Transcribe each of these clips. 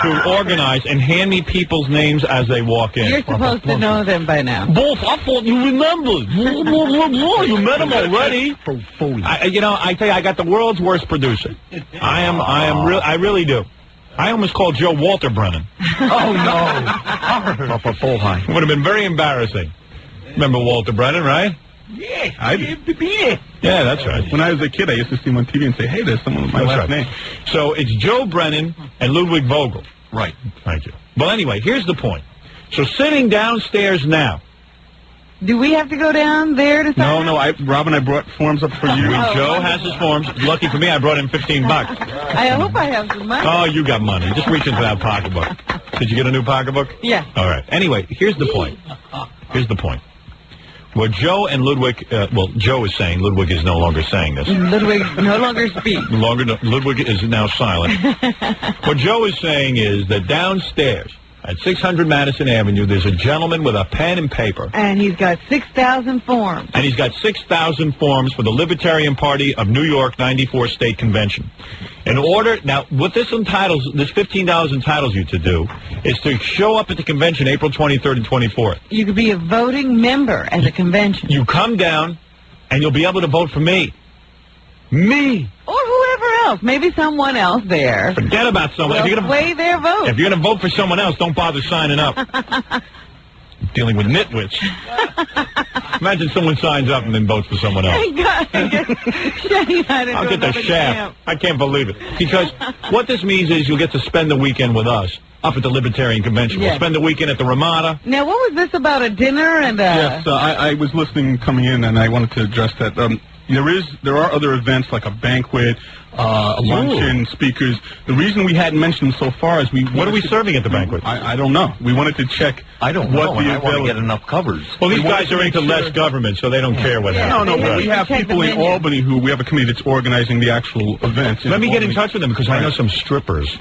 to organize and hand me people's names as they walk in. You're supposed to know them by now. Wolf, I thought you remembered. You met him already. I tell you, I got the world's worst producer. I really do. I almost called Joe Walter Brennan. Oh, no. It would have been very embarrassing. Remember Walter Brennan, right? Yeah, I did. Yeah, that's right. When I was a kid, I used to see him on TV and say, hey, there's someone with my last name. So it's Joe Brennan and Ludwig Vogel. Right. Thank you. Well, anyway, here's the point. So sitting downstairs now. Do we have to go down there to sign up? No, Robin, I brought forms up for you. Joe has his forms. Lucky for me, I brought him $15. I hope I have some money. Oh, you got money. Just reach into that pocketbook. Did you get a new pocketbook? Yeah. All right. Anyway, here's the point. Well, Joe and Ludwig, Joe is saying, Ludwig is no longer saying this. Ludwig no longer speaks. Ludwig is now silent. What Joe is saying is that downstairs at 600 Madison Avenue, there's a gentleman with a pen and paper. And he's got 6,000 forms. And he's got 6,000 forms for the Libertarian Party of New York 94 State Convention. Now, what this $15 entitles you to do is to show up at the convention April 23rd and 24th. You could be a voting member at the convention. You come down, and you'll be able to vote for me. Me! Or whoever else. Maybe someone else there. Forget about someone. Will sway their vote. If you're going to vote for someone else, don't bother signing up. Dealing with nitwits. Imagine someone signs up and then votes for someone else. I'll get the shaft. I can't believe it. Because what this means is you'll get to spend the weekend with us up at the Libertarian Convention. Yes. We'll spend the weekend at the Ramada. Now, what was this about, a dinner and Yes, I was listening coming in, and I wanted to address that. There are other events like a banquet, a luncheon, speakers. The reason we hadn't mentioned them so far is what are we serving at the banquet? I don't know. We wanted to check. I don't know. I want to get enough covers. Well, these guys are into less government, so they don't care what happens. No, but we have people in Albany we have a committee that's organizing the actual events. Let me get in touch with them because I know some strippers.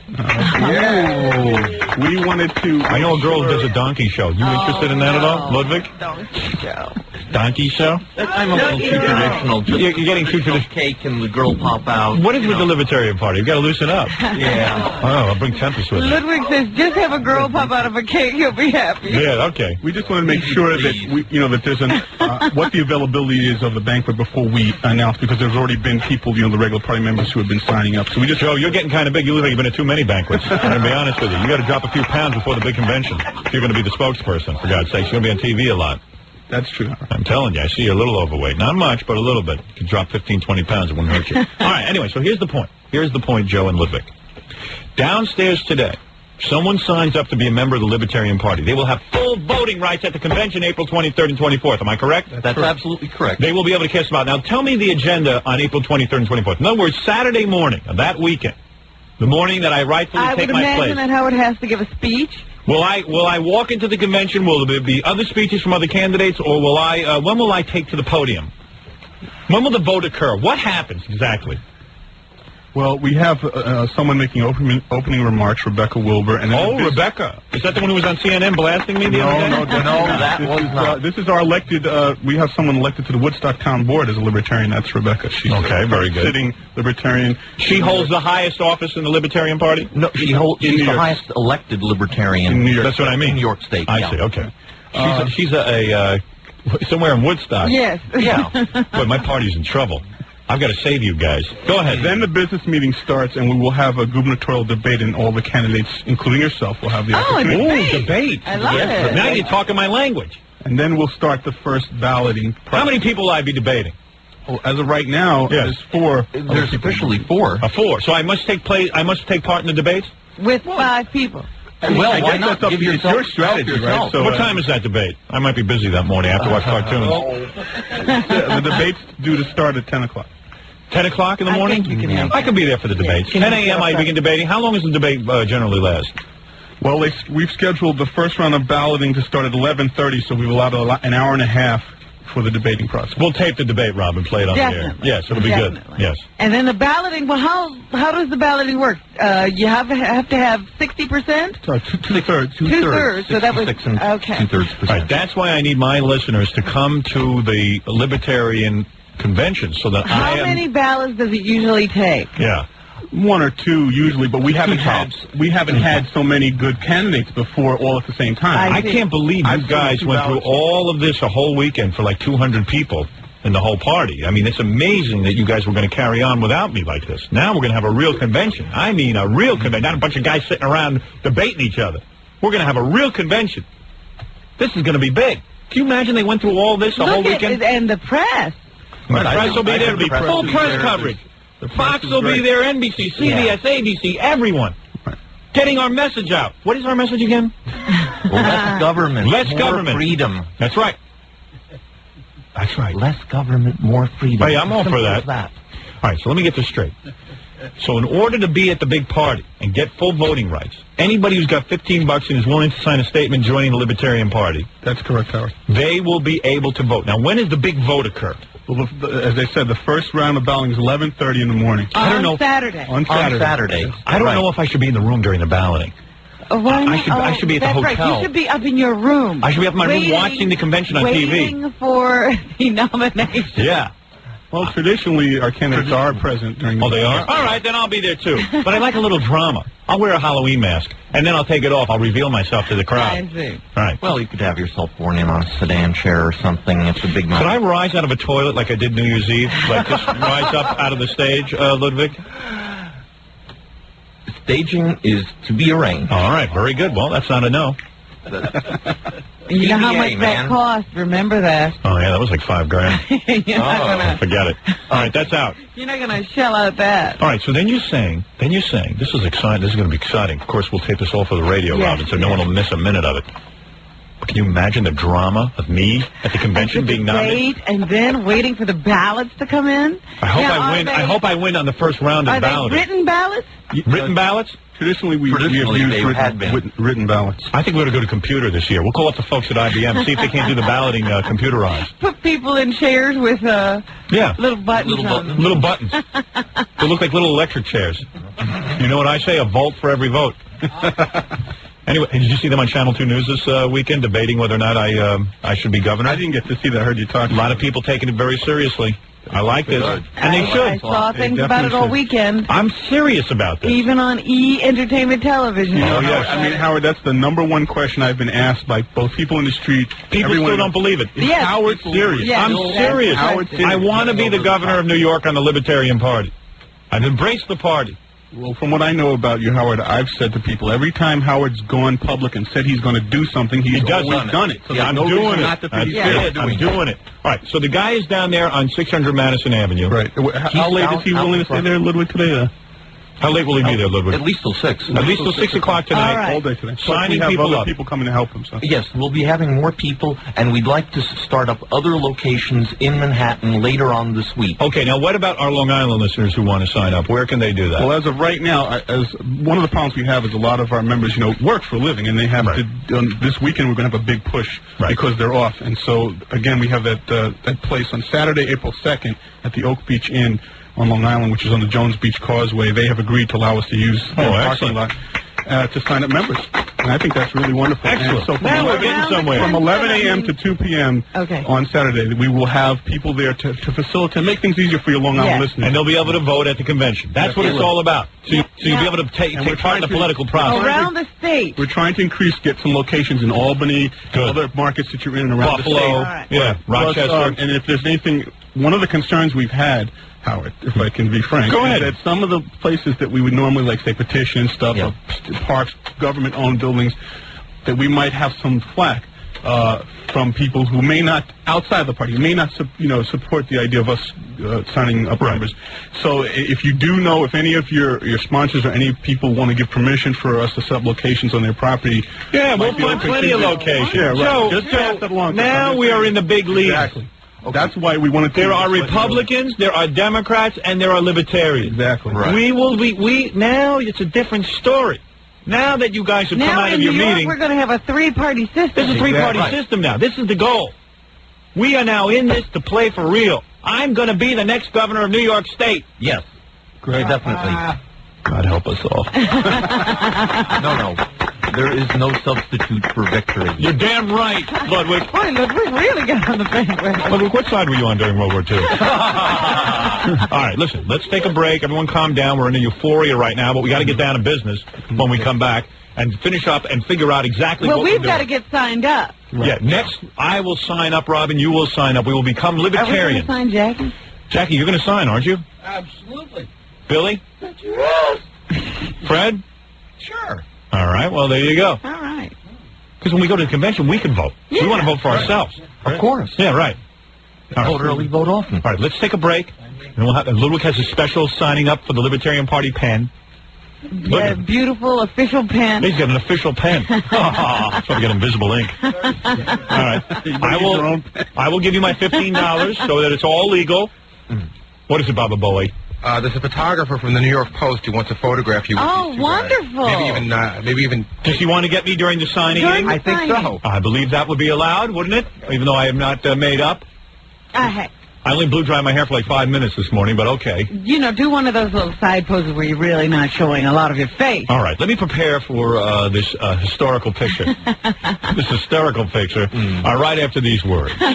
We wanted to. I know a girl who does a donkey show. You interested in that at all, Ludwig? Donkey show. Donkey show? I'm a little too traditional. You're getting too traditional. Cake and the girl pop out. What is with the Libertarian Party? You've got to loosen up. Yeah. Oh, I'll bring Tempest with me. Ludwig says, just have a girl pop out of a cake, he'll be happy. Yeah, okay. We just want to make sure that that there's what the availability is of the banquet before we announce, because there's already been people, the regular party members who have been signing up. So we just. Joe, you're getting kind of big. You look like you've been at too many banquets. I'm going to be honest with you. You got to drop a few pounds before the big convention. If you're going to be the spokesperson, for God's sakes. You're going to be on TV a lot. That's true. I'm telling you, I see you're a little overweight. Not much, but a little bit. You can drop 15, 20 pounds. It won't hurt you. All right, anyway, so here's the point. Here's the point, Joe and Ludwig. Downstairs today, someone signs up to be a member of the Libertarian Party. They will have full voting rights at the convention April 23rd and 24th. Am I correct? That's absolutely correct. They will be able to cast them out. Now, tell me the agenda on April 23rd and 24th. In other words, Saturday morning of that weekend, the morning that I rightfully take my place. I would imagine that Howard has to give a speech. Will I walk into the convention? Will there be other speeches from other candidates, or will when will I take to the podium? When will the vote occur? What happens exactly? Well, we have someone making opening remarks, Rebecca Wilbur. And Rebecca. Is that the one who was on CNN blasting me the other day? No, that was not. This is our elected, we have someone elected to the Woodstock Town Board as a Libertarian. That's Rebecca. She's very good. Sitting Libertarian. She holds the highest office in the Libertarian Party? No, she's the highest elected Libertarian in New York. That's what I mean. In New York State. I see, okay. She's somewhere in Woodstock. Yes. Yeah. But my party's in trouble. I've got to save you guys. Go ahead. Then the business meeting starts, and we will have a gubernatorial debate, and all the candidates, including yourself, will have the opportunity. Debate. I love it. Now you're talking my language. And then we'll start the first balloting process. How many people will I be debating? Well, as of right now, there's 4. There's officially 4. 4. So I must take part in the debates? With 5 people. Well, why not give yourself your strategy, right? So, what time is that debate? I might be busy that morning. I have to watch cartoons. The debate's due to start at 10 o'clock. 10 o'clock in the morning? I think you can I can be there for the debates. 10 a.m. I begin debating. How long does the debate generally last? Well, we've scheduled the first round of balloting to start at 11:30, so we've allowed an hour and a half for the debating process. We'll tape the debate, Rob, and play it on the air. Yes, it'll be good. Yes. And then the balloting, well, how does the balloting work? You have to have 60%? Two-thirds. Two-thirds. So that was, okay. 2/3%. Right, that's why I need my listeners to come to the Libertarian Convention so that How many ballots does it usually take? Yeah. One or two usually, but we haven't had so many good candidates before all at the same time. I can't believe you guys went through all of this a whole weekend for like 200 people in the whole party. I mean, it's amazing that you guys were going to carry on without me like this. Now we're going to have a real convention. I mean, a real convention, not a bunch of guys sitting around debating each other. We're going to have a real convention. This is going to be big. Can you imagine they went through all this a whole weekend? And the press. The press will be there. It'll be full press coverage. Fox will be there, NBC, CBS, ABC, everyone. Getting our message out. What is our message again? Less government, less more government. freedom. That's right. That's right. Less government, more freedom. Hey, I'm all for that. All right, so let me get this straight. So in order to be at the big party and get full voting rights, anybody who's got $15 and is willing to sign a statement joining the Libertarian Party, that's correct, Howard, they will be able to vote. Now, when does the big vote occur? Well, as I said, the first round of balloting is 11:30 in the morning. I don't know. On Saturday. On Saturday. I don't know if I should be in the room during the balloting. Why not? I should be at the hotel. Right. You should be up in your room. I should be up in my room watching the convention on TV. Waiting for the nomination. Yeah. Well, traditionally, our candidates are present during the they are? All right, then I'll be there, too. But I like a little drama. I'll wear a Halloween mask, and then I'll take it off. I'll reveal myself to the crowd. I see. All right. Well, you could have yourself born in on a sedan chair or something. It's a big moment. Could I rise out of a toilet like I did New Year's Eve? Like just rise up out of the stage, Ludwig? Staging is to be arranged. All right, very good. Well, that's not a no. You know how PBA, much that cost. Remember that. Oh, yeah, that was like $5,000. You're not gonna, forget it. All right, that's out. You're not going to shell out that. All right, so then you're saying, this is exciting. This is going to be exciting. Of course, we'll tape this all for the radio, Robin, so no one will miss a minute of it. But can you imagine the drama of me at the convention being nominated? And then waiting for the ballots to come in? I hope I win. I hope I win on the first round of balloting. Are they written ballots? Written ballots? Traditionally, we have used written ballots. I think we ought to go to computer this year. We'll call up the folks at IBM, see if they can't do the balloting computerized. Put people in chairs with little buttons on them. Little buttons. They look like little electric chairs. You know what I say? A vote for every vote. Anyway, did you see them on Channel 2 News this weekend debating whether or not I should be governor? I didn't get to see that. I heard you talk. A lot of people taking it very seriously. I like this. And they should. I saw things about it all weekend. I'm serious about this. Even on Entertainment Television. Oh, yes. I mean, Howard, that's the #1 question I've been asked by both people in the street. People still don't believe it. Yes. Howard serious? Yes. I'm serious. I want to be the governor of New York on the Libertarian Party. I've embraced the party. Well, from what I know about you, Howard, I've said to people, every time Howard's gone public and said he's going to do something, he's always done it. So I'm doing it. I'm doing it. All right, so the guy is down there on 600 Madison Avenue. Right. How late is he willing to stay there, Ludwig, today? How late will he be there, Ludwig? At least till 6. At least till 6 o'clock tonight. All right. All day today. Signing we have people other up. people coming to help him. So. Yes, we'll be having more people, and we'd like to start up other locations in Manhattan later on this week. Okay, now what about our Long Island listeners who want to sign up? Where can they do that? Well, as of right now, as one of the problems we have is a lot of our members, work for a living, and they have to. This weekend, we're going to have a big push because they're off, and so again, we have that place on Saturday, April 2nd, at the Oak Beach Inn on Long Island, which is on the Jones Beach Causeway. They have agreed to allow us to use their parking lot to sign up members. And I think that's really wonderful. Excellent. And so now we're getting somewhere. From 11 a.m. to 2 p.m. On Saturday, we will have people there to facilitate, make things easier for your Long Island listeners. And they'll be able to vote at the convention. That's what it's all about. So you'll be able to take part in the political process. Around the state. We're trying to get some locations in Albany, other markets that you're in and around Buffalo, the state. Rochester. And if there's anything, one of the concerns we've had, Howard, if I can be frank, go ahead. Is that some of the places that we would normally, like, say, petition stuff, or parks, government-owned buildings, that we might have some flack from people who may not, outside the party, may not, support the idea of us signing up members. So if you do know, if any of your sponsors or any people want to give permission for us to set up locations on their property, we'll find plenty of locations. Yeah, right. Just pass that along. Now we are in the big leagues. Exactly. Okay. That's why we wanted to. There are Republicans, there are Democrats, and there are Libertarians. Exactly. Right. Now it's a different story. Now that you guys have come out of your meeting. We're going to have a three-party system. There's a three-party system now. This is the goal. We are now in this to play for real. I'm going to be the next governor of New York State. Yes. Great. Definitely. God help us all. No. There is no substitute for victory. You're damn right, Ludwig. Boy, Ludwig really got on the bandwagon. Ludwig, what side were you on during World War II? All right, listen, let's take a break. Everyone calm down. We're in a euphoria right now, but we got to get down to business when we come back and finish up and figure out exactly what we're doing. Well, we've got to get signed up. Right. Yeah, next I will sign up, Robin. You will sign up. We will become libertarians. Are we going to sign Jackie? Jackie, you're going to sign, aren't you? Absolutely. Billy? Yes. Fred? Sure. All right, well, there you go. All right. Because when we go to the convention, we can vote. Yeah. We want to vote for ourselves. Of course. Yeah, right. Vote early, vote often. All right, let's take a break. And Ludwig has a special signing up for the Libertarian Party pen. Yeah, beautiful official pen. He's got an official pen. So I get invisible ink. All right. I will give you my $15 so that it's all legal. What is it, Baba Bowie? There's a photographer from the New York Post who wants to photograph you. Oh, with wonderful. Maybe even. Does he want to get me during the signing? I think so. I believe that would be allowed, wouldn't it? Even though I am not made up. I only blew dry my hair for like 5 minutes this morning, but okay. You know, do one of those little side poses where you're really not showing a lot of your face. All right, let me prepare for this historical picture. This hysterical picture. Right after these words. We're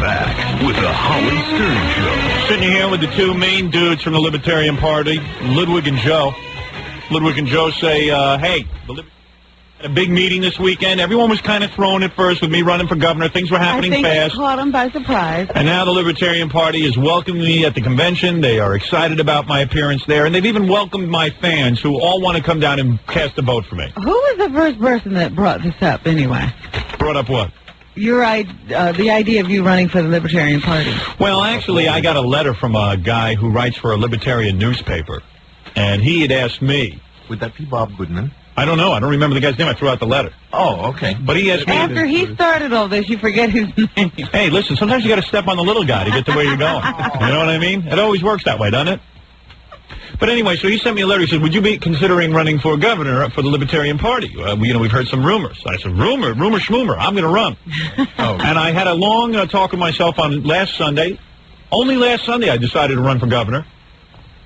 back with the Howard Stern Show. Sitting here with the two main dudes from the Libertarian Party, Ludwig and Joe. Ludwig and Joe say, hey, a big meeting this weekend. Everyone was kind of thrown at first with me running for governor. Things were happening fast. I think you caught them by surprise. And now the Libertarian Party is welcoming me at the convention. They are excited about my appearance there. And they've even welcomed my fans who all want to come down and cast a vote for me. Who was the first person that brought this up anyway? Brought up what? The idea of you running for the Libertarian Party. Well, actually, I got a letter from a guy who writes for a Libertarian newspaper. And he had asked me. Would that be Bob Goodman? I don't know. I don't remember the guy's name. I threw out the letter. Oh, okay. But he asked me. After he started all this, you forget his name. Hey, listen, sometimes you got to step on the little guy to get to where you're going. You know what I mean? It always works that way, doesn't it? But anyway, so he sent me a letter. He said, would you be considering running for governor for the Libertarian Party? We've heard some rumors. I said, rumor schmoomer. I'm going to run. And I had a long talk with myself on last Sunday. Only last Sunday I decided to run for governor.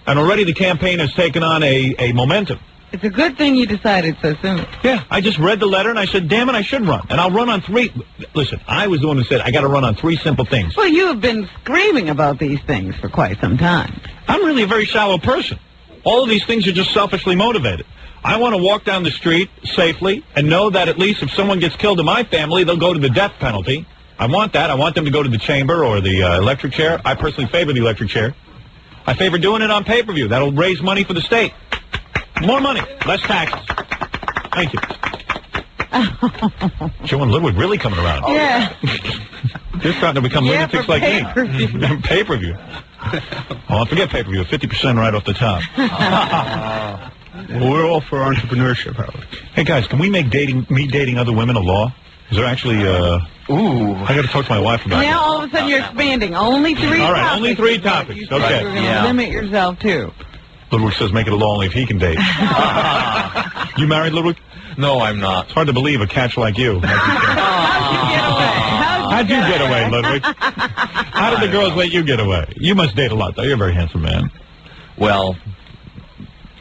And already the campaign has taken on a momentum. It's a good thing you decided so soon. Yeah, I just read the letter and I said, damn it, I should run. And I'll run on 3. Listen, I was the one who said I got to run on 3 simple things. Well, you have been screaming about these things for quite some time. I'm really a very shallow person. All of these things are just selfishly motivated. I want to walk down the street safely and know that at least if someone gets killed in my family, they'll go to the death penalty. I want that. I want them to go to the chamber or the electric chair. I personally favor the electric chair. I favor doing it on pay-per-view. That'll raise money for the state. More money, less taxes. Thank you. Joe and Ludwig really coming around. Yeah. They're starting to become lunatics like me. Pay-per-view. Oh, forget pay-per-view. 50% right off the top. Well, we're all for entrepreneurship, Howard. Hey, guys, can we make me dating other women a law? Is there actually, I got to talk to my wife about it. Now all of a sudden you're expanding. Only 3 topics. All right, only 3 topics. You Okay. You're going to limit yourself, too. Ludwig says make it a law only if he can date. You married, Ludwig? No, I'm not. It's hard to believe a catch like you. How'd you get away, Ludwig? How did the girls let you get away? You must date a lot, though. You're a very handsome man. Well,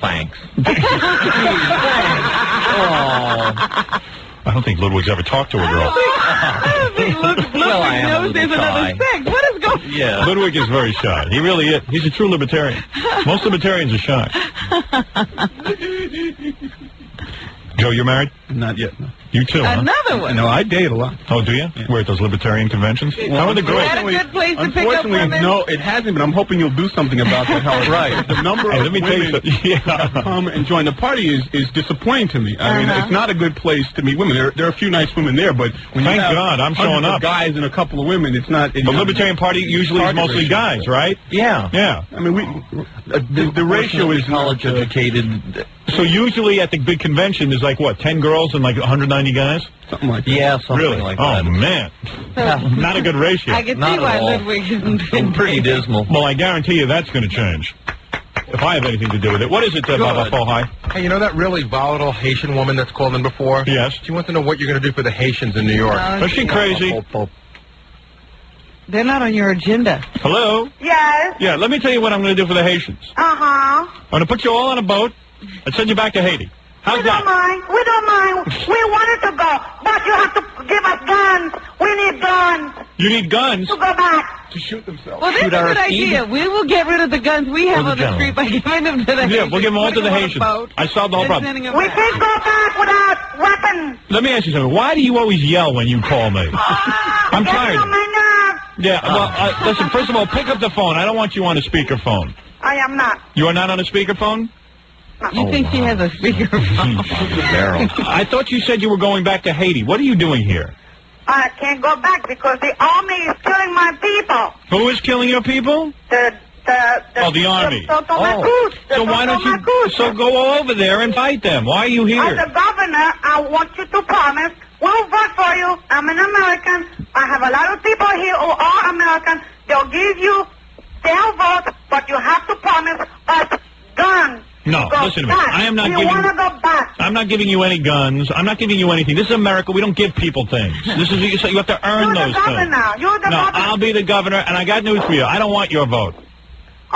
thanks. I don't think Ludwig's ever talked to a girl. I don't think Ludwig knows there's another sex. What is going on? Yeah. Ludwig is very shy. He really is. He's a true libertarian. Most libertarians are shy. Joe, you're married? Not yet, no. You too, huh? Another one. No, I date a lot. Oh, do you? Yeah. We're at those libertarian conventions? How are the Is girls? that a good place to pick up Unfortunately, women? no, it hasn't, but I'm hoping you'll do something about that, Howard. Right. The number Hey, of let me tell you women something. Yeah. that come and join the party is disappointing to me. I mean, it's not a good place to meet women. There are a few nice women there, but when Thank you have God, I'm showing hundreds of up. guys and a couple of women, it's not. The Libertarian Party usually is Target mostly ratio. guys, right? Yeah. Yeah. I mean, the ratio is college educated. So usually at the big convention, there's like, what, 10 girls and like 190 guys? something like that. Yeah, something Really? like Oh, that. man. Not a good ratio. I can Not see at why all. Ludwig isn't It's pretty dismal. Well, I guarantee you that's going to change. If I have anything to do with it. What is it, Baba Fohai? Hey, you know that really volatile Haitian woman that's called in before? Yes. She wants to know what you're going to do for the Haitians in New York. Is she crazy? They're not on your agenda. Hello? Yes. Yeah, let me tell you what I'm going to do for the Haitians. Uh-huh. I'm going to put you all on a boat and send you back to Haiti. How's We don't mind. We don't mind. We wanted to go, but you have to give us guns. We need guns You need guns? to go back. To shoot themselves. Well, that's a good idea. We will get rid of the guns we have on the street by giving them to the Haitians. Yeah, we'll give them all to the Putting Haitians. them on a boat I solved the whole and problem. sending them We back. can't go back without weapons. Let me ask you something. Why do you always yell when you call me? I'm Get tired. on my nerves. Yeah, well, listen, first of all, pick up the phone. I don't want you on a speakerphone. I am not. You are not on a speakerphone? You think she has a speakerphone? I thought you said you were going back to Haiti. What are you doing here? I can't go back because the army is killing my people. Who is killing your people? The army. So why don't you... So go over there and fight them. Why are you As here? a governor, I want you to promise we'll vote for you. I'm an American. I have a lot of people here who are American. They'll give you their vote, but you have to promise us guns. No, Go listen to me. back. I am not we giving... want to go back. I'm not giving you any guns. I'm not giving you anything. This is America. We don't give people things. This is you have to earn You're those the governor. things. You're the No, governor. I'll be the governor, and I got news for you. I don't want your vote.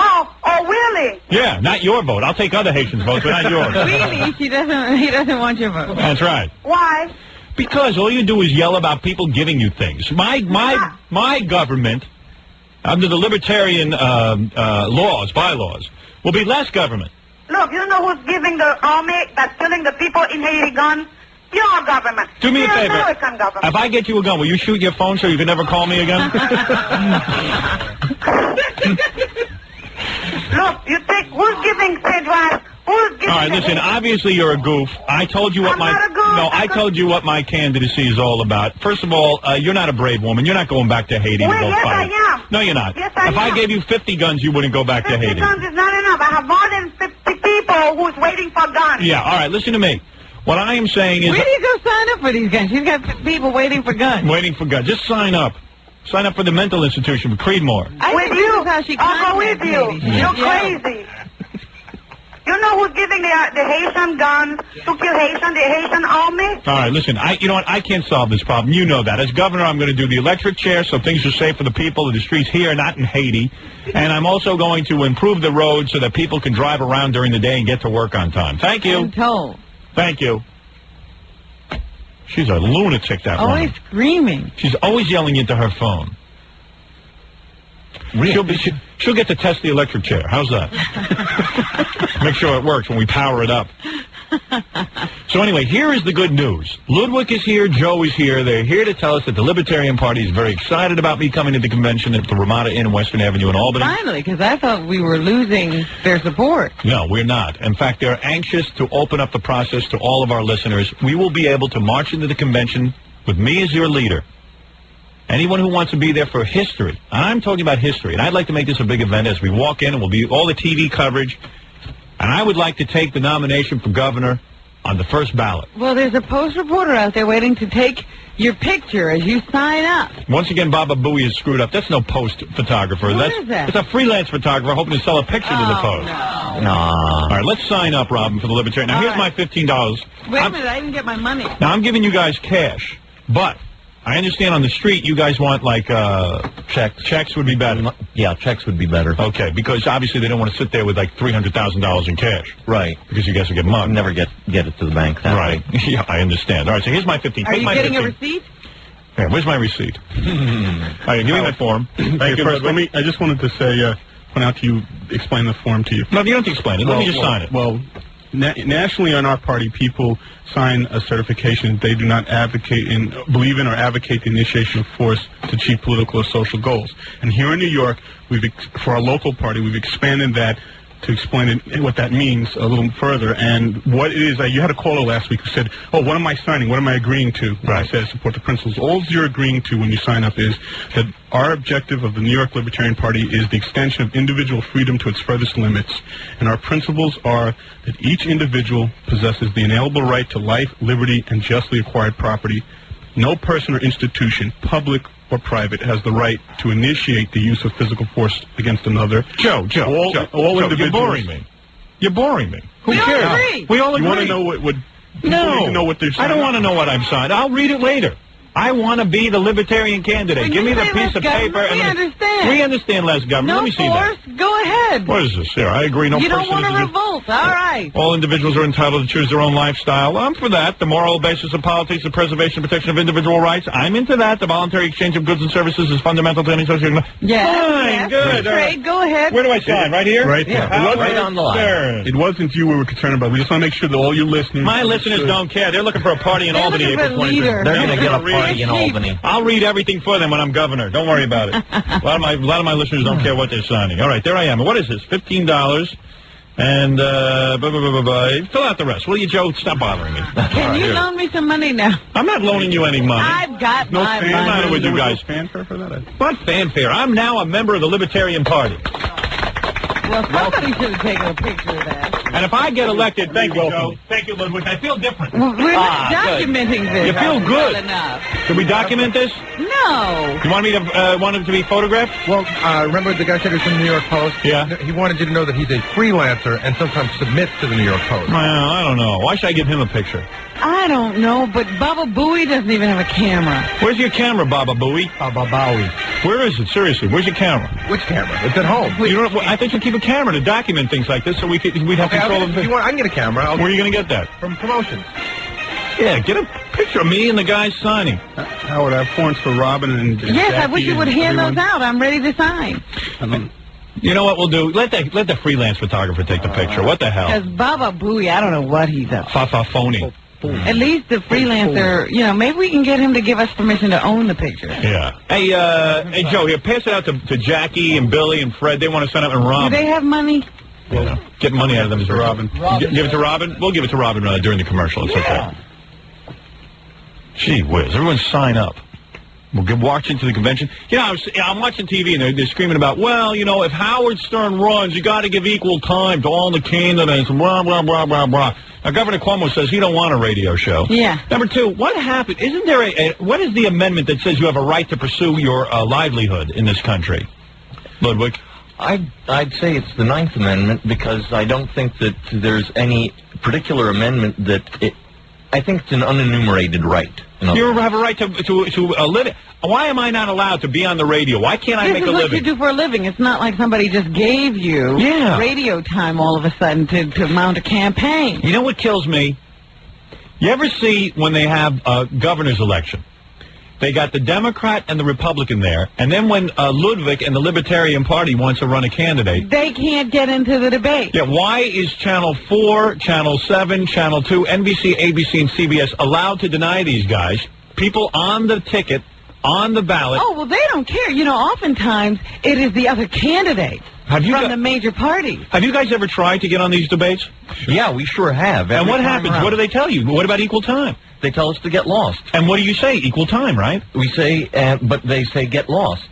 Oh, really? Yeah, not your vote. I'll take other Haitians' votes, but not yours. Really? He doesn't want your vote. That's right. Why? Because all you do is yell about people giving you things. My government, under the libertarian bylaws, will be less government. Look, you know who's giving the army that's killing the people in Haiti guns? Your government. Do me a The favor. American government. If I get you a gun, will you shoot your phone so you can never call me again? Look, you think who's giving state rights? Who's giving All right, listen, obviously you're a goof. I told you what I'm not a goof. I told you what my candidacy is all about. First of all, you're not a brave woman. You're not going back to Haiti to Well, go yes, fight. I am. No, you're not. Yes, I if I am. gave you 50 guns, you wouldn't go back to 50 Haiti. guns is not enough. I have more than 50 people who's waiting for guns. Yeah, all right, listen to me. What I am saying is Where do you go sign up for these guns? She's got people waiting for guns. waiting for guns. Just sign up. Sign up for the mental institution with Creedmoor. I With think you. this is how she I'll go with contacts you. Haiti. You're Yeah. crazy. You know who's giving the Haitian guns to kill Haitian, the Haitian army? All right, listen, you know what? I can't solve this problem. You know that. As governor, I'm going to do the electric chair so things are safe for the people of the streets here, not in Haiti. And I'm also going to improve the roads so that people can drive around during the day and get to work on time. Thank you. I'm told. Thank you. She's a lunatic, that Always woman. screaming. She's always yelling into her phone. She'll get to test the electric chair. How's that? Make sure it works when we power it up. So anyway, here is the good news. Ludwig is here. Joe is here. They're here to tell us that the Libertarian Party is very excited about me coming to the convention at the Ramada Inn, Western Avenue in Albany. Finally, because I thought we were losing their support. No, we're not. In fact, they're anxious to open up the process to all of our listeners. We will be able to march into the convention with me as your leader. Anyone who wants to be there for history. I'm talking about history, and I'd like to make this a big event as we walk in, and we'll be all the TV coverage. And I would like to take the nomination for governor on the first ballot. Well, there's a post reporter out there waiting to take your picture as you sign up. Once again, Baba Booey is screwed up. That's no post photographer. What is that? It's a freelance photographer hoping to sell a picture to the post. No. All right, let's sign up, Robin, for the Libertarian. Now, All here's right. my $15. Wait a minute, I didn't get my money. Now, I'm giving you guys cash, but I understand on the street you guys want, like, checks. Checks would be better. Yeah, checks would be better. Okay, because obviously they don't want to sit there with, like, $300,000 in cash. Right. Because you guys will get mugged. Never get it to the bank that Right. way. Yeah, I understand. All right, so here's my 15. Are Take you my getting 15. a receipt? Yeah, where's my receipt? All right, give me my form. Thank you. First, I just wanted to say, point out to you, explain the form to you. No, you don't have to explain it. Let me just sign it. Well, nationally on our party, people sign a certification that they do not believe in or advocate the initiation of force to achieve political or social goals. And here in New York, for our local party, we've expanded that to explain what that means a little further. And what it is, you had a caller last week who said, oh, what am I signing? What am I agreeing to? When I said support the principles. All you're agreeing to when you sign up is that our objective of the New York Libertarian Party is the extension of individual freedom to its furthest limits. And our principles are that each individual possesses the inalienable right to life, liberty, and justly acquired property. No person or institution, public or private, has the right to initiate the use of physical force against another. Joe, All individuals. you're boring me. You're boring me. Who We all cares? agree. We all agree. You want to know what No. you know what they're I signing don't up want to know what I'm signing. I'll read it later. I want to be the Libertarian candidate. When Give you me the say piece less of paper. government, we understand. We understand less government. No Let me see force. that. Go ahead. What is this here? I agree. No You don't person want is to a- revolt. All right. All individuals are entitled to choose their own lifestyle. I'm for that. The moral basis of politics, the preservation and protection of individual rights. I'm into that. The voluntary exchange of goods and services is fundamental to any social... Yeah. Fine, yes, good. Trade. Go ahead. Where do I sign? Right here? Right there. Yeah, right on the line. It wasn't you we were concerned about. We just want to make sure that all your listeners... My listeners don't care. They're looking for a party in They're Albany looking for April a 23rd. leader. They're going to get a read. party in Albany. I'll read everything for them when I'm governor. Don't worry about it. A lot of my listeners don't care what they're signing. All right, there I am. What is this? $15. And fill out the rest. Will you, Joe? Stop bothering me. Can you loan me some money now? I'm not loaning you any money. I've got No my fanfare money. with you There was guys. no fanfare for that? What fanfare? I'm now a member of the Libertarian Party. Well, somebody should have taken a picture of that. And if I get elected, thank you, Joe. Thank you, Ludwig. I feel different. We're not good. documenting this. You feel good. Well enough. Can we document this? No. You want me to want him to be photographed? Well, remember the guy said he was from the New York Post? Yeah. He wanted you to know that he's a freelancer and sometimes submits to the New York Post. Well, I don't know. Why should I give him a picture? I don't know, but Baba Booey doesn't even have a camera. Where's your camera, Baba Booey? Baba Bowie. Where is it? Seriously, where's your camera? Which camera? It's at home. You don't, I think you keep a camera to document things like this, so we'd have control of If you want, I can get a camera. Where are you going to get that? From promotions. Yeah, get a picture of me and the guy signing. Howard, I have forms for Robin and Yes, I Jackie wish you would and hand those everyone. out. I'm ready to sign. You know what we'll do? Let the freelance photographer take the picture. What the hell? Because Baba Booey, I don't know what he's up to. Phony. At least the freelancer, you know, maybe we can get him to give us permission to own the picture. Yeah. Hey, Joe, here, pass it out to Jackie and Billy and Fred. They want to send up and Do Rob. they have money? Yeah. Get money out of them. To Robin. Give it to Robin? We'll give it to Robin during the commercial. It's okay. Gee whiz. Everyone sign up. We'll watch into the convention. You know, I'm watching TV, and they're screaming about, well, you know, if Howard Stern runs, you got to give equal time to all the candidates, and blah, blah, blah, blah, blah. Now, Governor Cuomo says he don't want a radio show. Yeah. Number two, what happened? Isn't there what is the amendment that says you have a right to pursue your livelihood in this country? Ludwig? I'd say it's the Ninth Amendment because I don't think that there's any particular amendment that I think it's an unenumerated right. You have a right to live. Why am I not allowed to be on the radio? Why can't I make a This is what living? you do for a living. It's not like somebody just gave you radio time all of a sudden to mount a campaign. You know what kills me? You ever see when they have a governor's election? They got the Democrat and the Republican there, and then when Ludwig and the Libertarian Party wants to run a candidate, they can't get into the debate. Yeah, why is Channel 4, Channel 7, Channel 2, NBC, ABC, and CBS allowed to deny these guys, people on the ticket, on the ballot? Oh, well, they don't care. You know, oftentimes it is the other candidates from the major parties. Have you guys ever tried to get on these debates? Yeah, we sure have. And what happens? What do they tell you? What about equal time? They tell us to get lost. And what do you say? Equal time, right? We say, but they say get lost.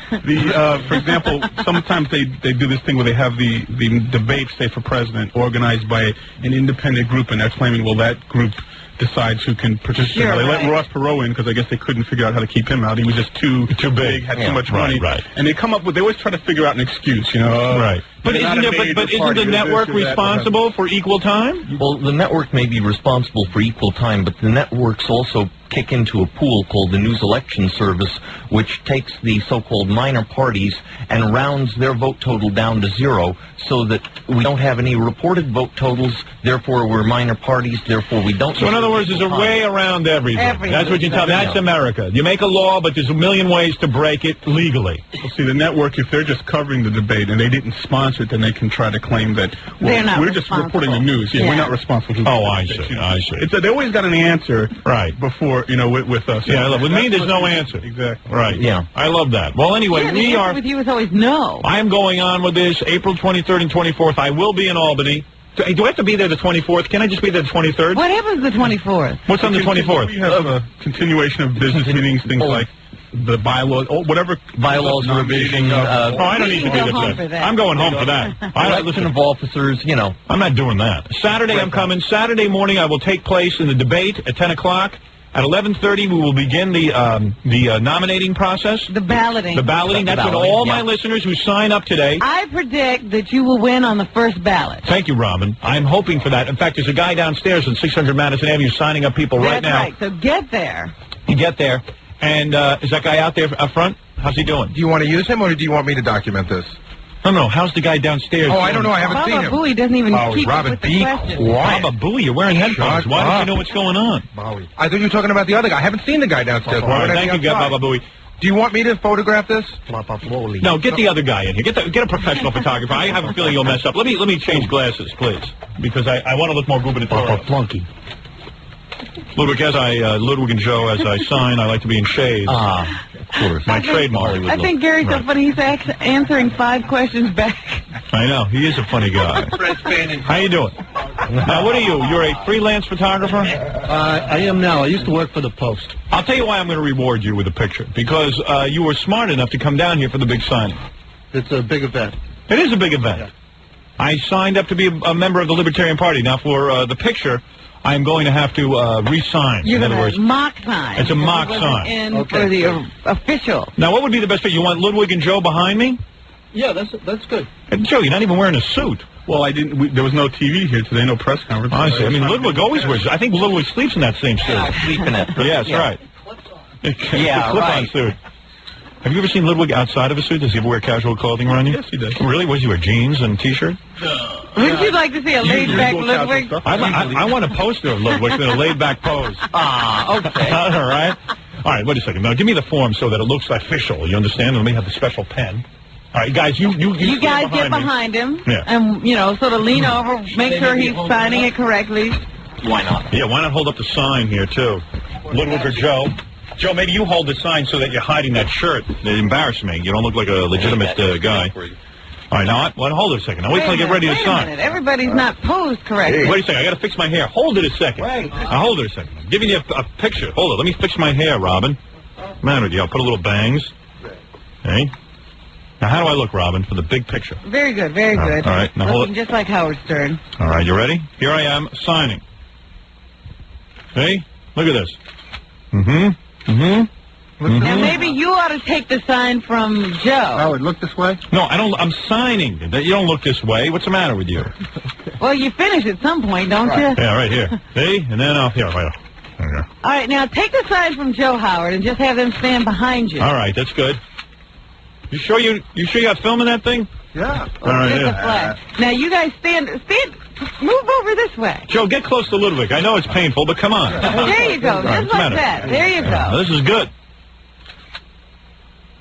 For example, sometimes they do this thing where they have the debate, say, for president, organized by an independent group, and they're claiming, well, that group decides who can participate. Sure, They right. let Ross Perot in because I guess they couldn't figure out how to keep him out. He was just too big, had too much money. Right. And they always try to figure out an excuse, you know. Right. But isn't the network responsible for equal time? Well, the network may be responsible for equal time, but the networks also kick into a pool called the News Election Service, which takes the so-called minor parties and rounds their vote total down to zero so that we don't have any reported vote totals, therefore we're minor parties, therefore we don't... So in other words, there's a way around everything. That's what you tell me. That's America. You make a law, but there's a million ways to break it legally. Well, see, the network, if they're just covering the debate and they didn't sponsor it, then they can try to claim that, well, They're not we're just reporting the news. Yeah, we're not responsible. Oh, I see. I see. They always got an answer before, you know, with us. Yeah, with me, there's no answer. Exactly. Right. Yeah. I love that. Well, anyway, Yeah, the we answer are... with you is always no. I'm going on with this April 23rd and 24th. I will be in Albany. Do I have to be there the 24th? Can I just be there the 23rd? What happens the 24th? What's on the 24th? We have a continuation of business meetings, things like the bylaws, whatever bylaws revision. I don't need to be home there. for that. I'm going home for that. Election of officers, you know. I'm not doing that. Saturday I'm coming. Saturday morning I will take place in the debate at 10 o'clock. At 11:30, we will begin the nominating process. The balloting. The balloting. That's what all my listeners who sign up today. I predict that you will win on the first ballot. Thank you, Robin. I'm hoping for that. In fact, there's a guy downstairs on 600 Madison Avenue signing up people right now. That's right. So get there. You get there. And is that guy out there up front? How's he doing? Do you want to use him, or do you want me to document this? No. How's the guy downstairs? Oh, I don't know. I haven't seen him. Baba Booey doesn't even keep up Robin, with the questions. Baba Booey, you're wearing headphones. Why don't you know what's going on? Bowie. I thought you were talking about the other guy. I haven't seen the guy downstairs. All right, thank you, Baba Booey. Do you want me to photograph this? No, get the other guy in here. Get a professional photographer. I have a feeling you'll mess up. Let me change glasses, please, because I want to look more gubernatorial. Flunky. Ludwig and Joe, as I sign, I like to be in shades. Of course. My trademark. I think Gary's so funny. He's answering 5 questions back. I know. He is a funny guy. How you doing? Now, what are you? You're a freelance photographer? I am now. I used to work for the Post. I'll tell you why I'm going to reward you with a picture. Because you were smart enough to come down here for the big signing. It's a big event. It is a big event. Yeah. I signed up to be a member of the Libertarian Party. Now, for the picture, I'm going to have to re-sign. You're in other words, mock sign. It's a mock sign. In for the official. Now, what would be the best fit? You want Ludwig and Joe behind me? Yeah, that's good. And Joe, you're not even wearing a suit. Well, there was no TV here today, no press conference. I see. I mean, Ludwig always wears. I think Ludwig sleeps in that same suit. I sleep in it. Yes, right. Yeah, Clip-on suit. Have you ever seen Ludwig outside of a suit? Does he ever wear casual clothing around you? Yes, he does. Really? What does he wear? Jeans and T-shirt? Would you like to see a laid-back Ludwig? I want a poster of Ludwig in a laid-back pose. Okay. All right. All right, wait a second. Now, give me the form so that it looks official. You understand? Let me have the special pen. All right, guys, you guys get behind him. Yeah. And, sort of lean over, make sure he's signing it correctly. Why not? Yeah, why not hold up the sign here, too? Ludwig or Joe? Joe, maybe you hold the sign so that you're hiding that shirt. It embarrassed me. You don't look like a legitimate guy. All right, now, hold it a second. Now, wait till I get ready to sign. Everybody's not posed correctly. Wait a second. I got to fix my hair. Hold it a second. Now, hold it a second. I'm giving you a picture. Hold it. Let me fix my hair, Robin. Man with you. I'll put a little bangs. Okay. Now, how do I look, Robin, for the big picture? Very good, very good. All right. Now, hold Looking it. just like Howard Stern. All right, you ready? Here I am, signing. Okay? Look at this. Now, maybe you ought to take the sign from Joe. Howard, look this way. No, I don't. I'm signing. You don't look this way. What's the matter with you? Well, you finish at some point, don't you? Yeah, right here. See? And then off here. Right. Okay. All right, now take the sign from Joe, Howard, and just have them stand behind you. All right, that's good. You sure you got film in that thing? Yeah. All right, There's a flag. Now, you guys stand, move over this way. Joe, get close to Ludwig. I know it's painful, but come on. There you go, just like that. There you go. This is good.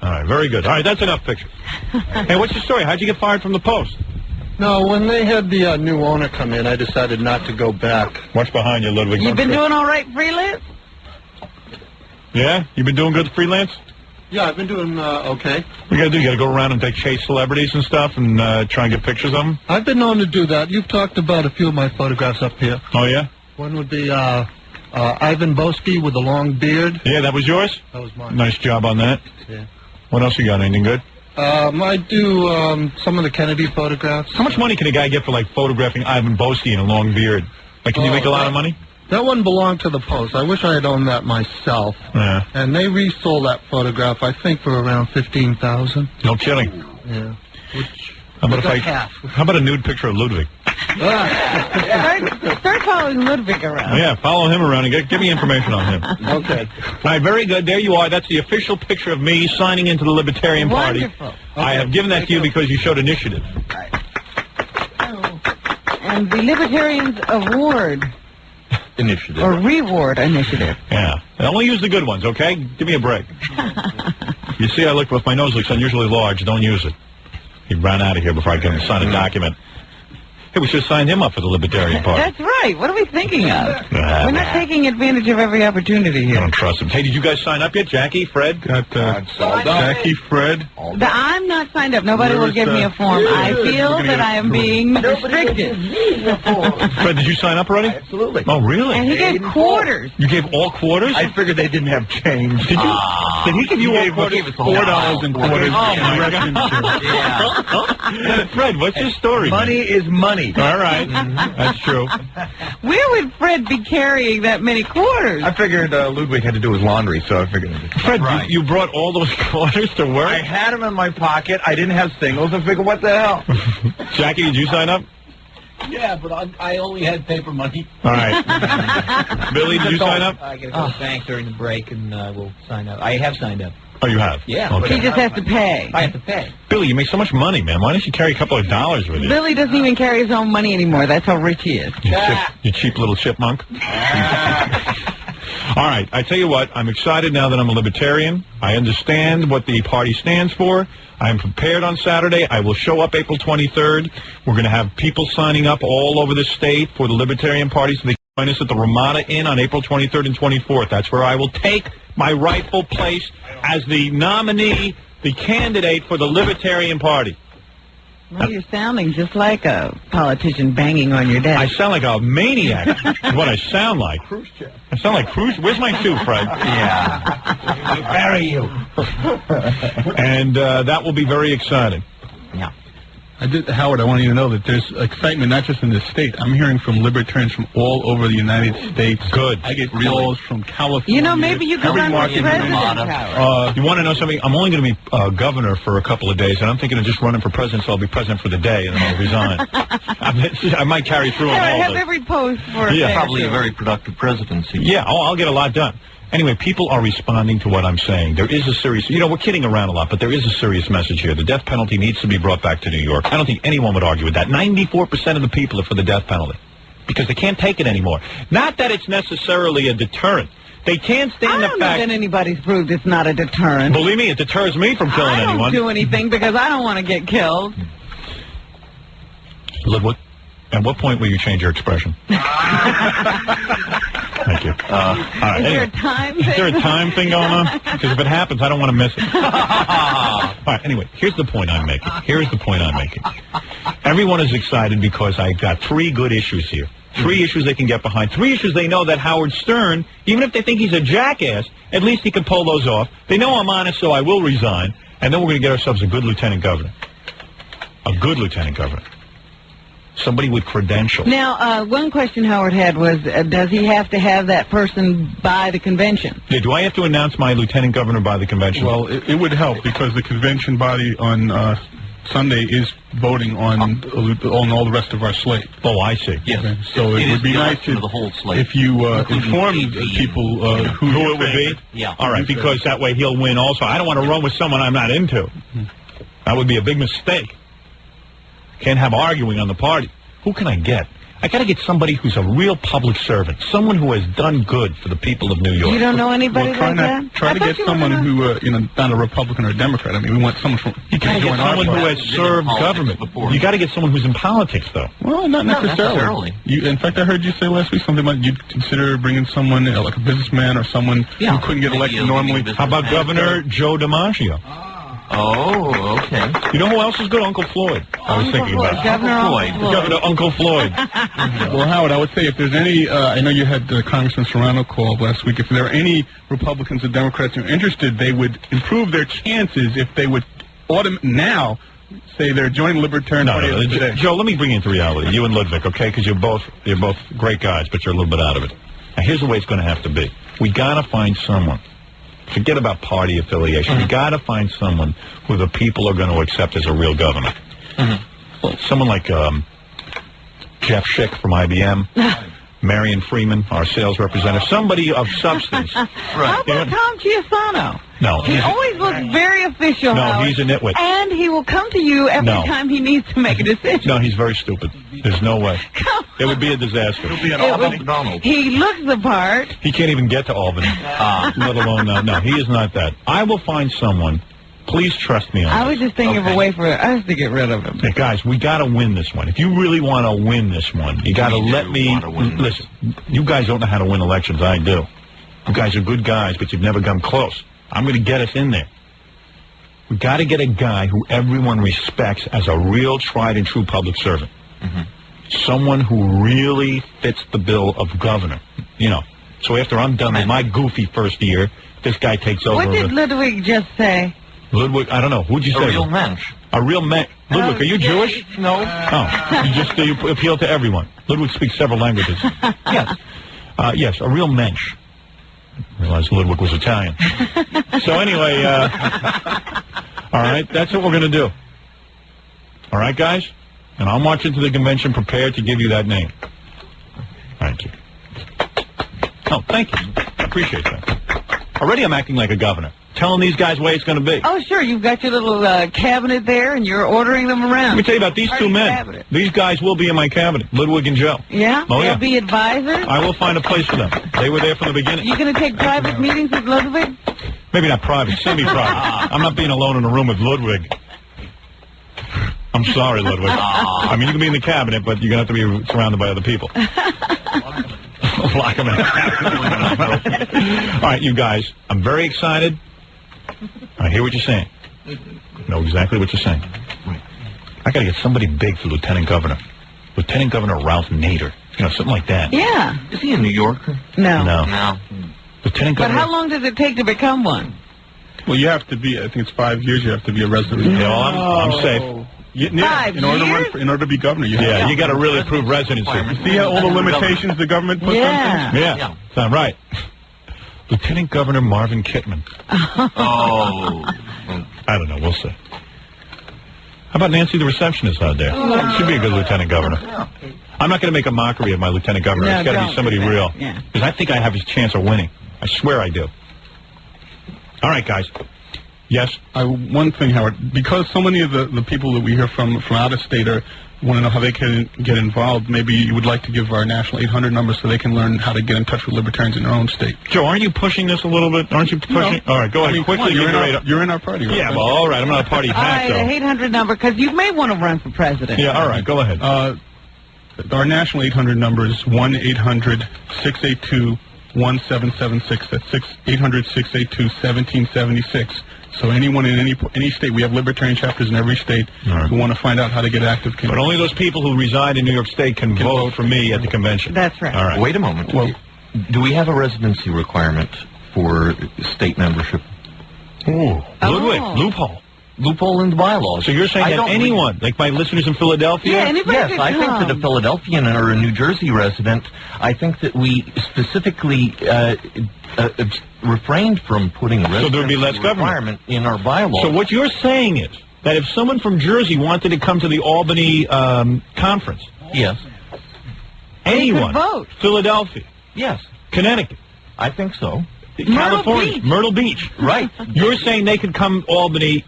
All right, very good. All right, that's enough pictures. Hey, what's your story? How'd you get fired from the Post? No, when they had the new owner come in, I decided not to go back. What's behind you, Ludwig? You've been doing all right freelance? Yeah? You've been doing good freelance? Yeah, I've been doing okay. What you gotta do? You gotta go around and chase celebrities and stuff and try and get pictures of them? I've been known to do that. You've talked about a few of my photographs up here. Oh, yeah? One would be Ivan Boesky with a long beard. Yeah, that was yours? That was mine. Nice job on that. Yeah. What else you got? Anything good? I do some of the Kennedy photographs. How much money can a guy get for, photographing Ivan Boesky in a long beard? Can you make a lot of money? That one belonged to the Post. I wish I had owned that myself. Yeah. And they resold that photograph, I think, for around $15,000. No kidding. Yeah. How about a nude picture of Ludwig? Start following Ludwig around. Yeah, follow him around and give me information on him. Okay. All right, very good. There you are. That's the official picture of me signing into the Libertarian Party. Wonderful. I have given that to you because you showed initiative. And the Libertarians Award. Initiative. Or Reward Initiative. Yeah. I only use the good ones, okay? Give me a break. You see, if my nose looks unusually large, don't use it. He ran out of here before I can sign a document. Hey, we should have signed him up for the Libertarian Party. That's right. What are we thinking of? We're not taking advantage of every opportunity I here. don't trust him. Hey, did you guys sign up yet? Jackie, Fred? Got Jackie, Fred. I'm not signed up. Nobody will give me a form. I feel that I am being restricted. Fred, did you sign up already? Absolutely. Oh, really? And he gave quarters. You gave all quarters? I figured they didn't have change. Did you? Did he give you all quarters? $4 in quarters. Oh, my God. Fred, what's your story? Money is money. All right. That's true. Where would Fred be carrying that many quarters? I figured Ludwig had to do his laundry, so I figured... Fred, you brought all those quarters to work? I had them in my pocket. I didn't have singles. I figured, what the hell? Jackie, did you sign up? Yeah, but I only had paper money. All right. Billy, did you sign up? I got to go to the bank during the break, and we'll sign up. I have signed up. Oh, you have? Yeah. Okay. He just has to pay. I have to pay. Billy, you make so much money, man. Why don't you carry a couple of dollars with you? Billy doesn't even carry his own money anymore. That's how rich he is. You cheap little chipmunk. All right, I tell you what, I'm excited now that I'm a libertarian. I understand what the party stands for. I am prepared on Saturday. I will show up April 23rd. We're going to have people signing up all over the state for the Libertarian Party, so they can join us at the Ramada Inn on April 23rd and 24th. That's where I will take my rightful place as the nominee, the candidate for the Libertarian Party. Well, you're sounding just like a politician banging on your desk. I sound like a maniac, is what I sound like. I sound like Khrushchev. Where's my shoe, Fred? Yeah. I'll bury you. And that will be very exciting. Yeah. Howard, I want you to know that there's excitement not just in this state. I'm hearing from libertarians from all over the United States. Good. I get calls from California. You know, maybe you could run for president, Howard. You want to know something? I'm only going to be governor for a couple of days, and I'm thinking of just running for president, so I'll be president for the day, and then I'll resign. I might carry through on all have this. every post for a Probably a very productive presidency. Yeah, I'll get a lot done. Anyway, people are responding to what I'm saying. There is a serious, we're kidding around a lot, but there is a serious message here. The death penalty needs to be brought back to New York. I don't think anyone would argue with that. 94% of the people are for the death penalty because they can't take it anymore. Not that it's necessarily a deterrent. They can't stand the fact... I don't know that anybody's proved it's not a deterrent. Believe me, it deters me from killing anyone. I don't do anything because I don't want to get killed. Look, at what point will you change your expression? Thank you. All right, is there a time thing? Is there a time thing going on? Because if it happens, I don't want to miss it. All right, anyway, here's the point I'm making. Everyone is excited because I got 3 good issues here. 3 issues they can get behind. 3 issues they know that Howard Stern, even if they think he's a jackass, at least he can pull those off. They know I'm honest, so I will resign. And then we're going to get ourselves a good lieutenant governor. A good lieutenant governor. Somebody with credentials. Now, one question Howard had was, does he have to have that person by the convention? Yeah, do I have to announce my lieutenant governor by the convention? Well, it would help because the convention body on Sunday is voting on all the rest of our slate. Oh, I see. Yes. Okay. So it would be nice if you informed people who it would be. Yeah. All right, because that way he'll win also. I don't want to run with someone I'm not into. That would be a big mistake. Can't have arguing on the party. Who can I get? I got to get somebody who's a real public servant, someone who has done good for the people of New York. You don't know anybody like that? Try to get someone who, not a Republican or a Democrat. I mean, we want someone from... You got to get someone who has served government. You got to get someone who's in politics, though. Well, not necessarily. In fact, I heard you say last week something about you'd consider bringing someone, like a businessman or someone who couldn't get elected normally. How about Governor Joe DiMaggio? Oh, okay. You know who else is good? Uncle Floyd. I was thinking about Governor Uncle Floyd. Well, Howard, I would say if there's any, I know you had Congressman Serrano call last week. If there are any Republicans or Democrats who are interested, they would improve their chances if they would now say they're joining the Libertarian Party today. Joe, let me bring you into reality. You and Ludwig, okay? Because you're both great guys, but you're a little bit out of it. Now, here's the way it's going to have to be. We got to find someone. Forget about party affiliation. You got to find someone who the people are going to accept as a real governor. Well, someone like Jeff Schick from IBM, Marion Freeman, our sales representative, somebody of substance. How about Tom Chiasano? No. He always looks very official. No, Howard, he's a nitwit. And he will come to you every time he needs to make a decision. No, he's very stupid. There's no way. It would be a disaster. It'll be an Albany McDonald. He looks the part. He can't even get to Albany, let alone no, he is not that. I will find someone. Please trust me on I this. was just thinking of a way for us to get rid of him. Hey, guys, we got to win this one. If you really want to win this one, you got to let me... Listen, you guys don't know how to win elections. I do. You guys are good guys, but you've never come close. I'm going to get us in there. We got to get a guy who everyone respects as a real tried and true public servant. Someone who really fits the bill of governor. So after I'm done with my goofy first year, this guy takes over. What did Ludwig just say? Ludwig, I don't know. Who'd you say? A real mensch. A real mensch. Ludwig, are you Jewish? No. Oh, you appeal to everyone. Ludwig speaks several languages. Yes. Yes, a real mensch. I realized Ludwig was Italian. So anyway, all right, that's what we're going to do. All right, guys? And I'll march into the convention prepared to give you that name. Thank you. Oh, thank you. I appreciate that. Already I'm acting like a governor, telling these guys where it's going to be. Oh, sure. You've got your little cabinet there, and you're ordering them around. Let me tell you about these two men. Cabinet. These guys will be in my cabinet, Ludwig and Joe. Yeah? Oh, They'll yeah. be advisors? I will find a place for them. They were there from the beginning. You going to take private meetings with Ludwig? Maybe not private, semi-private. I'm not being alone in a room with Ludwig. I'm sorry, Ludwig. I mean, you can be in the cabinet, but you're going to have to be surrounded by other people. Lock them in. All right, you guys, I'm very excited. I hear what you're saying. I know exactly what you're saying. I got to get somebody big for Lieutenant Governor. Lieutenant Governor Ralph Nader. You know, something like that. Yeah. Is he a New Yorker? No. No. Lieutenant But Governor. how long does it take to become one? Well, you have to be, I think it's 5 years, you have to be a resident. Yeah, well, I'm safe. In order to be governor, you have you got to really prove residency. See how all the limitations the government puts on things? Yeah, sound right. Lieutenant Governor Marvin Kittman. Oh. I don't know. We'll see. How about Nancy, the receptionist out there? She'd be a good lieutenant governor. I'm not going to make a mockery of my lieutenant governor. No, It's got to be don't somebody do that. real. Yeah. Because I think I have a chance of winning. I swear I do. All right, guys. Yes? One thing, Howard, because so many of the people that we hear from out of state want to know how they can get involved, maybe you would like to give our national 800 number so they can learn how to get in touch with libertarians in their own state. Joe, aren't you pushing this a little bit? Aren't you pushing? No. All right, go ahead. Quickly, You're in our party, right? Yeah, well, all right. I'm not a party All hack, right, though. the 800 number, because you may want to run for president. Yeah, all right. Go ahead. Our national 800 number is 1-800-682-1776. That's 800-682-1776. So anyone in any state, we have libertarian chapters in every state who want to find out how to get active. But only those people who reside in New York State can vote for me at the convention. That's right. All right. Wait a moment. Well, do we have a residency requirement for state membership? Ooh. Ludwig, Loophole in the bylaws. So you're saying that anyone, like my listeners in Philadelphia? Yeah, anybody Yes, could I think come. that a Philadelphian or a New Jersey resident, I think that we specifically refrained from putting a So there would be less residency requirement in our bylaws. So what you're saying is that if someone from Jersey wanted to come to the Albany conference, yes, anyone, could vote. Philadelphia, yes, Connecticut, I think so. California, Myrtle Beach, Right. You're saying they could come to Albany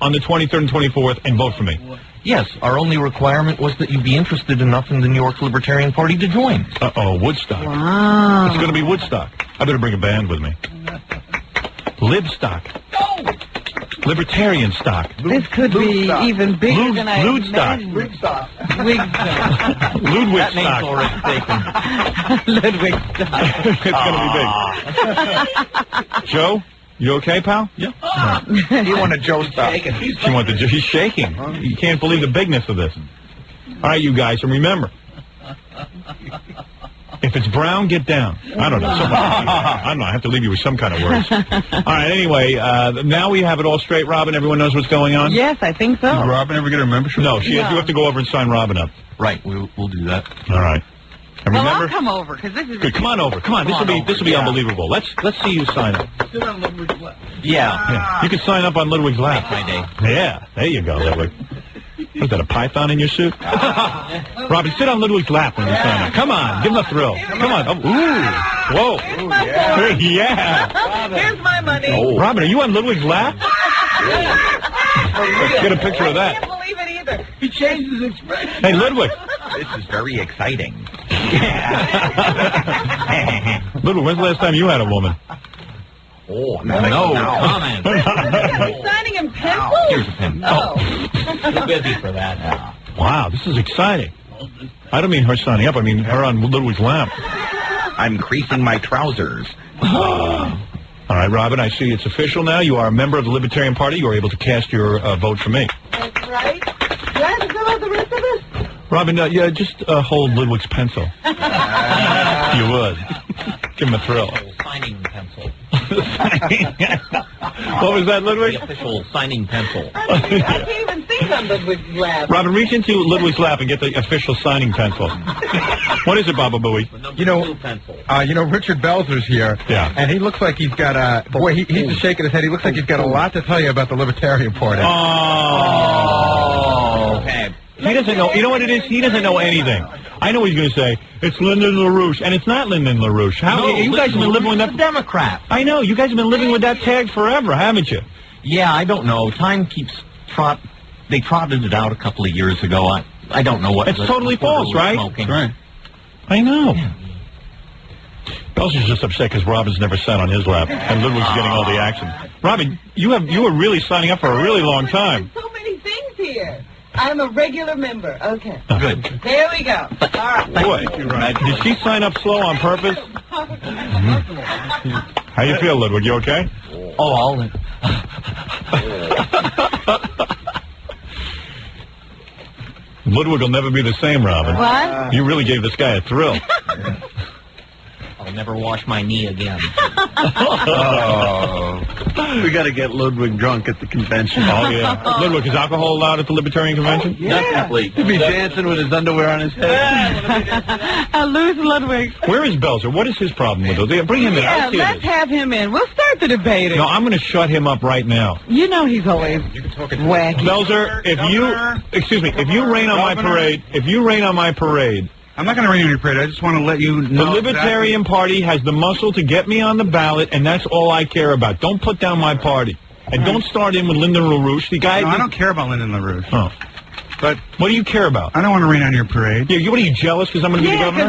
on the 23rd and 24th and vote for me? Yes, our only requirement was that you be interested enough in the New York Libertarian Party to join. Uh-oh, Woodstock. Wow. It's going to be Woodstock. I better bring a band with me. Libstock. Libertarian stock. This could be even bigger than I Ludstock. imagined. Ludwig That name's stock. already taken. Ludwig stock. It's going to be big. Joe, you okay, pal? Yeah. You want a Joe stock? He's shaking. You can't believe the bigness of this. All right, you guys, and remember, if it's brown, get down. I don't know. I don't know. I have to leave you with some kind of words. All right, anyway, now we have it all straight, Robin. Everyone knows what's going on? Yes, I think so. Did Robin ever get a membership? No, you have to go over and sign Robin up. Right, we'll do that. All right. And Well, remember, I'll come over, because this is... good, come on over. Come on. This will be unbelievable. Let's see you sign up. Yeah. You can sign up on Ludwig's lap. My day. Yeah, there you go, Ludwig. Was that a python in your suit? Robin, sit on Ludwig's lap when you sign up. Come on, give him a thrill. Come on. Oh, ooh. Whoa. Yeah. Here's my money. Oh. Robin, are you on Ludwig's lap? Let's get a picture of I that. can't believe it either. He changed his expression. Hey, Ludwig. This is very exciting. Ludwig, when's the last time you had a woman? Oh, No comment. You're signing in pencil? Here's a pen. Oh. Too busy for that now. Wow, this is exciting. I don't mean her signing up. I mean her on Ludwig's lap. I'm creasing my trousers. All right, Robin, I see it's official now. You are a member of the Libertarian Party. You are able to cast your vote for me. That's right. Do I have to fill out the rest of this? Robin, yeah, just hold Ludwig's pencil. You would. Give him a thrill. Signing pencil. What was that, Ludwig? The official signing pencil. I can't even see on Ludwig's lap. Robin, reach into Ludwig's lap and get the official signing pencil. What is it, Baba Booey? You know, Richard Belzer's here. Yeah. And he looks like he's got a... Boy, he's just shaking his head. He looks like he's got a lot to tell you about the Libertarian Party. Oh. Okay. He doesn't know. You know what it is? He doesn't know anything. I know what he's going to say. It's Lyndon LaRouche. And it's not Lyndon LaRouche. You guys have been living with that... Democrat. I know. You guys have been living with that tag forever, haven't you? Yeah, I don't know. Time keeps They trotted it out a couple of years ago. I don't know what... It's totally false, right? Smoking. Right. I know. Yeah. Belzer's just upset because Robin's never sat on his lap, and Ludwig's getting all the action. Robin, you were really signing up for a really long time. So many things here. I'm a regular member. Okay. Good. There we go. All right. Boy, did she sign up slow on purpose? How you feel, Ludwig? You okay? Oh, Ludwig will never be the same, Robin. What? You really gave this guy a thrill. I'll never wash my knee again. We got to get Ludwig drunk at the convention. Oh, yeah. Ludwig, is alcohol allowed at the Libertarian Convention? Yeah. Definitely. He'd be dancing with his underwear on his head. I lose Ludwig. Where is Belzer? What is his problem with those? Bring him in. Yeah, let's have him in. We'll start the debate. No, I'm going to shut him up right now. You know he's always wacky. Belzer, if you rain on my parade, I'm not going to rain on your parade. I just want to let you know. The Libertarian Party has the muscle to get me on the ballot, and that's all I care about. Don't put down my party. And don't start in with Lyndon LaRouche. The guy. No, I don't care about Lyndon LaRouche. Oh. But what do you care about? I don't want to rain on your parade. Yeah, what are you, jealous because I'm going to be the governor?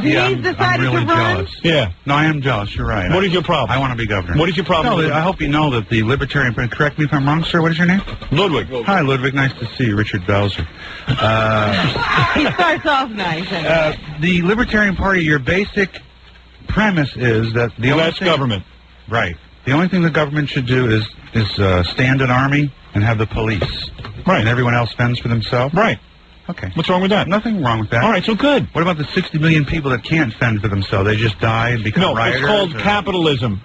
I'm really jealous. Yeah. No, I am jealous. You're right. What is your problem? I want to be governor. What is your problem? No, I hope you know that the Libertarian Party, correct me if I'm wrong, sir, what is your name? Ludwig. Hi, Ludwig. Nice to see you, Richard Belzer. He starts off nice. The Libertarian Party, your basic premise is that the only thing... government. Right. The only thing the government should do is stand an army and have the police. Right. And everyone else fends for themselves. Right. Okay. What's wrong with that? Nothing wrong with that. All right, so good. What about the 60 million people that can't fend for themselves? They just die and become rioters? No, it's called capitalism.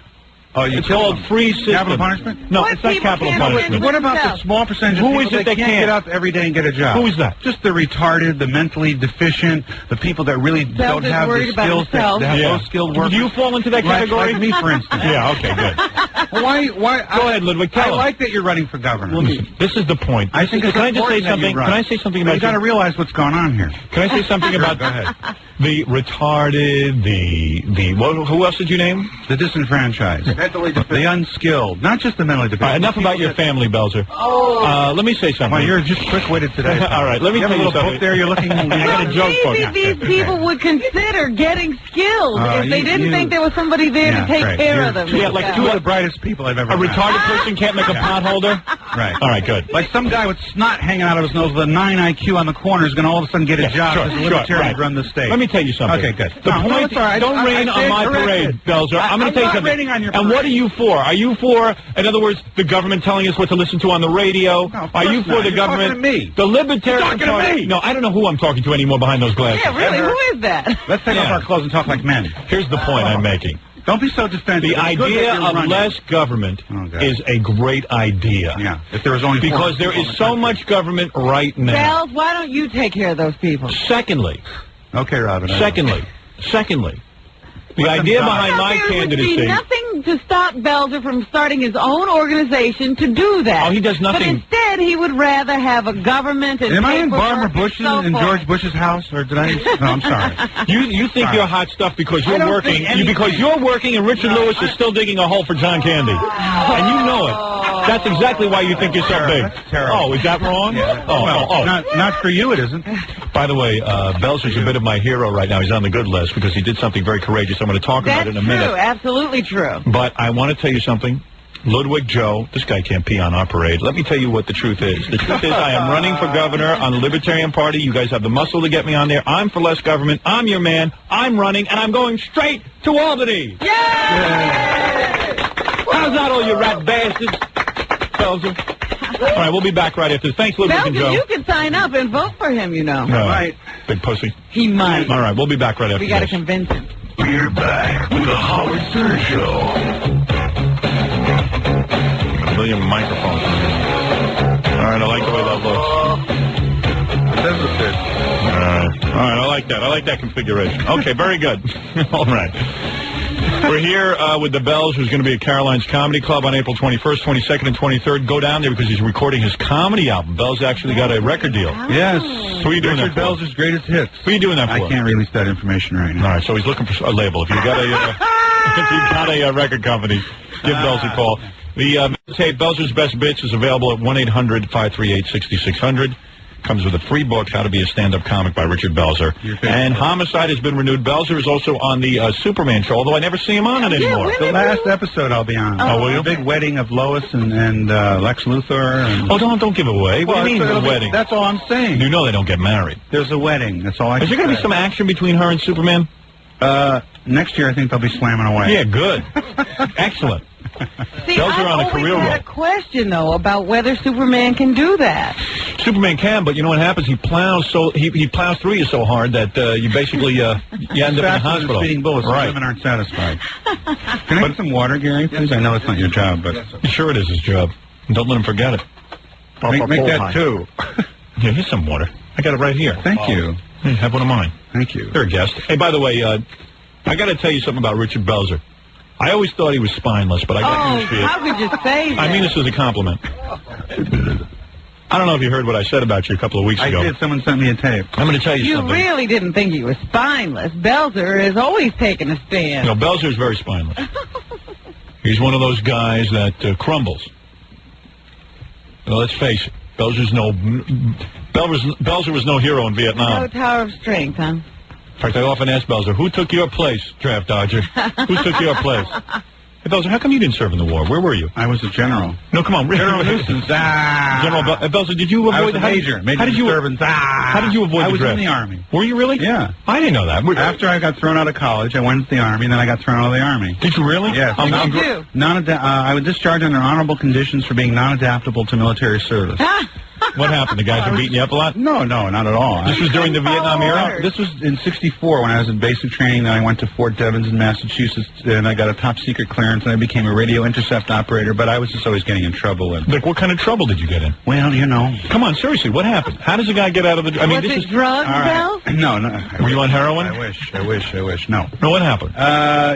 Oh, it's called free system. Capital punishment? No, it's not capital punishment. What about the small percentage of people that can't get up every day and get a job? Who is that? Just the retarded, the mentally deficient, the people that really don't have the skills that have low-skilled workers. Do you fall into that category? Like me, for instance. Yeah, okay, good. Why? Go ahead, Ludwig, tell I him. like that you're running for governor. Listen, this is the point. I think Can I just say something? Can I say something about you? Got to realize what's going on here. Can I say something about Go ahead. The retarded, who else did you name? The disenfranchised. The unskilled. Not just the mentally deficient. Enough about your family, Belzer. Let me say something. Well, you're just quick-witted today. All right, let me tell you something. Book there, you're looking... I got a joke for you. Maybe these people would consider getting skilled if they didn't think there was somebody there to take care of them. Yeah, like two of the brightest people I've ever met. A retarded person can't make a potholder? Right. All right, good. Like some guy with snot hanging out of his nose with a 9 IQ on the corner is going to all of a sudden get a job as a libertarian run the state. Let me tell you something. Okay, good. The point is, don't rain on my parade, Belzer. I'm going to tell you something. Raining on your parade. And what are you for? Are you for, in other words, the government telling us what to listen to on the radio? No, are you for the government? Talking to me. The Libertarian Party. To me. No, I don't know who I'm talking to anymore behind those glasses. Yeah, really, who is that? Let's take off our clothes and talk like men. Here's the point I'm making. Don't be so defensive. The idea of less government is a great idea. Yeah. If there was only because there is so much government right now. Bells, why don't you take care of those people? Secondly. Okay, Robin. Secondly. The idea behind my candidacy... There would be nothing to stop Belzer from starting his own organization to do that. Oh, he does nothing. But instead, he would rather have a government and Am I in Barbara paperwork Bush's and so and forth. George Bush's house, or did I? No, I'm sorry. You think you're hot stuff because you're working. Because you're working, and Richard Lewis is still digging a hole for John Candy, and you know it. That's exactly why you think you're so big. That's terrible. Oh, is that wrong? Yeah. Oh. Not for you, it isn't. By the way, Belzer's a bit of my hero right now. He's on the good list because he did something very courageous. I'm going to talk about it in a minute. That's true. Absolutely true. But I want to tell you something. Ludwig Joe, this guy can't pee on our parade. Let me tell you what the truth is. The truth is I am running for governor on the Libertarian Party. You guys have the muscle to get me on there. I'm for less government. I'm your man. I'm running, and I'm going straight to Albany. Yay! How's that, all you rat bastards? Belzer. All right, we'll be back right after this. Thanks, Ludwig and Joe. You can sign up and vote for him, you know. Right. Big pussy. He might. All right, we'll be back right after We got to this. convince him. We're back with the Howard Stern Show. A million microphones. right, I like the way that looks. All right, I like that. I like that configuration. Okay, very good. All right. We're here with the Bells, who's going to be at Caroline's Comedy Club on April 21st, 22nd, and 23rd. Go down there because he's recording his comedy album. Bell's actually got a record deal. Yes. Who are you doing Richard that for? Bell's greatest hits. Who are you doing that for? I can't release that information right now. All right, so he's looking for a label. If you got a record company, give Bells a call. The tape, Belzer's Best Bits, is available at 1-800-538-6600. Comes with a free book, How to Be a Stand-Up Comic by Richard Belzer. And Homicide has been renewed. Belzer is also on the Superman show, although I never see him on it anymore. The last episode I'll be on. Oh, will you? The big wedding of Lois and Lex Luthor. And Oh, don't give away. What do you mean the wedding? That's all I'm saying. You know they don't get married. There's a wedding. That's all I can Is there going to be some action between her and Superman? Next year I think they'll be slamming away. Yeah, good. Excellent. See, Belzer on a career I had a question, though, about whether Superman can do that. Superman can, but you know what happens? He plows he plows through you so hard that you basically you end up in the hospital. Speeding bullets, right? Women aren't satisfied. Can I get some water, Gary? Please. I know it's not your job, but Sure, it is his job. Don't let him forget it. make that two. Yeah, here's some water. I got it right here. Thank you. Hey, have one of mine. Thank you. You're a guest. Hey, by the way, I got to tell you something about Richard Belzer. I always thought he was spineless, but I got news for you. How could you say that? I mean this as a compliment. I don't know if you heard what I said about you a couple of weeks ago. I did. Someone sent me a tape. I'm going to tell you something. You really didn't think he was spineless. Belzer is always taking a stand. No, Belzer is very spineless. He's one of those guys that crumbles. Well, let's face it. Belzer was no hero in Vietnam. No tower of strength, huh? In fact, I often ask Belzer, who took your place, draft dodger? Who took your place? Hey, Belzer, how come you didn't serve in the war? Where were you? I was a general. No, come on. General Nuisance. General Belzer, did you avoid... I was a major. Major disturbance. How did you avoid the draft? I was in the Army. Were you really? Yeah. I didn't know that. After I got thrown out of college, I went to the Army, and then I got thrown out of the Army. Did you really? Yes. What did you do? I was discharged under honorable conditions for being non-adaptable to military service. What happened? The guys were beating you up a lot? No, not at all. This was during the Vietnam era? This was in '64 when I was in basic training. Then I went to Fort Devens in Massachusetts, and I got a top-secret clearance, and I became a radio intercept operator, but I was just always getting in trouble. Like, what kind of trouble did you get in? Well, you know. Come on, seriously, what happened? How does a guy get out of the... I mean, Was this it is... drugs, Bell? No. Were you on heroin? I wish. No. No, what happened?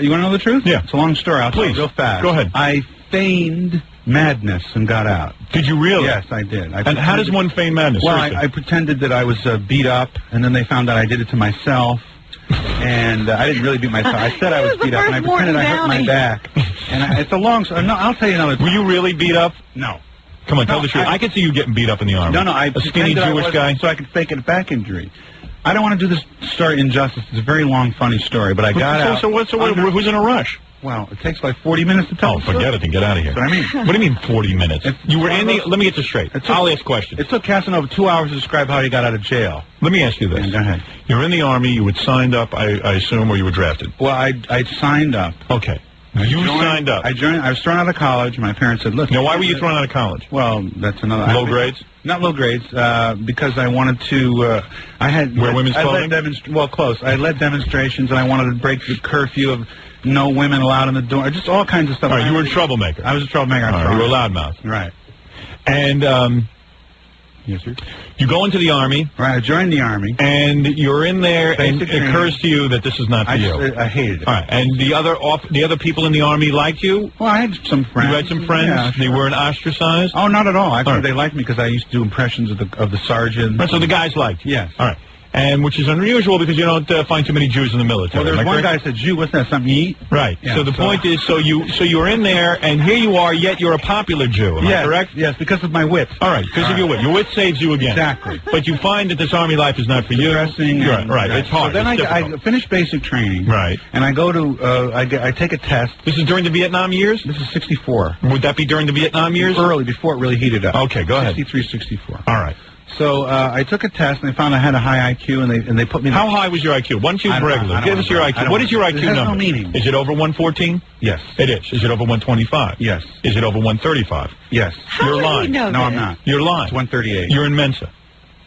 You want to know the truth? Yeah. It's a long story. I'll tell you Please. real fast. Go ahead. I feigned madness and got out. Did you really? Yes, I did. And how does one feign madness? Well, I pretended that I was beat up, and then they found out I did it to myself. And I didn't really beat myself. I said I was beat up, and I pretended I hurt my back. And it's a long story. No, I'll tell you another time. Were you really beat up? No. Come on, tell the truth. I could see you getting beat up in the Army. No, I a skinny Jewish guy. So I could fake a back injury. I don't want to do this story injustice. It's a very long, funny story, but I got out. So who's in a rush? Well, it takes like 40 minutes to tell. Oh, forget it and get out of here. That's what I mean. What do you mean 40 minutes? You were in the... Let me get this straight. I'll ask questions. It took Casanova 2 hours to describe how he got out of jail. Let me ask you this. Yeah, go ahead. You're in the Army. You had signed up, I assume, or you were drafted? Well, I signed up. Okay. You signed up. I was thrown out of college. My parents said, "Look." Now, why were you thrown out of college? Well, that's another... Low grades? Not low grades, because I wanted to... I had... Wear women's clothing? Well, close. I led demonstrations, and I wanted to break the curfew of no women allowed in the door. Just all kinds of stuff. All right, you were a troublemaker. I was a troublemaker. You were a loudmouth. Right. And... Yes, sir. You go into the Army. Right, I joined the Army. And you're in there, and it occurs to you that this is not for you. I hated it. All right, and the other people in the Army liked you? Well, I had some friends. You had some friends? Yeah, They weren't ostracized? Oh, not at all. Actually, all right. They liked me because I used to do impressions of the sergeant. Right, so the guys liked you? Yes. All right. And which is unusual because you don't find too many Jews in the military. Well, there's one guy said, "Jew, what's that? Something you eat?" Right. Yeah, so the point is, so you're in there, and here you are, yet you're a popular Jew. Am I correct? Yes, because of my wit. All right, because of your wit. Your wit saves you again. Exactly. But you find that this Army life is not for you. Depressing. Right. It's hard. So then it's I finished basic training. Right. And I go to I take a test. This is during the Vietnam years? This is 64. Would that be during the Vietnam years? Early, before it really heated up. Okay, go ahead. 63, 64. All right. So I took a test, and they found I had a high IQ, and they put me... How high was your IQ? Why don't you regular? Give us your IQ. What is your IQ number? It has no meaning. Is it over 114? Yes. It is. Is it over 125? Yes. Is it over 135? Yes. How You're do lying. you know No, this? I'm not. You're lying. It's 138. You're in Mensa.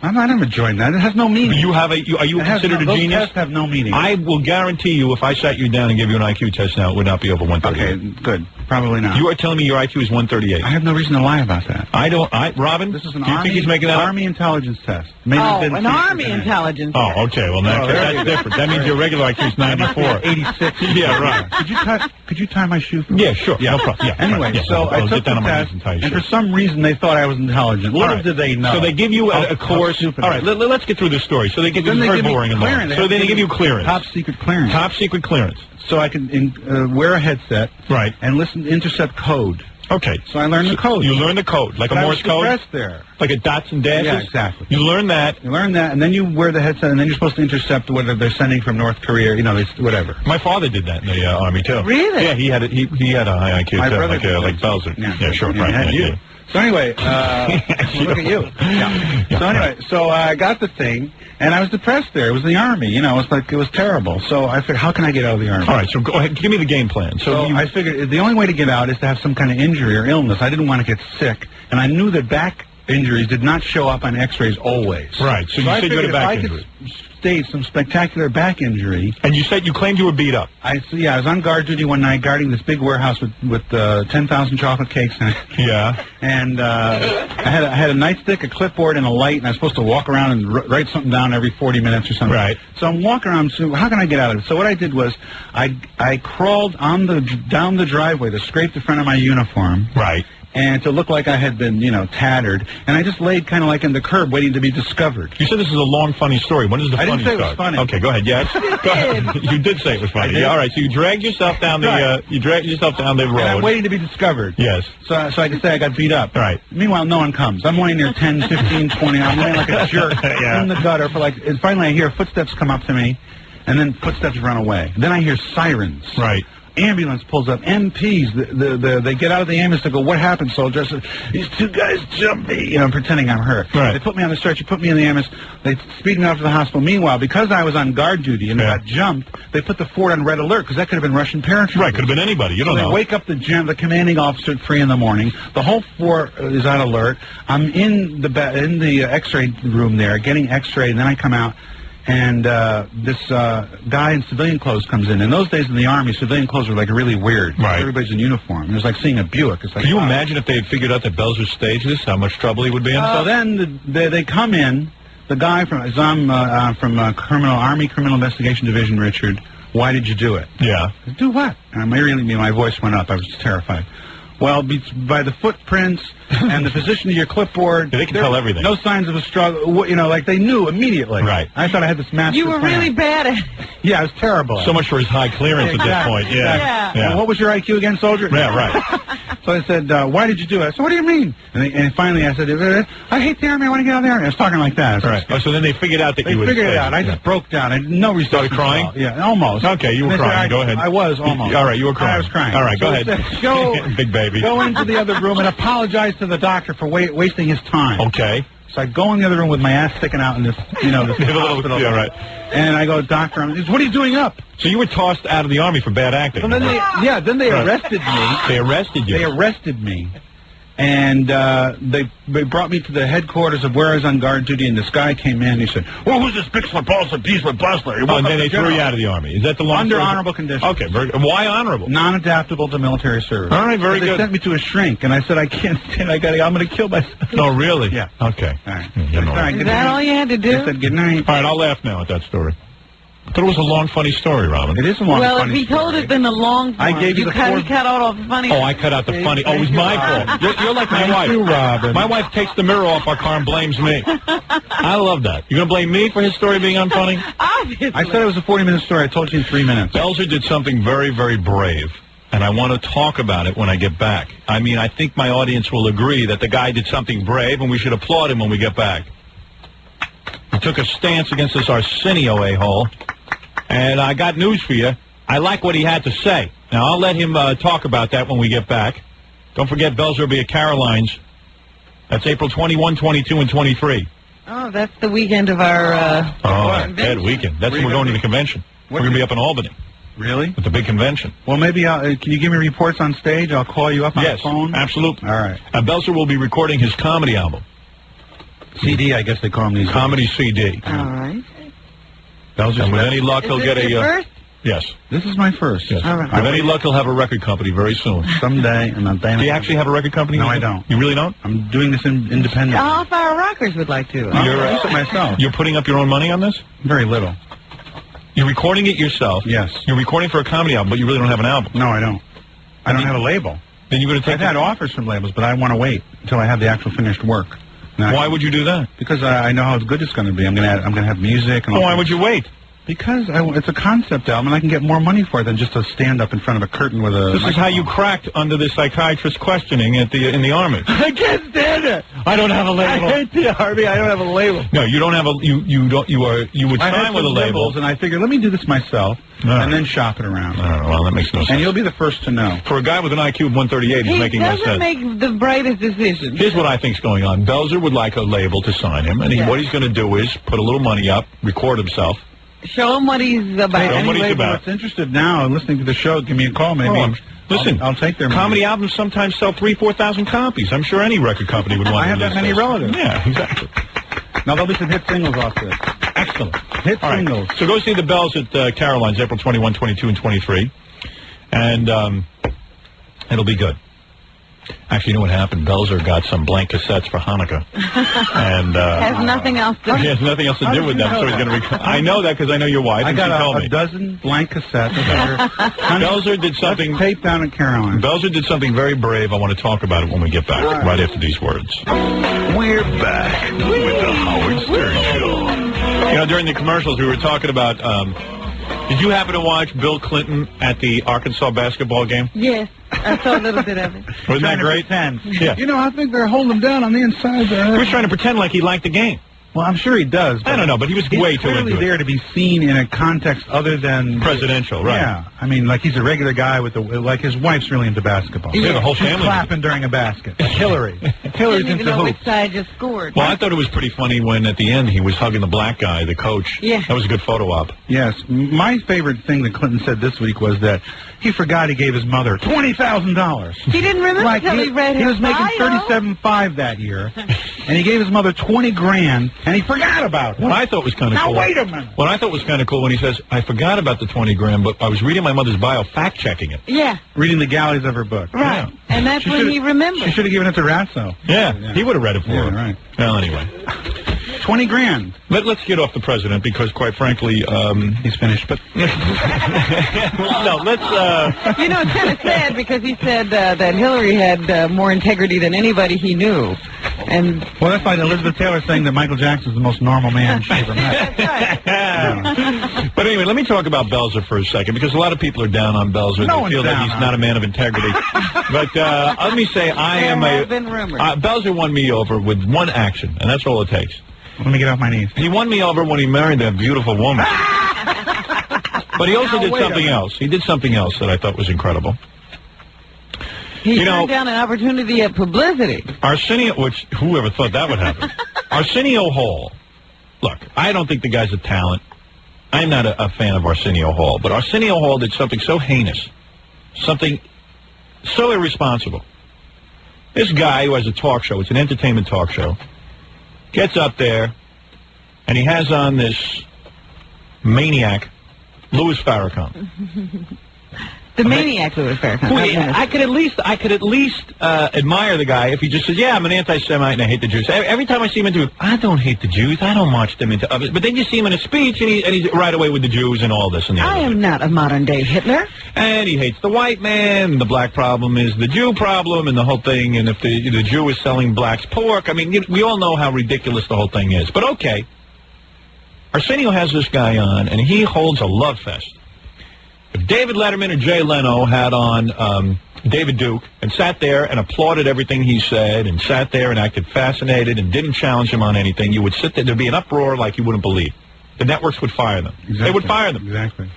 I never joined that. It has no meaning. You have are you considered a genius? Those tests have no meaning. I will guarantee you, if I sat you down and gave you an IQ test now, it would not be over 138. Okay, good. Probably not. You are telling me your IQ is 138. I have no reason to lie about that. Robin, this is an do you think he's making that Army intelligence test. Maybe an Army intelligence test. Oh, okay. Well, that's different. That means your regular IQ is 94. 86. Yeah, right. Could you tie my shoe for me? Yeah, sure. Yeah, no problem. Yeah, anyway, right. so I took the test, and for some reason they thought I was intelligent. Little did they know. So they give you a course. All right, let's get through this story. So they give you very boring and long. So then they give you clearance. Top secret clearance. Top secret clearance. So I can wear a headset. Right. And listen to intercept code. Okay. So I learned the code. You learn the code, like a Morse code? I was there. Like a dots and dashes? Yeah, exactly. You learn that. You learn that, and then you wear the headset, and then you're supposed to intercept whether they're sending from North Korea, whatever. My father did that in the Army, too. Really? Yeah, he had a high IQ, My brother like Belzer. Yeah, sure, yeah, right. Yeah. So anyway, look at you. Yeah. So anyway, so I got the thing, and I was depressed there. It was the Army, it was terrible. So I figured, how can I get out of the Army? All right, so go ahead, give me the game plan. So I figured the only way to get out is to have some kind of injury or illness. I didn't want to get sick, and I knew that back injuries did not show up on X-rays always. Right. So you said you had a back injury. State some spectacular back injury. And you claimed you were beat up. I was on guard duty one night guarding this big warehouse with 10,000 chocolate cakes in it. Yeah. And I had a nightstick, a clipboard, and a light, and I was supposed to walk around and write something down every 40 minutes or something. Right. So I'm walking around. So how can I get out of it? So what I did was I crawled down the driveway to scrape the front of my uniform. Right. And to look like I had been, tattered. And I just laid kind of like in the curb waiting to be discovered. You said this is a long, funny story. When is the funny I didn't say start? it was funny. Okay, go ahead. Yes. Go ahead. You did say it was funny. Yeah, all right. So you dragged yourself down the road. And I'm waiting to be discovered. Yes. So I can say I got beat up. Right. Meanwhile, no one comes. I'm laying there 10, 15, 20. I'm laying like a jerk in the gutter for and finally I hear footsteps come up to me, and then footsteps run away. Then I hear sirens. Right. Ambulance pulls up. MPs, they get out of the ambulance. They go, "What happened, soldier?" I said, "These two guys jumped me." I'm pretending I'm hurt. Right. They put me on the stretcher, put me in the ambulance. They speed me off to the hospital. Meanwhile, because I was on guard duty and got jumped, they put the fort on red alert because that could have been Russian paratroopers. Right, could have been anybody. You don't know. They wake up the commanding officer at 3 in the morning. The whole fort is on alert. I'm in the X-ray room there, getting X-rayed, and then I come out. And this guy in civilian clothes comes in. In those days in the Army, civilian clothes were really weird. Right. Everybody's in uniform. It was like seeing a Buick. It's like, can you imagine if they had figured out that Belzer staged this, how much trouble he would be in? So then they come in. The guy from Army Criminal Investigation Division, Richard. Why did you do it? Yeah. Do what? And immediately my voice went up. I was terrified. Well, by the footprints and the position of your clipboard, they can tell everything. No signs of a struggle. They knew immediately. Right. I thought I had this master You were plan. really bad at it. Yeah, it was terrible. So much for his high clearance at this point. Yeah. Well, what was your IQ again, soldier? Yeah, right. So I said, why did you do it? I said, what do you mean? And finally I said, I hate the Army. I want to get out of the Army. I was talking like that. Right. So then they figured out that you would They figured it out. I just broke down. I had no resistance. Started crying? Yeah, almost. Okay, you were crying. Go ahead. I was almost. All right, you were crying. I was crying. All right, go ahead. Big baby. Go into the other room and apologize to the doctor for wasting his time. Okay. So I go in the other room with my ass sticking out in this, this hospital. Yeah, right. And I go, doctor, what are you doing up? So you were tossed out of the Army for bad acting. Well, then they arrested me. They arrested you. They arrested me. And they brought me to the headquarters of where I was on guard duty, and this guy came in, and he said, well, who's this Bixler, Balsa, Beasler, Bustler? And then they threw you out of the Army. Is that the long Under story? honorable conditions. Okay, why honorable? Non-adaptable to military service. All right, very good. They sent me to a shrink, and I said, I can't stand I'm going to kill myself. No, really? Yeah. Okay. All right. Is that all you had to do? I said, good night. All right, I'll laugh now at that story. I thought it was a long, funny story, Robin. It is a long, funny story. Well, if he told it in the long form, I gave you the he cut out all the funny. Oh, I cut out the funny. Oh, it was my fault. You're like my wife. You, Robin. My wife takes the mirror off our car and blames me. I love that. You're going to blame me for his story being unfunny? Obviously. I said it was a 40-minute story. I told you in 3 minutes. Belzer did something very, very brave, and I want to talk about it when I get back. I mean, I think my audience will agree that the guy did something brave, and we should applaud him when we get back. He took a stance against this Arsenio a-hole. And I got news for you. I like what he had to say. Now, I'll let him talk about that when we get back. Don't forget, Belzer will be at Caroline's. That's April 21, 22, and 23. Oh, that's the weekend of our bad weekend. That's when we're going to the convention. We're going to be up in Albany. Really? At the big convention. Well, maybe can you give me reports on stage? I'll call you up on the phone. Yes, absolutely. All right. Belzer will be recording his comedy album. CD, I guess they call them these Comedy CD. All right. And with any luck, he'll get a... your first? Yes. This is my first. Yes. All right. With any luck, he'll have a record company very soon. Someday, and I'm Do you actually have a record company? No, I don't. You really don't? I'm doing this independently. All Fire Rockers would like to. You're myself. You're putting up your own money on this? Very little. You're recording it yourself? Yes. You're recording for a comedy album, but you really don't have an album? No, I don't. I don't have a label. Then you're going to take... I've had offers from labels, but I want to wait until I have the actual finished work. Why would you do that? Because I know how good it's going to be. I'm going to have music. And why would you wait? Because it's a concept album, and I can get more money for it than just to stand up in front of a curtain with a... This is how you cracked under the psychiatrist's questioning in the Army. I can't stand it. I don't have a label. I hate the Army. I don't have a label. No, you don't have a... You would sign with a label. And I figured, let me do this myself, and then shop it around. Well, that makes no sense. And you'll be the first to know. For a guy with an IQ of 138, he's making no sense. He doesn't make the brightest decisions. Here's what I think's going on. Belzer would like a label to sign him, and what he's going to do is put a little money up, record himself. Show him what he's about. Show him what he's about. If interested now and listening to the show, give me a call. Maybe. Listen, I'll take their money. Comedy albums sometimes sell 3,000-4,000 copies. I'm sure any record company would want. I have that many relatives. Yeah, exactly. Now there'll be some hit singles off this. Excellent. Hit singles. So go see the Bells at Caroline's April 21, 22, and 23, and it'll be good. Actually, you know what happened? Belzer got some blank cassettes for Hanukkah, and has nothing else to do. He has nothing else to do with them, so he's going to. I know that because I know your wife. I and got she told me. a dozen blank cassettes. Belzer did something. Taped down at Caroline. Belzer did something very brave. I want to talk about it when we get back, right after these words. We're back with the Howard Stern Show. You know, during the commercials, we were talking about. Did you happen to watch Bill Clinton at the Arkansas basketball game? Yes. I saw a little bit of it. Wasn't that great? Yeah. You know, I think they're holding him down on the inside there. He was trying to pretend like he liked the game. Well, I'm sure he does. I don't know, but he was way too into it. He's clearly there to be seen in a context other than... presidential, right. Yeah. I mean, like he's a regular guy with like his wife's really into basketball. Yeah, the whole She's family. clapping during a basket. Like Hillary. Hillary's Didn't even into know hoops. which side just scored. Well, I thought it was pretty funny when at the end he was hugging the black guy, the coach. Yeah. That was a good photo op. Yes. My favorite thing that Clinton said this week was that he forgot he gave his mother $20,000. He didn't remember until he read his He was making bio. $37,500 that year, and he gave his mother $20,000, and he forgot about it. What I thought was kind of cool. Now, wait a minute. What I thought was kind of cool when he says, I forgot about the $20,000, but I was reading my mother's bio, fact-checking it. Yeah. Reading the galleys of her book. Right. Yeah. And that's when he remembered. She should have given it to Ratso. Yeah, he would have read it for her. Right. Well, anyway. $20,000. Let's get off the president because, quite frankly, he's finished. But no, let's. You know, it's kind of sad because he said that Hillary had more integrity than anybody he knew. And well, that's like Elizabeth Taylor saying that Michael Jackson's the most normal man she ever met. But anyway, let me talk about Belzer for a second because a lot of people are down on Belzer. They feel that he's not a man of integrity. But let me say, Belzer won me over with one action, and that's all it takes. Let me get off my knees. He won me over when he married that beautiful woman. But he also did something else. He did something else that I thought was incredible. He turned down an opportunity at publicity. Arsenio, which whoever thought that would happen. Arsenio Hall. Look, I don't think the guy's a talent. I'm not a fan of Arsenio Hall, but Arsenio Hall did something so heinous, something so irresponsible. This guy who has a talk show, it's an entertainment talk show, gets up there, and he has on this maniac, Louis Farrakhan. The maniac Louis Farrakhan. I could at least admire the guy if he just says, "Yeah, I'm an anti-Semite and I hate the Jews." Every time I see him into it, I don't hate the Jews. I don't march them into others. But then you see him in a speech, and he's right away with the Jews and all this and the other. I am not a modern-day Hitler. And he hates the white man. And the black problem is the Jew problem, and the whole thing. And if the Jew is selling blacks pork, I mean, we all know how ridiculous the whole thing is. But okay, Arsenio has this guy on, and he holds a love fest. If David Letterman or Jay Leno had on David Duke and sat there and applauded everything he said and sat there and acted fascinated and didn't challenge him on anything, you would sit there. There'd be an uproar like you wouldn't believe. The networks would fire them. Exactly. They would fire them. Exactly.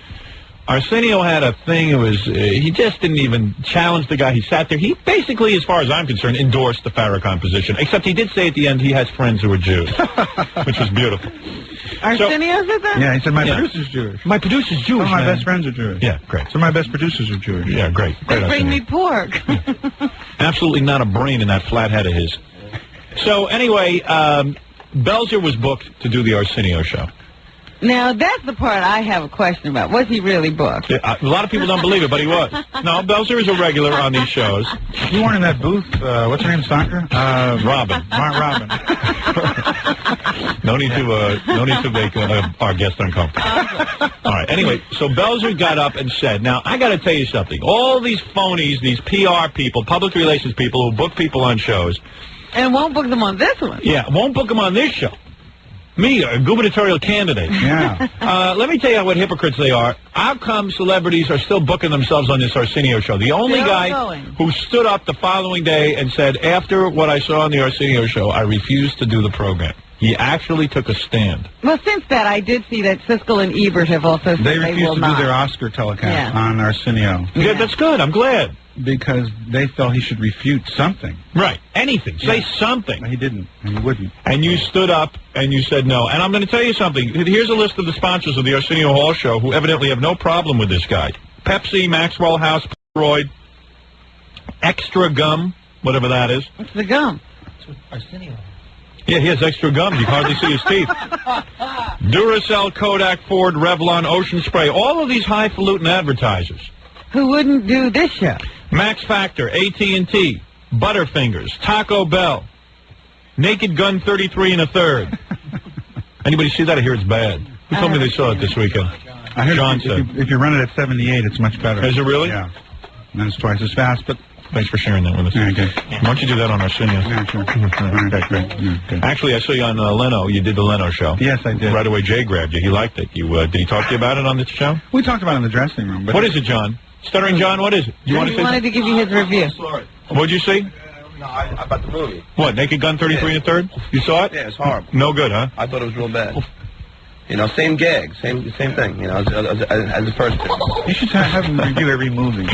Arsenio had a thing. It was he just didn't even challenge the guy. He sat there. He basically, as far as I'm concerned, endorsed the Farrakhan position. Except he did say at the end he has friends who are Jews, which was beautiful. Arsenio said that? Yeah, he said my producer's Jewish. My producer's Jewish. Some of my best friends are Jewish. Yeah, great. Some of my best producers are Jewish. Yeah, great. They bring me pork. Absolutely not a brain in that flat head of his. So anyway, Belzer was booked to do the Arsenio show. Now, that's the part I have a question about. Was he really booked? A lot of people don't believe it, but he was. No, Belzer is a regular on these shows. You weren't in that booth. What's her name, Sandra? Robin. Robin. No need to make our guest uncomfortable. All right. Anyway, so Belzer got up and said, now, I got to tell you something. All these phonies, these PR people, public relations people who book people on shows. And won't book them on this one. Yeah, won't book them on this show. Me, a gubernatorial candidate. Yeah. Let me tell you what hypocrites they are. How come celebrities are still booking themselves on this Arsenio show? The only guy who stood up the following day and said, after what I saw on the Arsenio show, I refuse to do the program. He actually took a stand. Well, since that, I did see that Siskel and Ebert have also said they refused will to not do their Oscar telecast on Arsenio. Yeah, that's good. I'm glad. Because they felt he should refute something. Right. Anything. Say something. He didn't. He wouldn't. And you stood up and you said no. And I'm going to tell you something. Here's a list of the sponsors of the Arsenio Hall show who evidently have no problem with this guy. Pepsi, Maxwell House, Polaroid, Extra Gum, whatever that is. What's the gum? Arsenio. Yeah, he has extra gum. You can hardly see his teeth. Duracell, Kodak, Ford, Revlon, Ocean Spray. All of these highfalutin advertisers. Who wouldn't do this show? Max Factor, AT&T, Butterfingers, Taco Bell, Naked Gun 33 1/3. Anybody see that? I hear it's bad. Who told me they saw it this weekend? I heard John said. If you run it at 78, it's much better. Is it really? Yeah. And then it's twice as fast, but... Thanks for sharing that with us. Yeah, okay. Why don't you do that on Arsenio? Yeah, sure. Okay, great. Yeah, okay. Actually, I saw you on Leno. You did the Leno show. Yes, I did. Right away, Jay grabbed you. He liked it. Did he talk to you about it on this show? We talked about it in the dressing room. But what is it, John? Stuttering John, what is it? He wanted to give you his review. What'd you see? No, about the movie. What, Naked Gun 33 1/3? You saw it? Yeah, it's horrible. No good, huh? I thought it was real bad. You know, same gag, same thing, you know, as the first one. You should have him review every movie.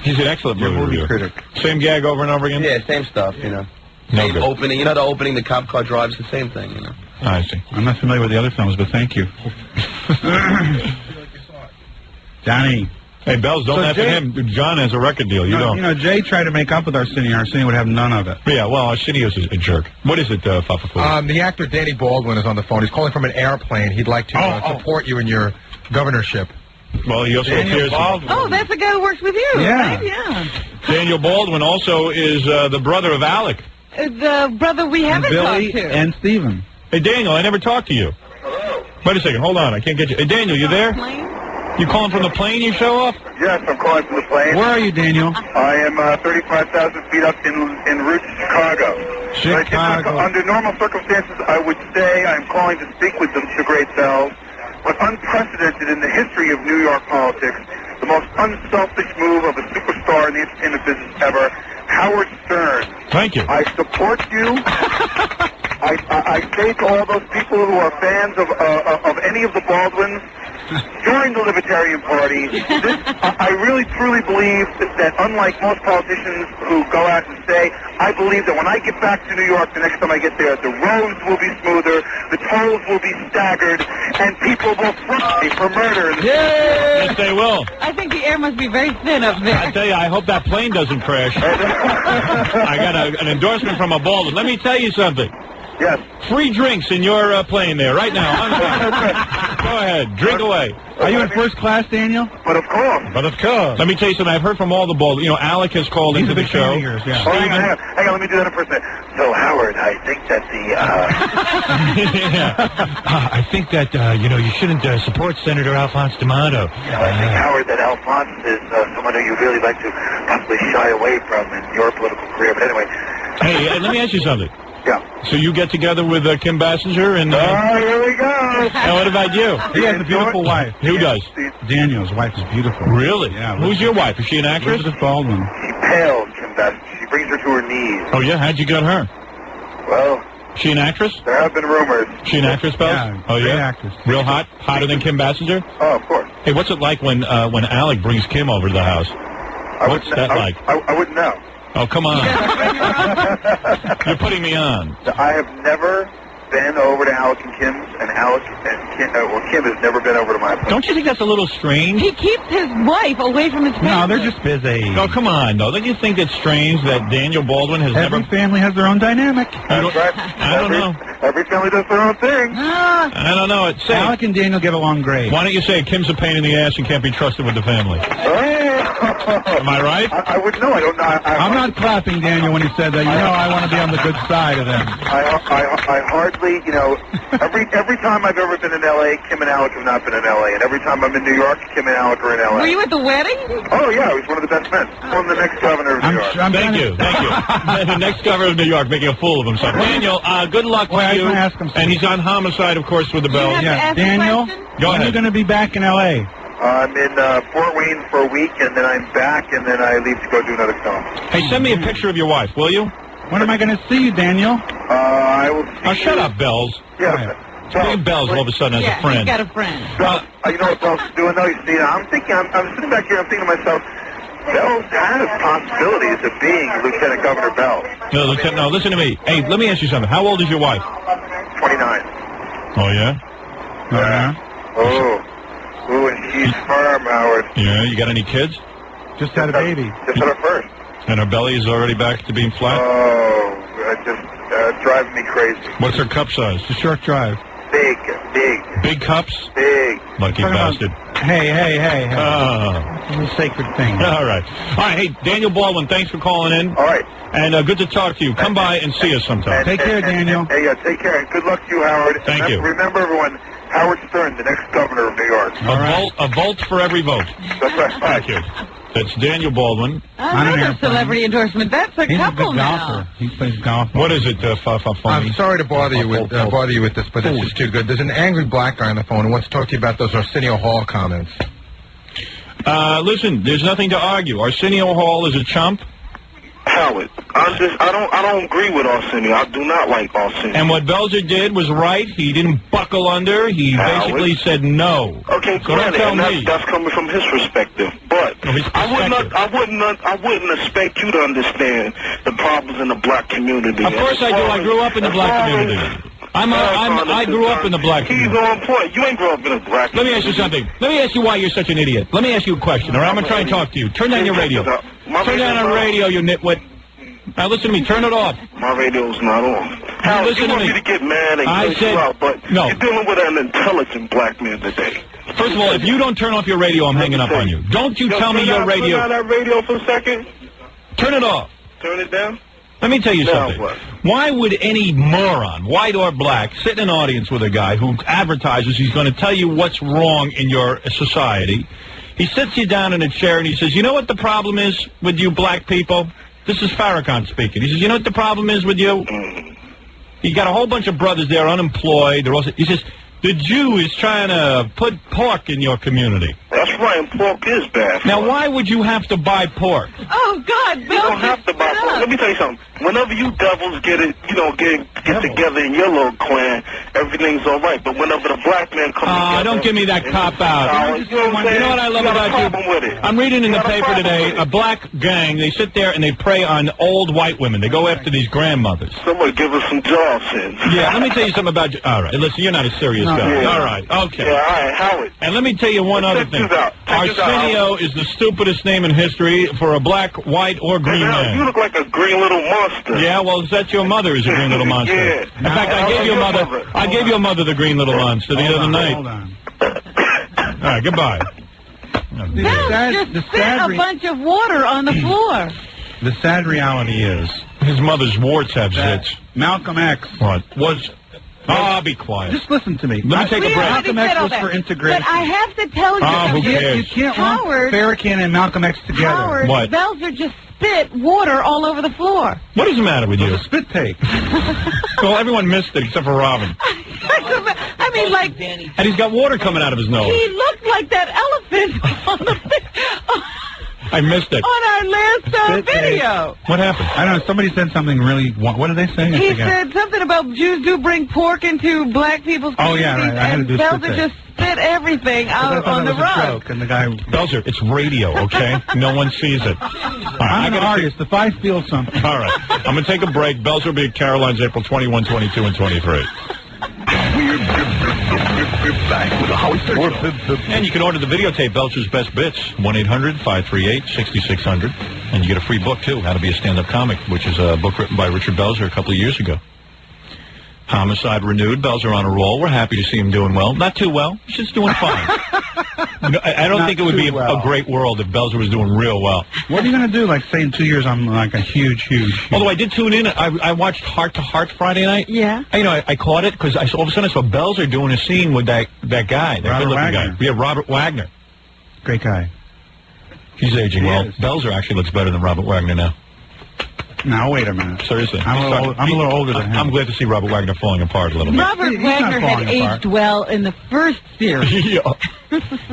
He's an excellent movie critic. Same gag over and over again? Yeah, same stuff, you know. No good. Opening, you know, the opening, the cop car drives, the same thing, you know. I see. I'm not familiar with the other films, but thank you. Johnny. Hey, Bells, don't laugh at him. John has a record deal. You don't. You know, Jay tried to make up with Arsenio. Arsenio would have none of it. Yeah, well, Arsenio's a jerk. What is it, Papa? The actor Danny Baldwin is on the phone. He's calling from an airplane. He'd like to support you in your governorship. Well, he also appears... Oh, that's the guy who works with you, right? Yeah. Daniel Baldwin also is the brother of Alec. The brother we haven't talked to. And Stephen. Hey, Daniel, I never talked to you. Wait a second. Hold on. I can't get you. Hey, Daniel, you there? You calling from the plane you show off? Yes, I'm calling from the plane. Where are you, Daniel? I am 35,000 feet up en route to Chicago. Chicago. Under normal circumstances, I would say I'm calling to speak with the great Bell. But unprecedented in the history of New York politics, the most unselfish move of a superstar in the entertainment business ever, Howard Stern. Thank you. I support you. I say to all those people who are fans of any of the Baldwins, join the Libertarian Party. I really, truly believe that unlike most politicians who go out and say, I believe that when I get back to New York the next time I get there, the roads will be smoother, the tolls will be staggered, and people will fly for murder. Yes, they will. I think the air must be very thin up there. I tell you, I hope that plane doesn't crash. I got an endorsement from a Baldwin. Let me tell you something. Yes. Free drinks in your plane there right now. Go ahead. Drink away. Are you in first class, Daniel? But of course. Let me tell you something. I've heard from all the Baldwins. You know, Alec has called into the show. Oh, hang on. Let me do that in person. So, Howard, I think that I think that, you shouldn't support Senator Alphonse D'Amato. I think, Howard, that Alphonse is someone who you really like to possibly shy away from in your political career. But anyway. Hey, let me ask you something. Yeah. So you get together with Kim Basinger and... here we go. And what about you? He has a beautiful wife. Who does? Daniel's wife is beautiful. Really? Yeah. Who's your wife? Is she an actress? Elizabeth Baldwin. She pales, Kim Basinger. She brings her to her knees. Oh, yeah? How'd you get her? Well... She an actress? There have been rumors. She an actress, Bells? Yeah. Oh, yeah? Actress. Real hot? Hotter than Kim Basinger? Oh, of course. Hey, what's it like when Alec brings Kim over to the house? What's that like? I wouldn't know. Oh, come on. You're putting me on. I have never been over to Alec and Kim's, and Alec and Kim, Kim has never been over to my place. Don't you think that's a little strange? He keeps his wife away from his family. No, they're just busy. No, come on, though. Don't you think it's strange that Daniel Baldwin has Every never... family has their own dynamic. That's right. I don't know. Every family does their own thing. I don't know. Say, Alec and Daniel get along great. why don't you say Kim's a pain in the ass and can't be trusted with the family? Am I right? I would know. I don't know. I'm not clapping Daniel when he said that. You know I want to be on the good side of them. I hardly, every time I've ever been in L.A., Kim and Alec have not been in L.A., and every time I'm in New York, Kim and Alec are in L.A. Were you at the wedding? Oh, yeah, I was one of the best men. I'm the next governor of New York. Thank you. The next governor of New York making a fool of himself. Daniel, good luck to you. And he's on homicide, of course, with the bell. Yeah, Daniel, Go when are ahead. you going to be back in L.A.? I'm in Fort Wayne for a week, and then I'm back, and then I leave to go do another film. Hey, send me a picture of your wife, will you? When am I going to see you, Daniel? I will see Oh, shut up, Bells. Yeah. Bells all of a sudden has a friend. He's got a friend. You know what Bells is doing, though? You see, I'm sitting back here, I'm thinking to myself, Bells has possibilities of being Lieutenant Governor Bells. No, listen to me. Hey, let me ask you something. How old is your wife? 29. Oh, yeah? Ooh, and she's firm, Howard. Yeah, you got any kids? Just had a baby. Just had her first. And her belly is already back to being flat? Oh, just driving me crazy. What's her cup size? It's a short drive. Big. Big cups? Big. Lucky bastard. Hey. Oh. It's a sacred thing. All right. Hey, Daniel Baldwin, thanks for calling in. All right. And good to talk to you. Come by and see us sometime. Take care, Daniel. Hey, take care, and good luck to you, Howard. Thank you. Remember, everyone, Howard Stern, the next governor of New York. A vote for every vote. That's right. Thank you. That's Daniel Baldwin. Another celebrity endorsement. That's a He's couple a good now. golfer. He plays golf. What is it, I'm sorry to bother you with this, but it's just too good. There's an angry black guy on the phone who wants to talk to you about those Arsenio Hall comments. Listen, there's nothing to argue. Arsenio Hall is a chump. Howard, I don't agree with Arsenio. I do not like Arsenio. And what Belzer did was right. He didn't buckle under. He basically said no. Okay, so don't tell me. That's coming from his perspective. But I wouldn't expect you to understand the problems in the black community. Of course I do. I grew up in the black community. I grew up in the black community. He's on point. You ain't grew up in the black community. Let me ask you something. Let me ask you why you're such an idiot. Let me ask you a question, all right? I'm going to try and talk to you. Turn down your radio. Turn down the radio, you nitwit. Now listen to me. Turn it off. My radio's not on. Howard, listen you want to me to get mad and cuss you out, but no. You're dealing with an intelligent black man today. First of all, if you don't turn off your radio, I'm hanging up on you. Don't you tell me your radio. Turn down that radio for a second. Turn it off. Turn it down. Let me tell you something. What? Why would any moron, white or black, sit in an audience with a guy who advertises he's going to tell you what's wrong in your society? He sits you down in a chair and he says, you know what the problem is with you black people? This is Farrakhan speaking. He says, you know what the problem is with you? You got a whole bunch of brothers there unemployed. He says, the Jew is trying to put pork in your community. That's right, and pork is bad. Now, why would you have to buy pork? Oh, God, Bill, you don't have to buy pork. Let me tell you something. Whenever you devils get together in your little clan, everything's all right. But whenever the black man comes together... don't give me that cop-out. You know what I love about you? I'm reading in the paper today, a black gang, they sit there and they prey on old white women. They go after these grandmothers. Someone give us some jaw sins. Yeah, let me tell you something about you. All right, listen, you're not a serious guy. Yeah. All right, okay. Yeah, all right, Howard. And let me tell you one other thing. Arsenio is the stupidest name in history for a black, white, or green man. You look like a green little monster. Yeah, well, is that your mother is a green little monster? Yeah. In fact, I gave your mother the green little monster the other night. Hold on. All right, goodbye. Just spit a bunch of water on the floor. The sad reality is... His mother's warts have zits. Malcolm X... What? I'll be quiet. Just listen to me. Let me take a break. Malcolm X was for integration. But I have to tell you... who cares? You can't Howard, lump Farrakhan and Malcolm X together. Howard, What? Belzer just spit water all over the floor. What is the matter with you? It's a spit take. Well, everyone missed it except for Robin. I mean, like... And he's got water coming out of his nose. He looked like that elephant on the... I missed it. On our last video. What happened? I don't know. Somebody said something really... What did they say? He said something about Jews do bring pork into black people's communities. Oh, yeah, right. I had to do Belzer spit just spit everything out on the rug. And the guy... Belzer, it's radio, okay? No one sees it. I'm an artist. If I feel something... All right. I'm going to take a break. Belzer will be at Caroline's April 21, 22, and 23. We're back with the Howard Stern Show. And you can order the videotape, Belcher's Best Bits, 1-800-538-6600. And you get a free book, too, How to Be a Stand-Up Comic, which is a book written by Richard Belzer a couple of years ago. Homicide renewed. Belzer on a roll. We're happy to see him doing well. Not too well. He's just doing fine. I don't think it would be a great world if Belzer was doing real well. What are you going to do? Like, say in 2 years I'm like a huge... Although I did tune in. I watched Heart to Heart Friday night. Yeah. I caught it because all of a sudden I saw Belzer doing a scene with that guy. That good-looking guy. Yeah, Robert Wagner. Great guy. He's aging well. Belzer actually looks better than Robert Wagner now. Now, wait a minute. Seriously. I'm a little older than him. I'm glad to see Robert Wagner falling apart a little bit. Robert Wagner had aged well in the first series.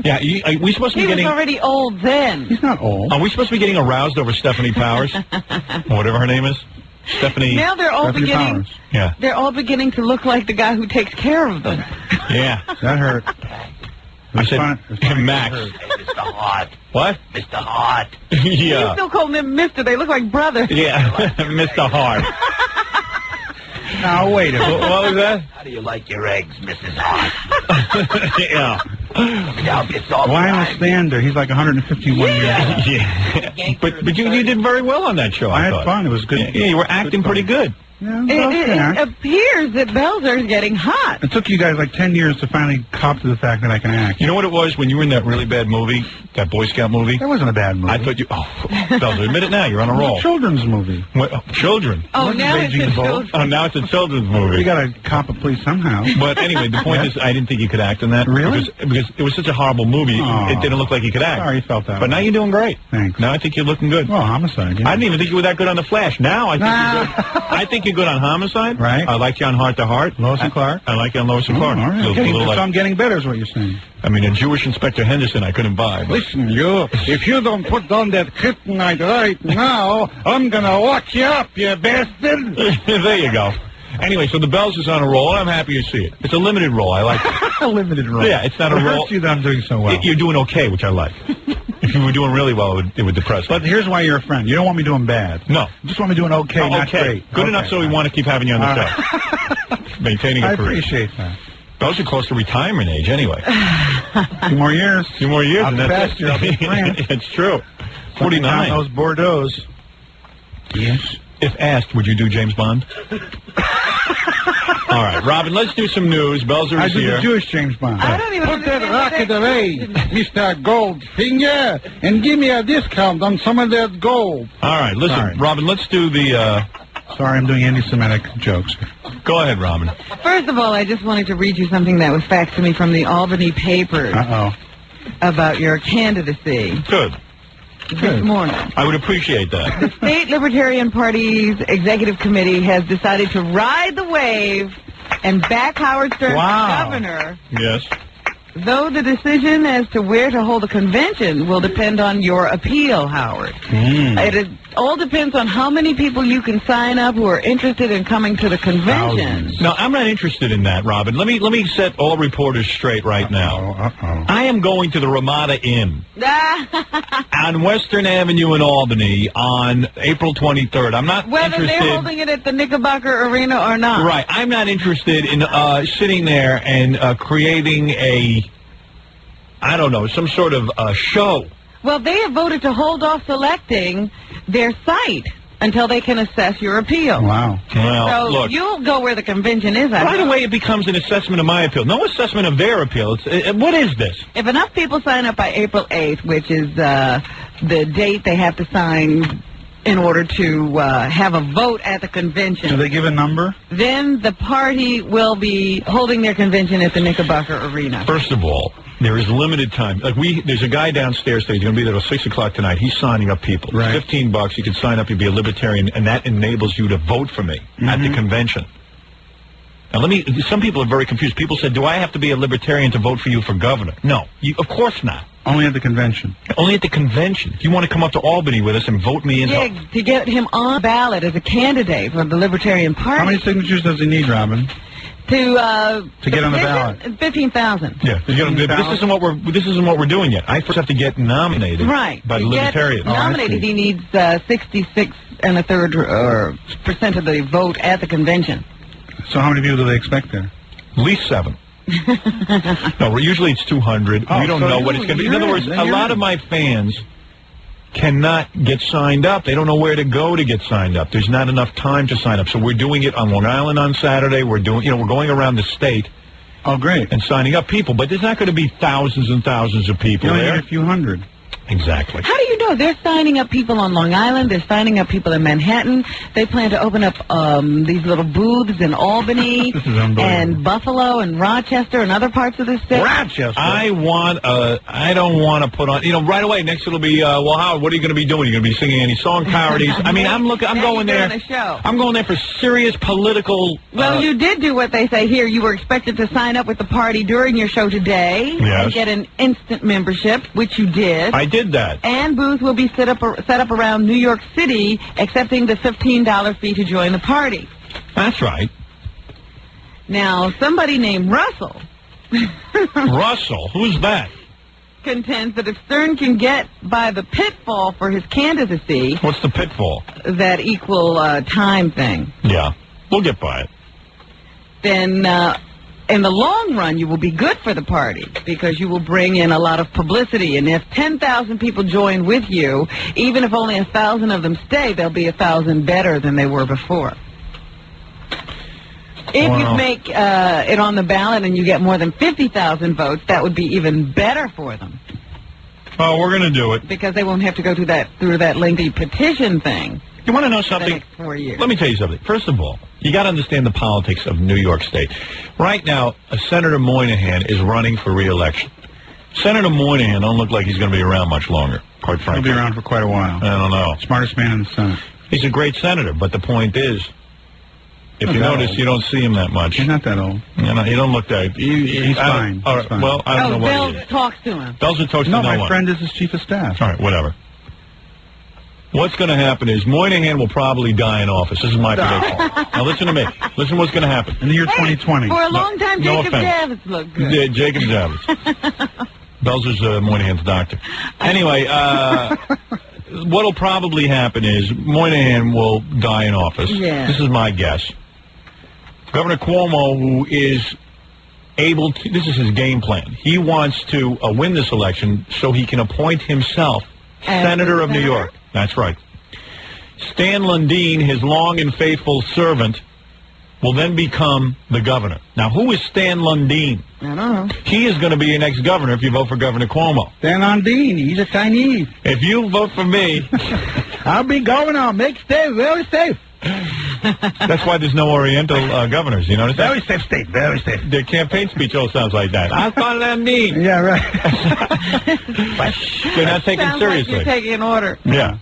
Yeah, we supposed to be getting... He was already old then. He's not old. Are we supposed to be getting aroused over Stephanie Powers? Or whatever her name is? Stephanie... Now they're all beginning... Powers. Yeah. They're all beginning to look like the guy who takes care of them. Yeah. That hurt. I said, Max. Hey, Mr. Hart. What? Mr. Hart. Yeah. You still call them Mr. They look like brothers. Yeah, Mr. Hart. Now, wait a minute. What was that? How do you like your eggs, Mrs. Hart? Yeah. Lionel Stander, he's like 151 years old. Yeah. But you did very well on that show, I had fun. It was good. Yeah, you were acting pretty good. Yeah, it appears that Belzer's getting hot. It took you guys like 10 years to finally cop to the fact that I can act. You know what it was when you were in that really bad movie, that Boy Scout movie? That wasn't a bad movie. I thought you... Oh, Belzer, admit it now. You're on a roll. It was a children's movie. Children? Oh, now it's a children's Oh, now it's a children's movie. You got to cop a police somehow. But anyway, the point is, I didn't think you could act in that. Really? Because it was such a horrible movie, it didn't look like you could act. Sorry you felt that But now you're doing great. Thanks. Now I think you're looking good. Well, Homicide, yeah. I didn't even think you were that good on The Flash. Now I think you're good. I think you're good on Homicide. Right. I like you on Heart to Heart. Lois and Clark. I like you on Lois and Clark. All right. So I'm getting better is what you're saying. I mean, a Jewish Inspector Henderson I couldn't buy. But. Listen, if you don't put down that kryptonite right now, I'm going to lock you up, you bastard. There you go. Anyway, so the Bells is on a roll, and I'm happy to see it. It's a limited role. I like it. A limited role. Yeah, it's not a It role. hurts you that I'm doing so well. You're doing okay, which I like. If you were doing really well, it would depress me. But here's why you're a friend. You don't want me doing bad. No. You just want me doing okay, not great. Good enough so we want to keep having you on the show. Maintaining a career. I appreciate that. Those are close to retirement age anyway. 2 more years. 2 more years. I'll be faster. I'll be playing. It's true. 49. Those Bordeaux. Yes. If asked, would you do James Bond? All right, Robin, let's do some news. Belzer is here. I do the Jewish James Bond. I don't even Put that rocket away, Mr. Goldfinger, and give me a discount on some of that gold. All right, listen, Sorry. Robin, let's do the... Sorry, I'm doing anti-Semitic jokes. Go ahead, Robin. First of all, I just wanted to read you something that was faxed to me from the Albany papers about your candidacy. Good. This morning. I would appreciate that. The State Libertarian Party's Executive Committee has decided to ride the wave and back Howard Stern as governor. Yes. Though the decision as to where to hold a convention will depend on your appeal, Howard. It all depends on how many people you can sign up who are interested in coming to the convention. No, I'm not interested in that, Robin. Let me set all reporters straight right now. I am going to the Ramada Inn on Western Avenue in Albany on April 23rd. I'm not Whether interested... they're holding it at the Knickerbocker Arena or not. Right. I'm not interested in sitting there and creating some sort of show. Well, they have voted to hold off selecting their site until they can assess your appeal. Wow. Well, So look. you'll go where the convention is. Right away, it becomes an assessment of my appeal. No assessment of their appeal. What is this? If enough people sign up by April 8th, which is the date they have to sign in order to have a vote at the convention. Do they give a number? Then the party will be holding their convention at the Knickerbocker Arena. First of all, there is limited time. There's a guy downstairs that he's going to be there till 6 o'clock tonight. He's signing up people. Right. $15. You can sign up. You'll be a libertarian, and that enables you to vote for me at the convention. Now, some people are very confused. People said, do I have to be a libertarian to vote for you for governor? No, of course not. Only at the convention. Only at the convention. If you want to come up to Albany with us and vote me in. Yeah, to get him on ballot as a candidate for the Libertarian Party. How many signatures does he need, Robin? To get on the ballot. 15,000. Yeah, this isn't what we're doing yet. I first have to get nominated by the Libertarians. Nominated, he needs 66 1/3% of the vote at the convention. So how many people do they expect there? At least 7. No, usually it's 200. Oh, we don't so know what it's going to be. In other words, a lot of my fans cannot get signed up. They don't know where to go to get signed up. There's not enough time to sign up. So we're doing it on Long Island on Saturday. We're doing, we're going around the state. Oh, great. And signing up people. But there's not going to be thousands and thousands of people there. A few hundred. Exactly. How do you know? They're signing up people on Long Island. They're signing up people in Manhattan. They plan to open up these little booths in Albany and Buffalo and Rochester and other parts of the state. Rochester. I don't want to put on, right away. Next it'll be, well, Howard, what are you going to be doing? Are you going to be singing any song parodies? I mean, I'm going there. I'm going there for serious political. Well, you did do what they say here. You were expected to sign up with the party during your show today and get an instant membership, which you did. I did that. And booths will be set up around New York City, accepting the $15 fee to join the party. That's right. Now, somebody named Russell. Russell? Who's that? Contends that if Stern can get by the pitfall for his candidacy... What's the pitfall? That equal time thing. Yeah. We'll get by it. Then... in the long run, you will be good for the party because you will bring in a lot of publicity. And if 10,000 people join with you, even if only 1,000 of them stay, they'll be 1,000 better than they were before. If you make it on the ballot and you get more than 50,000 votes, that would be even better for them. Oh, we're going to do it. Because they won't have to go through that lengthy petition thing. You want to know something? For the next 4 years. Let me tell you something. First of all, you got to understand the politics of New York State. Right now, Senator Moynihan is running for re-election. Senator Moynihan don't look like he's going to be around much longer, quite frankly. He'll be around for quite a while. I don't know. Smartest man in the Senate. He's a great senator, but the point is, if you notice, you don't see him that much. He's not that old. He don't look that. He's fine. All right, well, I don't know what he is. Bells talks to him. Bells talks to no one. My friend is his chief of staff. All right, whatever. What's going to happen is Moynihan will probably die in office. This is my prediction. Now listen to me. Listen to what's going to happen. In the year 2020. For a long time, Jacob Javits looked good. Yeah, Jacob Javits. Belzer's Moynihan's doctor. Anyway, what'll probably happen is Moynihan will die in office. Yeah. This is my guess. Governor Cuomo, who is able to, this is his game plan. He wants to win this election so he can appoint himself Senator of New York. That's right. Stan Lundeen, his long and faithful servant, will then become the governor. Now, who is Stan Lundeen? I don't know. He is going to be your next governor if you vote for Governor Cuomo. Stan Lundeen, he's a Chinese. If you vote for me... I'll be governor. Make state very safe. That's why there's no Oriental governors, you notice that? Very safe state, very safe. Their campaign speech all sounds like that. I thought Lundeen. Yeah, right. They're not taken Sounds seriously. like you're taking an order. Yeah.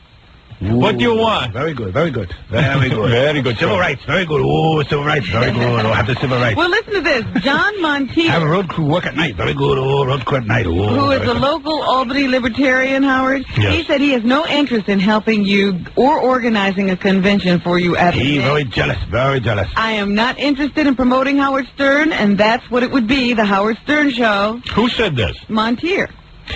Ooh, what do you want? Very good, very good. Very good. Very good. Civil rights, very good. Oh, civil rights, very good. Oh, have the civil rights. Well, listen to this. John Monteith. Have a road crew work at night. Very good. Oh, road crew at night. Oh, who is a local Albany libertarian, Howard? Yes. He said he has no interest in helping you or organizing a convention for you at the He's very jealous, very jealous. I am not interested in promoting Howard Stern, and that's what it would be, the Howard Stern Show. Who said this? Montier.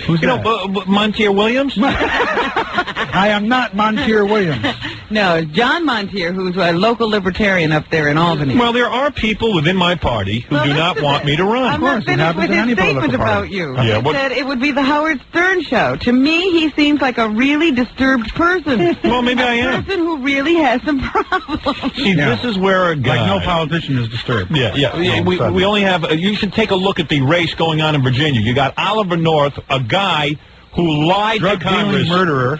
Who's that? Montier Williams? I am not Montier Williams. No, it's John Montier, who's a local libertarian up there in Albany. Well, there are people within my party who do not want me to run. I'm not finished with his statement about you. Yeah, he said it would be the Howard Stern Show. To me, he seems like a really disturbed person. Well, maybe I am. A person who really has some problems. See, this is where a guy... Like no politician is disturbed. Yeah. We only have... you should take a look at the race going on in Virginia. You got Oliver North, a guy who lied to Congress. Murderer.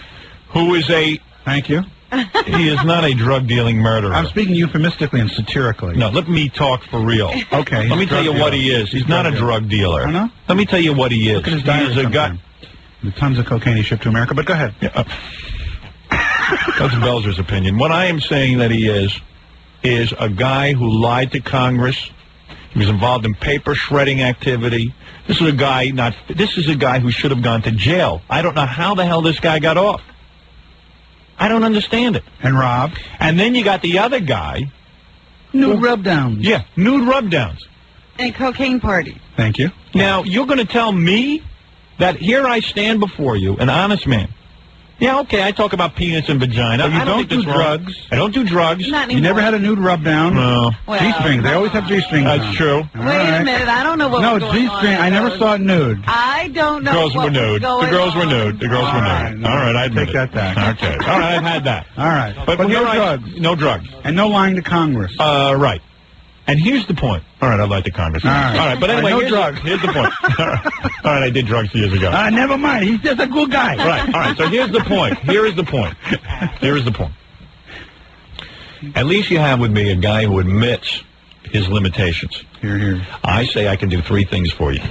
Who is a... Thank you. He is not a drug-dealing murderer. I'm speaking euphemistically and satirically. No, let me talk for real. Okay. Let me tell you what he is. He's not a drug dealer. I know. Let me tell you what he is. Look at his He diary is a guy... The tons of cocaine he shipped to America, but go ahead. Yeah, that's Belzer's opinion. What I am saying that he is a guy who lied to Congress. He was involved in paper shredding activity. This is a guy who should have gone to jail. I don't know how the hell this guy got off. I don't understand it. And robbed. And then you got the other guy. Nude rub-downs. Yeah, nude rub-downs. And cocaine parties. Thank you. Now, you're going to tell me that here I stand before you, an honest man, Yeah, okay, I talk about penis and vagina. But you I don't do think that's wrong. drugs. I don't do drugs. Not You anymore. never had a nude rub down? No. Well, G-strings. They always have G-strings. That's true. Wait a minute. I don't know what was going on. G-string. I never saw it nude. I don't know Girls what were nude. was going The girls were on. nude. The girls were nude. All right, I admit Take that back. Okay. All right, I've had that. All right. But no here drugs. No drugs. And no lying to Congress. Right. And here's the point. All right, I'd like the Congress. All right. But anyway, No here's drugs. Here's the point. All right, I did drugs years ago. Never mind. He's just a good guy. Right. All right. So here's the point. Here is the point. Here is the point. At least you have with me a guy who admits his limitations. Here. I say I can do 3 things for you.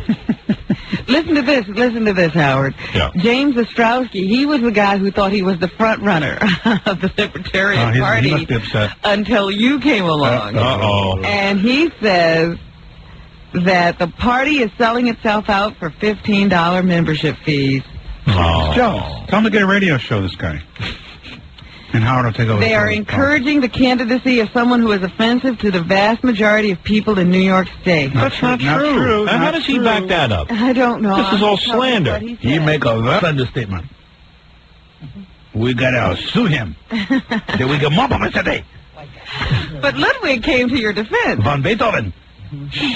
Listen to this, Howard. Yeah. James Ostrowski, he was the guy who thought he was the front runner of the Libertarian Party He must be upset. until you came along. Uh-oh. And he says that the party is selling itself out for $15 membership fees. Oh. Joe, tell him to get a radio show, this guy. And Howard will take over. They are encouraging the candidacy of someone who is offensive to the vast majority of people in New York State. That's not true. Now, how does he back that up? I don't know. This is all slander. He make a lot of understatement. We gotta sue him. Then we can mob him today. But Ludwig came to your defense. Von Beethoven.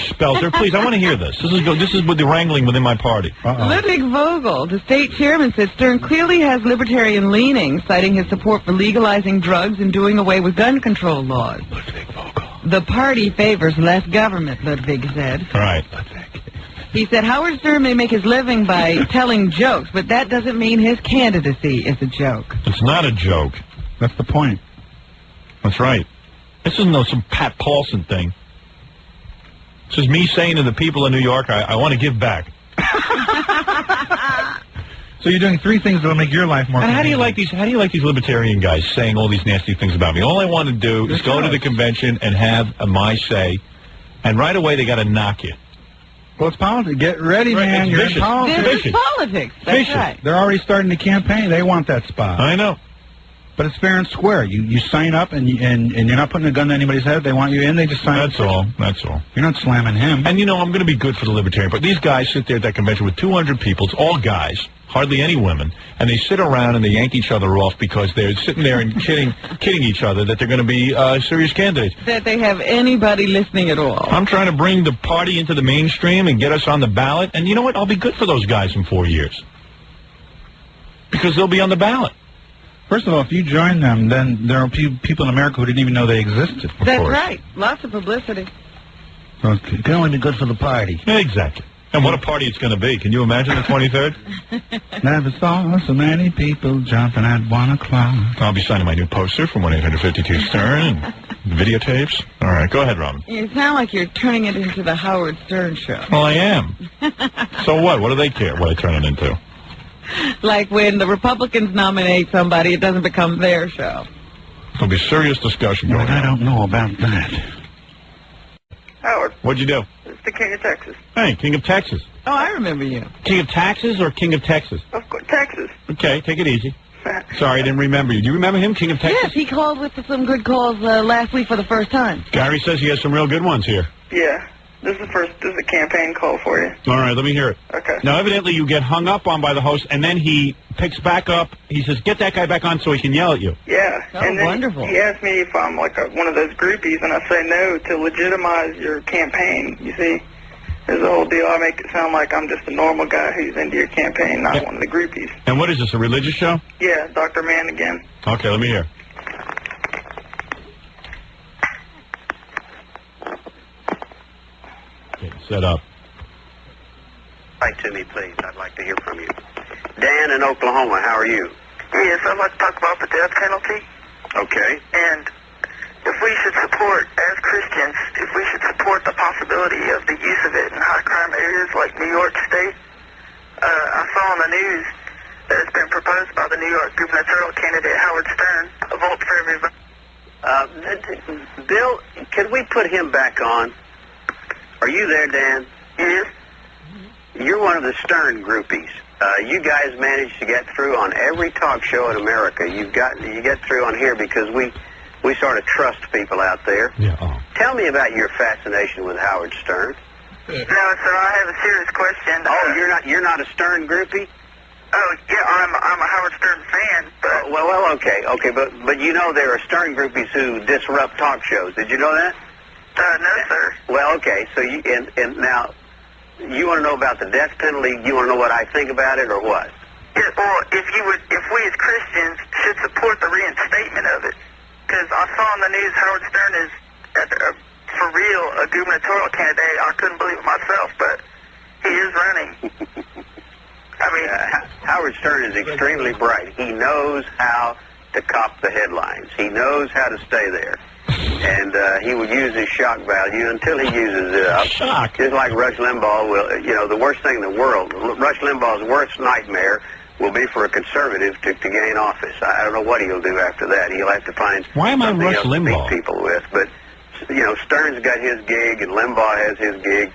Spelter, please, I want to hear this. This is with the wrangling within my party. Ludwig Vogel, the state chairman, said Stern clearly has libertarian leanings, citing his support for legalizing drugs and doing away with gun control laws. Ludwig Vogel. The party favors less government, Ludwig said. All right. He said Howard Stern may make his living by telling jokes, but that doesn't mean his candidacy is a joke. It's not a joke. That's the point. That's right. This isn't some Pat Paulson thing. This is me saying to the people of New York, I want to give back. So you're doing 3 things that will make your life more. And how do you like these libertarian guys saying all these nasty things about me? All I want to do is go to the convention and have my say, and right away they got to knock you. Well, it's politics. Get ready, man. It's You're vicious. in politics. This is politics. That's Vicious. right. They're already starting the campaign. They want that spot. I know. But it's fair and square. You sign up, and you're not putting a gun to anybody's head. They want you in. They just sign up. That's all. That's all. You're not slamming him. And, I'm going to be good for the libertarian. But these guys sit there at that convention with 200 people. It's all guys, hardly any women. And they sit around and they yank each other off because they're sitting there and kidding each other that they're going to be serious candidates. That they have anybody listening at all. I'm trying to bring the party into the mainstream and get us on the ballot. And you know what? I'll be good for those guys in 4 years. Because they'll be on the ballot. First of all, if you join them, then there are people in America who didn't even know they existed. That's right. Lots of publicity. So it can only be good for the party. Exactly. And what a party it's going to be. Can you imagine the 23rd? Never saw so many people jumping at 1 o'clock. I'll be signing my new poster from 1-800-52-STERN and videotapes. All right, go ahead, Robin. You sound like you're turning it into the Howard Stern show. Well, I am. So what? What do they care what I turn it into? Like when the Republicans nominate somebody, it doesn't become their show. There'll be serious discussion going on. I don't know about that. Howard, What'd you do? it's the King of Texas. Hey, King of Texas. Oh, I remember you. King of Taxes or King of Texas? Of course, Texas. Okay, take it easy. Sorry, I didn't remember you. Do you remember him, King of Texas? Yes, he called with some good calls last week for the first time. Gary says he has some real good ones here. Yeah. This is a campaign call for you. All right, let me hear it. Okay. Now, evidently, you get hung up on by the host, and then he picks back up. He says, get that guy back on so he can yell at you. Yeah. Oh, and then wonderful. He asked me if I'm like one of those groupies, and I say no to legitimize your campaign. You see, there's a whole deal. I make it sound like I'm just a normal guy who's into your campaign, not one of the groupies. And what is this, a religious show? Yeah, Dr. Mann again. Okay, let me hear. Okay, set up. Write to me, please. I'd like to hear from you. Dan in Oklahoma, how are you? Yes, I'd like to talk about the death penalty. Okay. And if we should support, as Christians, if we should support the possibility of the use of it in high crime areas like New York State. I saw on the news that it's been proposed by the New York gubernatorial candidate Howard Stern, a vote for everybody. Bill, can we put him back on? Are you there, Dan? Yes. You're one of the Stern groupies. You guys managed to get through on every talk show in America. You get through on here because we sort of trust people out there. Yeah. Tell me about your fascination with Howard Stern. No, sir, I have a serious question. Oh, you're not a Stern groupie? Oh, yeah, I'm a Howard Stern fan, but... Well, okay, but you know there are Stern groupies who disrupt talk shows. Did you know that? No, sir. Well, okay, so you, and now, you want to know about the death penalty? You want to know what I think about it, or what? Yeah, well, if we as Christians should support the reinstatement of it, because I saw on the news Howard Stern is, for real, a gubernatorial candidate. I couldn't believe it myself, but he is running. I mean... Howard Stern is extremely bright. He knows how to cop the headlines. He knows how to stay there. And he will use his shock value until he uses it up. Shock. Just like Rush Limbaugh will, the worst thing in the world, Rush Limbaugh's worst nightmare will be for a conservative to gain office. I don't know what he'll do after that. He'll have to find Why am I something Rush else Limbaugh? to beat people with. But, Stern's got his gig and Limbaugh has his gig.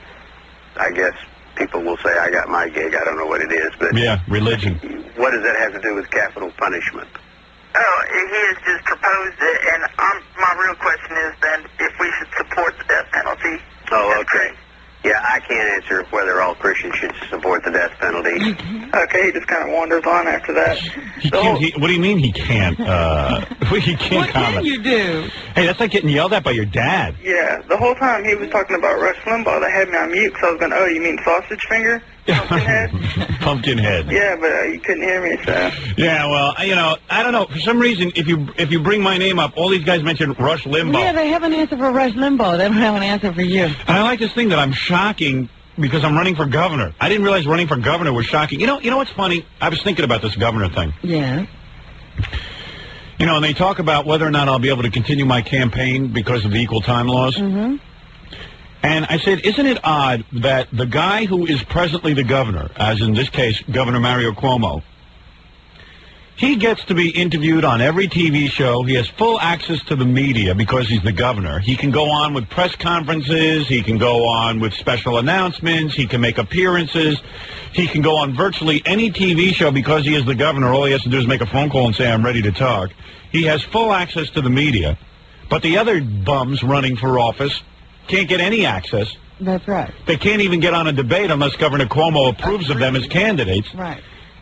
I guess people will say I got my gig. I don't know what it is. But yeah, religion. What does that have to do with capital punishment? Oh, he has just proposed it, and my real question is then if we should support the death penalty. Oh, okay. Yeah, I can't answer whether all Christians should support the death penalty. Okay, he just kind of wanders on after that. He can't, what do you mean he can't? He can't What comment. can you do? Hey, that's like getting yelled at by your dad. Yeah, the whole time he was talking about Rush Limbaugh, they had me on mute, so I was going, oh, you mean sausage finger? Pumpkinhead? Pumpkinhead. Yeah, but you couldn't hear me, so... Yeah, well, I don't know. For some reason, if you bring my name up, all these guys mention Rush Limbaugh. Yeah, they have an answer for Rush Limbaugh. They don't have an answer for you. And I like this thing that I'm shocking because I'm running for governor. I didn't realize running for governor was shocking. You know what's funny? I was thinking about this governor thing. Yeah. And they talk about whether or not I'll be able to continue my campaign because of the equal time laws. Mm-hmm. And I said, isn't it odd that the guy who is presently the governor, as in this case, Governor Mario Cuomo, he gets to be interviewed on every TV show. He has full access to the media because he's the governor. He can go on with press conferences. He can go on with special announcements. He can make appearances. He can go on virtually any TV show because he is the governor. All he has to do is make a phone call and say, I'm ready to talk. He has full access to the media. But the other bums running for office can't get any access. That's right. They can't even get on a debate unless Governor Cuomo approves of them as candidates. Right.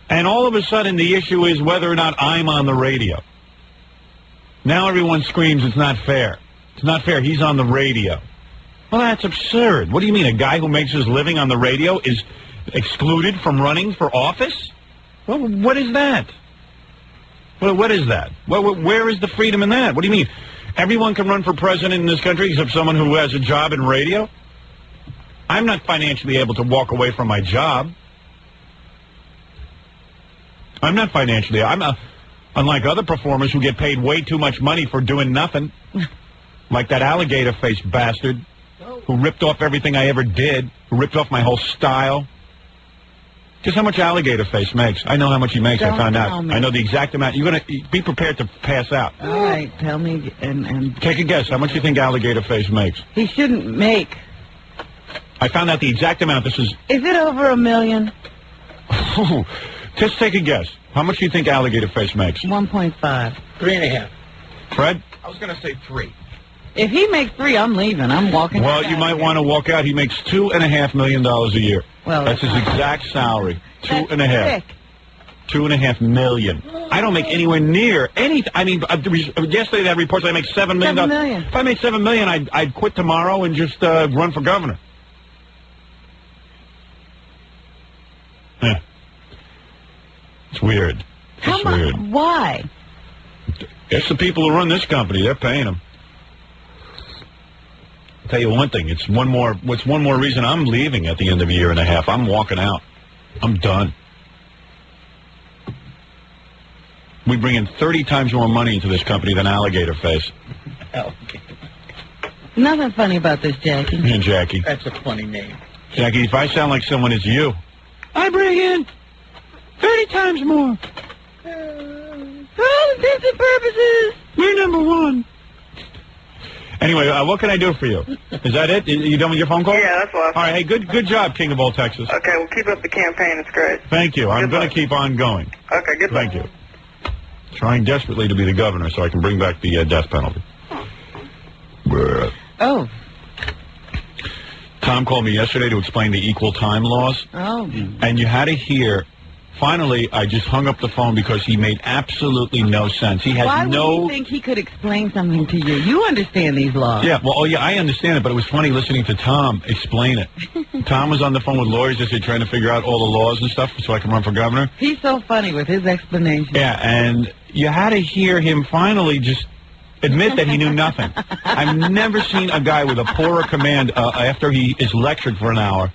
And all of a sudden, the issue is whether or not I'm on the radio. Now everyone screams it's not fair. It's not fair. He's on the radio. Well, that's absurd. What do you mean? A guy who makes his living on the radio is excluded from running for office? Well, what is that? Well, what is that? Where is the freedom in that? What do you mean? Everyone can run for president in this country except someone who has a job in radio? I'm not financially able to walk away from my job. I'm not financially. Unlike other performers who get paid way too much money for doing nothing. Like that alligator-faced bastard who ripped off everything I ever did, who ripped off my whole style. Guess how much Alligator Face makes? I know how much he makes. I found out. I know the exact amount. You're going to be prepared to pass out. All right, tell me and Take a guess. How much do you think Alligator Face makes? He shouldn't make. I found out the exact amount. This is it over $1 million? Just take a guess. How much do you think Alligator Face makes? 1.5. 3.5. Fred? I was going to say 3. If he makes 3, I'm leaving. I'm walking. Well, you might want to walk out. He makes $2.5 million a year. Well, that's his exact salary. That's 2.5. sick. $2.5 million. I don't make anywhere near any. I mean, yesterday that report said I make $7 million. $7 million. If I made $7 million, I'd quit tomorrow and just run for governor. Yeah. It's weird. It's weird. Why? It's the people who run this company. They're paying them. I'll tell you one thing. It's one more reason I'm leaving at the end of a year and a half. I'm walking out. I'm done. We bring in 30 times more money into this company than Alligator Face. Nothing funny about this, Jackie. Yeah, Jackie. That's a funny name. Jackie, if I sound like someone, it's you. I bring in 30 times more. For all intents and purposes, we're number one. Anyway, what can I do for you? Is that it? You done with your phone call? Yeah, that's what. All right, hey, good job, King of all Texas. Okay, well, keep up the campaign. It's great. Thank you. I'm going to keep on going. Okay, good luck. Thank you. Trying desperately to be the governor so I can bring back the death penalty. Oh. Tom called me yesterday to explain the equal time laws. Oh. And you had to hear finally, I just hung up the phone because he made absolutely no sense. He has Why no... would you think he could explain something to you? You understand these laws. Yeah, well, I understand it, but it was funny listening to Tom explain it. Tom was on the phone with lawyers yesterday trying to figure out all the laws and stuff so I can run for governor. He's so funny with his explanation. Yeah, and you had to hear him finally just admit that he knew nothing. I've never seen a guy with a poorer command after he is lectured for an hour.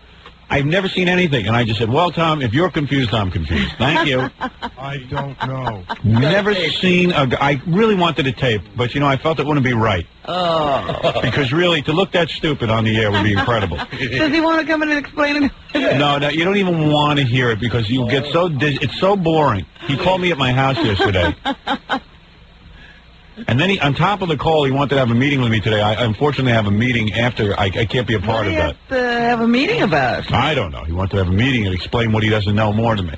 I've never seen anything. And I just said, well, Tom, if you're confused, I'm confused. Thank you. I don't know. Never seen a guy. I really wanted a tape, but, you know, I felt it wouldn't be right. Oh. Because really, to look that stupid on the air would be incredible. Does he want to come in and explain it? No, you don't even want to hear it because you get so... It's so boring. He called me at my house yesterday. And then on top of the call, he wanted to have a meeting with me today. I unfortunately have a meeting after. I can't be a part of that. What do you have to have a meeting about? I don't know. He wanted to have a meeting and explain what he doesn't know more to me.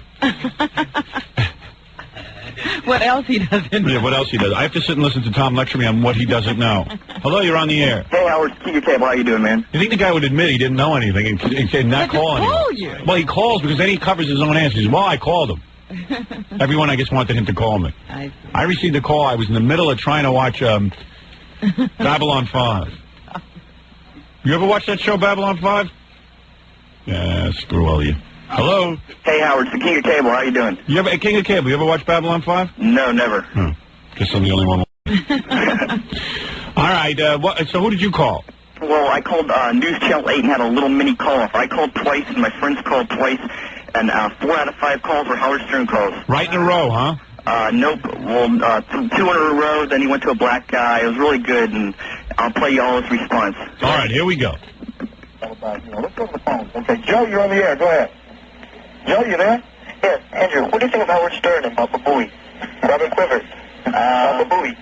What else he doesn't know? Yeah, what else he does. I have to sit and listen to Tom lecture me on what he doesn't know. Hello, you're on the air. Hey, Howard, King of Cable. How you doing, man? You think the guy would admit he didn't know anything and not call anyone? Well, he calls because then he covers his own answers. Well, I called him. Everyone, I guess, wanted him to call me. I received a call. I was in the middle of trying to watch Babylon 5. You ever watch that show, Babylon 5? Yeah, screw all of you. Hello? Hey, Howard, it's the King of Cable. How you doing? You ever, King of Cable, you ever watch Babylon 5? No, never. Guess I'm the only one. All right, so who did you call? Well, I called News Channel 8 and had a little mini call-off. I called twice, and my friends called twice. And 4 out of 5 calls were Howard Stern calls. Right in a row, huh? Nope. Well, 2 in a row, then he went to a black guy. It was really good, and I'll play you all his response. All right, here we go. Let's go to the phone. Okay, Joe, you're on the air. Go ahead. Joe, you there? Yes, Andrew, what do you think of Howard Stern and Baba Booey? Robin Quivers. Baba Booey.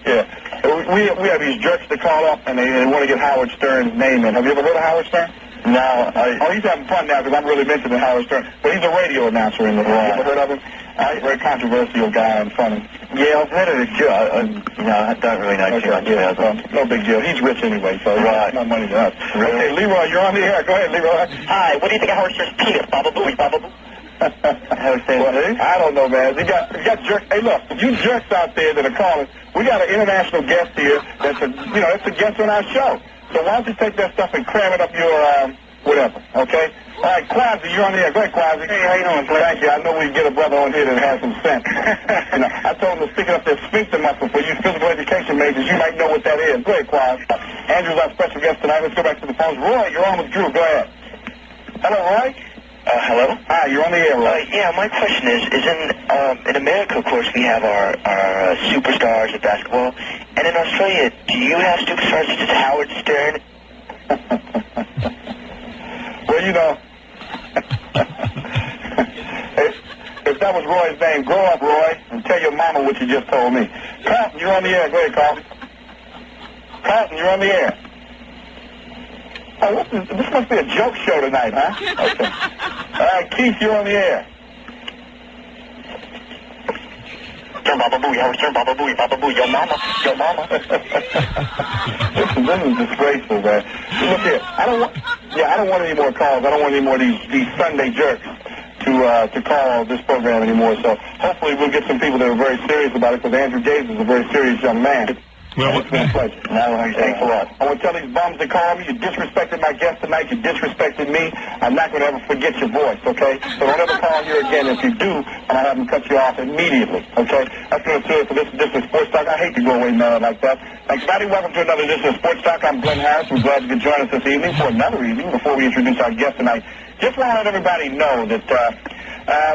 Yeah. We have these jerks that call up, and they want to get Howard Stern's name in. Have you ever heard of Howard Stern? No. He's having fun now because I'm really mentioning Howard Stern. But he's a radio announcer in the world. You ever heard of him? He's a very controversial guy and funny. Yeah, I've heard of it. I don't really know too much about him. No big deal. He's rich anyway, so it's not money to us. Really? Okay, Leroy, you're on the air. Go ahead, Leroy. Hi, what do you think of Howard Stern's penis? Baba Booey, Baba Booey. I don't know, man. You got jerks. Hey, look, you jerks out there that are calling, we got an international guest here that's a guest on our show. So why don't you take that stuff and cram it up your, whatever, okay? All right, Quasi, you're on the air. Go ahead, Quasi. Hey, how you doing, Clay? Thank you. I know we can get a brother on here that has some sense. I told him to stick it up their sphincter muscle for you physical education majors. You might know what that is. Go ahead, Quasi. Andrew's our special guest tonight. Let's go back to the phones. Roy, you're on with Drew. Go ahead. Hello, Roy? Hello? Hi, you're on the air, Roy. Yeah, my question is in America, of course, we have our superstars of basketball, and in Australia, do you have superstars such as Howard Stern? Well, you know, if that was Roy's name, grow up, Roy, and tell your mama what you just told me. Carlton, you're on the air. Go ahead, Carlton. Carlton, you're on the air. Oh, this must be a joke show tonight, huh? Okay. All right, Keith, you're on the air. Stern, Baba Booey, Howard Stern, Baba Booey, yo mama, yo mama. Listen, this is disgraceful, man. Look here, I don't want any more calls. I don't want any more of these Sunday jerks to call this program anymore. So hopefully we'll get some people that are very serious about it, because Andrew Gaze is a very serious young man. Well, it's been a pleasure. Thanks a lot. I want to tell these bums that call me, you disrespected my guest tonight, you disrespected me. I'm not going to ever forget your voice, okay? So don't ever call here again. If you do, I'll have them cut you off immediately, okay? That's going to do it for this edition of Sports Talk. I hate to go away mad like that. Thanks, everybody. Welcome to another edition of Sports Talk. I'm Glenn Harris. We're glad you could join us this evening for another evening before we introduce our guest tonight. Just want to let everybody know that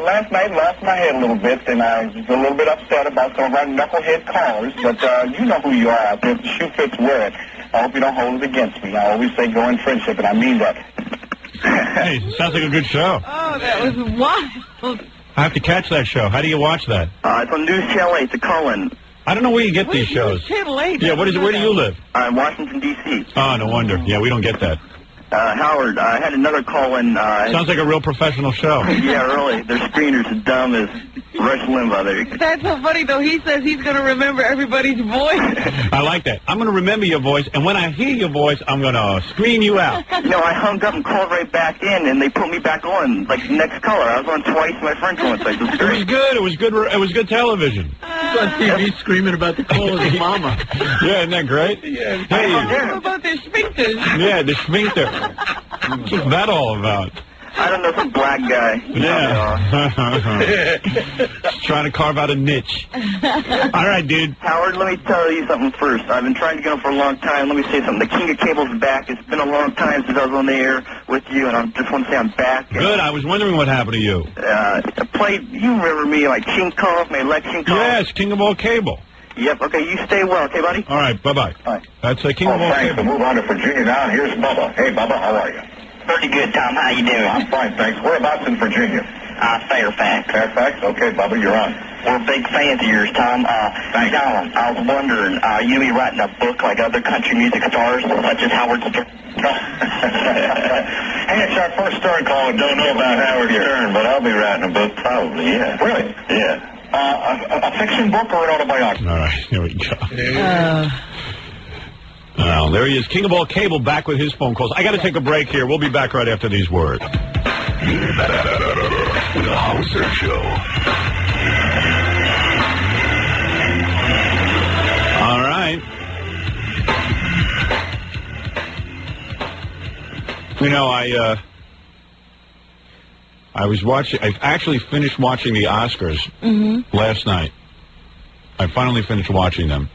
last night lost my head a little bit, and I was a little bit upset about some of our knucklehead callers, but you know who you are out there. If the shoe fits, wear it. I hope you don't hold it against me. I always say go in friendship, and I mean that. Hey, sounds like a good show. Oh, that was wild. I have to catch that show. How do you watch that? It's on News Channel 8, the call-in. I don't know where you get these shows. Channel 8. Yeah, where do you live? Washington, D.C. Oh, no wonder. Yeah, we don't get that. Howard, I had another call-in. Sounds like a real professional show. Yeah, really. Their screener's as dumb as Rush Limbaugh. There you go. That's so funny, though. He says he's going to remember everybody's voice. I like that. I'm going to remember your voice, and when I hear your voice, I'm going to scream you out. No, I hung up and called right back in, and they put me back on, like, next color. I was on twice, my friend coincided. It was great. It was good. It was good. It was good television. He's on TV screaming about the call of his mama. Yeah, isn't that great? Yeah. Hey. What about their sphincters? Yeah, the sphincter. What's that all about? I don't know, some black guy. Yeah. Trying to carve out a niche. All right, dude. Howard, let me tell you something first. I've been trying to get on for a long time. Let me say something. The King of Cable's back. It's been a long time since I was on the air with you, and I just want to say I'm back. Good. I was wondering what happened to you. I played, you remember me, like Chinkov, my Lex Chinkov? Yes, King of all cable. Yep, okay, you stay well, okay, buddy? All right, bye-bye. All right. That's King of all Thanks. cable. We'll move on to Virginia now. Here's Bubba. Hey, Bubba, how are you? Pretty good, Tom. How you doing? I'm fine, thanks. Whereabouts in Virginia? Fairfax. Fairfax? Okay, Bubba, you're on. We're big fans of yours, Tom. Thanks. Tom, I was wondering, are you going to be writing a book like other country music stars, such as Howard Stern? Hey, it's our first Stern call. Don't know about Howard Stern, but I'll be writing a book probably, yeah. Really? Yeah. A fiction book or an autobiography? All right, here we go. Well, there he is, King of all cable, back with his phone calls. I got to take a break here. We'll be back right after these words. The Howard Stern Show. All right. You know, I was watching. I actually finished watching the Oscars last night. I finally finished watching them.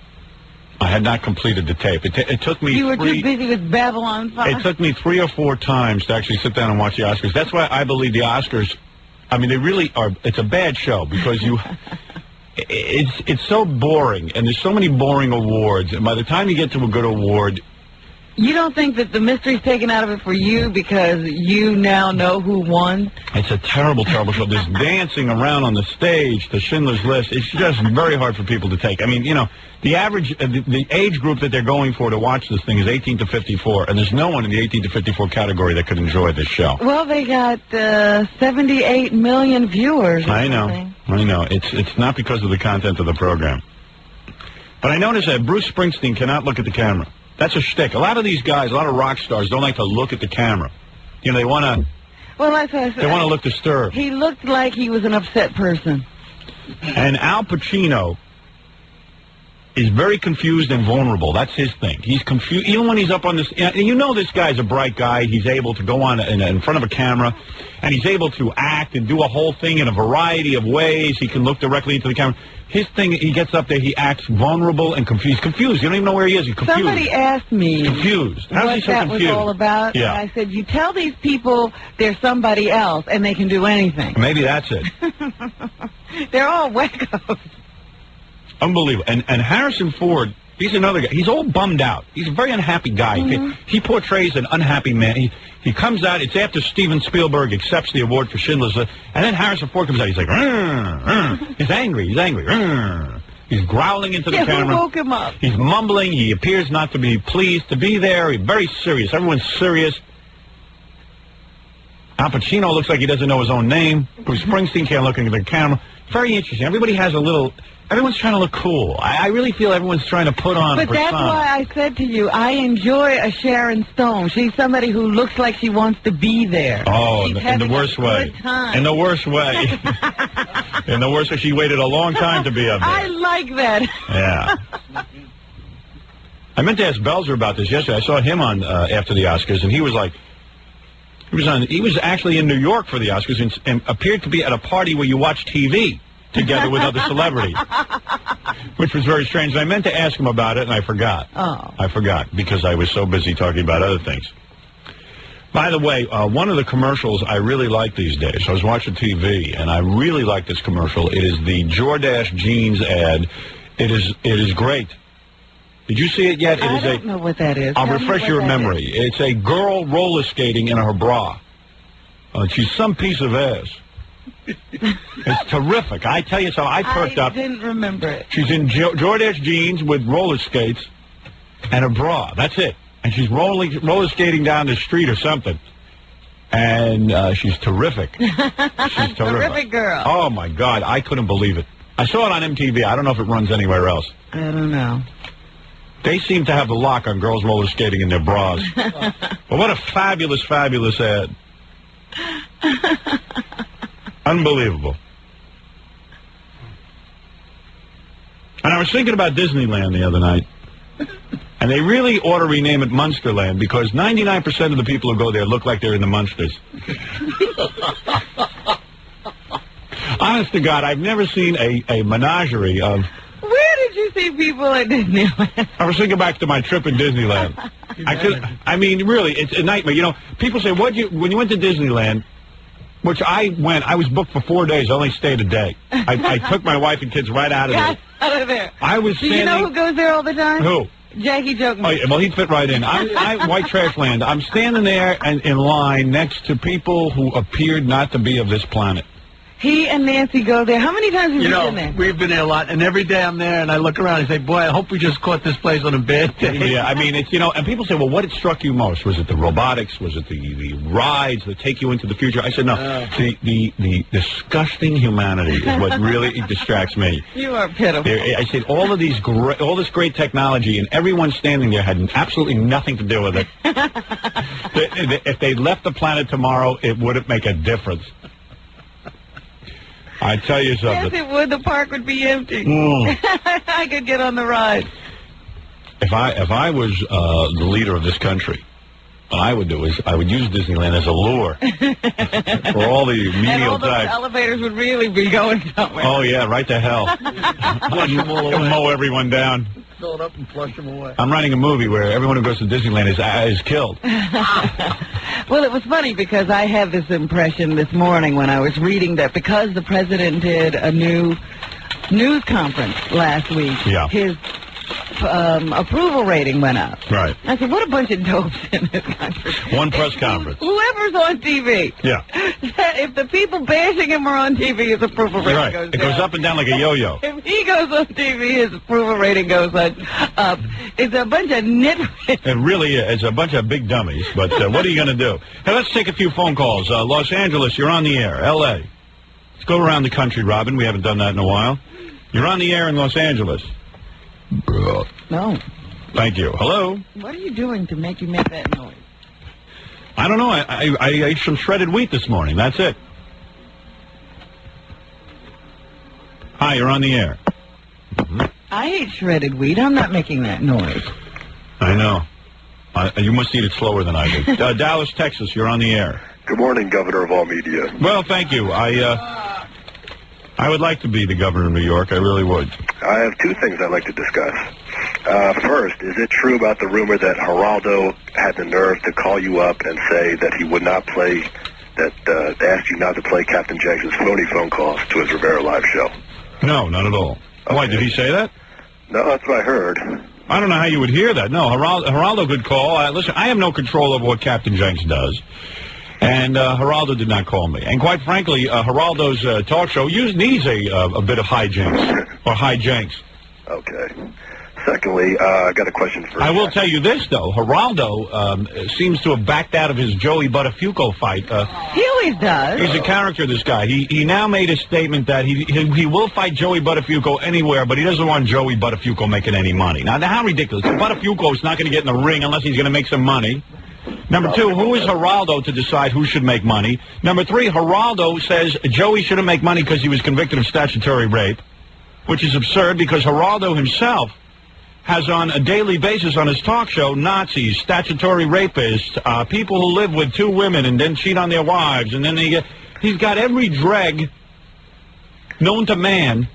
I had not completed the tape. It took me. You were too busy with Babylon 5. It took me 3 or 4 times to actually sit down and watch the Oscars. That's why I believe the Oscars. I mean, they really are. It's a bad show because you. It's so boring, and there's so many boring awards. And by the time you get to a good award. You don't think that the mystery's taken out of it for you because you now know who won? It's a terrible, terrible show. There's dancing around on the stage, the Schindler's List. It's just very hard for people to take. I mean, you know, the average, the age group that they're going for to watch this thing is 18 to 54, and there's no one in the 18 to 54 category that could enjoy this show. Well, they got 78 million viewers. I know. It's not because of the content of the program. But I noticed that Bruce Springsteen cannot look at the camera. That's a shtick. A lot of these guys, a lot of rock stars, don't like to look at the camera. You know, they want to. Well, that's what I said. They want to look disturbed. He looked like he was an upset person. And Al Pacino is very confused and vulnerable. That's his thing. He's confused, even when he's up on this. You know, this guy's a bright guy. He's able to go on in front of a camera, and he's able to act and do a whole thing in a variety of ways. He can look directly into the camera. His thing, he gets up there, he acts vulnerable and confused. He's confused. You don't even know where he is. He's confused. Somebody asked me confused. How's he so that confused? was all about. Yeah. And I said, you tell these people they're somebody else and they can do anything. Maybe that's it. They're all wackos. Unbelievable. And Harrison Ford, he's another guy. He's all bummed out. He's a very unhappy guy. He portrays an unhappy man. He comes out. It's after Steven Spielberg accepts the award for Schindler's List. And then Harrison Ford comes out. He's like, he's angry. He's angry. He's growling into the camera. Who woke him up? He's mumbling. He appears not to be pleased to be there. He's very serious. Everyone's serious. Al Pacino looks like he doesn't know his own name. Bruce Springsteen can't look into the camera. Very interesting. Everybody has a little... Everyone's trying to look cool. I really feel everyone's trying to put on a persona. But that's why I said to you, I enjoy a Sharon Stone. She's somebody who looks like she wants to be there. Oh, in the worst way. In the worst way. In the worst way. She waited a long time to be up there. I like that. Yeah. I meant to ask Belzer about this yesterday. I saw him on after the Oscars, and he was like, he was actually in New York for the Oscars and appeared to be at a party where you watch TV together with other celebrities, which was very strange. And I meant to ask him about it, and I forgot. Oh. I forgot because I was so busy talking about other things. By the way, one of the commercials I really like these days, I was watching TV, and I really like this commercial. It is the Jordache jeans ad. It is great. Did you see it yet? I don't know what that is. I'll Tell me refresh what your that memory. is. It's a girl roller skating in her bra. She's some piece of ass. It's terrific. I tell you so. I perked up. I didn't remember it. She's in Jordache jeans with roller skates and a bra. That's it. And she's roller skating down the street or something. And she's terrific. She's terrific. Terrific girl. Oh, my God. I couldn't believe it. I saw it on MTV. I don't know if it runs anywhere else. I don't know. They seem to have the lock on girls roller skating in their bras. But what a fabulous, fabulous ad. Unbelievable. And I was thinking about Disneyland the other night. And they really ought to rename it Munsterland because 99% of the people who go there look like they're in the Munsters. Honest to God, I've never seen a menagerie of... Where did you see people at Disneyland? I was thinking back to my trip in Disneyland. I mean, really, it's a nightmare. You know, people say, when you went to Disneyland, which I went, I was booked for 4 days. I only stayed a day. I took my wife and kids right out of there. Out of there. I was standing... Do you know who goes there all the time? Who? Jackie Joke. Oh, yeah, well, he'd fit right in. White Trash Land. I'm standing there and in line next to people who appeared not to be of this planet. He and Nancy go there. How many times have you been there? We've been there a lot, and every day I'm there, and I look around and say, boy, I hope we just caught this place on a bad day. Yeah, I mean, it's, and people say, well, what struck you most? Was it the robotics? Was it the rides that take you into the future? I said, no, the disgusting humanity is what really distracts me. You are pitiful. I said, all this great technology, and everyone standing there had absolutely nothing to do with it. If they left the planet tomorrow, it wouldn't make a difference. I tell you something. Yes, it would. The park would be empty. Mm. I could get on the ride. If I was the leader of this country, what I would do is I would use Disneyland as a lure for all the menial and all those types. elevators would really be going somewhere. Oh, yeah, right to hell. Flush them all away. Mow everyone down. Fill it up and flush them away. I'm writing a movie where everyone who goes to Disneyland is killed. Well, it was funny because I had this impression this morning when I was reading that because the president did a new news conference last week, his approval rating went up. Right. I said, what a bunch of dopes in this country. One press conference. Whoever's on TV. Yeah. If the people bashing him are on TV, his approval rating goes down. It goes up and down like a yo-yo. If he goes on TV, his approval rating goes up. It's a bunch of nitwits. It really is. It's a bunch of big dummies. But what are you going to do? Hey, let's take a few phone calls. Los Angeles, you're on the air. L.A. Let's go around the country, Robin. We haven't done that in a while. You're on the air in Los Angeles. No. Thank you. Hello? What are you doing to make you make that noise? I don't know. I ate some shredded wheat this morning. That's it. Hi, you're on the air. I ate shredded wheat. I'm not making that noise. I know. You must eat it slower than I do. Dallas, Texas, you're on the air. Good morning, Governor of all media. Well, thank you. I would like to be the governor of New York. I really would. I have two things I'd like to discuss. First, is it true about the rumor that Geraldo had the nerve to call you up and say that he would not play, that asked you not to play Captain Jenks' phony phone calls to his Rivera Live show? No, not at all. Okay. Why, did he say that? No, that's what I heard. I don't know how you would hear that. No, Geraldo could call. Listen, I have no control over what Captain Jenks does. And Geraldo did not call me. And quite frankly, Geraldo's talk show needs a bit of hijinks, or hijinks. Okay. Secondly, I got a question for you. I will tell you this, though. Geraldo seems to have backed out of his Joey Buttafuoco fight. He always does. He's a character, this guy. He now made a statement that he will fight Joey Buttafuoco anywhere, but he doesn't want Joey Buttafuoco making any money. Now how ridiculous. Buttafuoco is not going to get in the ring unless he's going to make some money. Number two, who is Geraldo to decide who should make money? Number three, Geraldo says Joey shouldn't make money because he was convicted of statutory rape, which is absurd because Geraldo himself has on a daily basis on his talk show Nazis, statutory rapists, people who live with two women and then cheat on their wives, and then he's got every dreg known to man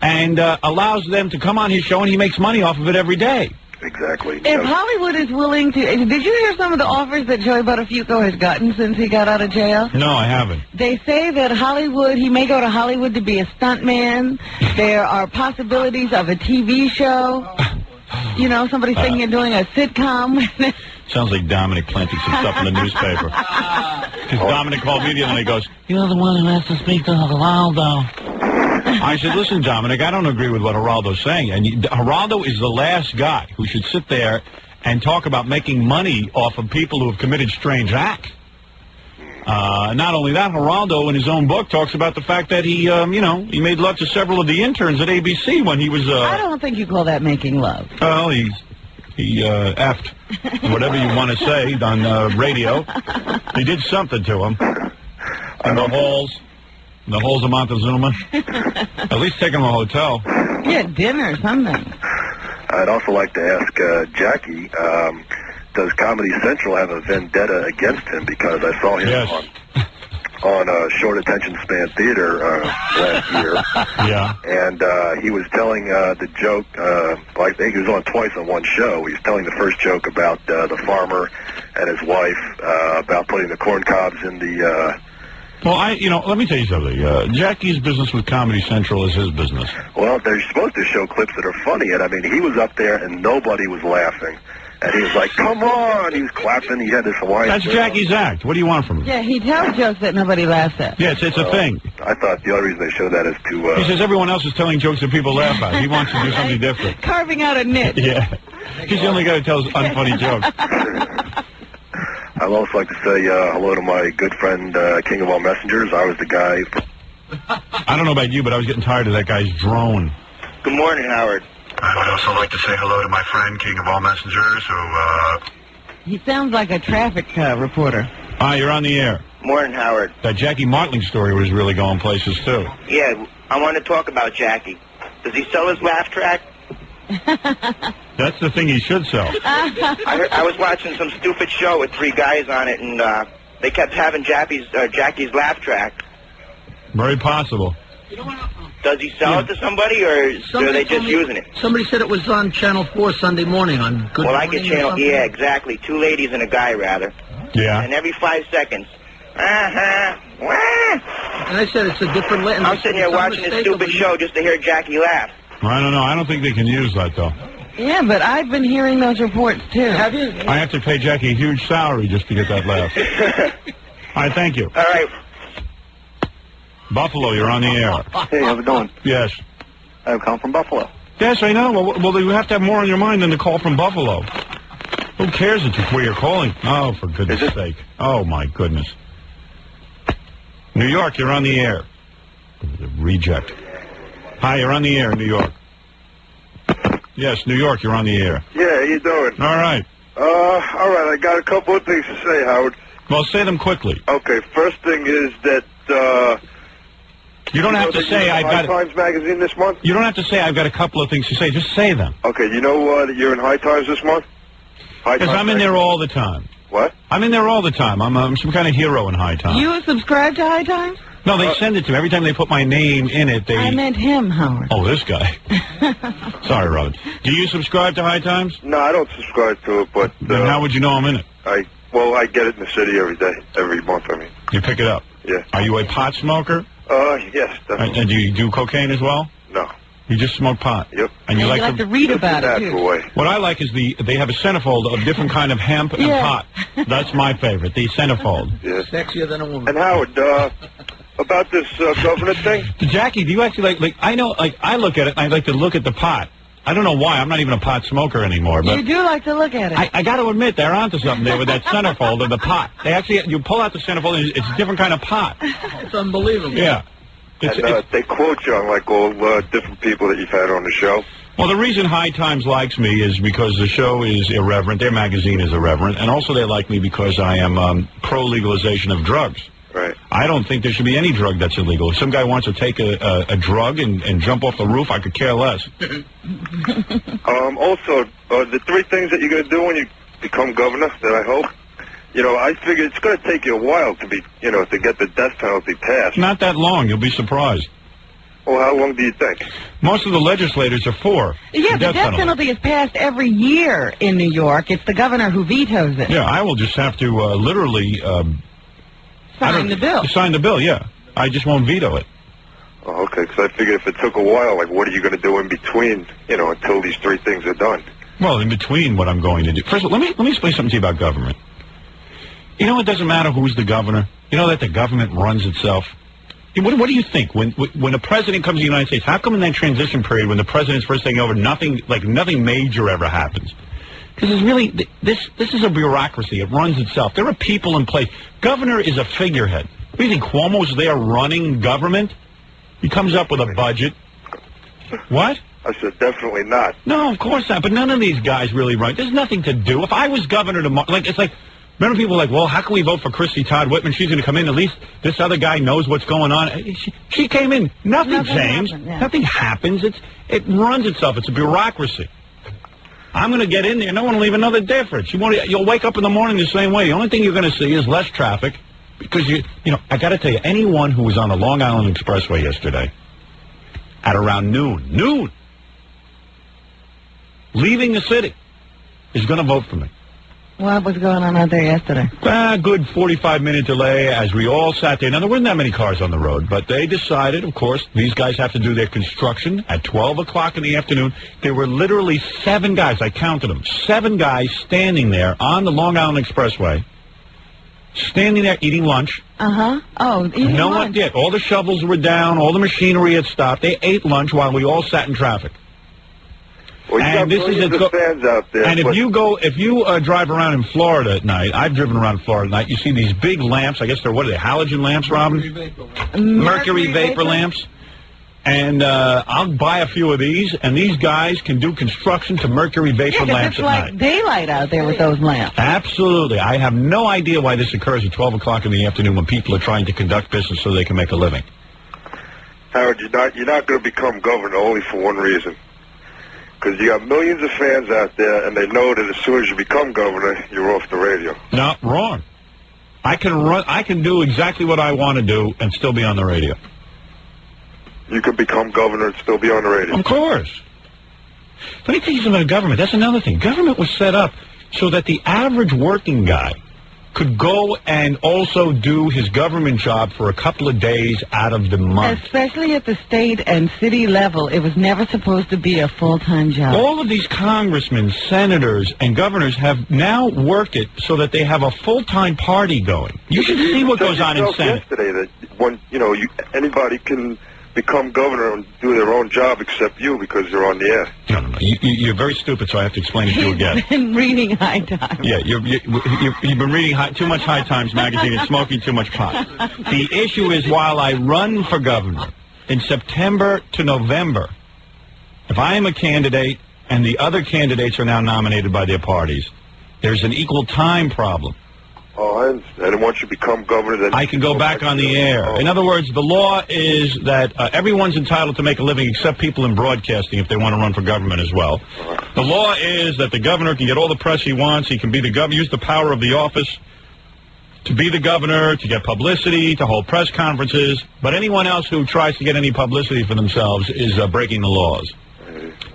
and allows them to come on his show, and he makes money off of it every day. Exactly. If Hollywood is willing to... Did you hear some of the offers that Joey Buttafuoco has gotten since he got out of jail? No, I haven't. They say that he may go to Hollywood to be a stuntman. There are possibilities of a TV show. You know, somebody thinking of doing a sitcom. Sounds like Dominic planting some stuff in the newspaper. Because Dominic called me and he goes, "You're the one who has to speak to Geraldo." I said, listen, Dominic, I don't agree with what Geraldo's saying. And Geraldo is the last guy who should sit there and talk about making money off of people who have committed strange acts. Not only that, Geraldo in his own book talks about the fact that he, he made love to several of the interns at ABC when he was... I don't think you call that making love. Well, he effed, whatever you want to say, on radio. He did something to him. In the halls of Montezuma. At least take him to a hotel. Yeah, dinner or something. I'd also like to ask Jackie, does Comedy Central have a vendetta against him? Because I saw him on Short Attention Span Theater last year. Yeah. And he was telling the joke, I think he was on twice on one show. He was telling the first joke about the farmer and his wife, about putting the corn cobs in the... Well, let me tell you something. Jackie's business with Comedy Central is his business. Well, they're supposed to show clips that are funny, and I mean, he was up there and nobody was laughing. And he was like, come on! He was clapping. He had this Hawaiian... That's Jackie's act. What do you want from him? Yeah, he tells jokes that nobody laughs at. Yes, it's a thing. I thought the only reason they show that is to... He says everyone else is telling jokes that people laugh at. He wants to do something different. Carving out a niche. Yeah. He's the only guy who tells unfunny jokes. I'd also like to say hello to my good friend, King of All Messengers. I was the guy... I don't know about you, but I was getting tired of that guy's drone. Good morning, Howard. I would also like to say hello to my friend, King of All Messengers, who... He sounds like a traffic reporter. Hi, you're on the air. Morning, Howard. That Jackie Martling story was really going places, too. Yeah, I want to talk about Jackie. Does he sell his laugh track? That's the thing he should sell. I was watching some stupid show with three guys on it, and they kept having Jackie's laugh track. Very possible. Does he sell it to somebody, or are they just using it? Somebody said it was on Channel 4 Sunday morning on Good Well, I Morning get or Channel... something. Yeah, exactly. Two ladies and a guy, rather. Yeah. And every 5 seconds... And I said it's a different... I'm sitting here watching this stupid show just to hear Jackie laugh. I don't know. I don't think they can use that, though. Yeah, but I've been hearing those reports, too. Have you? I have to pay Jackie a huge salary just to get that laugh. All right, thank you. All right. Buffalo, you're on the air. Hey, how's it going? Yes. I'm calling from Buffalo. Yes, I know. Well, you have to have more on your mind than the call from Buffalo. Who cares where you're calling? Oh, for goodness sake. Oh, my goodness. New York, you're on the air. Reject. Hi, you're on the air, New York. Yes, New York, you're on the air. Yeah, how you doing? All right. All right, I got a couple of things to say, Howard. Well, say them quickly. Okay, first thing is that, you don't have to say I've got... High Times magazine this month? You don't have to say I've got a couple of things to say. Just say them. Okay, you know that you're in High Times this month? Because I'm in there all the time. What? I'm in there all the time. I'm some kind of hero in High Times. You subscribe to High Times? No, they send it to me. Every time they put my name in it, they... I meant him, Howard. Oh, this guy. Sorry, Robin. Do you subscribe to High Times? No, I don't subscribe to it, but... Then how would you know I'm in it? I get it in the city every day, every month, I mean. You pick it up? Yeah. Are you a pot smoker? Yes, definitely. And do you do cocaine as well? No. You just smoke pot? Yep. And you like to read about it, too. What I like is they have a centerfold of different kind of hemp and pot. That's my favorite, the centerfold. Yeah. Sexier than a woman. And Howard, about this government thing? Jackie, do you actually like I know, like, I look at it and I like to look at the pot. I don't know why. I'm not even a pot smoker anymore. But you do like to look at it. I got to admit, they're onto something there with that centerfold of the pot. They actually, you pull out the centerfold and it's a different kind of pot. It's unbelievable. Yeah. And they quote you on, like, all different people that you've had on the show. Well, the reason High Times likes me is because the show is irreverent. Their magazine is irreverent. And also they like me because I am pro-legalization of drugs. Right. I don't think there should be any drug that's illegal. If some guy wants to take a drug and jump off the roof, I could care less. Also, the three things that you're going to do when you become governor, that I hope, I figure it's going to take you a while to be, to get the death penalty passed. Not that long. You'll be surprised. Well, how long do you think? Most of the legislators are for the death penalty is passed every year in New York. It's the governor who vetoes it. Yeah, I will just have to literally... sign the bill. Sign the bill, yeah. I just won't veto it. Oh, okay, because I figured if it took a while, like, what are you going to do in between, until these three things are done? Well, in between what I'm going to do. First of all, let me explain something to you about government. You know, it doesn't matter who's the governor. You know that the government runs itself. What do you think? When a president comes to the United States, how come in that transition period when the president's first taking over, nothing major ever happens? Because it's really, this is a bureaucracy. It runs itself. There are people in place. Governor is a figurehead. What do you think, Cuomo's there running government? He comes up with a budget. What? I said, definitely not. No, of course not. But none of these guys really run. There's nothing to do. If I was governor tomorrow, it's like, remember people like, well, how can we vote for Christy Todd Whitman? She's going to come in. At least this other guy knows what's going on. She came in. Nothing changed. Happened, yeah. Nothing happens. It runs itself. It's a bureaucracy. I'm going to get in there. No one will even know the difference. You'll wake up in the morning the same way. The only thing you're going to see is less traffic because, I got to tell you, anyone who was on the Long Island Expressway yesterday at around noon, leaving the city, is going to vote for me. What was going on out there yesterday? Good 45-minute delay as we all sat there. Now, there weren't that many cars on the road, but they decided, of course, these guys have to do their construction at 12 o'clock in the afternoon. There were literally 7 guys, I counted them, 7 guys standing there on the Long Island Expressway, standing there eating lunch. Uh-huh. Oh, eating No lunch. one did. All the shovels were down. All the machinery had stopped. They ate lunch while we all sat in traffic. Well, you got millions of fans out there. And if you drive around in Florida at night, I've driven around Florida at night, you see these big lamps. I guess they're, what are they, halogen lamps, Robin? Mercury vapor lamps. And I'll buy a few of these, and these guys can do construction to mercury vapor lamps it's at like night. daylight out there with those lamps. Absolutely. I have no idea why this occurs at 12 o'clock in the afternoon when people are trying to conduct business so they can make a living. Howard, you're not going to become governor only for one reason. Because you got millions of fans out there, and they know that as soon as you become governor, you're off the radio. No, wrong. I can do exactly what I want to do and still be on the radio. You could become governor and still be on the radio. Of course. Let me tell you something about government. That's another thing. Government was set up so that the average working guy could go and also do his government job for a couple of days out of the month. Especially at the state and city level, it was never supposed to be a full-time job. All of these congressmen, senators, and governors have now worked it so that they have a full-time party going. You should see what goes on in Senate. Yesterday that when anybody can become governor and do their own job except you because you're on the air. No. You're very stupid, so I have to explain it to you again. He's been reading High Times. Yeah, you've been reading too much High Times magazine and smoking too much pot. The issue is while I run for governor in September to November, if I am a candidate and the other candidates are now nominated by their parties, there's an equal time problem. Oh, I understand. And once you become governor, then I can go back on the air. In other words, the law is that everyone's entitled to make a living except people in broadcasting if they want to run for government as well. The law is that the governor can get all the press he wants. He can be the governor, use the power of the office to be the governor, to get publicity, to hold press conferences. But anyone else who tries to get any publicity for themselves is breaking the laws.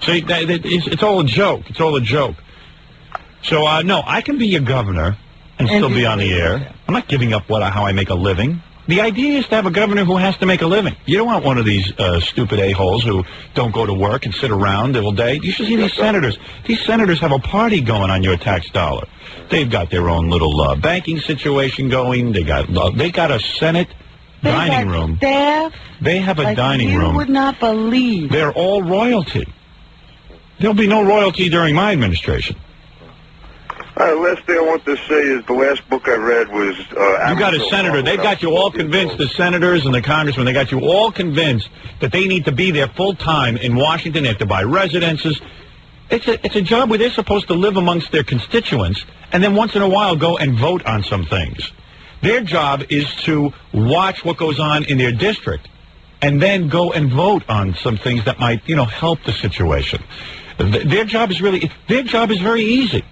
See, it's all a joke. It's all a joke. So, no, I can be a governor and still be on the air. I'm not giving up how I make a living. The idea is to have a governor who has to make a living. You don't want one of these stupid a-holes who don't go to work and sit around all day. You should see these senators. These senators have a party going on your tax dollar. They've got their own little banking situation going. They got a Senate dining room. Staff. They have a dining room. You would not believe. They're all royalty. There'll be no royalty during my administration. Last thing I want to say is the last book I read was... you got a senator. They've got you all convinced, the senators and the congressmen, they got you all convinced that they need to be there full-time in Washington. They have to buy residences. It's a job where they're supposed to live amongst their constituents and then once in a while go and vote on some things. Their job is to watch what goes on in their district and then go and vote on some things that might, help the situation. Their job is very easy.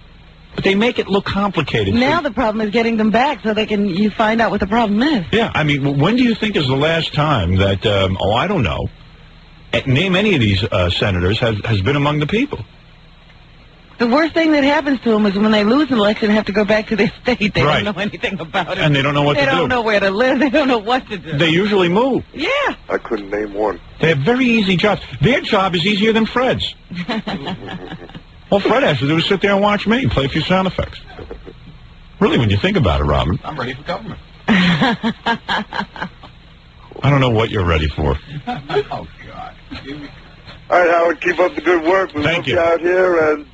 But they make it look complicated. Now the problem is getting them back so you find out what the problem is. Yeah, I mean, when do you think is the last time that, I don't know, name any of these senators has been among the people? The worst thing that happens to them is when they lose an election and have to go back to their state. They don't know anything about it. And they don't know what to do. They don't know where to live. They don't know what to do. They usually move. Yeah. I couldn't name one. They have very easy jobs. Their job is easier than Fred's. All Fred has to do is sit there and watch me and play a few sound effects. Really, when you think about it, Robin. I'm ready for government. I don't know what you're ready for. Oh, God. All right, Howard, keep up the good work. We love you out here, and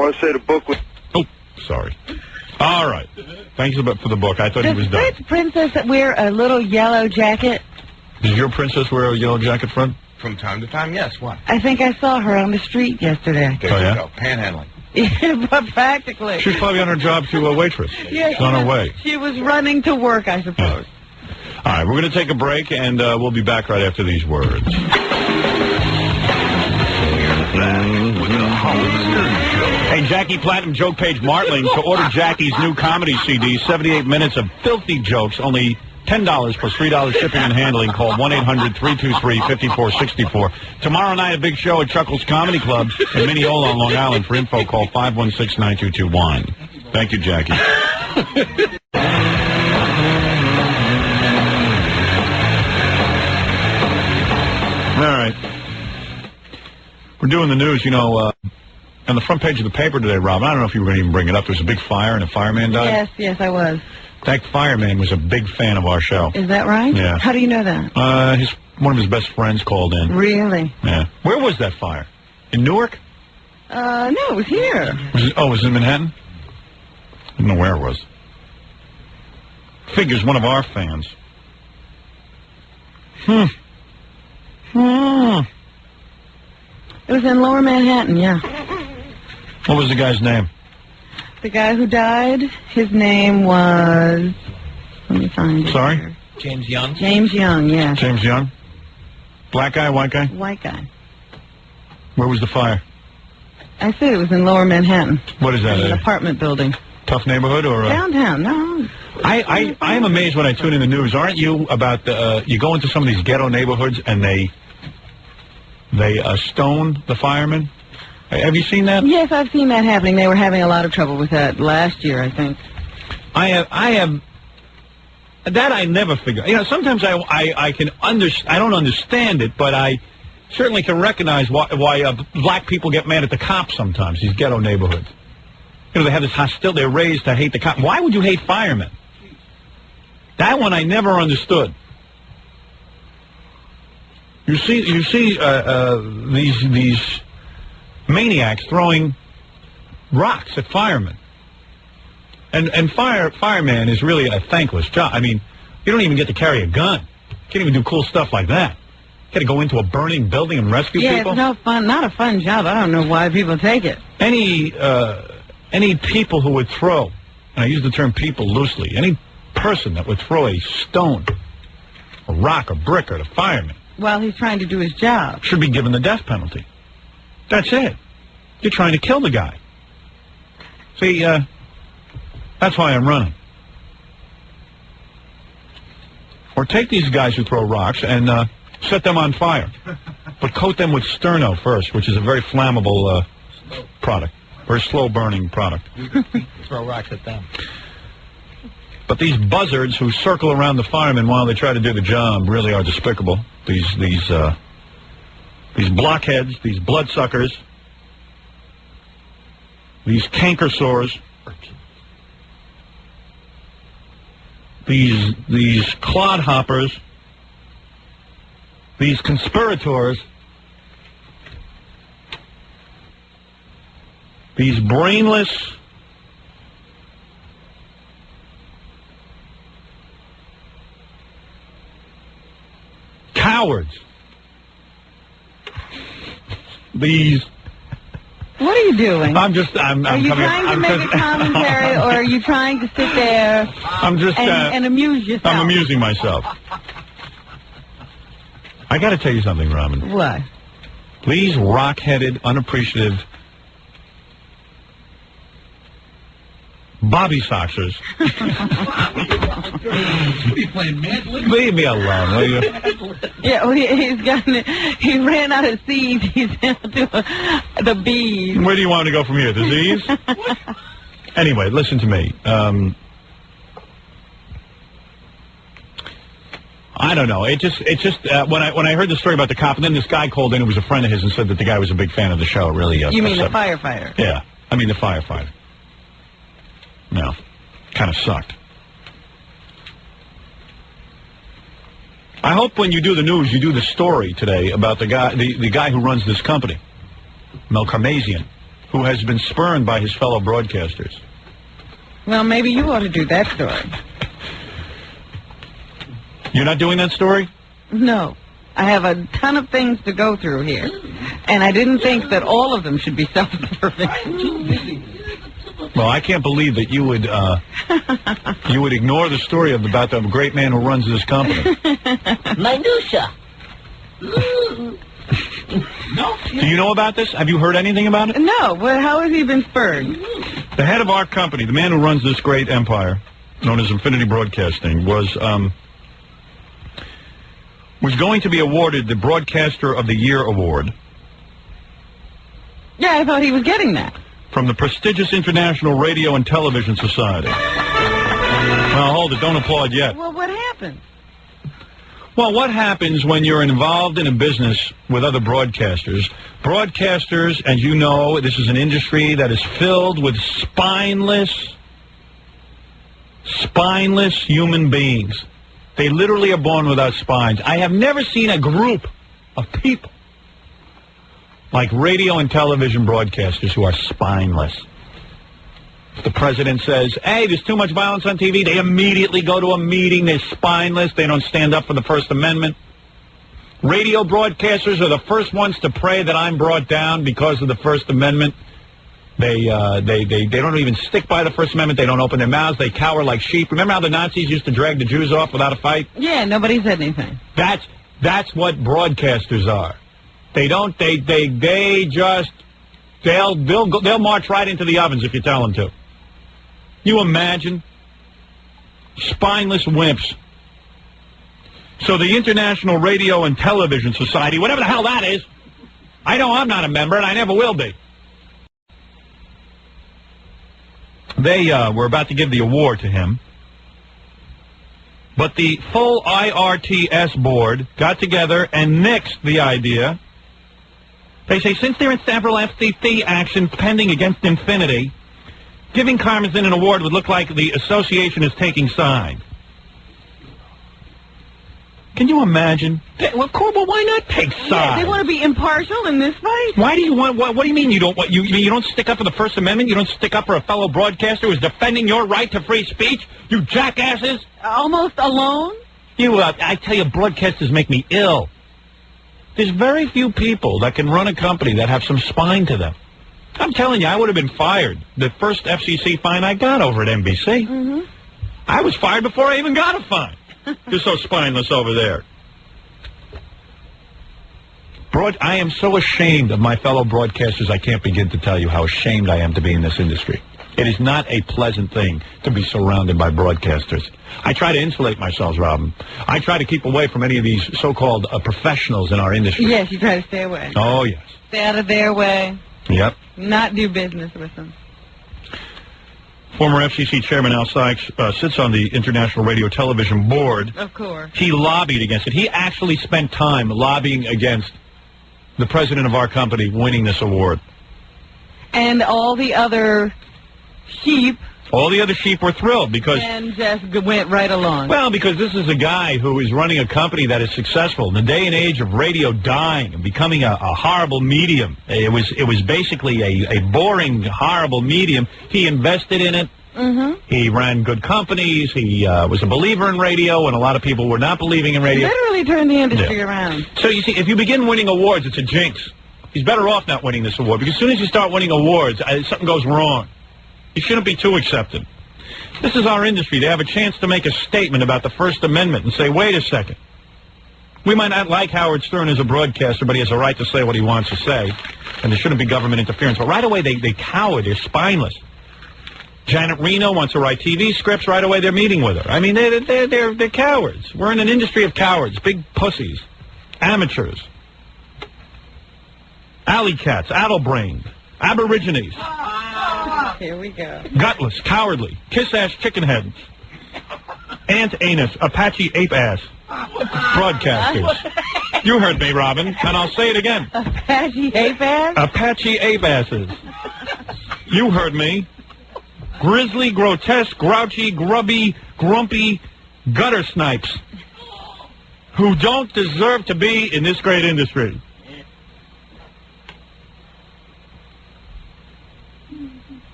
want to say the book was... Oh, sorry. All right. Thanks for the book. I thought he was done. Does this princess wear a little yellow jacket? Does your princess wear a yellow jacket, Fred? From time to time, yes. What? I think I saw her on the street yesterday. There you go. Panhandling. Yeah, but practically. She's probably on her job to a waitress. Yeah, She's on her way. She was running to work, I suppose. Yeah. All right, we're going to take a break, and we'll be back right after these words. We're back with the Howard Stern Show. Hey, Jackie Platinum Joke Page Martling to order Jackie's new comedy CD, 78 minutes of filthy jokes, only $10 plus $3 shipping and handling. Call 1-800-323-5464. Tomorrow night, a big show at Chuckles Comedy Club in Mineola on Long Island. For info, call 516-9221. Thank you, Jackie. All right. We're doing the news, on the front page of the paper today, Rob. I don't know if you were going to even bring it up. There was a big fire and a fireman died. Yes, I was. That fireman was a big fan of our show. Is that right? Yeah. How do you know that? One of his best friends called in. Really? Yeah. Where was that fire? In Newark? No, it was here. Was it in Manhattan? I don't know where it was. Figures one of our fans. It was in Lower Manhattan, yeah. What was the guy's name? The guy who died, his name was... Let me find it. Sorry? James Young? James Young, yeah. James Young? Black guy, white guy? White guy. Where was the fire? I said it was in Lower Manhattan. What is that? An apartment building. Tough neighborhood or... Downtown, no. I am amazed when I tune in the news. Aren't you about you go into some of these ghetto neighborhoods and they stone the firemen? Have you seen that? Yes, I've seen that happening. They were having a lot of trouble with that last year, I think. I have that I never figure. Sometimes I can I don't understand it, but I certainly can recognize why black people get mad at the cops sometimes. These ghetto neighborhoods. They have this hostility. They're raised to hate the cops. Why would you hate firemen? That one I never understood. You see these maniacs throwing rocks at firemen. And fireman is really a thankless job. I mean, you don't even get to carry a gun. You can't even do cool stuff like that. You got to go into a burning building and rescue people. Yeah, it's no fun. Not a fun job. I don't know why people take it. Any people who would throw, and I use the term people loosely, any person that would throw a stone, a rock, a brick, or a fireman, while he's trying to do his job, should be given the death penalty. That's it. You're trying to kill the guy. See, that's why I'm running. Or take these guys who throw rocks and set them on fire, but coat them with sterno first, which is a very flammable product, very slow-burning product. Throw rocks at them. But these buzzards who circle around the firemen while they try to do the job really are despicable. These blockheads, these bloodsuckers, these canker sores, these clodhoppers, these conspirators, these brainless, cowards. These. What are you doing? I'm just. Are you trying to make a commentary, or are you trying to sit there? I'm just and amuse yourself. I'm amusing myself. I got to tell you something, Robin. What? These rock-headed, unappreciative Bobby Soxers. Leave me alone, will you? Yeah, well, he ran out of seeds. He's down to the bees. Where do you want to go from here? The Z's? Anyway, listen to me. I don't know. It just when I heard the story about the cop, and then this guy called in who was a friend of his and said that the guy was a big fan of the show. Really, you mean the firefighter? Yeah, I mean the firefighter. No, kind of sucked. I hope when you do the news, you do the story today about the guy who runs this company, Mel Karmazian. who has been spurned by his fellow broadcasters. Well, maybe you ought to do that story. You're not doing that story? No. I have a ton of things to go through here, and I didn't think that all of them should be self-serving. Well, I can't believe that you would ignore the story about the great man who runs this company. Minutia. Do you know about this? Have you heard anything about it? No. Well, how has he been spurned? The head of our company, the man who runs this great empire, known as Infinity Broadcasting, was going to be awarded the Broadcaster of the Year award. Yeah, I thought he was getting that. From the prestigious International Radio and Television Society. Well, hold it. Don't applaud yet. Well, what happened? Well, what happens when you're involved in a business with other broadcasters? Broadcasters, as you know, this is an industry that is filled with spineless human beings. They literally are born without spines. I have never seen a group of people like radio and television broadcasters who are spineless. If the president says, hey, there's too much violence on TV, they immediately go to a meeting. They're spineless. They don't stand up for the First Amendment. Radio broadcasters are the first ones to pray that I'm brought down because of the First Amendment. They don't even stick by the First Amendment. They don't open their mouths. They cower like sheep. Remember how the Nazis used to drag the Jews off without a fight? Yeah, nobody said anything. That's what broadcasters are. They'll march right into the ovens if you tell them to. You imagine? Spineless wimps. So the International Radio and Television Society, whatever the hell that is, I know I'm not a member and I never will be. They were about to give the award to him. But the full IRTS board got together and nixed the idea. They say, since there are several FCC actions pending against Infinity, giving Karmazin an award would look like the association is taking sides. Can you imagine? Well, why not take sides? Yeah, they want to be impartial in this fight. Why do you want? What do you mean you don't? You don't stick up for the First Amendment? You don't stick up for a fellow broadcaster who's defending your right to free speech? You jackasses! Almost alone? I tell you, broadcasters make me ill. There's very few people that can run a company that have some spine to them. I'm telling you, I would have been fired. The first FCC fine I got over at NBC. Mm-hmm. I was fired before I even got a fine. They're so spineless over there. I am so ashamed of my fellow broadcasters, I can't begin to tell you how ashamed I am to be in this industry. It is not a pleasant thing to be surrounded by broadcasters. I try to insulate myself, Robin. I try to keep away from any of these so-called professionals in our industry. Yes, you try to stay away. Oh, yes. Stay out of their way. Yep. Not do business with them. Former FCC Chairman Al Sykes sits on the International Radio Television Board. Of course. He lobbied against it. He actually spent time lobbying against the president of our company winning this award. And all the other sheep. All the other sheep were thrilled because... And just went right along. Well, because this is a guy who is running a company that is successful. In the day and age of radio dying and becoming a horrible medium, it was basically a boring, horrible medium. He invested in it. Mm-hmm. He ran good companies. He was a believer in radio, and a lot of people were not believing in radio. Literally turned the industry around. So, you see, if you begin winning awards, it's a jinx. He's better off not winning this award, because as soon as you start winning awards, something goes wrong. You shouldn't be too accepted. This is our industry. They have a chance to make a statement about the First Amendment and say, wait a second. We might not like Howard Stern as a broadcaster, but he has a right to say what he wants to say, and there shouldn't be government interference. But right away, they cower. They're spineless. Janet Reno wants to write TV scripts. Right away, they're meeting with her. I mean, they're cowards. We're in an industry of cowards, big pussies, amateurs, alley cats, addle-brained, aborigines. Here we go. Gutless, cowardly, kiss-ass chicken heads, ant anus, Apache ape ass, broadcasters. You heard me, Robin, and I'll say it again. Apache ape ass? Apache ape asses. You heard me. Grisly, grotesque, grouchy, grubby, grumpy gutter snipes who don't deserve to be in this great industry.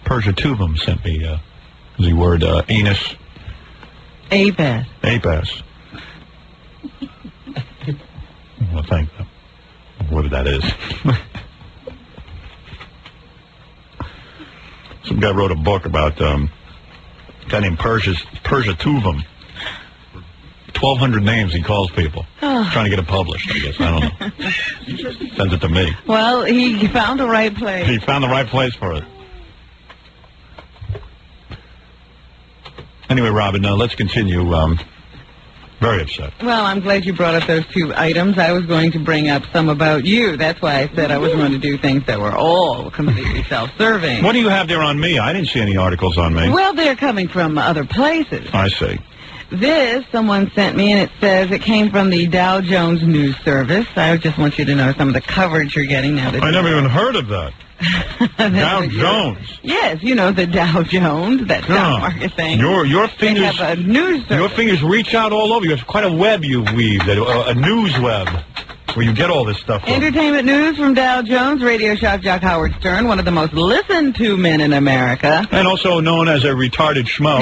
Persia Tuvum sent me the word anus. APAS. APAS. Well, thank them. Whatever that is. Some guy wrote a book about a guy named Persia Tuvum. 1,200 names he calls people. Trying to get it published, I guess. I don't know. Sends it to me. Well, he found the right place. He found the right place for it. Anyway, Robin, let's continue. Very upset. Well, I'm glad you brought up those two items. I was going to bring up some about you. That's why I said I was going to do things that were all completely self-serving. What do you have there on me? I didn't see any articles on me. Well, they're coming from other places. I see. This, someone sent me, and it says it came from the Dow Jones News Service. I just want you to know some of the coverage you're getting now. I never even heard of that. Dow Jones. Yes, you know, the Dow Jones, that stock market thing. Your fingers, they have a news service. Your fingers reach out all over. You have quite a web you weave, a news web, where you get all this stuff from. Entertainment news from Dow Jones. Radio shock jock Howard Stern, one of the most listened to men in America. And also known as a retarded schmo.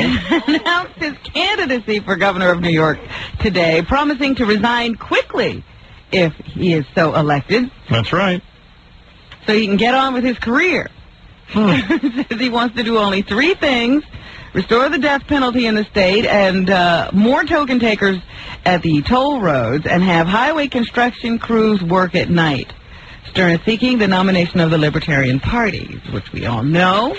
Announced his candidacy for governor of New York today, promising to resign quickly if he is so elected. That's right. So he can get on with his career. Says he wants to do only 3 things: restore the death penalty in the state, and more token takers at the toll roads, and have highway construction crews work at night. Stern is seeking the nomination of the Libertarian Party, which we all know.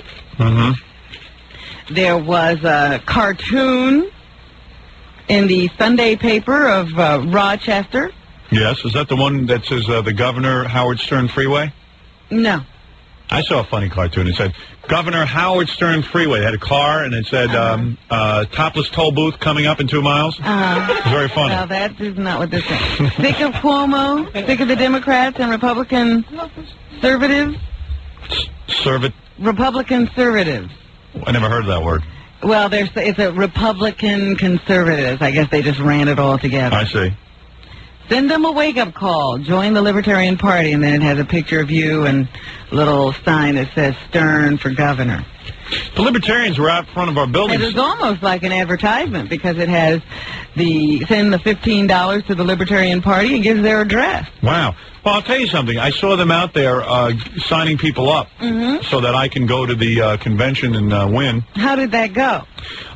There was a cartoon in the Sunday paper of Rochester. Yes, is that the one that says the Governor Howard Stern Freeway? No. I saw a funny cartoon. It said, Governor Howard Stern Freeway. It had a car, and it said, topless toll booth coming up in 2 miles. It was very funny. Well, that is not what this is. Sick of Cuomo, sick of the Democrats and Republican conservatives. Republican conservatives. I never heard of that word. Well, it's a Republican conservatives. I guess they just ran it all together. I see. Send them a wake-up call. Join the Libertarian Party. And then it has a picture of you and a little sign that says Stern for governor. The Libertarians were out front of our building. It is almost like an advertisement because it has send the $15 to the Libertarian Party and gives their address. Wow. Well, I'll tell you something. I saw them out there signing people up so that I can go to the convention and win. How did that go?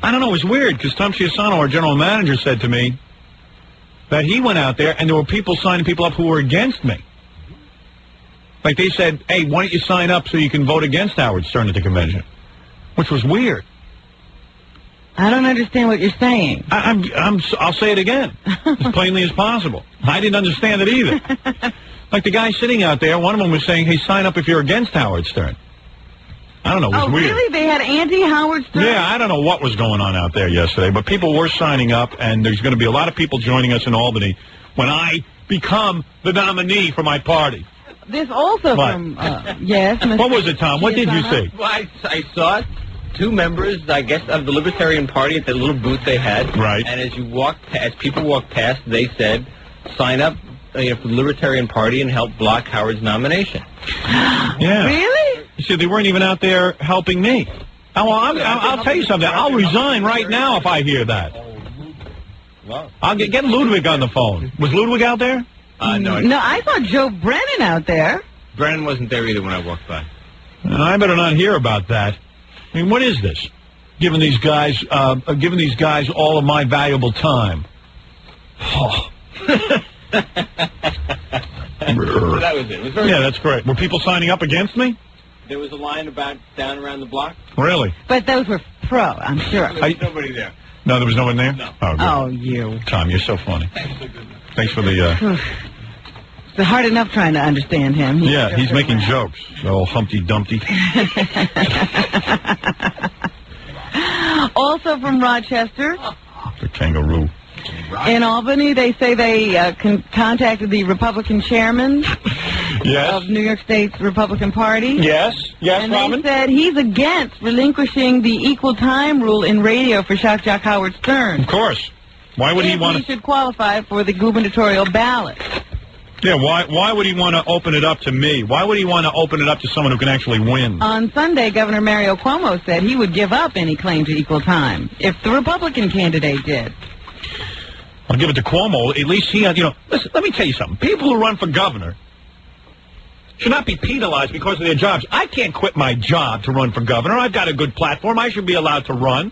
I don't know. It was weird because Tom Chiasano, our general manager, said to me that he went out there and there were people signing people up who were against me. Like they said, hey, why don't you sign up so you can vote against Howard Stern at the convention? Which was weird. I don't understand what you're saying. I'll say it again, as plainly as possible. I didn't understand it either. Like the guy sitting out there, one of them was saying, hey, sign up if you're against Howard Stern. I don't know, it was weird. Oh, really? They had anti-Howard Stern? Yeah, I don't know what was going on out there yesterday, but people were signing up, and there's going to be a lot of people joining us in Albany when I become the nominee for my party. This also from, yes. Mr. What was it, Tom? What did you see? Well, I saw 2 members, I guess, of the Libertarian Party at the little booth they had. Right. And as people walked past, they said, sign up for the Libertarian Party and help block Howard's nomination. Yeah. Really? You see, they weren't even out there helping me. Oh, well, I'll tell you something. I'll resign right now if I hear that. I'll get Ludwig on the phone. Was Ludwig out there? No. No, I saw Joe Brennan out there. Brennan wasn't there either when I walked by. I better not hear about that. I mean, what is this? Giving these guys all of my valuable time. Oh. That was it. It was Yeah, that's great. Were people signing up against me? There was a line about down around the block. Really? But those were pro, I'm sure. There was nobody there. No, there was no one there? No. Oh, good. Oh, you. Tom, you're so funny. Thanks for the... It's hard enough trying to understand him. He's making jokes. Oh, Humpty Dumpty. Also from Rochester. The kangaroo. In Albany, they say they contacted the Republican chairman of New York State's Republican Party. Yes, and Robin? they said he's against relinquishing the equal time rule in radio for shock jock Howard Stern. Of course. Why would he want to... He should qualify for the gubernatorial ballot. Yeah, why would he want to open it up to me? Why would he want to open it up to someone who can actually win? On Sunday, Governor Mario Cuomo said he would give up any claim to equal time if the Republican candidate did. I'll give it to Cuomo. At least he, listen, let me tell you something. People who run for governor should not be penalized because of their jobs. I can't quit my job to run for governor. I've got a good platform. I should be allowed to run.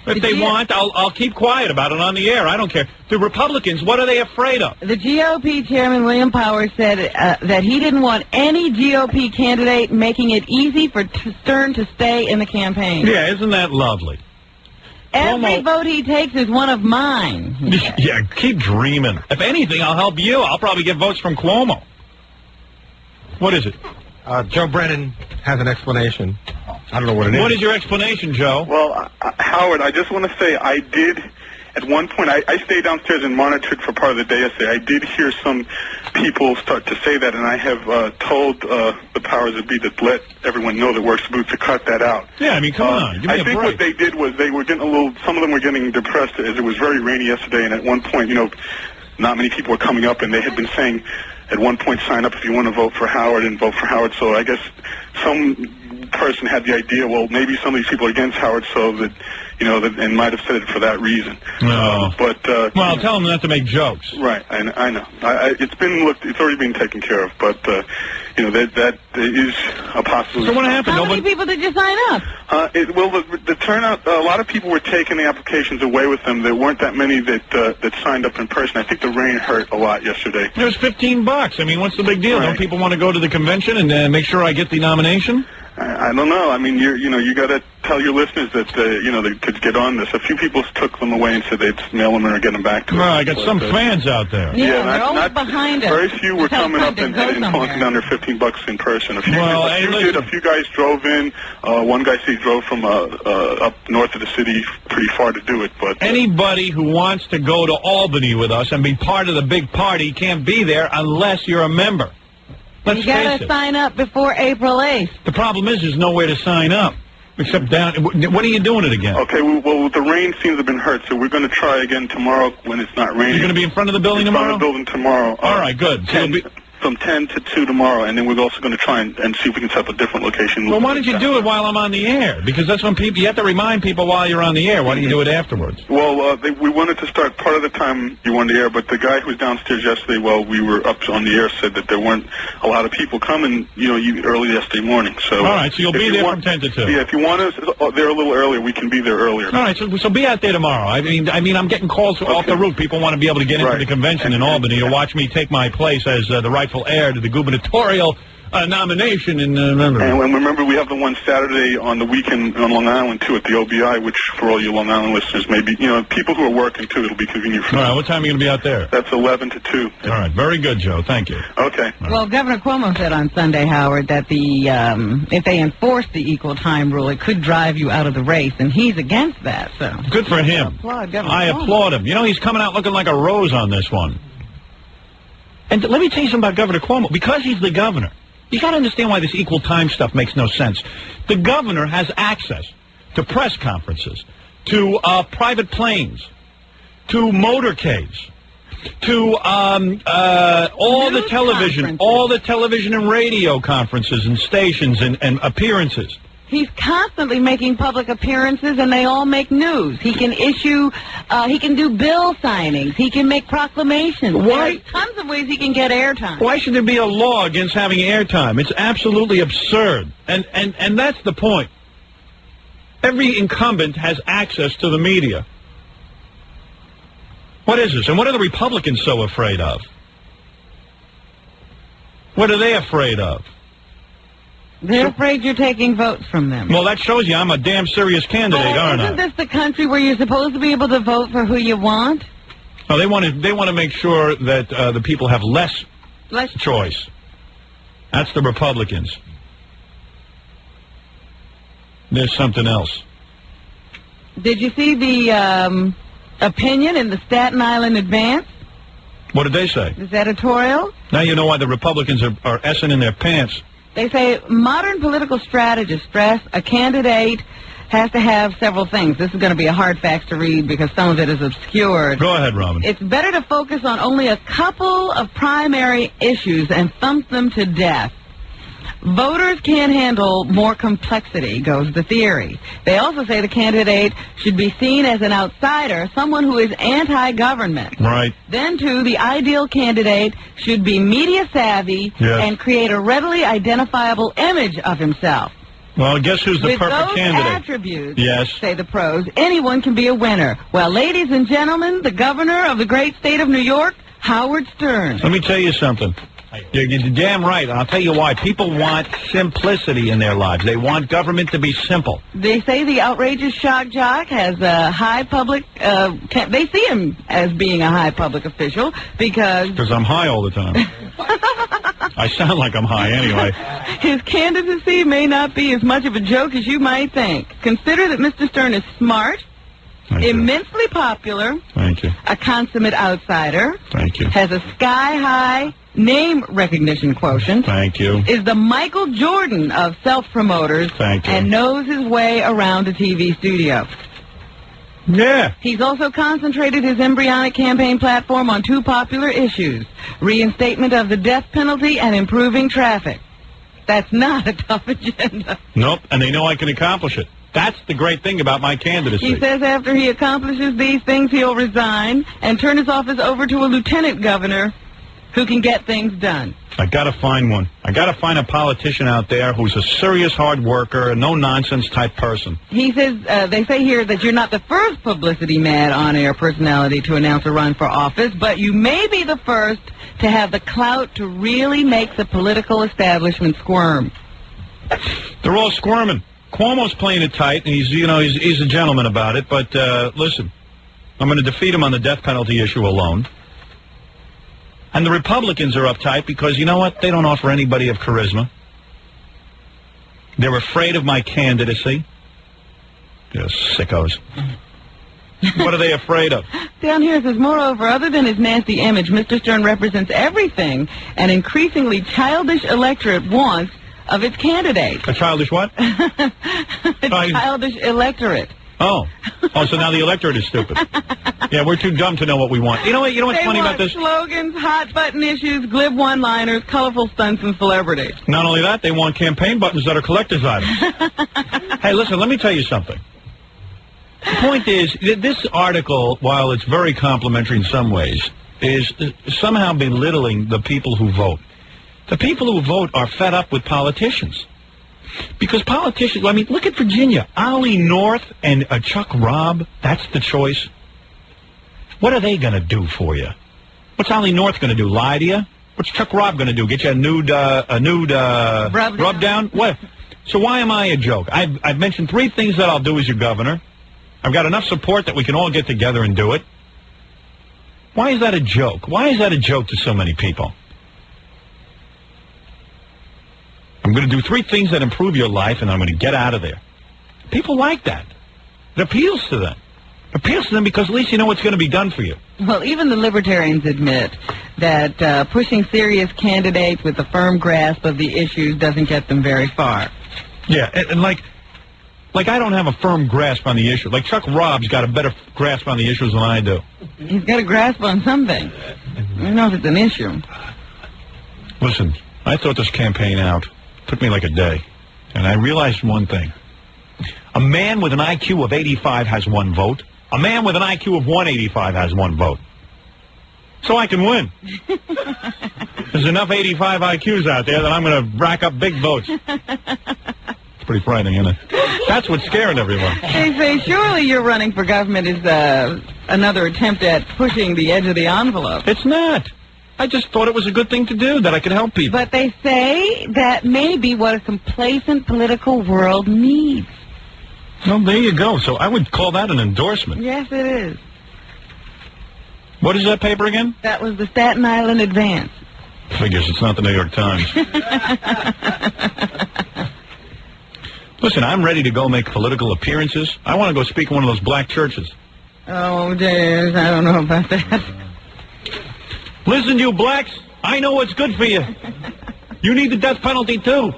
If they want, I'll keep quiet about it on the air. I don't care. The Republicans, what are they afraid of? The GOP chairman, William Powers, said that he didn't want any GOP candidate making it easy for Stern to stay in the campaign. Yeah, isn't that lovely? Every vote he takes is one of mine. Yeah, keep dreaming. If anything, I'll help you. I'll probably get votes from Cuomo. What is it? Joe Brennan has an explanation. I don't know what it is. What is your explanation, Joe? Well, Howard, I just want to say I did, at one point, I stayed downstairs and monitored for part of the day yesterday. I did hear some people start to say that, and I have told the powers that be to let everyone know that works booth to cut that out. Yeah, I mean, come on. Give me I think what they did was they were getting some of them were getting depressed as it was very rainy yesterday, and at one point, not many people were coming up, and they had been saying at one point, sign up if you want to vote for Howard and vote for Howard. So I guess some person had the idea, well, maybe some of these people are against Howard, so that, and might have said it for that reason. No. Well, tell them not to make jokes. Right, I know. It's already been taken care of, but, that is a possibility. So what happened? How many people did you sign up? The turnout, a lot of people were taking the applications away with them. There weren't that many that signed up in person. I think the rain hurt a lot yesterday. It was $15. I mean, what's the big deal? Right. Don't people want to go to the convention and make sure I get the nomination? I don't know. I mean, you got to tell your listeners that they could get on this. A few people took them away and said they'd mail them or get them back to us. Well, I got some fans out there. Yeah, they're always behind us. Very few were coming up and talking down their $15 in person. A few guys drove in. One guy said he drove from up north of the city pretty far to do it. But anybody who wants to go to Albany with us and be part of the big party can't be there unless you're a member. You got to sign up before April 8th. The problem is there's nowhere to sign up except down. When are you doing it again? Okay, well, the rain seems to have been hurt, so we're going to try again tomorrow when it's not raining. You're going to be in front of the building tomorrow? In front of the building tomorrow. All right, good. From 10 to 2 tomorrow, and then we're also going to try and see if we can set up a different location. Well, why don't you do it while I'm on the air? Because that's when you have to remind people while you're on the air. Why don't you do it afterwards? Well, we wanted to start part of the time you were on the air, but the guy who was downstairs yesterday while we were up on the air said that there weren't a lot of people coming, early yesterday morning. So all right, so you'll be there from 10 to 2. Yeah, if you want us there a little earlier, we can be there earlier. All right, so be out there tomorrow. I mean, I'm getting calls off the roof. People want to be able to get into the convention in Albany to watch me take my place as the rightful heir to the gubernatorial nomination in November. And remember, we have the one Saturday on the weekend on Long Island, too, at the OBI, which for all you Long Island listeners, maybe, people who are working, too, it'll be convenient for them. All right, what time are you going to be out there? That's 11 to 2. All right, very good, Joe. Thank you. Okay. Well, Governor Cuomo said on Sunday, Howard, that if they enforce the equal time rule, it could drive you out of the race, and he's against that. So good for him. I applaud him. He's coming out looking like a rose on this one. And let me tell you something about Governor Cuomo. Because he's the governor, you got to understand why this equal time stuff makes no sense. The governor has access to press conferences, to private planes, to motorcades, to all the television and radio conferences and stations and appearances. He's constantly making public appearances, and they all make news. He can issue, he can do bill signings. He can make proclamations. Why? There's tons of ways he can get airtime. Why should there be a law against having airtime? It's absolutely absurd. And that's the point. Every incumbent has access to the media. What is this? And what are the Republicans so afraid of? What are they afraid of? They're afraid you're taking votes from them. Well, that shows you I'm a damn serious candidate, aren't I? Isn't this the country where you're supposed to be able to vote for who you want? No, they want to make sure that the people have less choice. That's the Republicans. There's something else. Did you see the opinion in the Staten Island Advance? What did they say? This editorial? Now you know why the Republicans are essing in their pants. They say modern political strategists stress a candidate has to have several things. This is going to be a hard fact to read because some of it is obscured. Go ahead, Robin. It's better to focus on only a couple of primary issues and thump them to death. Voters can't handle more complexity, goes the theory. They also say the candidate should be seen as an outsider, someone who is anti-government. Right. Then, too, the ideal candidate should be media savvy and create a readily identifiable image of himself. Well, guess who's the perfect candidate? With those attributes, yes, say the pros, anyone can be a winner. Well, ladies and gentlemen, the governor of the great state of New York, Howard Stern. Let me tell you something. You're damn right, and I'll tell you why. People want simplicity in their lives. They want government to be simple. They say the outrageous shock jock has a high public, they see him as being a high public official because I'm high all the time. I sound like I'm high anyway. His candidacy may not be as much of a joke as you might think. Consider that Mr. Stern is smart, immensely popular, a consummate outsider, has a sky-high name recognition quotient, is the Michael Jordan of self-promoters, and knows his way around a TV studio. Yeah. He's also concentrated his embryonic campaign platform on two popular issues, reinstatement of the death penalty and improving traffic. That's not a tough agenda. Nope, and they know I can accomplish it. That's the great thing about my candidacy. He says after he accomplishes these things, he'll resign and turn his office over to a lieutenant governor who can get things done. I got to find one. I got to find a politician out there who's a serious hard worker, a no-nonsense type person. He says, they say here that you're not the first publicity-mad on-air personality to announce a run for office, but you may be the first to have the clout to really make the political establishment squirm. They're all squirming. Cuomo's playing it tight, and he's a gentleman about it, but listen, I'm going to defeat him on the death penalty issue alone. And the Republicans are uptight because, you know what, they don't offer anybody of charisma. They're afraid of my candidacy. They're sickos. What are they afraid of? Down here it says, moreover, other than his nasty image, Mr. Stern represents everything an increasingly childish electorate wants of its candidate. A childish what? A childish electorate. Oh, so now the electorate is stupid. Yeah, we're too dumb to know what we want. You know what's funny about this? Slogans, hot-button issues, glib one-liners, colorful stunts, and celebrities. Not only that, they want campaign buttons that are collector's items. Hey, listen, let me tell you something. The point is, this article, while it's very complimentary in some ways, is somehow belittling the people who vote. The people who vote are fed up with politicians. Because politicians, I mean, look at Virginia. Ollie North and Chuck Robb, that's the choice. What are they going to do for you? What's Ollie North going to do, lie to you? What's Chuck Robb going to do, get you a nude rub down? What? So why am I a joke? I've mentioned three things that I'll do as your governor. I've got enough support that we can all get together and do it. Why is that a joke? Why is that a joke to so many people? I'm going to do three things that improve your life, and I'm going to get out of there. People like that. It appeals to them. It appeals to them because at least you know what's going to be done for you. Well, even the libertarians admit that pushing serious candidates with a firm grasp of the issues doesn't get them very far. Yeah, and like I don't have a firm grasp on the issue. Like Chuck Robb's got a better grasp on the issues than I do. He's got a grasp on something. I don't know if it's an issue. Listen, I thought this campaign out. Took me like a day. And I realized one thing. A man with an IQ of 85 has one vote. A man with an IQ of 185 has one vote. So I can win. There's enough 85 IQs out there that I'm going to rack up big votes. It's pretty frightening, isn't it? That's what's scaring everyone. They say surely your running for government is another attempt at pushing the edge of the envelope. It's not. I just thought it was a good thing to do, that I could help people. But they say that may be what a complacent political world needs. Well, there you go. So I would call that an endorsement. Yes, it is. What is that paper again? That was the Staten Island Advance. Figures it's not the New York Times. Listen, I'm ready to go make political appearances. I want to go speak in one of those black churches. Oh, dear, I don't know about that. Listen, you blacks, I know what's good for you. You need the death penalty, too.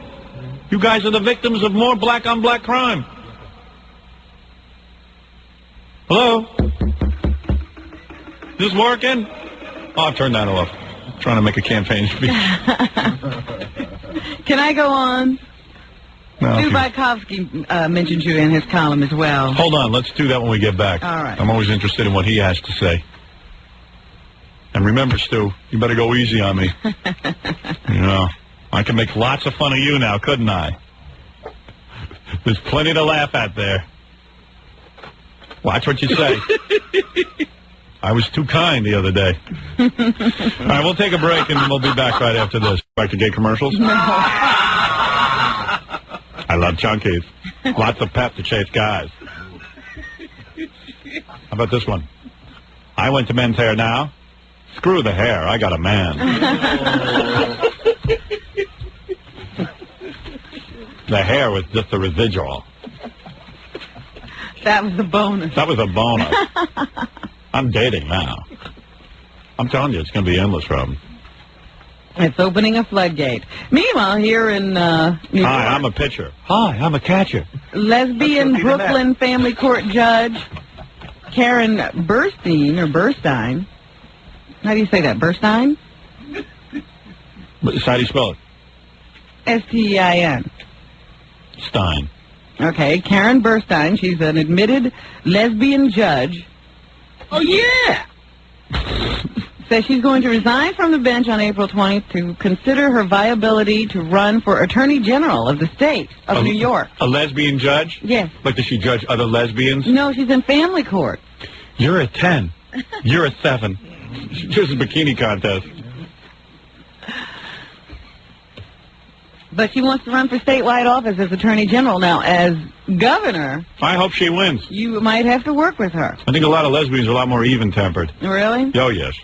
You guys are the victims of more black-on-black crime. Hello? Is this working? Oh, I've turned that off. I'm trying to make a campaign speech. Can I go on? No, Stu Bykowski mentioned you in his column as well. Hold on, let's do that when we get back. All right. I'm always interested in what he has to say. And remember, Stu, you better go easy on me. You know, I can make lots of fun of you now, couldn't I? There's plenty to laugh at there. Watch what you say. I was too kind the other day. All right, we'll take a break, and we'll be back right after this. Back to gay commercials? No. I love chunkies. Lots of pep to chase guys. How about this one? I went to Men's Hair Now. Screw the hair. I got a man. The hair was just a residual. That was a bonus. That was a bonus. I'm dating now. I'm telling you, it's going to be endless for him. It's opening a floodgate. Meanwhile, here in New York, Hi, I'm a pitcher. Hi, I'm a catcher. lesbian Brooklyn family court judge Karen Burstein. How do you say that? Burstein? How do you spell it? S-T-E-I-N. Stein. Okay, Karen Burstein. She's an admitted lesbian judge. Oh, yeah! Says she's going to resign from the bench on April 20th to consider her viability to run for Attorney General of the state of New York. A lesbian judge? Yes. Like, does she judge other lesbians? No, she's in family court. You're a 10. You're a 7. Just a bikini contest. But she wants to run for statewide office as Attorney General. Now, as governor, I hope she wins. you might have to work with her. I think a lot of lesbians are a lot more even-tempered. Really? Oh, yes.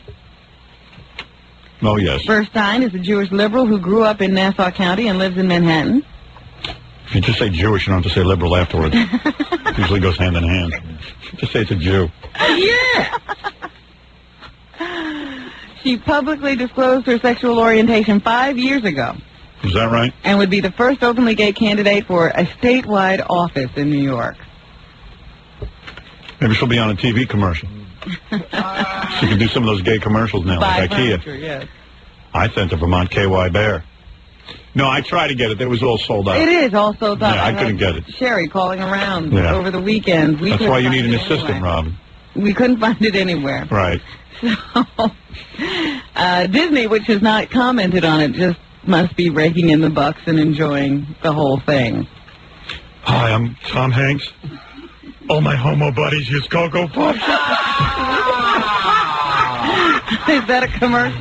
Oh, yes. Burstein is a Jewish liberal who grew up in Nassau County and lives in Manhattan. If you just say Jewish, you don't have to say liberal afterwards. Usually goes hand in hand. Just say it's a Jew. Yeah! She publicly disclosed her sexual orientation 5 years ago. Is that right? And would be the first openly gay candidate for a statewide office in New York. Maybe she'll be on a TV commercial. She can do some of those gay commercials now, like IKEA. Yes. I sent a Vermont KY Bear. No, I tried to get it. It was all sold out. It is all sold out. Yeah, I couldn't get it. Sherry calling around Yeah. over the weekend. That's why you need an assistant, Robin. We couldn't find it anywhere. Right. So, Disney, which has not commented on it, just must be raking in the bucks and enjoying the whole thing. Hi, I'm Tom Hanks. All my homo buddies use Cocoa Puffs. Is that a commercial?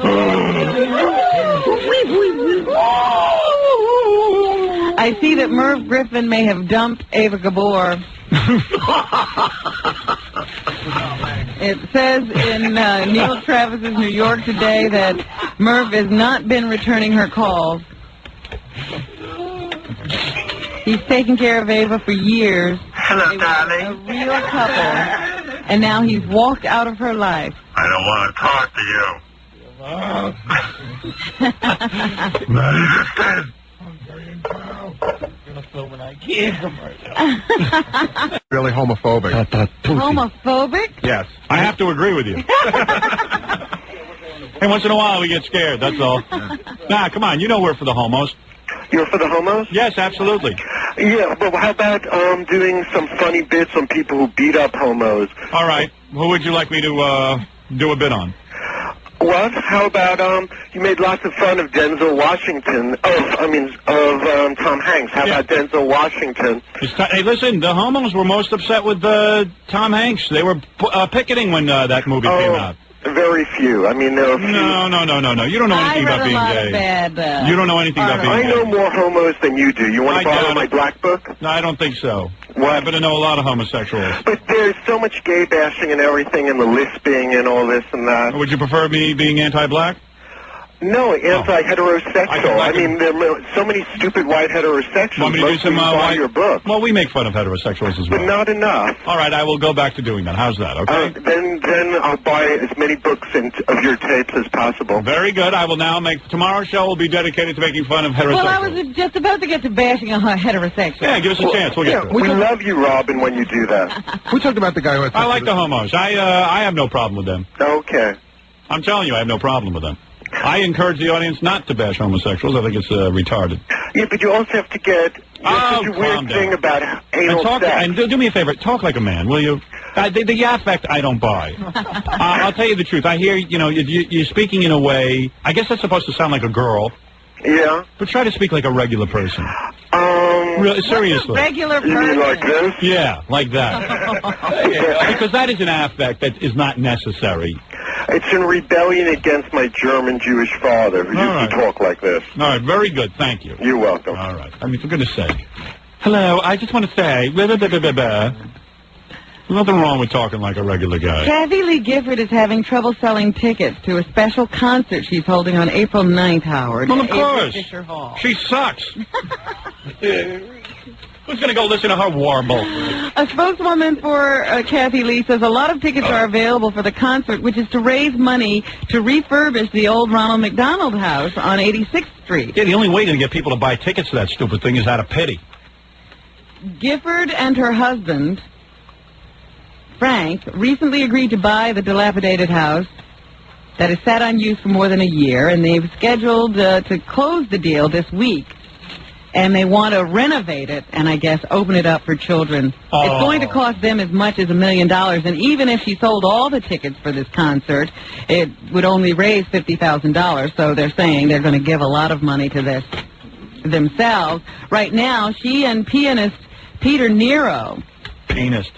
I see that Merv Griffin may have dumped Ava Gabor. It says in Neil Travis's New York today that Merv has not been returning her calls. He's taken care of Ava for years. Hello, darling. A real couple. And now he's walked out of her life. I don't want to talk to you. Not interested. Really homophobic. Homophobic? Yes. I have to agree with you. Hey, once in a while we get scared, that's all. Nah, come on, you know we're for the homos. You're for the homos? Yes, absolutely. Yeah, but how about doing some funny bits on people who beat up homos? All right. Who would you like me to do a bit on? What? How about you made lots of fun of Denzel Washington? Of Tom Hanks. How about Denzel Washington? Hey, listen, the homos were most upset with Tom Hanks. They were picketing when that movie came out. Very few. I mean, there are few. No. You don't know anything about being gay. You don't know anything about being I gay. know more homos than you do. You want to borrow my black book? No, I don't think so. I happen to know a lot of homosexuals. But there's so much gay bashing and everything and the lisping and all this and that. Would you prefer me being anti-black? No, anti-heterosexual. I mean, there are so many stupid white heterosexuals. Want me to do some buy your book. Well, we make fun of heterosexuals as well. But not enough. All right, I will go back to doing that. How's that, okay? Then I'll buy as many books of your tapes as possible. Very good. I will now make... Tomorrow's show will be dedicated to making fun of heterosexuals. Well, I was just about to get to bashing on heterosexuals. Yeah, give us a chance. We'll get to it. We love you, Robin, when you do that. We talked about the guy who had... I like the homos. I have no problem with them. Okay. I'm telling you, I have no problem with them. I encourage the audience not to bash homosexuals. I think it's retarded. Yeah, but you also have to get such a weird thing about anal sex. And do me a favor, talk like a man, will you? The affect I don't buy. I'll tell you the truth. I hear, you're speaking in a way, I guess that's supposed to sound like a girl. Yeah. But try to speak like a regular person. Really, seriously. Regular person. You mean like this? Yeah, like that. Because that is an affect that is not necessary. It's in rebellion against my German Jewish father who used to talk like this. All right, very good. Thank you. You're welcome. All right. I mean, for goodness sake. Hello, I just want to say, nothing wrong with talking like a regular guy. Kathy Lee Gifford is having trouble selling tickets to a special concert she's holding on April 9th, Howard. Well, of course. Fisher Hall. She sucks. Who's going to go listen to her warble? A spokeswoman for Kathy Lee says a lot of tickets are available for the concert, which is to raise money to refurbish the old Ronald McDonald House on 86th Street. Yeah, the only way to get people to buy tickets to that stupid thing is out of pity. Gifford and her husband, Frank, recently agreed to buy the dilapidated house that has sat unused for more than a year, and they've scheduled to close the deal this week. And they want to renovate it and, I guess, open it up for children. Oh. It's going to cost them as much as $1 million. And even if she sold all the tickets for this concert, it would only raise $50,000. So they're saying they're going to give a lot of money to this themselves. Right now, she and pianist Peter Nero, pianist,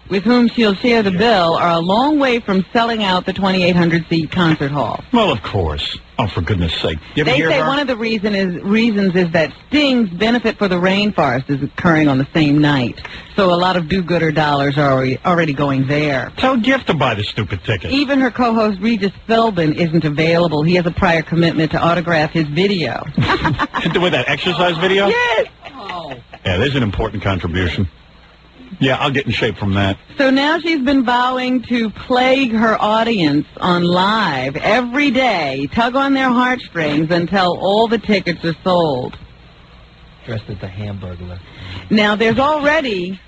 with whom she'll share the bill, are a long way from selling out the 2,800-seat concert hall. Well, of course. Oh, for goodness sake. You ever They hear say her? one of the reasons is that Sting's Benefit for the Rainforest is occurring on the same night. So a lot of do-gooder dollars are already going there. Tell Gift to buy the stupid ticket. Even her co-host Regis Philbin isn't available. He has a prior commitment to autograph his video. With that exercise video? Yes. Yeah, there's an important contribution. Yeah, I'll get in shape from that. So now she's been vowing to plague her audience on live every day, tug on their heartstrings until all the tickets are sold. Dressed as a Hamburglar. Now, there's already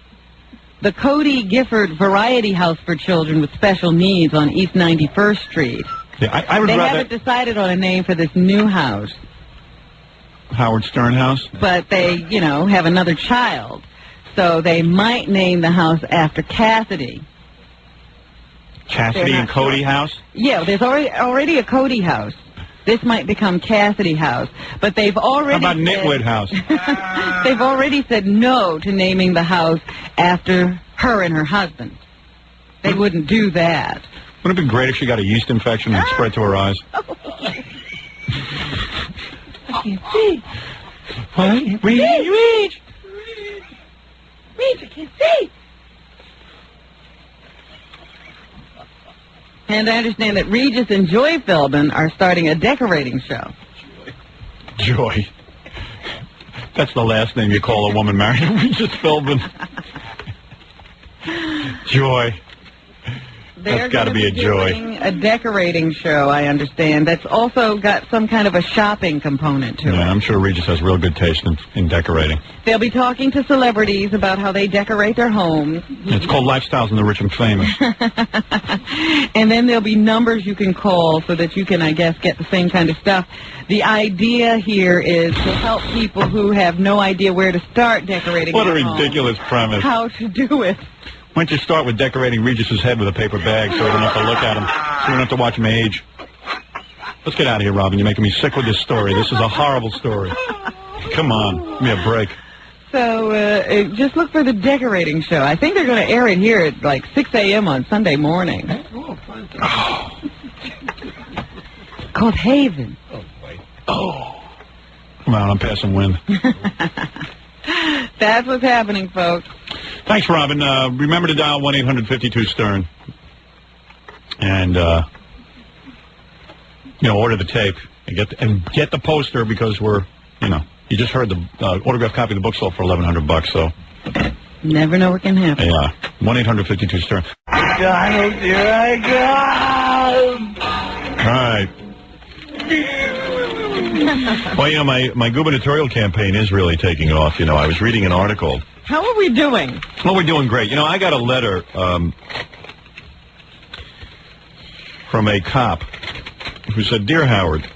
the Cody Gifford Variety House for Children with Special Needs on East 91st Street. Yeah, I would they rather... haven't decided on a name for this new house. Howard Stern House? But they, have another child. So they might name the house after Cassidy. Cassidy and Cody House? Yeah, there's already a Cody House. This might become Cassidy House. But they've already... How about Nitwit House? They've already said no to naming the house after her and her husband. They wouldn't do that. Wouldn't it be great if she got a yeast infection and spread to her eyes? I can't see. What? Reach! I can't see. And I understand that Regis and Joy Philbin are starting a decorating show. Joy. That's the last name you call a woman married to Regis Philbin. Joy. That's got to be a joy. A decorating show, I understand. That's also got some kind of a shopping component to it. Yeah, I'm sure Regis has real good taste in decorating. They'll be talking to celebrities about how they decorate their homes. It's called Lifestyles in the Rich and Famous. And then there'll be numbers you can call so that you can, I guess, get the same kind of stuff. The idea here is to help people who have no idea where to start decorating What a their home, ridiculous premise. how to do it. Why don't you start with decorating Regis's head with a paper bag so we don't have to look at him, so we don't have to watch him age. Let's get out of here, Robin. You're making me sick with this story. This is a horrible story. Come on. Give me a break. So just look for the decorating show. I think they're going to air it here at like 6 a.m. on Sunday morning. Called Haven. Oh. Come on, I'm passing wind. That's what's happening, folks. Thanks, Robin. Remember to dial 1-800-52-STERN. And order the tape and get the poster because we're, you just heard the autographed copy of the book sold for $1,100, so. Never know what can happen. Yeah. 1-800-52-STERN. Donald, here I All right. Well, my gubernatorial campaign is really taking off. I was reading an article. How are we doing? Well, we're doing great. I got a letter from a cop who said, "Dear Howard,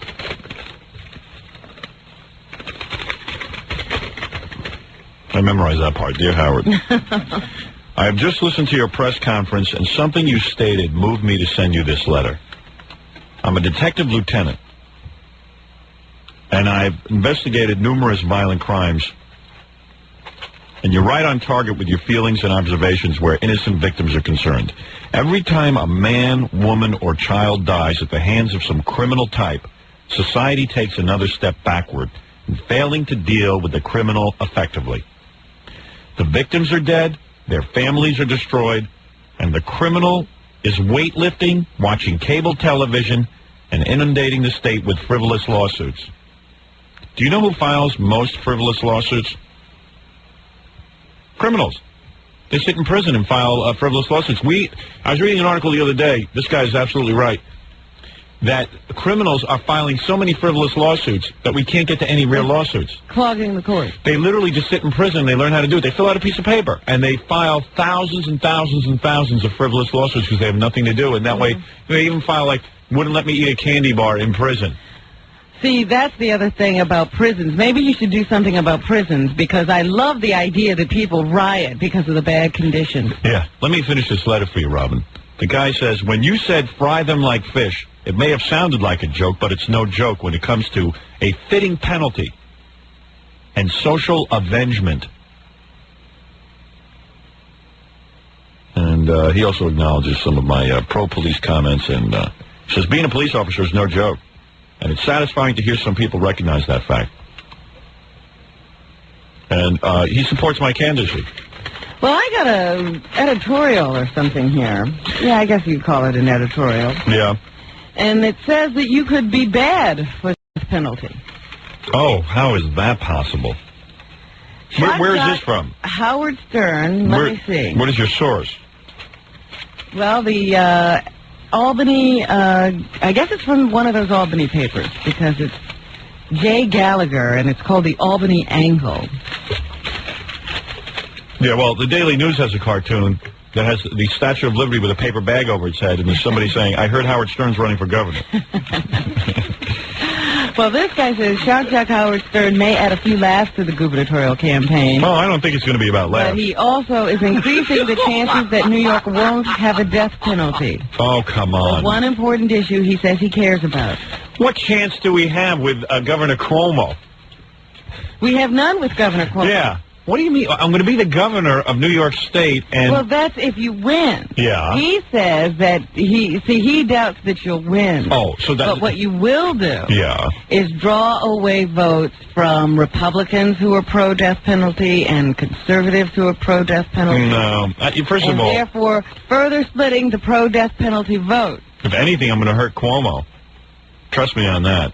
I memorized that part. Dear Howard, I have just listened to your press conference, and something you stated moved me to send you this letter. I'm a detective lieutenant, and I've investigated numerous violent crimes, and you're right on target with your feelings and observations where innocent victims are concerned. Every time a man, woman, or child dies at the hands of some criminal type, society takes another step backward in failing to deal with the criminal effectively. The victims are dead, their families are destroyed, and the criminal is weightlifting, watching cable television, and inundating the state with frivolous lawsuits. Do you know who files most frivolous lawsuits? Criminals. They sit in prison and file frivolous lawsuits. I was reading an article the other day, this guy's absolutely right, that criminals are filing so many frivolous lawsuits that we can't get to any real lawsuits. Clogging the court. They literally just sit in prison, they learn how to do it. They fill out a piece of paper, and they file thousands and thousands and thousands of frivolous lawsuits because they have nothing to do. And that way, they even file, wouldn't let me eat a candy bar in prison. See, that's the other thing about prisons. Maybe you should do something about prisons, because I love the idea that people riot because of the bad conditions. Yeah. Let me finish this letter for you, Robin. The guy says, when you said fry them like fish, it may have sounded like a joke, but it's no joke when it comes to a fitting penalty and social avengement. And he also acknowledges some of my pro-police comments and says being a police officer is no joke. And it's satisfying to hear some people recognize that fact. And he supports my candidacy. Well, I got an editorial or something here. Yeah, I guess you'd call it an editorial. Yeah. And it says that you could be bad for this penalty. Oh, how is that possible? Where is this from? Howard Stern. Let me see. What is your source? Well, the Albany, I guess it's from one of those Albany papers, because it's Jay Gallagher, and it's called the Albany Angle. Yeah, well, the Daily News has a cartoon that has the Statue of Liberty with a paper bag over its head, and there's somebody saying, I heard Howard Stern's running for governor. Well, this guy says, Shock Jock Howard Stern may add a few laughs to the gubernatorial campaign. Well, I don't think it's going to be about laughs. But he also is increasing the chances that New York won't have a death penalty. Oh, come on. One important issue he says he cares about. What chance do we have with Governor Cuomo? We have none with Governor Cuomo. Yeah. What do you mean? I'm going to be the governor of New York State, and... Well, that's if you win. Yeah. He says that he doubts that you'll win. Oh, so that... But what you will do... Yeah. ...is draw away votes from Republicans who are pro-death penalty and conservatives who are pro-death penalty. No. First of all... And therefore, further splitting the pro-death penalty vote. If anything, I'm going to hurt Cuomo. Trust me on that.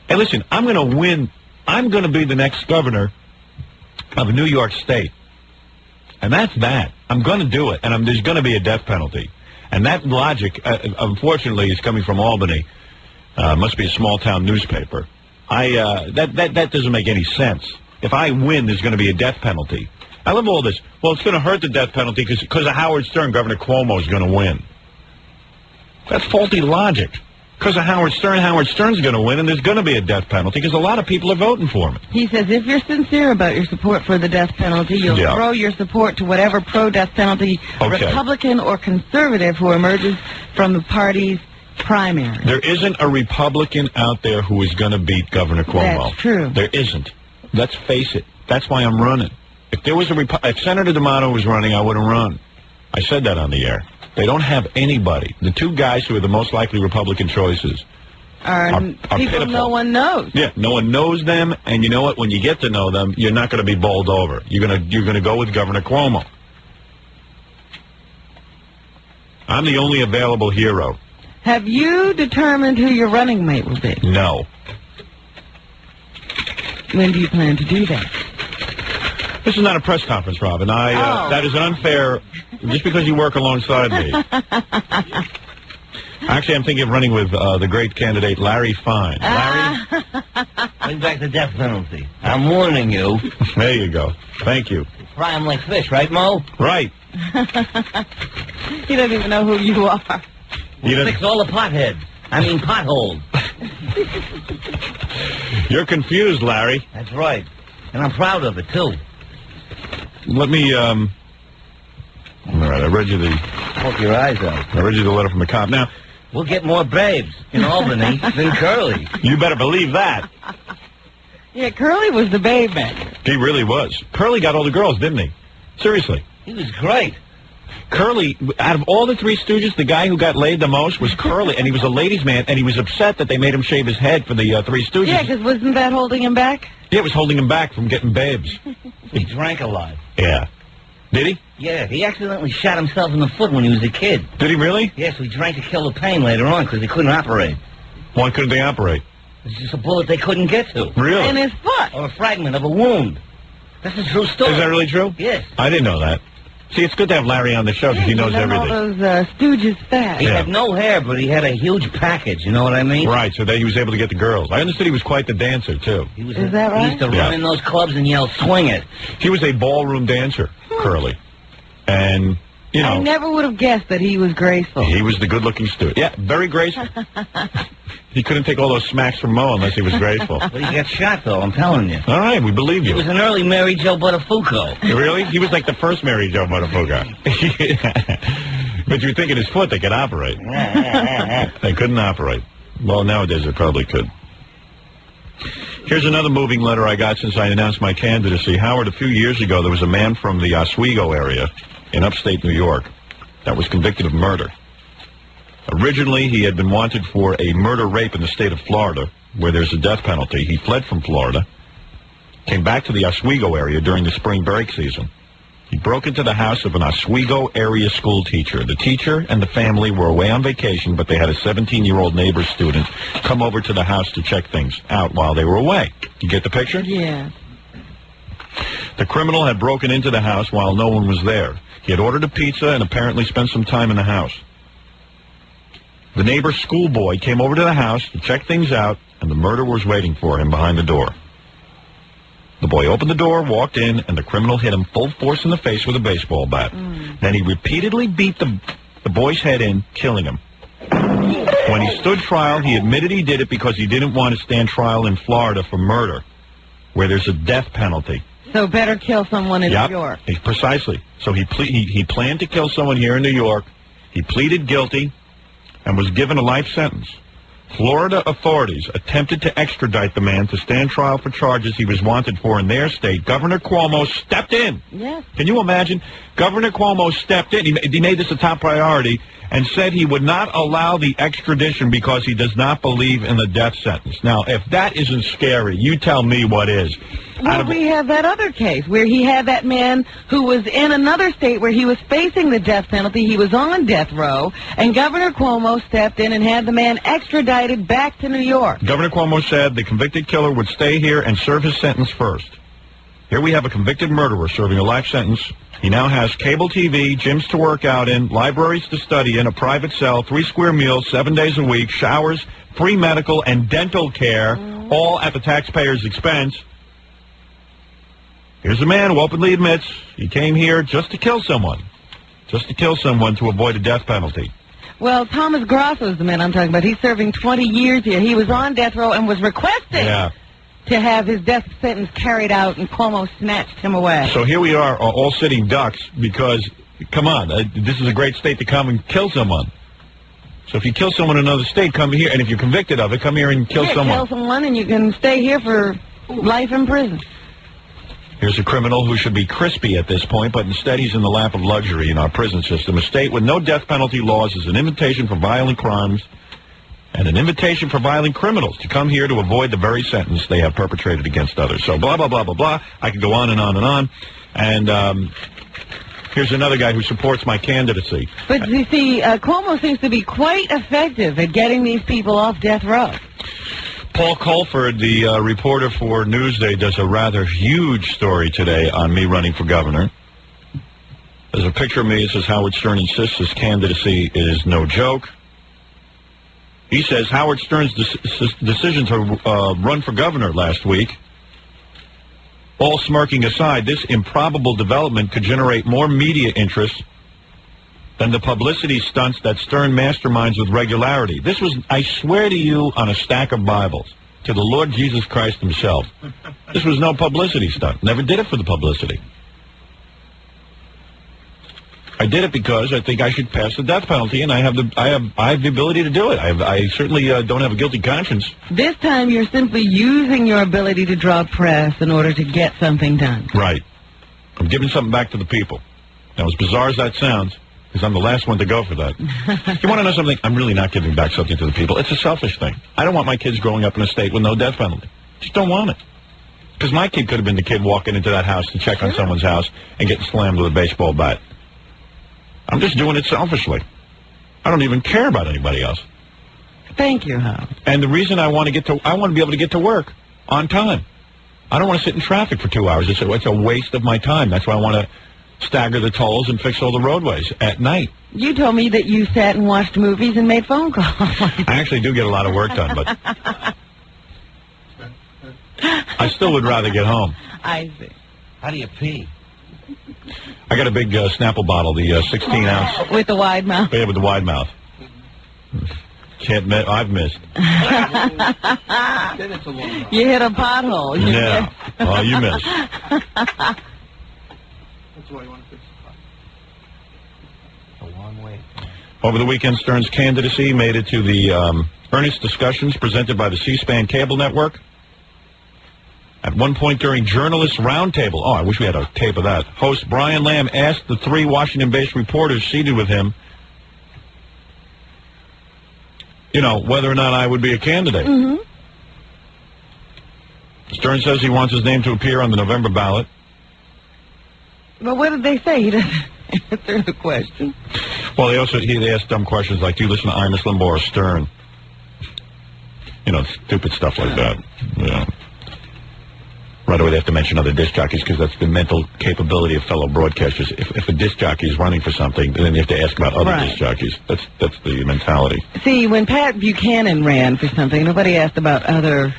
Hey, listen, I'm going to win... I'm going to be the next governor of New York State. And that's that. I'm going to do it. And there's going to be a death penalty. And that logic, unfortunately, is coming from Albany. Must be a small-town newspaper. That doesn't make any sense. If I win, there's going to be a death penalty. I love all this. Well, it's going to hurt the death penalty because of Howard Stern. Governor Cuomo is going to win. That's faulty logic. Because of Howard Stern's going to win, and there's going to be a death penalty because a lot of people are voting for him. He says if you're sincere about your support for the death penalty, you'll throw your support to whatever pro-death penalty Republican or conservative who emerges from the party's primary. There isn't a Republican out there who is going to beat Governor Cuomo. That's true. There isn't. Let's face it. That's why I'm running. If there was if Senator D'Amato was running, I wouldn't run. I said that on the air. They don't have anybody. The two guys who are the most likely Republican choices are people pitiful. No one knows. Yeah, no one knows them, and you know what? When you get to know them, you're not going to be bowled over. You're going to go with Governor Cuomo. I'm the only available hero. Have you determined who your running mate will be? No. When do you plan to do that? This is not a press conference, Robin. That is unfair, just because you work alongside me. Actually, I'm thinking of running with the great candidate, Larry Fine. Larry? Bring back the death penalty. I'm warning you. There you go. Thank you. Fry 'em like fish, right, Mo? Right. He doesn't even know who you are. We'll fix all the potholes. You're confused, Larry. That's right. And I'm proud of it, too. Let me, all right, I read you the... Poke your eyes out. I read you the letter from the cop. Now... We'll get more babes in Albany than Curly. You better believe that. Yeah, Curly was the babe man. He really was. Curly got all the girls, didn't he? Seriously. He was great. Curly, out of all the Three Stooges, the guy who got laid the most was Curly, and he was a ladies' man, and he was upset that they made him shave his head for the Three Stooges. Yeah, because wasn't that holding him back? Yeah, it was holding him back from getting babes. He drank a lot. Yeah. Did he? Yeah, he accidentally shot himself in the foot when he was a kid. Did he really? Yeah, so he drank to kill the pain later on because he couldn't operate. Why couldn't they operate? It's just a bullet they couldn't get to. Really? In his foot. Or a fragment of a wound. That's a true story. Is that really true? Yes. I didn't know that. See, it's good to have Larry on the show because he knows everything. All those Stooges facts. He had no hair, but he had a huge package, you know what I mean? Right, so that he was able to get the girls. I understood he was quite the dancer, too. Is that right? He used to run in those clubs and yell, swing it. He was a ballroom dancer, Curly. And, you know... I never would have guessed that he was graceful. He was the good-looking Stooge. Yeah, very graceful. He couldn't take all those smacks from Mo unless he was graceful. But he got shot, though, I'm telling you. All right, we believe you. He was an early Mary Jo Buttafuoco. Really? He was like the first Mary Jo Buttafuoco. But you're thinking his foot, they could operate. They couldn't operate. Well, nowadays they probably could. Here's another moving letter I got since I announced my candidacy. Howard, a few years ago, there was a man from the Oswego area in upstate New York that was convicted of murder. Originally, he had been wanted for a murder-rape in the state of Florida, where there's a death penalty. He fled from Florida, came back to the Oswego area during the spring break season. He broke into the house of an Oswego area school teacher. The teacher and the family were away on vacation, but they had a 17-year-old neighbor student come over to the house to check things out while they were away. You get the picture? Yeah. The criminal had broken into the house while no one was there. He had ordered a pizza and apparently spent some time in the house. The neighbor's schoolboy came over to the house to check things out, and the murderer was waiting for him behind the door. The boy opened the door, walked in, and the criminal hit him full force in the face with a baseball bat. Then he repeatedly beat the boy's head in, killing him. When he stood trial, he admitted he did it because he didn't want to stand trial in Florida for murder, where there's a death penalty. So better kill someone in New York. Precisely. So he planned to kill someone here in New York. He pleaded guilty and was given a life sentence. Florida authorities attempted to extradite the man to stand trial for charges he was wanted for in their state. Governor Cuomo stepped in. Yes. Can you imagine? Governor Cuomo stepped in. He made this a top priority and said he would not allow the extradition because he does not believe in the death sentence. Now, if that isn't scary, you tell me what is. Well, we have that other case where he had that man who was in another state where he was facing the death penalty. He was on death row, and Governor Cuomo stepped in and had the man extradited back to New York. Governor Cuomo said the convicted killer would stay here and serve his sentence first. Here we have a convicted murderer serving a life sentence. He now has cable TV, gyms to work out in, libraries to study in, a private cell, 3 square meals, 7 days a week, showers, free medical and dental care, all at the taxpayer's expense. Here's a man who openly admits he came here just to kill someone. Just to kill someone to avoid a death penalty. Well, Thomas Grosso is the man I'm talking about. He's serving 20 years here. He was on death row and was requesting to have his death sentence carried out, and Cuomo snatched him away. So here we are, all sitting ducks, because, come on, this is a great state to come and kill someone. So if you kill someone in another state, come here, and if you're convicted of it, come here and kill someone. Kill someone, and you can stay here for life in prison. Here's a criminal who should be crispy at this point, but instead he's in the lap of luxury in our prison system. A state with no death penalty laws is an invitation for violent crimes and an invitation for violent criminals to come here to avoid the very sentence they have perpetrated against others. So blah, blah, blah, blah, blah. I could go on and on and on. And Here's another guy who supports my candidacy. But you see, Cuomo seems to be quite effective at getting these people off death row. Paul Colford, the reporter for Newsday, does a rather huge story today on me running for governor. There's a picture of me. It says Howard Stern insists his candidacy is no joke. He says Howard Stern's decision to run for governor last week, all smirking aside, this improbable development could generate more media interest than the publicity stunts that Stern masterminds with regularity. This was, I swear to you, on a stack of Bibles, to the Lord Jesus Christ himself. This was no publicity stunt. Never did it for the publicity. I did it because I think I should pass the death penalty, and I have the ability to do it. I certainly don't have a guilty conscience. This time you're simply using your ability to draw press in order to get something done. Right. I'm giving something back to the people. Now, as bizarre as that sounds, because I'm the last one to go for that. You want to know something? I'm really not giving back something to the people. It's a selfish thing. I don't want my kids growing up in a state with no death penalty. Just don't want it. Because my kid could have been the kid walking into that house to check on someone's house and getting slammed with a baseball bat. I'm just doing it selfishly. I don't even care about anybody else. Thank you, Howard. And the reason I want to be able to get to work on time. I don't want to sit in traffic for 2 hours. It's a waste of my time. That's why I want to stagger the tolls and fix all the roadways at night. You told me that you sat and watched movies and made phone calls. I actually do get a lot of work done, but I still would rather get home. I see. How do you pee? I got a big Snapple bottle, the 16-ounce. With the wide mouth? Yeah, with the wide mouth. Can't miss. I've missed. You hit a pothole. Yeah. Well, you missed. That's why you want to fix a long way. Over the weekend, Stern's candidacy made it to the earnest discussions presented by the C-SPAN cable network. At one point during Journalists' Roundtable, I wish we had a tape of that, host Brian Lamb asked the 3 Washington-based reporters seated with him, whether or not I would be a candidate. Mm-hmm. Stern says he wants his name to appear on the November ballot. But what did they say? He doesn't answer the question. Well, they asked dumb questions like, do you listen to Imus Limbaugh or Stern? Stupid stuff like that. Yeah. Right away, they have to mention other disc jockeys because that's the mental capability of fellow broadcasters. If a disc jockey is running for something, then you have to ask about other disc jockeys. That's the mentality. See, when Pat Buchanan ran for something, nobody asked about other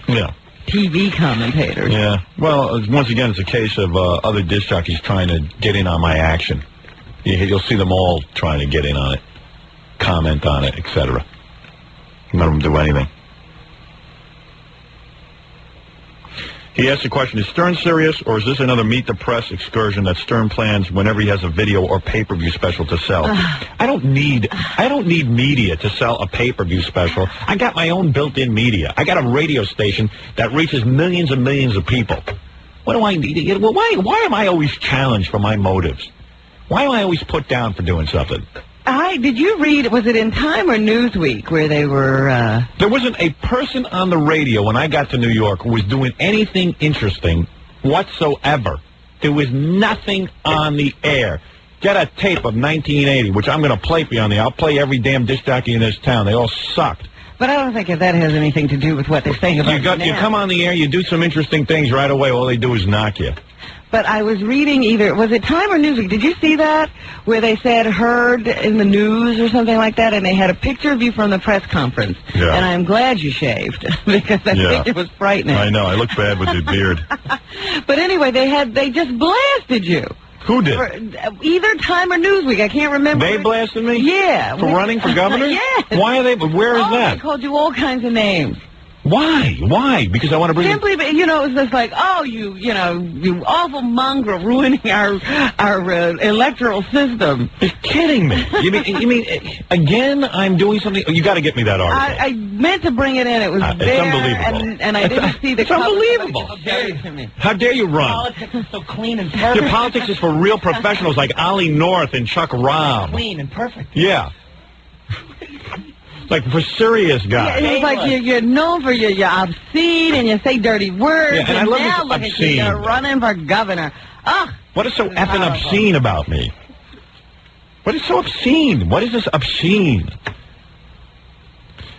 TV commentators. Yeah. Well, once again, it's a case of other disc jockeys trying to get in on my action. You'll see them all trying to get in on it, comment on it, etc. None of them do anything. He asked the question, is Stern serious, or is this another Meet the Press excursion that Stern plans whenever he has a video or pay-per-view special to sell? I don't need media to sell a pay-per-view special. I got my own built-in media. I got a radio station that reaches millions and millions of people. What do I need? Well, why am I always challenged for my motives? Why am I always put down for doing something? Did you read, was it in Time or Newsweek where they were... There wasn't a person on the radio when I got to New York who was doing anything interesting whatsoever. There was nothing on the air. Get a tape of 1980, which I'm going to play for you on the... I'll play every damn disc jockey in this town. They all sucked. But I don't think that has anything to do with what they're saying about you come on the air, you do some interesting things right away. All they do is knock you. But I was reading was it Time or Newsweek? Did you see that? Where they said heard in the news or something like that, and they had a picture of you from the press conference. Yeah. And I'm glad you shaved, because that picture was frightening. I know. I look bad with the beard. But anyway, they just blasted you. Who did? Either Time or Newsweek. I can't remember. They blasted me? Yeah. For running for governor? Yes. Why are they? Where is that? They called you all kinds of names. Why? Why? Because I want to bring... Simply, it was just like, you awful mongrel ruining our electoral system. You're kidding me. You mean, again, I'm doing something... You got to get me that article. I meant to bring it in. It was there. It's unbelievable. And I didn't see the... It's unbelievable. How dare you run? Politics is so clean and perfect. Your politics is for real professionals like Ollie North and Chuck Robb. Clean and perfect. Yeah. Like for serious guys. Yeah, it's like you're known for your obscene and you say dirty words. Yeah, and I love now this look obscene. at you, you're running for governor. What is so effing obscene about me? What is so obscene? What is this obscene?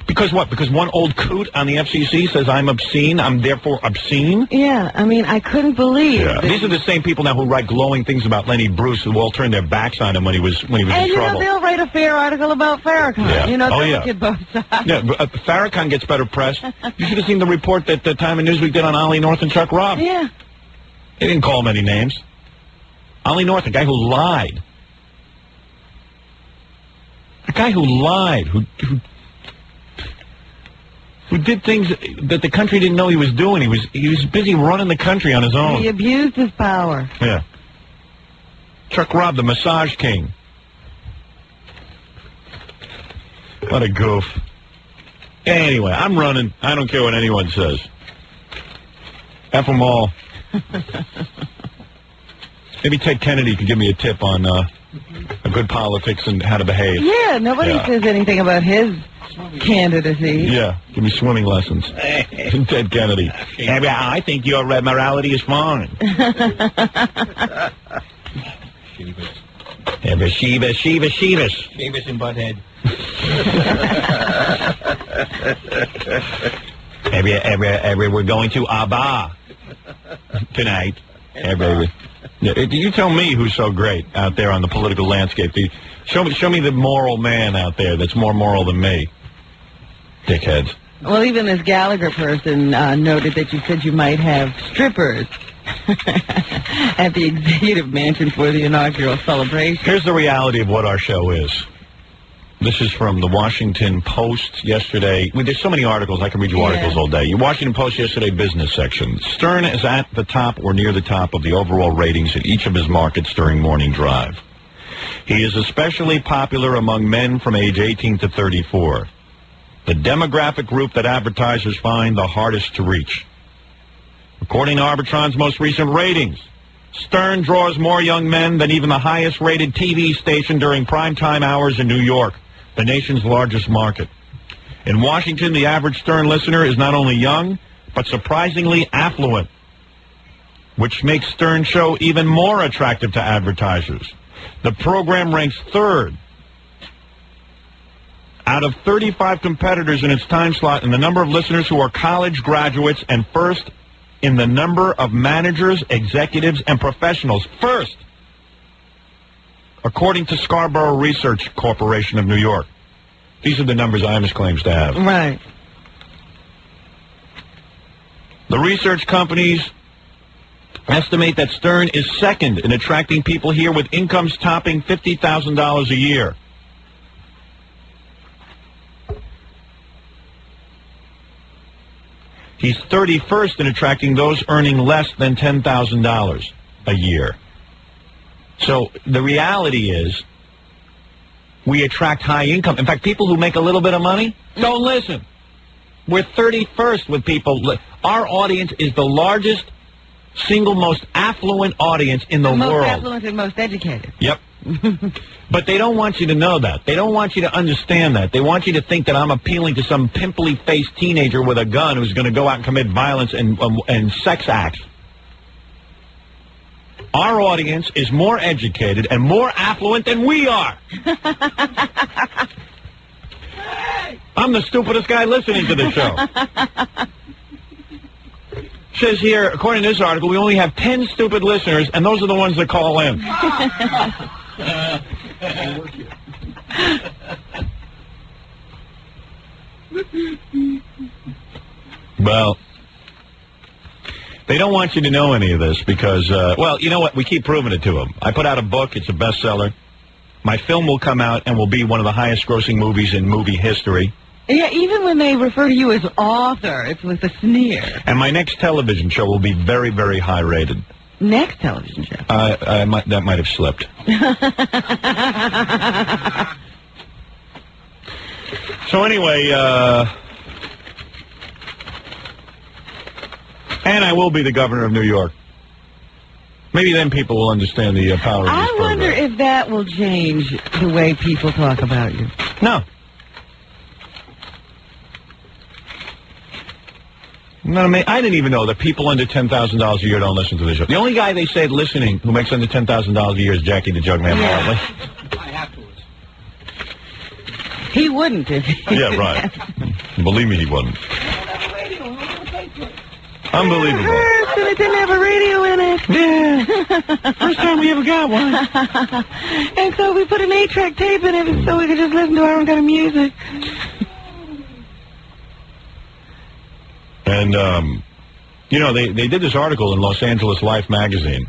Because what? Because one old coot on the FCC says I'm obscene, I'm therefore obscene? Yeah, I mean, I couldn't believe. Yeah. These are the same people now who write glowing things about Lenny Bruce, who all turned their backs on him when he was in trouble. And, they'll write a fair article about Farrakhan. Yeah. They'll look at both sides. Yeah, Farrakhan gets better press. You should have seen the report that the Time and Newsweek did on Ollie North and Chuck Robb. Yeah. They didn't call him any names. Ollie North, a guy who lied. A guy who lied, who did things that the country didn't know he was doing. He was busy running the country on his own. He abused his power. Yeah. Chuck Robb, the massage king. What a goof. Anyway, I'm running. I don't care what anyone says. F them all. Maybe Ted Kennedy could give me a tip on a good politics and how to behave. Yeah, nobody says anything about his candidacy. Yeah, give me swimming lessons. Ted Kennedy. I think your morality is fine. Shivas. Shivas and Butthead. We're going to Abba tonight. You tell me who's so great out there on the political landscape. Show me the moral man out there that's more moral than me. Dickheads. Well, even this Gallagher person noted that you said you might have strippers at the executive mansion for the inaugural celebration. Here's the reality of what our show is. This is from the Washington Post yesterday. There's so many articles. I can read you articles all day. Your Washington Post yesterday business section. Stern is at the top or near the top of the overall ratings in each of his markets during morning drive. He is especially popular among men from age 18 to 34. The demographic group that advertisers find the hardest to reach. According to Arbitron's most recent ratings, Stern draws more young men than even the highest-rated TV station during primetime hours in New York, the nation's largest market. In Washington, the average Stern listener is not only young, but surprisingly affluent, which makes Stern's show even more attractive to advertisers. The program ranks third out of 35 competitors in its time slot in the number of listeners who are college graduates and first in the number of managers, executives, and professionals. First, according to Scarborough Research Corporation of New York. These are the numbers Imus claims to have. Right. The research companies estimate that Stern is second in attracting people here with incomes topping $50,000 a year. He's 31st in attracting those earning less than $10,000 a year. So the reality is we attract high income. In fact, people who make a little bit of money don't listen. We're 31st with people. Our audience is the largest, single most affluent audience in the world. Most affluent and most educated. Yep. But they don't want you to know that. They don't want you to understand that. They want you to think that I'm appealing to some pimply-faced teenager with a gun who's going to go out and commit violence and sex acts. Our audience is more educated and more affluent than we are. I'm the stupidest guy listening to this show. Says here, according to this article, we only have 10 stupid listeners, and those are the ones that call in. Well, they don't want you to know any of this because, well, you know what? We keep proving it to them. I put out a book. It's a bestseller. My film will come out and will be one of the highest-grossing movies in movie history. Yeah, even when they refer to you as author, it's with a sneer. And my next television show will be very, very high-rated. Next television show? That might have slipped. So anyway, and I will be the governor of New York. Maybe then people will understand the power of this program. I wonder if that will change the way people talk about you. No. I didn't even know that people under $10,000 a year don't listen to the show. The only guy they said listening who makes under $10,000 a year is Jackie the Jugman Marley. I have to wouldn't if he Yeah, right. Believe me, he wouldn't. Unbelievable. So it didn't have a radio in it. Yeah. First time we ever got one. And so we put an 8-track tape in it so we could just listen to our own kind of music. And, you know, they did this article in Los Angeles Life magazine.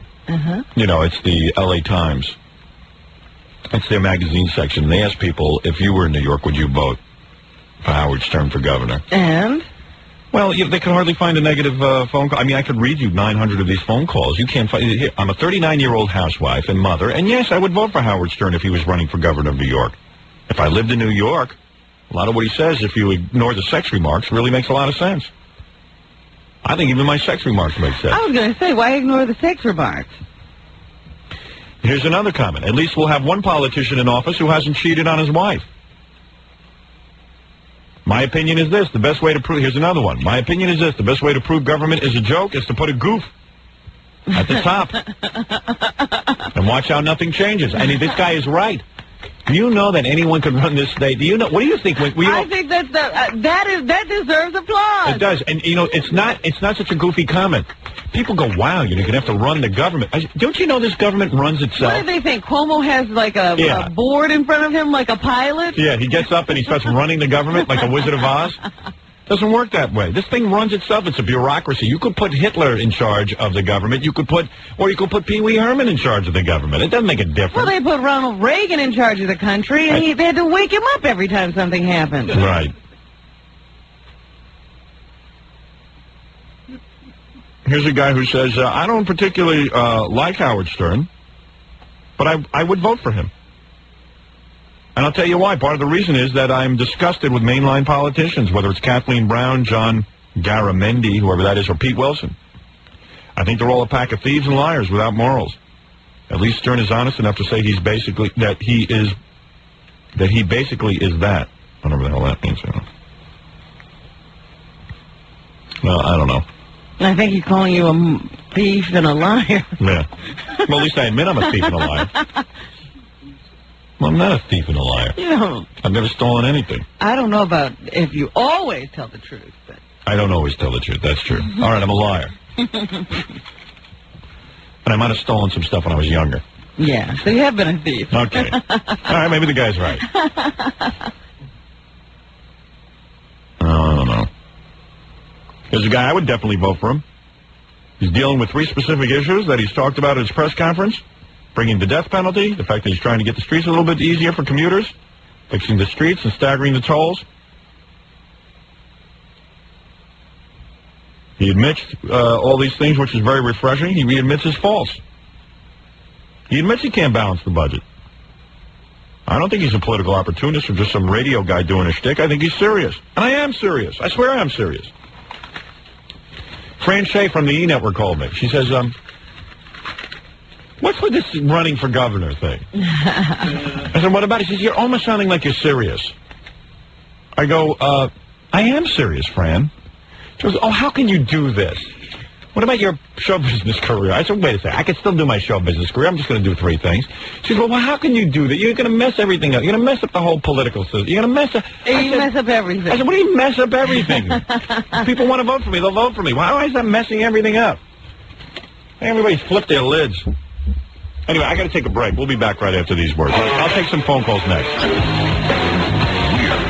You know, it's the L.A. Times. It's their magazine section. They asked people, if you were in New York, would you vote for Howard Stern for governor? And? Well, they can hardly find a negative phone call. I mean, I could read you 900 of these phone calls. You can't find... Here, I'm a 39-year-old housewife and mother, and yes, I would vote for Howard Stern if he was running for governor of New York. If I lived in New York, a lot of what he says, if you ignore the sex remarks, really makes a lot of sense. I think even my sex remarks make sense. I was going to say, why ignore the sex remarks? Here's another comment. At least we'll have one politician in office who hasn't cheated on his wife. My opinion is this. The best way to prove... Here's another one. My opinion is this. The best way to prove government is a joke is to put a goof at the top. And watch how nothing changes. I mean, this guy is right. Do you know that anyone could run this state? Do you know? What do you think? I think that deserves applause. It does. And, you know, it's not such a goofy comment. People go, wow, you're going to have to run the government. Don't you know this government runs itself? What do they think? Cuomo has like a board in front of him like a pilot? Yeah, he gets up and he starts running the government like a Wizard of Oz. Doesn't work that way. This thing runs itself. It's a bureaucracy. You could put Hitler in charge of the government. You could put Pee Wee Herman in charge of the government. It doesn't make a difference. Well, they put Ronald Reagan in charge of the country, and they had to wake him up every time something happened. Right. Here's a guy who says, I don't particularly like Howard Stern, but I would vote for him. And I'll tell you why. Part of the reason is that I'm disgusted with mainline politicians, whether it's Kathleen Brown, John Garamendi, whoever that is, or Pete Wilson. I think they're all a pack of thieves and liars without morals. At least Stern is honest enough to say he basically is that. Whatever the hell that means. Well, I don't know. I think he's calling you a thief and a liar. Yeah. Well, at least I admit I'm a thief and a liar. Well, I'm not a thief and a liar. You know, I've never stolen anything. I don't know about if you always tell the truth, but... I don't always tell the truth. That's true. All right, I'm a liar. And I might have stolen some stuff when I was younger. Yeah, so you have been a thief. Okay. All right, maybe the guy's right. I don't know. There's a guy, I would definitely vote for him. He's dealing with 3 specific issues that he's talked about at his press conference. Bringing the death penalty, the fact that he's trying to get the streets a little bit easier for commuters, fixing the streets and staggering the tolls. He admits all these things, which is very refreshing. He admits his faults. He admits he can't balance the budget. I don't think he's a political opportunist or just some radio guy doing a shtick. I think he's serious. And I am serious. I swear I am serious. Fran Shea from the E! Network called me. She says, what's with this running for governor thing? I said, what about it? She says, you're almost sounding like you're serious. I go, I am serious, Fran. She goes, oh, how can you do this? What about your show business career? I said, wait a second. I can still do my show business career. I'm just going to do 3 things. She said, well, how can you do that? You're going to mess everything up. You're going to mess up the whole political system. You're going to mess up... mess up everything. I said, what do you mess up everything? If people want to vote for me, they'll vote for me. Why is that messing everything up? Everybody's flipped their lids. Anyway, I got to take a break. We'll be back right after these words. I'll take some phone calls next. We're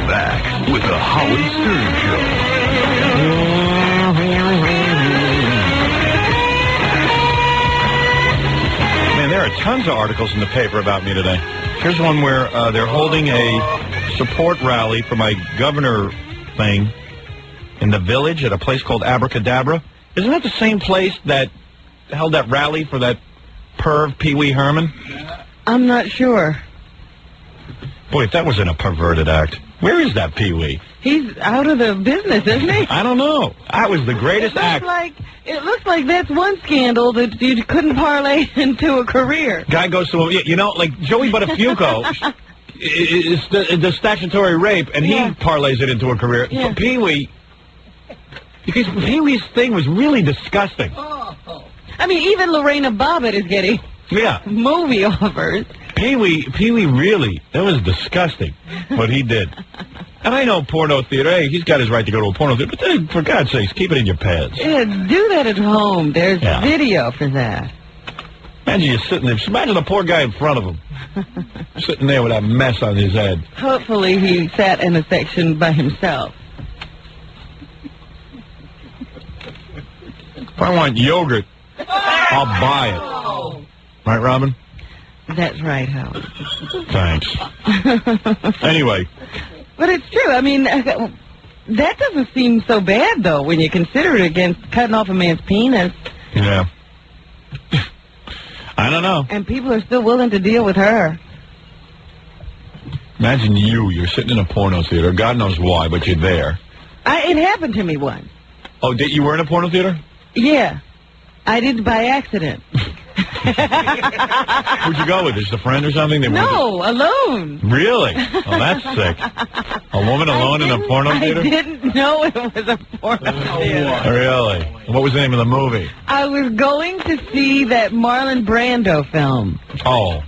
back with the Howard Stern Show. Man, there are tons of articles in the paper about me today. Here's one where they're holding a support rally for my governor thing in the Village at a place called Abracadabra. Isn't that the same place that held that rally for that perv Pee Wee Herman? I'm not sure. Boy, if that wasn't a perverted act. Where is that Pee Wee? He's out of the business, isn't he? I don't know. That was the greatest act. It looks like that's one scandal that you couldn't parlay into a career. Guy goes to, you know, like Joey Buttafuoco is the statutory rape, and he parlays it into a career. Yeah. Pee Wee, because Pee Wee's thing was really disgusting. I mean, even Lorena Bobbitt is getting movie offers. Pee-wee really, that was disgusting what he did. And I know porno theater, hey, he's got his right to go to a porno theater, but then, for God's sakes, keep it in your pants. Yeah, do that at home. There's video for that. Imagine you're sitting there. Imagine the poor guy in front of him. Sitting there with that mess on his head. Hopefully he sat in a section by himself. If I want yogurt, I'll buy it. Right, Robin? That's right, Howard. Thanks. Anyway. But it's true. I mean, that doesn't seem so bad, though, when you consider it against cutting off a man's penis. Yeah. I don't know. And people are still willing to deal with her. Imagine you're sitting in a porno theater. God knows why, but you're there. It happened to me once. Oh, you were in a porno theater? Yeah. I did by accident. Who'd you go with? Just a friend or something? No, alone. Really? Oh, that's sick. A woman alone in a porno theater? I didn't know it was a porno theater. Really? What was the name of the movie? I was going to see that Marlon Brando film. Oh,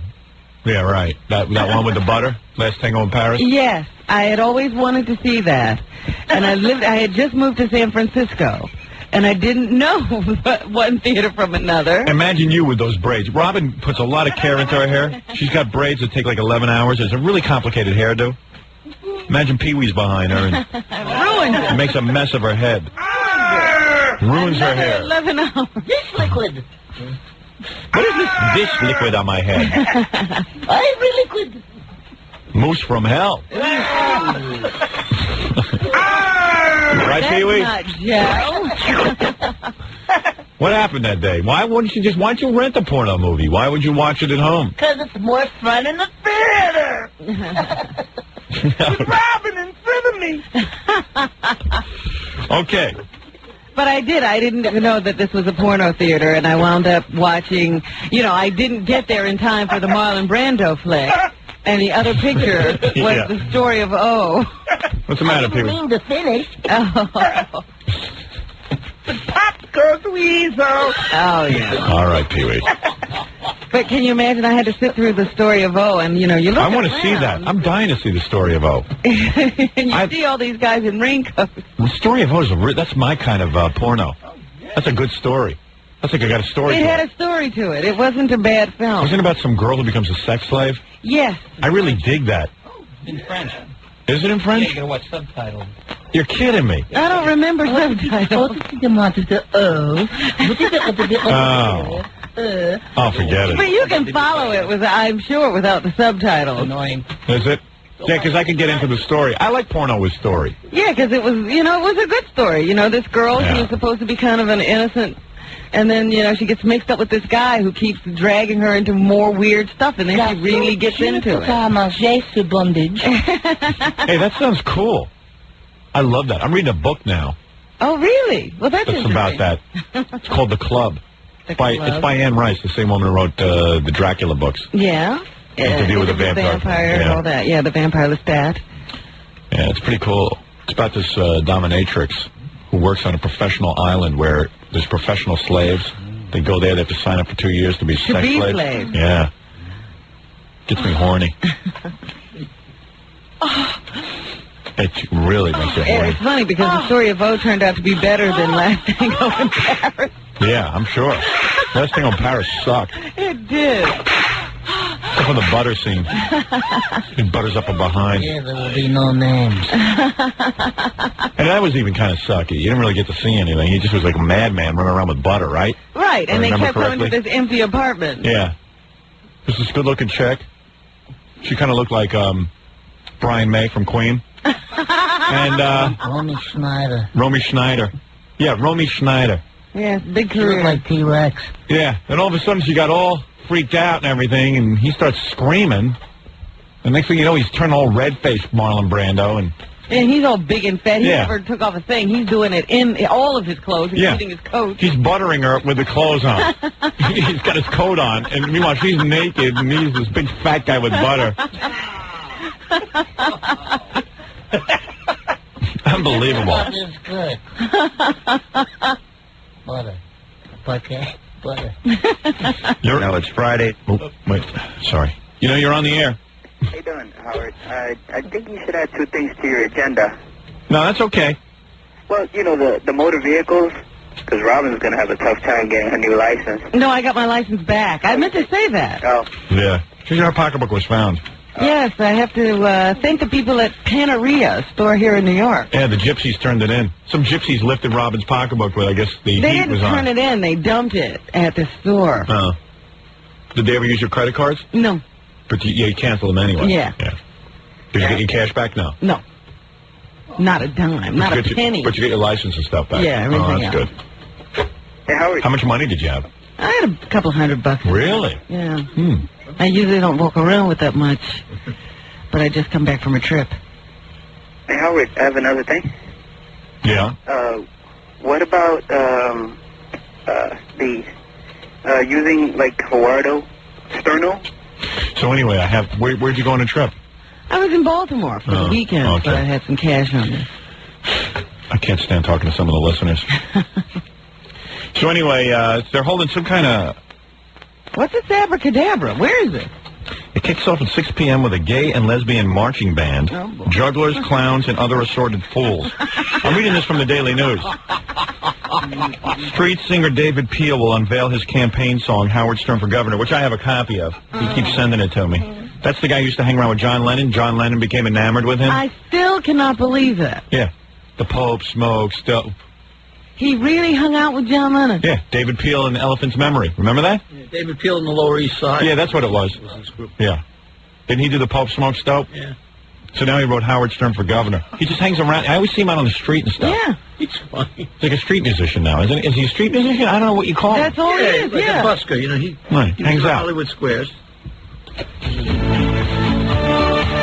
yeah, right. That one with the butter? Last Tango in Paris? Yes. I had always wanted to see that. And I had just moved to San Francisco. And I didn't know one theater from another. Imagine you with those braids. Robin puts a lot of care into her hair. She's got braids that take like 11 hours. It's a really complicated hairdo. Imagine Pee-wee's behind her. And ruined it. Makes a mess of her head. Ruins her hair. 11 hours. This liquid. What is this liquid on my head? Ivory liquid. Moose from hell. Right, Pee-wee? That's not gel. What happened that day? Why don't you rent a porno movie? Why would you watch it at home? Because it's more fun in the theater. With Robin in front of me. Okay. But I didn't even know that this was a porno theater, and I wound up watching, I didn't get there in time for the Marlon Brando flick. And the other picture was the story of O. What's the matter, Pee-wee? I didn't mean to finish. Oh. Popsicle Weasel. Oh, yeah. All right, Pee-wee. But can you imagine I had to sit through the story of O, and, you look I want to see that. I'm dying to see the story of O. And you see all these guys in raincoats. The story of O that's my kind of porno. That's a good story. That's like I got a story to it. It had a story to it. It wasn't a bad film. Wasn't it about some girl who becomes a sex slave? Yes. I really dig that. In French. Is it in French? Yeah, you gotta watch subtitles. You're kidding me. I don't remember subtitles. Oh, forget it. But you can follow it, I'm sure, without the subtitles. Annoying. Is it? Yeah, because I can get into the story. I like porno with story. Yeah, because it was, it was a good story. This girl, she was supposed to be kind of an innocent, and then, she gets mixed up with this guy who keeps dragging her into more weird stuff, and then she really gets into it. Hey, that sounds cool. I love that. I'm reading a book now. Oh, really? Well, that's about that. It's called The Club. It's by Anne Rice, the same woman who wrote the Dracula books. Yeah. Interview with a Vampire. And all that. Yeah, the Vampire Lestat. Yeah, it's pretty cool. It's about this dominatrix who works on a professional island where there's professional slaves. They go there, they have to sign up for 2 years to be sex slaves. Yeah. Gets me horny. It really makes you horny. It's funny because the story of O turned out to be better than Last Tango in Paris. Yeah, I'm sure. Last Tango in Paris sucked. It did. Except for the butter scene. It butters up from behind. Yeah, there will be no names. And that was even kind of sucky. You didn't really get to see anything. He just was like a madman running around with butter, right? Right, and they kept going to this empty apartment. Yeah. This is a good-looking chick. She kind of looked like Brian May from Queen. And Romy Schneider. Romy Schneider. Yeah, Romy Schneider. Yeah, big She career. looked like T-Rex. Yeah, and all of a sudden she got all freaked out and everything, and he starts screaming. The next thing you know, he's turned all red-faced, Marlon Brando, and he's all big and fat. He never took off a thing. He's doing it in all of his clothes, including his coat. He's buttering her with the clothes on. He's got his coat on, and meanwhile she's naked, and he's this big fat guy with butter. Unbelievable. Butter is good. Butter. Butter. Now it's Friday. Oh, wait. Sorry. You know, you're on the air. How you doing, Howard? I think you should add 2 things to your agenda. No, that's okay. Well, you know, the motor vehicles, because Robin's going to have a tough time getting a new license. No, I got my license back. I meant to say that. Oh. Yeah. Her pocketbook was found. Yes, I have to thank the people at Panaria, a store here in New York. Yeah, the gypsies turned it in. Some gypsies lifted Robin's pocketbook where I guess the They heat didn't was on. turn it in. They dumped it at the store. Oh. Did they ever use your credit cards? No. But you canceled them anyway. Yeah. Did you get your cash back? No. No. Not a dime. Not a penny. But you get your license and stuff back. Yeah, everything Oh, that's else. good. Hey, Howard. How much money did you have? I had a couple $100. Really? Yeah. I usually don't walk around with that much, but I just come back from a trip. Hey, Howard, I have another thing. Yeah? What about using, like, Gerardo Sterno? So anyway, where'd you go on a trip? I was in Baltimore for the weekend, okay. so I had some cash on me. I can't stand talking to some of the listeners. So anyway, they're holding some kind of... What's this abracadabra? Where is it? It kicks off at 6 p.m. with a gay and lesbian marching band, jugglers, clowns, and other assorted fools. I'm reading this from the Daily News. Street singer David Peel will unveil his campaign song, Howard Stern for Governor, which I have a copy of. He keeps sending it to me. That's the guy who used to hang around with John Lennon. John Lennon became enamored with him. I still cannot believe that. Yeah. The Pope smokes dope. He really hung out with John Lennon. Yeah, David Peel and the Elephant's Memory. Remember that? Yeah, David Peel in the Lower East Side. Yeah, that's what it was. Yeah. Didn't he do the Pope Smokes Dope? Yeah. So now he wrote Howard Stern for Governor. He just hangs around. I always see him out on the street and stuff. Yeah. He's funny. He's like a street musician now, isn't he? Is he a street musician? I don't know what you call him. That's all he is, like yeah. a busker. You know, he hangs out. Hollywood Squares.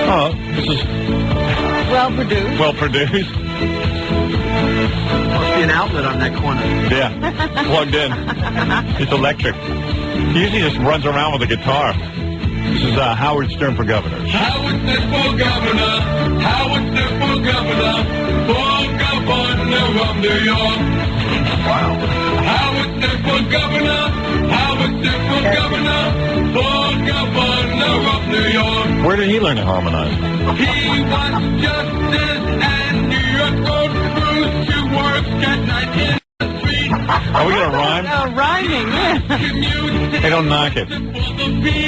Oh, this is well produced. well produced. Must be an outlet on that corner. Yeah, plugged in. It's electric. He usually just runs around with a guitar. This is Howard Stern for Governor. Howard Stern for Governor. Howard Stern for Governor. For Governor of New York. Wow. Howard Stern for Governor. Howard Stern for Governor. For Governor of New York. Where did he learn to harmonize? He wants justice and New York road crews to work at night in the street. Are we going to rhyme? Rhyming, yeah. Hey, don't knock it.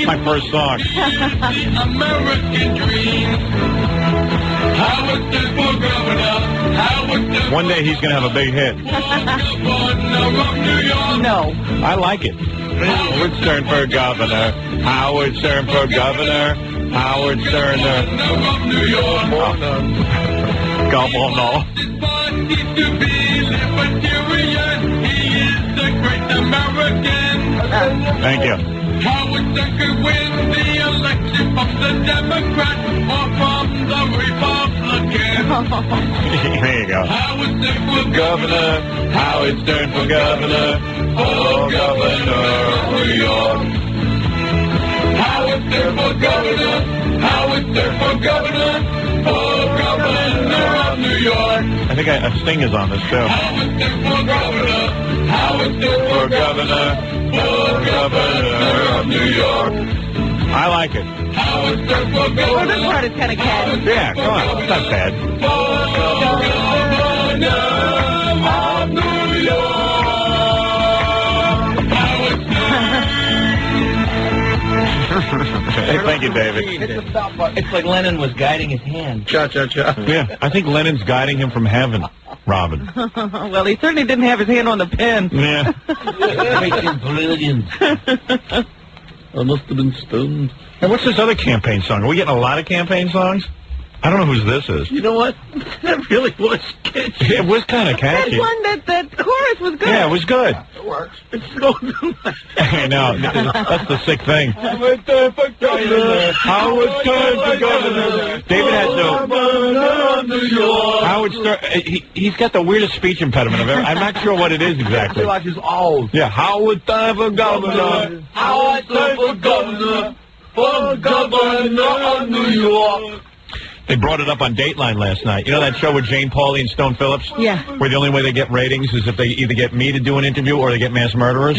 My first song. The American dream. Howard Stern for Governor. Howard Stern One day he's going to have a big hit. Governor of New York. No. I like it. Howard Stern for Governor. Howard Stern for Governor. Howard Stern of New York. Governor. To be libertarian, he is a great American. Thank you. Howard Stern could win the election from the Democrat or from the Republican. There you go. Howard Stern for Governor. Howard Stern for Governor. For Governor of New York. Howard Stern for Governor. Howard Stern for Governor. For Governor of New York. I think a Sting is on this too. Howard Stern for Governor. Howard Stern For Governor. For Governor of New York. I like it. Howard Stern for Governor. Well, this part is kind of catchy. Yeah, come on. It's not bad. For Governor of New York. Howard Hey, thank you, David. It's like Lennon was guiding his hand. Cha-cha-cha. Yeah, I think Lennon's guiding him from heaven, Robin. Well, he certainly didn't have his hand on the pen. Yeah. Freaking brilliant. I must have been stoned. Hey, what's this other campaign song? Are we getting a lot of campaign songs? I don't know whose this is. You know what? That really was catchy. It was kind of That catchy. one, that chorus was good. Yeah, it was good. It works. It's so I know. That's the sick thing. Howard Stern for Governor. Howard Stern for Governor. David has no... Governor of New York. Howard Stern... He's got the weirdest speech impediment of ever. I'm not sure what it is exactly. like he's old. Yeah, Howard Stern for Governor. Howard Stern for Governor. For Governor of New York. They brought it up on Dateline last night. You know that show with Jane Pauley and Stone Phillips? Yeah. Where the only way they get ratings is if they either get me to do an interview or they get mass murderers.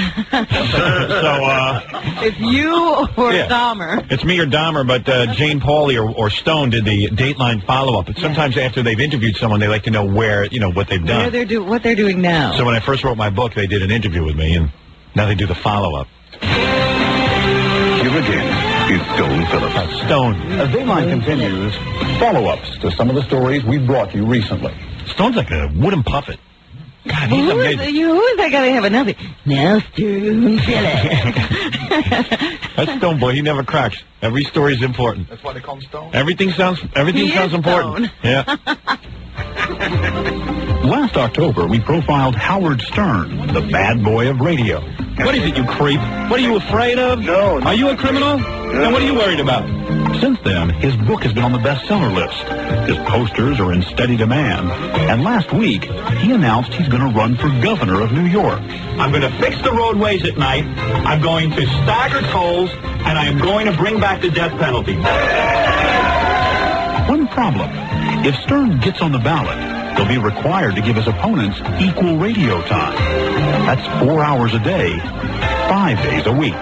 It's you or Dahmer. It's me or Dahmer, but Jane Pauley or Stone did the Dateline follow-up. But sometimes after they've interviewed someone, they like to know where, what they've done. What they're doing now. So when I first wrote my book, they did an interview with me, and now they do the follow-up. Here again is Stone Phillips. Stone. As Dateline continues, follow-ups to some of the stories we brought you recently. Stone's like a wooden puppet. God, he's who amazing. Who is that guy to have another? Now, Stone Phillips. That's Stone Boy. He never cracks. Every story is important. That's why they call him Stone? Everything sounds important. Yeah. Last October, we profiled Howard Stern, the bad boy of radio. What is it, you creep? What are you afraid of? No. Are you a criminal? Then what are you worried about? Since then, his book has been on the bestseller list. His posters are in steady demand. And last week, he announced he's going to run for governor of New York. I'm going to fix the roadways at night. I'm going to stagger tolls, and I am going to bring back the death penalty. One problem. If Stern gets on the ballot, he'll be required to give his opponents equal radio time. That's 4 hours a day, 5 days a week.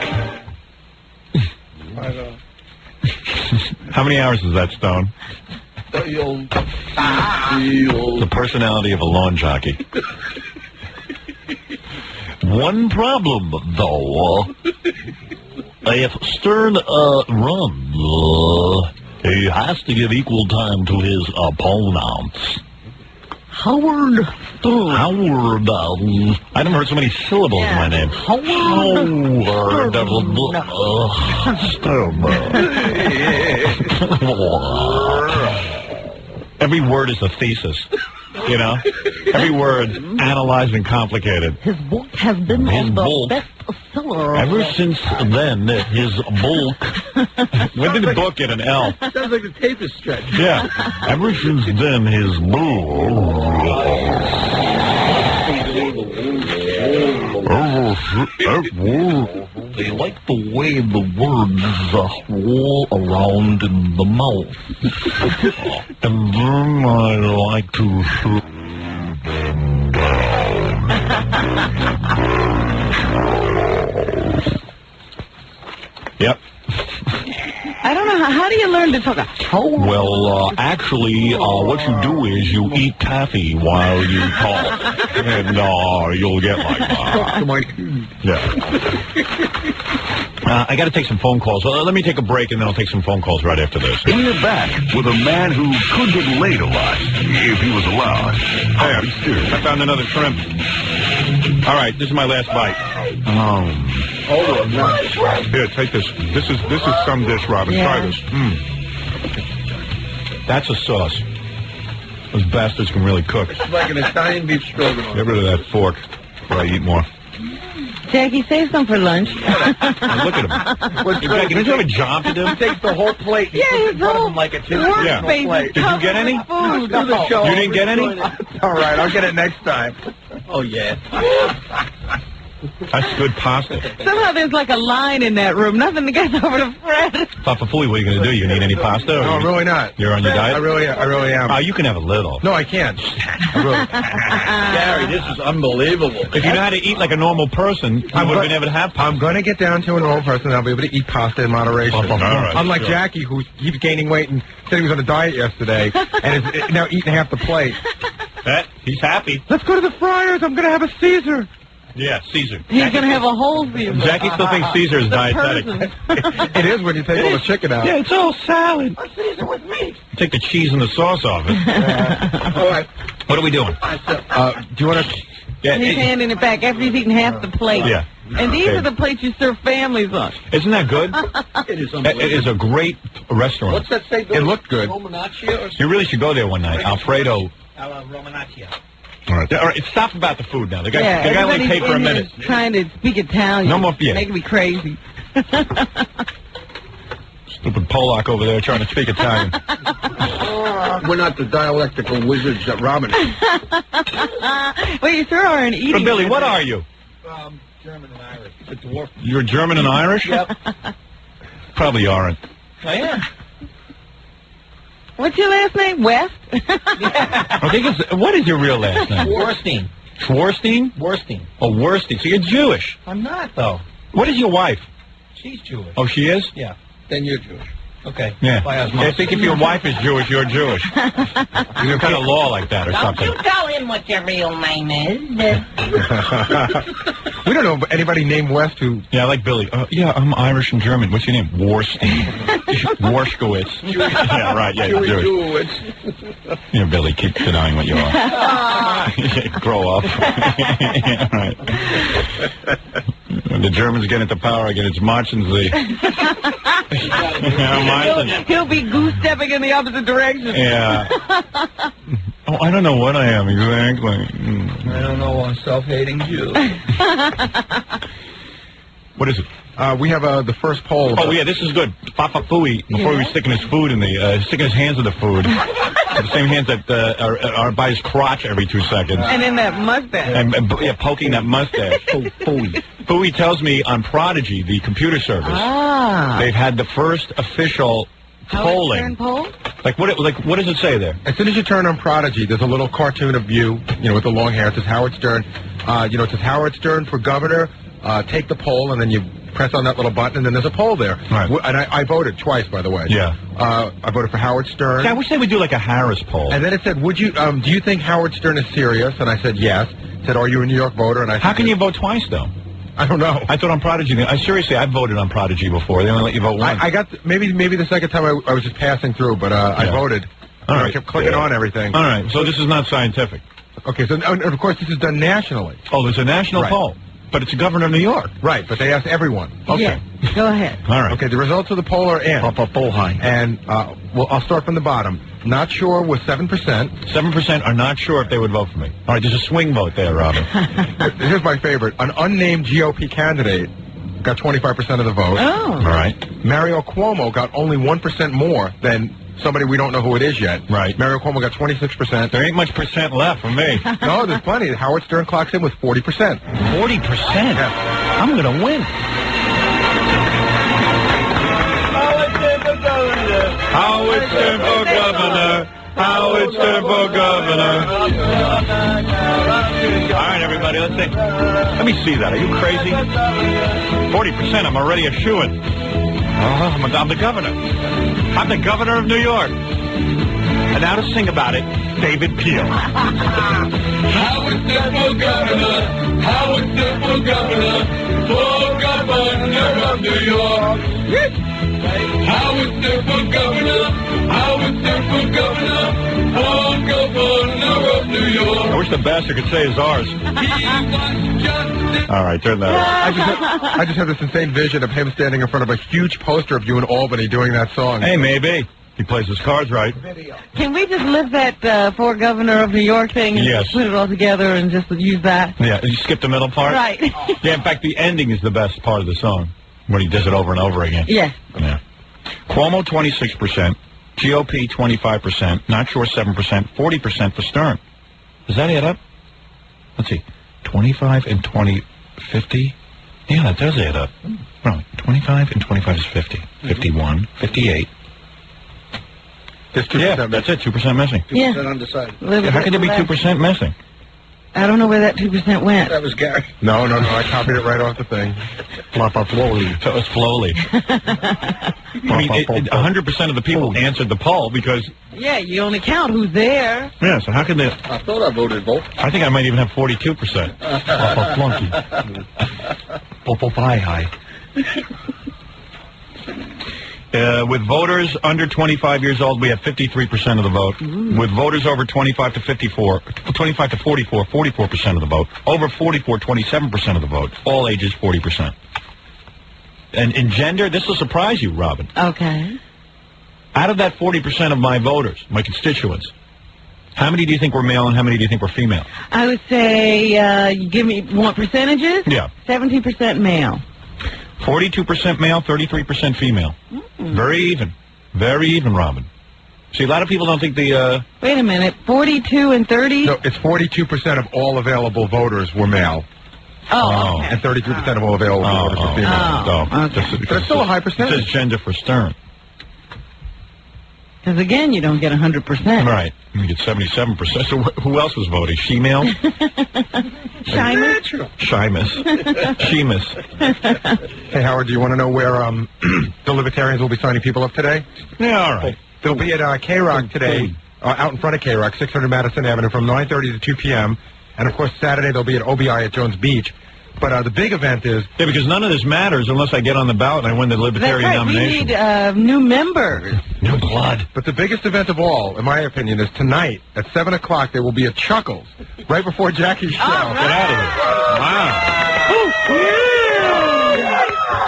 How many hours is that, Stone? The personality of a lawn jockey. One problem, though. If Stern runs, he has to give equal time to his opponents. Howard Stern. Howard. I never heard so many syllables in my name. Howard Stern. Every word is a thesis. Every word analyzed and complicated. His book has been on the bestseller. Ever since then, his book. When did the book get an L? Sounds like the tape is stretched. Yeah. Ever since then, his They like the way the words roll around in the mouth. And then I like to shoot them down. Yep. I don't know. How do you learn to talk? Well, actually, what you do is you eat taffy while you talk. And you'll get like Yeah. I got to take some phone calls. Let me take a break, and then I'll take some phone calls right after this. We're back with a man who could get laid a lot if he was allowed. There, I found another shrimp. All right, this is my last bite. Here, take this. This is some dish, Robin. Try this. That's a sauce. Those bastards can really cook. It's like an Italian beef stroganoff. Get rid of that fork before I eat more. Jackie, save some for lunch. Look at him. Jackie, don't you have a job to do? He takes the whole plate. Yeah, his whole like a plate. Did you get any? Food. You didn't get any? All right, I'll get it next time. Oh, yeah. That's good pasta. Somehow there's like a line in that room. Nothing to get over to Fred. Papa Fully, what are you going to do? You need any pasta? No, really not. You're on your diet? I really am. Oh, you can have a little. No, I can't. Gary, this is unbelievable. If you know how to eat like a normal person, you would have been able to have pasta. I'm going to get down to a normal person, and I'll be able to eat pasta in moderation. All right, Unlike sure. Jackie, who keeps gaining weight and said he was on a diet yesterday, and is now eating half the plate. He's happy. Let's go to the Friars. I'm going to have a Caesar. Yeah, Caesar. He's going to have a whole Caesar. Jackie still thinks Caesar is dietetic. It is when you take all the chicken out. Yeah, it's all salad. A Caesar with meat. Take the cheese and the sauce off it. All right. What are we doing? Do you want to... Yeah, He's handing it back after he's eaten half the plate. Yeah. And these are the plates you serve families on. Isn't that good? It is It is a great restaurant. What's that say? It looked good. Romanaccia or You really should go there one night. Alfredo. Romanaccia. All right, stop about the food now. The guy only everybody's paid for a in here minute. trying to speak Italian. No more beer. Making me crazy. Stupid Polak over there trying to speak Italian. We're not the dialectical wizards that Robin is. Well, you sure are an eating. But Billy, what are you? German and Irish. It's a dwarf. You're German and Irish? Yep. Probably aren't. I am. What's your last name? West? I think it's, what is your real last name? Warstein. Schwarstein? Warstein. Oh, Warstein. So you're Jewish. I'm not, though. What is your wife? She's Jewish. Oh, she is? Yeah. Then you're Jewish. Okay. Yeah. By osmosis. I think if your wife is Jewish, you're Jewish. There's kind of law like that or something. Don't you tell him what your real name is. We don't know anybody named West who... Yeah, I like Billy. Yeah, I'm Irish and German. What's your name? Warstein. Warshkowitz. Yeah, right. Yeah, you're Jewish. Yeah, Billy, keep denying what you are. Grow up. Yeah, right. When the Germans get into power again, it's Marchen Sie. He'll be goose-stepping in the opposite direction. Yeah. Oh, I don't know what I am exactly. I don't know, a self-hating Jew. What is it? We have the first poll. Oh, yeah, this is good. Papa Fooey, before he was sticking his food in the, sticking his hands in the food. The same hands that are by his crotch every 2 seconds. And in that mustache. And yeah, poking that mustache. Fooey. Fooey tells me on Prodigy, the computer service, they've had the first official polling. Poll? Like what does it say there? As soon as you turn on Prodigy, there's a little cartoon of you know, with the long hair. It says Howard Stern. You know, it says Howard Stern for governor. Take the poll, and then you press on that little button, and then there's a poll there. Right. And I voted twice, by the way. Yeah. I voted for Howard Stern. Yeah, I wish they would do like a Harris poll. And then it said, "Would you? Do you think Howard Stern is serious?" And I said yes. It said, "Are you a New York voter?" And I said, how can you vote twice though? I don't know. I thought on Prodigy. Seriously, I've voted on Prodigy before. They only let you vote once. I got maybe the second time I was just passing through, but I voted. All right. I kept clicking on everything. All right. So this is not scientific. Okay. So and of course this is done nationally. Oh, there's a national poll. But it's the governor of New York. Right, but they asked everyone. Okay. Yeah. Go ahead. All right. Okay, the results of the poll are in. And, well, I'll start from the bottom. Not sure was 7%. 7% are not sure if they would vote for me. All right, there's a swing vote there, Robin. Here's my favorite. An unnamed GOP candidate got 25% of the vote. Oh. All right. Mario Cuomo got only 1% more than somebody we don't know who it is yet. Right. Mario Cuomo got 26%. There ain't much percent left for me. No, there's plenty. Howard Stern clocks in with 40%. 40%? Yeah. I'm going to win. Howard Stern for governor. Howard Stern for governor. All right, everybody, let's see. Let me see that. Are you crazy? 40%. I'm already a shoo-in. I'm the governor. I'm the governor of New York. And now to sing about it, David Peel. Howard Stern for governor. Howard Stern for governor. For governor of New York. Howard Stern for governor. Howard Stern for governor. For governor of New York. I wish the bastard could say his ours. All right, turn that off. I just have this insane vision of him standing in front of a huge poster of you in Albany doing that song. Hey, maybe. He plays his cards right. Can we just lift that for governor of New York thing and Yes. put it all together and just use that? Yeah, you skip the middle part? Right. Yeah, in fact, the ending is the best part of the song, when he does it over and over again. Yeah. Yeah. Cuomo, 26%. GOP, 25%. Not sure, 7%. 40% for Stern. Does that add up? Let's see. 25 and 20, 50? Yeah, that does add up. No, 25 and 25 is 50. 51, 58. There's 2% Yeah, that's it, 2% missing. Yeah. Undecided. Yeah, how can there be 2% missing? I don't know where that 2% went. That was Gary. No, I copied it right off the thing. Slowly. So it was slowly. I mean, 100% of the people answered the poll because... Yeah, you only count who's there. Yeah, so how can they... I thought I voted both. I think I might even have 42%. Flunky. Popo high. With voters under 25 years old, we have 53% of the vote. With voters over 25 to 44, 44% of the vote. Over 44, 27% of the vote. All ages, 40%. And in gender, this will surprise you, Robin. Okay. Out of that 40% of my voters, my constituents, how many do you think were male and how many do you think were female? I would say, you want percentages? Yeah. 17% male. 42% male, 33% female. Very even. Very even, Robin. See, a lot of people don't think the... Wait a minute. 42 and 30? No, it's 42% of all available voters were male. Oh, okay. And 33% of all available voters were female. Okay. But it's still a high percentage. It says gender for Stern. Because, again, you don't get 100%. Right. You get 77%. So who else was voting? She-male? Shimus? Sheamus. Hey, Howard, do you want to know where the Libertarians will be signing people up today? Yeah, all right. They'll be at K-Rock today, out in front of K-Rock, 600 Madison Avenue, from 9:30 to 2 p.m. And, of course, Saturday they'll be at OBI at Jones Beach. But the big event is... Yeah, because none of this matters unless I get on the ballot and I win the Libertarian nomination. We need new members. New blood. But the biggest event of all, in my opinion, is tonight at 7 o'clock. There will be a Chuckles right before Jackie's show. Get out of here. Wow.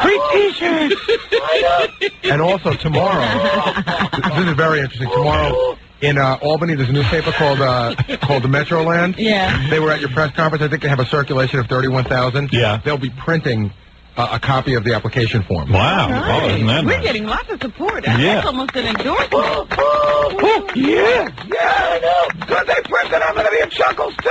Free T-shirts. And also tomorrow, this is very interesting. Tomorrow in Albany, there's a newspaper called the Metroland. Yeah. They were at your press conference. I think they have a circulation of 31,000. Yeah. They'll be printing a copy of the application form. Wow. Nice. Oh, isn't that We're nice? getting lots of support. Yeah. That's almost an endorsement. Yeah, I know. Because they printed, I'm going to be in Chuckles, too.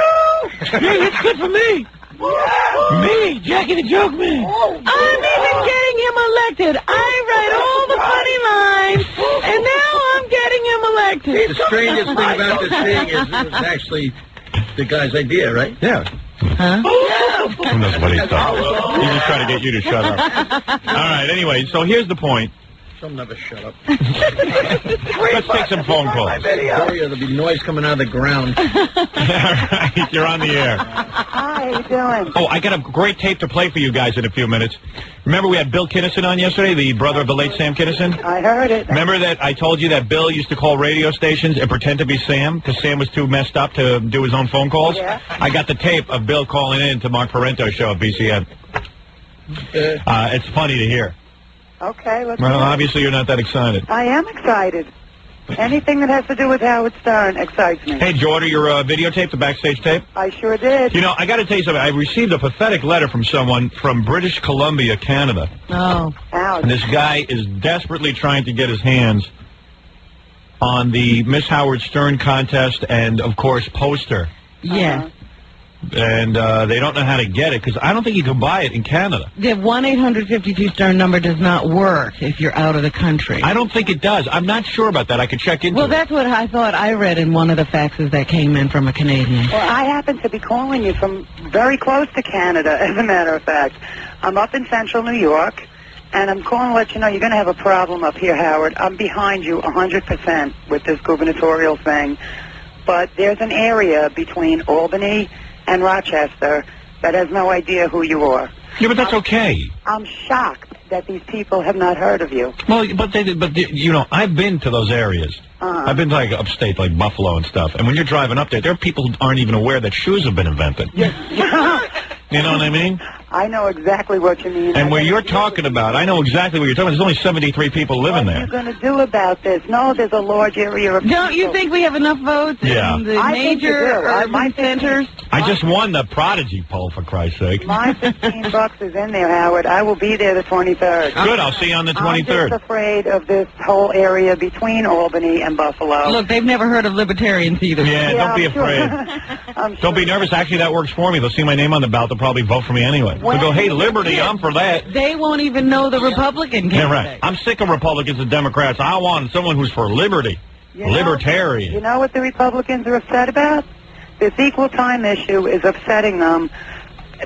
Yeah, that's good for me. Me, Jackie the Joke Man. I'm even getting him elected. I write all the funny lines, and now I'm getting him elected. The strangest thing about this thing is it was actually the guy's idea, right? Yeah. Huh? Who knows what he's done? He's just trying to get you to shut up. All right, anyway, so here's the point. Some never shut up. Let's take some phone calls. There'll be noise coming out of the ground. All right, you're on the air. Hi, how you doing? Oh, I got a great tape to play for you guys in a few minutes. Remember we had Bill Kinnison on yesterday, the brother of the late Sam Kinnison? I heard it. Remember that I told you that Bill used to call radio stations and pretend to be Sam because Sam was too messed up to do his own phone calls? Yeah. I got the tape of Bill calling in to Mark Parento's show at BCN. It's funny to hear. Okay, let's Well, do it. obviously you're not that excited. I am excited. Anything that has to do with Howard Stern excites me. Hey, did you order your videotape, the backstage tape? I sure did. You know, I got to tell you something. I received a pathetic letter from someone from British Columbia, Canada. Oh. Ouch. And this guy is desperately trying to get his hands on the Miss Howard Stern contest and, of course, poster. Yes. And they don't know how to get it because I don't think you can buy it in Canada. The 1-800-52 Stern number does not work if you're out of the country. I don't think it does. I'm not sure about that. I could check into Well, it. that's what I thought I read in one of the faxes that came in from a Canadian. Well, I happen to be calling you from very close to Canada, as a matter of fact. I'm up in central New York, and I'm calling to let you know you're going to have a problem up here, Howard. I'm behind you 100% with this gubernatorial thing. But there's an area between Albany and Rochester that has no idea who you are. Yeah, but that's okay. I'm shocked that these people have not heard of you. Well, but you know, I've been to those areas. Uh-huh. I've been to like upstate, like Buffalo and stuff. And when you're driving up there are people who aren't even aware that shoes have been invented. You know what I mean? I know exactly what you mean. And where you're talking about, I know exactly what you're talking about. There's only 73 people living What are there. you going to do about this? No, there's a large area of Don't you think we have enough votes Yeah. in the I think you major do. urban centers? I just won the Prodigy poll, for Christ's sake. My $15 is in there, Howard. I will be there the 23rd. Good, I'll see you on the I'm 23rd. just afraid of this whole area between Albany and Buffalo. Look, they've never heard of libertarians either. Yeah, don't be I'm sure. afraid. Don't be nervous. Actually, that works for me. They'll see my name on the ballot. They'll probably vote for me anyway. They'll go, hey, Liberty, I'm for that. They won't even know the Republican Yeah, candidate. right. I'm sick of Republicans and Democrats. I want someone who's for liberty. Libertarian. You know what the Republicans are upset about? This equal time issue is upsetting them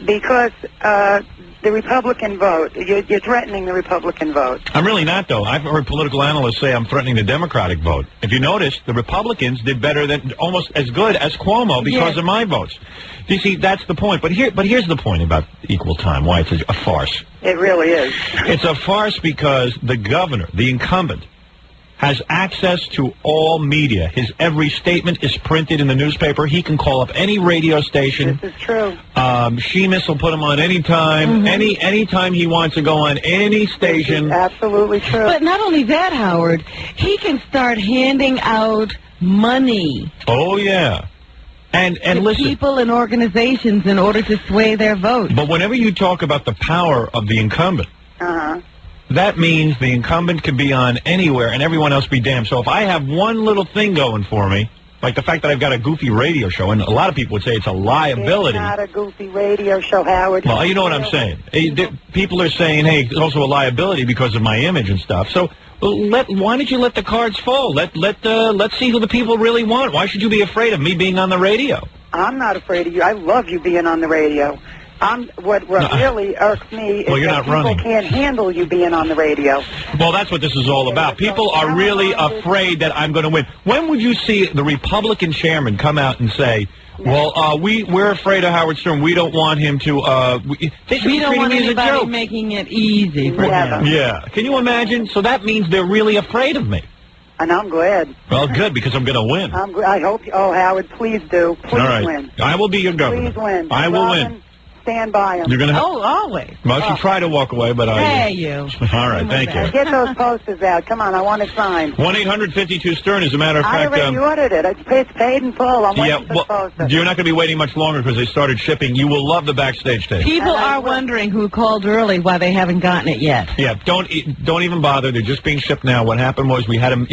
because the Republican vote, you're threatening the Republican vote. I'm really not, though. I've heard political analysts say I'm threatening the Democratic vote. If you notice, the Republicans did better than, almost as good as Cuomo because of my votes. You see, that's the point. But here's the point about equal time, why it's a farce. It really is. It's a farce because the governor, the incumbent, has access to all media. His every statement is printed in the newspaper. He can call up any radio station. This is true. Sheamus will put him on any time. Anytime he wants to go on any station. Absolutely true. But not only that, Howard, he can start handing out money Oh, yeah. And to listen. people and organizations in order to sway their vote. But whenever you talk about the power of the incumbent, that means the incumbent can be on anywhere and everyone else be damned. So if I have one little thing going for me, like the fact that I've got a goofy radio show, and a lot of people would say it's a liability. It's not a goofy radio show, Howard. Well, you know what I'm saying. People are saying, hey, it's also a liability because of my image and stuff. So Why don't you let the cards fall? Let's see who the people really want. Why should you be afraid of me being on the radio? I'm not afraid of you. I love you being on the radio. What really irks me is that people can't handle you being on the radio. Well, that's what this is all about. People are really afraid that I'm going to win. When would you see the Republican chairman come out and say, well, we're afraid of Howard Stern. We don't want him to. We don't want anybody making it easy for him. Yeah. Can you imagine? So that means they're really afraid of me. And I'm glad. Well, good, because I'm going to win. I hope. Oh, Howard, please do. Please win. I will be your governor. Please win. I will win. Stand by him. You're gonna always. Well, she tried to walk away, but Hey, you. All right, thank you. Get those posters out. Come on, I want it signed. 1-800-52-STERN, as a matter of I fact. already ordered it. It's paid in full. I'm waiting for the poster. You're not going to be waiting much longer because they started shipping. You will love the backstage tape. People are wondering who called early why they haven't gotten it yet. Yeah, don't even bother. They're just being shipped now. What happened was we had them,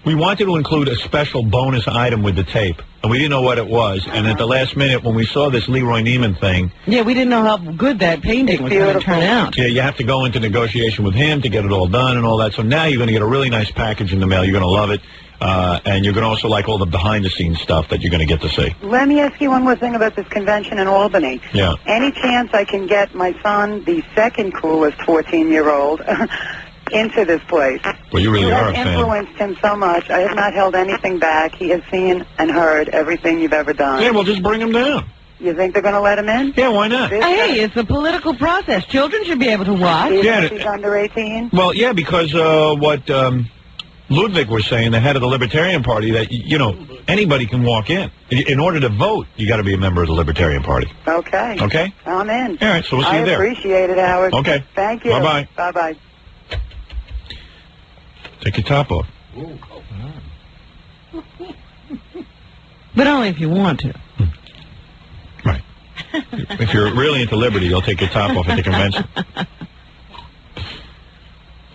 we wanted to include a special bonus item with the tape, and we didn't know what it was. And at the last minute, when we saw this Leroy Neiman thing... Yeah, we didn't know how good that painting was going to turn out. Yeah, you have to go into negotiation with him to get it all done and all that. So now you're going to get a really nice package in the mail. You're going to love it. And you're going to also like all the behind-the-scenes stuff that you're going to get to see. Let me ask you one more thing about this convention in Albany. Yeah. Any chance I can get my son, the second coolest 14-year-old... into this place? Well, you really are a fan. You have influenced him so much. I have not held anything back. He has seen and heard everything you've ever done. Yeah, well, just bring him down. You think they're going to let him in? Yeah, why not? Hey, it's a political process. Children should be able to watch. If he's under 18? Well, yeah, because what Ludwig was saying, the head of the Libertarian Party, that, anybody can walk in. In order to vote, you got to be a member of the Libertarian Party. Okay. Okay? I'm in. All right, so we'll see you there. I appreciate it, Howard. Okay. Thank you. Bye-bye. Bye-bye. Take your top off. But only if you want to. Right. If you're really into liberty, you'll take your top off at the convention.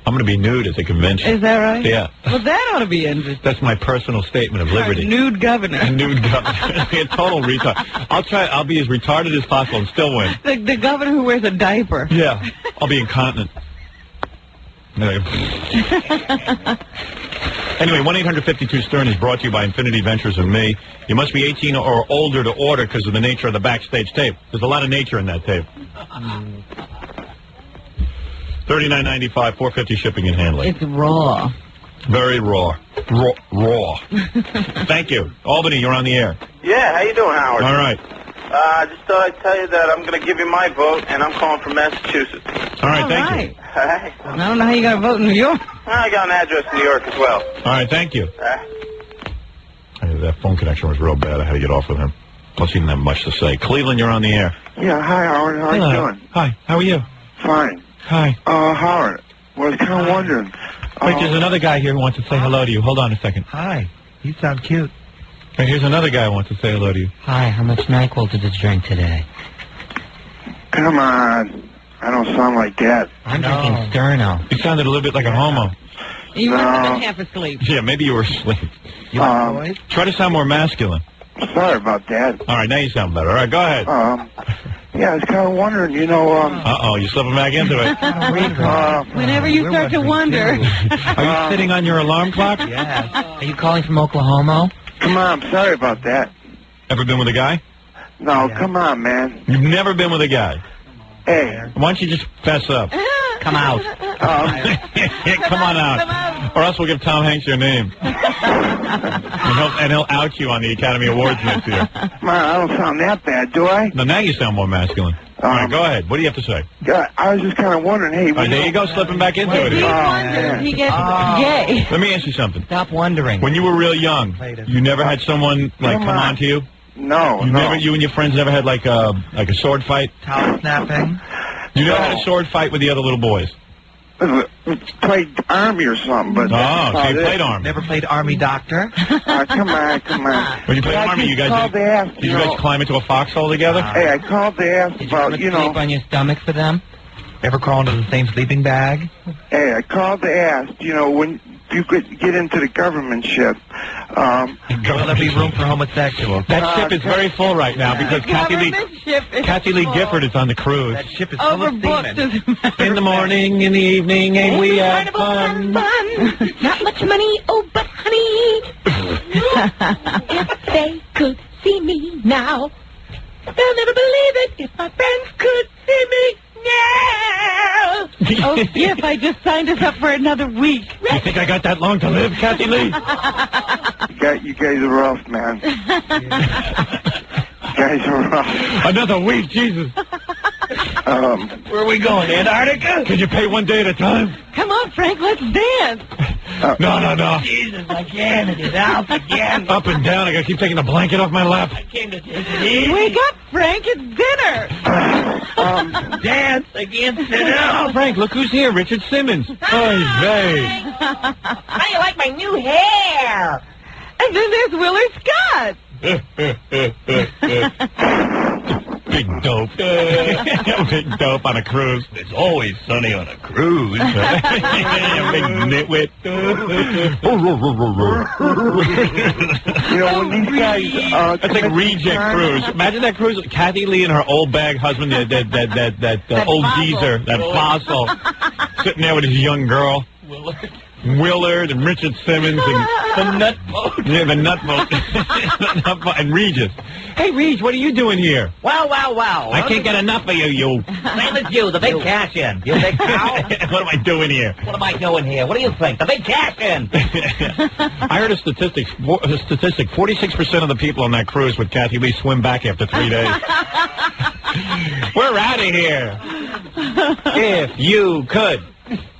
I'm going to be nude at the convention. Is that right? Yeah. Well, that ought to be interesting. That's my personal statement of liberty. Nude governor. A nude governor. A total retard. I'll be as retarded as possible and still win. The governor who wears a diaper. Yeah. I'll be incontinent. Anyway, 1-800-52-STERN is brought to you by Infinity Ventures and me. You must be 18 or older to order because of the nature of the backstage tape. There's a lot of nature in that tape. $39.95, $4.50 shipping and handling. It's raw. Very raw. Raw. Thank you. Albany, you're on the air. Yeah, how you doing, Howard? All right. I just thought I'd tell you that I'm going to give you my vote, and I'm calling from Massachusetts. All right, thank you. Hey. I don't know how you got to vote in New York. I got an address in New York as well. All right, thank you. That phone connection was real bad. I had to get off with him. Plus, he didn't have much to say. Cleveland, you're on the air. Yeah, hi, Howard. How you doing? Hi, how are you? Fine. Hi. Howard, I was kind of wondering. Wait, there's another guy here who wants to say hello to you. Hold on a second. Hi. You sound cute. Hey, here's another guy who wants to say hello to you. Hi, how much NyQuil did you drink today? Come on. I don't sound like that. I'm drinking Sterno. You sounded a little bit like a homo. You must have been half asleep. Yeah, maybe you were asleep. Try to sound more masculine. Sorry about that. All right, now you sound better. All right, go ahead. Yeah, I was kind of wondering, Uh-oh, you're slipping back into it. Whenever you start to wonder. Are you sitting on your alarm clock? Yes. Are you calling from Oklahoma? Come on, I'm sorry about that. Ever been with a guy? No, come on, man. You've never been with a guy? Hey. Why don't you just fess up? Come out. Come on out. Or else we'll give Tom Hanks your name. and he'll out you on the Academy Awards next year. Man, I don't sound that bad, do I? No, now you sound more masculine. All right, go ahead. What do you have to say? I was just kind of wondering, hey... All right, there you go, slipping back into it. He wonders, he gets gay. Let me ask you something. Stop wondering. When you were real young, you never had someone, come on to you? No, You and your friends never had, like a sword fight? Towel snapping? You never had a sword fight with the other little boys? Played Army or something, but... Oh, so you played Army. Never played Army Doctor? Come on. When you played Army, you guys did you guys climb into a foxhole together? Hey, I called to ask about, Did you sleep on your stomach for them? Ever crawl into the same sleeping bag? Hey, I called to ask, when you could get into the government ship. Will there be room for homosexuals? That ship is very full right now because Kathy Lee Gifford is on the cruise. That ship is full of seamen. In the morning, in the evening, and we have fun. Not much money, oh, but honey. If they could see me now, they'll never believe it. If my friends could see me now. Oh, Skip, I just signed us up for another week. You think I got that long to live, Kathy Lee? You guys are rough, man. You guys are rough. Another week, Jesus. Where are we going, Antarctica? Can you pay one day at a time? Come on, Frank, let's dance. No. Jesus, I can't. It's out again. Up and down. I gotta keep taking the blanket off my lap. I came to take it easy. Wake up, Frank, it's dinner. Dance. I can't sit down. Oh, Frank, look who's here. Richard Simmons. Oy vey. How do you like my new hair? And then there's Willard Scott. Big dope. Big dope on a cruise. It's always sunny on a cruise. Big nitwit. When these guys... That's like reject cruise. Imagine that cruise. Kathy Lee and her old bag husband, that old geezer, that fossil, sitting there with his young girl. Willard and Richard Simmons and the nut boat. Yeah, the nut boat. And Regis. Hey, Regis, what are you doing here? Wow. I can't get enough of you. Same as you, the big cash in. You big cow. What am I doing here? What am I doing here? What do you think? The big cash in. I heard a statistic. 46% of the people on that cruise with Kathy Lee swim back after 3 days. We're out of here. If you could.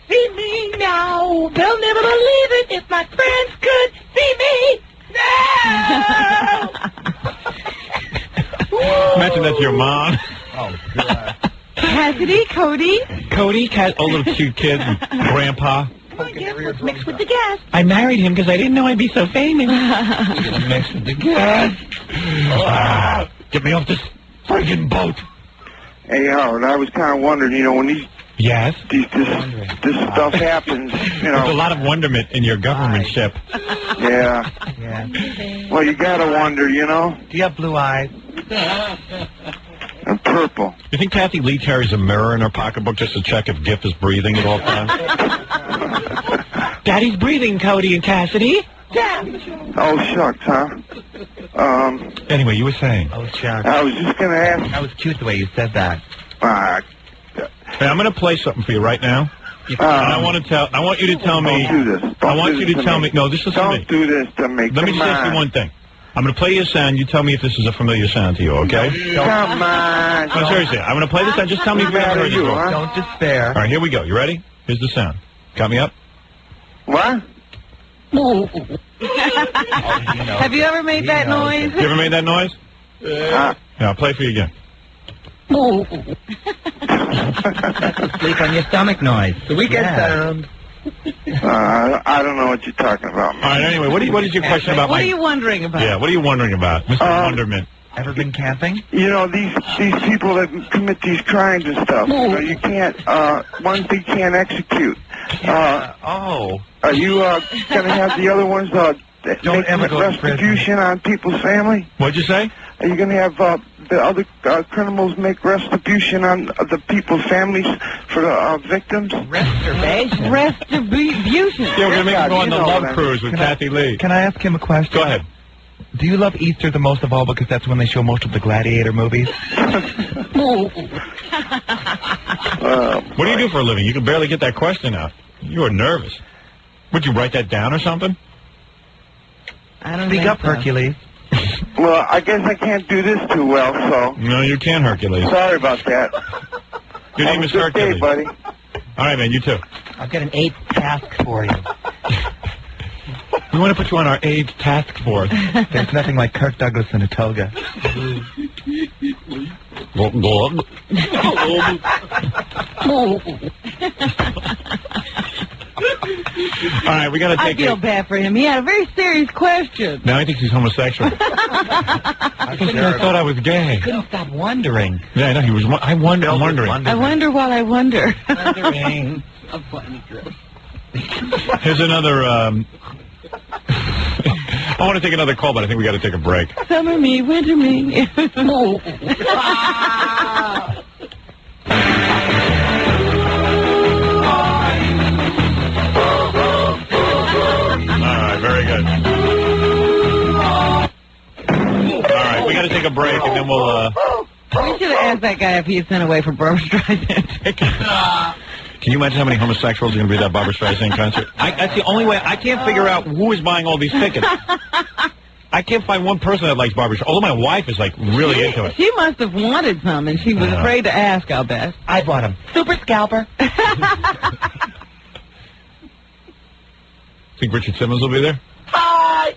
See me now. They'll never believe it if my friends could see me now. Imagine that's your mom. Oh, God. Cassidy, Cody, little cute kid, and Grandpa. I guess let's mix with the gas. I married him because I didn't know I'd be so famous. Mix with the gas. Get me off this friggin' boat. Hey, Howard, I was kind of wondering, when these... Yes? This stuff happens, There's a lot of wonderment in your government ship. Yeah. Well, you gotta wonder, Do you have blue eyes? And purple. You think Kathy Lee carries a mirror in her pocketbook just to check if Giff is breathing at all times? Daddy's breathing, Cody and Cassidy. Oh, shucks, huh? Anyway, you were saying. Oh, shucks. I was just gonna ask... That was cute the way you said that. Hey, I'm going to play something for you right now. And I want you to tell me. Don't do this. I want you to tell me. No, this is for me. Don't do this to me. Let me just ask you one thing. I'm going to play you a sound. You tell me if this is a familiar sound to you, okay? Come on. No, seriously. I'm going to play this sound. Just tell me if you ever heard it before. Huh? Don't despair. All right, here we go. You ready? Here's the sound. Got me up? What? Have you ever made that noise? You ever made that noise? Yeah, I'll play for you again. Sleep on your stomach noise. The weekend sound. I don't know what you're talking about, man. All right, anyway, what is your question about? What are you wondering about? Yeah, what are you wondering about, Mr. Wonderment? Ever been camping? These people that commit these crimes and stuff, you can't, ones they can't execute. Are you gonna have the other ones, Don't ever go to restitution on people's family? What'd you say? Are you gonna have, the other criminals make restitution on the people's families for the victims? Restoration? Retribution. Yeah, we're going to make him go on the love cruise with Kathy Lee. Can I ask him a question? Go ahead. Do you love Easter the most of all because that's when they show most of the Gladiator movies? What do you do for a living? You can barely get that question out. You were nervous. Would you write that down or something? I don't Speak think up, so. Hercules. Well, I guess I can't do this too well, so... No, you can, Hercules. Sorry about that. Your name is Hercules. Day, buddy. All right, man, you too. I've got an 8th task for you. We want to put you on our AIDS task force. There's nothing like Kirk Douglas in a toga. All right, we got to take I feel bad for him. He had a very serious question. Now he thinks he's homosexual. I thought I was gay. I couldn't stop wondering. Yeah, I know he was. I'm wondering. I wonder while I wonder. Wondering. Here's another, I want to take another call, but I think we got to take a break. Summer me, winter me. All right, very good. All right, we got to take a break, and then we'll, We should have asked that guy if he had sent away for Barbra Streisand tickets. Can you imagine how many homosexuals are going to be at that Barbra Streisand concert? That's the only way. I can't figure out who is buying all these tickets. I can't find one person that likes Barbra Streisand. Although my wife is, like, really into it. She must have wanted some, and she was afraid to ask, I'll bet. I bought him. Super scalper. Think Richard Simmons will be there? Hi!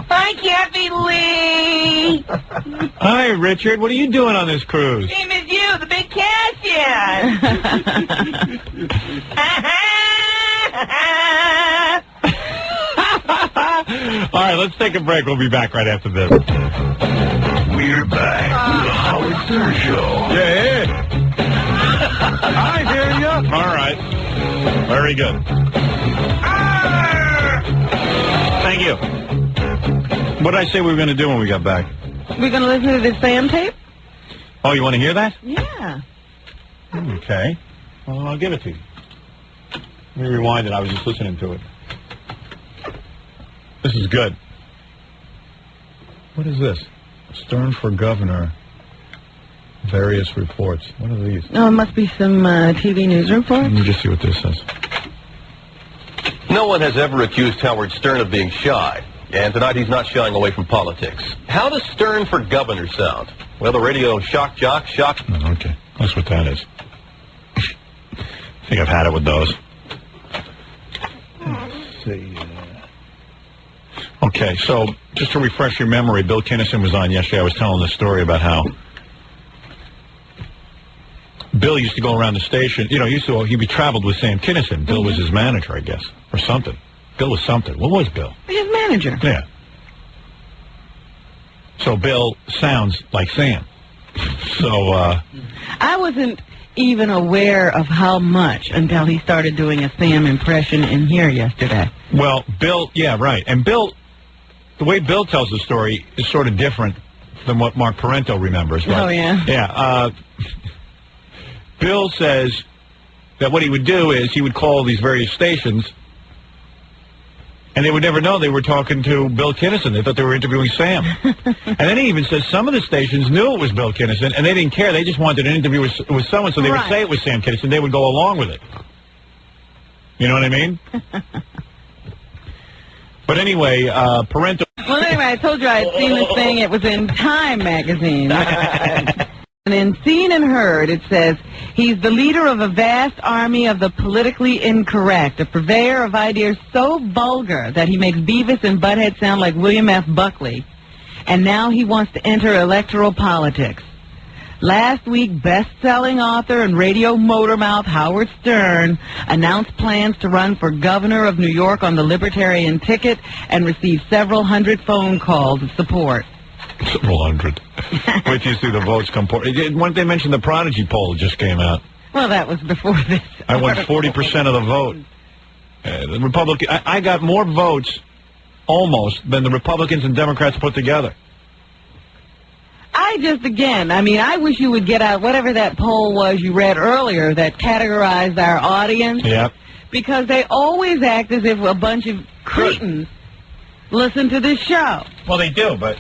Hi, Kathy Lee! Hi, Richard. What are you doing on this cruise? Same as you, the big cashier! All right, let's take a break. We'll be back right after this. We're back to the Howard Stern Show. Yeah. I hear you. All right. Very good. Thank you. What did I say we were going to do when we got back? We're going to listen to this Sam tape? Oh, you want to hear that? Yeah. Okay. Well, I'll give it to you. Let me rewind it. I was just listening to it. This is good. What is this? Stern for governor. Various reports. What are these? Oh, it must be some TV news reports. Let me just see what this says. No one has ever accused Howard Stern of being shy, and tonight he's not shying away from politics. How does Stern for governor sound? Well, the radio shock jock, shock... Oh, okay, that's what that is. I think I've had it with those. Let's see. Okay, so just to refresh your memory, Bill Kinnison was on yesterday. I was telling the story about how Bill used to go around the station. You know, he traveled with Sam Kinnison. Bill was his manager, I guess, or something. Bill was something. What was Bill? His manager. Yeah. So Bill sounds like Sam. So, I wasn't even aware of how much until he started doing a Sam impression in here yesterday. Well, Bill, yeah, right. And Bill, the way Bill tells the story is sort of different than what Mark Parento remembers. Right? Oh, yeah? Yeah. Bill says that what he would do is he would call these various stations, and they would never know they were talking to Bill Kinnison. They thought they were interviewing Sam. And then he even says some of the stations knew it was Bill Kinnison, and they didn't care. They just wanted an interview with someone, so they would say it was Sam Kinnison. They would go along with it. You know what I mean? But anyway, Parento... Well, anyway, I told you I had seen this thing. It was in Time magazine. And in Seen and Heard, it says, he's the leader of a vast army of the politically incorrect, a purveyor of ideas so vulgar that he makes Beavis and Butthead sound like William F. Buckley. And now he wants to enter electoral politics. Last week, best-selling author and radio motormouth Howard Stern announced plans to run for governor of New York on the Libertarian ticket and received several hundred phone calls of support. Several hundred. Wait till you see the votes come. When they mentioned the Prodigy poll just came out. Well, that was before this. I won 40% of the vote. The Republican. I got more votes, almost, than the Republicans and Democrats put together. I wish you would get out whatever that poll was you read earlier that categorized our audience. Yep. Because they always act as if a bunch of cretins listen to this show. Well, they do, but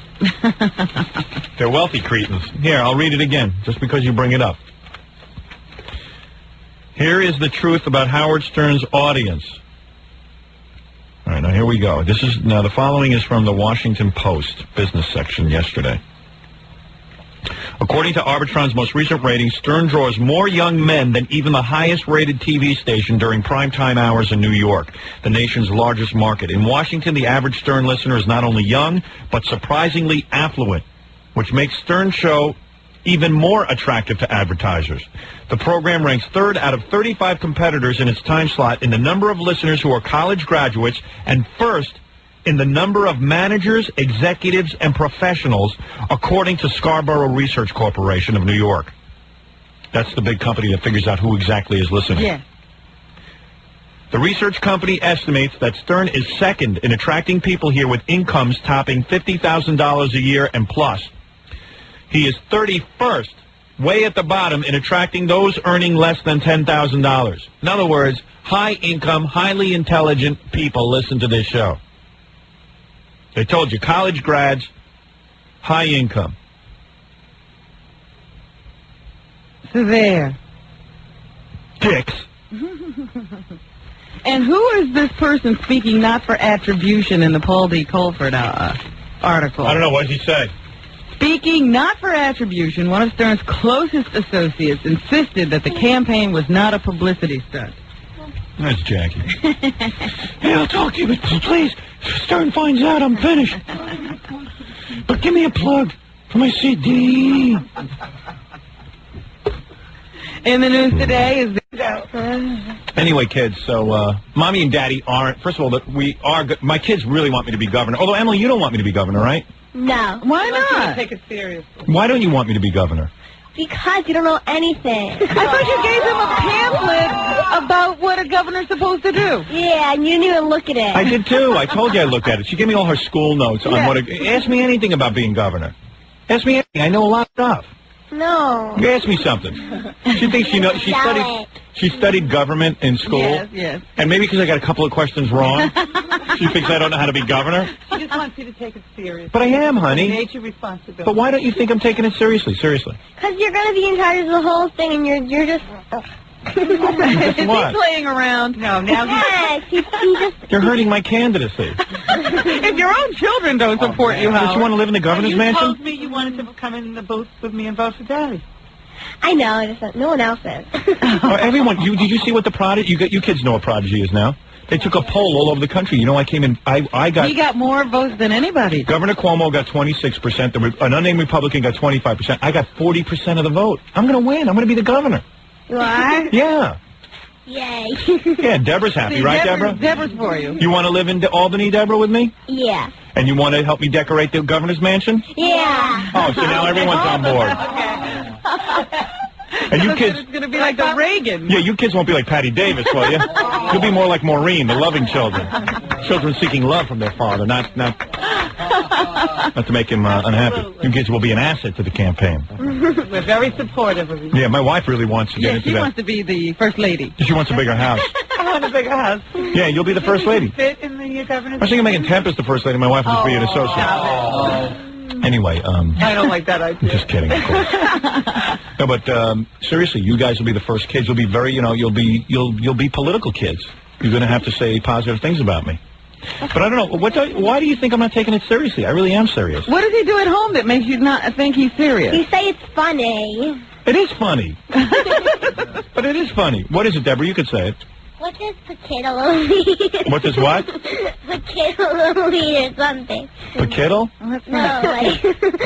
they're wealthy cretins. Here, I'll read it again, just because you bring it up. Here is the truth about Howard Stern's audience. All right, now here we go. Now the following is from the Washington Post business section yesterday. According to Arbitron's most recent rating, Stern draws more young men than even the highest-rated TV station during primetime hours in New York, the nation's largest market. In Washington, the average Stern listener is not only young, but surprisingly affluent, which makes Stern's show even more attractive to advertisers. The program ranks third out of 35 competitors in its time slot in the number of listeners who are college graduates and first in the number of managers, executives, and professionals, according to Scarborough Research Corporation of New York. That's the big company that figures out who exactly is listening. Yeah. The research company estimates that Stern is second in attracting people here with incomes topping $50,000 a year and plus. He is 31st, way at the bottom, in attracting those earning less than $10,000. In other words, high-income, highly intelligent people listen to this show. They told you, college grads, high income. So there. Dicks. And who is this person speaking not for attribution in the Paul D. Colford article? I don't know. What did he say? Speaking not for attribution, one of Stern's closest associates insisted that the campaign was not a publicity stunt. That's Jackie. Hey, I'll talk to you, but please, if Stern finds out, I'm finished. But give me a plug for my CD. In the news today is... Anyway, kids, so Mommy and Daddy aren't... First of all, my kids really want me to be governor. Although, Emily, you don't want me to be governor, right? No. Why not? Take it seriously. Why don't you want me to be governor? Because you don't know anything. I thought you gave him a pamphlet about what a governor's supposed to do. Yeah, and you didn't even look at it. I did, too. I told you I looked at it. She gave me all her school notes on what... Ask me anything about being governor. Ask me anything. I know a lot of stuff. No. Ask me something. She thinks she knows. She studied government in school. Yes. And maybe because I got a couple of questions wrong, she thinks I don't know how to be governor. She just wants you to take it seriously. But I am, honey. Major responsibility. But why don't you think I'm taking it seriously? Seriously. Because you're going to be in charge of the whole thing, and you're just... Is he what? playing around? No, now he just... You're hurting my candidacy. If your own children don't support you, Don't you want to live in the governor's mansion? You told me you wanted to come in the booth with me and vote for Daddy. I know, just no one else is. Everyone, did you see what the Prodigy? You kids know what Prodigy is now. They took a poll all over the country. You know, I came in. I got. He got more votes than anybody. Governor Cuomo got 26%. An unnamed Republican got 25%. I got 40% of the vote. I'm going to win. I'm going to be the governor. You are? Yeah. Yay. Yeah, Deborah's happy, right, Deborah? Deborah's for you. You want to live in Albany, Deborah, with me? Yeah. And you want to help me decorate the governor's mansion? Yeah. Oh, so now everyone's on board. And you kids... It's going to be like the Reagan. Yeah, you kids won't be like Patty Davis, will you? You'll be more like Maureen, the loving children. Children seeking love from their father, not to make him unhappy. You kids will be an asset to the campaign. We're very supportive of you. Yeah, my wife really wants to get into she that. wants to be the first lady. She wants a bigger house. I want a bigger house. Yeah, you'll be the first lady. Fit in the governor's... I was thinking making Tempest the first lady. My wife will just be an associate. Anyway, I don't like that idea. I'm just kidding, of course. No, but seriously, you guys will be the first kids. You'll be very, you'll be political kids. You're going to have to say positive things about me. But I don't know. Why do you think I'm not taking it seriously? I really am serious. What does he do at home that makes you not think he's serious? You say it's funny. It is funny. But it is funny. What is it, Deborah? You could say it. What does Paquittle mean? What does what? Paquittle mean or something. Paquittle? No, like...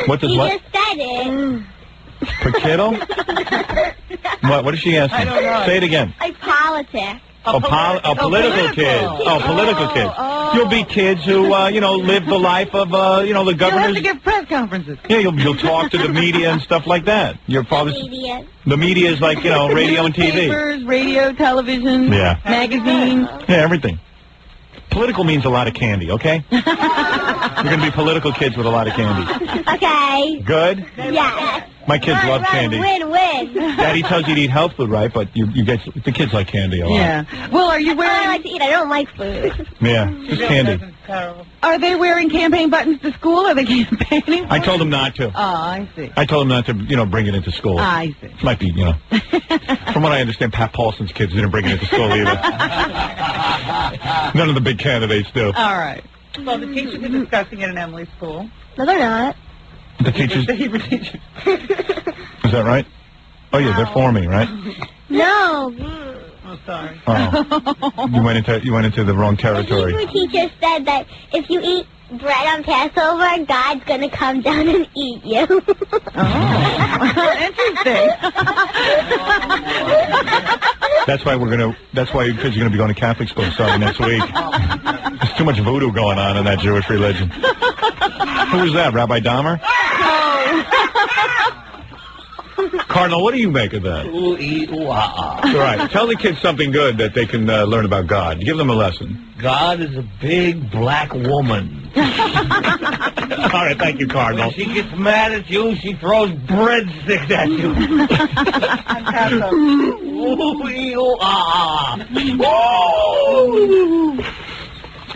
What does he what? just said it. Paquittle? What did she ask me? I don't know. Say it again. Like politics. Political kids. Political kids. You'll be kids who, live the life of, the You'll have governor's... to give press conferences. Yeah, you'll talk to the media and stuff like that. Your father's... Media. The media is like, radio and TV. Newspapers, radio, television, Yeah. magazines. Yeah, everything. Political means a lot of candy, okay? You're going to be political kids with a lot of candy. Okay. Good? Yes. My kids love candy. Win. Daddy tells you to eat health food, right? But you get the kids like candy a lot. Yeah. Well, are you wearing... I like to eat. I don't like food. Yeah, just candy. Are they wearing campaign buttons to school? Are they campaigning? I told them not to. Oh, I see. I told them not to, bring it into school. I see. Might be, From what I understand, Pat Paulson's kids didn't bring it into school either. None of the big candidates do. All right. Well, the teachers are discussing it in Emily's school. No, they're not. The teachers? The Hebrew teachers. Is that right? Oh, yeah, they're forming, right? No. Oh, sorry. Oh. You went into the wrong The territory. Hebrew teacher said that if you eat bread on Passover, God's going to come down and eat you. Interesting. That's why your kids are gonna be going to Catholic school starting next week. There's too much voodoo going on in that Jewish religion. Who was that, Rabbi Dahmer? Cardinal, what do you make of that? Ooh, ee, ooh, ah, All right. Tell the kids something good that they can learn about God. Give them a lesson. God is a big black woman. All right. Thank you, Cardinal. When she gets mad at you, she throws breadsticks at you. Ooh, ee, ooh, ah, ah. Ooh.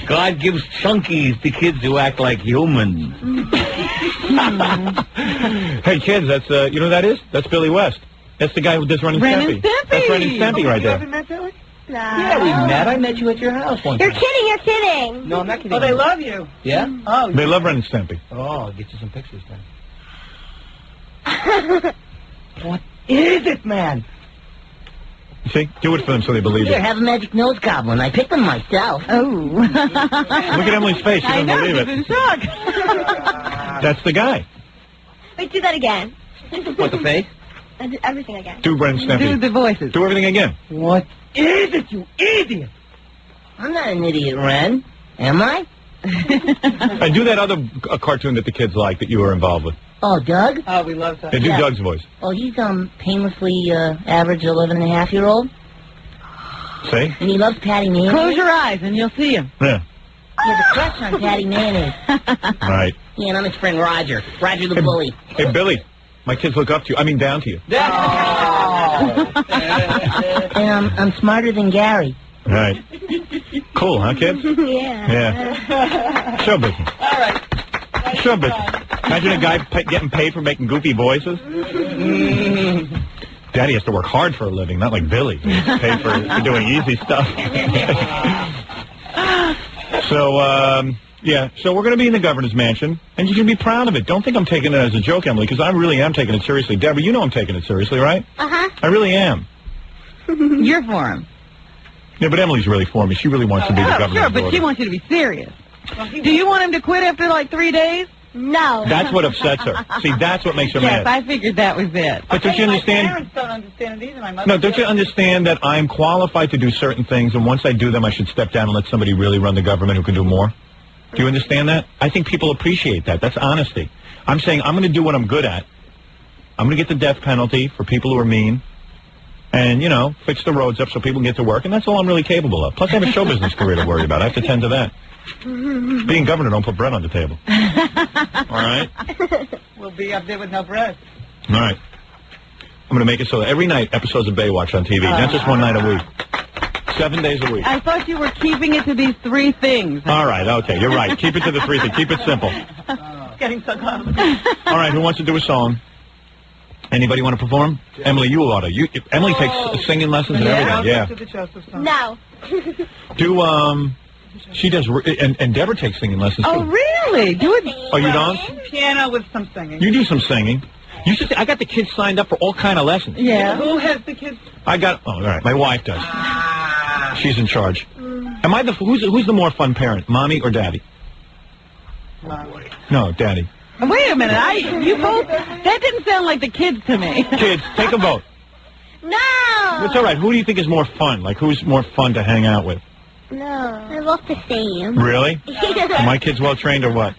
God gives chunkies to kids who act like humans. Hey, kids, that's, you know who that is? That's Billy West. That's the guy who does Ren and Stimpy. That's Ren and Stimpy right there. No. Yeah, we met. I met you at your house one time. You're kidding, you're kidding. No, I'm not kidding. Oh, they love you. Yeah? Oh, They love Ren and Stimpy. Oh, I'll get you some pictures then. What is it, man? See? Do it for them so they believe Here, it. have a magic nose goblin. I picked them myself. Oh. Look at Emily's face. She doesn't believe it. She's in shock. That's the guy. Wait, do that again. What, the face? Do everything again. Do Ren and Stimpy. Do the voices. Do everything again. What is it, you idiot? I'm not an idiot, Ren. Am I? And do that other cartoon that the kids like that you were involved with. Oh, Doug? Oh, we love that. Hey, do Yeah. Doug's voice. Oh, he's painlessly average 11-and-a-half-year-old. See? And he loves Patty Mayonnaise. Close your eyes and you'll see him. Yeah. He has a crush on Patty Mayonnaise. Right. Yeah, and I'm his friend Roger. Roger the bully. Hey, Billy. My kids look up to you. I mean, down to you. And I'm smarter than Gary. Right. Cool, huh, kids? Yeah. Yeah. Show business. All right. Show business. Imagine a guy getting paid for making goofy voices. Daddy has to work hard for a living, not like Billy. He gets paid for doing easy stuff. So, yeah, so we're going to be in the governor's mansion, and you can be proud of it. Don't think I'm taking it as a joke, Emily, because I really am taking it seriously. Deborah, you know I'm taking it seriously, right? Uh-huh. I really am. You're for him. Yeah, but Emily's really for me. She really wants to be the governor's Sure, but daughter. she wants you to be serious. Do you want him to quit after like 3 days? No. That's what upsets her. See, that's what makes her Yes, mad. I figured that was it. But don't you understand? My parents don't understand it either. My mother No, don't you understand that I'm qualified to do certain things, and once I do them, I should step down and let somebody really run the government who can do more? Do you understand that? I think people appreciate that. That's honesty. I'm saying I'm going to do what I'm good at. I'm going to get the death penalty for people who are mean, and, you know, fix the roads up so people can get to work, and that's all I'm really capable of. Plus, I have a show business career to worry about. I have to tend to that. Being governor, don't put bread on the table. All right? will be up there with no bread. All right. I'm going to make it so that every night episodes of Baywatch on TV, not just one night a week. 7 days a week. I thought you were keeping it to these 3 things. All right, okay, you're right. Keep it to the 3 things. Keep it simple. Getting so complicated. All right, who wants to do a song? Anybody want to perform? Emily, you ought to. Emily takes singing lessons and everything. Yeah. No. She does, and Deborah takes singing lessons too. Oh, really? Do it. Oh, you don't? Piano with some singing. You do some singing. I got the kids signed up for all kind of lessons. Yeah. Who has the kids? I got. Oh, all right. My wife does. She's in charge. Am I who's the more fun parent, mommy or daddy? No, daddy. Wait a minute. You both. That didn't sound like the kids to me. Kids, take a vote. No. It's all right. Who do you think is more fun? Like, who's more fun to hang out with? No. I love to see him. Really? Are my kids well trained or what?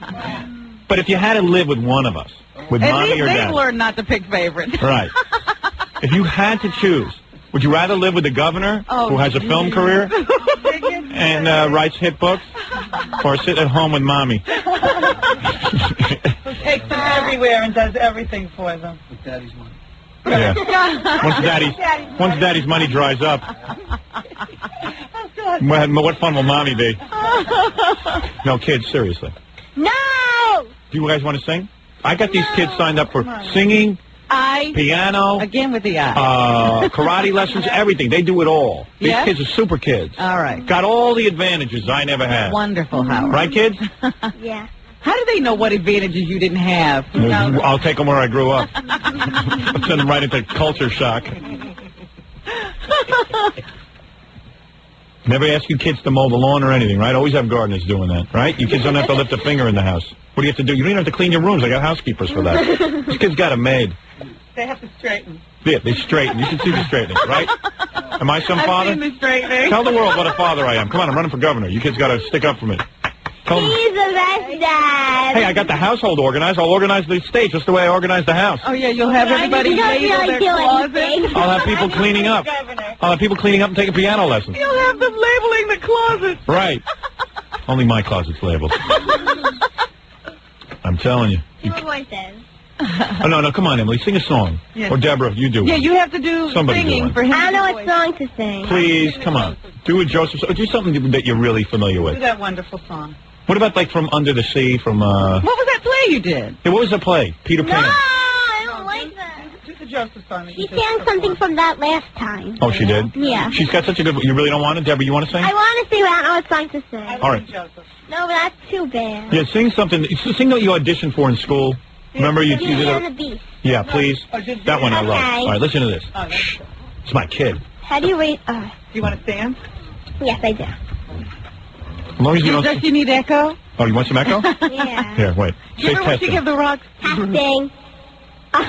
But if you had to live with one of us, with At mommy least or they've daddy, learned not to pick favorites. right? If you had to choose, would you rather live with the governor who has a film career and writes hit books, or sit at home with mommy? Who takes them everywhere and does everything for them. With daddy's money. Yeah. Once daddy's money dries up, what fun will mommy be? No, kids, seriously. No. Do you guys want to sing? I got these kids signed up for singing, piano, again with the eye, karate lessons, everything. They do it all. These Yes? kids are super kids. All right. Got all the advantages I never had. Wonderful, Howard. Right, kids? Yeah. How do they know what advantages you didn't have? I'll take them where I grew up. I'll send them right into culture shock. Never ask you kids to mow the lawn or anything, right? Always have gardeners doing that, right? You kids don't have to lift a finger in the house. What do you have to do? You don't even have to clean your rooms. I got housekeepers for that. These kids got a maid. They have to straighten. Yeah, they straighten. You should see the straightening, right? Am I some father? I've seen the straightening. Tell the world what a father I am. Come on, I'm running for governor. You kids got to stick up for me. Tell him. He's the best dad. Hey, I got the household organized. I'll organize the stage just the way I organize the house. Oh, yeah, you'll have everybody label their closet. I'll have people cleaning up. I'll have people cleaning up and taking piano lessons. You'll have them labeling the closet. Right. Only my closet's labeled. I'm telling you. See what voices. Oh, no, come on, Emily. Sing a song. Yes. Or Deborah, you do Yeah, one. you have to do Somebody singing do one. for him. I don't know what song to sing. Please, come on. Do a Joseph. Do something that you're really familiar Do with. that wonderful song. What about, like, From Under the Sea, from, What was that play you did? Hey, what was the play? Peter Pan. No, I don't like that. Do the Joseph song. She sang something from that last time. Oh, she did? Yeah. She's got such a good... You really don't want it? Deborah, you want to sing? I want to sing, but I don't know what song to sing. All right. No, but that's too bad. Yeah, sing something. Sing what you auditioned for in school. Remember you Beauty did and the it? Beast. Yeah, please. That one I love. Okay. All right, listen to this. Shh. It's my kid. How do you rate? Do you want to stand? Yes, I do. As long as you Does don't... she need echo? Oh, you want some echo? Yeah. Here, wait. Say Remember when she testing. gave the rocks? Testing. All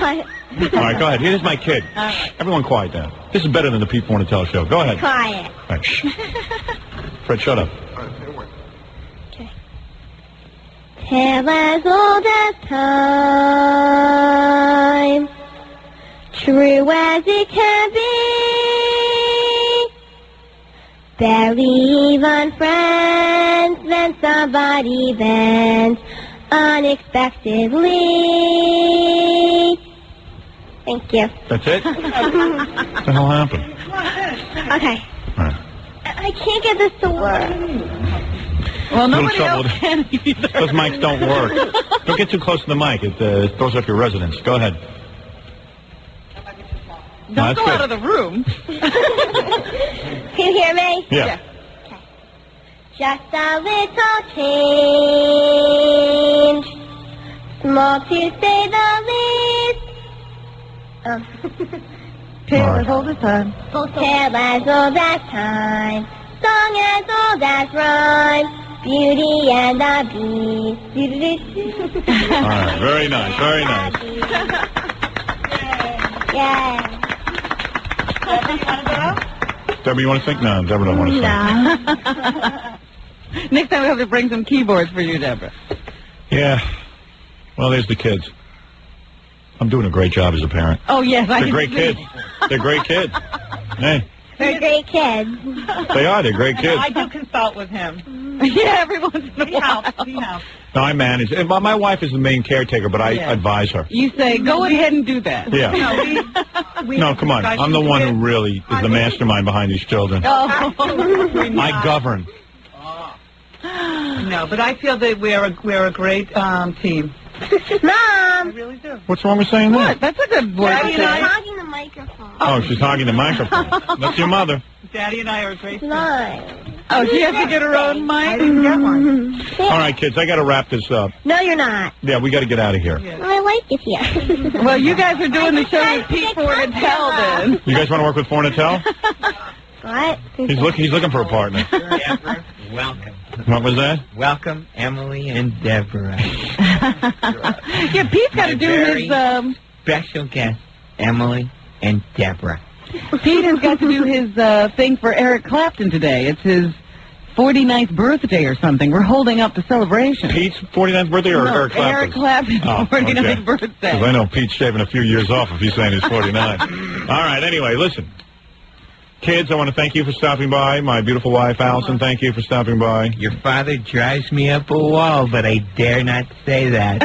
right, go ahead. Here's my kid. Shh. Everyone quiet down. This is better than the Pete Fornatale show. Go ahead. Quiet. All right, shh. Fred, shut up. Tale as old as time, true as it can be. Believe on friends, then somebody bends unexpectedly. Thank you. That's it? What the hell happened? Okay. All right. I can't get this to work. Well, Little nobody trouble else can either. Those mics don't work. Don't get too close to the mic. It throws off your resonance. Go ahead. Don't go out of the room. Can you hear me? Yeah. Just a little change, small to say the least. Tale as old as time. Tale as old as time, song as old as rhyme, Beauty and the Beast. All right. Very nice. Very nice. Yeah. Deborah, you want to sing? No, Deborah don't want to sing. Next time we have to bring some keyboards for you, Deborah. Yeah. Well, there's the kids. I'm doing a great job as a parent. Oh, yes, I They're can great see. kids. They're great kids. Hey, They're great kids. they are. They're great kids. I do consult with him. Yeah, every once in a He while. helps. He helps. No, I manage. And my wife is the main caretaker, but I Yeah. advise her. You say, go ahead and do that. Yeah. No, come on. I'm the one who really is the mastermind behind these children. Oh. I govern. No, but I feel that we're a great team. Mom! I really do. What's wrong with saying that? That's a good word to Daddy and say. I, Hogging the microphone. Oh, she's hogging the microphone. That's your mother. Daddy and I are a great team. Mine. Oh, she has to get her own I mic? didn't get one. All right, kids, I got to wrap this up. No, you're not. Yeah, we got to get out of here. Well, I like it here. Well, you guys are doing the show with Pete Fornatale then. You guys want to work with Fornatale? What? He's looking for a partner. Deborah, welcome. What was that? Welcome, Emily and Deborah. Yeah, Pete's got to do Very his, special guests, Emily and Deborah. Pete has got to do his thing for Eric Clapton today. It's his 49th birthday or something. We're holding up the celebration. Pete's 49th birthday or No, Eric Clapton's? Eric Clapton's Oh, 49th okay. birthday. Because I know Pete's shaving a few years off if he's saying he's 49. All right, anyway, listen. Kids, I want to thank you for stopping by. My beautiful wife, Allison, thank you for stopping by. Your father drives me up a wall, but I dare not say that.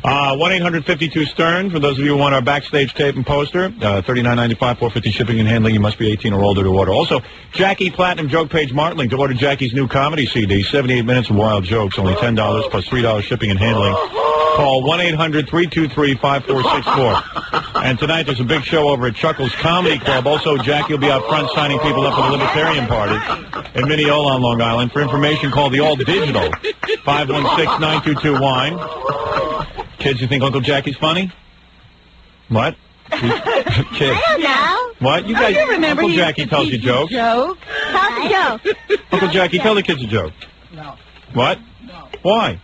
1-800-52-STERN, for those of you who want our backstage tape and poster, $39.95, $4.50 shipping and handling. You must be 18 or older to order. Also, Jackie Platinum Joke Page Martling to order Jackie's new comedy CD, 78 minutes of wild jokes, only $10 plus $3 shipping and handling. Call 1-800-323-5464. And tonight there's a big show over at Chuckles Comedy Club. Also, Jackie will be out front signing people up for the Libertarian Party in Mineola on Long Island. For information, call the All Digital, 516-922-WINE. Kids, you think Uncle Jackie's funny? What? Kids. I don't know. What? You guys, you remember Uncle he Jackie used to tells you teach jokes. Joke? Tell the joke. Uncle Jackie, tell the kids a joke. No. What? Why?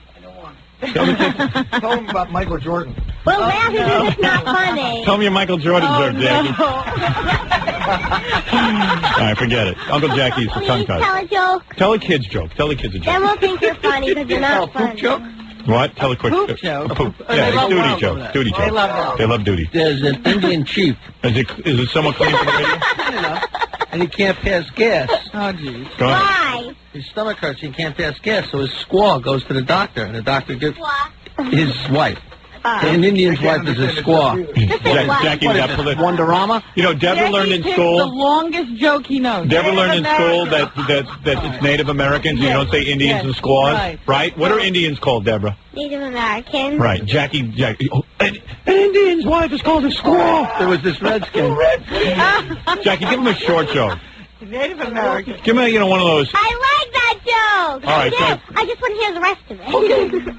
Tell the kids. Tell them about Michael Jordan. Well, laughing is not funny. Tell me your Michael Jordan joke, Jackie. No. right, forget it. Uncle Jackie's a tongue Tell tie. a joke. Tell a kid's joke. Tell the kids a Then joke. we'll think you're funny because you're not funny. joke? What? Tell a quick Poop joke. A poop. They Yeah, it's love duty Wild joke. over there. Duty joke. They love that. They love duty. There's an Indian chief, Is it somewhat clean for the radio? and he can't pass gas. Oh, geez. Go ahead. Why? His stomach hurts, he can't pass gas, so his squaw goes to the doctor, and the doctor gives his wife. An Indian's wife is a squaw. Jackie, What we is got this, political. Wonderama? You know, Deborah learned in Jackie school. picked the longest joke he knows. Deborah learned in school American. that it's Native Americans. You Yes. don't say Indians Yes. and squaws, Right. right? What are Indians called, Deborah? Native American. Right, Jackie. Oh, an Indian's wife is called a squaw. There was this redskin. Jackie, give him a short joke. Native American. Give me, one of those. I like that joke. All right, I do. so- I just want to hear the rest of it.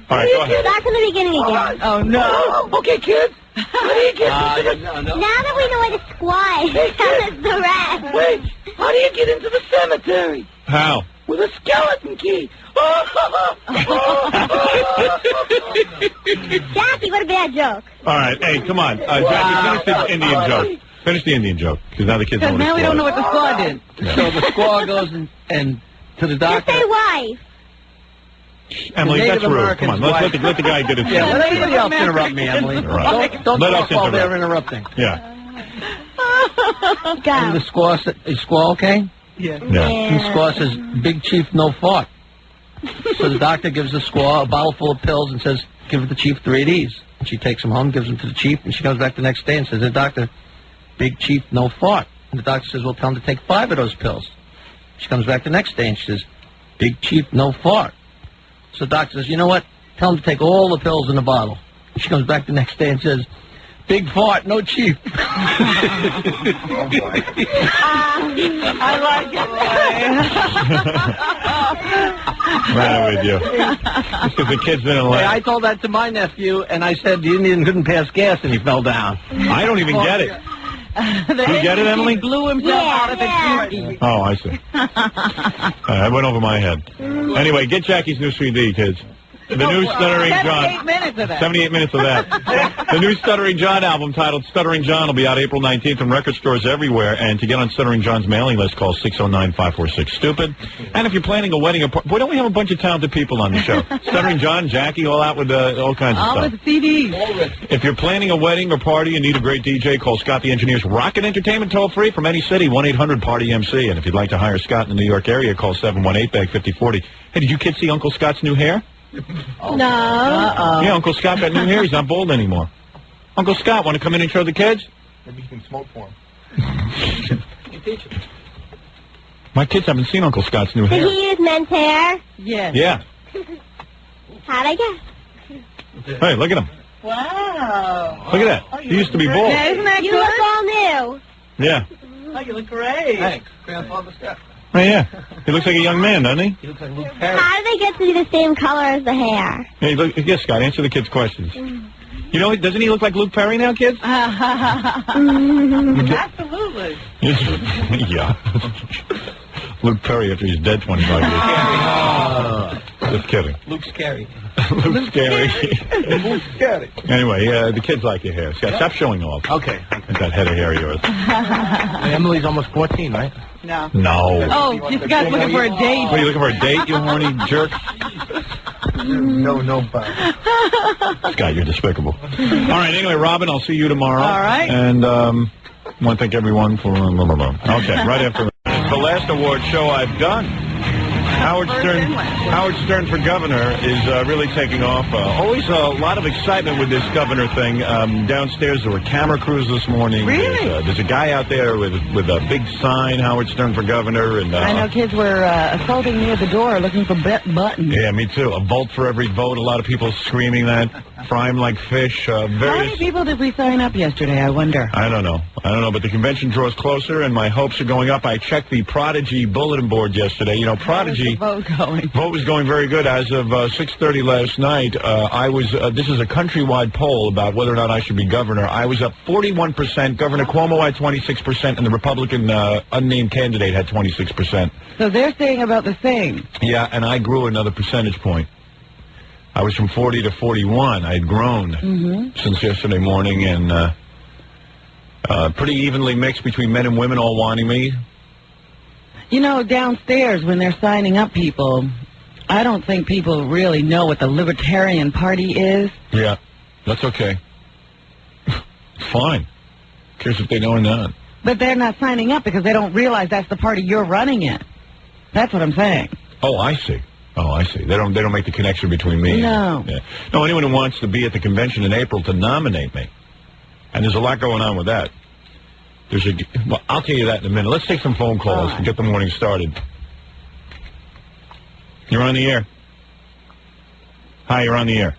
All right, go ahead. Start from the beginning again. Oh, no. Okay, kids. How do you get Now that we know where the squad is, tell us the rest. Wait, how do you get into the cemetery? How? With a skeleton key. Jackie, what a bad joke. All right, hey, come on. Jackie, finish the Indian joke. Finish the Indian joke, because now the kids know Because what now we don't know what the squad did. So the squaw goes and to the Just doctor. say wife. Emily, The that's Native rude. Come on, Americans' let the guy get his Yeah, let anybody else interrupt me, Emily. Right. Don't Let talk us while they're interrupt. interrupting. Yeah. And the squaw, is squaw okay? Yeah. And the squaw says, "Big chief, no fart." So the doctor gives the squaw a bottle full of pills and says, "Give the chief 3 of these." And she takes them home, gives them to the chief, and she comes back the next day and says, "The doctor, big chief, no fart." And the doctor says, "Well, tell him to take 5 of those pills." She comes back the next day and she says, "Big chief, no fart." So the doctor says, "You know what? Tell him to take all the pills in the bottle." She comes back the next day and says, "Big fart, no chief." I like it. Right with you. Just because the kids didn't Hey, let. I told that to my nephew, and I said the Indian couldn't pass gas, and he fell down. I don't even get it. You get it, Emily? He blew himself out of the TV. Oh, I see. That went over my head. Anyway, get Jackie's new CD, kids. The new Stuttering 78 John. minutes of that. 78 minutes of that. The new Stuttering John album titled Stuttering John will be out April 19th in record stores everywhere. And to get on Stuttering John's mailing list, call 609-546-STUPID. And if you're planning a wedding, boy, don't we have a bunch of talented people on the show? Stuttering John, Jackie, all out with all kinds of All stuff. the CDs. If you're planning a wedding or party and need a great DJ, call Scott the Engineer's Rocket Entertainment toll-free from any city, 1-800-PARTY-MC. And if you'd like to hire Scott in the New York area, call 718-BAG-5040. Hey, did you kids see Uncle Scott's new hair? No. Yeah, Uncle Scott got new hair. He's not bald anymore. Uncle Scott, want to come in and show the kids? Maybe you can smoke for him. My kids haven't seen Uncle Scott's new Did hair. he use men's hair? Yes. Yeah. How'd I guess? Hey, look at him. Wow. Look at that. He used to be bald. Yeah, isn't that You good? look all new. Yeah. Oh, you look great. Thanks, Grandfather Scott. Oh, yeah. He looks like a young man, doesn't he? He looks like Luke Perry. How do they get to be the same color as the hair? Hey, look, yes, Scott, answer the kids' questions. You know, doesn't he look like Luke Perry now, kids? Absolutely. Yeah. Luke Perry after he's dead 25 years. Just kidding. Luke's scary. Luke's scary. Luke's scary. Anyway, the kids like your hair. Scott, stop showing off. Okay. With that head of hair of yours. Emily's almost 14, right? No. No. Oh, this guy's looking for a date. What, are you looking for a date, you horny jerk? No, Scott, you're despicable. All right, anyway, Robin, I'll see you tomorrow. All right. And I want to thank everyone for... Okay, right after... The last award show I've done. Howard Stern for governor is really taking off. Always a lot of excitement with this governor thing. Downstairs there were camera crews this morning. Really? There's a guy out there with a big sign, Howard Stern for governor. And I know kids were assaulting near the door looking for buttons. yeah, me too. A vote for every vote. A lot of people screaming that. Fry 'em like fish. How many Various. people did we sign up yesterday, I wonder? I don't know, but the convention draws closer, and my hopes are going up. I checked the Prodigy bulletin board yesterday. You know, Prodigy. Vote going. Vote was going very good. As of 6:30 last night, I was. This is a countrywide poll about whether or not I should be governor. I was up 41%. Governor Cuomo had 26%, and the Republican unnamed candidate had 26%. So they're saying about the same. Yeah, and I grew another percentage point. I was from 40 to 41. I had grown since yesterday morning, and Pretty evenly mixed between men and women all wanting me. You know, downstairs when they're signing up people, I don't think people really know what the Libertarian Party is. Yeah, that's okay. It's fine. Who cares if they know or not? But they're not signing up because they don't realize that's the party you're running in. That's what I'm saying. Oh, I see. Oh, I see. They don't make the connection between me. No. Yeah. No, anyone who wants to be at the convention in April to nominate me. And there's a lot going on with that. Well, I'll tell you that in a minute. Let's take some phone calls and get the morning started. You're on the air. Hi, you're on the air.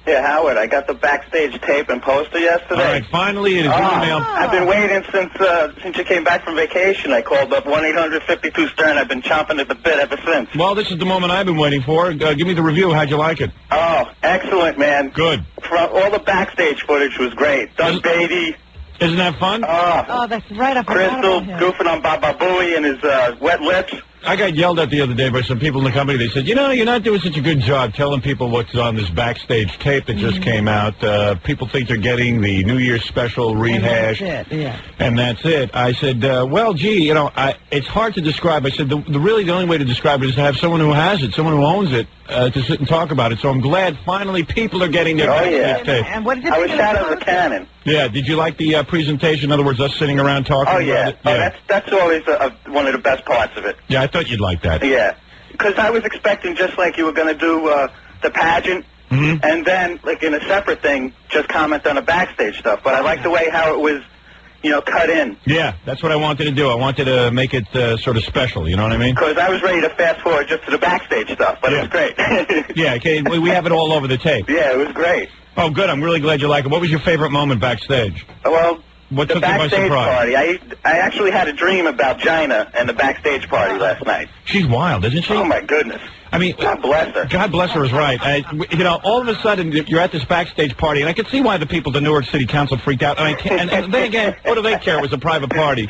Yeah, Howard, I got the backstage tape and poster yesterday. All right, finally it is email. I've been waiting since you came back from vacation. I called up 1-800-52-STERN. I've been chomping at the bit ever since. Well, this is the moment I've been waiting for. Give me the review. How'd you like it? Oh, excellent, man. Good. All the backstage footage was great. Doug Beatty. Isn't that fun? Oh, that's right. I forgot Crystal about him. goofing on Baba Booey and his wet lips. I got yelled at the other day by some people in the company. They said, you know, you're not doing such a good job telling people what's on this backstage tape that just came out. People think they're getting the New Year's special rehash. And that's it, yeah. And that's it. I said, well, gee, you know, it's hard to describe. I said, the only way to describe it is to have someone who has it, someone who owns it, to sit and talk about it. So I'm glad finally people are getting their backstage tape. And what did you I think was of shot the as a cannon. Yeah, did you like the presentation? In other words, us sitting around talking about it? Oh, that's always one of the best parts of it. Yeah, I thought you'd like that. Yeah, because I was expecting just like you were going to do the pageant, and then, like in a separate thing, just comment on the backstage stuff. But I like the way how it was, you know, cut in. Yeah, that's what I wanted to do. I wanted to make it sort of special, you know what I mean? Because I was ready to fast forward just to the backstage stuff, but it was great. Yeah, okay, we have it all over the tape. Yeah, it was great. Oh, good. I'm really glad you like it. What was your favorite moment backstage? Well, what the took you by backstage surprise? party. I actually had a dream about Gina and the backstage party last night. She's wild, isn't she? Oh, my goodness. I mean, God bless her. God bless her is right. You know, all of a sudden, you're at this backstage party, and I can see why the people at the Newark City Council freaked out. And then again, what do they care? It was a private party.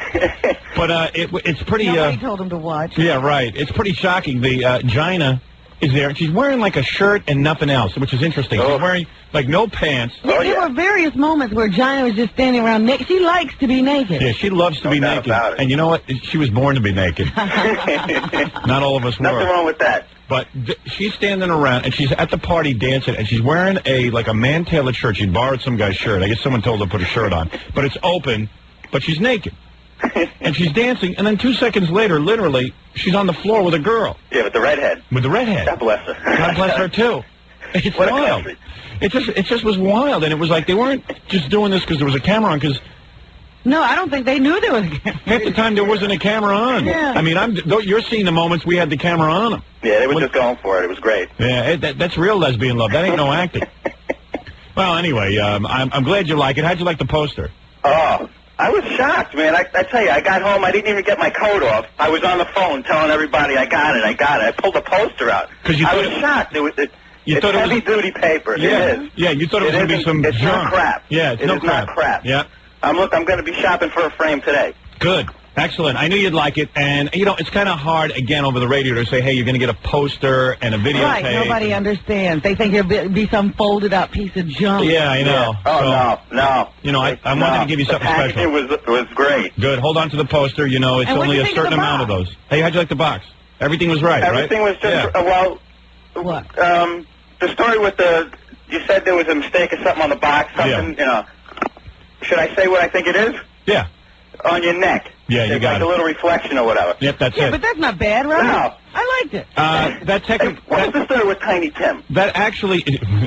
But it's pretty... Nobody told them to watch. Yeah, right. It's pretty shocking. The Gina is there, and she's wearing like a shirt and nothing else, which is interesting. She's wearing like no pants. Yeah, there were various moments where Gina was just standing around naked. She likes to be naked. Yeah, she loves to be naked. And you know what? She was born to be naked. Not all of us were. Nothing wrong with that. But she's standing around, and she's at the party dancing, and she's wearing like a man-tailored shirt. She borrowed some guy's shirt. I guess someone told her to put a shirt on. But it's open, but she's naked. And she's dancing, and then 2 seconds later, literally, she's on the floor with a girl. Yeah, with the redhead. With the redhead. God bless her. God bless her, too. It's What a wild. country. It just was wild, and it was like they weren't just doing this because there was a camera on, because... No, I don't think they knew there was a camera. Half the time there wasn't a camera on. Yeah. I mean, you're seeing the moments we had the camera on them. Yeah, they were just going for it. It was great. Yeah, that's real lesbian love. That ain't no acting. Well, anyway, I'm glad you like it. How'd you like the poster? Oh, I was shocked, man. I tell you, I got home. I didn't even get my coat off. I was on the phone telling everybody, I got it. I pulled the poster out. I was shocked. It's heavy-duty paper. Yeah, It is. yeah. You thought it was going to be some It's junk. not crap. Yeah, it's It no is crap. not crap. Yeah. I'm going to be shopping for a frame today. Good. Excellent. I knew you'd like it. And, you know, it's kind of hard, again, over the radio to say, hey, you're going to get a poster and a videotape. Right, nobody understands. They think it'll be some folded-up piece of junk. Yeah, I know. Oh, no. You know, I wanted to give you something special. It was great. Good. Hold on to the poster. You know, it's And what'd only you a think of certain the amount of those. Hey, how'd you like the box? Everything was right, Everything was just, Yeah. What? The story with you said there was a mistake or something on the box, something, you know. Should I say what I think it is? Yeah. On your neck. Yeah, you It's got like it. a little reflection or whatever. Yep, that's Yeah, it. but that's not bad, right? No. I liked it. What was the story with Tiny Tim? That actually...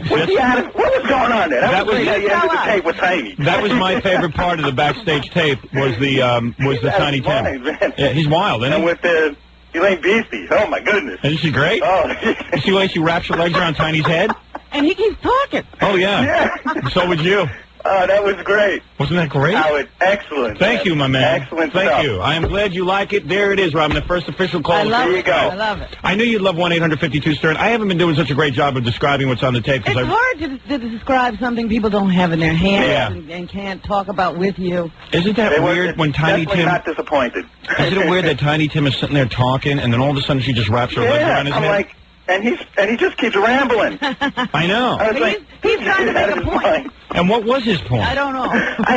What was going on there? That was how you ended the tape with Tiny. That was my favorite part of the backstage tape was the Tiny Tim. Man. Yeah, he's wild, isn't And he? with the Elaine Beastie. Oh, my goodness. Isn't she great? Oh. You see the way she wraps her legs around Tiny's head? And he keeps talking. Oh, yeah. So would you. Oh, that was great. Wasn't that great? Howard, excellent. Thank you, my man. Excellent Thank stuff. you. I am glad you like it. There it is, Robin, the first official call. I love There it. you go. I love it. I knew you'd love 1-800-52-STERN. I haven't been doing such a great job of describing what's on the tape. It's hard to describe something people don't have in their hands Yeah. and can't talk about with you. Isn't that weird when Tiny Definitely Tim... not disappointed. Isn't it weird that Tiny Tim is sitting there talking, and then all of a sudden she just wraps her legs around his I'm head? like, and he just keeps rambling. I know. I was like, he's trying to make a point. And what was his point? I don't know.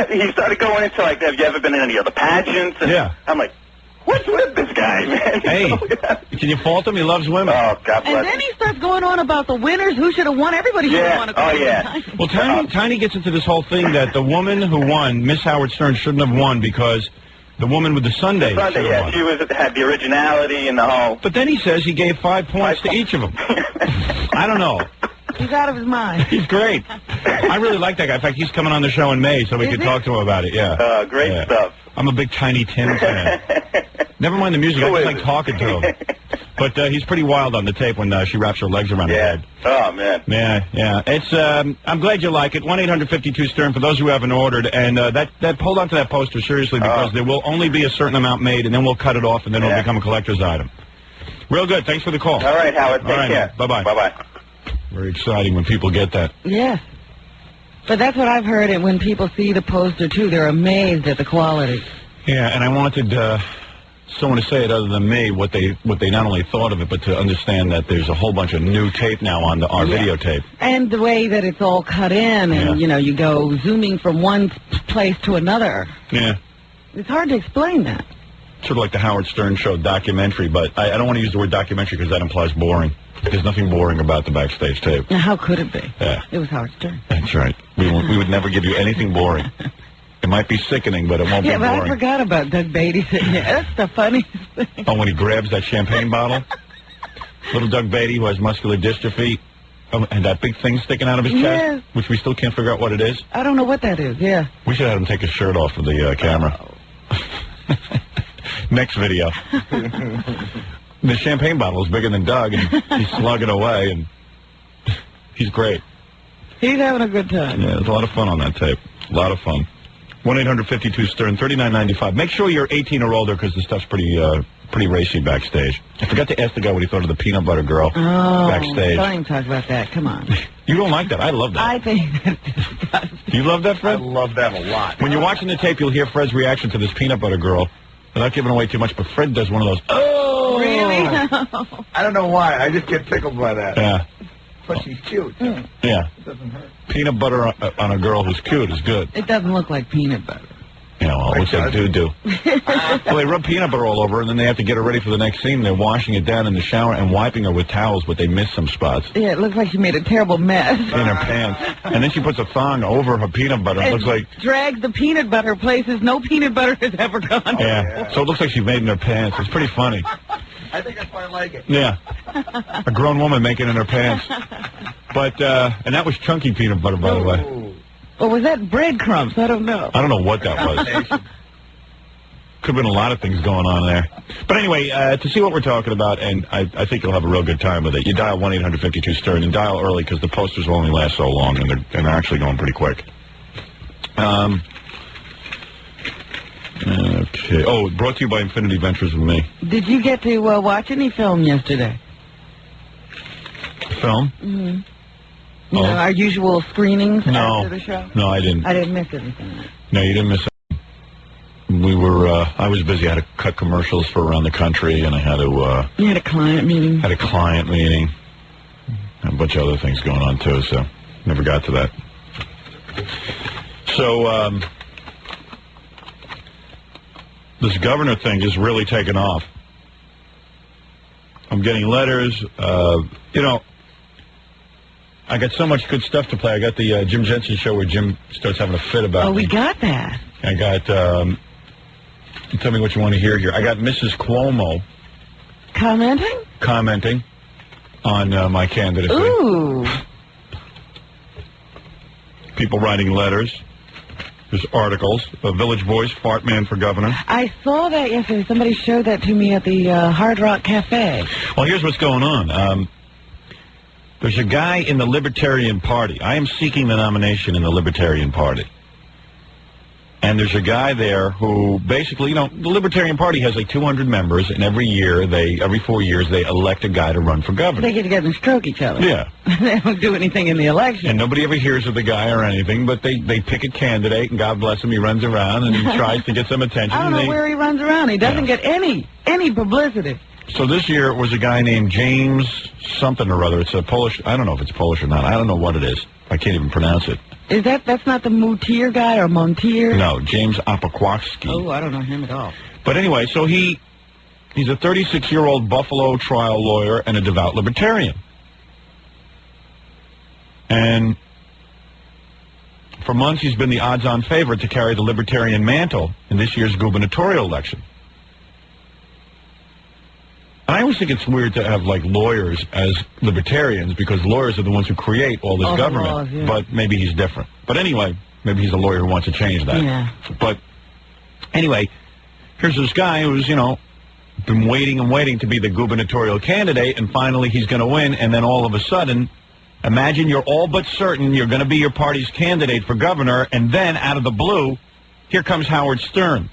He started going into like, have you ever been in any other pageants? And Yeah. I'm like, what's with this guy, man? Hey, can you fault him? He loves women. Oh, God bless And then he starts going on about the winners. Who should have won? Everybody should have won. Well, Tiny gets into this whole thing that the woman who won, Miss Howard Stern, shouldn't have won because the woman with the Sunday should have yeah, won. she had the originality and the whole. But then he says he gave 5 points to each of them. I don't know. He's out of his mind. He's great. I really like that guy. In fact, he's coming on the show in May, so we can talk to him about it. Yeah. Great stuff. I'm a big Tiny Tim fan. Never mind the music. I just like talking to him. But he's pretty wild on the tape when she wraps her legs around her head. Oh, man. Yeah. It's. I'm glad you like it. 1-800-52-STERN for those who haven't ordered. And hold on to that poster seriously because there will only be a certain amount made, and then we'll cut it off, and then it'll become a collector's item. Real good. Thanks for the call. All right, Howard. Take care. Bye-bye. Bye-bye. Very exciting when people get that. Yes. But that's what I've heard, and when people see the poster, too, they're amazed at the quality. Yeah, and I wanted someone to say it other than me, what they not only thought of it, but to understand that there's a whole bunch of new tape now on our videotape. And the way that it's all cut in, and, you go zooming from one place to another. Yeah. It's hard to explain that. Sort of like the Howard Stern Show documentary, but I don't want to use the word documentary because that implies boring. There's nothing boring about the backstage tape. Now, how could it be? Yeah. It was Howard Stern. That's right. We would never give you anything boring. It might be sickening, but it won't be Yeah, but boring. I forgot about Doug Beatty sitting there. That's the funniest thing. Oh, when he grabs that champagne bottle? Little Doug Beatty, who has muscular dystrophy, and that big thing sticking out of his chest, which we still can't figure out what it is. I don't know what that is, yeah. We should have him take his shirt off of the camera. Next video. The champagne bottle is bigger than Doug, and he's slugging away, and he's great. He's having a good time. Yeah, there's a lot of fun on that tape. A lot of fun. 1-800-52-STERN, $39.95. Make sure you're 18 or older because the stuff's pretty racy backstage. I forgot to ask the guy what he thought of the peanut butter girl backstage. Don't even talk about that. Come on. You don't like that. I love that. I think that's Do you love that, Fred? I love that a lot. When you're watching the tape, you'll hear Fred's reaction to this peanut butter girl. I'm not giving away too much, but Fred does one of those, oh! Really? I don't know why. I just get tickled by that. Yeah. But she's cute. Yeah. It doesn't hurt. Peanut butter on a girl who's cute is good. It doesn't look like peanut butter. Yeah, well, it looks like doo-doo. Well, they rub peanut butter all over, and then they have to get her ready for the next scene. They're washing it down in the shower and wiping her with towels, but they miss some spots Yeah, it looks like she made a terrible mess. in her pants. And then she puts a thong over her peanut butter. It looks like... drags the peanut butter places no peanut butter has ever gone. Yeah, so it looks like she made in her pants. It's pretty funny. I think that's why I like it. Yeah. A grown woman making it in her pants. But, and that was chunky peanut butter, by the way. Or was that breadcrumbs? I don't know. I don't know what that was. Could have been a lot of things going on there. But anyway, to see what we're talking about, and I think you'll have a real good time with it, you dial 1-800-52-STERN and dial early because the posters will only last so long, and they're actually going pretty quick. Okay. Oh, brought to you by Infinity Ventures with me. Did you get to watch any film yesterday? Film? Mm-hmm. You know, our usual screenings after the show? No, I didn't. I didn't miss anything. No, you didn't miss anything. We were, I was busy. I had to cut commercials for around the country, and I had to... You had a client meeting? Had a client meeting. And a bunch of other things going on, too, so never got to that. So, this governor thing is really taking off. I'm getting letters. You know, I got so much good stuff to play. I got the Jim Jensen show where Jim starts having a fit about me. Oh, we got that. I got, tell me what you want to hear here. I got Mrs. Cuomo. Commenting on my candidacy. Ooh. People writing letters. There's articles. Village Voice, Fart Man for Governor. I saw that yesterday. Somebody showed that to me at the Hard Rock Cafe. Well, here's what's going on. There's a guy in the Libertarian Party. I am seeking the nomination in the Libertarian Party. And there's a guy there who basically, you know, the Libertarian Party has like 200 members, and every 4 years, they elect a guy to run for governor. They get together and stroke each other. Yeah. They don't do anything in the election. And nobody ever hears of the guy or anything, but they pick a candidate, and God bless him, he runs around and he tries to get some attention. I don't know where he runs around. He doesn't get any publicity. So this year it was a guy named James something or other. It's a Polish. I don't know if it's Polish or not. I don't know what it is. I can't even pronounce it. Is that's not the Moutier guy or Montier? No, James Apokowski. Oh, I don't know him at all. But anyway, so he's a 36-year-old Buffalo trial lawyer and a devout libertarian. And for months he's been the odds-on favorite to carry the libertarian mantle in this year's gubernatorial election. I always think it's weird to have, like, lawyers as libertarians because lawyers are the ones who create all this government. Laws, yeah. But maybe he's different. But anyway, maybe he's a lawyer who wants to change that. Yeah. But anyway, here's this guy who's, been waiting and waiting to be the gubernatorial candidate, and finally he's going to win, and then all of a sudden, imagine you're all but certain you're going to be your party's candidate for governor, and then out of the blue, here comes Howard Stern.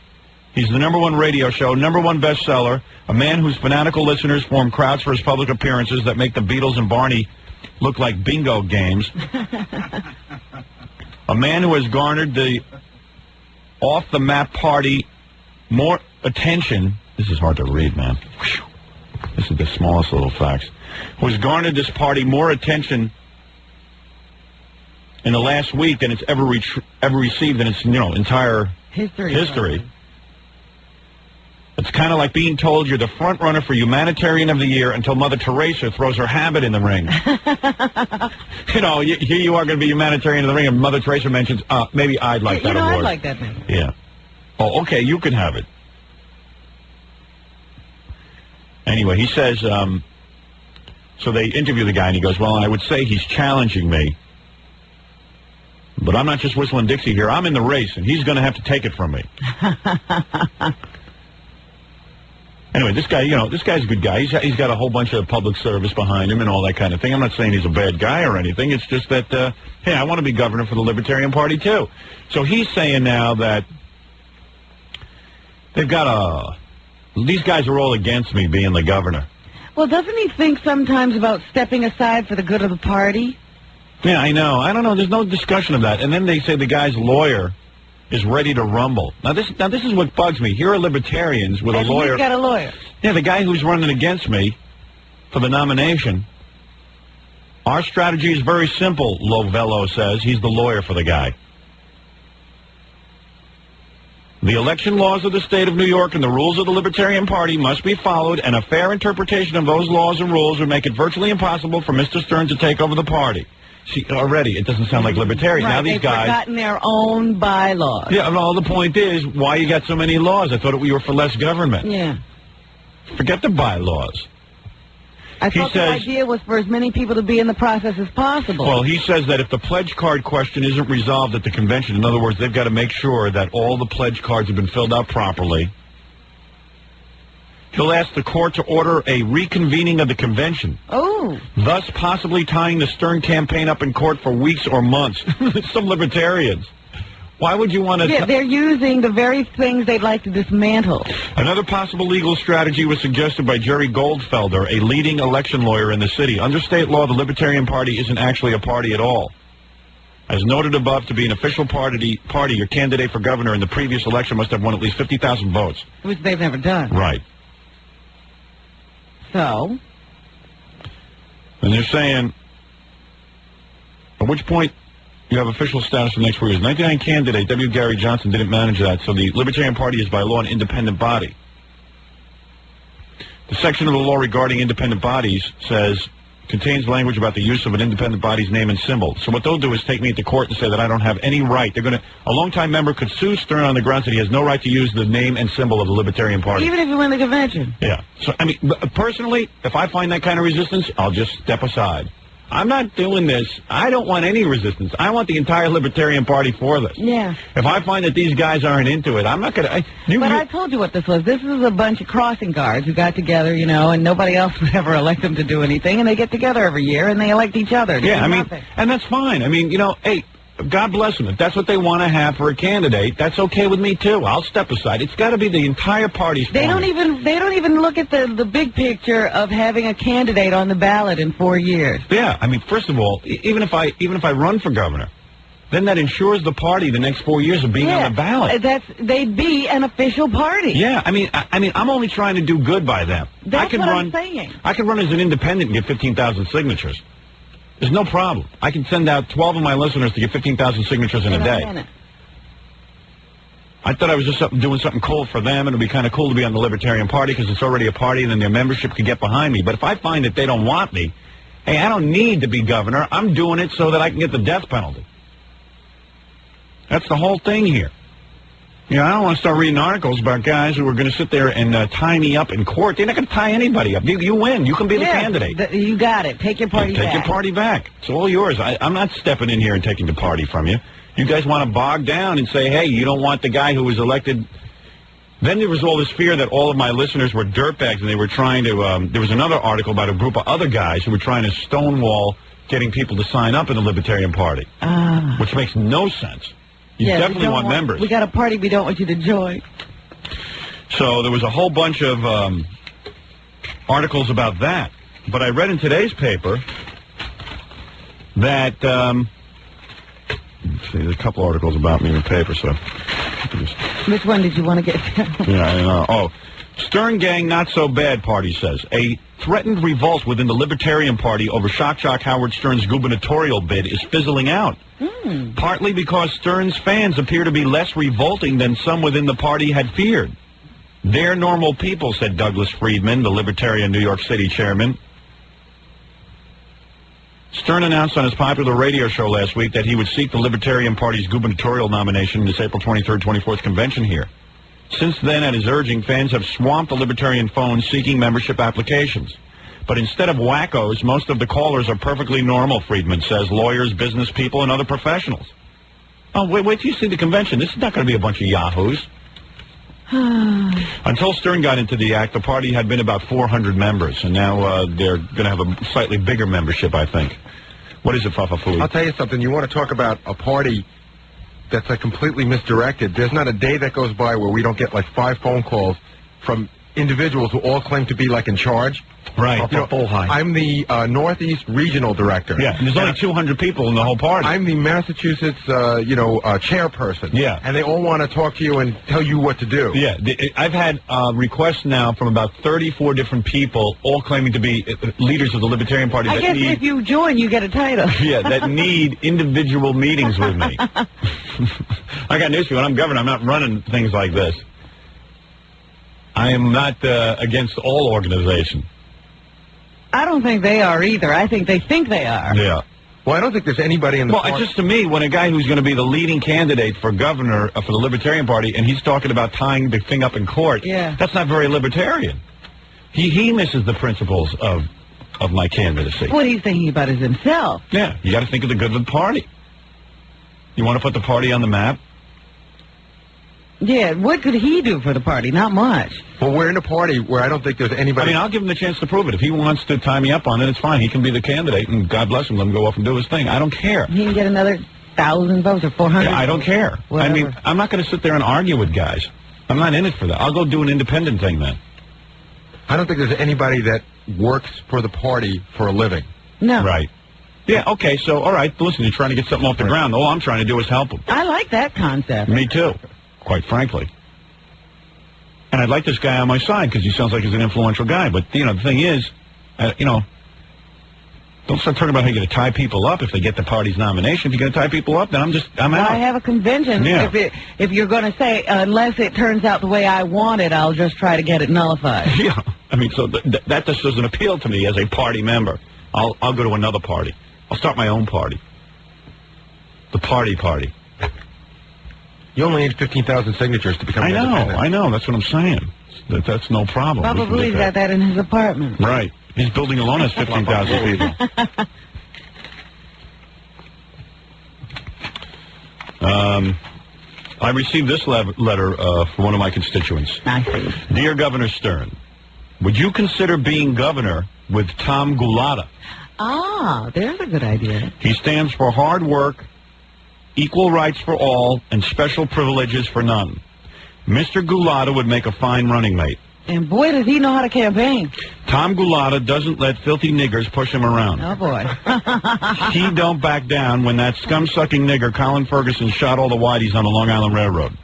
He's the #1 radio show, #1 bestseller, a man whose fanatical listeners form crowds for his public appearances that make the Beatles and Barney look like bingo games. A man who has garnered the off-the-map party more attention. This is hard to read, man. This is the smallest little facts. Who has garnered this party more attention in the last week than it's ever received in its entire history. It's kind of like being told you're the front runner for Humanitarian of the Year until Mother Teresa throws her habit in the ring. Here you are going to be Humanitarian of the Ring, and Mother Teresa mentions, maybe I'd like that award. I'd like that name. Yeah. Oh, okay, you can have it. Anyway, he says, so they interview the guy, and he goes, well, I would say he's challenging me, but I'm not just whistling Dixie here. I'm in the race, and he's going to have to take it from me. Anyway, this guy, this guy's a good guy. He's got a whole bunch of public service behind him and all that kind of thing. I'm not saying he's a bad guy or anything. It's just that, hey, I want to be governor for the Libertarian Party, too. So he's saying now that they've got these guys are all against me being the governor. Well, doesn't he think sometimes about stepping aside for the good of the party? Yeah, I know. I don't know. There's no discussion of that. And then they say the guy's lawyer is ready to rumble. Now this is what bugs me. Here are libertarians with a lawyer. He's got a lawyer. Yeah, the guy who's running against me for the nomination. Our strategy is very simple, Lovello says. He's the lawyer for the guy. The election laws of the state of New York and the rules of the Libertarian Party must be followed, and a fair interpretation of those laws and rules would make it virtually impossible for Mr. Stern to take over the party. See, already, it doesn't sound like libertarian. Right, now these guys... They've forgotten their own bylaws. Yeah, well, the point is, why you got so many laws? I thought we were for less government. Yeah. Forget the bylaws. I thought the idea was for as many people to be in the process as possible. Well, he says that if the pledge card question isn't resolved at the convention, in other words, they've got to make sure that all the pledge cards have been filled out properly, he'll ask the court to order a reconvening of the convention. Oh. Thus possibly tying the Stern campaign up in court for weeks or months. Some libertarians. Why would you want to... Yeah, they're using the very things they'd like to dismantle. Another possible legal strategy was suggested by Jerry Goldfelder, a leading election lawyer in the city. Under state law, the Libertarian Party isn't actually a party at all. As noted above, to be an official party, your candidate for governor in the previous election must have won at least 50,000 votes. Which they've never done. Right. So? And they're saying, at which point you have official status for the next 4 years. 99 candidate W. Gary Johnson didn't manage that, so the Libertarian Party is by law an independent body. The section of the law regarding independent bodies contains language about the use of an independent body's name and symbol. So what they'll do is take me to court and say that I don't have any right. A longtime member could sue Stern on the grounds that he has no right to use the name and symbol of the Libertarian Party. Even if you win the convention. Yeah. So, I mean, personally, if I find that kind of resistance, I'll just step aside. I'm not doing this. I don't want any resistance. I want the entire Libertarian Party for this. Yeah. If I find that these guys aren't into it, I'm not going to... But I told you what this was. This is a bunch of crossing guards who got together, and nobody else would ever elect them to do anything, and they get together every year, and they elect each other to do nothing. And that's fine. I mean, hey, God bless them. If that's what they want to have for a candidate, that's okay with me, too. I'll step aside. It's got to be the entire party's They don't even look at the big picture of having a candidate on the ballot in 4 years. Yeah, I mean, first of all, even if I run for governor, then that ensures the party the next 4 years of being on the ballot. They'd be an official party. Yeah, I mean, I'm only trying to do good by them. That's what I'm saying. I can run as an independent and get 15,000 signatures. There's no problem. I can send out 12 of my listeners to get 15,000 signatures in a day. I thought I was just doing something cool for them, and it would be kind of cool to be on the Libertarian Party because it's already a party, and then their membership could get behind me. But if I find that they don't want me, hey, I don't need to be governor. I'm doing it so that I can get the death penalty. That's the whole thing here. You know, I don't want to start reading articles about guys who are going to sit there and tie me up in court. They're not going to tie anybody up. You win. You can be the candidate. You got it. Take your party back. Take your party back. It's all yours. I'm not stepping in here and taking the party from you. You guys want to bog down and say, hey, you don't want the guy who was elected. Then there was all this fear that all of my listeners were dirtbags, and they were trying to, there was another article about a group of other guys who were trying to stonewall getting people to sign up in the Libertarian Party, which makes no sense. You definitely want members. We got a party we don't want you to join. So there was a whole bunch of articles about that. But I read in today's paper that, let's see, there's a couple articles about me in the paper, so. Which one did you want to get? Yeah, I know. Oh, Stern gang not so bad, party says. A threatened revolt within the Libertarian Party over Shock Jock Howard Stern's gubernatorial bid is fizzling out. Partly because Stern's fans appear to be less revolting than some within the party had feared. They're normal people, said Douglas Friedman, the Libertarian New York City chairman. Stern announced on his popular radio show last week that he would seek the Libertarian Party's gubernatorial nomination in this April 23rd, 24th convention here. Since then, at his urging, fans have swamped the Libertarian phone seeking membership applications. But instead of wackos, most of the callers are perfectly normal, Friedman says, lawyers, business people, and other professionals. Oh, wait till you see the convention. This is not going to be a bunch of yahoos. Until Stern got into the act, the party had been about 400 members, and now they're going to have a slightly bigger membership, I think. What is it, Fafa Fooey? I'll tell you something. You want to talk about a party that's like completely misdirected. There's not a day that goes by where we don't get like 5 phone calls from individuals who all claim to be like in charge. Right. I'm the Northeast Regional Director. Yeah, and there's only 200 people in the whole party. I'm the Massachusetts, chairperson. Yeah. And they all want to talk to you and tell you what to do. Yeah, I've had requests now from about 34 different people, all claiming to be leaders of the Libertarian Party. I guess if you join, you get a title. Yeah, that need individual meetings with me. I got news for you. When I'm governor, I'm not running things like this. I am not against all organization. I don't think they are either. I think they are. Yeah. Well, I don't think there's anybody in the party. Well, just to me, when a guy who's going to be the leading candidate for governor for the Libertarian Party, and he's talking about tying the thing up in court, that's not very libertarian. He misses the principles of my candidacy. What he's thinking about is himself. Yeah, you got to think of the good of the party. You want to put the party on the map? Yeah, what could he do for the party? Not much. Well, we're in a party where I don't think there's anybody... I mean, I'll give him the chance to prove it. If he wants to tie me up on it, it's fine. He can be the candidate, and God bless him, let him go off and do his thing. I don't care. He can get another 1,000 votes or 400 yeah, I don't care. Whatever. I mean, I'm not going to sit there and argue with guys. I'm not in it for that. I'll go do an independent thing then. I don't think there's anybody that works for the party for a living. No. Right. Yeah, okay, so, all right, listen, you're trying to get something off the ground. All I'm trying to do is help them. I like that concept. Me too, quite frankly. And I'd like this guy on my side because he sounds like he's an influential guy. But, the thing is, don't start talking about how you're going to tie people up if they get the party's nomination. If you're going to tie people up, then I'm out. I have a convention. Yeah. If you're going to say, unless it turns out the way I want it, I'll just try to get it nullified. Yeah. I mean, so that just doesn't appeal to me as a party member. I'll go to another party. I'll start my own party. The party. You only need 15,000 signatures to become independent. I know. That's what I'm saying. That's no problem. Probably got that in his apartment. Right. His building alone has 15,000 people. I received this letter from one of my constituents. I see. Dear Governor Stern, would you consider being governor with Tom Gulata? Ah, there's a good idea. He stands for hard work, equal rights for all, and special privileges for none. Mr. Gulata would make a fine running mate. And boy, does he know how to campaign. Tom Gulata doesn't let filthy niggers push him around. Oh, boy. He don't back down when that scum-sucking nigger Colin Ferguson shot all the whiteys on the Long Island Railroad.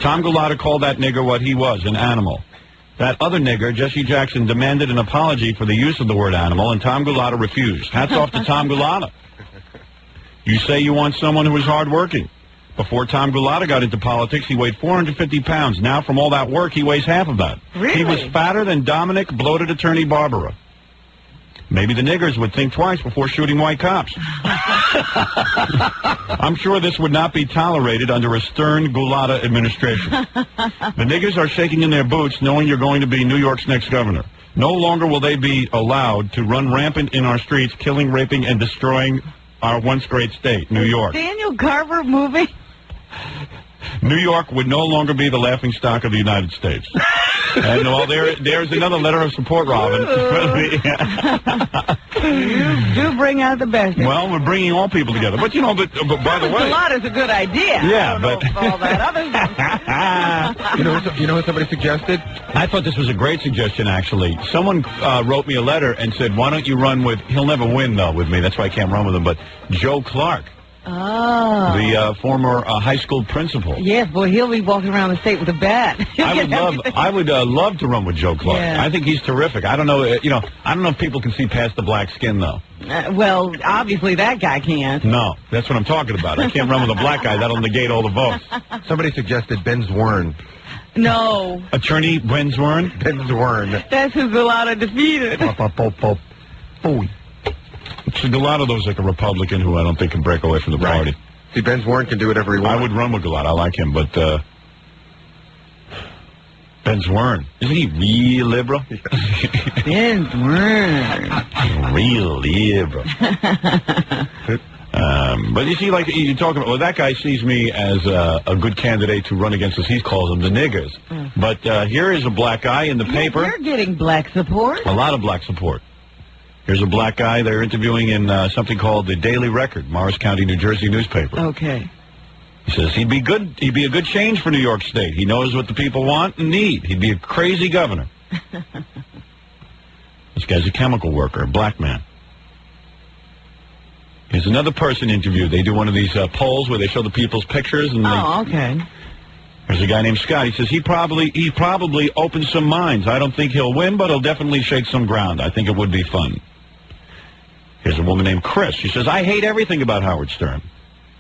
Tom Gulata called that nigger what he was, an animal. That other nigger, Jesse Jackson, demanded an apology for the use of the word animal, and Tom Gulata refused. Hats off to Tom Gulata. You say you want someone who is hardworking. Before Tom Gulata got into politics, he weighed 450 pounds. Now, from all that work, he weighs half of that. Really? He was fatter than Dominic bloated attorney Barbara. Maybe the niggers would think twice before shooting white cops. I'm sure this would not be tolerated under a stern Gulata administration. The niggers are shaking in their boots knowing you're going to be New York's next governor. No longer will they be allowed to run rampant in our streets, killing, raping, and destroying our once great state, New York. Daniel Carver movie? New York would no longer be the laughingstock of the United States. And well, there's another letter of support, Robin. You do bring out the best. Well, we're bringing all people together. But, you know, but by the way... Gulata's a good idea. Yeah, but... all that other You know what somebody suggested? I thought this was a great suggestion, actually. Someone wrote me a letter and said, why don't you run with... He'll never win, though, with me. That's why I can't run with him. But Joe Clark. Oh. The former high school principal. Yes, boy, he'll be walking around the state with a bat. I would love to run with Joe Clark. Yeah. I think he's terrific. I don't know, I don't know if people can see past the black skin, though. Well, obviously that guy can't. No, that's what I'm talking about. I can't run with a black guy. That'll negate all the votes. Somebody suggested Ben Zwirn. No. Attorney Ben Zwirn? Ben Zwirn. That's who Gulata defeated. A lot of those like a Republican who I don't think can break away from the party. See, Ben Warren can do whatever he wants. I would run with Gulata. I like him, but Ben Warren, isn't he real liberal? Ben Warren. Real liberal. But you see, like you talk about, well, that guy sees me as a good candidate to run against, as he calls them, the niggers. But here is a black guy in the paper. You're getting black support. A lot of black support. Here's a black guy they're interviewing in something called the Daily Record, Morris County, New Jersey newspaper. Okay. He says he'd be a good change for New York State. He knows what the people want and need. He'd be a crazy governor. This guy's a chemical worker, a black man. Here's another person interviewed. They do one of these polls where they show the people's pictures. And okay. There's a guy named Scott. He says he probably opens some minds. I don't think he'll win, but he'll definitely shake some ground. I think it would be fun. Here's a woman named Chris. She says, I hate everything about Howard Stern.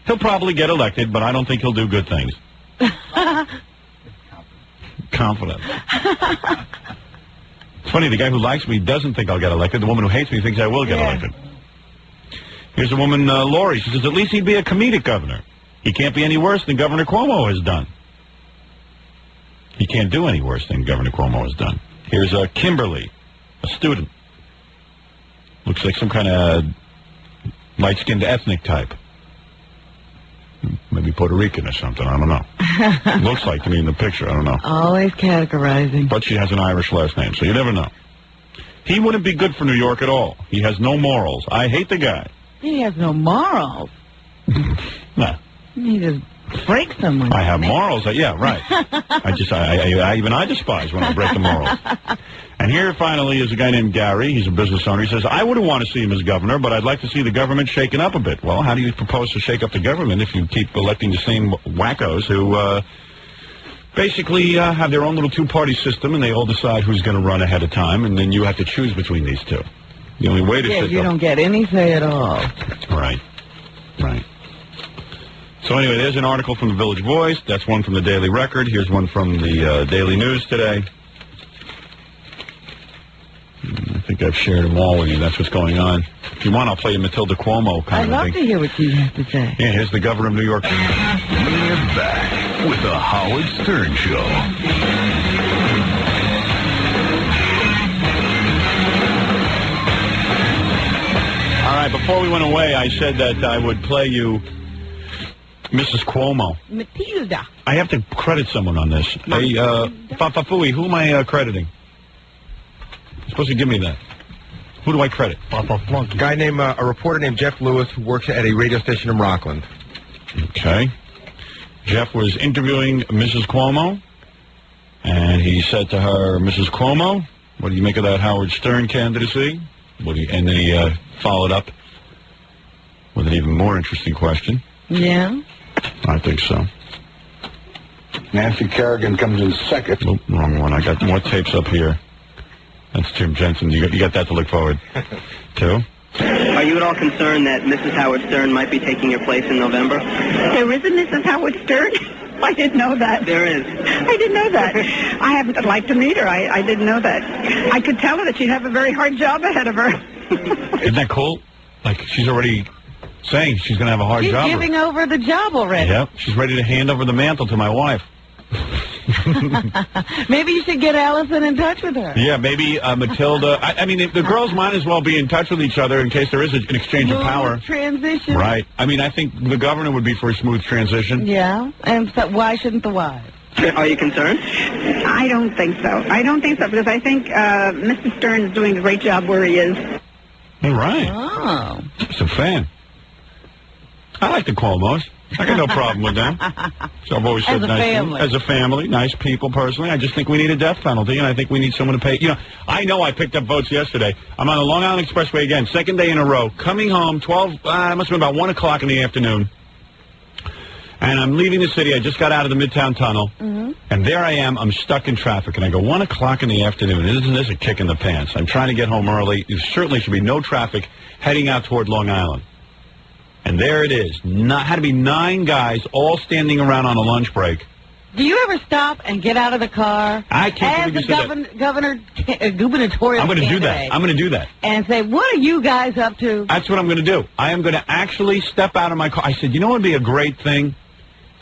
He'll probably get elected, but I don't think he'll do good things. Confident. It's funny, the guy who likes me doesn't think I'll get elected. The woman who hates me thinks I will get elected. Here's a woman, Lori. She says, at least he'd be a comedic governor. He can't be any worse than Governor Cuomo has done. He can't do any worse than Governor Cuomo has done. Here's Kimberly, a student. Looks like some kind of light-skinned ethnic type. Maybe Puerto Rican or something. I don't know. Looks like to me in the picture. I don't know. Always categorizing. But she has an Irish last name, so you never know. He wouldn't be good for New York at all. He has no morals. I hate the guy. He has no morals. Nah. He just breaks someone. I have morals. Yeah, right. I despise when I break the morals. And here finally is a guy named Gary. He's a business owner. He says, I wouldn't want to see him as governor, but I'd like to see the government shaken up a bit. Well, how do you propose to shake up the government if you keep electing the same wackos who basically have their own little two-party system, and they all decide who's going to run ahead of time, and then you have to choose between these two. The only way to shake you up... don't get any say at all. Right. Right. So anyway, there's an article from the Village Voice. That's one from the Daily Record. Here's one from the Daily News today. I think I've shared them all with you. That's what's going on. If you want, I'll play you Matilda Cuomo kind I'd of love thing. to hear what you have to say. Yeah, here's the governor of New York. We're back with the Howard Stern Show. All right, before we went away, I said that I would play you Mrs. Cuomo. Matilda. I have to credit someone on this. Hey, Fafafui, who am I crediting? You're supposed to give me that. Who do I credit? A guy named, a reporter named Jeff Lewis who works at a radio station in Rockland. Okay. Jeff was interviewing Mrs. Cuomo. And he said to her, Mrs. Cuomo, what do you make of that Howard Stern candidacy? And then he followed up with an even more interesting question. Yeah? I think so. Nancy Kerrigan comes in second. Oh, wrong one. I got more tapes up here. That's Jim Jensen. You got that to look forward to. Are you at all concerned that Mrs. Howard Stern might be taking your place in November? There is a Mrs. Howard Stern? I didn't know that. There is. I didn't know that. I'd like to meet her. I didn't know that. I could tell her that she'd have a very hard job ahead of her. Isn't that cool? Like, she's already saying she's going to have a hard job. She's giving over the job already. Yep. She's ready to hand over the mantle to my wife. Maybe you should get Allison in touch with her. Yeah, maybe Matilda. I mean, the girls might as well be in touch with each other in case there is an exchange of power. Transition. Right. I mean, I think the governor would be for a smooth transition. Yeah, and so why shouldn't the wives? Are you concerned? I don't think so. I don't think so, because I think Mr. Stern is doing a great job where he is. All right. Oh. Just a fan. I like the Cuomos. I got no problem with them. So I've always said as a family, nice people personally. I just think we need a death penalty, and I think we need someone to pay. You know, I know I picked up votes yesterday. I'm on the Long Island Expressway again, second day in a row, coming home, it must have been about 1 o'clock in the afternoon. And I'm leaving the city. I just got out of the Midtown Tunnel, and there I am. I'm stuck in traffic, and I go 1 o'clock in the afternoon. Isn't this a kick in the pants? I'm trying to get home early. There certainly should be no traffic heading out toward Long Island. And there it is. Had to be 9 guys all standing around on a lunch break. Do you ever stop and get out of the car? I can't believe you said that. Gubernatorial I'm going to do that. I'm going to do that. And say, what are you guys up to? That's what I'm going to do. I am going to actually step out of my car. I said, you know what would be a great thing?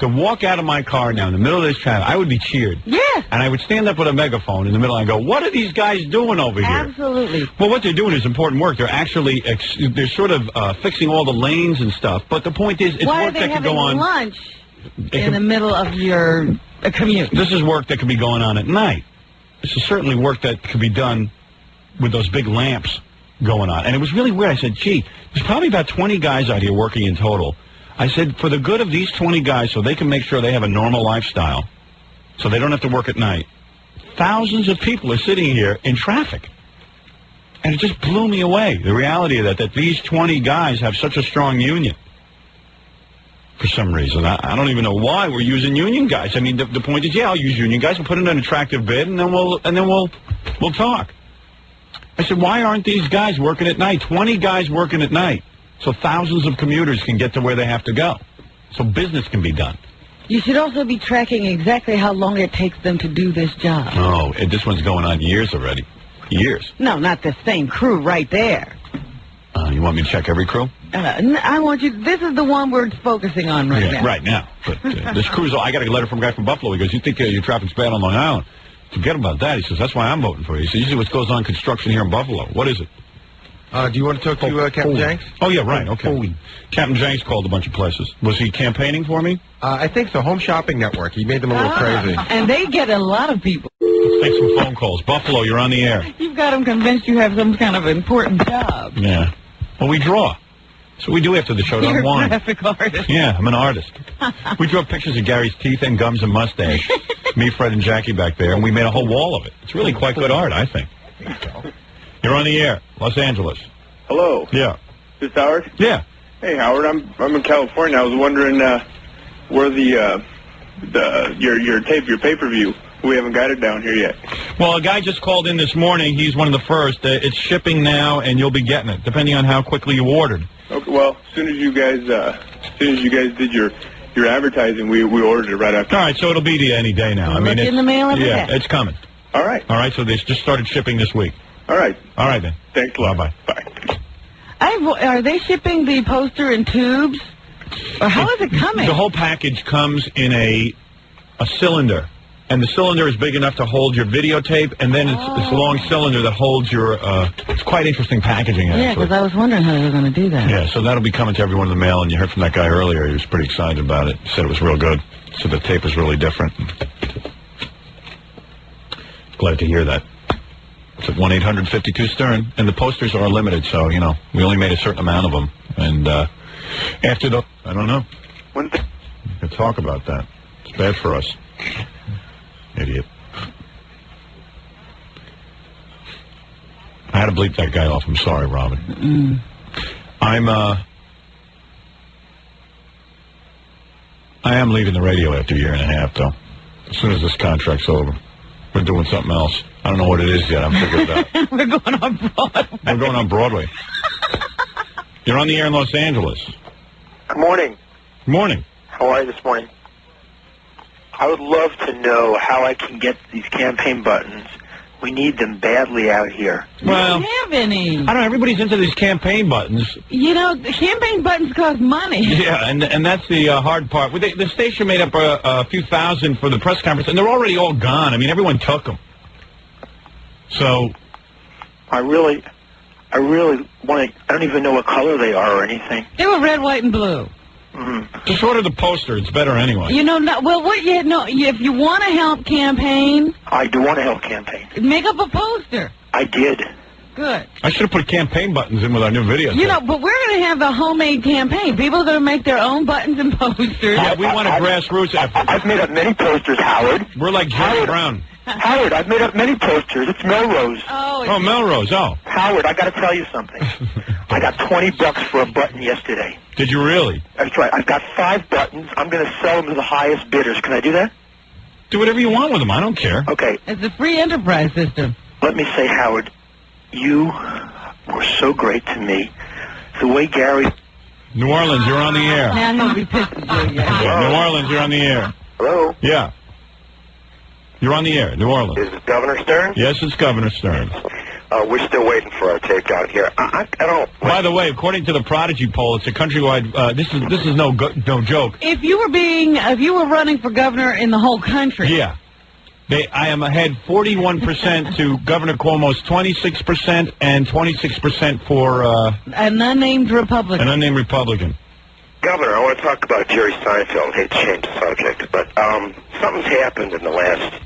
To walk out of my car now in the middle of this traffic. I would be cheered. Yes. And I would stand up with a megaphone in the middle and I go, what are these guys doing over here? Absolutely. Well, what they're doing is important work. They're actually, they're sort of fixing all the lanes and stuff. But the point is, it's work that can go on. Why are they having lunch in the middle of your commute? This is work that could be going on at night. This is certainly work that could be done with those big lamps going on. And it was really weird. I said, gee, there's probably about 20 guys out here working in total. I said, for the good of these 20 guys, so they can make sure they have a normal lifestyle, so they don't have to work at night, thousands of people are sitting here in traffic. And it just blew me away, the reality of that these 20 guys have such a strong union. For some reason. I don't even know why we're using union guys. I mean, the point is, yeah, I'll use union guys. We'll put in an attractive bid, and then we'll talk. I said, why aren't these guys working at night? 20 guys working at night. So thousands of commuters can get to where they have to go. So business can be done. You should also be tracking exactly how long it takes them to do this job. Oh, and this one's going on years already. Years. No, not the same crew right there. You want me to check every crew? I want you... This is the one we're focusing on right now. Right now. But this crew's... I got a letter from a guy from Buffalo. He goes, you think your traffic's bad on Long Island? Forget about that. He says, that's why I'm voting for you. He says, usually what goes on in construction here in Buffalo. What is it? Do you want to talk to Captain Jenks? Oh, yeah, right, okay. Captain Jenks called a bunch of places. Was he campaigning for me? I think so. Home Shopping Network. He made them a little crazy. And they get a lot of people. Let's take some phone calls. Buffalo, you're on the air. You've got them convinced you have some kind of important job. Yeah. Well, we draw. So we do after the show, You're don't whine. a graphic artist. Yeah, I'm an artist. We drew up pictures of Gary's teeth and gums and mustache. Me, Fred, and Jackie back there, and we made a whole wall of it. It's really quite good art, I think. You're on the air, Los Angeles. Hello. Yeah. This Howard? Yeah. Hey, Howard. I'm in California. I was wondering where your tape, your pay-per-view. We haven't got it down here yet. Well, a guy just called in this morning. He's one of the first. It's shipping now, and you'll be getting it, depending on how quickly you ordered. Okay. Well, as soon as you guys did your advertising, we ordered it right after. All right. So it'll be to you any day now. I mean, in the mail every day. It's coming. All right. All right. So they just started shipping this week. All right. All right then. Thanks a lot. Bye. Are they shipping the poster in tubes? Or how is it coming? The whole package comes in a cylinder. And the cylinder is big enough to hold your videotape, and then it's this long cylinder that holds your, it's quite interesting packaging, actually. Yeah, because I was wondering how they were going to do that. Yeah, so that'll be coming to everyone in the mail, and you heard from that guy earlier. He was pretty excited about it. He said it was real good. So the tape is really different. Glad to hear that. It's at 1-800-52-STERN, and the posters are limited, so, you know, we only made a certain amount of them. And after the, I don't know. We can talk about that. It's bad for us. Idiot. to bleep that guy off. I'm sorry, Robin. I am leaving the radio after a year and a half, though. As soon as this contract's over, we're doing something else. I don't know what it is yet. I'm figuring it out. We're going on Broadway. We're going on Broadway. You're on the air in Los Angeles. Good morning. Good morning. How are you this morning? I would love to know how I can get these campaign buttons. We need them badly out here. Well, we don't have any. I don't know. Everybody's into these campaign buttons. You know, the campaign buttons cost money. Yeah, and that's the hard part. The station made up a few thousand for the press conference, and they're already all gone. I mean, everyone took them. So, I really want to. I don't even know what color they are or anything. They were red, white, and blue. Just order the poster. It's better anyway. You know, if you want to help campaign, I do want to help campaign. make up a poster. I did. Good. I should have put campaign buttons in with our new video. You know, but we're going to have a homemade campaign. People are going to make their own buttons and posters. Yeah, we want a grassroots effort. I've made up many posters, Howard. We're like Jerry Brown. Howard, I've made up many posters. It's Melrose. Oh, Melrose. Oh. Howard, I got to tell you something. I got $20 for a button yesterday. Did you really? That's right. I've got 5 buttons. I'm going to sell them to the highest bidders. Can I do that? Do whatever you want with them. I don't care. Okay. It's a free enterprise system. Let me say, Howard, you were so great to me. The way Gary... New Orleans, you're on the air. Now he'll be pissed at you. Yeah, New Orleans, you're on the air. Hello? Yeah. You're on the air, New Orleans. Is it Governor Stern? Yes, it's Governor Stern. We're still waiting for our tape down here. I don't... By the way, according to the Prodigy poll, it's a countrywide... this is no joke. If you were running for governor in the whole country... Yeah. I am ahead 41% to Governor Cuomo's 26% and 26% for... an unnamed Republican. An unnamed Republican. Governor, I want to talk about Jerry Seinfeld. I hate to change the subject, but something's happened in the last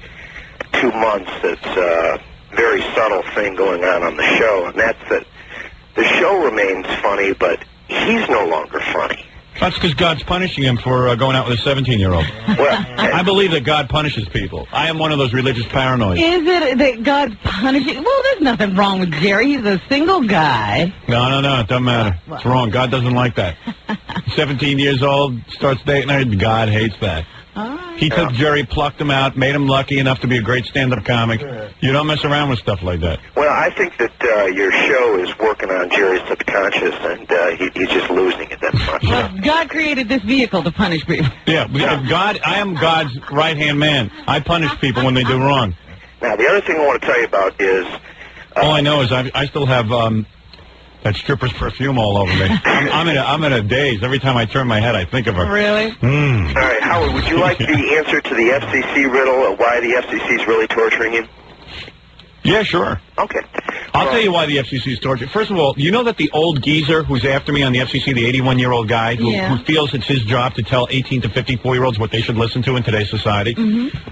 2 months that's a very subtle thing going on the show, and that's that the show remains funny, but he's no longer funny. That's because God's punishing him for going out with a 17-year-old. Well, I believe that God punishes people. I am one of those religious paranoids. Is it that God punishes? Well, there's nothing wrong with Jerry. He's a single guy. No, it doesn't matter. It's wrong. God doesn't like that. 17 years old, starts dating her. God hates that. He took Jerry, plucked him out, made him lucky enough to be a great stand-up comic. You don't mess around with stuff like that. Well, I think that your show is working on Jerry's subconscious, and he's just losing it that much. Well, God created this vehicle to punish people. Yeah, I am God's right-hand man. I punish people when they do wrong. Now, the other thing I want to tell you about is... all I know is I still have that stripper's perfume all over me. I'm in a daze. Every time I turn my head, I think of her. Really? All right, Howard, would you like the answer to the FCC riddle of why the FCC is really torturing you? Yeah, sure. Okay. I'll tell you why the FCC is torturing. First of all, you know that the old geezer who's after me on the FCC, the 81-year-old guy who feels it's his job to tell 18 to 54-year-olds what they should listen to in today's society?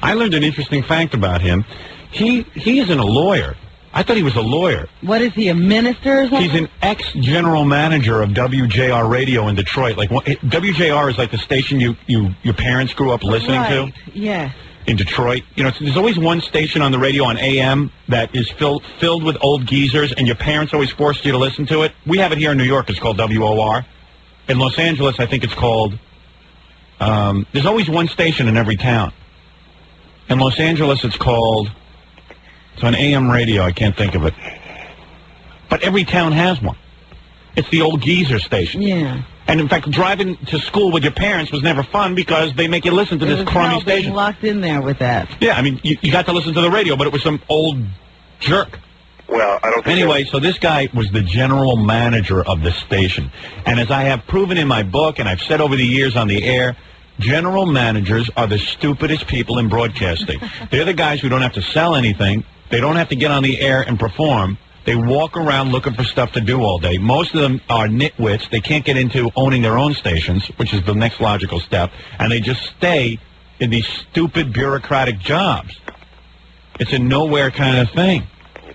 I learned an interesting fact about him. He isn't a lawyer. I thought he was a lawyer. What is he, a minister or something? He's an ex-general manager of WJR Radio in Detroit. Like WJR is like the station your parents grew up listening to. Yeah. In Detroit. You know, there's always one station on the radio on AM that is filled with old geezers, and your parents always forced you to listen to it. We have it here in New York. It's called WOR. In Los Angeles, I think it's called... there's always one station in every town. In Los Angeles, it's called... It's on AM radio. I can't think of it. But every town has one. It's the old geezer station. Yeah. And, in fact, driving to school with your parents was never fun because they make you listen to this crummy station. Being locked in there with that. Yeah, I mean, you got to listen to the radio, but it was some old jerk. Well, I don't think... Anyway, so this guy was the general manager of the station. And as I have proven in my book, and I've said over the years on the air, general managers are the stupidest people in broadcasting. They're the guys who don't have to sell anything. They don't have to get on the air and perform. They walk around looking for stuff to do all day. Most of them are nitwits. They can't get into owning their own stations, which is the next logical step, and they just stay in these stupid bureaucratic jobs. It's a nowhere kind of thing.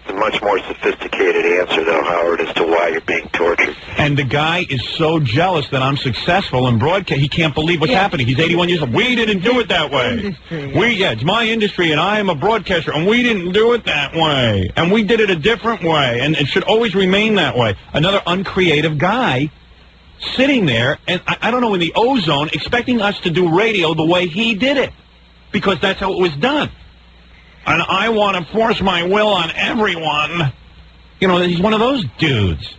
In much more sophisticated answer, though, Howard, as to why you're being tortured. And the guy is so jealous that I'm successful in broadcast. He can't believe what's happening. He's 81 years old. We didn't do it that way. It's my industry, and I am a broadcaster, and we didn't do it that way. And we did it a different way, and it should always remain that way. Another uncreative guy sitting there, and I don't know, in the ozone, expecting us to do radio the way he did it, because that's how it was done. And I want to force my will on everyone. You know, he's one of those dudes.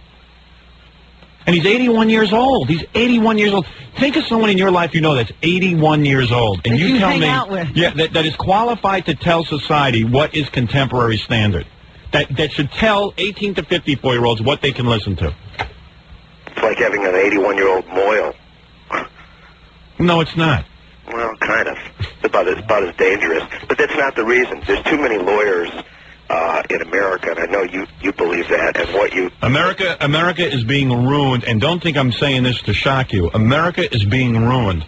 And he's 81 years old. He's 81 years old. Think of someone in your life you know that's 81 years old. And you tell me, that is qualified to tell society what is contemporary standard. That should tell 18 to 54-year-olds what they can listen to. It's like having an 81-year-old Moyle. No, it's not. Well, kind of. It's about as dangerous. But that's not the reason. There's too many lawyers in America, and I know you believe that. And what you America is being ruined, and don't think I'm saying this to shock you. America is being ruined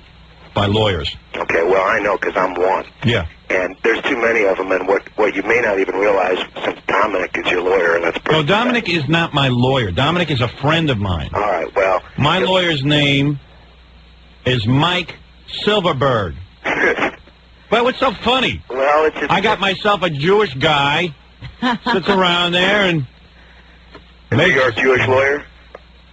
by lawyers. Okay, well, I know because I'm one. Yeah. And there's too many of them, and what you may not even realize, since Dominic is your lawyer, and that's pretty Dominic is not my lawyer. Dominic is a friend of mine. All right, well... My lawyer's name is Mike Silverberg. Well, what's so funny? Well, it's just... I got myself a Jewish guy, sits around there, and... You're a Jewish lawyer?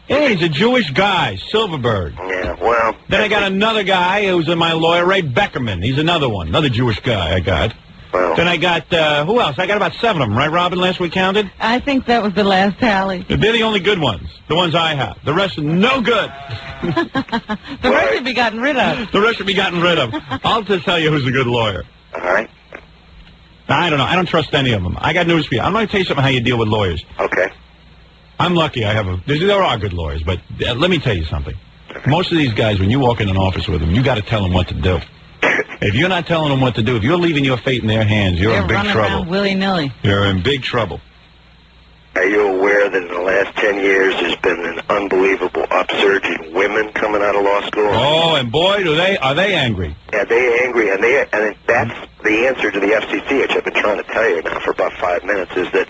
Yeah, he's a Jewish guy, Silverberg. Yeah, well... Then I got another guy who's my lawyer, Ray Beckerman. He's another one, another Jewish guy I got. Well... Then I got, who else? I got about 7 of them, right, Robin, last we counted? I think that was the last tally. They're the only good ones, the ones I have. The rest are no good. The rest should be gotten rid of. The rest should be gotten rid of. I'll just tell you who's a good lawyer. All right. I don't know. I don't trust any of them. I got news for you. I'm going to tell you something how you deal with lawyers. Okay. I'm lucky I have there are good lawyers, but let me tell you something. Most of these guys, when you walk in an office with them, you got to tell them what to do. If you're not telling them what to do, if you're leaving your fate in their hands, you're in big trouble. Around willy-nilly. You're in big trouble. Are you aware that in the last 10 years there's been an unbelievable upsurge in women coming out of law school? Oh, and boy, are they angry. Yeah, they're angry, and that's the answer to the FCC, which I've been trying to tell you now for about 5 minutes, is that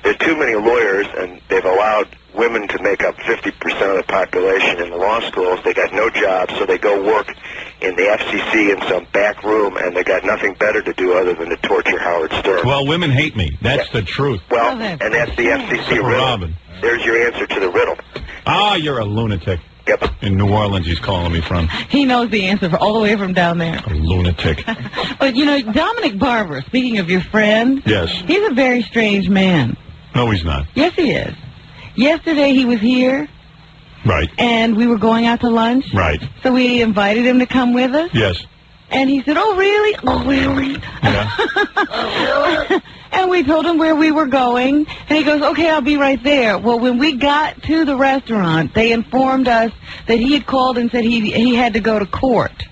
there's too many lawyers, and they've allowed women to make up 50% of the population in the law schools. They got no jobs, so they go work in the FCC in some back room, and they got nothing better to do other than to torture Howard Stern. Well, women hate me. That's the truth. Well, and that's the FCC riddle. Robin. There's your answer to the riddle. Ah, you're a lunatic. Yep. In New Orleans, he's calling me from. He knows the answer all the way from down there. A lunatic. But, you know, Dominic Barber, speaking of your friend. Yes. He's a very strange man. No, he's not. Yes, he is. Yesterday he was here. Right. And we were going out to lunch. Right. So we invited him to come with us. Yes. And he said, oh, really? Oh, really? Yeah. And we told him where we were going. And he goes, okay, I'll be right there. Well, when we got to the restaurant, they informed us that he had called and said he had to go to court.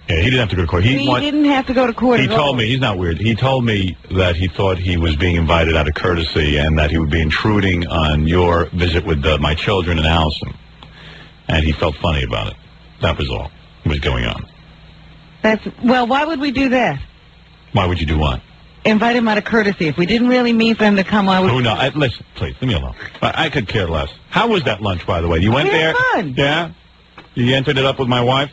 Yeah, he didn't have to go to court. He didn't have to go to court He at all. told me, he's not weird, he told me that he thought he was being invited out of courtesy and that he would be intruding on your visit with my children and Allison. And he felt funny about it. That was all that was going on. Well, why would we do that? Why would you do what? Invite him out of courtesy. If we didn't really mean for him to come, why would Oh, no, listen, please, leave me alone. I could care less. How was that lunch, by the way? You went there? Fun. Yeah? You entered it up with my wife?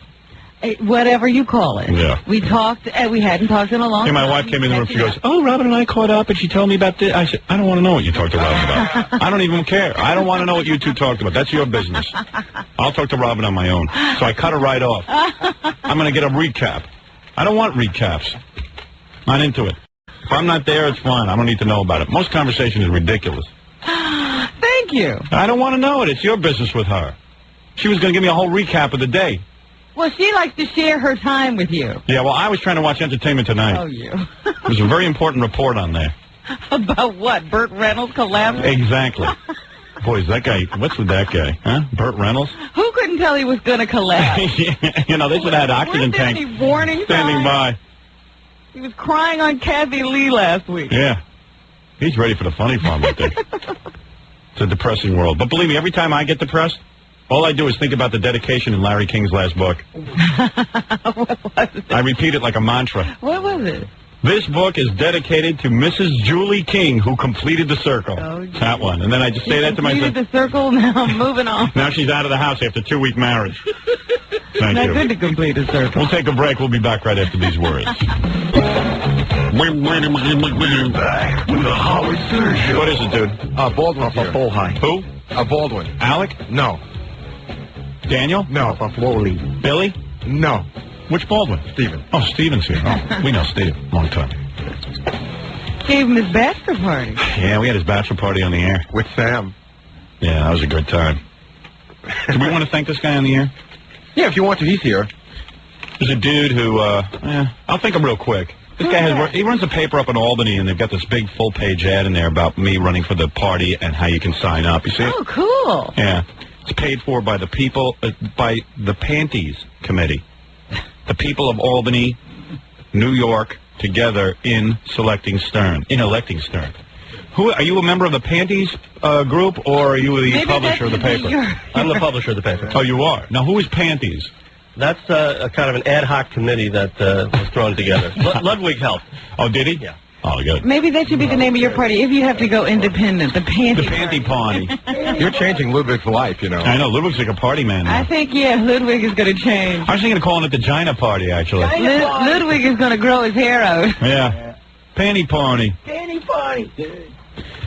Whatever you call it. Yeah. We talked, and we hadn't talked in a long time. My wife came in the room, she goes, oh, Robin and I caught up, and she told me about this. I said, I don't want to know what you talked to Robin about. I don't even care. I don't want to know what you two talked about. That's your business. I'll talk to Robin on my own. So I cut her right off. I'm going to get a recap. I don't want recaps. Not into it. If I'm not there, it's fine. I don't need to know about it. Most conversation is ridiculous. Thank you. I don't want to know it. It's your business with her. She was going to give me a whole recap of the day. Well, she likes to share her time with you. Yeah, well, I was trying to watch Entertainment Tonight. Oh, you. There's a very important report on there. About what? Burt Reynolds collapsed? Exactly. Boy, is that guy, what's with that guy? Huh? Burt Reynolds? Who couldn't tell he was going to collapse? You know, they should have had oxygen tank any warning standing by. He was crying on Kathy Lee last week. Yeah. He's ready for the funny farm right there. It's a depressing world. But believe me, every time I get depressed, all I do is think about the dedication in Larry King's last book. What was it? I repeat it like a mantra. What was it? This book is dedicated to Mrs. Julie King, who completed the circle. Oh, that one. And then I just say that to myself. Completed the circle, now moving on. Now she's out of the house after 2-week marriage. Thank Not you. good to complete a circle. We'll take a break. We'll be back right after these words. Back with the Howard Stern Show. What is it, dude? Baldwin's here. Full high. Who? Baldwin. Alec? No. Daniel? No. Billy? No. Which Baldwin? Steven. Oh, Steven's here. Oh, we know Steve. Long time. Gave him his bachelor party. Yeah, we had his bachelor party on the air. With Sam. Yeah, that was a good time. Do we want to thank this guy on the air? Yeah, if you want to, he's here. There's a dude who, I'll thank him real quick. This guy he runs a paper up in Albany, and they've got this big full-page ad in there about me running for the party and how you can sign up. You see it? Oh, cool. Yeah. It's paid for by the people, by the Panties Committee. The people of Albany, New York, together in electing Stern. Who are you, a member of the Panties group, or are you the publisher of the paper? I'm the publisher of the paper. Oh, you are? Now, who is Panties? That's a kind of an ad hoc committee that was thrown together. Ludwig helped. Oh, did he? Yeah. Oh, good. Maybe that should be the name of your party if you have to go independent. The Panty. The Panty Party. You're changing Ludwig's life, you know. I know. Ludwig's like a party man now. I think, Ludwig is going to change. I was thinking of calling it the Gina Party, actually. Ludwig is going to grow his hair out. Yeah. Panty Party. Danny Party.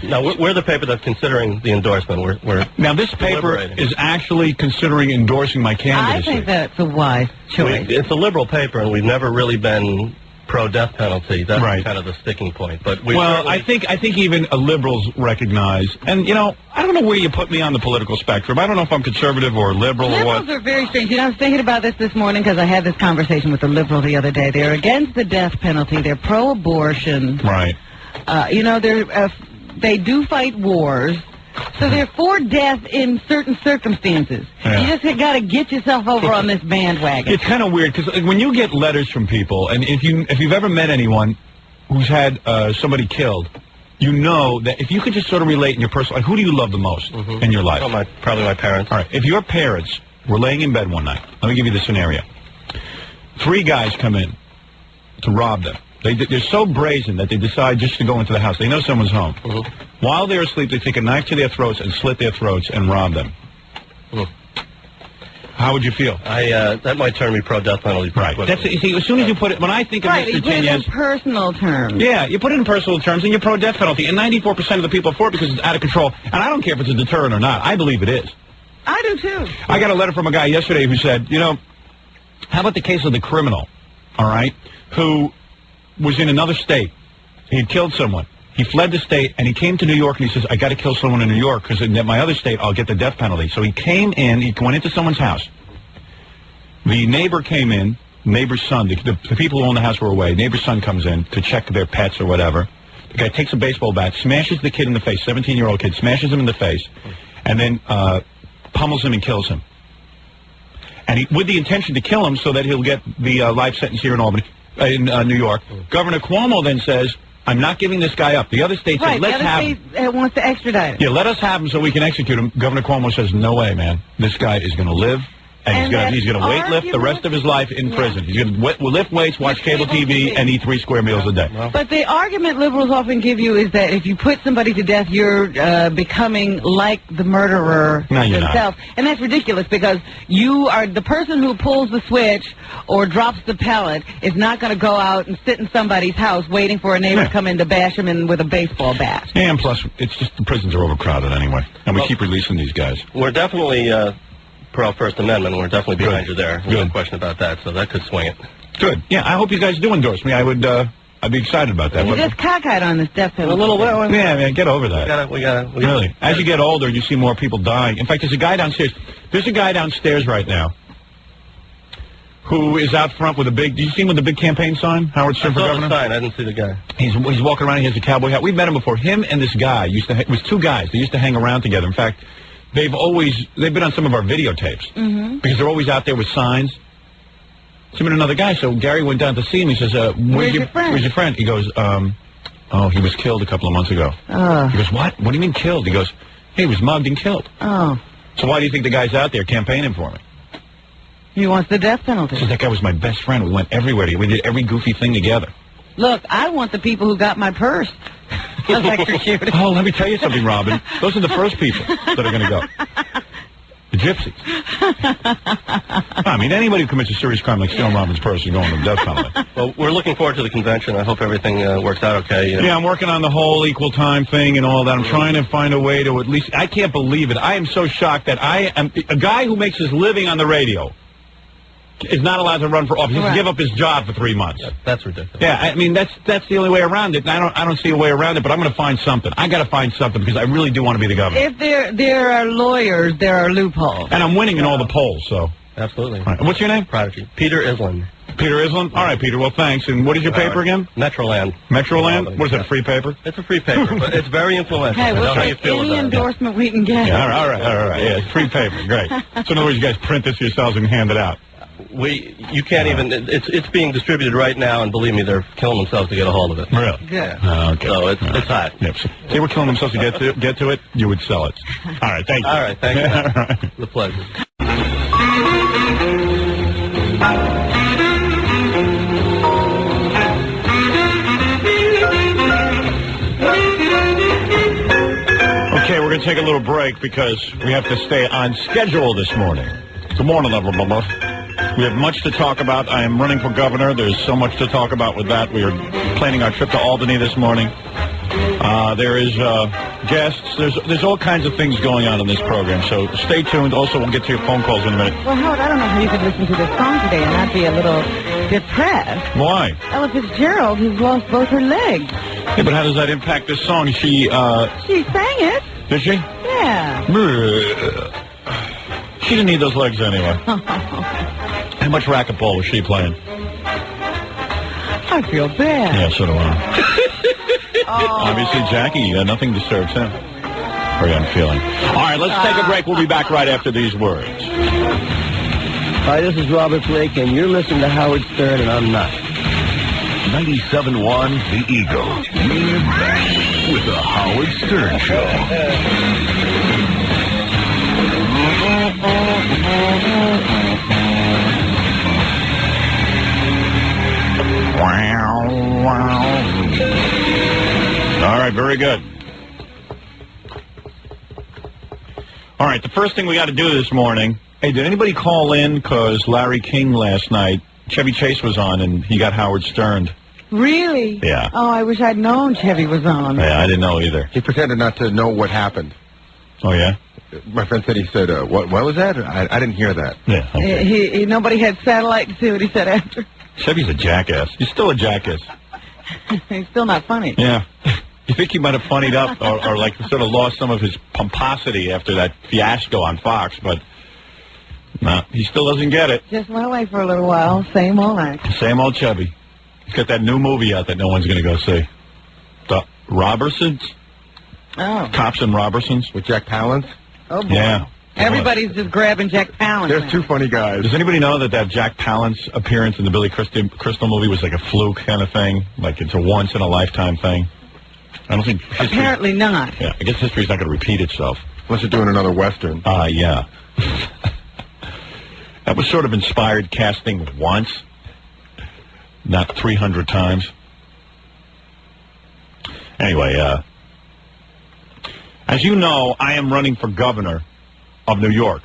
No, we're the paper that's considering the endorsement. We're now, this paper is actually considering endorsing my I candidacy. think that's a wise choice. It's a liberal paper, and we've never really been pro-death penalty. That's Right. kind of the sticking point. But I think even liberals recognize, and I don't know where you put me on the political spectrum. I don't know if I'm conservative or liberal or what. Liberals are very strange. I was thinking about this morning because I had this conversation with a liberal the other day. They're against the death penalty. They're pro-abortion. Right. They do fight wars. So they're for death in certain circumstances. Yeah. You just got to get yourself over on this bandwagon. It's kind of weird because when you get letters from people, and if you've ever met anyone who's had somebody killed, you know that if you could just sort of relate in your personal life, who do you love the most in your life? Oh, probably my parents. All right. If your parents were laying in bed one night, let me give you the scenario. 3 guys come in to rob them. They're so brazen that they decide just to go into the house. They know someone's home. While they're asleep, they take a knife to their throats and slit their throats and rob them. How would you feel? That might turn me pro-death penalty. Right. See, as soon as you put it, when I think of Right, Mr. you put it in Tinez, personal terms. yeah, you put it in personal terms and you're pro-death penalty, and 94% of the people are for it because it's out of control. And I don't care if it's a deterrent or not. I believe it is. I do, too. I got a letter from a guy yesterday who said, how about the case of the criminal, all right, who was in another state. He had killed someone. He fled the state, and he came to New York, and he says, I got to kill someone in New York because in my other state, I'll get the death penalty. So he came in. He went into someone's house. The neighbor came in, neighbor's son. The people who own the house were away. Neighbor's son comes in to check their pets or whatever. The guy takes a baseball bat, smashes the kid in the face, 17-year-old kid, smashes him in the face, and then pummels him and kills him. And with the intention to kill him so that he'll get the life sentence here in Albany. In New York. Governor Cuomo then says, I'm not giving this guy up. The other state said, let's have him. The other state wants to extradite him. Yeah, let us have him so we can execute him. Governor Cuomo says, no way, man. This guy is going to live, and he's going to weight lift the rest of his life in prison. He's going to lift weights, watch cable TV, and eat 3 square meals a day. But the argument liberals often give you is that if you put somebody to death, you're becoming like the murderer himself. And that's ridiculous because you are the person who pulls the switch or drops the pellet is not going to go out and sit in somebody's house waiting for a neighbor to come in to bash him in with a baseball bat. Yeah, and plus, it's just the prisons are overcrowded anyway. And we keep releasing these guys. We're definitely pro-First Amendment. We're definitely behind you there. No question about that, so that could swing it. Good. Yeah, I hope you guys do endorse me. I'd be excited about that. You just cockeyed on this death penalty. Yeah, man, get over that. We got really. As you get older, you see more people dying. In fact, there's a guy downstairs. There's a guy downstairs right now who is out front with a big. Did you see him with the big campaign sign? Howard Stern for governor. I didn't see the guy. He's walking around. He has a cowboy hat. We've met him before. Him and this guy it was 2 guys. They used to hang around together. In fact, they've been on some of our videotapes because they're always out there with signs. Him and another guy. So Gary went down to see him. He says, "Where's your friend?" Where's your friend? He goes, "Oh, he was killed a couple of months ago." He goes, "What? What do you mean killed?" He goes, "Hey, he was mugged and killed." Oh. So why do you think the guy's out there campaigning for me? He wants the death penalty. So that guy was my best friend. We went everywhere. We did every goofy thing together. Look, I want the people who got my purse electrocuted. Oh, let me tell you something, Robin. Those are the first people that are going to go. The gypsies. I mean, anybody who commits a serious crime like stealing Robin's purse is going to the death penalty. Well, we're looking forward to the convention. I hope everything works out okay. Yeah, I'm working on the whole equal time thing and all that. I'm trying to find a way to at least... I can't believe it. I am so shocked that I am... A guy who makes his living on the radio is not allowed to run for office. He has to give up his job for 3 months. That's ridiculous. Yeah, I mean, that's the only way around it. I don't see a way around it, but I'm going to find something. I got to find something because I really do want to be the governor. If there are lawyers, there are loopholes. And I'm winning in all the polls, so... Absolutely. Right. What's your name? Prodigy. Peter Island. Peter Island? All right, Peter. Well, thanks. And what is your paper again? Metroland. Metroland? What is it, a free paper? It's a free paper, but it's very influential. Hey, I know we'll how you take feel any about it. endorsement we can get. Yeah, all right. Yeah, it's free paper. Great. So in other words, you guys print this yourselves and hand it out. You can't even, it's being distributed right now, and believe me, they're killing themselves to get a hold of it. Really? Good. Okay. So it's hot. Yep. So if they were killing themselves to get to it, you would sell it. All right, thank you. All right, thank you. All right. The pleasure. Okay, we're going to take a little break because we have to stay on schedule this morning. Good morning, everyone. We have much to talk about. I am running for governor. There's so much to talk about with that. We are planning our trip to Albany this morning. There is guests. There's all kinds of things going on in this program, so stay tuned. Also, we'll get to your phone calls in a minute. Well, Howard, I don't know how you could listen to this song today and not be a little depressed. Why? Ella Fitzgerald has lost both her legs. Yeah, but how does that impact this song? She sang it. Did she? Yeah. She didn't need those legs anyway. How much racquetball was she playing? I feel bad. Yeah, so do I. Obviously, Jackie, nothing disturbs him. Very unfeeling. All right, let's take a break. We'll be back right after these words. Hi, this is Robert Blake, and you're listening to Howard Stern, and I'm not. 97.1 The Eagle. We're back with the Howard Stern Show. All right, very good. All right, the first thing we got to do this morning. Hey, did anybody call in? Because Larry King last night, Chevy Chase was on, and he got Howard Sterned. Really? Yeah. Oh, I wish I'd known Chevy was on. Yeah, I didn't know either. He pretended not to know what happened. Oh, yeah? My friend said he said, what was that? I didn't hear that. Yeah. Okay. Nobody had satellite to see what he said after. Chevy's a jackass. He's still a jackass. He's still not funny. Yeah. You think he might have funnied up or like sort of lost some of his pomposity after that fiasco on Fox, but no, he still doesn't get it. Just went away for a little while. Same old act. Same old Chevy. He's got that new movie out that no one's going to go see. The Robertsons? Oh. Cops and Robertsons? With Jack Palance? Oh, boy. Yeah. Everybody's just grabbing Jack Palance. There's two funny guys. Does anybody know that Jack Palance appearance in the Billy Crystal movie was like a fluke kind of thing? Like it's a once-in-a-lifetime thing? I don't think history... Apparently not. Yeah, I guess history's not going to repeat itself. Unless you're doing another Western. Yeah. That was sort of inspired casting once, not 300 times. Anyway, as you know, I am running for governor of New York.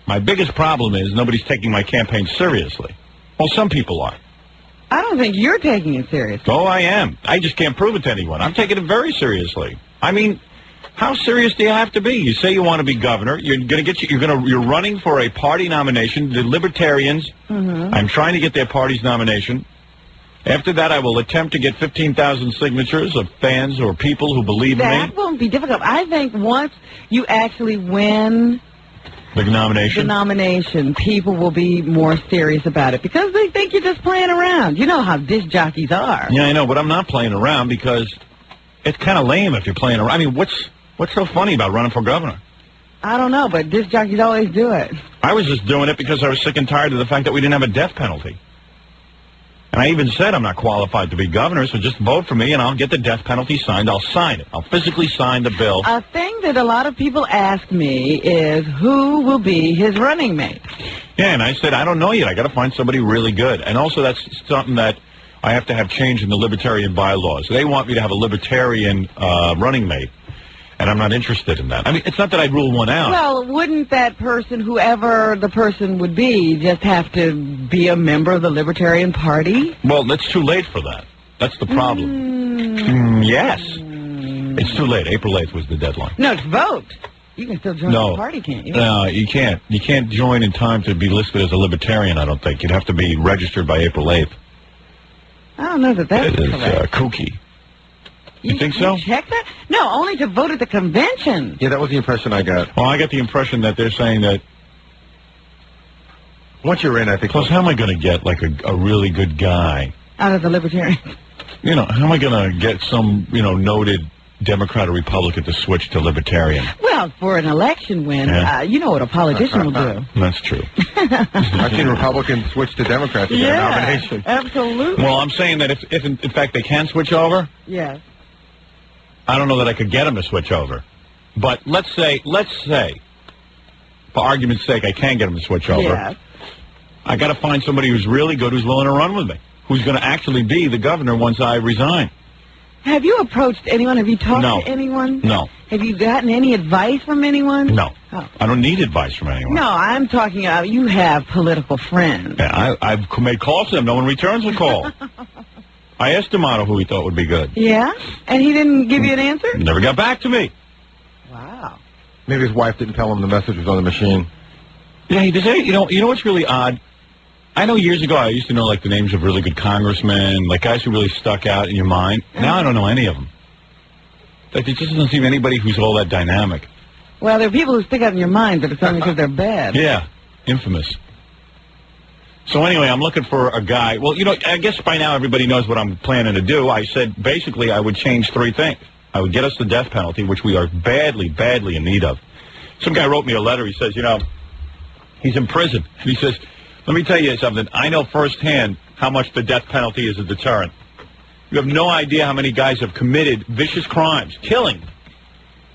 My biggest problem is nobody's taking my campaign seriously. Well, some people are. I don't think you're taking it seriously. Oh, I am. I just can't prove it to anyone. I'm taking it very seriously. I mean, how serious do you have to be? You say you want to be governor. You're running for a party nomination. The Libertarians. Mm-hmm. I'm trying to get their party's nomination. After that, I will attempt to get 15,000 signatures of fans or people who believe in me. That won't be difficult. I think once you actually win the nomination, people will be more serious about it because they think you're just playing around. You know how disc jockeys are. Yeah, I know, but I'm not playing around because it's kind of lame if you're playing around. I mean, what's so funny about running for governor? I don't know, but disc jockeys always do it. I was just doing it because I was sick and tired of the fact that we didn't have a death penalty. And I even said I'm not qualified to be governor, so just vote for me and I'll get the death penalty signed. I'll sign it. I'll physically sign the bill. A thing that a lot of people ask me is who will be his running mate. Yeah, and I said, I don't know yet. I got to find somebody really good. And also that's something that I have to have change in the libertarian bylaws. They want me to have a libertarian running mate, and I'm not interested in that. I mean, it's not that I'd rule one out. Well, wouldn't that person, whoever the person would be, just have to be a member of the Libertarian Party? Well, it's too late for that. That's the problem. Yes. It's too late. April 8th was the deadline. No, to vote. You can still join the party, can't you? No, you can't. You can't join in time to be listed as a libertarian, I don't think. You'd have to be registered by April 8th. I don't know that that's It is correct. kooky. You think so? Check that? No, only to vote at the convention. Yeah, that was the impression I got. Well, I got the impression that they're saying that... Once you're in, I think... Plus, how am I going to get, like, a really good guy? Out of the Libertarian. You know, how am I going to get some, noted Democrat or Republican to switch to Libertarian? Well, for an election win, you know what a politician will do. That's true. I've seen Republicans switch to Democrats to get a nomination. Absolutely. Well, I'm saying that if in fact they can switch over, Yes. I don't know that I could get them to switch over. But let's say, for argument's sake, I can get them to switch over. Yes. I got to find somebody who's really good, who's willing to run with me, who's going to actually be the governor once I resign. Have you approached anyone? Have you talked to anyone? No. Have you gotten any advice from anyone? No. Oh. I don't need advice from anyone. No, I'm talking about you have political friends. Yeah, I've made calls to them. No one returns the call. I asked D'Amato who he thought would be good. Yeah? And he didn't give you an answer? Never got back to me. Wow. Maybe his wife didn't tell him the message was on the machine. Yeah, he does. You know what's really odd? I know years ago I used to know, like, the names of really good congressmen, like guys who really stuck out in your mind. Now I don't know any of them. Like, there just doesn't seem anybody who's all that dynamic. Well, there are people who stick out in your mind, but it's only because they're bad. Yeah, infamous. So anyway, I'm looking for a guy. Well, I guess by now everybody knows what I'm planning to do. I said basically I would change three things. I would get us the death penalty, which we are badly, badly in need of. Some guy wrote me a letter. He says, he's in prison. And he says, let me tell you something. I know firsthand how much the death penalty is a deterrent. You have no idea how many guys have committed vicious crimes, killing,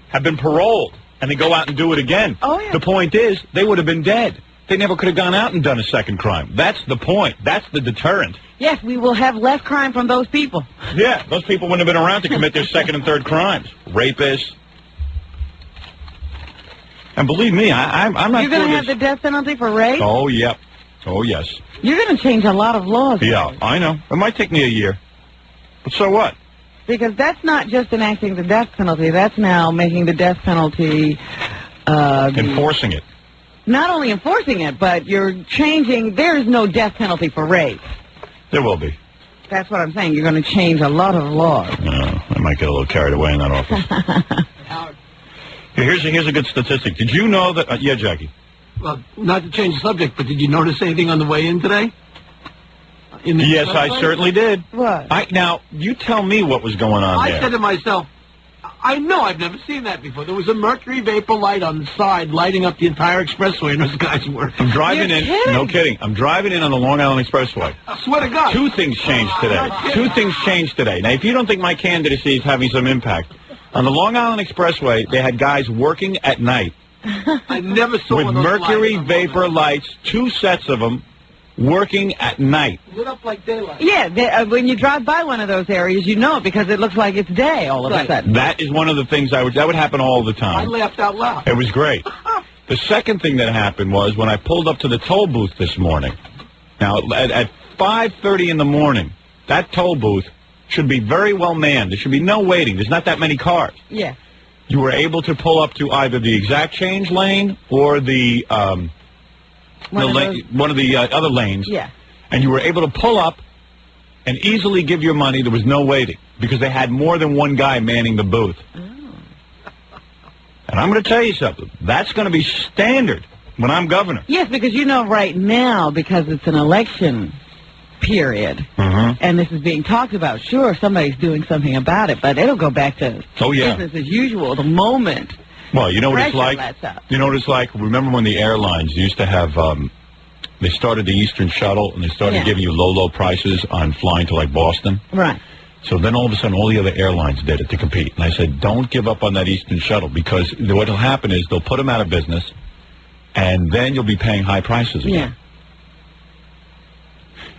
have been paroled, and they go out and do it again. Oh, yeah. The point is, they would have been dead. They never could have gone out and done a second crime. That's the point. That's the deterrent. Yes, we will have less crime from those people. Yeah, those people wouldn't have been around to commit their second and third crimes. Rapists. And believe me, I'm not You're going to have the death penalty for rape? Oh, yep. Oh, yes. You're going to change a lot of laws. Yeah, I know. It might take me a year. But so what? Because that's not just enacting the death penalty. That's now making the death penalty... enforcing it. Not only enforcing it, but you're changing... There is no death penalty for rape. There will be. That's what I'm saying. You're going to change a lot of laws. I might get a little carried away in that office. Here's a good statistic. Did you know that... yeah, Jackie. Well, not to change the subject, but did you notice anything on the way in today? Yes, I certainly did. What? Now, you tell me what was going on there. I said to myself, I know I've never seen that before. There was a mercury vapor light on the side lighting up the entire expressway, and those guys were... I'm driving in. Kidding. No kidding. I'm driving in on the Long Island Expressway. I swear to God. Two things changed today. Two things changed today. Now, if you don't think my candidacy is having some impact, on the Long Island Expressway, they had guys working at night. I never saw with one of those mercury lights vapor lights, 2 sets of them, working at night. lit up like daylight. Yeah, when you drive by one of those areas, you know it because it looks like it's day all of a sudden. That is one of the things that would happen all the I time. laughed out loud. It was great. The second thing that happened was when I pulled up to the toll booth this morning. Now, at 5:30 in the morning, that toll booth should be very well manned. There should be no waiting. There's not that many cars. Yeah. You were able to pull up to either the exact change lane or the one of the other lanes. Yeah. And you were able to pull up and easily give your money. There was no waiting because they had more than one guy manning the booth. Oh. And I'm going to tell you something. That's going to be standard when I'm governor. Yes, because you know right now, because it's an election period, and this is being talked about, sure, somebody's doing something about it, but it'll go back to business as usual the moment. Well, you know what it's pressure like? lets up. You know what it's like? Remember when the airlines used to have, they started the Eastern Shuttle, and they started giving you low prices on flying to, like, Boston? Right. So then all of a sudden all the other airlines did it to compete. And I said, don't give up on that Eastern Shuttle, because what will happen is they'll put them out of business, and then you'll be paying high prices again. Yeah.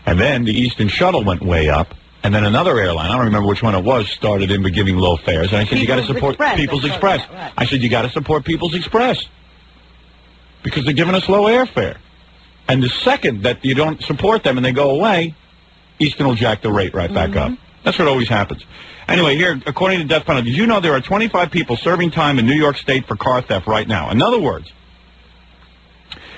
And then the Eastern Shuttle went way up, And then another airline, I don't remember which one it was, started in with giving low fares. And I said, you got to support People's Express. Right. I said, you got to support People's Express. Because they're giving us low airfare. And the second that you don't support them and they go away, Eastern will jack the rate right back up. That's what always happens. Anyway, here, according to death penalty, did you know there are 25 people serving time in New York State for car theft right now? In other words,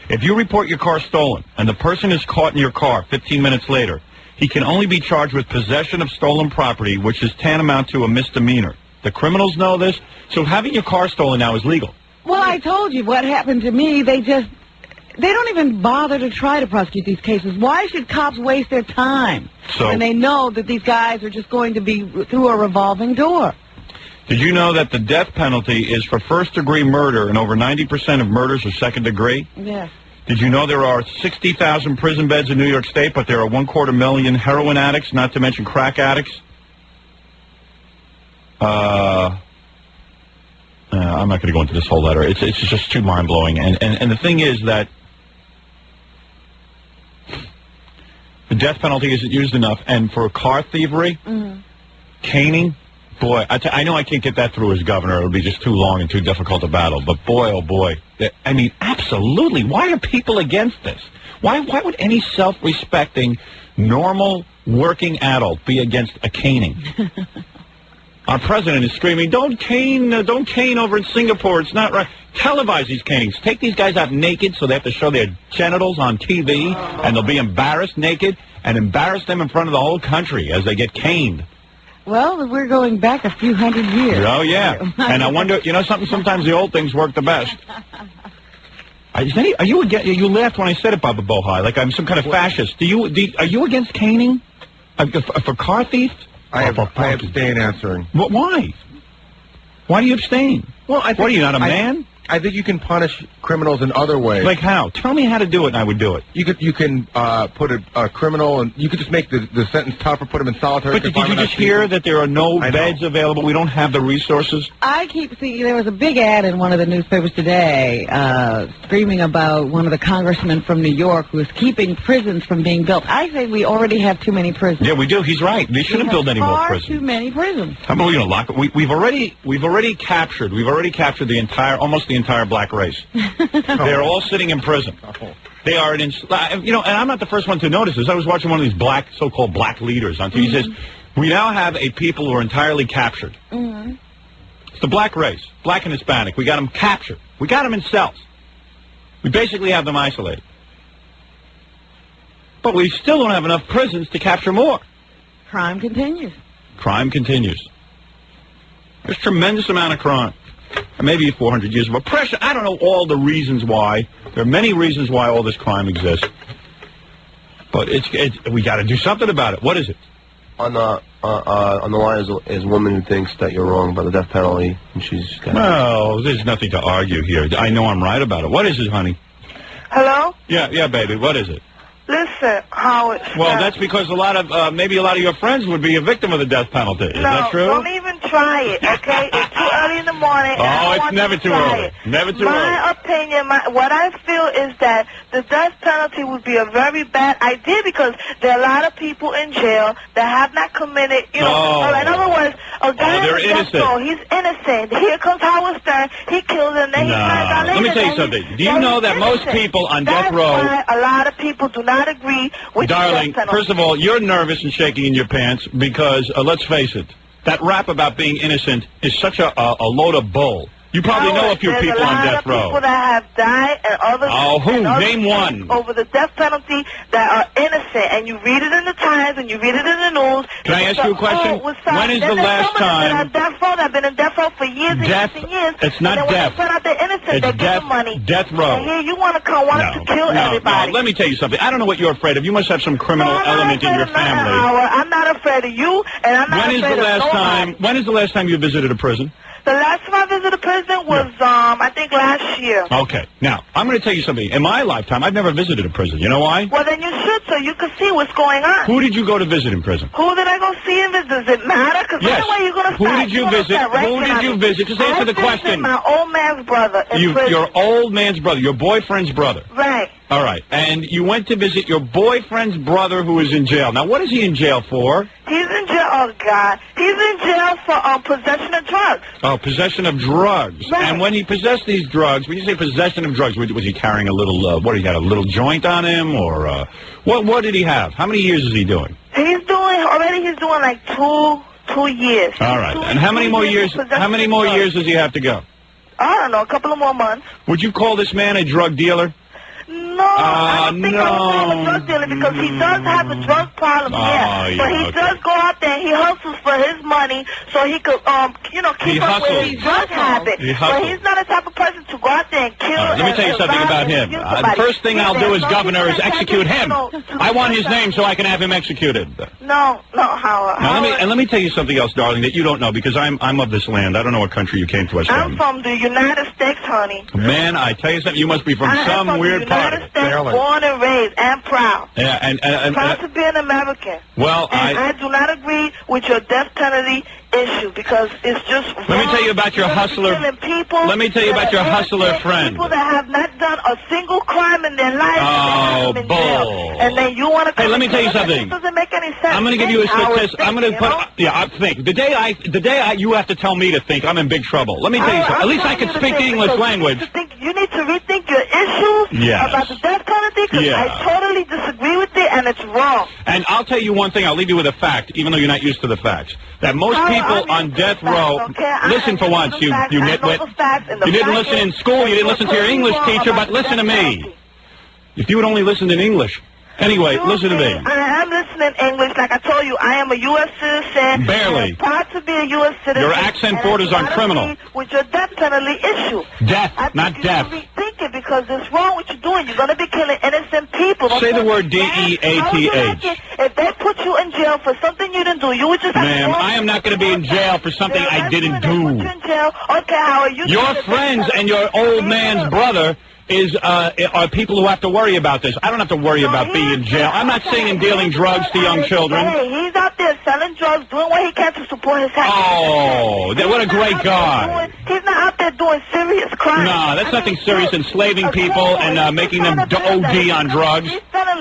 if you report your car stolen and the person is caught in your car 15 minutes later, he can only be charged with possession of stolen property, which is tantamount to a misdemeanor. The criminals know this, so having your car stolen now is legal. Well, I told you what happened to me. They don't even bother to try to prosecute these cases. Why should cops waste their time when they know that these guys are just going to be through a revolving door? Did you know that the death penalty is for first-degree murder, and over 90% of murders are second-degree? Yes. Did you know there are 60,000 prison beds in New York State, but there are 250,000 heroin addicts, not to mention crack addicts? I'm not going to go into this whole letter. It's just too mind-blowing. And the thing is that the death penalty isn't used enough. And for car thievery, caning, boy, I know I can't get that through as governor. It'll be just too long and too difficult a battle. But boy, oh boy. I mean, absolutely. Why are people against this? Why would any self-respecting, normal, working adult be against a caning? Our president is screaming, don't cane over in Singapore. It's not right. Televise these canings. Take these guys out naked so they have to show their genitals on TV, and they'll be embarrassed naked, and embarrass them in front of the whole country as they get caned. Well, we're going back a few hundred years. Oh, yeah. And I wonder, you know something, sometimes the old things work the best. Are you laughed when I said it, Baba Bohai, like I'm some kind of fascist. Are you against caning? For car thieves? I abstain answering. Why? Why do you abstain? Well, I think, what are you, not a man? I think you can punish criminals in other ways. Like how? Tell me how to do it, and I would do it. You can put a criminal, and you could just make the sentence tougher, put him in solitary confinement. But did you just hear that there are no beds available? We don't have the resources. I keep seeing, there was a big ad in one of the newspapers today screaming about one of the congressmen from New York who is keeping prisons from being built. I say we already have too many prisons. Yeah, we do. He's right. They shouldn't build any more prisons. Too many prisons. How about we going to lock it? We've already captured the almost the entire black race. They're all sitting in prison. They are and I'm not the first one to notice this. I was watching one of these so-called black leaders on TV. He says, we now have a people who are entirely captured. It's the black race, black and Hispanic. We got them captured. We got them in cells. We basically have them isolated. But we still don't have enough prisons to capture more. Crime continues. Crime continues. There's a tremendous amount of crime. Maybe 400 years of oppression. I don't know all the reasons why. There are many reasons why all this crime exists. But we got to do something about it. What is it? On the line is a woman who thinks that you're wrong about the death penalty, and she's got... No, there's nothing to argue here. I know I'm right about it. What is it, honey? Hello? Yeah, baby. What is it? Listen, Howard. Well, that's because maybe a lot of your friends would be a victim of the death penalty. Is that true? Don't even try it, okay? It's too early in the morning. It's never too early. Never too early. My opinion, what I feel is that the death penalty would be a very bad idea because there are a lot of people in jail that have not committed, in other words, a guy they're innocent. He's innocent. Here comes Howard Stern. He kills him. Then he finds out later. Let me tell you something. Do you know that most people on death row... That's why a lot of people do not agree with Darling, first of all, you're nervous and shaking in your pants because, let's face it, that rap about being innocent is such a load of bull. You probably know a few people on death row. People that have died and others. Oh, who? Name one. Over the death penalty that are innocent, and you read it in the Times and you read it in the news. Can I ask you a question? When is the last time? Death row that have been in death row for years and years and years. It's not death. When they out they're innocent, it's they give them money. Death row. And here you want to kill everybody. No, let me tell you something. I don't know what you're afraid of. You must have some criminal element in your family. I'm not afraid of you, and I'm not afraid of nobody. When is the last time you visited a prison? The last time I visited a prison was, I think last year. Okay. Now, I'm going to tell you something. In my lifetime, I've never visited a prison. You know why? Well, then you should, so you can see what's going on. Who did you go to visit in prison? Who did I go see in prison? Does it matter? Because anyway, you're going to Who did you visit? Who did you visit? Just answer the question. My old man's brother in prison. Your old man's brother. Your boyfriend's brother. Right. All right. And you went to visit your boyfriend's brother who is in jail. Now, what is he in jail for? He's in jail. Oh, God. He's in jail for possession of drugs. Oh, possession of drugs. Right. And when he possessed these drugs, when you say possession of drugs, was he carrying a little, what, he had a little joint on him? Or what did he have? How many years is he doing? He's doing like 2 years. All right. And how many more years does he have to go? I don't know, a couple of more months. Would you call this man a drug dealer? No, I don't think I would call him a drug dealer because he does have a drug problem here. But he does go out there and he hustles for his money so he could, keep up with his drug habit. But he's not the type of person to go out there and kill. Let me tell you something about him. The first thing I'll do as governor is execute him. I want his name so I can have him executed. No, Howard. Now, let me tell you something else, darling, that you don't know because I'm of this land. I don't know what country you came to us I'm from the United States, honey. Man, I tell you something. You must be from some weird part of it. Born and raised and proud. Yeah, and proud to be an American. Well, I do not agree with your death penalty issue because it's just wrong. Let me tell you about your hustler. Let me tell you about your hustler friend. People that have not done a single crime in their life. Oh, bull. And then you want to. Hey, let me tell you something. It doesn't make any sense. I'm going to give you a statistic. I'm going to put. Yeah, I think the day you have to tell me to think, I'm in big trouble. Let me tell you something. At least I can speak the English language. You need to rethink your issues about the death penalty because I totally disagree with it and it's wrong. And I'll tell you one thing. I'll leave you with a fact, even though you're not used to the facts. That most people on death row, listen for once, you nitwit. You didn't listen in school. You didn't listen to your English teacher, but listen to me. If you would only listen in English. Anyway, listen to me. I am listening in English. Like I told you, I am a U.S. citizen. Barely. I'm proud to be a U.S. citizen. Your accent borders on criminal. With your death penalty issue. Death, not death. You rethink it because it's wrong what you're doing. You're going to be killing innocent people. Say the word D-E-A-T-H. If they put you in jail for something you didn't do, you would just have Ma'am, I am not going to be in jail for something I didn't do. In jail. Okay, Howard, your friends and your old man's brother are people who have to worry about this. I don't have to worry about being in jail. I'm not saying in dealing drugs to young children. Hey, he's out there selling drugs, doing what he can to support his house. Oh, what a great guy. He's not out there doing serious crimes. No, that's nothing serious. Enslaving people and making them OD on drugs.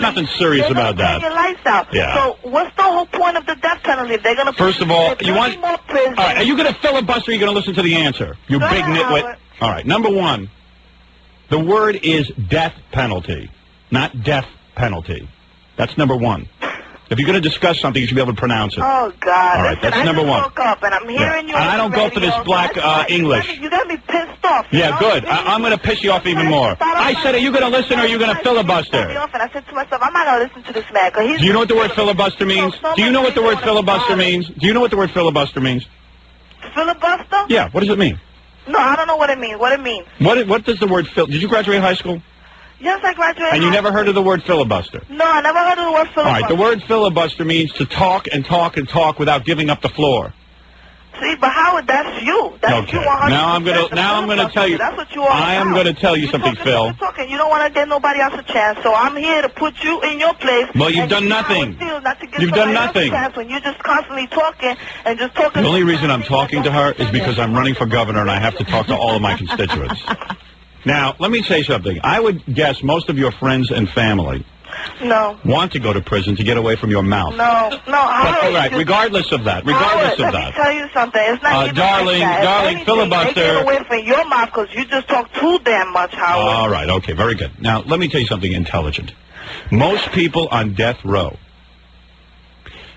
Nothing serious about that. Your lights out. Yeah. So what's the whole point of the death penalty? If they're going to First of all, you want... All right, are you going to filibuster or are you going to listen to the answer? You big nitwit. All right, number one. The word is death penalty, not death penalty. That's number one. If you're going to discuss something, you should be able to pronounce it. Oh, God. All right, that's number one. I just woke up and I'm hearing you. I don't go for this black English. You're going to be pissed off. Yeah, good. I'm going to piss you off even more. I said, are you going to listen or are you going to filibuster? And I said to myself, I'm not going to listen to this man. Do you know what the word filibuster means? Do you know what the word filibuster means? Do you know what the word filibuster means? Filibuster? Yeah, what does it mean? No, I don't know what it means. What it means? What does the word did you graduate high school? Yes, I graduated. And you never heard of the word filibuster? No, I never heard of the word filibuster. All right, the word filibuster means to talk and talk and talk without giving up the floor. See, but Howard, that's you. That's okay. You Now I'm gonna tell you. That's what you are. I am going to tell you something, Phil. You don't want to give nobody else a chance, so I'm here to put you in your place. Well, you've done nothing. You've done nothing. When you're just constantly talking and just talking. The only reason I'm talking to her is because I'm running for governor and I have to talk to all of my constituents. Now, let me say something. I would guess most of your friends and family want to go to prison to get away from your mouth. No. But, all right, regardless of that. Let me tell you something. It's not even darling, filibuster. They get away from your mouth because you just talk too damn much, Howard. All right, okay, very good. Now, let me tell you something intelligent. Most people on death row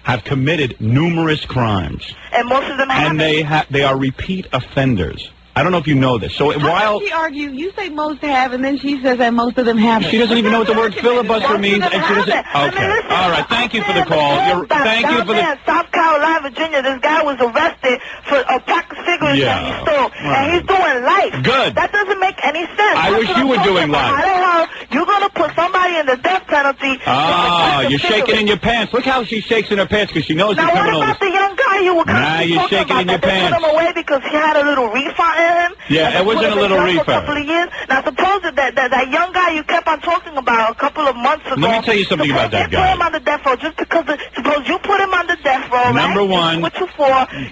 have committed numerous crimes. And most of them haven't. And they are repeat offenders. I don't know if you know this. So How does she argue? You say most have, and then she says that most of them haven't. She doesn't even know what the word filibuster means, and she doesn't. Okay. All right. Thank you for the call. Thank you for the. In South Carolina, Virginia, this guy was arrested for a pack of cigarettes that he stole, and he's doing life. Good. That doesn't make any sense. I wish you were doing life. I don't know. You're going to put somebody in the death penalty. Ah, you're shaking in your pants. Look how she shakes in her pants because she knows the criminal. Now, what about the young guy? way you were Now you're talking shaking about in your that they pants. put him away because he had a little reefer in him. Yeah, it wasn't a little For a reefer. couple of years. Now, suppose that young guy you kept on talking about a couple of months ago. Let me tell you something about that Put him guy. on the death row just because. Suppose you put him on the death row, Number right? one. What you for?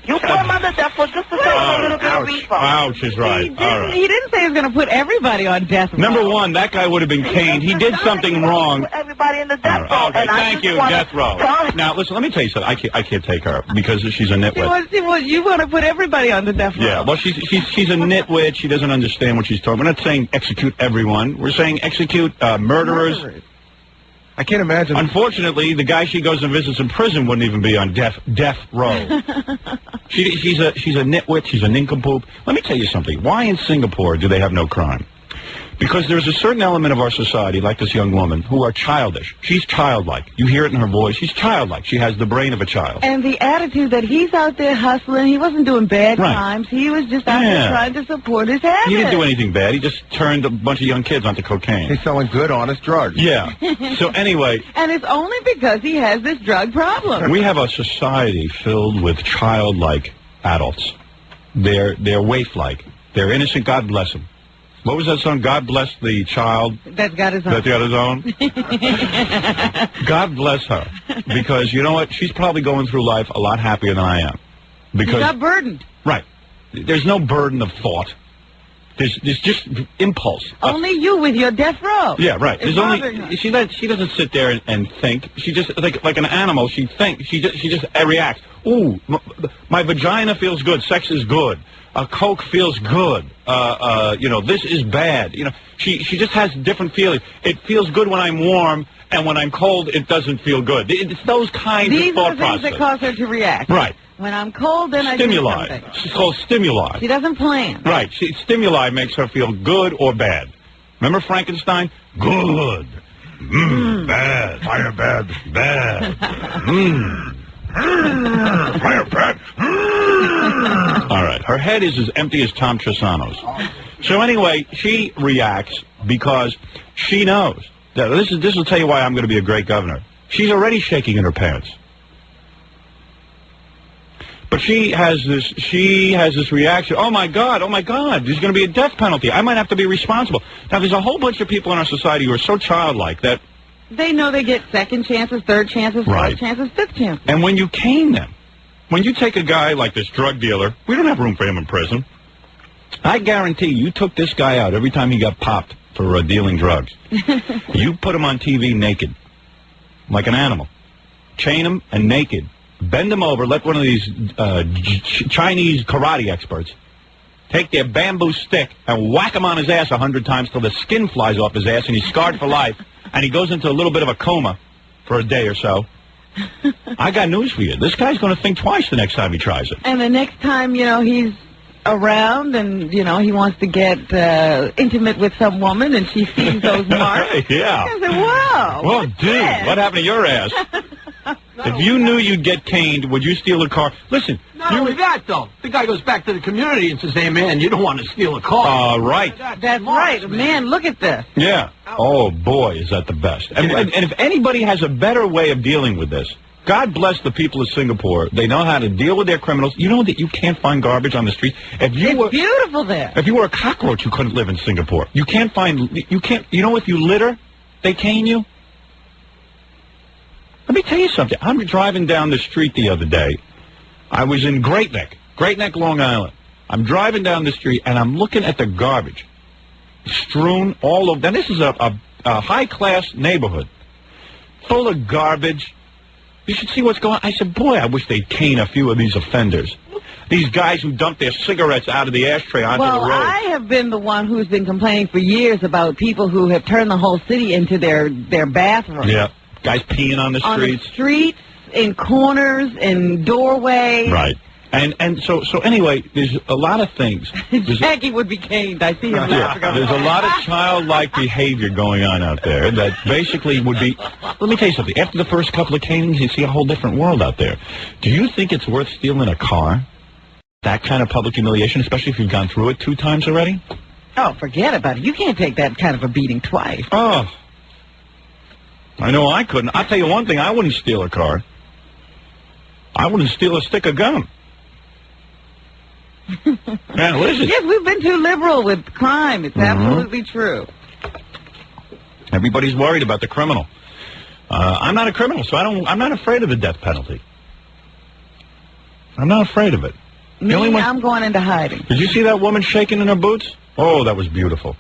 You put him on the death row just to sell him a little bit of reefer. Ouch is right. All right. He didn't say he was going to put everybody on death row. Number one, that guy would have been caned. He did something wrong. Everybody in the death row. Okay, And I thank just you, wanna death row. Now, listen, let me tell you something. I can't take her because she's a nitwit. You want to put everybody on the death row. Yeah, well, she's a nitwit. She doesn't understand what she's talking. We're not saying execute everyone. We're saying execute murderers. I can't imagine. Unfortunately, the guy she goes and visits in prison wouldn't even be on death row. She's a nitwit. She's a nincompoop. Let me tell you something. Why in Singapore do they have no crime? Because there's a certain element of our society, like this young woman, who are childish. She's childlike. You hear it in her voice. She's childlike. She has the brain of a child. And the attitude that he's out there hustling, he wasn't doing bad crimes. He was just out there trying to support his habit. He didn't do anything bad. He just turned a bunch of young kids onto cocaine. He's selling good, honest drugs. Yeah. So anyway, And it's only because he has this drug problem. we have a society filled with childlike adults. They're waif-like. They're innocent. God bless them. What was that song? God bless the child That's got his own. that got his own. God bless her, because you know what? She's probably going through life a lot happier than I am. Because He's not burdened. right, there's no burden of thought. There's just impulse. Only you with your death row. Yeah, right. It's There's bothering her. only she doesn't sit there and think. She just like an animal. She thinks. She just reacts. Ooh, my vagina feels good. Sex is good. Coke feels good. This is bad. She just has different feelings. It feels good when I'm warm, and when I'm cold, it doesn't feel good. It's those kinds These of thought are the things that processes. cause her to react. Right. When I'm cold, then I do Stimuli. something. It's called stimuli. She doesn't plan. Right. Stimuli makes her feel good or bad. Remember Frankenstein? Good. Bad. Fire bad. Bad. Fire bad. All right. Her head is as empty as Tom Trisano's. So anyway, she reacts because she knows that this will tell you why I'm going to be a great governor. She's already shaking in her pants. But she has this reaction. Oh my God, there's going to be a death penalty. I might have to be responsible. Now, there's a whole bunch of people in our society who are so childlike that They know they get second chances, third chances, fourth chances, fifth chances. and when you cane them, when you take a guy like this drug dealer, we don't have room for him in prison. I guarantee you took this guy out every time he got popped for dealing drugs. You put him on TV naked, like an animal. Chain him and naked. Bend him over. Let one of these Chinese karate experts take their bamboo stick and whack him on his ass 100 times till the skin flies off his ass and he's scarred for life and he goes into a little bit of a coma for a day or so. I got news for you. This guy's going to think twice the next time he tries it. And the next time, he's around and, he wants to get intimate with some woman and she sees those marks. Yeah. I say, wow. Well, dude, what happened to your ass? If you knew you'd get caned, would you steal a car? Listen. Not only that, though. The guy goes back to the community and says, hey, man, you don't want to steal a car. Right. That's right. Man, look at this. Yeah. Oh, boy, is that the best. And if anybody has a better way of dealing with this, God bless the people of Singapore. They know how to deal with their criminals. You know that you can't find garbage on the street. It's beautiful there. If you were a cockroach, you couldn't live in Singapore. You can't, if you litter, they cane you. Let me tell you something. I'm driving down the street the other day. I was in Great Neck, Long Island. I'm driving down the street, and I'm looking at the garbage strewn all over. Now, this is a high-class neighborhood full of garbage. You should see what's going on. I said, boy, I wish they'd cane a few of these offenders. These guys who dump their cigarettes out of the ashtray onto the road. I have been the one who's been complaining for years about people who have turned the whole city into their bathroom. Yeah. Guys peeing on the streets. On the streets, in corners, in doorways. Right. And so anyway, there's a lot of things. Jackie would be caned. I see him laughing. There's a lot of childlike behavior going on out there that basically would be... Let me tell you something. After the first couple of canings, you see a whole different world out there. Do you think it's worth stealing a car? That kind of public humiliation, especially if you've gone through it 2 times already? Oh, forget about it. You can't take that kind of a beating twice. Oh. I know I couldn't. I'll tell you one thing. I wouldn't steal a car. I wouldn't steal a stick of gum. Man, what is it? Yes, we've been too liberal with crime. It's absolutely true. Everybody's worried about the criminal. I'm not a criminal, so I'm not afraid of the death penalty. I'm not afraid of it. I'm going into hiding. Did you see that woman shaking in her boots? Oh, that was beautiful.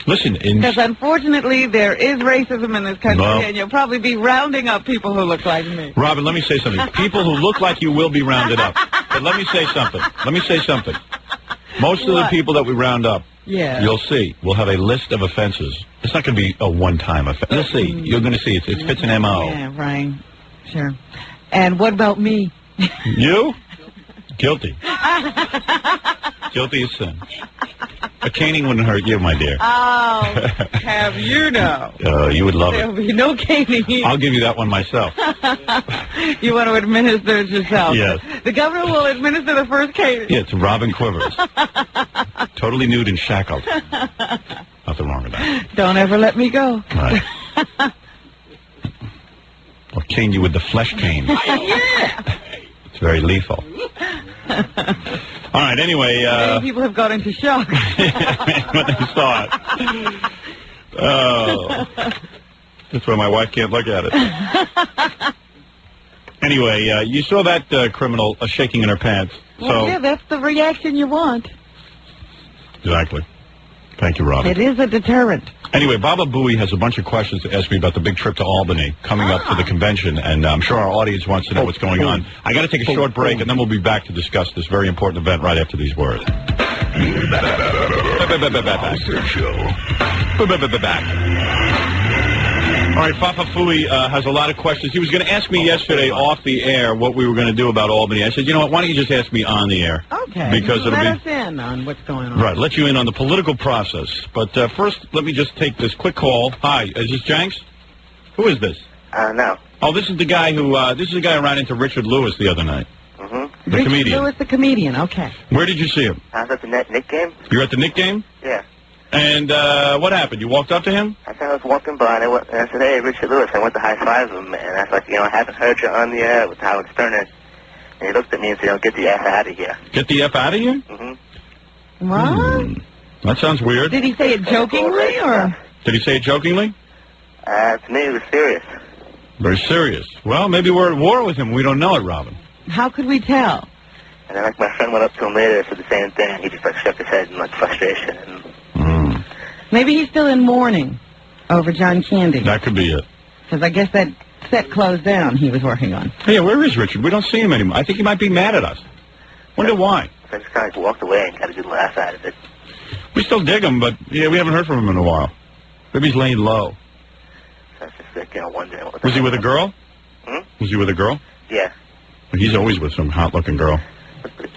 Listen, because unfortunately there is racism in this country, and you'll probably be rounding up people who look like me. Robin, let me say something. People who look like you will be rounded up. But let me say something. Most of the people that we round up, you'll see, will have a list of offenses. It's not going to be a one-time offense. You'll see. You're going to see. It fits an M.O. Yeah, right. Sure. And what about me? You? Guilty. Guilty as sin. A caning wouldn't hurt you, my dear. Oh, have you know? You would love There'll it. be no caning. I'll give you that one myself. You want to administer it yourself? Yes. The governor will administer the first caning. Yeah, it's Robin Quivers. Totally nude and shackled. Nothing wrong with that. Don't ever let me go. Right. I'll cane you with the flesh cane. Yeah. It's very lethal. All right, anyway. Many people have gone into shock. When they saw it. Oh. That's why my wife can't look at it. Anyway, you saw that criminal shaking in her pants. Well, yeah, that's the reaction you want. Exactly. Thank you, Robin. It is a deterrent. Anyway, Baba Booey has a bunch of questions to ask me about the big trip to Albany coming up to the convention, and I'm sure our audience wants to know what's going on. I got to take a short break, and then we'll be back to discuss this very important event right after these words. All right, Papa Fooey has a lot of questions. He was going to ask me yesterday off the air what we were going to do about Albany. I said, you know what, why don't you just ask me on the air? Okay. Because let us in on what's going on. Right, let you in on the political process. But first, let me just take this quick call. Hi, is this Jenks? Who is this? No. Oh, this is the guy who ran into Richard Lewis the other night. Mm-hmm. The comedian. Lewis, the comedian, okay. Where did you see him? I was at the Nick game. You're at the Nick game? Yeah. And what happened? You walked up to him? I was walking by, and I said, hey, Richard Lewis. I went to high-five him, and I was like, I haven't heard you on the air with Howard Stern. And he looked at me and said, get the F out of here. Get the F out of here? Mm-hmm. What? That sounds weird. Did he say it jokingly, or? Did he say it jokingly? To me, it was serious. Very serious. Well, maybe we're at war with him. We don't know it, Robin. How could we tell? And then, my friend went up to him later and said the same thing. He just, shook his head in, frustration. And maybe he's still in mourning over John Candy. That could be it. Because I guess that set closed down he was working on. Hey, where is Richard? We don't see him anymore. I think he might be mad at us. Wonder why. I just kind of walked away and got a good laugh out of it. We still dig him, but we haven't heard from him in a while. Maybe he's laying low. So I was just, wondering what was he with a girl? Hmm? Was he with a girl? Yeah. He's always with some hot-looking girl. She's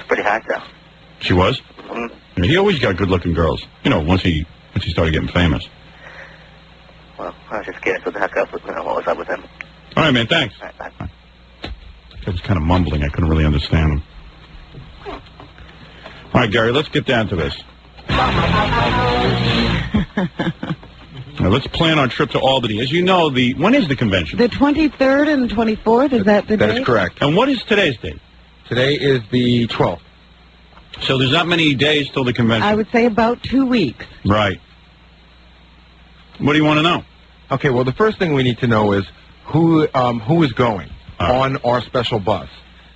pretty hot, though. She was? Mm-hmm. I mean, he always got good-looking girls. Once he started getting famous. Well, I was just kidding. So the heck up with what was up with him. All right, man. Thanks. All right, bye. He was kind of mumbling. I couldn't really understand him. All right, Gary, let's get down to this. Now, let's plan our trip to Albany. As you know, when is the convention? The 23rd and 24th, is that the date? That is correct. And what is today's date? Today is the 12th. So there's not many days till the convention. I would say about 2 weeks. Right. What do you want to know? Okay, well, the first thing we need to know is who is going on our special bus.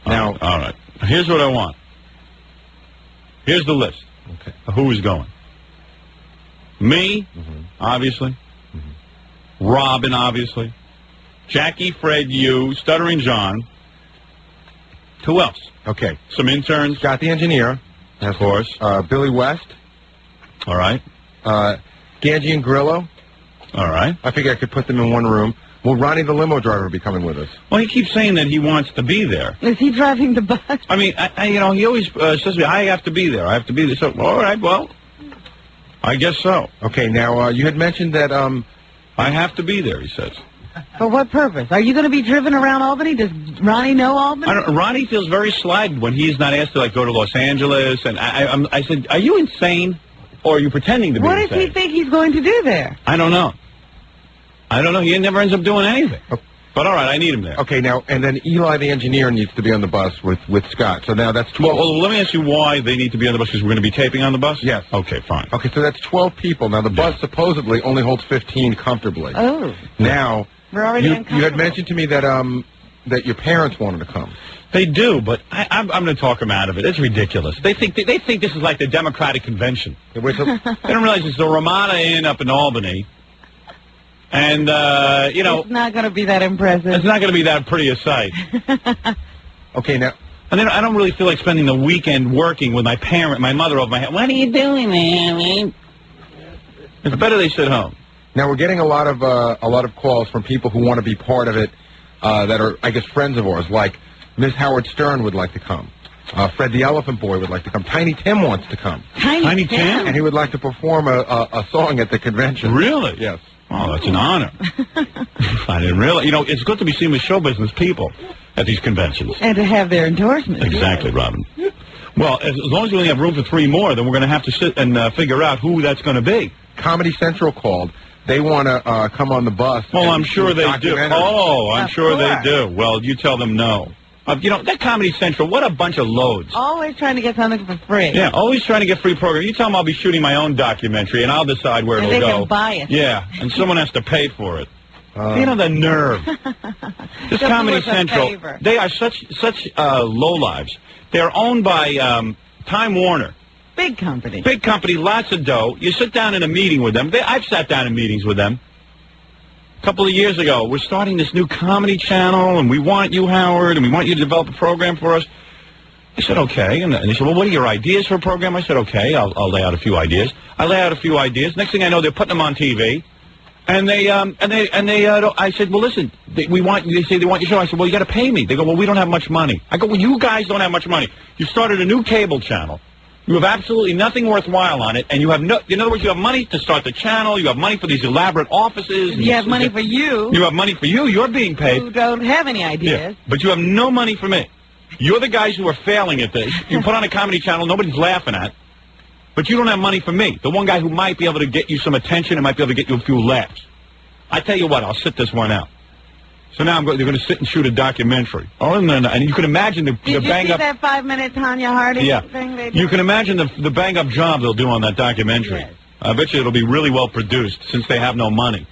Now, all right. Here's what I want. Here's the list. Okay. Of who is going. Me, obviously. Robin, obviously. Jackie, Fred, you, Stuttering John. Who else? Okay. Some interns. Scott the engineer. Of course. Billy West. All right. Ganji and Grillo. All right. I figure I could put them in one room. Will Ronnie the limo driver be coming with us? Well, he keeps saying that he wants to be there. Is he driving the bus? I mean, he always says to me, I have to be there. I have to be there. So, all right, well, I guess so. Okay, now, you had mentioned that, I have to be there, he says. For what purpose? Are you going to be driven around Albany? Does Ronnie know Albany? Ronnie feels very slighted when he's not asked to, go to Los Angeles. And I said, are you insane? Or are you pretending to be insane? What does he think he's going to do there? I don't know. He never ends up doing anything. But all right, I need him there. Okay, now, and then Eli the engineer needs to be on the bus with Scott. So now that's 12. Well, let me ask you why they need to be on the bus, because we're going to be taping on the bus? Yes. Okay, fine. Okay, so that's 12 people. Now, the bus supposedly only holds 15 comfortably. Oh. Now, We're already you uncomfortable. had mentioned to me that that your parents wanted to come. They do, but I'm going to talk them out of it. It's ridiculous. They think this is like the Democratic Convention. They don't realize it's the Ramada Inn up in Albany. And, it's not going to be that impressive. It's not going to be that pretty a sight. Okay, now... And then I don't really feel like spending the weekend working with my mother over my head. What are you doing, man? It's better they sit home. Now, we're getting a lot of calls from people who want to be part of it that are, I guess, friends of ours, like Miss Howard Stern would like to come. Fred the Elephant Boy would like to come. Tiny Tim wants to come. Tiny Tim? And he would like to perform a song at the convention. Really? Yes. Oh, that's an honor. I didn't realize. You know, it's good to be seen with show business people at these conventions. And to have their endorsement. Exactly, Robin. Well, as long as we only have room for 3 more, then we're going to have to sit and figure out who that's going to be. Comedy Central called. They want to come on the bus. Well, I'm sure they do. Oh, I'm sure they do. Well, you tell them no. That Comedy Central, what a bunch of loads. Always trying to get something for free. Yeah, always trying to get free program. You tell them I'll be shooting my own documentary, and I'll decide where it'll go. And they can buy it. Yeah, and someone has to pay for it. The nerve. This Comedy Central, they are such lowlives. They're owned by Time Warner. Big company. Big company, lots of dough. You sit down in a meeting with them. I've sat down in meetings with them. A couple of years ago, we're starting this new comedy channel, and we want you, Howard, and we want you to develop a program for us. I said, okay. And they said, well, what are your ideas for a program? I said, okay, I'll lay out a few ideas. I lay out a few ideas. Next thing I know, they're putting them on TV. And I said, well, listen, they want your show. I said, well, you got to pay me. They go, well, we don't have much money. I go, well, you guys don't have much money. You started a new cable channel. You have absolutely nothing worthwhile on it, and you have in other words, you have money to start the channel, you have money for these elaborate offices. You have money for you. You have money for you. You're being paid. Who don't have any ideas. Yeah, but you have no money for me. You're the guys who are failing at this. You put on a comedy channel nobody's laughing at, but you don't have money for me. The one guy who might be able to get you some attention and might be able to get you a few laughs. I tell you what, I'll sit this one out. So now they're going to sit and shoot a documentary. Oh, and you can imagine the bang-up... Did you see that 5-minute Tanya Harding thing they did? You can imagine the bang-up job they'll do on that documentary. Yes. I bet you it'll be really well produced since they have no money.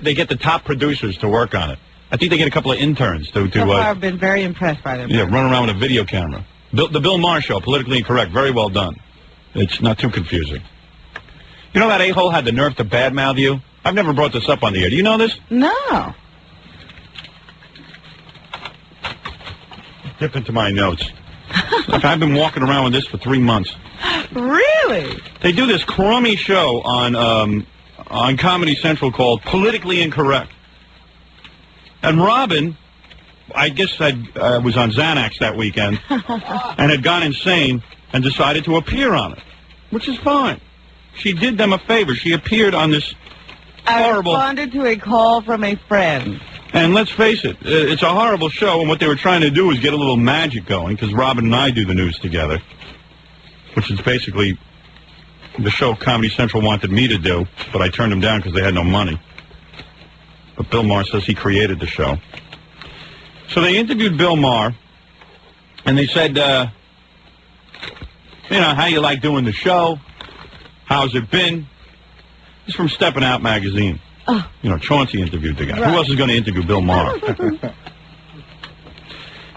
They get the top producers to work on it. I think they get a couple of interns to so far, I've been very impressed by them. Yeah, run around with a video camera. The Bill Maher Show, politically incorrect, very well done. It's not too confusing. You know that a-hole had the nerve to badmouth you? I've never brought this up on the air. Do you know this? No. Dip into my notes. Look, I've been walking around with this for 3 months. Really? They do this crummy show on Comedy Central called Politically Incorrect. And Robin, I guess I was on Xanax that weekend and had gone insane and decided to appear on it, which is fine. She did them a favor. She appeared on this horrible... I responded to a call from a friend. And let's face it, it's a horrible show, and what they were trying to do was get a little magic going, because Robin and I do the news together, which is basically the show Comedy Central wanted me to do, but I turned them down because they had no money. But Bill Maher says he created the show. So they interviewed Bill Maher, and they said, how you like doing the show? How's it been? It's from Steppin' Out magazine. Oh. Chauncey interviewed the guy. Right. Who else is going to interview Bill Maher?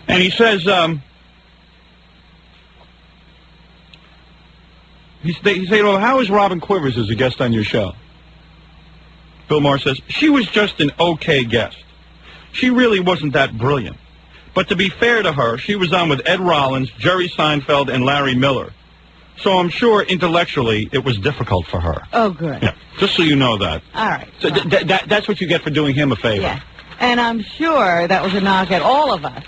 And he says, he said, well, how is Robin Quivers as a guest on your show? Bill Maher says, she was just an okay guest. She really wasn't that brilliant. But to be fair to her, she was on with Ed Rollins, Jerry Seinfeld, and Larry Miller. So I'm sure intellectually it was difficult for her. Oh, good. Yeah, just so you know that. All right. So that's what you get for doing him a favor. Yeah. And I'm sure that was a knock at all of us,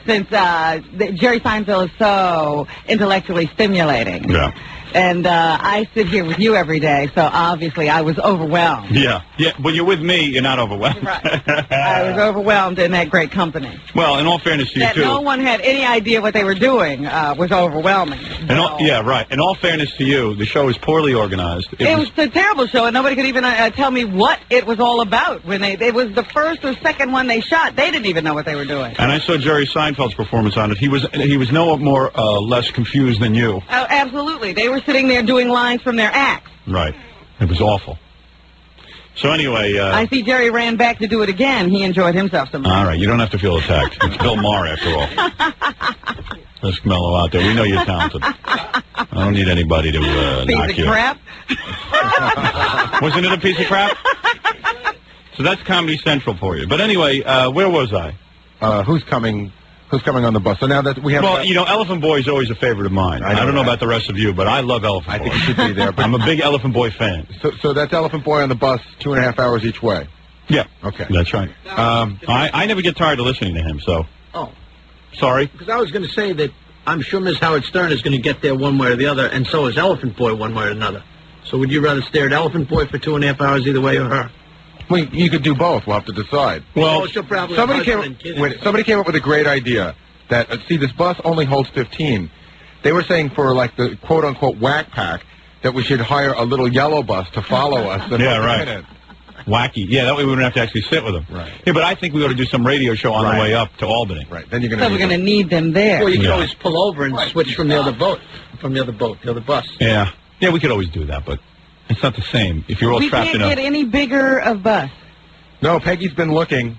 since Jerry Seinfeld is so intellectually stimulating. Yeah. And I sit here with you every day, so obviously I was overwhelmed. Yeah. When you're with me, you're not overwhelmed. Right. I was overwhelmed in that great company. Well, in all fairness to you, that no one had any idea what they were doing was overwhelming. Yeah, right. In all fairness to you, the show is poorly organized. It was a terrible show, and nobody could even tell me what it was all about. When it was the first or second one they shot, they didn't even know what they were doing. And I saw Jerry Seinfeld's performance on it. He was no more less confused than you. Oh, absolutely. They were sitting there doing lines from their acts. Right. It was awful. So anyway... I see Jerry ran back to do it again. He enjoyed himself so much. All right, you don't have to feel attacked. It's Bill Maher, after all. Let's mellow out there. We know you're talented. I don't need anybody to knock you. Piece of crap? Wasn't it a piece of crap? So that's Comedy Central for you. But anyway, where was I? Who's coming on the bus? So now that we have... Well, Elephant Boy is always a favorite of mine. I don't know about the rest of you, but I love Elephant Boy. I think he should be there. But I'm a big Elephant Boy fan. So that's Elephant Boy on the bus 2.5 hours each way? Yeah. Okay. That's right. I never get tired of listening to him, so... Oh. Sorry? Because I was going to say that I'm sure Ms. Howard Stern is going to get there one way or the other, and so is Elephant Boy one way or another. So would you rather stare at Elephant Boy for 2.5 hours either way or her? Well, you could do both. We'll have to decide. Well, she'll probably somebody came up with a great idea that, see, this bus only holds 15. They were saying for, like, the quote-unquote whack pack that we should hire a little yellow bus to follow us. Yeah, right. Wacky. Yeah, that way we wouldn't have to actually sit with them. Right. Yeah, but I think we ought to do some radio show on the way up to Albany. Right. Then you're So we're going to need them there. Well, you can always pull over and switch from the other boat, the other bus. Yeah. Yeah, we could always do that, but it's not the same. If you're all We trapped can't in get any bigger of bus. No, Peggy's been looking.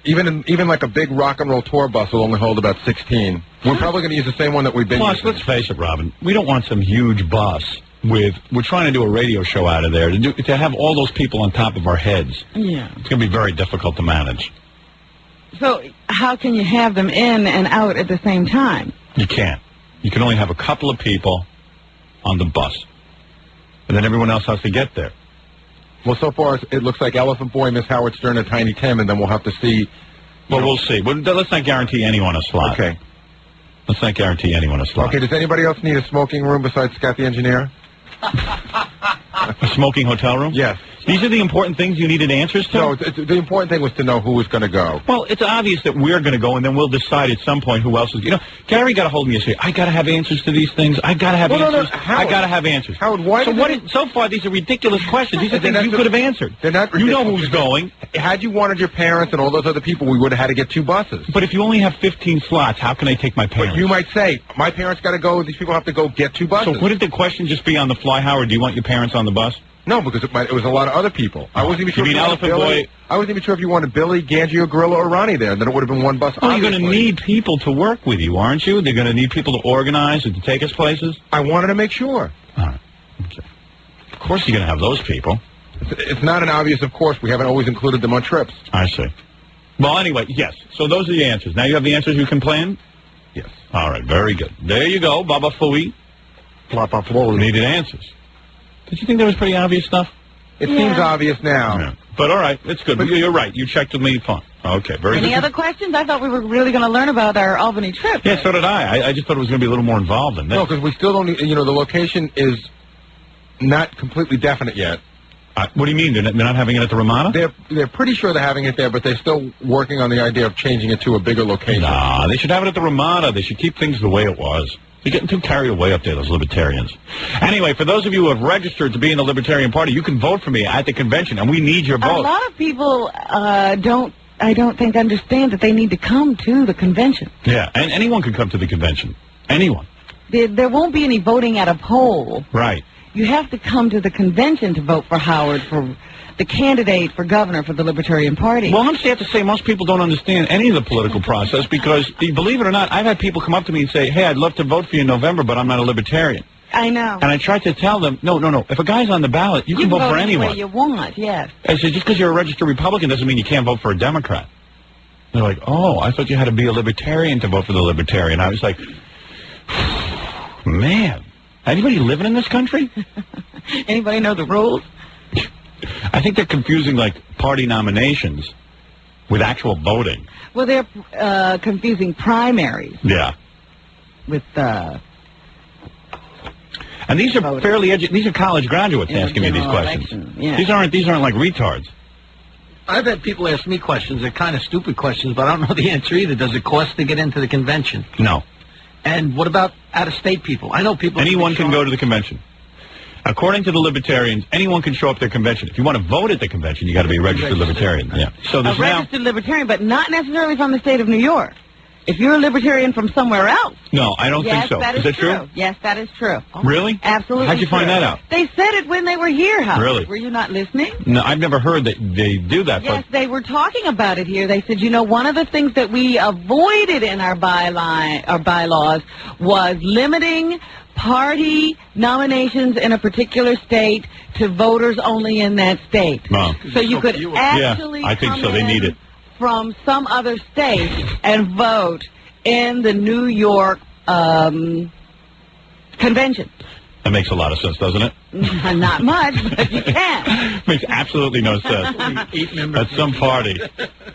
Even like a big rock and roll tour bus will only hold about 16. We're probably going to use the same one that we've been Plus, using. let's face it, Robin, we don't want some huge bus we're trying to do a radio show out of there. To have all those people on top of our heads, Yeah. it's going to be very difficult to manage. So how can you have them in and out at the same time? You can't. You can only have a couple of people on the bus. And then everyone else has to get there. Well, so far, it looks like Elephant Boy, Miss Howard Stern, and Tiny Tim, and then we'll have to see. Well, we'll see. Let's not guarantee anyone a slot. Okay. Let's not guarantee anyone a slot. Okay, does anybody else need a smoking room besides Scott the engineer? A smoking hotel room? Yes. These are the important things you needed answers to? No, the important thing was to know who was going to go. Well, it's obvious that we're going to go, and then we'll decide at some point who else is. Gary got a hold of me and said, I got to have answers to these things. I got to have answers. I got to have answers. Howard, why? So far, these are ridiculous questions. These are things you could have answered. They're not You ridiculous. know who's going. Had you wanted your parents and all those other people, we would have had to get 2 buses. But if you only have 15 slots, how can I take my parents? But you might say, my parents got to go. These people have to go get 2 buses. So wouldn't the question just be on the fly, Howard? Do you want your parents on the bus? No, because it was a lot of other people. I wasn't even sure. You mean Elephant Boy? I wasn't even sure if you wanted Billy, Gangio, Gorilla, or Ronnie there. Then it would have been 1 bus. Well, you're going to need people to work with you, aren't you? They're going to need people to organize and to take us places. I wanted to make sure. All right. Okay. Of course you're going to have those people. It's not an obvious, of course. We haven't always included them on trips. I see. Well, anyway, yes. So those are the answers. Now you have the answers you can plan? Yes. All right, very good. There you go, Baba Fooey. Baba Fooey. Needed answers. Did you think that was pretty obvious stuff? It seems obvious now. Yeah. But all right, it's good. You're right. You checked with me. Fine. Okay, very good. Any other questions? I thought we were really going to learn about our Albany trip. Yeah, so did I. I just thought it was going to be a little more involved than this. No, because we still don't. The location is not completely definite yet. What do you mean? They're not having it at the Ramada? They're pretty sure they're having it there, but they're still working on the idea of changing it to a bigger location. Nah, they should have it at the Ramada. They should keep things the way it was. They're getting too carried away up there, those libertarians. Anyway, for those of you who have registered to be in the Libertarian Party, you can vote for me at the convention, and we need your vote. A lot of people I don't think understand that they need to come to the convention. Yeah, and anyone can come to the convention. Anyone. There won't be any voting at a poll. Right. You have to come to the convention to vote for Howard, for the candidate for governor for the Libertarian Party. Well, I'm sad to say most people don't understand any of the political process because, believe it or not, I've had people come up to me and say, hey, I'd love to vote for you in November, but I'm not a Libertarian. I know. And I tried to tell them, no. If a guy's on the ballot, you can vote for anyone. Any way you want, yes. I said, just because you're a registered Republican doesn't mean you can't vote for a Democrat. They're like, oh, I thought you had to be a Libertarian to vote for the Libertarian. I was like, man, anybody living in this country? Anybody know the rules? I think they're confusing, party nominations with actual voting. Well, they're confusing primaries. Yeah. With, and these are these are college graduates asking me these questions. Yeah. These aren't like retards. I've had people ask me questions. They're kind of stupid questions, but I don't know the answer either. Does it cost to get into the convention? No. And what about out-of-state people? I know people... Anyone can go to the convention. According to the Libertarians, anyone can show up at their convention. If you want to vote at the convention, you got to be a registered Libertarian. Yeah. So A there's now... registered Libertarian, but not necessarily from the state of New York. If you're a Libertarian from somewhere else... No, I don't think so. That is that true? Yes, that is true. Really? Absolutely. How'd you find that out? They said it when they were here, Howard. Really? Were you not listening? No, I've never heard that they do that. Yes, they were talking about it here. They said, you know, one of the things that we avoided in our bylaws was limiting party nominations in a particular state to voters only in that state. Wow. So you could actually I think so. They need it. From some other state and vote in the New York convention. That makes a lot of sense, doesn't it? Not much, but you can. Makes absolutely no sense. 8 members at some party.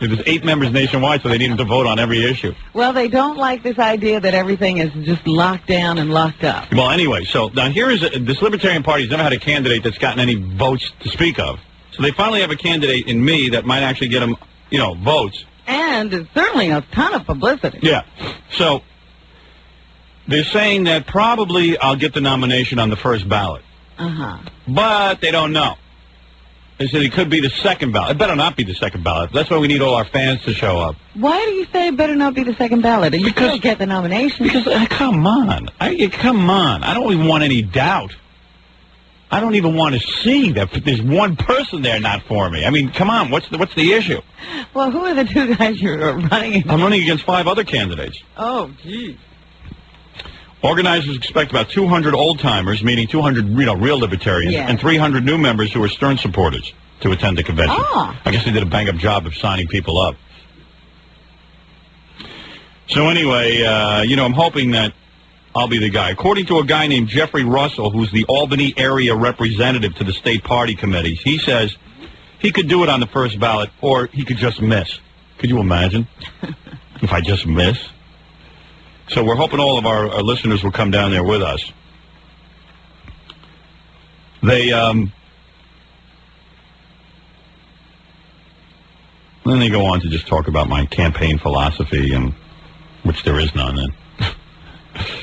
There's 8 members nationwide, so they need them to vote on every issue. Well, they don't like this idea that everything is just locked down and locked up. Well, anyway, so now here is this Libertarian Party's never had a candidate that's gotten any votes to speak of. So they finally have a candidate in me that might actually get them, you know, votes. And it's certainly a ton of publicity. Yeah. So they're saying that probably I'll get the nomination on the first ballot. Uh-huh. But they don't know. They said it could be the second ballot. It better not be the second ballot. That's why we need all our fans to show up. Why do you say it better not be the second ballot? You still get the nomination. Because, come on. Come on. I don't even want any doubt. I don't even want to see that there's one person there not for me. I mean, come on. What's the issue? Well, who are the 2 guys you're running against? I'm running against 5 other candidates. Oh, geez. Organizers expect about 200 old-timers, meaning 200 real libertarians, Yes. and 300 new members who are Stern supporters to attend the convention. Oh. I guess they did a bang-up job of signing people up. So anyway, I'm hoping that I'll be the guy. According to a guy named Jeffrey Russell, who's the Albany area representative to the state party committees, he says he could do it on the first ballot, or he could just miss. Could you imagine if I just miss? So we're hoping all of our listeners will come down there with us. Then they go on to just talk about my campaign philosophy, and which there is none then.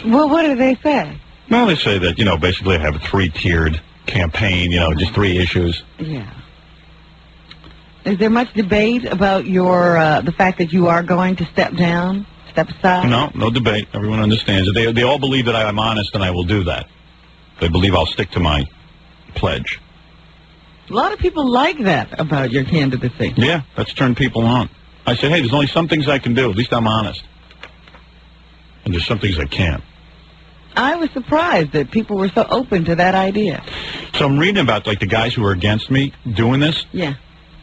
Well, what do they say? Well, they say that, basically I have a 3-tiered campaign, just 3 issues. Yeah. Is there much debate about your the fact that you are going to step down, step aside? No debate. Everyone understands it. They all believe that I'm honest and I will do that. They believe I'll stick to my pledge. A lot of people like that about your candidacy. Yeah, that's turned people on. I said, hey, there's only some things I can do. At least I'm honest. And there's some things I can't. I was surprised that people were so open to that idea. So I'm reading about, the guys who are against me doing this. Yeah.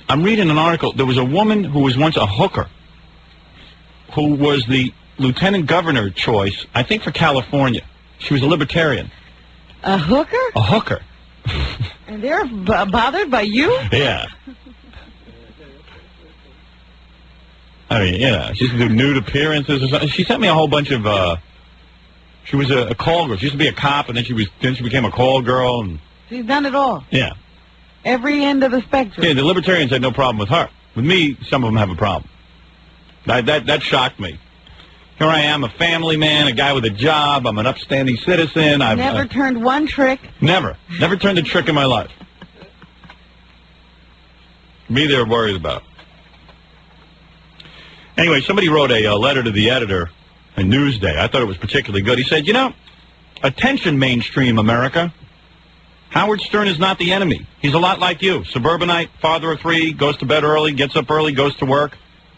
I'm reading an article. There was a woman who was once a hooker who was the lieutenant governor choice, I think, for California. She was a libertarian. A hooker? A hooker. And they're bothered by you? Yeah. I mean, she used to do nude appearances or something. She sent me a whole bunch of, she was a call girl. She used to be a cop, and then she became a call girl. And She's done it all. Yeah. Every end of the spectrum. Yeah, the libertarians had no problem with her. With me, some of them have a problem. That shocked me. Here I am, a family man, a guy with a job. I'm an upstanding citizen. I've never turned one trick. Never turned a trick in my life. Me, they're worried about. Anyway, somebody wrote a letter to the editor in Newsday. I thought it was particularly good. He said, attention, mainstream America. Howard Stern is not the enemy. He's a lot like you. Suburbanite, father of 3, goes to bed early, gets up early, goes to work,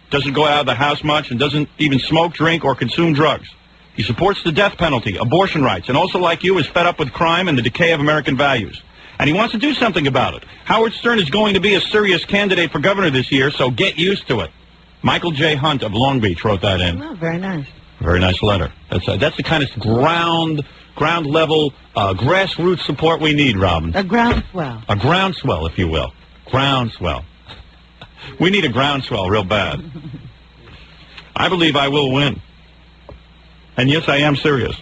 doesn't go out of the house much, and doesn't even smoke, drink, or consume drugs. He supports the death penalty, abortion rights, and also, like you, is fed up with crime and the decay of American values. And he wants to do something about it. Howard Stern is going to be a serious candidate for governor this year, so get used to it. Michael J. Hunt of Long Beach wrote that in. Oh, very nice. Very nice letter. That's the kind of ground level, grassroots support we need, Robin. A groundswell. A groundswell, if you will. Groundswell. We need a groundswell real bad. I believe I will win. And yes, I am serious.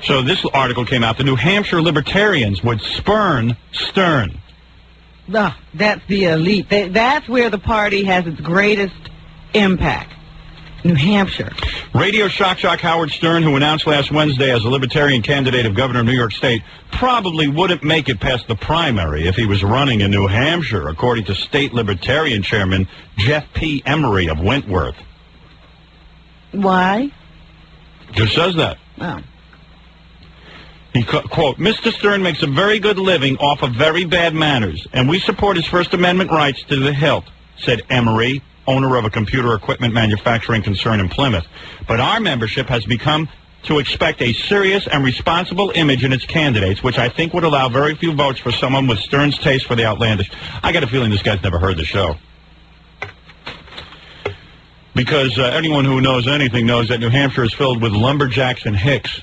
So this article came out. The New Hampshire Libertarians would spurn Stern. That's the elite. That's where the party has its greatest impact. New Hampshire. Radio shock jock Howard Stern, who announced last Wednesday as a Libertarian candidate of governor of New York State, probably wouldn't make it past the primary if he was running in New Hampshire, according to State Libertarian Chairman Jeff P. Emery of Wentworth. Why? Just says that. Oh. He, quote, Mr. Stern makes a very good living off of very bad manners, and we support his First Amendment rights to the hilt, said Emery, owner of a computer equipment manufacturing concern in Plymouth. But our membership has become to expect a serious and responsible image in its candidates, which I think would allow very few votes for someone with Stern's taste for the outlandish. I got a feeling this guy's never heard the show. Because anyone who knows anything knows that New Hampshire is filled with lumberjacks and hicks.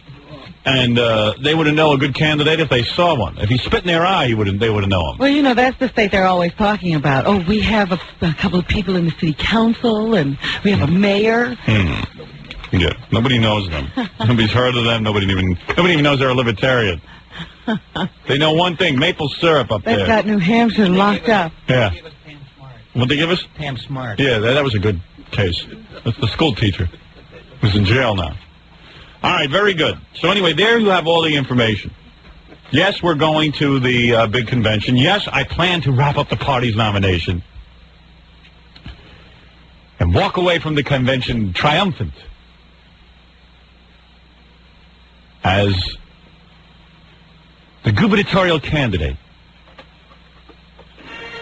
And they wouldn't know a good candidate if they saw one. If he spit in their eye, they wouldn't know him. Well, you know, that's the state they're always talking about. Oh, we have a couple of people in the city council, and we have a mayor. Yeah, nobody knows them. Nobody's heard of them. Nobody even knows they're a libertarian. They know one thing: maple syrup up there. They've got New Hampshire locked up. Yeah. What'd they give us? Pam Smart. Yeah, that was a good case. That's the school teacher who's in jail now. All right, very good. So anyway, there you have all the information. Yes, we're going to the big convention. Yes, I plan to wrap up the party's nomination and walk away from the convention triumphant as the gubernatorial candidate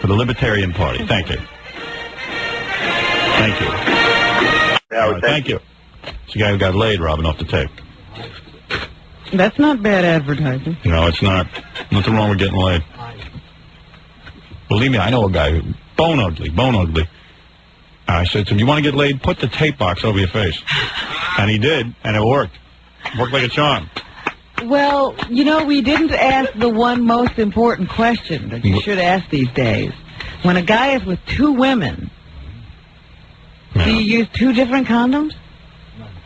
for the Libertarian Party. Thank you. Thank you. Thank you. It's the guy who got laid, Robin, off the tape. That's not bad advertising. No, it's not. Nothing wrong with getting laid. Believe me, I know a guy who, bone ugly. I said to him, you want to get laid? Put the tape box over your face. And he did, and it worked. Worked like a charm. Well, you know, we didn't ask the one most important question that you should ask these days. When a guy is with two women, do you use two different condoms?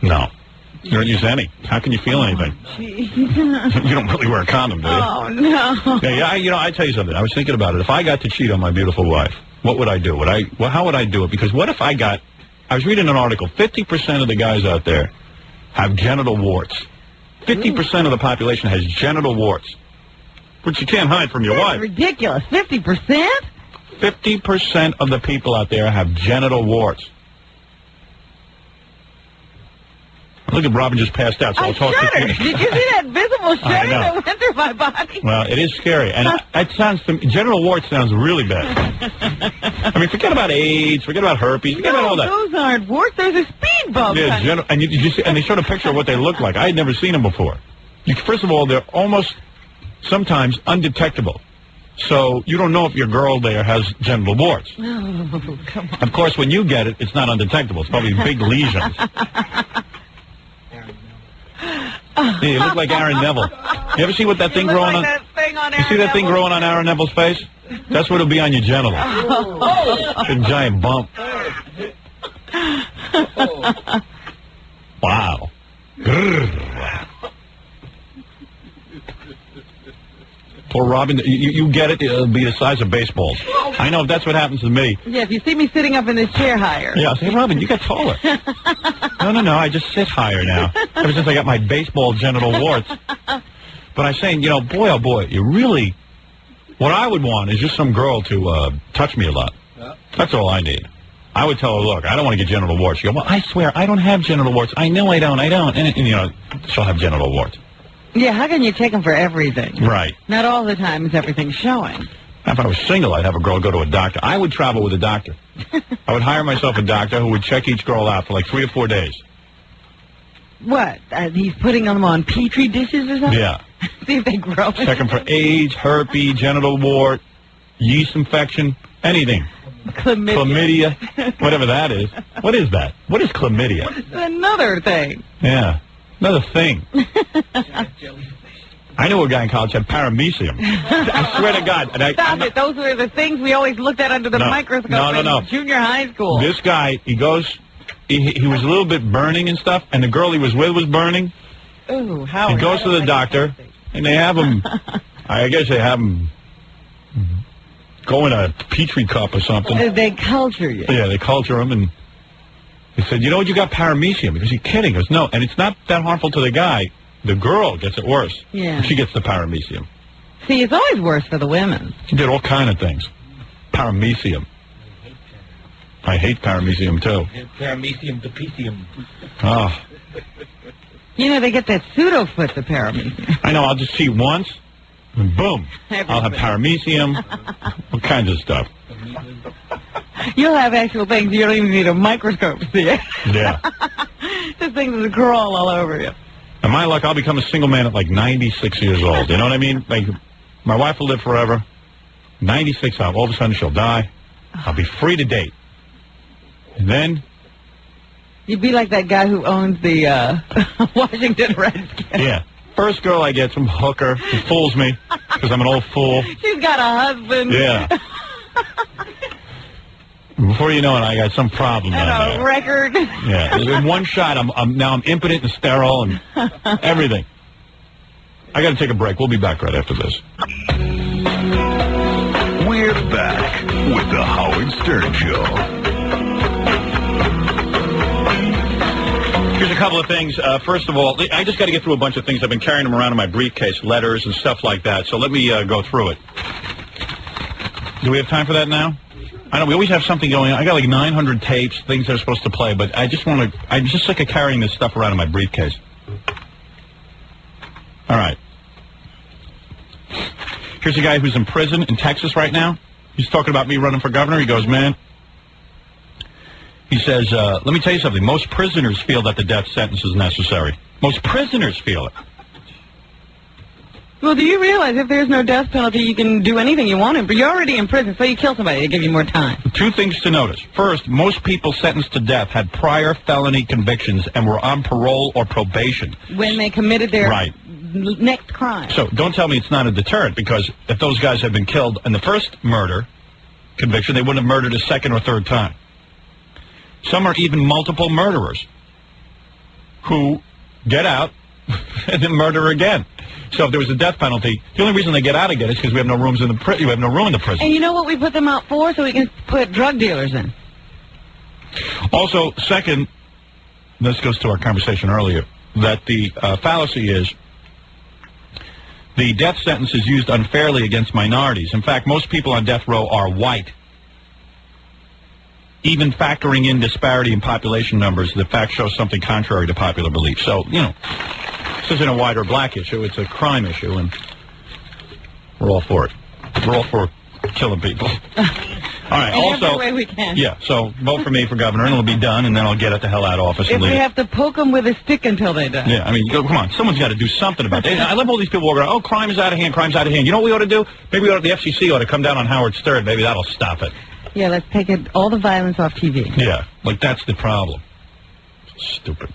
No. You don't use any. How can you feel anything? You don't really wear a condom, do you? Oh, no. Yeah, I tell you something. I was thinking about it. If I got to cheat on my beautiful wife, what would I do? How would I do it? Because what if I was reading an article, 50% of the guys out there have genital warts. 50% of the population has genital warts, which you can't hide from your wife. Ridiculous. 50%? 50% of the people out there have genital warts. Look at Robin just passed out, so I'll talk to you. Did you see that visible shudder that went through my body? Well, it is scary. And genital warts sounds really bad. I mean, forget about AIDS, forget about herpes, forget about all that. Those aren't warts, those are speed bumps. Yeah, and they showed a picture of what they look like. I had never seen them before. First of all, they're almost sometimes undetectable. So you don't know if your girl there has genital warts. Oh, come on. Of course, when you get it, it's not undetectable. It's probably big lesions. Yeah, you look like Aaron Neville. You ever see what that thing growing on? You see that thing growing on Aaron Neville's face? That's what it'll be on your genitals. A giant bump. Wow. Poor Robin, you get it, it'll be the size of baseballs. I know if that's what happens to me. Yeah, if you see me sitting up in this chair higher. Yeah, I'll say, hey, Robin, you got taller. No, I just sit higher now. Ever since I got my baseball genital warts. But I'm saying, boy, oh boy, what I would want is just some girl to touch me a lot. That's all I need. I would tell her, look, I don't want to get genital warts. She go, well, I swear, I don't have genital warts. I know I don't. And she'll have genital warts. Yeah, how can you take them for everything? Right. Not all the time is everything showing. If I was single, I'd have a girl go to a doctor. I would travel with a doctor. I would hire myself a doctor who would check each girl out for like 3 or 4 days. What? He's putting them on Petri dishes or something? Yeah. See if they grow. Check them for AIDS, herpes, genital wart, yeast infection, anything. Chlamydia. Whatever that is. What is that? What is chlamydia? Another thing. Yeah. Another thing. I knew a guy in college had paramecium. I swear to God. Stop it. Those were the things we always looked at under the microscope in junior high school. This guy, he was a little bit burning and stuff, and the girl he was with was burning. Ooh, how? He goes to the doctor, and they have him, I guess they have him go in a Petri cup or something. They culture you. Yeah, they culture him, and He said, you know what, you got paramecium. Because you're kidding. He goes, no, and it's not that harmful to the guy. The girl gets it worse. Yeah. She gets the paramecium. See, it's always worse for the women. She did all kind of things. Paramecium. I hate paramecium, too. Paramecium to PCM. Oh. You know, they get that pseudo-foot, the paramecium. I know, I'll just see once, and boom. I'll have paramecium, all kinds of stuff. You'll have actual things you don't even need a microscope to see it. Yeah. This thing will crawl all over you. And my luck, I'll become a single man at like 96 years old. You know what I mean? Like, my wife will live forever. 96, all of a sudden she'll die. I'll be free to date. And then... You'd be like that guy who owns the Washington Redskins. Yeah. First girl I get, some hooker who fools me because I'm an old fool. She's got a husband. Yeah. Before you know it, I got some problem And down a there. record. Yeah. In one shot, I'm impotent and sterile and everything. I got to take a break. We'll be back right after this. We're back with the Howard Stern Show. Here's a couple of things. First of all, I just got to get through a bunch of things. I've been carrying them around in my briefcase, letters and stuff like that. So let me go through it. Do we have time for that now? I know we always have something going on. I got like 900 tapes, things that are supposed to play, but I'm just sick of carrying this stuff around in my briefcase. All right. Here's a guy who's in prison in Texas right now. He's talking about me running for governor. He goes, man. He says, let me tell you something. Most prisoners feel that the death sentence is necessary. Most prisoners feel it. Well, do you realize if there's no death penalty, you can do anything you want to? But you're already in prison, so you kill somebody, they give you more time. Two things to notice. First, most people sentenced to death had prior felony convictions and were on parole or probation. When they committed their next crime. So don't tell me it's not a deterrent, because if those guys had been killed in the first murder conviction, they wouldn't have murdered a second or third time. Some are even multiple murderers who get out and then murder again. So if there was a death penalty, the only reason they get out again is because we have no rooms in the prison. We have no room in the prison. And you know what we put them out for? So we can put drug dealers in. Also, second, this goes to our conversation earlier, that the fallacy is the death sentence is used unfairly against minorities. In fact, most people on death row are white. Even factoring in disparity in population numbers, the facts show something contrary to popular belief. So, you know, this isn't a white or black issue. It's a crime issue, and we're all for it. We're all for killing people. All right. In also, every way we can. Yeah, so vote for me for governor, and it'll be done, and then I'll get it the hell out of office If and we leave it. have to poke them with a stick until they die. Yeah, I mean, come on. Someone's got to do something about it. I love all these people walking around, oh, crime is out of hand, crime's out of hand. You know what we ought to do? Maybe the FCC ought to come down on Howard Stern. Maybe that'll stop it. Yeah, let's take all the violence off TV. Yeah, like that's the problem. Stupid.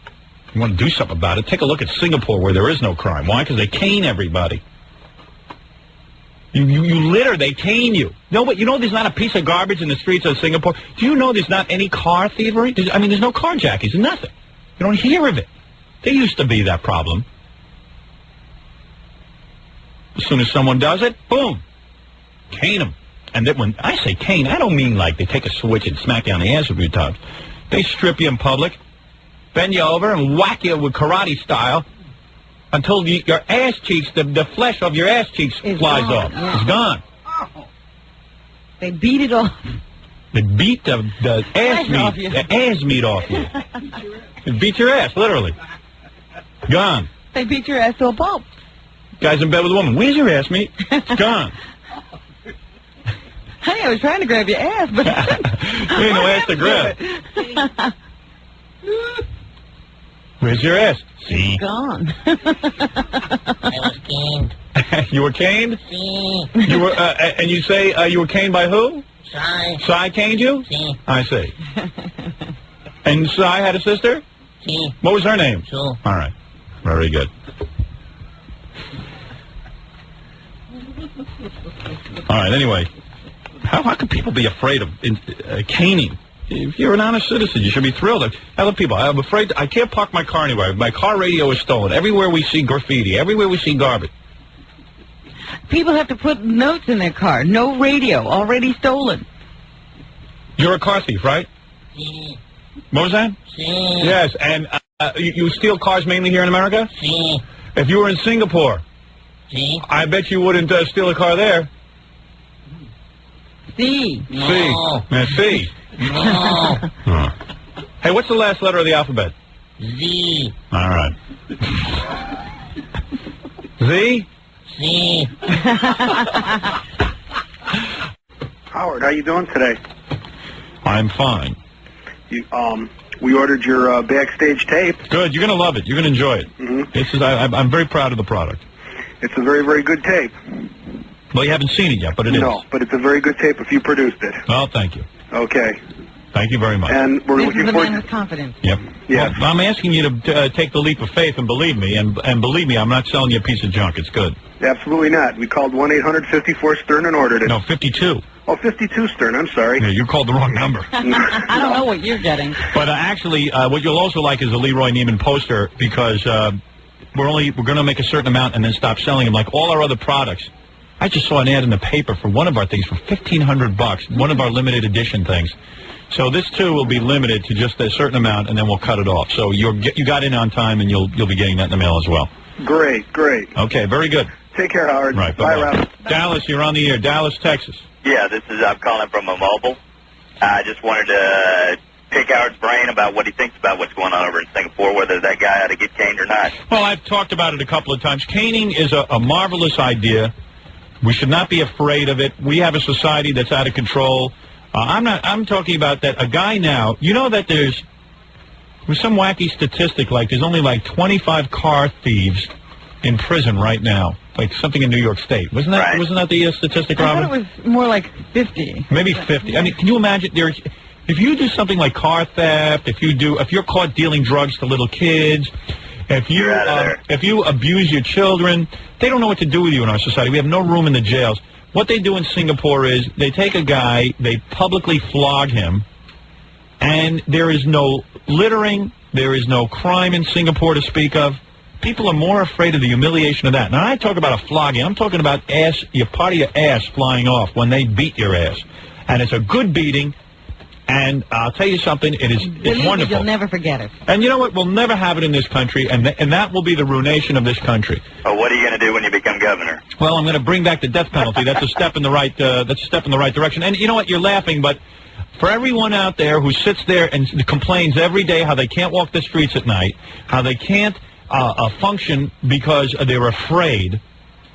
You want to do something about it? Take a look at Singapore where there is no crime. Why? Because they cane everybody. You litter, they cane you. No, but you know there's not a piece of garbage in the streets of Singapore? Do you know there's not any car thievery? There's no carjackings, nothing. You don't hear of it. There used to be that problem. As soon as someone does it, boom, cane them. And then when I say cane, I don't mean like they take a switch and smack you on the ass a few times. They strip you in public, bend you over, and whack you with karate style until your ass cheeks, the flesh of your ass cheeks flies off. Yeah. It's gone. They beat it off. They beat the ass meat off you. They beat your ass, literally. Gone. They beat your ass to a pulp. Guy's in bed with a woman. Where's your ass meat? It's gone. Honey, I was trying to grab your ass, but... There ain't no ass to grab. Where's your ass? See? Gone. I was caned. You were caned? See. You were, and you say you were caned by who? Sai. Sai caned you? See. I see. And Sai had a sister? See. What was her name? Sue. All right. Very good. All right, anyway. How can people be afraid of caning? If you're an honest citizen, you should be thrilled. I love people. I'm afraid. I can't park my car anywhere. My car radio is stolen. Everywhere we see graffiti. Everywhere we see garbage. People have to put notes in their car. No radio. Already stolen. You're a car thief, right? See. What was that? Sí. Yes, and you steal cars mainly here in America? Sí. If you were in Singapore, Sí. I bet you wouldn't steal a car there. C. No. C. No. Huh. Hey, what's the last letter of the alphabet? Z. All right. Z? Sí. Howard, how you doing today? I'm fine. We ordered your backstage tape. Good. You're going to love it. You're going to enjoy it. Mm-hmm. This is. I'm very proud of the product. It's a very, very good tape. Well, you haven't seen it yet, but it is. No, but it's a very good tape if you produced it. Well, thank you. Okay. Thank you very much. And we're This looking is a forward man with confidence. Yep. Yeah. Well, I'm asking you to take the leap of faith and believe me, and believe me, I'm not selling you a piece of junk. It's good. Absolutely not. We called 1-800-54-STERN and ordered it. No, 52. Oh, 52 Stern. I'm sorry. Yeah, you called the wrong number. I don't know what you're getting. But actually, what you'll also like is a Leroy Neiman poster because we're going to make a certain amount and then stop selling them, like all our other products. I just saw an ad in the paper for one of our things for $1,500, one of our limited edition things. So this too will be limited to just a certain amount, and then we'll cut it off. So you got in on time, and you'll be getting that in the mail as well. Great, great. Okay, very good. Take care, Howard. Right, bye, Rob. Dallas, you're on the air. Dallas, Texas. Yeah, I'm calling from a mobile. I just wanted to pick Howard's brain about what he thinks about what's going on over in Singapore, whether that guy ought to get caned or not. Well, I've talked about it a couple of times. Caning is a marvelous idea. We should not be afraid of it. We have a society that's out of control. I'm talking about that a guy now, you know that there's some wacky statistic like there's only like 25 car thieves in prison right now, like something in New York State. Wasn't that the statistic, Robin? I thought it was more like 50. Maybe 50. I mean, can you imagine if you do something like car theft, if you're caught dealing drugs to little kids, if you abuse your children, they don't know what to do with you in our society. We have no room in the jails. What they do in Singapore is they take a guy, they publicly flog him, and there is no littering, there is no crime in Singapore to speak of. People are more afraid of the humiliation of that. Now, I talk about a flogging. I'm talking about part of your ass flying off when they beat your ass. And it's a good beating, and I'll tell you something, it's wonderful. You'll never forget it. And you know what? We'll never have it in this country, and that will be the ruination of this country. Oh, what are you going to do when you become governor? Well, I'm going to bring back the death penalty. That's a step in the right. That's a step in the right direction. And you know what? You're laughing, but for everyone out there who sits there and complains every day how they can't walk the streets at night, how they can't function because they're afraid.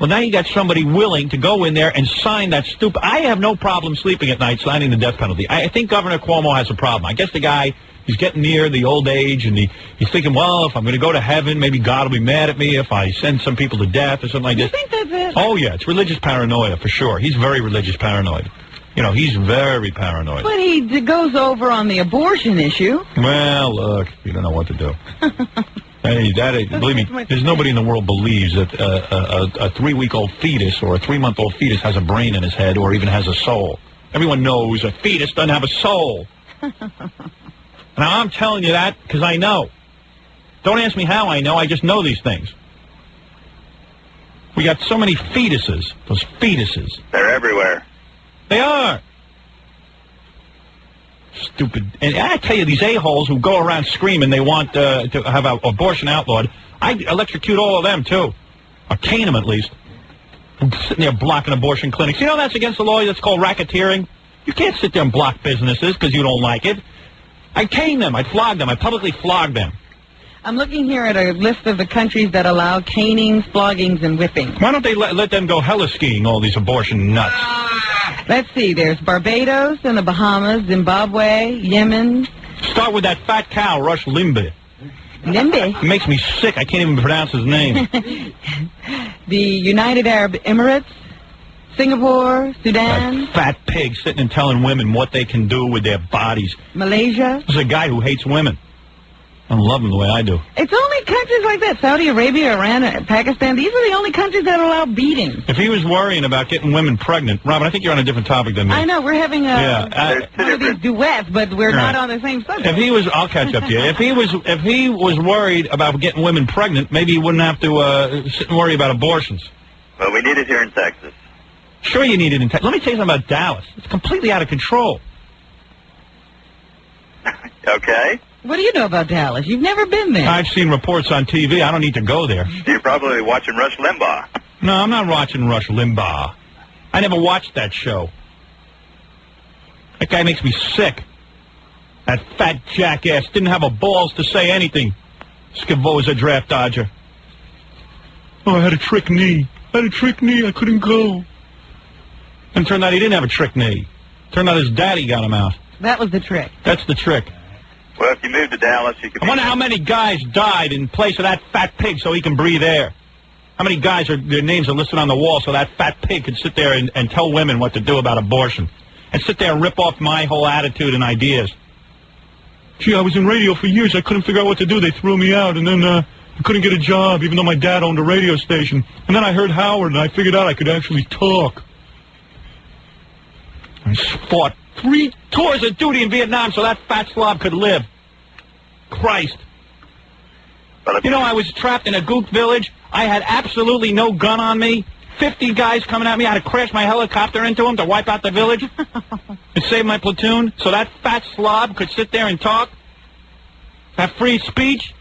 Well, now you got somebody willing to go in there and sign that stupid. I have no problem sleeping at night signing the death penalty. I think Governor Cuomo has a problem. I guess the guy, he's getting near the old age, and he's thinking, well, if I'm going to go to heaven, maybe God will be mad at me if I send some people to death or something like this. You think that's it? Oh, yeah, it's religious paranoia for sure. He's very religious paranoid. You know, he's very paranoid. But he goes over on the abortion issue. Well, look, you don't know what to do. Hey, believe me, there's nobody in the world believes that a 3-week-old fetus or a 3-month-old fetus has a brain in his head or even has a soul. Everyone knows a fetus doesn't have a soul. Now, I'm telling you that because I know. Don't ask me how I know. I just know these things. We got so many fetuses, those fetuses. They're everywhere. They are. Stupid. And I tell you, these a-holes who go around screaming they want to have abortion outlawed, I'd electrocute all of them, too. Or cane them, at least. Sitting there blocking abortion clinics. You know that's against the law? That's called racketeering. You can't sit there and block businesses because you don't like it. I'd cane them. I'd flog them. I'd publicly flog them. I'm looking here at a list of the countries that allow canings, floggings, and whippings. Why don't they let them go heli-skiing, all these abortion nuts? Let's see. There's Barbados and the Bahamas, Zimbabwe, Yemen. Start with that fat cow, Rush Limbaugh. Limbaugh? It makes me sick. I can't even pronounce his name. The United Arab Emirates, Singapore, Sudan. That fat pig sitting and telling women what they can do with their bodies. Malaysia. There's a guy who hates women. I love them the way I do. It's only countries like that. Saudi Arabia, Iran, Pakistan. These are the only countries that allow beatings. If he was worrying about getting women pregnant, Robin, I think you're on a different topic than me. I know. We're having one of these duets, but we're not on the same subject. If he was, I'll catch up to you. If he was worried about getting women pregnant, maybe he wouldn't have to sit and worry about abortions. Well, we need it here in Texas. Sure you need it in Texas. Let me tell you something about Dallas. It's completely out of control. Okay. What do you know about Dallas? You've never been there. I've seen reports on TV. I don't need to go there. You're probably watching Rush Limbaugh. No, I'm not watching Rush Limbaugh. I never watched that show. That guy makes me sick. That fat jackass didn't have a balls to say anything. Scavoza draft dodger. Oh, I had a trick knee. I couldn't go. And it turned out he didn't have a trick knee. Turned out his daddy got him out. That was the trick. That's the trick. Well, if you move to Dallas, you could... I wonder how many guys died in place of that fat pig so he can breathe air. How many guys, their names are listed on the wall so that fat pig could sit there and tell women what to do about abortion. And sit there and rip off my whole attitude and ideas. Gee, I was in radio for years. I couldn't figure out what to do. They threw me out, and then I couldn't get a job, even though my dad owned a radio station. And then I heard Howard, and I figured out I could actually talk. I fought 3 tours of duty in Vietnam so that fat slob could live. Christ. You know, I was trapped in a gook village. I had absolutely no gun on me. 50 guys coming at me. I had to crash my helicopter into them to wipe out the village and save my platoon so that fat slob could sit there and talk. Have free speech.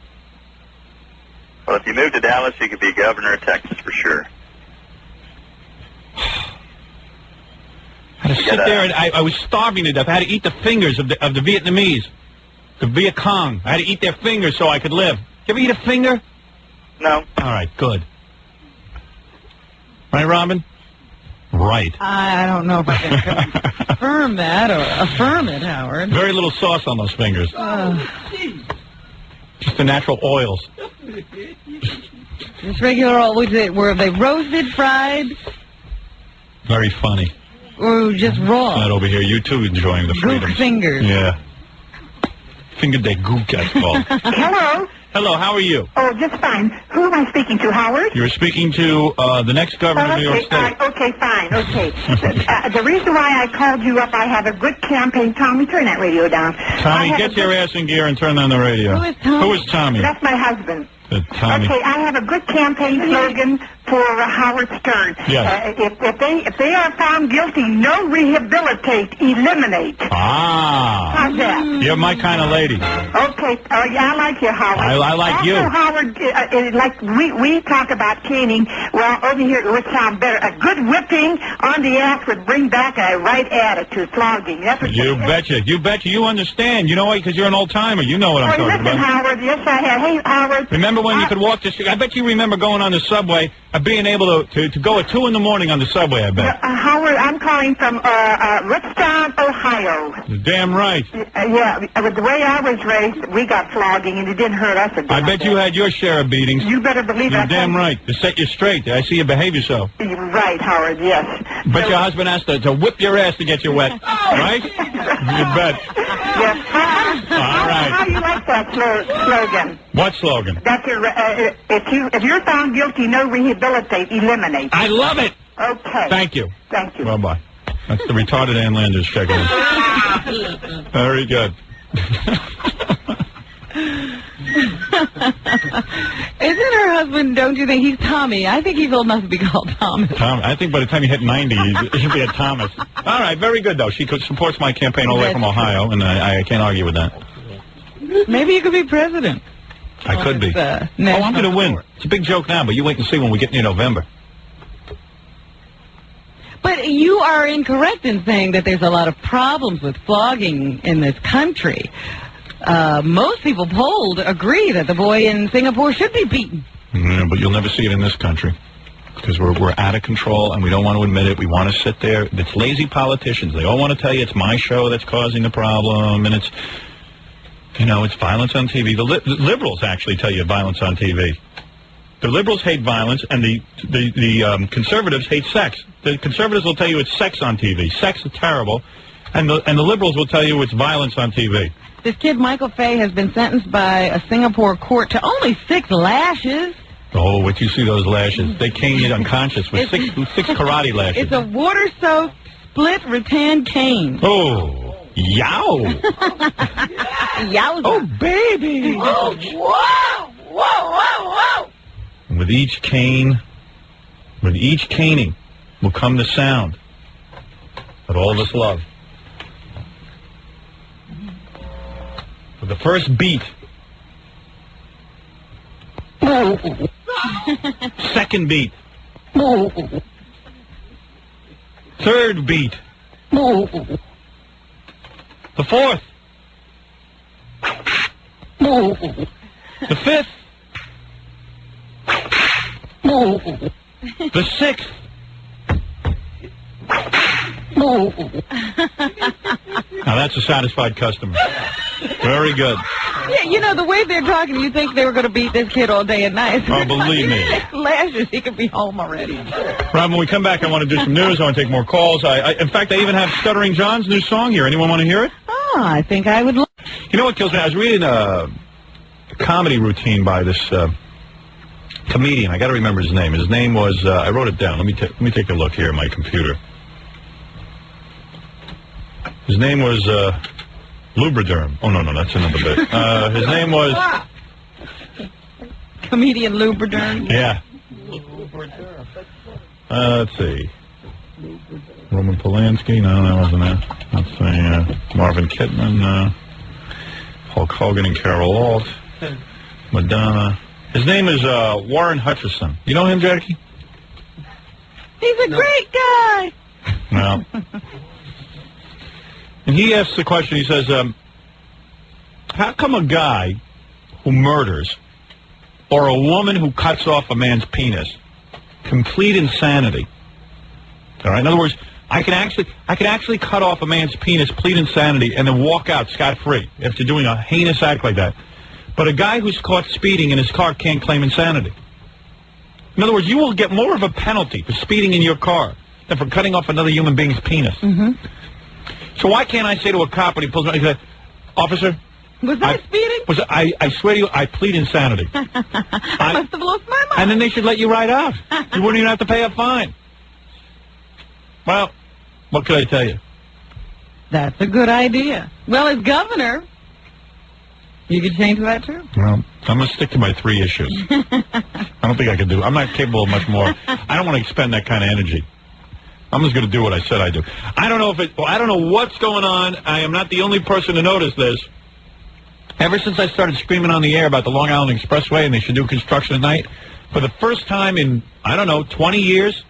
Well, if you move to Dallas, you could be governor of Texas for sure. I had to sit there, and I was starving to death. I had to eat the fingers of the Vietnamese, the Viet Cong. I had to eat their fingers so I could live. You ever eat a finger? No. All right, good. Right, Robin? Right. I don't know if I can confirm that or affirm it, Howard. Very little sauce on those fingers. Just the natural oils. Just regular oil. Were they roasted, fried? Very funny. Or just raw? Not over here. You too enjoying the freedom. Gook fingers. Yeah. Finger de gook, that's called. Hello. Hello, how are you? Oh, just fine. Who am I speaking to, Howard? You're speaking to the next governor of New York State. Okay, fine. Okay. The reason why I called you up, I have a good campaign. Tommy, turn that radio down. Tommy, get your ass in gear and turn on the radio. Who is Tommy? Who is Tommy? That's my husband. Tommy. Okay, I have a good campaign slogan for Howard Stern. Yes. If they are found guilty, no rehabilitate, eliminate. Ah. How's that? You're my kind of lady. Okay. I like you, Howard. I like also, you. Howard, like we talk about caning. Well, over here it would sound better. A good whipping on the ass would bring back a right attitude, flogging. That's what You betcha. You betcha. You understand. You know why? Because you're an old timer. You know what I'm talking listen, about. Howard. Yes, I have. Hey, Howard. Remember when you could walk the street? I bet you remember going on the subway, being able to go at 2 in the morning on the subway, I bet. Howard, I'm calling from Richtown, Ohio. You're damn right. Yeah, with the way I was raised, we got flogging, and it didn't hurt us a bit. I bet you had your share of beatings. You better believe You're that. damn right. To set you straight. I see you behave yourself. You're right, Howard, yes. Bet your husband has to whip your ass to get you wet. Right? You bet. Yes. All right. How do you like that slogan? What slogan? That's your, if you're found guilty, no rehabilitate, eliminate. I love it. Okay. Thank you. Thank you. Bye-bye. That's the retarded Ann Landers checking in. Very good. Isn't her husband, don't you think, he's Tommy? I think he's old enough to be called Thomas. Tom, I think by the time you hit 90, he should be a Thomas. All right, very good, though. She supports my campaign all the way from Ohio, and I can't argue with that. Maybe you could be president. I could be. I'm going to win. It's a big joke now, but you wait and see when we get near November. But you are incorrect in saying that there's a lot of problems with flogging in this country. Most people polled agree that the boy in Singapore should be beaten. Yeah, but you'll never see it in this country because we're out of control and we don't want to admit it. We want to sit there. It's lazy politicians. They all want to tell you it's my show that's causing the problem, and it's, you know, it's violence on TV. The liberals actually tell you violence on TV. The liberals hate violence, and the conservatives hate sex. The conservatives will tell you it's sex on TV. Sex is terrible, and the liberals will tell you it's violence on TV. This kid, Michael Fay, has been sentenced by a Singapore court to only 6 lashes. Oh, wait, you see those lashes. They cane you unconscious with six karate lashes. It's a water-soaked, split rattan cane. Oh, yow. Yowza. Oh, baby. Oh, whoa, whoa, whoa, whoa. And with each caning will come the sound that all of us love. First beat. Second beat. Third beat. The fourth. The fifth. The sixth. Now that's a satisfied customer. Very good. Yeah, you know, the way they're talking, you think they were going to beat this kid all day and night. Oh, believe me. Lashes, he could be home already. Rob, when we come back, I want to do some news. I want to take more calls. In fact, I even have Stuttering John's new song here. Anyone want to hear it? Oh, I think I would. You know what kills me? I was reading a comedy routine by this comedian. I got to remember his name. His name was. I wrote it down. Let me take a look here at my computer. His name was Lubriderm. Oh no, that's another bit. His name was comedian Lubriderm. Yeah. Let's see. Roman Polanski. No, that wasn't it. Let's see. Marvin Kittman. Hulk Hogan and Carol Alt. Madonna. His name is Warren Hutcherson. You know him, Jackie? He's a great guy. No. And he asks the question, he says, how come a guy who murders or a woman who cuts off a man's penis, complete insanity, all right? In other words, I can actually cut off a man's penis, plead insanity, and then walk out scot-free after doing a heinous act like that. But a guy who's caught speeding in his car can't claim insanity. In other words, you will get more of a penalty for speeding in your car than for cutting off another human being's penis. Mm-hmm. So why can't I say to a cop when he pulls me, he said, officer, was that speeding? I swear to you, I plead insanity. I must have lost my mind. And then they should let you ride out. You wouldn't even have to pay a fine. Well, what could I tell you? That's a good idea. Well, as governor, you could change that too. Well, I'm going to stick to my 3 issues. I don't think I can do. I'm not capable of much more. I don't want to expend that kind of energy. I'm just going to do what I said I do. I don't know what's going on. I am not the only person to notice this. Ever since I started screaming on the air about the Long Island Expressway and they should do construction at night, for the first time in, 20 years,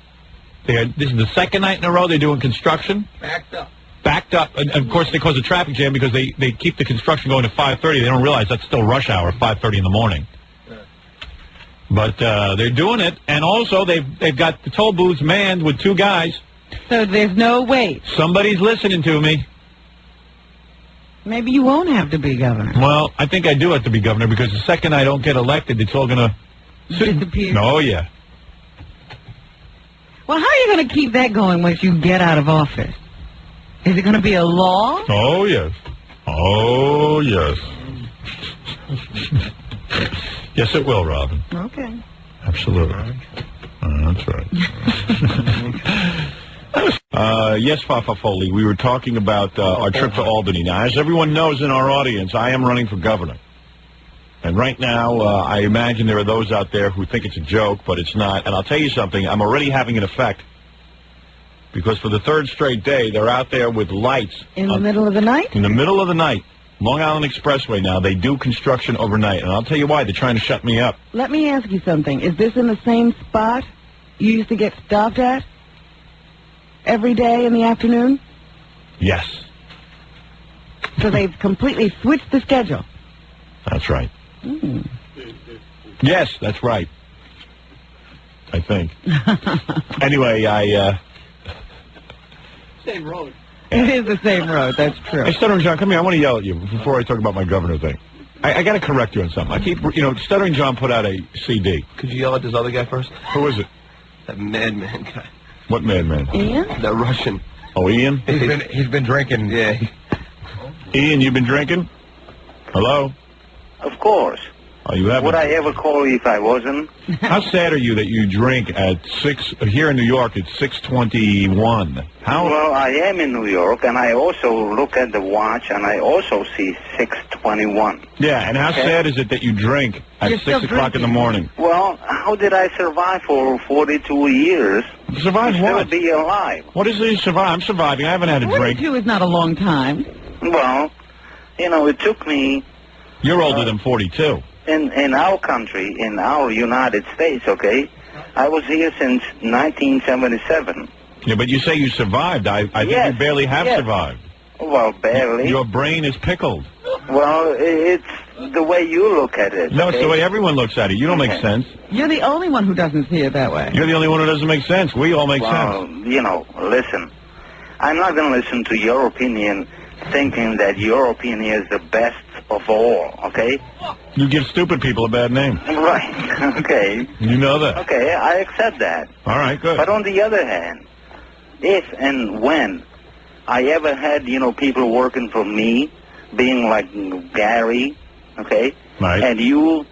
this is the second night in a row they're doing construction. Backed up. And of course, they cause a traffic jam because they keep the construction going to 5:30. They don't realize that's still rush hour, 5:30 in the morning. But they're doing it. And also, they've got the toll booths manned with 2 guys. So there's no wait. Somebody's listening to me. Maybe you won't have to be governor. Well, I think I do have to be governor because the second I don't get elected, it's all going to disappear. Oh, yeah. Well, how are you going to keep that going once you get out of office? Is it going to be a law? Oh, yes. Oh, yes. Yes, it will, Robin. Okay. Absolutely. That's right. Yes, Fafa Foley, we were talking about our trip to Albany. Now, as everyone knows in our audience, I am running for governor. And right now, I imagine there are those out there who think it's a joke, but it's not. And I'll tell you something, I'm already having an effect. Because for the 3rd straight day, they're out there with lights. In the middle of the night? In the middle of the night. Long Island Expressway now, they do construction overnight. And I'll tell you why, they're trying to shut me up. Let me ask you something. Is this in the same spot you used to get stopped at? Every day in the afternoon? Yes. So they've completely switched the schedule? That's right. Mm. Yes, that's right. I think. Anyway, Same road. It is the same road, that's true. Hey, Stuttering John, come here. I want to yell at you before I talk about my governor thing. I got to correct you on something. I keep, Stuttering John put out a CD. Could you yell at this other guy first? Who is it? That madman guy. What madman? Ian? That Russian. Oh, Ian? He's been drinking. Yeah. Ian, you've been drinking? Hello? Of course. Oh, you haven't? Would I ever call you if I wasn't? How sad are you that you drink at 6, here in New York, it's 6:21? How? Well, I am in New York, and I also look at the watch, and I also see 6:21. Yeah, and how sad is it that you drink at 6 o'clock in the morning? Well, how did I survive for 42 years? Survive what? Still be alive. What is it survive? I'm surviving. I haven't had a drink. 42 is not a long time. Well, it took me You're older than 42. In our country, in our United States, okay, I was here since 1977. Yeah, but you say you survived. I think you barely have survived. Well, barely. Your brain is pickled. Well, it's the way you look at it. No, it's the way everyone looks at it. You don't make sense. You're the only one who doesn't see it that way. You're the only one who doesn't make sense. We all make sense. Well, you know, listen. I'm not going to listen to your opinion thinking that your opinion is the best of all, okay? You give stupid people a bad name. Right, okay. You know that. Okay, I accept that. All right, good. But on the other hand, if and when I ever had, you know, people working for me, being like Gary, okay? Right. And you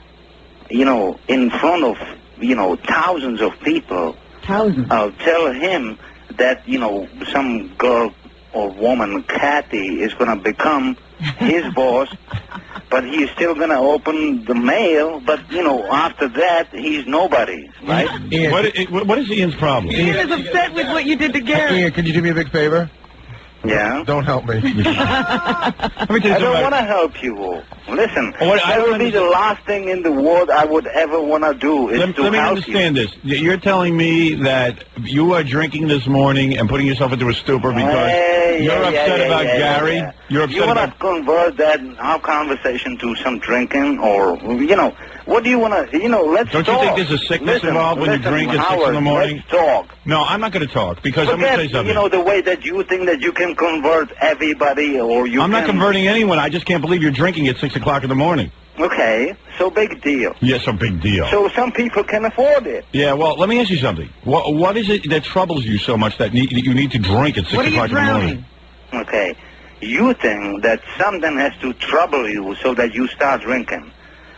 know, in front of, you know, thousands of people, I'll tell him that, you know, some girl or woman, Kathy, is going to become his boss, but he's still going to open the mail, but, you know, after that, he's nobody, right? Ian, what is Ian's problem? Ian is upset with what you did to Gary. Ian, can you do me a big favor? Yeah? Don't help me. I don't want to help you. Listen, that would be the last thing in the world I would ever want to do is to help you. Let me understand this. You're telling me that you are drinking this morning and putting yourself into a stupor because you're upset about Gary? Yeah. You're upset you want about... to convert that our conversation to some drinking or, you know, what do you want to, you know, let's talk. Don't you think there's a sickness involved when you drink at 6 in the morning? Let's talk. No, I'm not going to talk because I'm going to say something. You know, the way that you think that you can convert everybody or you I'm not converting anyone. I just can't believe you're drinking at 6 o'clock in the morning. Okay, so big deal. Yes, a big deal. So some people can afford it. Yeah, well, let me ask you something. What is it that troubles you so much that you need to drink at 6 o'clock in the morning? Okay, you think that something has to trouble you so that you start drinking.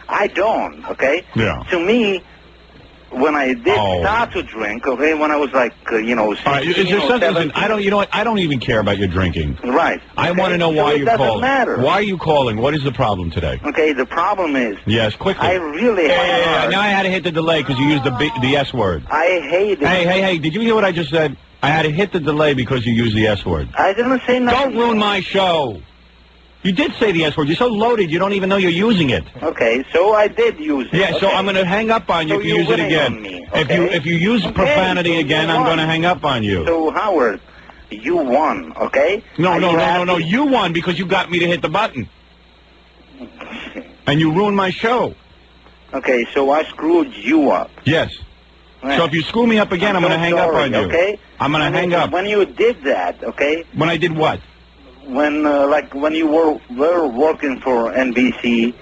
I don't, okay? Yeah. To me, when I did start to drink, okay, when I was like, you know, 16, all right, listen, I don't, you know what? I don't even care about your drinking. Right. I want to know why you're calling. It doesn't matter. Why are you calling? What is the problem today? Okay, the problem is... Yes, quickly. I really now I had to hit the delay because you used the S word. I hate it. Hey, did you hear what I just said? I had to hit the delay because you used the S word. I didn't say nothing. Don't ruin my show. You did say the S word. You're so loaded, you don't even know you're using it. Okay, so I did use it. Yeah, okay. so I'm going to hang up on you if you use it again. Me, okay? If you use profanity again, I'm going to hang up on you. So, Howard, you won, okay? No, you won because you got me to hit the button. And you ruined my show. Okay, so I screwed you up. Yes. Right. So if you screw me up again, I'm going to hang up on you. Okay? I'm going to hang up. When you did that, okay? When I did what? When, when you were working for NBC,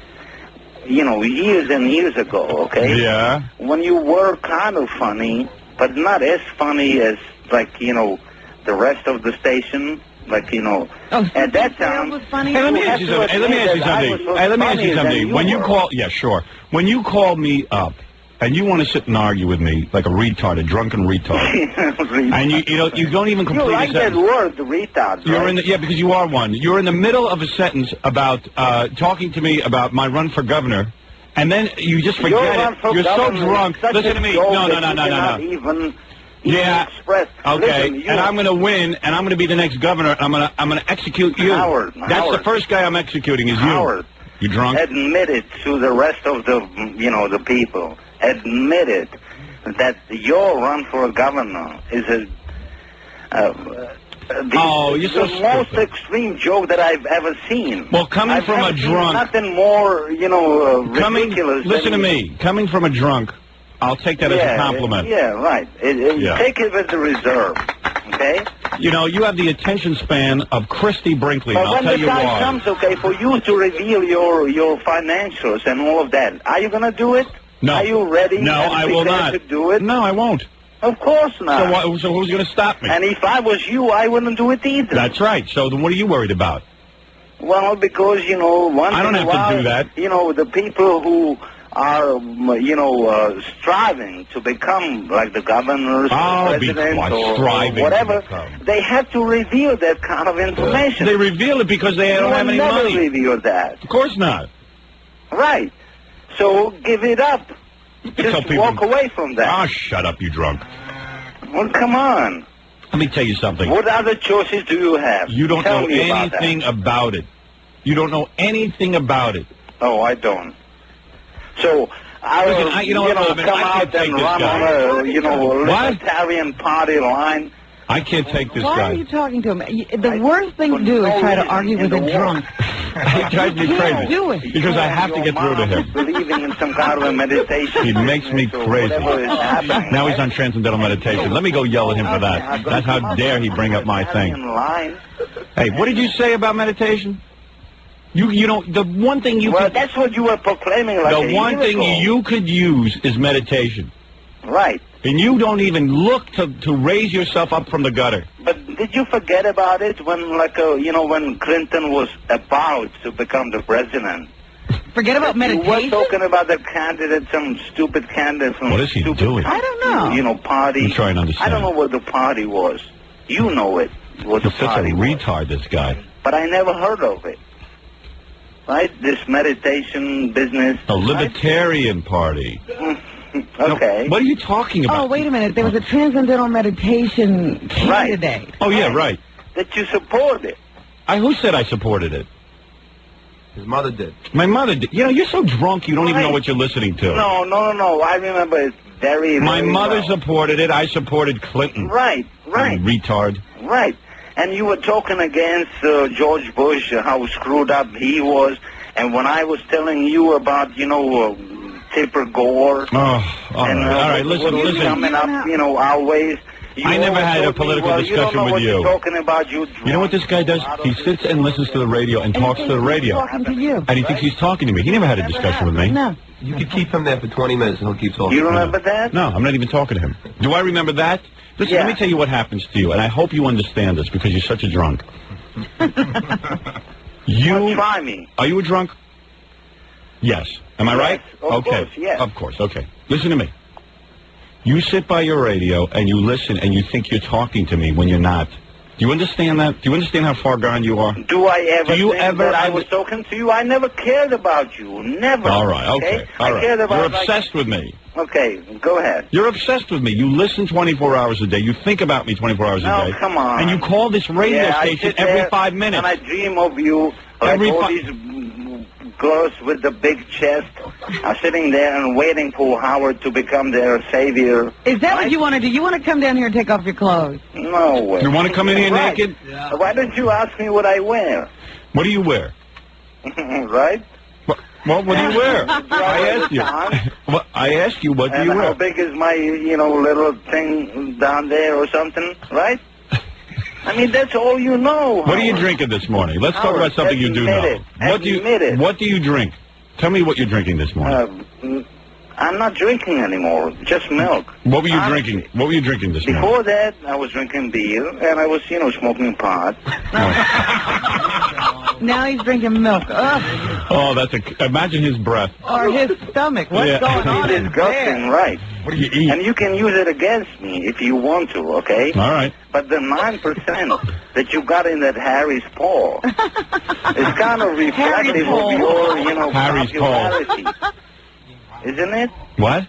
you know, years and years ago, okay? Yeah. When you were kind of funny, but not as funny as, like, you know, the rest of the station, like, you know, at that time... Hey, let me ask you something. When you call... Yeah, sure. When you call me up, and you want to sit and argue with me like a retard, a drunken retard, and you don't even complete you like a sentence. that word, retard. You're right? yeah, because you are one. You're in the middle of a sentence about talking to me about my run for governor, and then you just forget it. You're so drunk. Listen to me. No. Even express. Okay. Listen, and I'm going to win, and I'm going to be the next governor. I'm going to execute you. Howard, That's the first guy I'm executing. Is Howard. You drunk? Admit it to the rest of the the people. Admit it that your run for governor is you're so the most extreme joke that I've ever seen. Well, coming from a drunk, nothing more ridiculous. Listen to me. Coming from a drunk, I'll take that as a compliment. Yeah, right. Take it as a reserve. Okay. You know, you have the attention span of Christy Brinkley. But and I'll tell you when the why. time comes, okay, for you to reveal your financials and all of that, are you going to do it? No. Are you ready? No, I will not. To do it? No, I won't. Of course not. So who's going to stop me? And if I was you, I wouldn't do it either. That's right. So then what are you worried about? Well, because, once I don't in a have while, to do that. The people who are, striving to become like the governors or presidents or whatever, they have to reveal that kind of information. They reveal it because they don't have any money. Never reveal that. Of course not. Right. So give it up. Just walk away from that. Oh, shut up, you drunk. Well, come on. Let me tell you something. What other choices do you have? You don't know Tell me anything about it. You don't know anything about it. Oh, I don't. So I will, Listen, you know what, Robin, come I can't out take and this run guy. on a, What? libertarian party line. I can't take this Why guy. are you talking to him? The worst thing to do is try to argue with a drunk. He drives me You can't crazy. do it. Because I have to get through to him. Believing in some kind of a meditation. He makes me crazy. Whatever is happening. Now he's on transcendental meditation. Let me go yell at him for that. That's how dare he bring up my thing. Hey, what did you say about meditation? You don't, the one thing you Well, could... that's what you were proclaiming like The one thing you could use is meditation. Right. And you don't even look to raise yourself up from the gutter. But did you forget about it when, when Clinton was about to become the president? Forget about meditation? You were talking about the candidate, some stupid candidate from What is he doing? I don't know. Party. I'm trying to understand. I don't know what the party was. You know it, what the He's such a party was. retard, this guy. But I never heard of it. Right? This meditation business. A libertarian party. Okay. No, what are you talking about? Oh, wait a minute. There was a transcendental meditation candidate. Oh, yeah, right. That you support it. Who said I supported it? His mother did. My mother did. You know, you're so drunk you don't even know what you're listening to. No. I remember it very, My very mother well. supported it. I supported Clinton. Right. You retard. Right. And you were talking against George Bush, how screwed up he was. And when I was telling you about, Tipper Gore. Oh, all right, listen. Coming up, our ways. I never had a political discussion with you. Talking about You know what this guy does? He sits and listens to the radio and talks to the radio. Talking to you. And he thinks he's talking to me. He never had a discussion with me. No. You could keep him there for 20 minutes and he'll keep talking. You remember that? No, I'm not even talking to him. Do I remember that? Listen, let me tell you what happens to you, and I hope you understand this because you're such a drunk. Well, try me. Are you a drunk? Yes. Am I right? Of Okay. course, yes. Of course. Okay. Listen to me. You sit by your radio and you listen and you think you're talking to me when you're not. Do you understand that? Do you understand how far gone you are? Do I ever Do you think ever that I was talking to you? I never cared about you. Never. All right. Okay. All I right. cared about You're obsessed with me. Okay, go ahead. You're obsessed with me. You listen 24 hours a day. You think about me 24 hours a day. No, come on. And you call this radio I station sit every there 5 minutes. And I dream of you like all these girls with the big chest are sitting there and waiting for Howard to become their savior. Is that what you want to do? You want to come down here and take off your clothes? No way. You want to come in here Right. naked? Why don't you ask me what I wear? What do you wear? Right? What do you wear? I asked you. I asked you, what do And you how wear? big is my, little thing down there or something, right? I mean, that's all you know. What are you drinking this morning? Let's talk about something you do know. What do you drink? Tell me what you're drinking this morning. I'm not drinking anymore, just milk. What were you drinking? What were you drinking this morning? Before that, I was drinking beer, and I was, smoking pot. Now he's drinking milk. Ugh. Oh, imagine his breath. Or his stomach. What's going on in Disgusting, there? right. What do you eat? And you can use it against me if you want to, okay? All right. But the 9% that you got in that Harry's paw is kind of reflective of your, Harry's popularity. Isn't it? What?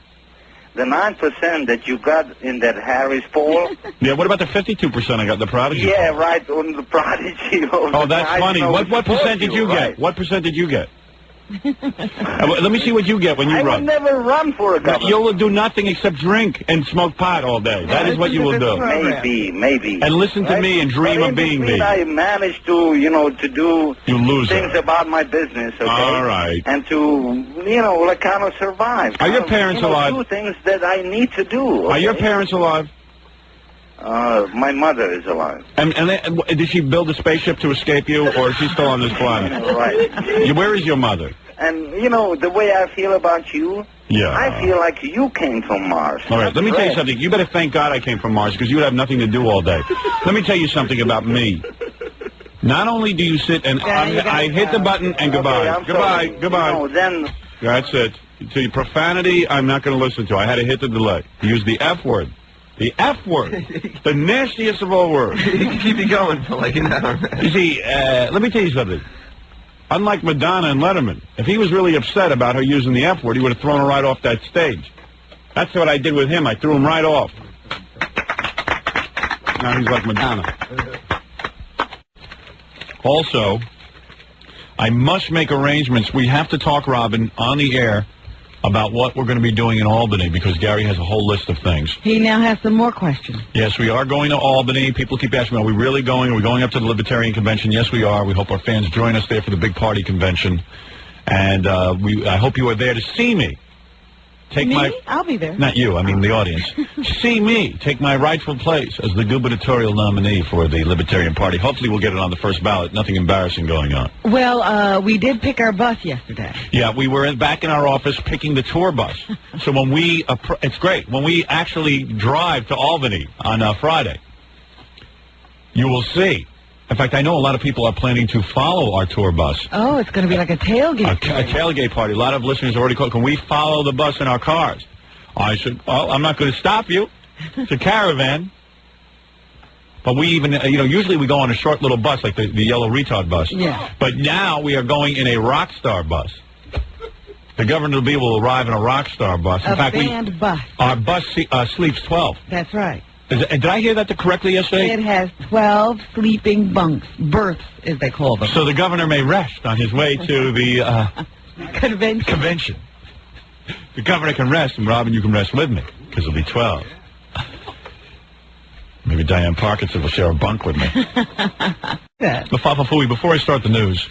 The 9% that you got in that Harry's paw. Yeah, what about the 52% I got in the Prodigy? Yeah, right, on the Prodigy. Oh, that's funny. What percent did you get? What percent did you get? Let me see what you get when you I run. would never run for a governor. You'll do nothing except drink and smoke pot all day. That is what you will do. Maybe. And listen to me and dream of being me. I managed to, to do things about my business, okay? All right. And to, kind of survive. Are your parents alive? Do things that I need to do. Are your parents alive? My mother is alive. And did she build a spaceship to escape you, or is she still on this planet? Right. Where is your mother? And, the way I feel about you, Yeah. I feel like you came from Mars. All right, let me tell you something. You better thank God I came from Mars, because you would have nothing to do all day. Let me tell you something about me. Not only do you sit and I hit the button and goodbye. Goodbye. No, then... That's it. To your profanity, I'm not going to listen to. I had to hit the delay. Use the F word. The F word. The nastiest of all words. You can keep it going for like an hour. You see, let me tell you something. Unlike Madonna and Letterman, if he was really upset about her using the F word, he would have thrown her right off that stage. That's what I did with him. I threw him right off. Now he's like Madonna. Also, I must make arrangements. We have to talk, Robin, on the air about what we're going to be doing in Albany, because Gary has a whole list of things. He now has some more questions. Yes, we are going to Albany. People keep asking me, are we really going? Are we going up to the Libertarian Convention? Yes, we are. We hope our fans join us there for the big party convention. And I hope you are there to see me. I'll be there. Not you, I mean the audience. See me take my rightful place as the gubernatorial nominee for the Libertarian Party. Hopefully we'll get it on the first ballot. Nothing embarrassing going on. Well, we did pick our bus yesterday. Yeah, we were back in our office picking the tour bus. So when we, it's great, when we actually drive to Albany on Friday, you will see. In fact, I know a lot of people are planning to follow our tour bus. Oh, it's going to be like a tailgate. A tailgate party. A lot of listeners already called. Can we follow the bus in our cars? I said, well, I'm not going to stop you. It's a caravan. But we even, usually we go on a short little bus, like the yellow retard bus. Yeah. But now we are going in a rock star bus. The Governor will be able to arrive in a rock star bus. In fact, band bus. Our bus sleeps 12. That's right. Did I hear that correctly yesterday? It has 12 sleeping bunks, berths, as they call them. So the governor may rest on his way to the convention. The governor can rest, and Robin, you can rest with me, because it'll be 12. Maybe Diane Parkinson will share a bunk with me. Before I start the news,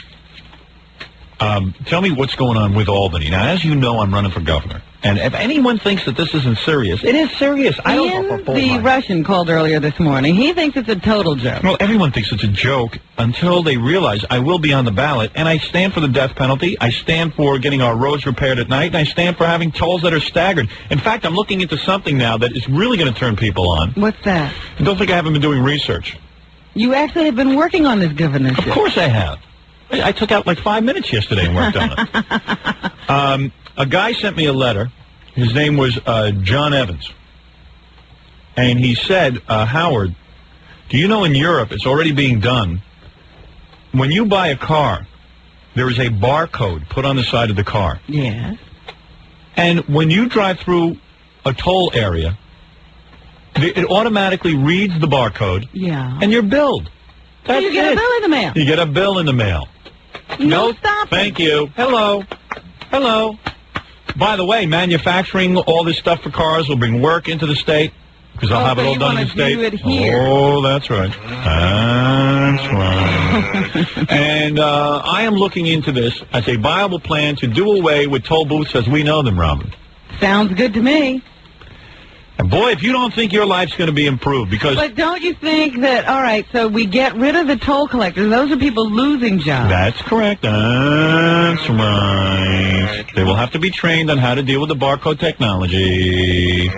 tell me what's going on with Albany. Now, as you know, I'm running for governor. And if anyone thinks that this isn't serious, it is serious. The Russian called earlier this morning. He thinks it's a total joke. Well, everyone thinks it's a joke until they realize I will be on the ballot, and I stand for the death penalty. I stand for getting our roads repaired at night, and I stand for having tolls that are staggered. In fact, I'm looking into something now that is really going to turn people on. What's that? And don't think I haven't been doing research. You actually have been working on this governorship. Of course I have. I took out like 5 minutes yesterday and worked on it. A guy sent me a letter. His name was John Evans. And he said, Howard, do you know in Europe it's already being done? When you buy a car, there is a barcode put on the side of the car. Yes. And when you drive through a toll area, it automatically reads the barcode. Yeah. And you're billed. So you get a bill in the mail. You get a bill in the mail. No, stop. Thank you. Hello. Hello. By the way, manufacturing all this stuff for cars will bring work into the state, because I'll have it all done in the state. Do it here. Oh, that's right. That's right. And I am looking into this as a viable plan to do away with toll booths as we know them, Robin. Sounds good to me. And boy, if you don't think your life's going to be improved, because... But don't you think that, all right, so we get rid of the toll collectors. Those are people losing jobs. That's correct. That's right. They will have to be trained on how to deal with the barcode technology.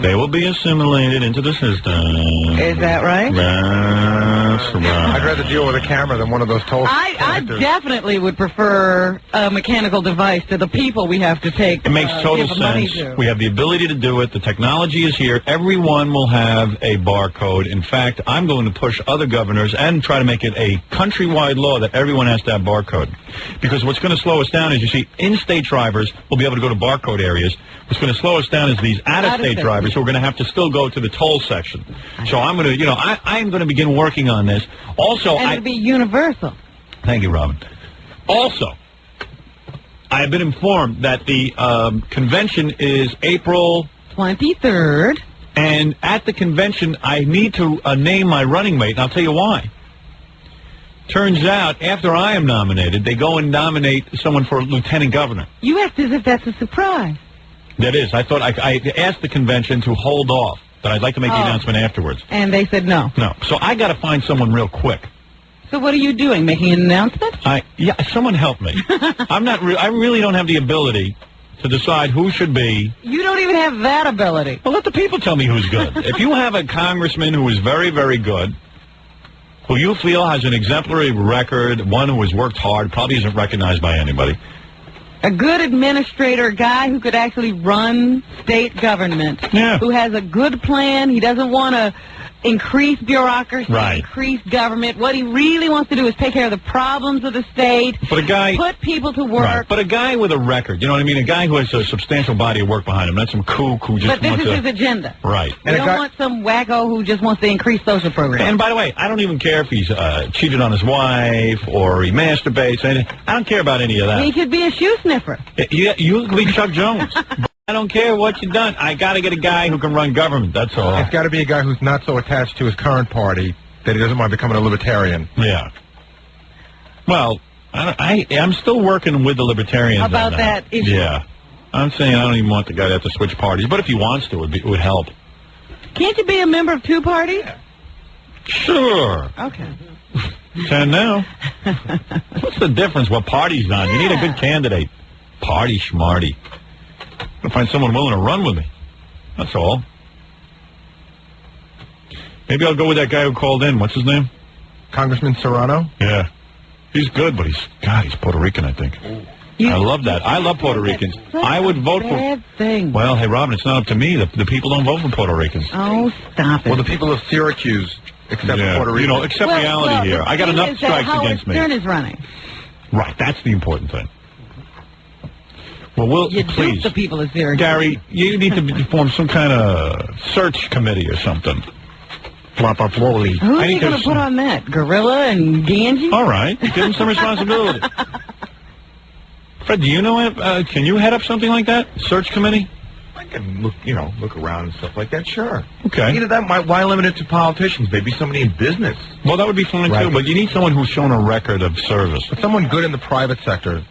They will be assimilated into the system. Is that right? That's right. I'd rather deal with a camera than one of those toll I definitely would prefer a mechanical device to the people we have to take. It makes total sense. We have the ability to do it. The technology is here. Everyone will have a barcode. In fact, I'm going to push other governors and try to make it a countrywide law that everyone has to have barcode. Because what's going to slow us down is, you see, in-state drivers will be able to go to barcode areas. What's going to slow us down is these out-of-state drivers who are going to have to still go to the toll section. So I'm going to, I'm going to begin working on this. Also, and it'll be universal. Thank you, Robin. Also, I have been informed that the convention is April 23rd. And at the convention, I need to name my running mate, and I'll tell you why. Turns out, after I am nominated, they go and nominate someone for lieutenant governor. You act as if that's a surprise. That is. I thought I asked the convention to hold off, but I'd like to make the announcement afterwards. And they said no. No. So I got to find someone real quick. So what are you doing? Making an announcement? Yeah. Someone help me. I really don't have the ability to decide who should be. You don't even have that ability. Well, let the people tell me who's good. If you have a congressman who is very, very good, who you feel has an exemplary record, one who has worked hard, probably isn't recognized by anybody. A good administrator, a guy who could actually run state government, who has a good plan. He doesn't want to increase bureaucracy, increase government. What he really wants to do is take care of the problems of the state, put people to work. Right. But a guy with a record, you know what I mean? A guy who has a substantial body of work behind him, not some kook who just But this wants is to... his agenda. Right. We don't want some wacko who just wants to increase social programs. And by the way, I don't even care if he's cheated on his wife or he masturbates. I don't care about any of that. He could be a shoe sniffer. Yeah, you could be Chuck Jones. I don't care what you've done. I got to get a guy who can run government. That's all. It's got to be a guy who's not so attached to his current party that he doesn't mind becoming a libertarian. Yeah. Well, I'm still working with the libertarians about on that issue. Yeah. I'm saying I don't even want the guy to have to switch parties. But if he wants to, it would help. Can't you be a member of two parties? Sure. Okay. Can now. What's the difference? What party's on? You need a good candidate. Party schmarty. I'll find someone willing to run with me. That's all. Maybe I'll go with that guy who called in. What's his name? Congressman Serrano? Yeah. He's good, but he's Puerto Rican, I think. I love that. I love Puerto Ricans. I would vote for... Bad thing. Well, hey, Robin, it's not up to me. The people don't vote for Puerto Ricans. Oh, stop it. Well, the people of Syracuse accept Puerto Rico. You know, accept reality here. I got enough strikes against me. Howard Stern is running. Right, that's the important thing. Well, You please, dupe the people of Syracuse. Gary, you need to form some kind of search committee or something. Flop up Wooly. Who's he going to put on that? Gorilla and Ganji? All right, give him some responsibility. Fred, do you know? Can you head up something like that? Search committee? I can look around and stuff like that. Sure. Okay. Why limit it to politicians? Maybe somebody in business. Well, that would be fine too. But you need someone who's shown a record of service. But someone good in the private sector.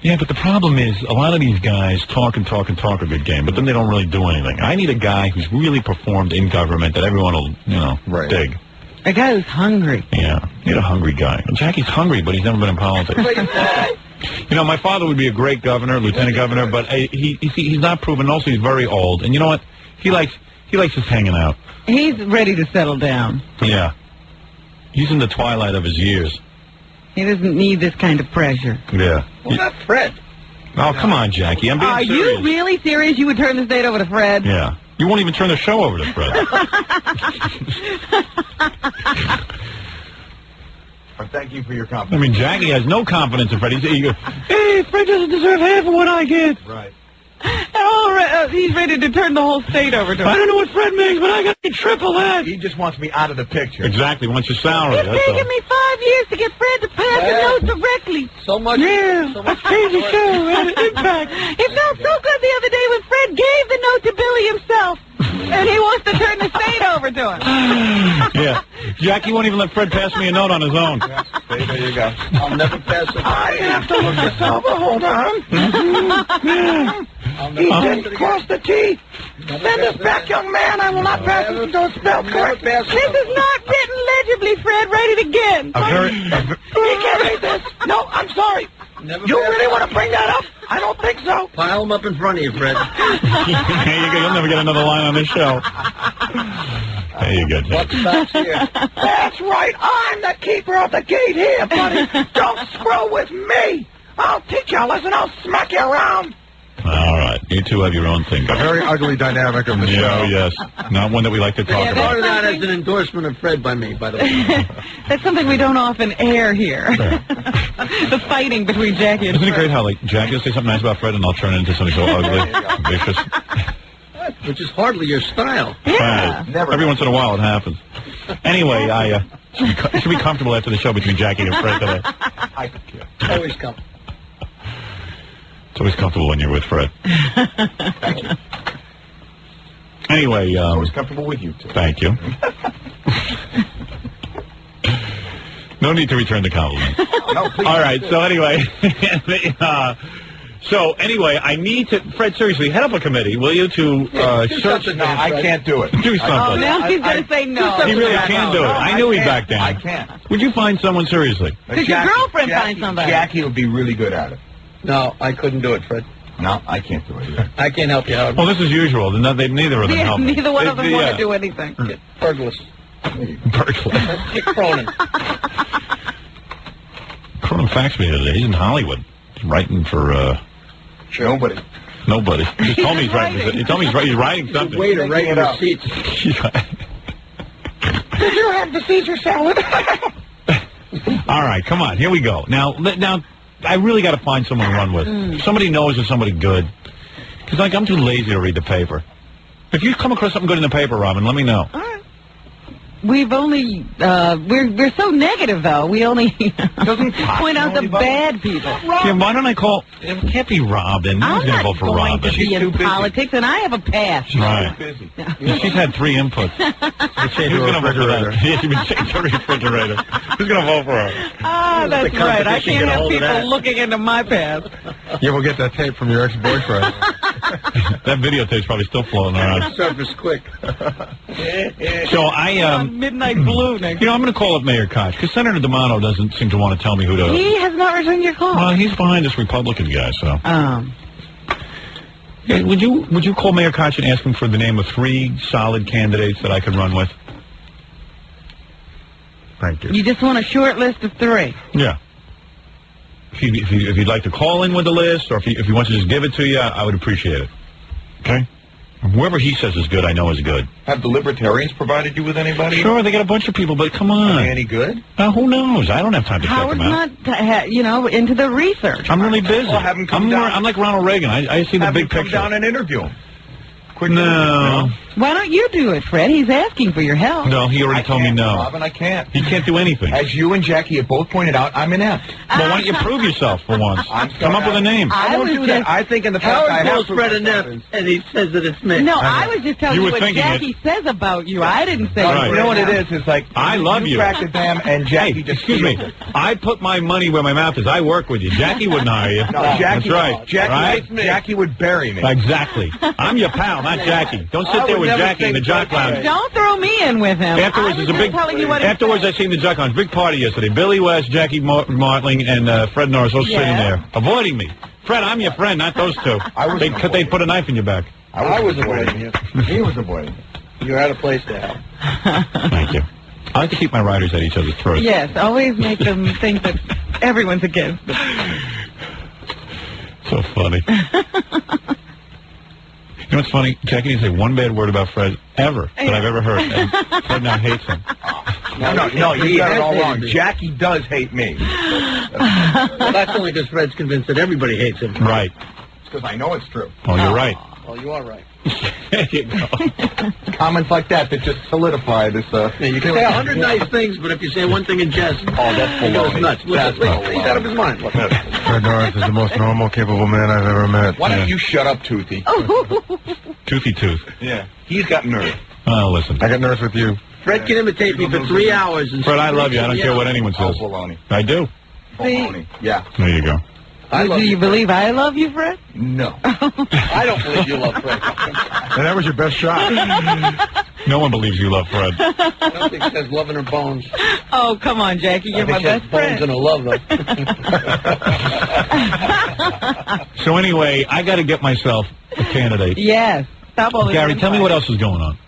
Yeah, but the problem is a lot of these guys talk a good game, but then they don't really do anything. I need a guy who's really performed in government that everyone will, dig. A guy who's hungry. Yeah, need a hungry guy. Jackie's hungry, but he's never been in politics. My father would be a great governor, lieutenant governor, but he's not proven. Also, he's very old, and you know what? He likes just hanging out. He's ready to settle down. Yeah, he's in the twilight of his years. He doesn't need this kind of pressure. Yeah. Well, not Fred. Oh, come on, Jackie. I'm being serious. Are you really serious? You would turn the state over to Fred? Yeah. You won't even turn the show over to Fred. Thank you for your confidence. I mean, Jackie has no confidence in Fred. Hey, Fred doesn't deserve half of what I get. Right. He's ready to turn the whole state over to him. I don't know what Fred makes, but I got to triple that. He just wants me out of the picture. Exactly. Wants your salary. It's taken me 5 years to get Fred to pass the note directly. So much. Yeah. So much changed the show. Had an impact. It felt so good the other day when Fred gave the note to Billy himself. And he wants to turn the state over to him. Yeah. Jackie won't even let Fred pass me a note on his own. Yeah. There you go. I'll never pass it. I have to look this over. Hold on. He didn't cross the T. Send us back, young man. I will not pass it. Don't spell correct. This is not written legibly, Fred. Write it again. You can't read this. No, I'm sorry. You really want to bring that up? I don't think so. Pile them up in front of you, Fred. You'll never get another line on this show. There you go, Jackie. That's right. I'm the keeper of the gate here, buddy. Don't screw with me. I'll teach you a lesson. I'll smack you around. All right. You two have your own thing. A very ugly dynamic of the show. Yes. Not one that we like to talk about. Part of that is an endorsement of Fred by me, by the way. That's something we don't often air here. The fighting between Jackie and Isn't Fred. it great how, Jackie will say something nice about Fred and I'll turn it into something so ugly, vicious? Which is hardly your style. Yeah. Every once in a while it happens. Anyway, I should be comfortable after the show between Jackie and Fred today. Always come. It's always comfortable when you're with Fred. Thank you. Anyway, always comfortable with you, too. Thank you. No need to return the compliment. No, please. All right, so anyway, I need to, Fred, seriously, head up a committee, will you, to search? No, I can't do it. Do something. Oh, now he's going to say no. He really can't do it. I knew he'd back down. I can't. Would you find someone seriously? Could your girlfriend find somebody? Jackie would be really good at it. No, I couldn't do it, Fred. No, I can't do it either. I can't help you out. Well, this is usual. Neither of them help me. Neither one of them want to do anything. Burglars. Burglars. Get Cronin. Cronin faxed me today. He's in Hollywood. He's writing for, Nobody. Nobody. He told me he's writing. He told me he's writing something. Wait to write your receipts. Did you have the Caesar salad? All right, come on. Here we go. Now, I really got to find someone to run with. Somebody knows of somebody good. Because, like, I'm too lazy to read the paper. If you come across something good in the paper, Robin, let me know. All right. We've only, we're so negative, though. We only point out the bad people. Yeah, why don't I call? It can't be Robin. I'm not vote for going Robin. to be in politics, and I have a past. She's busy. Yeah, she's had 3 inputs. Who's going to vote for that? Yeah, she's been changed the refrigerator. Who's going to vote for her? Ah, that's right. I can't have people looking into my past. Yeah, we'll get that tape from your ex-boyfriend. That videotape's probably still floating around. Surface quick. So I Midnight Blue next. You know, I'm going to call up Mayor Koch because Senator D'Amato doesn't seem to want to tell me who to. He has not returned your call. Well, he's behind this Republican guy, so. Yeah, would you call Mayor Koch and ask him for the name of 3 solid candidates that I could run with? Thank you. You just want a short list of 3. Yeah. If you'd like to call in with the list, or if he wants to just give it to you, I would appreciate it. Okay? Whoever he says is good, I know is good. Have the Libertarians provided you with anybody? Sure, they got a bunch of people, but come on. Are they any good? Who knows? I don't have time to check them out. Howard's not, into the research. I'm really busy. Well, have him come down. I'm like Ronald Reagan. I see the big picture. Come down and interview him. No. Why don't you do it, Fred? He's asking for your help. No, he already told me no. Robin, I can't. He can't do anything. As you and Jackie have both pointed out, I'm inept. Well, why don't you prove yourself for once? Come up with a name. I won't do that. I think in the past I have Fred inept, and he says that it's me. No, I was just telling you what thinking Jackie says about you. I didn't say Right. You know what it is? It's like I love you. crack the dam, and Jackie just excuse me. steals it. I put my money where my mouth is. I work with you. Jackie wouldn't hire you. No, Jackie, That's right. Jackie would bury me. Exactly. I'm your pal, not Jackie. Don't sit there with Jackie in the jock lounge. Don't throw me in with him. Afterwards, there's a big. Afterwards, I seen the jock lounge. Big party yesterday. Billy West, Jackie Martling, and Fred Norris all sitting there, avoiding me. Fred, I'm your friend, not those two. They put a knife in your back. I was avoiding you. He was avoiding you. You're out of place to help. Thank you. I like to keep my riders at each other's throats. Yes, always make them think that everyone's against them. So funny. You know what's funny? Jackie didn't say one bad word about Fred ever that I've ever heard. And Fred now hates him. No, you got it all wrong. Jackie does hate me. Well, that's only because Fred's convinced that everybody hates him. Right. It's because I know it's true. Oh, you're right. Well, you are right. There you go. Comments like that just solidify this. Yeah, you can say 100 nice things, but if you say one thing in jest, that's he goes nuts. He's out of his mind. Fred Norris is the most normal, capable man I've ever met. Why don't you shut up, Toothy? Toothy Tooth. Yeah. He's got nerve. Oh, listen. I got nerves with you. Fred can imitate me for 3 hours. And Fred, I love you. I don't care what anyone says. Baloney. I do. Baloney. Yeah. There you go. Do you believe I love you, Fred? No. I don't believe you love Fred. And that was your best shot. No one believes you love Fred. I don't think she has love in her bones. Oh, come on, Jackie. You're my best friend. Bones in her love, though. So anyway, I got to get myself a candidate. Yes. Stop all this. Gary, tell me what else is going on.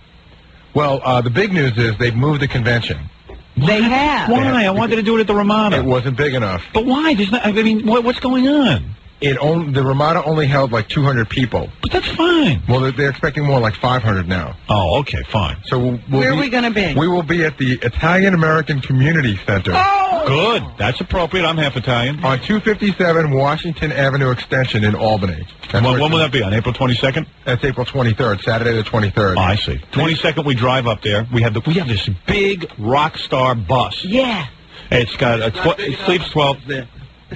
Well, the big news is they've moved the convention. They have. Why? I wanted to do it at the Ramada. It wasn't big enough. But why? There's not, I mean, what's going on? The Ramada only held like 200 people. But that's fine. Well, they're expecting more like 500 now. Oh, okay, fine. So where are we going to be? We will be at the Italian American Community Center. Oh! Good. That's appropriate. I'm half Italian. On 257 Washington Avenue Extension in Albany. When will that be? On April 22nd? That's April 23rd, Saturday the 23rd. Oh, I see. 22nd, we drive up there. We have this big rock star bus. Yeah. It's got it sleeps 12.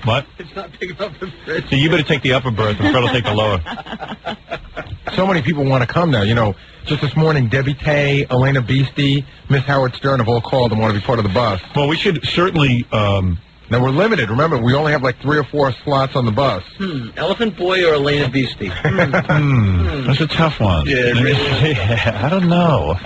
What? It's not big enough for Fred. So you better take the upper berth, and Fred will take the lower. So many people want to come now. You know, just this morning, Debbie Tay, Elena Beastie, Miss Howard Stern have all called and want to be part of the bus. Well, we should certainly... Now, we're limited. Remember, we only have like 3 or 4 slots on the bus. Elephant Boy or Elena Beastie? That's a tough one. Yeah, I don't know.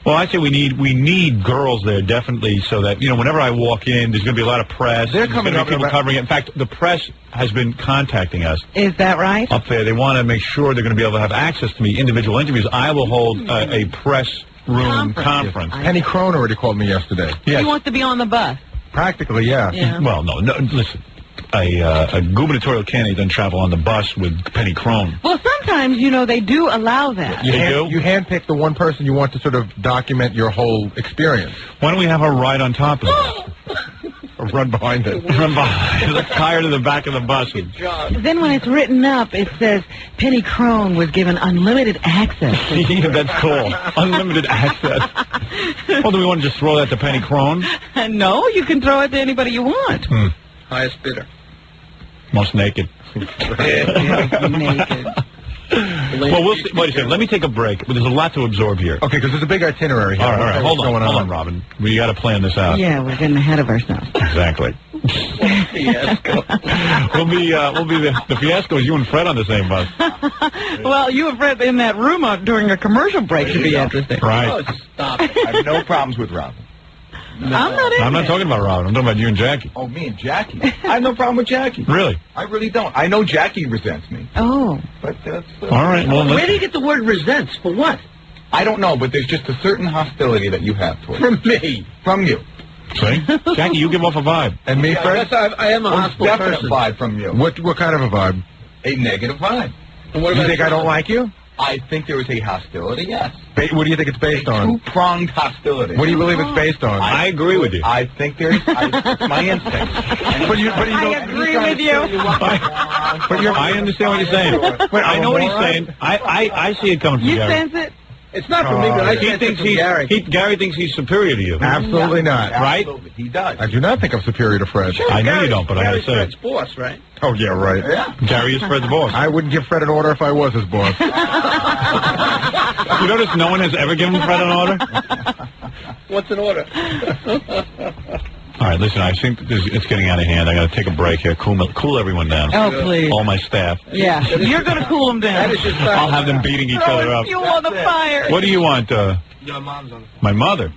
Well, I say we need girls there, definitely, so that, you know, whenever I walk in, there's going to be a lot of press. They're coming up. People covering it. In fact, the press has been contacting us. Is that right? Up there. They want to make sure they're going to be able to have access to me, individual interviews. I will hold a press room conference. Penny Crone already called me yesterday. Yes. He wants to be on the bus. Practically, yeah. Well, no, listen. a gubernatorial candidate doesn't travel on the bus with Penny Crone. Well, sometimes, they do allow that. You handpick the one person you want to sort of document your whole experience. Why don't we have her ride on top of it? Or run behind it. Run behind it. Tie her to the back of the bus. Then when it's written up, it says Penny Crone was given unlimited access. Yeah, that's cool. Unlimited access. Well, do we want to just throw that to Penny Crone? No, you can throw it to anybody you want. Highest bidder. Most naked. Naked. Well, we'll see. Wait a second. Let me take a break. There's a lot to absorb here. Okay, because there's a big itinerary here. All right. Hold on, Robin. We got to plan this out. Yeah, we're getting ahead of ourselves. Exactly. Fiasco. we'll be the fiasco is you and Fred on the same bus. Well, you and Fred in that room during a commercial break should be interesting. Right. Oh, stop it. I have no problems with Robin. I'm not talking about Robin. I'm talking about you and Jackie. Oh, me and Jackie. I have no problem with Jackie. Really? I really don't. I know Jackie resents me. Oh. But that's... All right. Well, where do you get the word resents? For what? I don't know, but there's just a certain hostility that you have towards From me. From you. See? Jackie, you give off a vibe. And me, Fred? Yes, I am a hostile definite person. vibe from you. What kind of a vibe? A negative vibe. And what You about think I don't like you? I think there is a hostility, yes. What do you think it's based on? Two-pronged hostility. What do you believe it's based on? I agree with you. I think there's it's my instinct. I agree with you. I understand what you're saying. I know what he's saying. I see it coming from You Gary. sense it? It's not for me, but I sense it from Gary. Gary thinks he's superior to you. Absolutely not. Right? Absolutely. He does. I do not think I'm superior to Fred. Sure, I know Gary, you don't, but I gotta say Fred's it. boss, right? Oh, yeah, right. Yeah. Gary is Fred's boss. I wouldn't give Fred an order if I was his boss. You notice no one has ever given Fred an order? What's an order? All right, listen, I think it's getting out of hand. I got to take a break here. Cool everyone down. Oh, please. All my staff. Yeah. You're going to cool them down. That is just I'll have them beating each other up. You on the fire. What do you want? Your mom's on the My mother.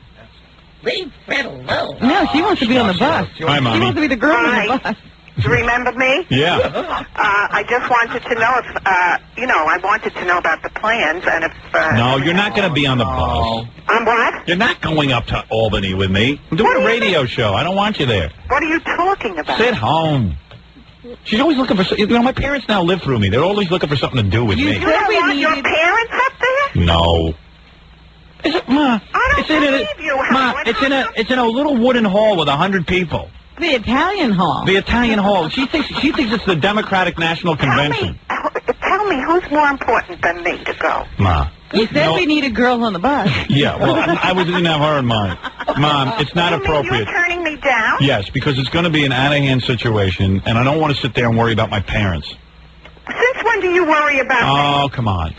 Leave Fred alone. No, she wants to be on the bus. Hi, She Mommy. wants to be the girl on the bus. You remember me? Yeah. I just wanted to know if, I wanted to know about the plans and if... No, you're not going to be on the bus. On what? You're not going up to Albany with me. I'm doing a radio show. I don't want you there. What are you talking about? Sit home. She's always looking for... my parents now live through me. They're always looking for something to do with me. You don't want your parents up there? No. Is it, Ma? I don't believe you, Ma, Howard. it's in a little wooden hall with 100 people. The Italian hall. The Italian hall. She thinks it's the Democratic National Convention. Tell me, who's more important than me to go? Ma. You said we needed girls on the bus. Yeah, well, I didn't have her in mind. Mom, it's not appropriate. You're turning me down? Yes, because it's going to be an out-of-hand situation, and I don't want to sit there and worry about my parents. Since when do you worry about me? Oh, come on.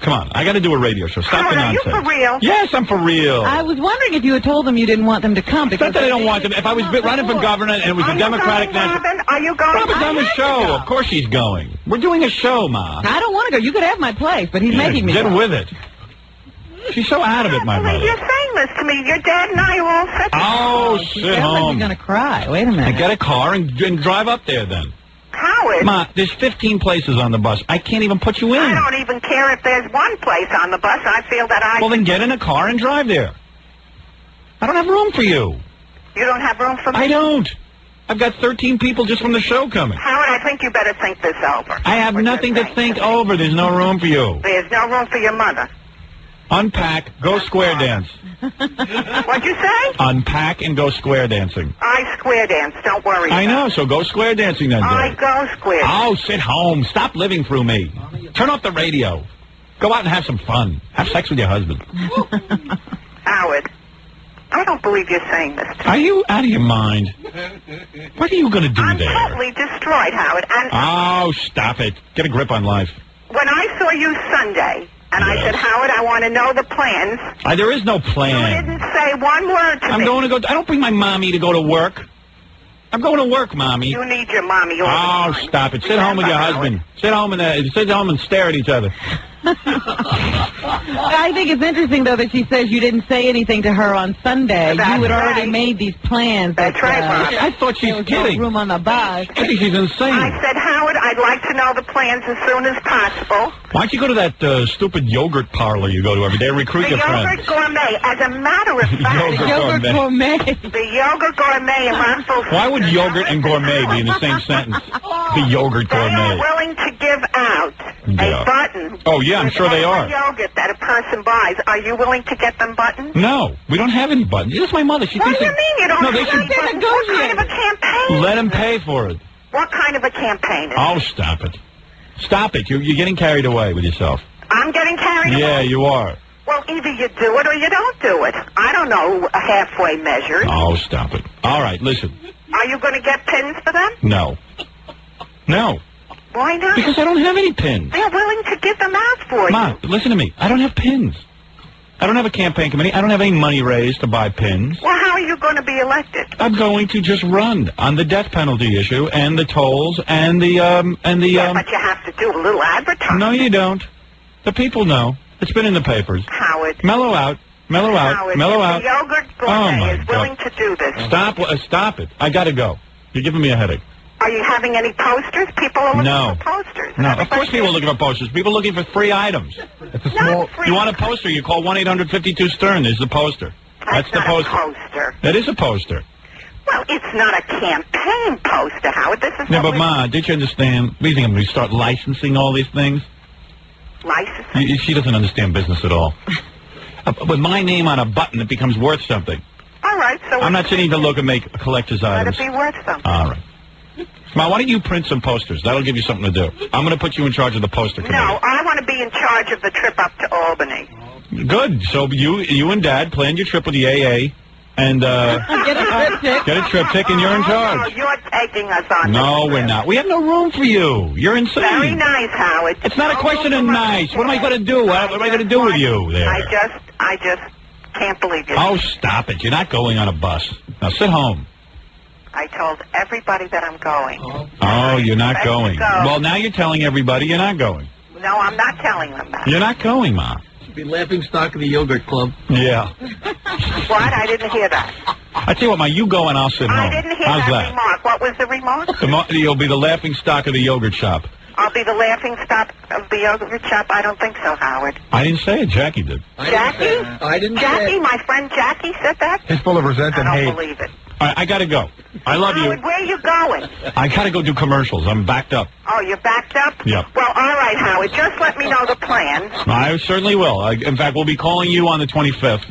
I got to do a radio show. Stop the Howard, nonsense. are you for real? Yes, I'm for real. I was wondering if you had told them you didn't want them to come. It's not that I don't want them. If I was running for governor and it was a Democratic National... Are you going? Robin's on the show. Of course she's going. We're doing a show, Ma. I don't want to go. You could have my place, but he's making me Get go. with it. She's so out of it, my mother. You're saying this to me. Your dad and I are all set. Oh, She sit sounds like home. you're going to cry. Wait a minute. And get a car and drive up there then. Howard. Ma, there's 15 places on the bus. I can't even put you in. I don't even care if there's one place on the bus. I feel that Well, then get in a car and drive there. I don't have room for you. You don't have room for me? I don't. I've got 13 people just from the show coming. Howard, I think you better think this over. I have nothing to think over. There's no room for you. There's no room for your mother. Unpack, go square dance. What'd you say? Unpack and go square dancing. I square dance. Don't worry. I know, so go square dancing then, I Dave. go square. Oh, sit home. Stop living through me. Turn off the radio. Go out and have some fun. Have sex with your husband. Howard, I don't believe you're saying this. Are you out of your mind? What are you going to do I'm there? totally destroyed, Howard. And Oh, stop it. Get a grip on life. when I saw you Sunday, and I said, Howard, I want to know the plans. There is no You plan. didn't say one word to I'm me. going to go. I don't bring my mommy to go to work. I'm going to work, Mommy. You need your mommy all the Oh, time. stop it. Sit home with your husband. Sit home and stare at each other. I think it's interesting, though, that she says you didn't say anything to her on Sunday. That's you had already right. made these plans. That's right, Bob. I thought she's there was kidding. No room on the bus. I think she's insane. I said, Howard, I'd like to know the plans as soon as possible. Why don't you go to that stupid yogurt parlor you go to every day and recruit The your friends? Yogurt Gourmet, as a matter of fact. Yogurt Gourmet. The Yogurt Gourmet in Rockville. Why would yogurt and gourmet be in the same sentence? The yogurt They are gourmet. willing to give out Yeah. a button. Oh, yeah, I'm sure they with all are. the yogurt that a person buys. Are you willing to get them buttons? No, we don't have any buttons. This is my mother. She What thinks do you mean you don't No, have they any should buttons? What kind of a campaign? let him pay for it. What kind of a campaign is Oh, stop it. Stop it. You're getting carried away with yourself. I'm getting carried away? Yeah, you are. Well, either you do it or you don't do it. I don't know halfway measures. Oh, stop it. All right, listen. Are you going to get pins for them? No. No. Why not? Because I don't have any pins. They're willing to give them out for Ma, you. listen to me. I don't have pins. I don't have a campaign committee. I don't have any money raised to buy pins. Well, how are you going to be elected? I'm going to just run on the death penalty issue and the tolls and the But you have to do a little advertising. No, you don't. The people know. It's been in the papers. Howard. Mellow out. Mellow out. Howard, Mellow if out. the Yogurt Oh, Gourmet my is willing God. to do this. Stop it. I gotta go. You're giving me a headache. Are you having any posters? People are looking No. for posters. No, of course people are looking for posters. People are looking for free items. It's a small. You want a poster, you call 1-800-52-STERN. There's the poster. That's the not poster. a poster. That is a poster. Well, it's not a campaign poster, Howard. This is Yeah, what but Ma, did you understand? What do you think I'm going to start licensing all these things? licensing. She doesn't understand business at all. With my name on a button, it becomes worth something. All right, so I'm not sitting to look and make collector's let items. it be worth something. All right. Ma, why don't you print some posters? That'll give you something to do. I'm going to put you in charge of the poster committee. No, I want to be in charge of the trip up to Albany. Good. So you and Dad plan your trip with the AA, and Get a triptych. get a triptych, and you're in Oh, charge. you're taking us on. No, we're not. We have no room for you. You're insane. Very nice, Howard. It's not a question of nice. What am I going to do? What am I going to do with you there? I just can't believe you. Oh, stop it. You're not going on a bus. Now sit home. I told everybody that I'm going. Oh, you're not Let's going. go. Well, now you're telling everybody you're not going. No, I'm not telling them that. You're not going, Ma. Be laughing stock of the yogurt club. Yeah. What? I didn't hear that. I tell you what, Ma, you go and I'll sit home. I didn't hear How's that remark. What was the remark? You'll be the laughing stock of the yogurt shop. I'll be the laughing stock of the yogurt shop. I don't think so, Howard. I didn't say it. Jackie did. Jackie? I didn't Jackie, my friend Jackie said that? He's full of resentment and I hate. don't believe it. All right, I got to go. I love you. Howard, where are you going? I got to go do commercials. I'm backed up. Oh, you're backed up? Yep. Well, all right, Howard. Just let me know the plans. I certainly will. In fact, we'll be calling you on the 25th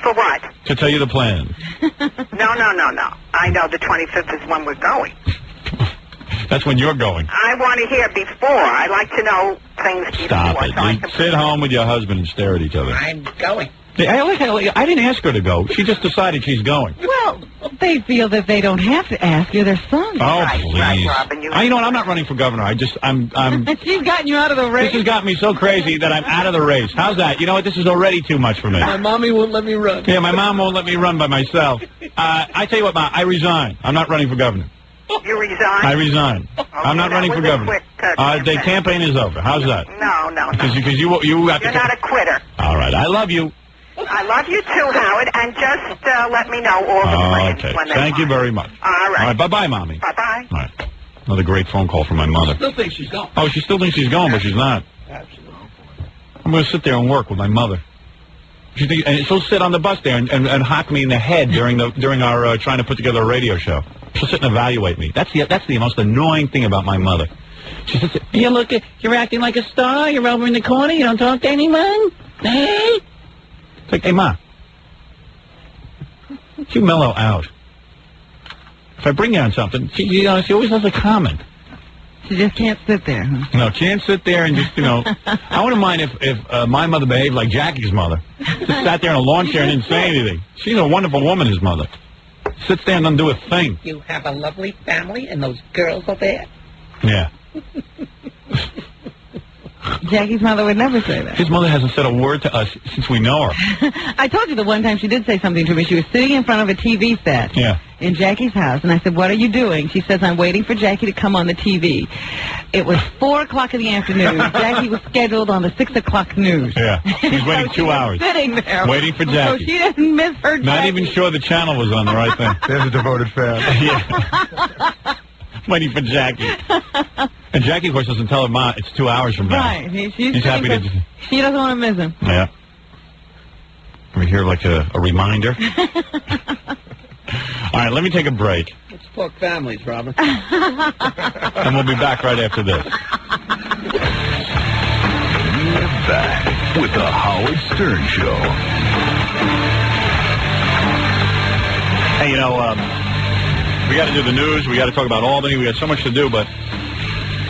For what? to tell you the plan. No. I know the 25th is when we're going. That's when you're going. I want to hear before. I like to know things before. Stop it. So I You can sit home with your husband and stare at each other. I'm going. I didn't ask her to go. She just decided she's going. Well, they feel that they don't have to ask you. Their son. Oh, please. You know what? I'm not running for governor. I'm She's gotten you out of the race. This has got me so crazy that I'm out of the race. How's that? You know what? This is already too much for me. My mommy won't let me run. Yeah, my mom won't let me run by myself. I tell you what, Ma, I resign. I'm not running for governor. You resign? I resign. I'm not running for governor. The campaign is over. How's that? No. Because you have You're to. not a quitter. All right. I love you. I love you too, Howard, and just let me know all the plans Okay. when they Thank you very much. All right. All right. Bye-bye, Mommy. Bye-bye. All right. Another great phone call from my mother. Still think she's going. Oh, she still thinks she's going, but she's not. Absolutely. I'm going to sit there and work with my mother. And she'll sit on the bus there and hock me in the head during our trying to put together a radio show. She'll sit and evaluate me. That's the most annoying thing about my mother. She sits there, you're acting like a star. You're over in the corner. You don't talk to anyone. Hey. It's like, hey, Ma. You mellow out. If I bring you on something, she always has a comment. She just can't sit there. Huh? No, can't sit there and just, I wouldn't mind if my mother behaved like Jackie's mother. Just sat there in a lawn chair and didn't say anything. She's a wonderful woman, his mother. Sits there and doesn't do a thing. You have a lovely family and those girls are there. Yeah. Jackie's mother would never say that. His mother hasn't said a word to us since we know her. I told you the one time she did say something to me. She was sitting in front of a TV set in Jackie's house, and I said, "What are you doing?" She says, "I'm waiting for Jackie to come on the TV." It was 4 o'clock in the afternoon. Jackie was scheduled on the 6 o'clock news. Yeah, she was waiting 2 hours. Sitting there. Waiting for Jackie. So she didn't miss her Jackie. Not even sure the channel was on the right thing. There's a devoted fan. Yeah. Waiting for Jackie. And Jackie, of course, doesn't tell her ma it's 2 hours from now. Right. He's happy to... She doesn't want to miss him. Yeah. We hear like a reminder. All right, let me take a break. Let's talk families, Robin. And we'll be back right after this. We're back with the Howard Stern Show. Hey, you know, we got to do the news. We got to talk about Albany. We got so much to do, but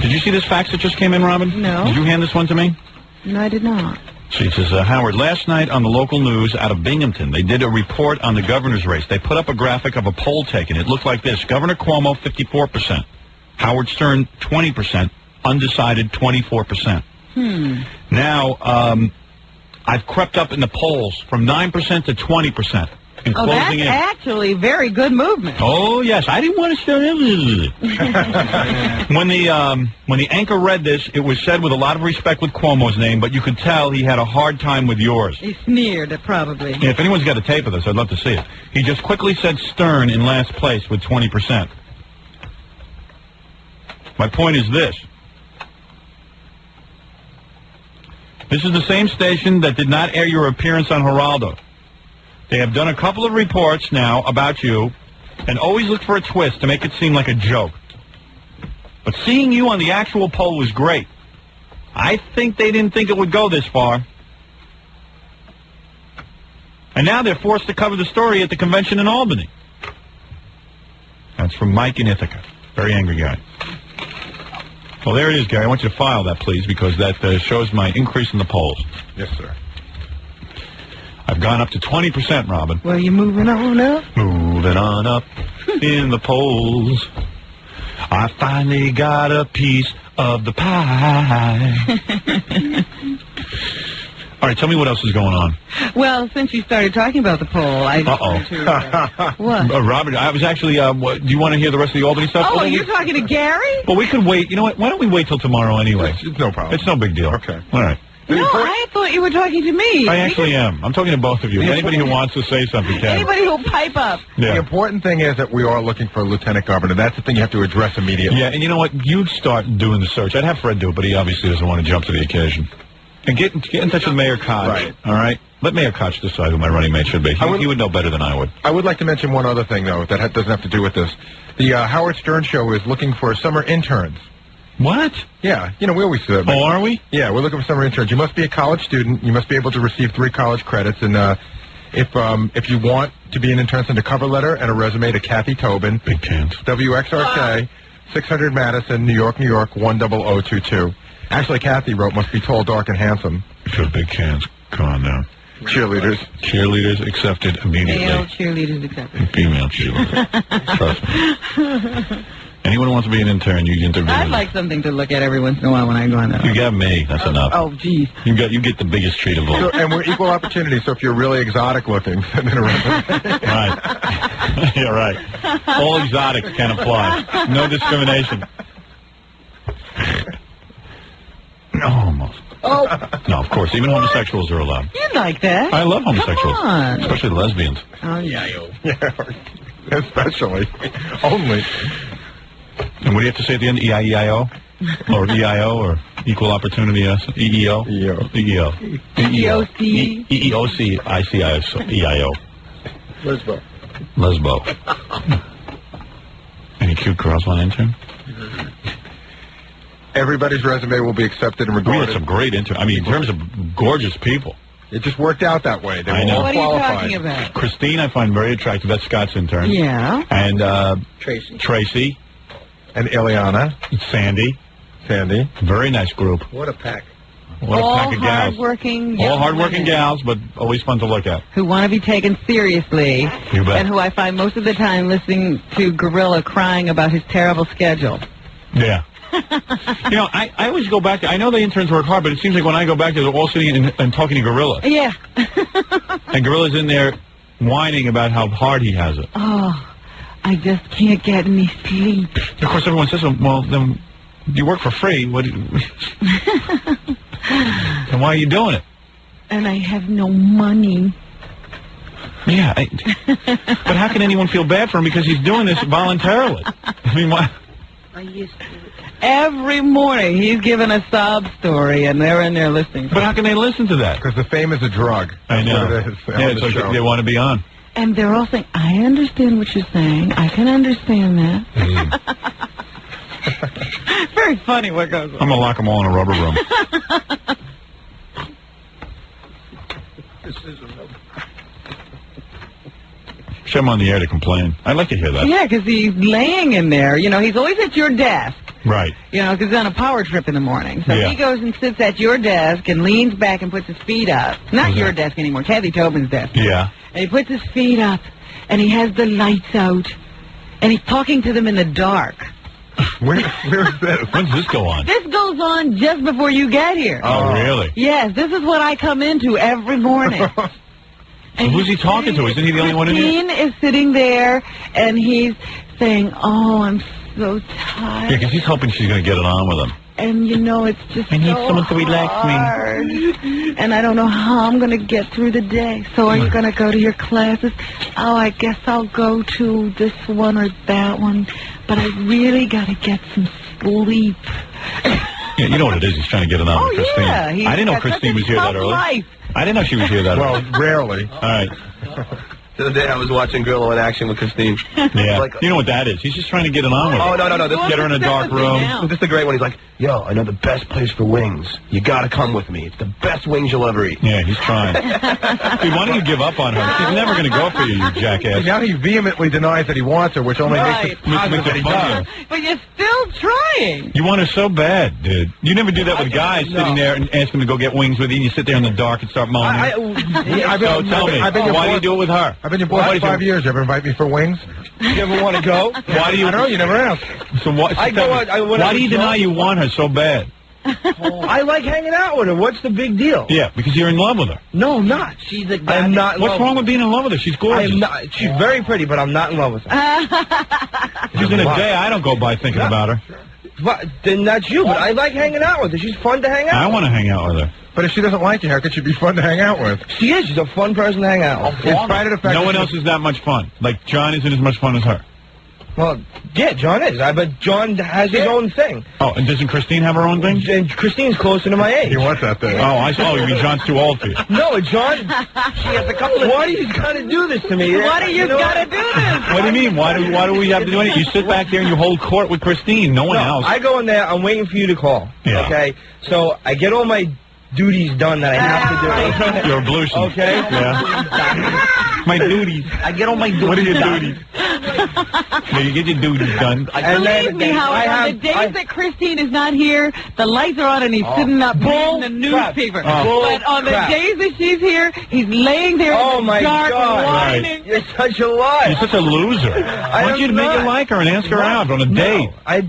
did you see this fax that just came in, Robin? No. Did you hand this one to me? No, I did not. She says, Howard, last night on the local news out of Binghamton, they did a report on the governor's race. They put up a graphic of a poll taken. It looked like this. Governor Cuomo, 54%. Howard Stern, 20%. Undecided, 24%. Now, I've crept up in the polls from 9% to 20%. And Oh, closing that's in. actually very good movement. Oh, yes. I didn't want to start it. When the anchor read this, it was said with a lot of respect with Cuomo's name, but you could tell he had a hard time with yours. He sneered, probably. Yeah, if anyone's got a tape of this, I'd love to see it. He just quickly said Stern in last place with 20%. My point is this. This is the same station that did not air your appearance on Geraldo. They have done a couple of reports now about you and always look for a twist to make it seem like a joke. But seeing you on the actual poll was great. I think they didn't think it would go this far. And now they're forced to cover the story at the convention in Albany. That's from Mike in Ithaca. Very angry guy. Well, there it is, Gary. I want you to file that, please, because that shows my increase in the polls. Yes, sir. I've gone up to 20%, Robin. Well, you're moving on up. Moving on up in the polls. I finally got a piece of the pie. All right, tell me what else is going on. Well, since you started talking about the poll, I just wanted to... what? Robert, I was actually... do you want to hear the rest of the Albany stuff? Oh, you're talking to Gary? Well, we could wait. You know what? Why don't we wait till tomorrow anyway? It's no problem. It's no big deal. Okay. All right. No, I thought you were talking to me. I actually am. I'm talking to both of you. Anybody who wants to say something can. Anybody who'll pipe up. Yeah. The important thing is that we are looking for a lieutenant governor. That's the thing you have to address immediately. Yeah, and you know what? You start doing the search. I'd have Fred do it, but he obviously doesn't want to jump to the occasion. And get in touch with Mayor Koch. Right. All right? Let Mayor Koch decide who my running mate should be. He would know better than I would. I would like to mention one other thing, though, that doesn't have to do with this. The Howard Stern Show is looking for summer interns. What? Yeah, you know, we always... oh, are we? Yeah, we're looking for summer interns. You must be a college student. You must be able to receive 3 college credits. And if you want to be an intern, send a cover letter and a resume to Kathy Tobin. Big chance. WXRK, 600 Madison, New York, 10022. Actually, Kathy wrote, must be tall, dark, and handsome. Sure, big cans. Come on now. Cheerleaders. Cheerleaders accepted immediately. Male cheerleaders accepted. Female cheerleaders. Trust me. Anyone who wants to be an intern, you interview. I'd like something to look at every once in a while when I go on that. You got me. That's enough. Oh, geez. You get the biggest treat of all. So, and we're equal opportunity, so if you're really exotic looking, send in a resume. Right. Yeah, right. All exotics can apply. No discrimination. No, almost. Oh. No, of course. Even homosexuals are allowed. You like that? I love homosexuals. Come on. Especially lesbians. Oh, yeah. Yeah, especially. Only. And what do you have to say at the end? EIEIO? Or EIO? Or Equal Opportunity EEO? EEO. EEOC. EEOC. EIO. Lesbo. Any cute girls want intern? Everybody's resume will be accepted and We regarded. had some great interns. I mean, in terms of gorgeous people. It just worked out that way. They were I know. all What are you qualified. talking about? Christine, I find very attractive. That's Scott's intern. Yeah. And Tracy. And Ileana. Sandy. Very nice group. What a pack. What all a pack of gals. hardworking All young hardworking women gals, but always fun to look at. who want to be taken seriously, You bet. and who I find most of the time listening to Gorilla crying about his terrible schedule. Yeah. You know, I always go back to, I know the interns work hard, but it seems like when I go back there, they're all sitting and talking to Gorilla. Yeah. And Gorilla's in there whining about how hard he has it. Oh, I just can't get any sleep. Of course, everyone says, well, then you work for free. What? Then why are you doing it? And I have no money. Yeah, but how can anyone feel bad for him because he's doing this voluntarily? I mean, why? Every morning he's giving a sob story, and they're in there listening. But how can they listen to that? Because the fame is a drug. I know. That's what it is. Yeah, it's like they want to be on. And they're all saying, I understand what you're saying. I can understand that. Very funny what goes on. I'm going to lock them all in a rubber room. Show him on the air to complain. I'd like to hear that. Yeah, because he's laying in there. You know, he's always at your desk. Right. You know, because he's on a power trip in the morning. So Yeah. he goes and sits at your desk and leans back and puts his feet up. Not your desk anymore, Kathy Tobin's desk. Yeah. And he puts his feet up, and he has the lights out, and he's talking to them in the dark. Where is that? When does this go on? This goes on just before you get here. Oh, really? Yes, this is what I come into every morning. And who's he talking to? Isn't he the only one in here? Christine is sitting there, and he's saying, oh, I'm so tired. Yeah, because he's hoping she's going to get it on with him. And, you know, it's just I need so someone to relax me. hard. And I don't know how I'm going to get through the day. So are you going to go to your classes? Oh, I guess I'll go to this one or that one. But I really got to get some sleep. Yeah, you know what it is. He's trying to get it on with Christine. Yeah, I didn't know Christine was here that early. Life. I didn't know she was here that early. Well, rarely. All right. The other day I was watching Gorilla in action with Christine. Yeah. Like, you know what that is. He's just trying to get it on with her. Oh, no. This Get her in a dark room. This is the great one. He's like, yo, I know the best place for wings. You got to come with me. It's the best wings you'll ever eat. Yeah, he's trying. Dude, why don't you give up on her? She's never going to go for you, you jackass. Now he vehemently denies that he wants her, which only makes it positive that he does. But you're still trying. You want her so bad, dude. You never do that with guys sitting there and ask them to go get wings with you, and you sit there in the dark and start moaning. So tell me, why do you do it with her? I've been your boy for 5 years. You ever invite me for wings? You ever want to go? Why do you? I don't know. You never asked. So what? I go out, why do you deny you want her so bad? I like hanging out with her. What's the big deal? Yeah, because you're in love with her. No, I'm not. She's a guy. I'm not. What's wrong with being in love with her? She's gorgeous. I'm not. She's very pretty, but I'm not in love with her. She's in a day I don't go by thinking about her. But then that's you. But I like hanging out with her. She's fun to hang out with. I want to hang out with her. But if she doesn't like you, how could she be fun to hang out with? She is. She's a fun person to hang out with. In spite of the fact No that one else is that much fun. Like, John isn't as much fun as her. Well, yeah, John is. But John has his own thing. Oh, and doesn't Christine have her own thing? And Christine's closer to my age. He wants that thing. Oh, you mean John's too old for you? No, John. She has a couple of. Why do you got to do this to me? Why do you got to do this? What do you mean? Why do we have to do anything? You sit back there and you hold court with Christine. No one else. I go in there. I'm waiting for you to call. Yeah. Okay. So I get all my duties done that I have to do. You're ablution. Okay. Yeah. My duties. I get all my duties. What are your done. duties? Yeah, you get your duties done. Believe me, Howard, on the days that Christine is not here, the lights are on and he's sitting up reading the newspaper. But on the days that she's here, he's laying there in the dark whining. Right. You're such a liar. You're such a loser. Why don't you make her like her and ask her out on a date? Why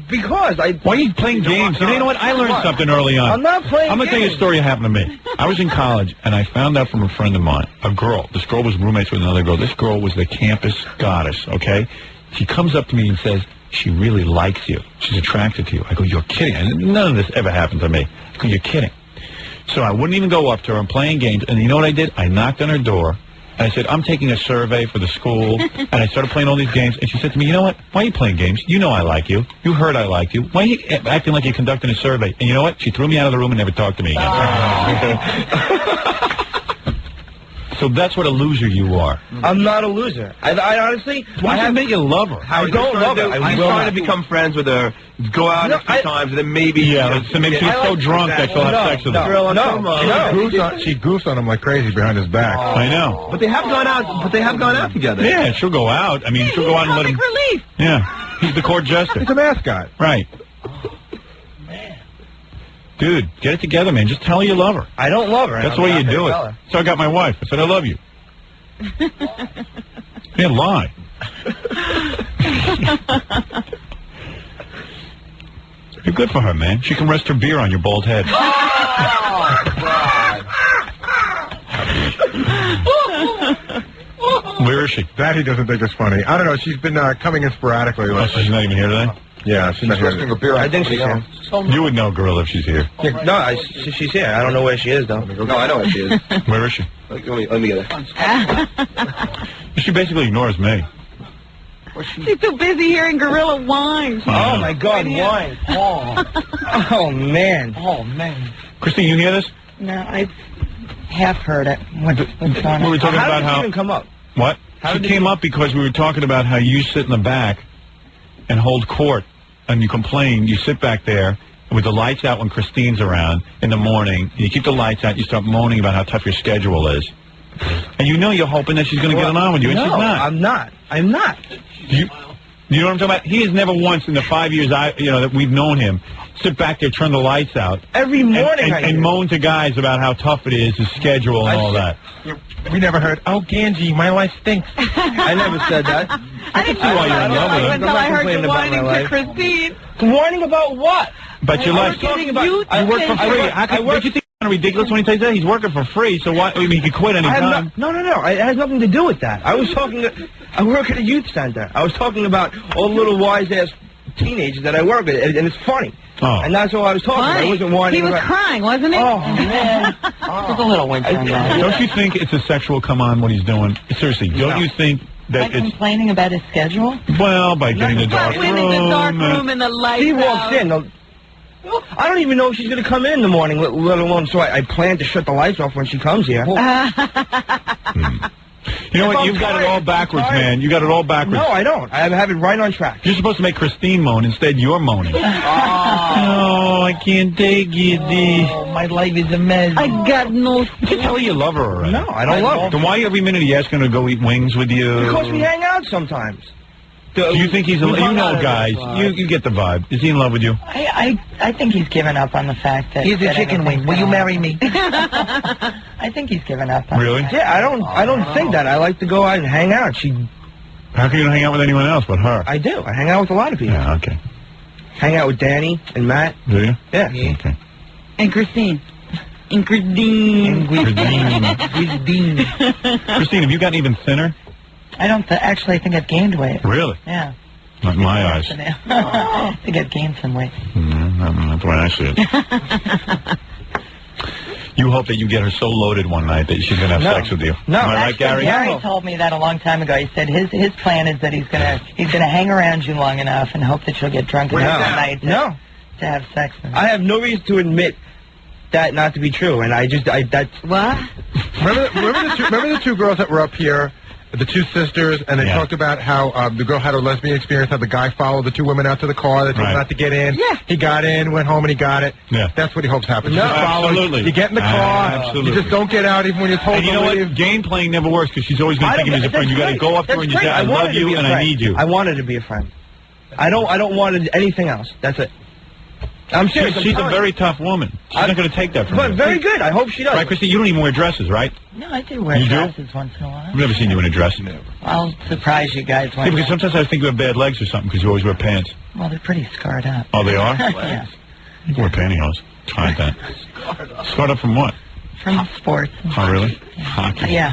are you playing games? You know what? I learned something early on. I'm not playing I'm going to tell you a story that happened to me. I was in college, and I found out from a friend of mine, a girl. This girl was roommates with another girl. This girl was the campus goddess, okay? She comes up to me and says, she really likes you. She's attracted to you. I go, you're kidding. And none of this ever happened to me. I go, you're kidding. So I wouldn't even go up to her. I'm playing games. And you know what I did? I knocked on her door. And I said, I'm taking a survey for the school. And I started playing all these games. And she said to me, you know what? Why are you playing games? You know I like you. You heard I liked you. Why are you acting like you're conducting a survey? And you know what? She threw me out of the room and never talked to me again. So that's what a loser you are. I'm not a loser. I honestly... Why don't you make you love her? I don't love her. I'm trying to become friends with her, go out a few times, and then maybe... Yeah, so maybe she's so drunk that she'll have sex with her. She goofs on him like crazy behind his back. I know. But they have gone out together. Yeah, she'll go out. I mean, she'll go out and let him... relief. Yeah, he's the court jester. He's a mascot. Right. Dude, get it together, man. Just tell her you love her. I don't love her. That's the way you do it. So I got my wife. I said, I love you. Yeah, lie. You're good for her, man. She can rest her beer on your bald head. Where is she? That he doesn't think is funny. I don't know. She's been coming in sporadically. Oh, so she's not even here today? Yeah, she's not resting here. a beer. I think she's here. You would know, Gorilla, if she's here. No, she's here. I don't know where she is, though. No, I know where she is. Where is she? Let me get her. She basically ignores me. She's too busy hearing Gorilla whine. Oh, my God, wine. Oh, man. Oh, man. Christine, you hear this? No, I half heard it. What's going on? We were talking How about did how... she even come up? What? How She did came you- up because we were talking about how you sit in the back and hold court, and you complain. You sit back there with the lights out when Christine's around in the morning. You keep the lights out. You start moaning about how tough your schedule is. And you know you're hoping that she's going to get on with you, and No, she's not. I'm not. I'm not. You know what I'm talking about? He has never once in the 5 years that we've known him sit back there, turn the lights out, Every morning I and do. moan to guys about how tough it is, his schedule and all that. We never heard, oh, Ganji, my life stinks. I never said that. I can see why you're in love with him. Until I heard you complaining about my whining to life. Christine. Whining about what? But your I life. was talking about... You work for free. Don't you think it's ridiculous when he takes that? He's working for free, so why? I mean, he could quit any time. No. It has nothing to do with that. I was talking... I work at a youth center. I was talking about all the little wise-ass teenagers that I work with, and it's funny. Oh. And that's all I was talking about. I wasn't whining He was about... crying, wasn't he? Oh, man. It was a little winter. Don't you think it's a sexual come on what he's doing? Seriously, don't you think that By it's... complaining about his schedule? Well, by getting the dark Went in the dark room and the lights She walks out. in. I don't even know if she's going to come in the morning, let alone so I plan to shut the lights off when she comes here. You know what? You've got it all backwards, man. You got it all backwards. No, I don't. I have it right on track. You're supposed to make Christine moan. Instead, you're moaning. Oh, I can't take it. Oh, my life is a mess. I got no... You tell her you love her already. No, I don't love her. Then why every minute are you asking her to go eat wings with you? Because we hang out sometimes. Do you think he's in love? You know, guys. You get the vibe. Is he in love with you? I think he's given up on the fact that... Here's a chicken wing. Will you marry me? I think he's given up on Really? the fact. Yeah, I don't think that. I like to go out and hang out. How can you hang out with anyone else but her? I do. I hang out with a lot of people. Yeah, okay. Hang out with Danny and Matt. Do you? Yeah. Okay. And Christine. And Christine. Christine, have you gotten even thinner? I don't actually, I think I've gained weight. Really? Yeah. Not in my eyes. I think I've gained some weight. That's the way I see it. You hope that you get her so loaded one night that she's going to have sex with you. No, Am I right, actually, Gary? Gary told me that a long time ago. He said his plan is that he's gonna hang around you long enough and hope that you'll get drunk enough that night to have sex with him. I have no reason to admit that not to be true, and that's... What? Remember the two girls that were up here, the two sisters, and they talked about how the girl had her lesbian experience, how the guy followed the two women out to the car, they told him not to get in. Yeah. He got in, went home, and he got it. Yeah. That's what he hopes happens. No, You just follow, absolutely. You get in the car. Absolutely. You just don't get out even when you're told And you to know leave. what? Game playing never works because she's always going to think of you as a friend. You got to go up to her and you say, I love you and I need you. I wanted to be a friend. I don't want anything else. That's it. I'm serious. She's a very tough woman. She's not going to take that from you. But very good. I hope she does. Right, Christine? You don't even wear dresses, right? No, I do wear You do? dresses once in a while. I've never seen you in a dress. I'll surprise you guys Yeah, one because day. sometimes I think you have bad legs or something because you always wear pants. Well, they're pretty scarred up. Oh, they are? Yeah. You can wear pantyhose. Try that. Scarred up from what? From sports. Oh, really? Hockey. Yeah.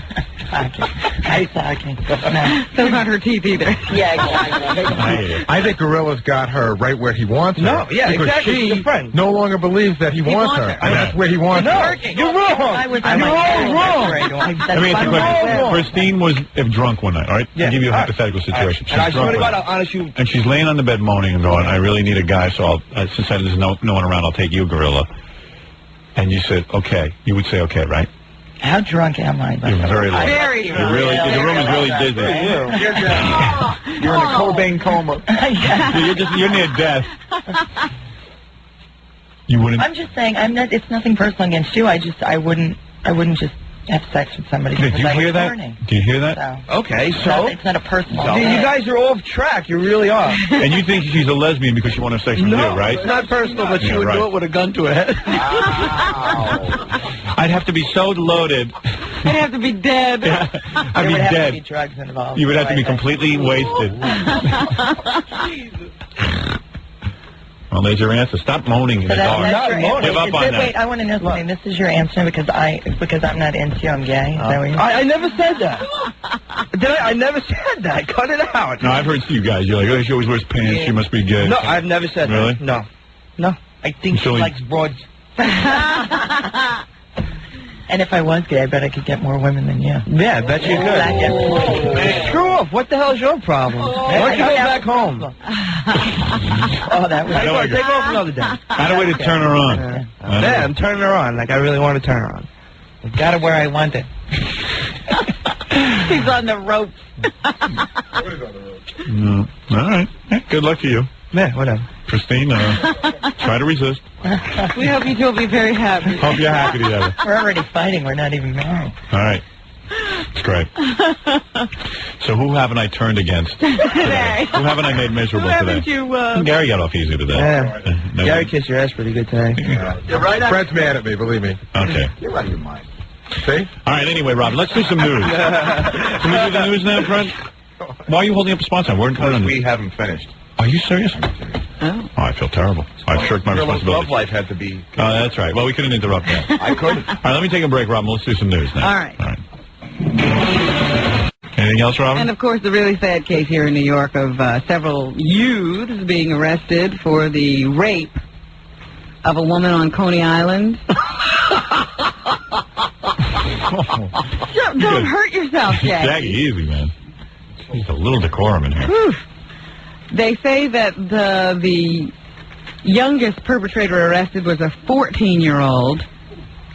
Hockey. Ice hockey. No. Those aren't her teeth either. Yeah, exactly. I think Gorilla's got her right where he wants her. No, yeah, because exactly. she She's a friend. no longer believes that he wants her. And that's where he wants her. You're wrong. You're all wrong. Let me ask you a question. Christine was drunk one night, all right? Yeah. I'll give you a All right. hypothetical situation. And I She's swear drunk to one God, night. I'll honest you. And she's laying on the bed moaning and going, I really need a guy, so since there's no one around, I'll take you, Gorilla. And you said, okay. You would say, okay, right? How drunk am I? You're very low. Very You're really, the room is really dizzy. You're in a Cobain coma. You're near death. You wouldn't. I'm just saying, it's nothing personal against you. I wouldn't just have sex with somebody. Did because you I was hear that? horny. Do you hear that? So, Okay, so it's not a personal you thing. guys are off track. You really are. And you think she's a lesbian because she wants to have sex with you, right? it's not personal, but Yeah, right. with a gun to her head. I'd have to be so loaded. I'd have to be dead. I'd There be would have dead. to be drugs involved. You would have to be so I- I- completely wasted. I- Well, there's your answer. Stop moaning in the dark. Give up on that. Wait, I want to know something. This is your answer because I'm not into you, I'm gay. Is that what you're saying? I never said that. I never said that. Cut it out. No, I've heard you guys. You're like, oh, she always wears pants. She must be gay. No, I've never said really? that. No. No. I think she likes broads. And if I was gay, I bet I could get more women than you. Yeah, I bet you could. Hey, screw off. What the hell's your problem? Why don't you go back home? Oh, that was... Take off another day. Find a way to turn her on. Yeah, I'm turning her on. Like, I really want to turn her on. I got it where I want it. He's on the ropes. No. All right. Yeah, good luck to you. Yeah, whatever. Christine, try to resist. We hope you two will be very happy. Hope you're happy together. We're already fighting. We're not even married. All right. It's great. So who haven't I turned against today? Who haven't I made miserable today? Gary got off easy today. Yeah. Gary kissed your ass pretty good today. You're right. Fred's mad at me, believe me. Okay. You're out of your mind. See? All right, anyway, Robin, let's do some news. Can we do the news now, Fred? Why are you holding up the sponsor? We haven't finished. Are you serious? Oh, I feel terrible. I've shirked my responsibility. Love life had to be... Oh, that's right. Well, we couldn't interrupt that. I couldn't. All right, let me take a break, Robin. Let's do some news now. All right. Anything else, Robin? And, of course, the really sad case here in New York of several youths being arrested for the rape of a woman on Coney Island. Don't hurt yourself, Jackie. Jackie, easy, man. There's a little decorum in here. Whew. They say that the youngest perpetrator arrested was a 14-year-old.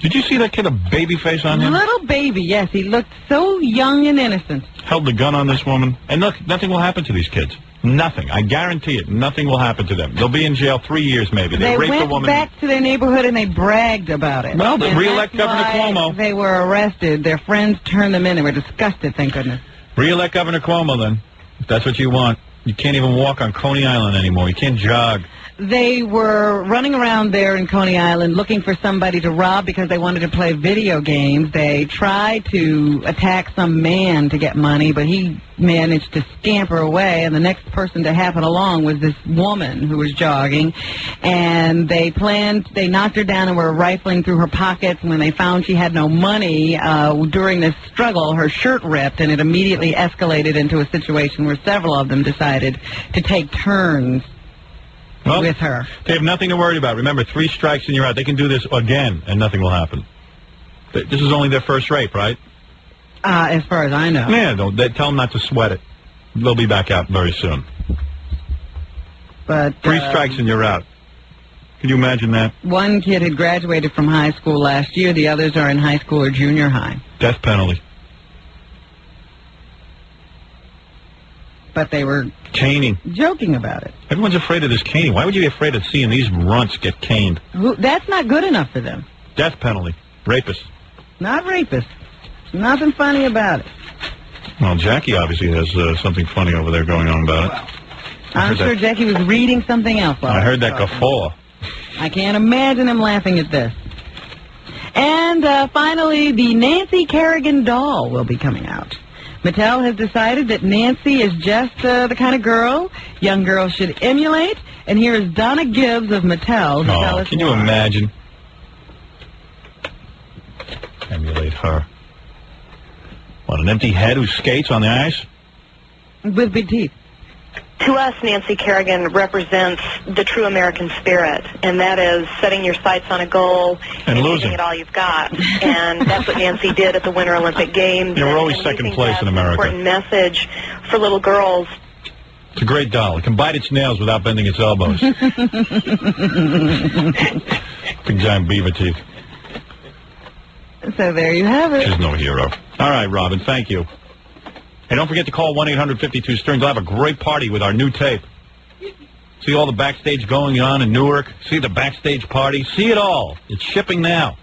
Did you see that kid, a baby face on him? Little baby, yes. He looked so young and innocent. Held the gun on this woman. And look, nothing will happen to these kids. Nothing. I guarantee it. Nothing will happen to them. They'll be in jail 3 years maybe. They raped went a woman. back to their neighborhood and they bragged about it. Well, they re-elect Governor why Cuomo. They were arrested. Their friends turned them in. They were disgusted, thank goodness. Re-elect Governor Cuomo, then, if that's what you want. You can't even walk on Coney Island anymore. You can't jog. They were running around there in Coney Island looking for somebody to rob because they wanted to play video games. They tried to attack some man to get money, but he managed to scamper away, and the next person to happen along was this woman who was jogging. And they knocked her down and were rifling through her pockets. When they found she had no money, during this struggle, her shirt ripped, and it immediately escalated into a situation where several of them decided to take turns with her. They have nothing to worry about. Remember, 3 strikes and you're out. They can do this again, and nothing will happen. This is only their first rape, right? As far as I know. Yeah, they tell them not to sweat it. They'll be back out very soon. But 3 strikes and you're out. Can you imagine that? One kid had graduated from high school last year. The others are in high school or junior high. Death penalty. But they were caning, joking about it. Everyone's afraid of this caning. Why would you be afraid of seeing these runts get caned? That's not good enough for them. Death penalty. Rapists. Not rapists. Nothing funny about it. Well, Jackie obviously has something funny over there going on about it. I'm sure Jackie was reading something else. I heard that guffaw. I can't imagine him laughing at this. And finally, the Nancy Kerrigan doll will be coming out. Mattel has decided that Nancy is just the kind of girl young girls should emulate. And here is Donna Gibbs of Mattel to tell us can you imagine? Emulate her. What, an empty head who skates on the ice? With big teeth. To us, Nancy Kerrigan represents the true American spirit, and that is setting your sights on a goal and losing giving it all you've got. And that's what Nancy did at the Winter Olympic Games. Yeah, we're always second place in America. Important message for little girls. It's a great doll. It can bite its nails without bending its elbows. Big giant beaver teeth. So there you have it. She's no hero. All right, Robin, thank you. Hey, don't forget to call 1-800-52-STERN. We'll have a great party with our new tape. See all the backstage going on in Newark. See the backstage party. See it all. It's shipping now.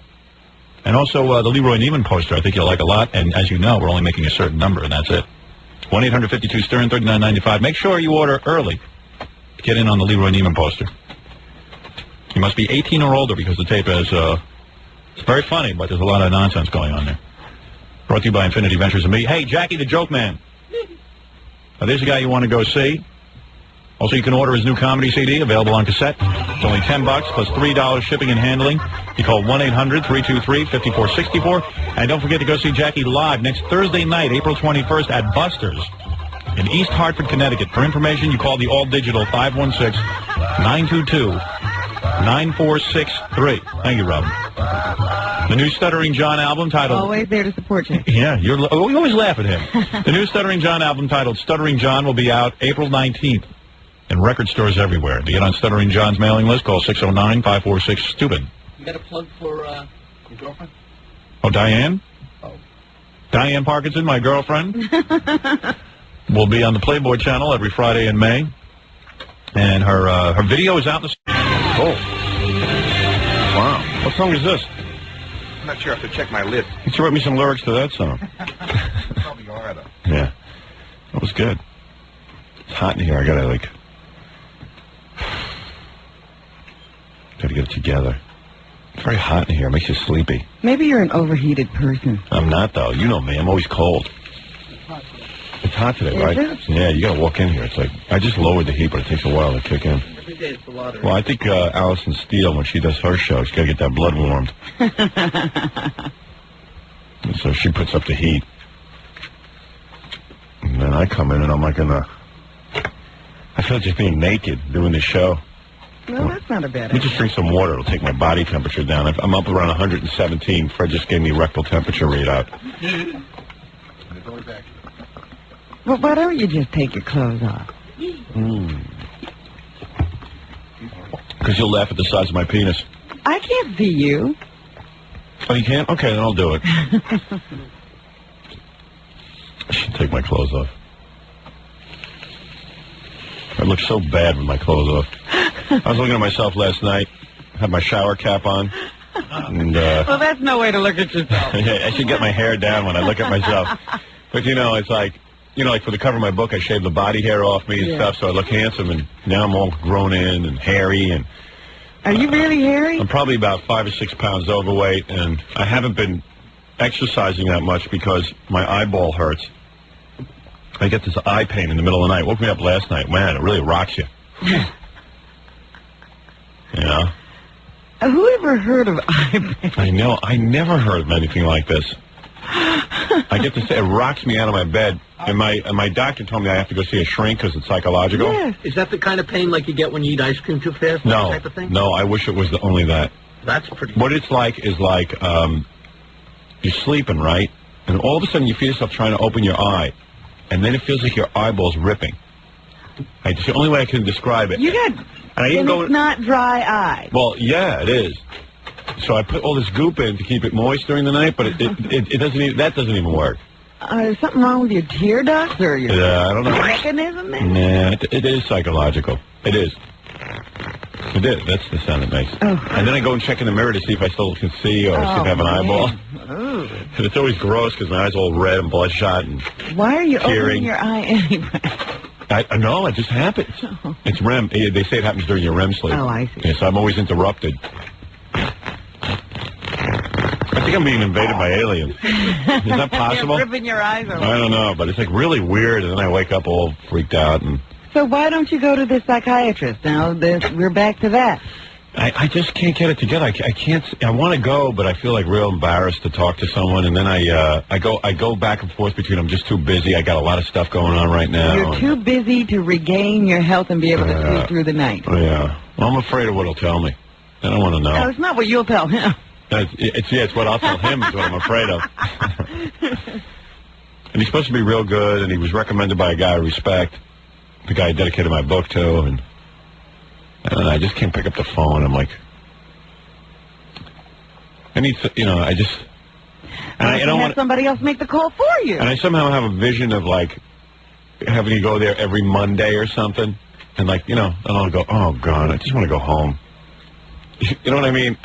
And also the Leroy Neiman poster I think you'll like a lot. And as you know, we're only making a certain number, and that's it. 1-800-52-STERN, $39.95. Make sure you order early to get in on the Leroy Neiman poster. You must be 18 or older because the tape is it's very funny, but there's a lot of nonsense going on there. Brought to you by Infinity Ventures and me. Hey, Jackie the Joke Man. Now, there's a guy you want to go see. Also, you can order his new comedy CD, available on cassette. It's only $10 plus $3 shipping and handling. You call 1-800-323-5464. And don't forget to go see Jackie live next Thursday night, April 21st at Buster's in East Hartford, Connecticut. For information, you call the all-digital 516-922-9463. Thank you, Robin. The new Stuttering John album titled... Always there to support you. Yeah, we always laugh at him. The new Stuttering John album titled Stuttering John will be out April 19th in record stores everywhere. To get on Stuttering John's mailing list, call 609-546-STUPID. You got a plug for your girlfriend? Oh, Diane? Oh. Diane Parkinson, my girlfriend, will be on the Playboy channel every Friday in May. And her video is out in the... Oh. Wow. What song is this? I'm not sure. I have to check my list. You wrote me some lyrics to that song. Probably are, though. Yeah. That was good. It's hot in here. I gotta, gotta get it together. It's very hot in here. It makes you sleepy. Maybe you're an overheated person. I'm not, though. You know me. I'm always cold. It's hot today, right? Yeah, you gotta walk in here. It's like, I just lowered the heat, but it takes a while to kick in. Every day it's the lottery. Well, I think Allison Steele, when she does her show, she's gotta get that blood warmed. And so she puts up the heat. And then I come in and I'm like I feel like just being naked doing the show. Well, that's not a bad Let me just drink some water. It'll take my body temperature down. I'm up around 117. Fred just gave me rectal temperature readout. Well, why don't you just take your clothes off? Because you'll laugh at the size of my penis. I can't see you. Oh, you can't? Okay, then I'll do it. I should take my clothes off. I look so bad with my clothes off. I was looking at myself last night. Had my shower cap on. And, well, that's no way to look at yourself. I should get my hair down when I look at myself. But, it's like, like for the cover of my book, I shaved the body hair off me and stuff, so I look handsome. And now I'm all grown in and hairy. And are you really hairy? I'm probably about 5 or 6 pounds overweight, and I haven't been exercising that much because my eyeball hurts. I get this eye pain in the middle of the night. Woke me up last night. Man, it really rocks you. Yeah. Who ever heard of eye pain? I know. I never heard of anything like this. I get to say it rocks me out of my bed, and my doctor told me I have to go see a shrink because it's psychological. Yes. Is that the kind of pain like you get when you eat ice cream too fast? No, type of thing? No. I wish it was only that. That's pretty. What it's like is you're sleeping, right, and all of a sudden you feel yourself trying to open your eye, and then it feels like your eyeball's ripping. It's the only way I can describe it. It's not dry eye. Well, yeah, it is. So I put all this goop in to keep it moist during the night, but it doesn't even, that doesn't even work. Is something wrong with your tear ducts or your I don't know. mechanism there? Nah, it is psychological. It is. It is. That's the sound it makes. Oh. And then I go and check in the mirror to see if I still can see or see if I have an eyeball. Oh. And it's always gross because my eyes are all red and bloodshot and why are you tearing. opening your eye anyway? I know, it just happens. Oh. It's REM. They say it happens during your REM sleep. Oh, I see. Yeah, so I'm always interrupted. I think I'm being invaded by aliens. Is that possible? You're ripping your eyes open. I don't know, but it's like really weird, and then I wake up all freaked out. And so why don't you go to the psychiatrist? Now we're back to that. I just can't get it together. I can't. I want to go, but I feel like real embarrassed to talk to someone, and then I go back and forth between I'm just too busy. I got a lot of stuff going on right now. You're too busy to regain your health and be able to sleep through the night. Yeah. Well, I'm afraid of what he'll tell me. I don't want to know. No, it's not what you'll tell him. It's what I'll tell him is what I'm afraid of. And he's supposed to be real good, and he was recommended by a guy I respect, the guy I dedicated my book to, and I just can't pick up the phone. I'm like, I need to, I just... And I don't want somebody else make the call for you. And I somehow have a vision of, like, having you go there every Monday or something, and, like, and I'll go, oh, God, I just want to go home. You know what I mean?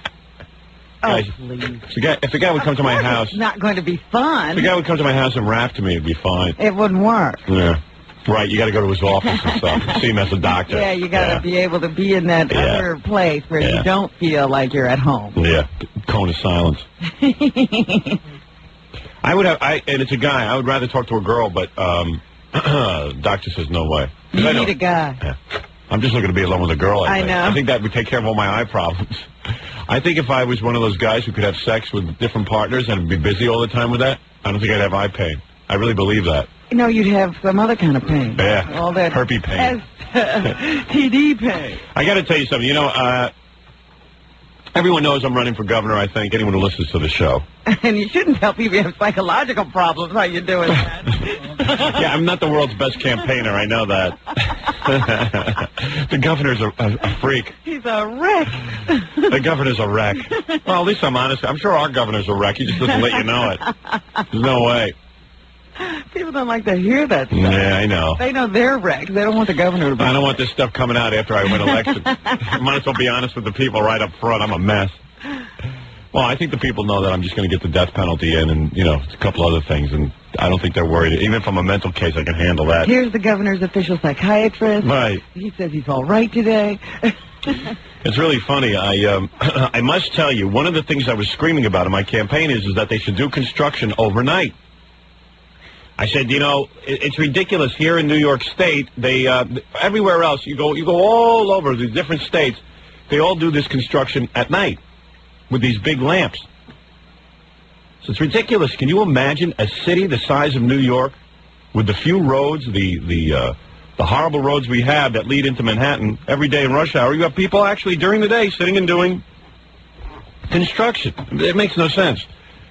Oh, please. If the guy would come to my house... It's not going to be fun. If the guy would come to my house and rap to me, it'd be fine. It wouldn't work. Yeah. Right, you got to go to his office and stuff. See him as a doctor. Yeah, you got to be able to be in that other place where you don't feel like you're at home. Yeah, cone of silence. I would have, and it's a guy. I would rather talk to a girl, but Doctor says no way. You need a guy. Yeah. I'm just looking to be alone with a girl. I know. I think that would take care of all my eye problems. I think if I was one of those guys who could have sex with different partners and be busy all the time with that, I don't think I'd have eye pain. I really believe that. No, you'd have some other kind of pain. Yeah. All that herpy pain. TD pain. I got to tell you something. You know, everyone knows I'm running for governor, I think, anyone who listens to the show. And you shouldn't tell people you have psychological problems. How you doing that? Yeah, I'm not the world's best campaigner. I know that. The governor's a freak. He's a wreck. The governor's a wreck. Well, at least I'm honest. I'm sure our governor's a wreck. He just doesn't let you know it. There's no way. People don't like to hear that stuff. Yeah, I know. They know they're wrecked. They don't want the governor to be I don't want this stuff coming out after I win election. I might as well be honest with the people right up front. I'm a mess. Well, I think the people know that I'm just going to get the death penalty in and, you know, a couple other things, and I don't think they're worried. Even if I'm a mental case, I can handle that. Here's the governor's official psychiatrist. Right. He says he's all right today. It's really funny. I must tell you, one of the things I was screaming about in my campaign is that they should do construction overnight. I said, you know, it's ridiculous here in New York State. They everywhere else, you go all over the different states. They all do this construction at night with these big lamps. So it's ridiculous. Can you imagine a city the size of New York with the few roads, the horrible roads we have that lead into Manhattan every day in rush hour? You have people actually during the day sitting and doing construction. It makes no sense.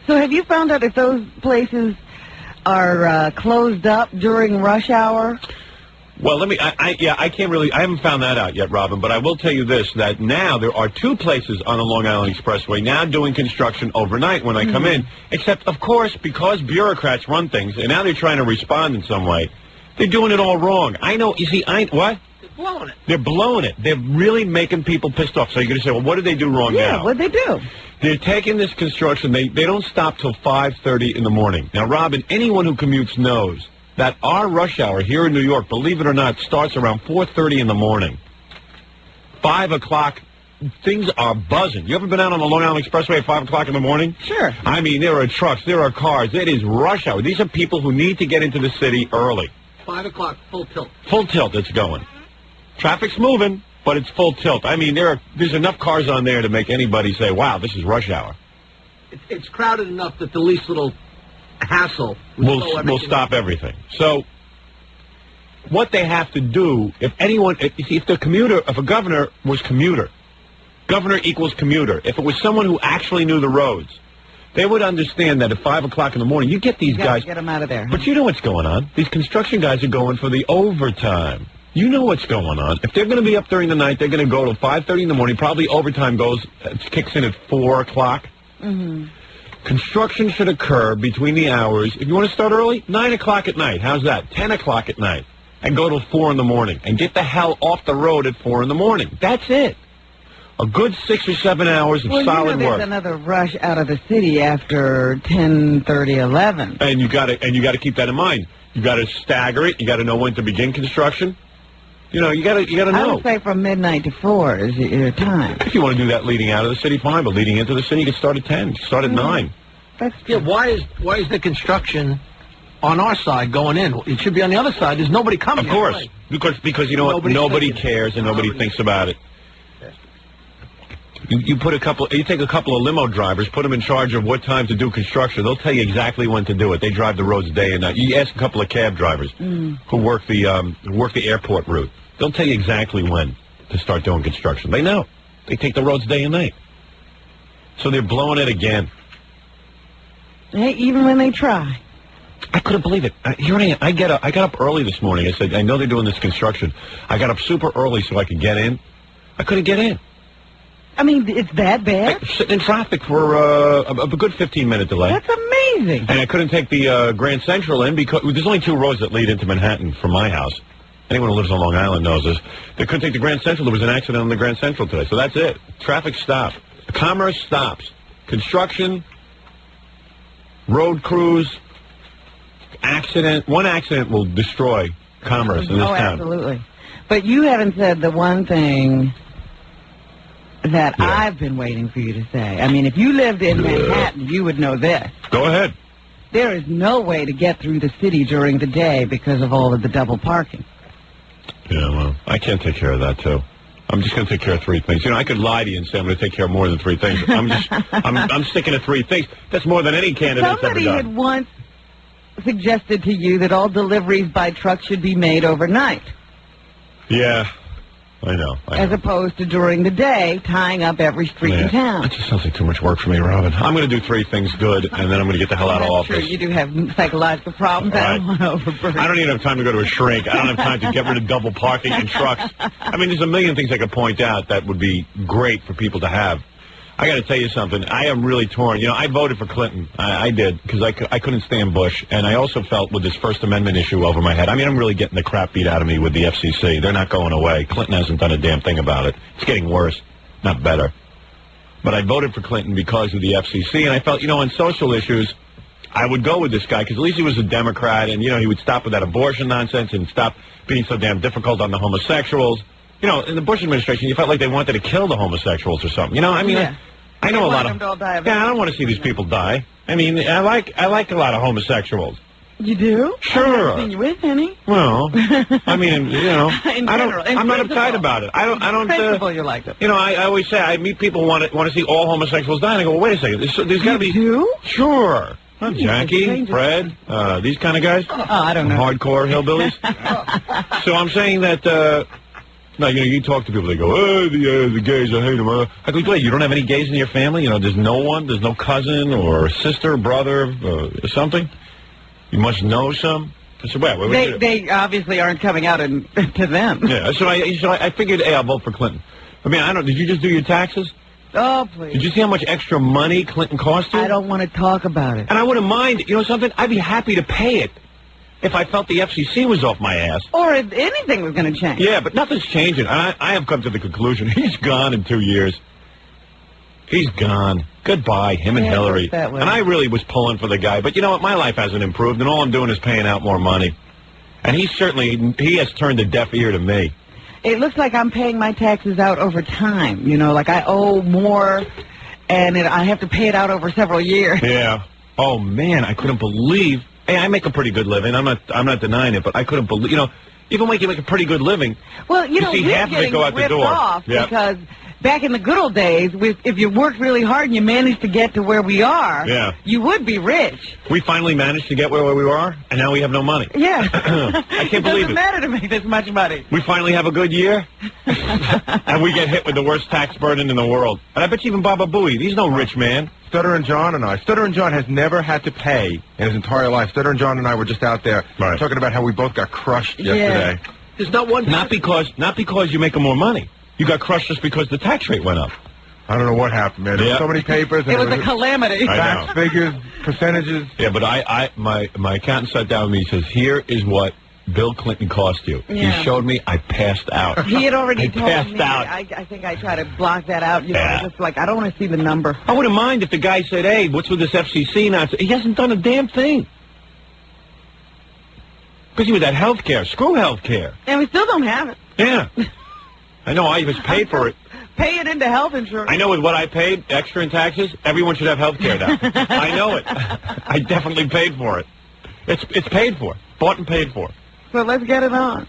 So have you found out if those places are closed up during rush hour? Well, I can't really, I haven't found that out yet, Robin, but I will tell you this, that now there are 2 places on the Long Island Expressway now doing construction overnight when I come in, except, of course, because bureaucrats run things, and now they're trying to respond in some way, they're doing it all wrong. I know, you see, what? They're blowing it. They're blowing it. They're really making people pissed off. So you're going to say, well, what did they do wrong now? Yeah, what'd they do? They're taking this construction, they don't stop till 5:30 in the morning. Now, Robin, anyone who commutes knows that our rush hour here in New York, believe it or not, starts around 4:30 in the morning. 5 o'clock, things are buzzing. You ever been out on the Long Island Expressway at 5 o'clock in the morning? Sure. I mean, there are trucks, there are cars. It is rush hour. These are people who need to get into the city early. 5 o'clock, full tilt. Full tilt, it's going. Traffic's moving, but it's full tilt. I mean, there's enough cars on there to make anybody say, wow, this is rush hour. It's crowded enough that the least little hassle will stop everything. So what they have to do, if a governor was commuter, governor equals commuter. If it was someone who actually knew the roads, they would understand that at 5 o'clock in the morning, you get these guys. Get them out of there. But you know what's going on. These construction guys are going for the overtime. You know what's going on. If they're going to be up during the night, they're going to go to 5:30 in the morning. Probably overtime kicks in at 4 o'clock. Mm-hmm. Construction should occur between the hours, if you want to start early, 9 o'clock at night. How's that? 10 o'clock at night. And go till 4 in the morning. And get the hell off the road at 4 in the morning. That's it. A good 6 or 7 hours of solid there's work. Another rush out of the city after 10:30, 11. And you got to keep that in mind. You got to stagger it. You got to know when to begin construction. You know, you got to know. I would say from midnight to 4 is your time. If you want to do that leading out of the city, fine. But leading into the city, you can start at 10. Start at 9. Yeah, why is the construction on our side going in? It should be on the other side. There's nobody coming. Of course, because you know what? Nobody cares and nobody thinks about it. You take a couple of limo drivers, put them in charge of what time to do construction. They'll tell you exactly when to do it. They drive the roads day and night. You ask a couple of cab drivers who work the airport route. They'll tell you exactly when to start doing construction. They know. They take the roads day and night. So they're blowing it again. Hey, even when they try. I couldn't believe it. Here I am. I got up early this morning. I said, I know they're doing this construction. I got up super early so I could get in. I couldn't get in. I mean, it's that bad? Sitting in traffic for a good 15-minute delay. That's amazing. And I couldn't take the Grand Central in because there's only 2 roads that lead into Manhattan from my house. Anyone who lives on Long Island knows this. They couldn't take the Grand Central. There was an accident on the Grand Central today. So that's it. Traffic stopped. Commerce stops. Construction, road crews, accident. One accident will destroy commerce in this town. Absolutely. But you haven't said the one thing that I've been waiting for you to say. I mean, if you lived in Manhattan, you would know this. Go ahead. There is no way to get through the city during the day because of all of the double parking. Yeah, well, I can't take care of that, too. I'm just going to take care of 3 things. You know, I could lie to you and say I'm going to take care of more than 3 things. I'm sticking to 3 things. That's more than any candidate's ever Somebody done. had once suggested to you that all deliveries by truck should be made overnight. Yeah, I know. As opposed to during the day, tying up every street in town. That just sounds like too much work for me, Robin. I'm going to do 3 things good, and then I'm going to get the hell out of office. Sure, you do have psychological problems. Right. I don't want to overburden. I don't even have time to go to a shrink. I don't have time to get rid of double parking in trucks. I mean, there's a million things I could point out that would be great for people to have. I got to tell you something. I am really torn. You know, I voted for Clinton. I did, because I couldn't stand Bush. And I also felt with this First Amendment issue over my head. I mean, I'm really getting the crap beat out of me with the FCC. They're not going away. Clinton hasn't done a damn thing about it. It's getting worse, not better. But I voted for Clinton because of the FCC. And I felt, you know, on social issues, I would go with this guy, because at least he was a Democrat. And, you know, he would stop with that abortion nonsense and stop being so damn difficult on the homosexuals. You know, in the Bush administration, you felt like they wanted to kill the homosexuals or something. You know, I mean, Yeah. I know a lot of. Yeah, I don't want to see these people die. I mean, I like a lot of homosexuals. You do? Sure. I've never seen you with any. Well, I mean, you know, In I don't. general, in I'm not principle. uptight about it. I don't. In principle, you like it. You know, I always say I meet people who want to see all homosexuals die, and I go, well, wait a second. There's got to be. Do? Sure. Not Jackie, Fred, these kind of guys. Oh, I don't know. Hardcore hillbillies. So I'm saying that. No, you know, you talk to people, they go, oh, the gays, I hate them. I go, wait, you don't have any gays in your family? You know, there's no one? There's no cousin or sister, brother, something? You must know some? I said, wait, They obviously aren't coming out to them. Yeah, so I figured, hey, I'll vote for Clinton. I mean, I don't, did you just do your taxes? Oh, please. Did you see how much extra money Clinton cost you? I don't want to talk about it. And I wouldn't mind, you know something? I'd be happy to pay it if I felt the FCC was off my ass. Or if anything was going to change. Yeah, but nothing's changing. I have come to the conclusion he's gone in 2 years. He's gone. Goodbye, him and Hillary. That way. And I really was pulling for the guy. But you know what? My life hasn't improved, and all I'm doing is paying out more money. And he has turned a deaf ear to me. It looks like I'm paying my taxes out over time. You know, like I owe more, and I have to pay it out over several years. Yeah. Oh, man, I couldn't believe... Hey, I make a pretty good living. I'm not denying it, but I couldn't believe... You know, even when you make a pretty good living, well, you know, see we're half of it getting go out the ripped door. off Yep. because back in the good old days, if you worked really hard and you managed to get to where we are, Yeah. you would be rich. We finally managed to get where we are, and now we have no money. Yeah. I can't believe It doesn't it. matter to make this much money. We finally have a good year, and we get hit with the worst tax burden in the world. And I bet you even Baba Booey, he's no rich man. Stutter and John has never had to pay in his entire life. Stutter and John and I were just out there talking about how we both got crushed yesterday. There's not one. Not because you're making more money. You got crushed just because the tax rate went up. I don't know what happened, man. There were so many papers. And It was a calamity. Facts, figures, percentages. Yeah, but my accountant sat down with me and says, here is what Bill Clinton cost you. Yeah. He showed me. I passed out. He had already I told passed me. out. I think I try to block that out. You know, Yeah. just like, I don't want to see the number. I wouldn't mind if the guy said, hey, what's with this FCC now? He hasn't done a damn thing. Busy with that health care. Screw health care. And we still don't have it. Yeah. I know. I was paid for it. Pay it into health insurance. I know with what I paid extra in taxes, everyone should have health care now. I know it. I definitely paid for it. It's paid for. Bought and paid for. So let's get it on.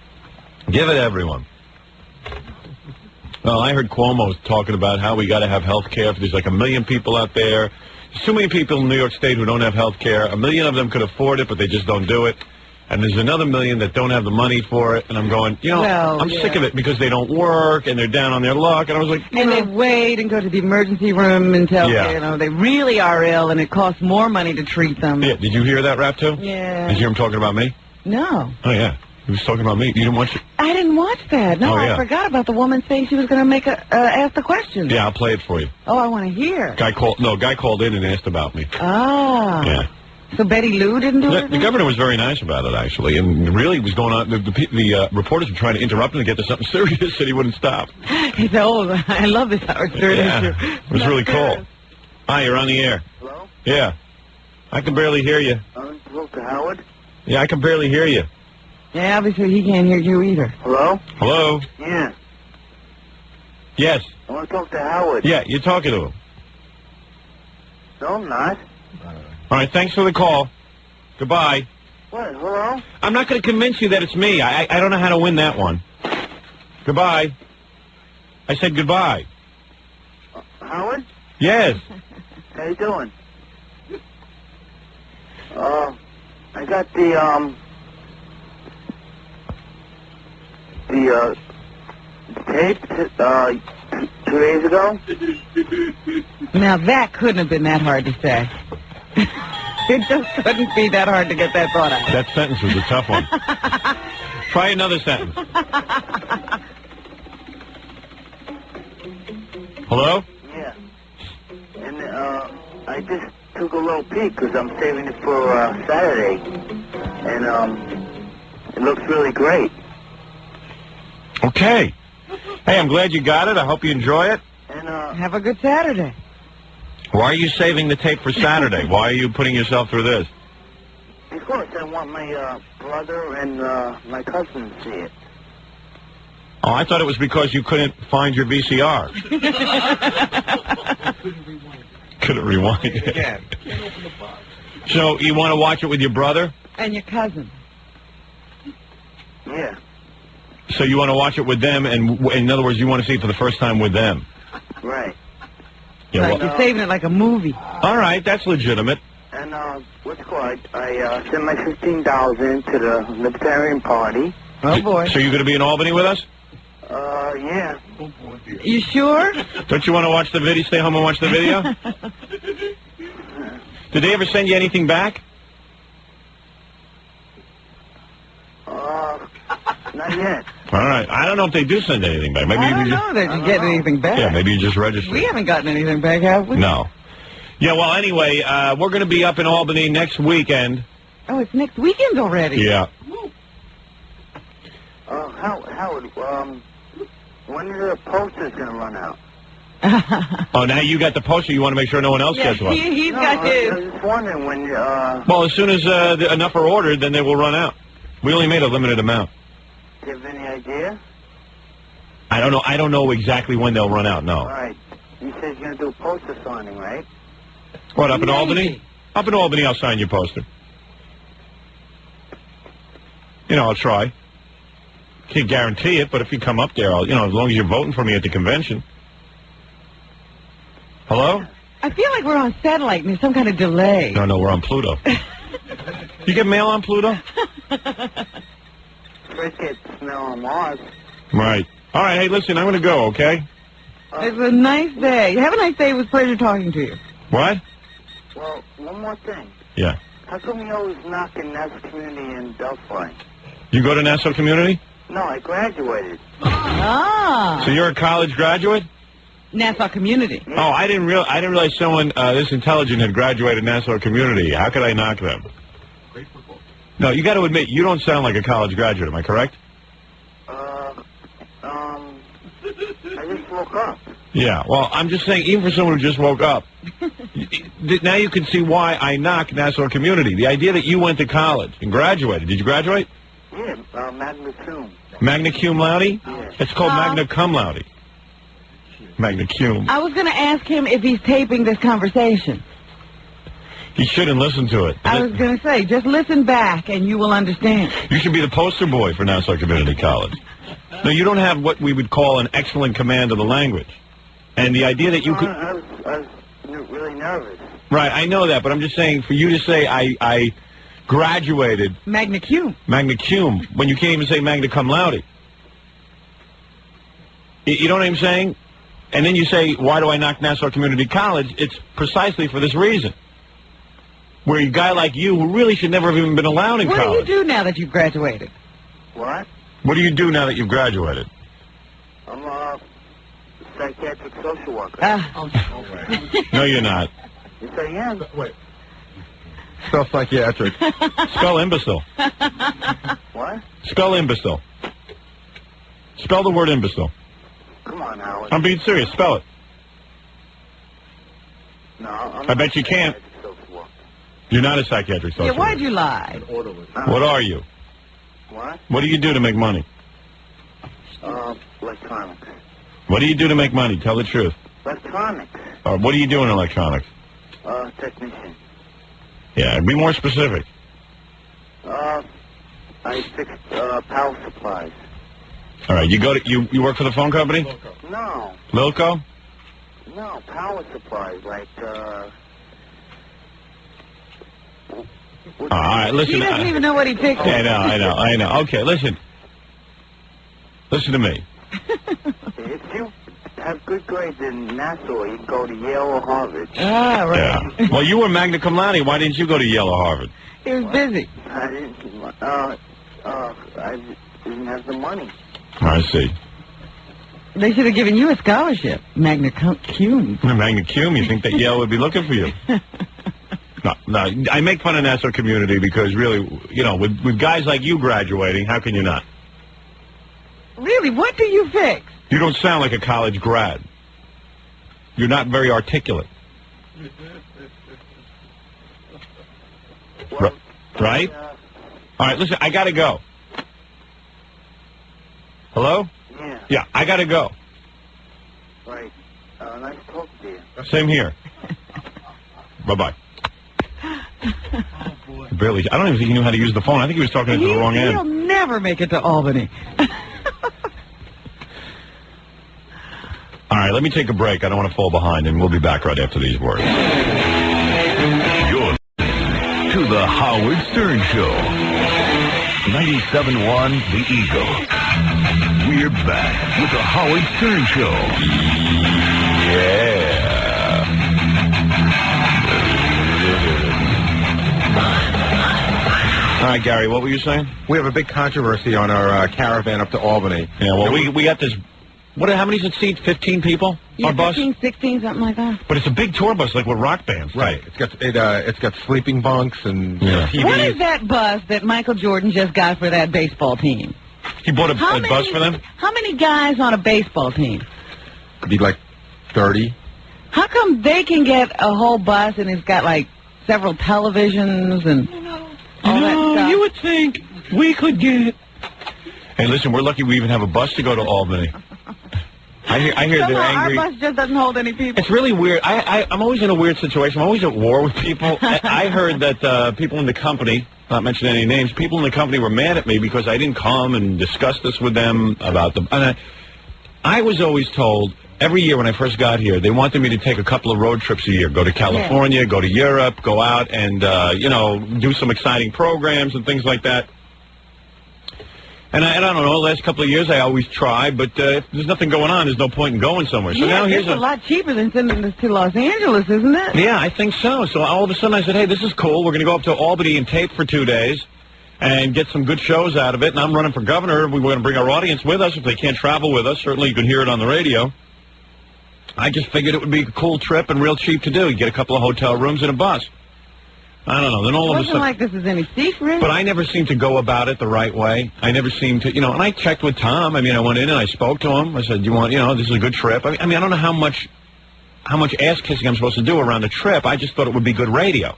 Give it to everyone. Well, I heard Cuomo's talking about how we got to have health care. There's like 1 million people out there. There's too many people in New York State who don't have health care. 1 million of them could afford it, but they just don't do it. And there's another 1 million that don't have the money for it. And I'm going, you know, I'm sick of it because they don't work and they're down on their luck. And I was like, and they wait and go to the emergency room until you know they really are ill, and it costs more money to treat them. Yeah, did you hear that rap too? Yeah. Did you hear him talking about me? No. Oh yeah, he was talking about me. You didn't watch it? I didn't watch that. No, Oh, yeah. I forgot about the woman saying she was going to make ask the question. Yeah, I'll play it for you. Oh, I want to hear. Guy called in and asked about me. Ah. Yeah. So Betty Lou didn't do it? The governor was very nice about it, actually, and really was going on. The reporters were trying to interrupt him to get to something serious, and he wouldn't stop. He said, "Oh, I love this Howard Stern issue." It was really cool. Hi, you're on the air. Hello? Yeah. I can barely hear you. Hello to Howard? Yeah, I can barely hear you. Yeah, obviously he can't hear you either. Hello? Hello? Yeah. Yes. I want to talk to Howard. Yeah, you're talking to him. No, I'm not. All right, thanks for the call. Goodbye. What? Hello? I'm not going to convince you that it's me. I don't know how to win that one. Goodbye. I said goodbye. Howard? Yes. How you doing? I got the tape 2 days ago. Now, that couldn't have been that hard to say. It just couldn't be that hard to get that thought out. That sentence was a tough one. Try another sentence. Hello? Yeah. And I just took a little peek because I'm saving it for Saturday. And it looks really great. Okay. Hey, I'm glad you got it. I hope you enjoy it. And have a good Saturday. Why are you saving the tape for Saturday? Why are you putting yourself through this? Because I want my brother and my cousin to see it. Oh, I thought it was because you couldn't find your VCR. Couldn't rewind it. So you want to watch it with your brother? And your cousin. Yeah. So you want to watch it with them, and in other words, you want to see it for the first time with them? Right. Yeah, Right, you're saving it like a movie. All right, that's legitimate. And what's called? I sent my $15 in to the Libertarian Party. Oh boy. So you're going to be in Albany with us? Yeah. You sure? Don't you want to watch the video? Stay home and watch the video? Did they ever send you anything back? Not yet. All right. I don't know if they do send anything back. Maybe I you don't just, know that you get anything back. Yeah, maybe you just registered. We haven't gotten anything back, have we? No. Yeah, well, anyway, we're going to be up in Albany next weekend. Oh, it's next weekend already. Yeah. Howard, when are the posters going to run out? Oh, now you got the poster. You want to make sure no one else gets one. He's got his. I was just wondering when... Well, as soon as enough are ordered, then they will run out. We only made a limited amount. Do you have any idea? I don't know. I don't know exactly when they'll run out. No. All right. You said you're going to do a poster signing, right? What, up in Albany? Up in Albany, I'll sign your poster. You know, I'll try. Can't guarantee it, but if you come up there, as long as you're voting for me at the convention. Hello? I feel like we're on satellite and there's some kind of delay. No, we're on Pluto. You get mail on Pluto? First get smell on Mars. Right. All right, hey, listen, I'm going to go, okay? It's a nice day. Have a nice day. It was a pleasure talking to you. What? Well, one more thing. Yeah. How come you always knock in Nassau Community in Delphi? You go to Nassau Community? No, I graduated. Ah. So you're a college graduate? Nassau Community. Oh, I didn't realize someone this intelligent had graduated Nassau Community. How could I knock them? No, you got to admit, you don't sound like a college graduate. Am I correct? I just woke up. Yeah, well, I'm just saying, even for someone who just woke up, now you can see why I knock Nassau Community. The idea that you went to college and graduated. Did you graduate? Yeah, magna cum. Magna cum laude? Yeah. It's called magna cum laude. Magna cum. I was going to ask him if he's taping this conversation. He shouldn't listen to it. I was going to say, just listen back and you will understand. You should be the poster boy for Nassau Community College. No, you don't have what we would call an excellent command of the language. And the idea that you could... I was really nervous. Right, I know that, but I'm just saying, for you to say I graduated... Magna cum. Magna cum, when you can't even say magna cum laude. You know what I'm saying? And then you say, why do I knock Nassau Community College? It's precisely for this reason. Where a guy like you, who really should never have even been allowed in college... What do you do now that you've graduated? What? What do you do now that you've graduated? I'm a psychiatric social worker. No, you're not. Yes, I am. Wait. Spell psychiatric. Spell imbecile. What? Spell imbecile. Spell the word imbecile. Come on, Howard. I'm being serious. Spell it. No, I bet you can't. You're not a psychiatric social Yeah, why'd you lie? What are you? What? What do you do to make money? Electronics. What do you do to make money? Tell the truth. Electronics. What do you do in electronics? Technician. Yeah, be more specific. I fix power supplies. All right, you work for the phone company? No. Lilco? No, power supplies, like, All right, listen. He doesn't even know what he fixed. I know. Okay, listen. Listen to me. If you have good grades in Nassau, you can go to Yale or Harvard. Ah, right. Yeah. Well, you were magna cum laude. Why didn't you go to Yale or Harvard? He was busy. I didn't have the money. I see. They should have given you a scholarship. Magna cum. Magna cum? You think that Yale would be looking for you? No, I make fun of Nassau community because really, with guys like you graduating, how can you not? Really? What do you fix? You don't sound like a college grad. You're not very articulate. Right? All right, listen, I got to go. Hello? Yeah. Yeah, I got to go. Right. Nice talking to you. Same here. Bye-bye. Barely. I don't even think he knew how to use the phone. I think he was talking into the wrong end. He'll never make it to Albany. All right, let me take a break. I don't want to fall behind, and we'll be back right after these words. You're to the Howard Stern Show. 97.1 The Eagle. We're back with the Howard Stern Show. Yeah. All right, Gary, what were you saying? We have a big controversy on our caravan up to Albany. Yeah, well, we got this. How many does it seat? 15 people? Yeah, our bus? 15, 16, something like that. But it's a big tour bus, like with rock bands. Right. It's got sleeping bunks and TVs. What is that bus that Michael Jordan just got for that baseball team? He bought a bus for them? How many guys on a baseball team? Could be like 30. How come they can get a whole bus and it's got like several televisions and all that stuff? You would think we could get... Hey, listen, we're lucky we even have a bus to go to Albany. I hear they're angry. Our bus just doesn't hold any people. It's really weird. I'm always in a weird situation. I'm always at war with people. I heard that people in the company, not mentioning any names, people in the company were mad at me because I didn't come and discuss this with them about them. And I was always told every year when I first got here, they wanted me to take a couple of road trips a year, go to California, go to Europe, go out and, do some exciting programs and things like that. And I don't know, the last couple of years I always try, but if there's nothing going on, there's no point in going somewhere. So now here's a lot cheaper than sending this to Los Angeles, isn't it? Yeah, I think so. So all of a sudden I said, hey, this is cool. We're going to go up to Albany and tape for 2 days and get some good shows out of it. And I'm running for governor. We're going to bring our audience with us if they can't travel with us. Certainly you can hear it on the radio. I just figured it would be a cool trip and real cheap to do. You get a couple of hotel rooms and a bus. I don't know. Then all of a sudden, like this is any secret. But I never seem to go about it the right way. I never seem to, and I checked with Tom. I mean, I went in and I spoke to him. I said, this is a good trip. I mean, I don't know how much ass kissing I'm supposed to do around the trip. I just thought it would be good radio.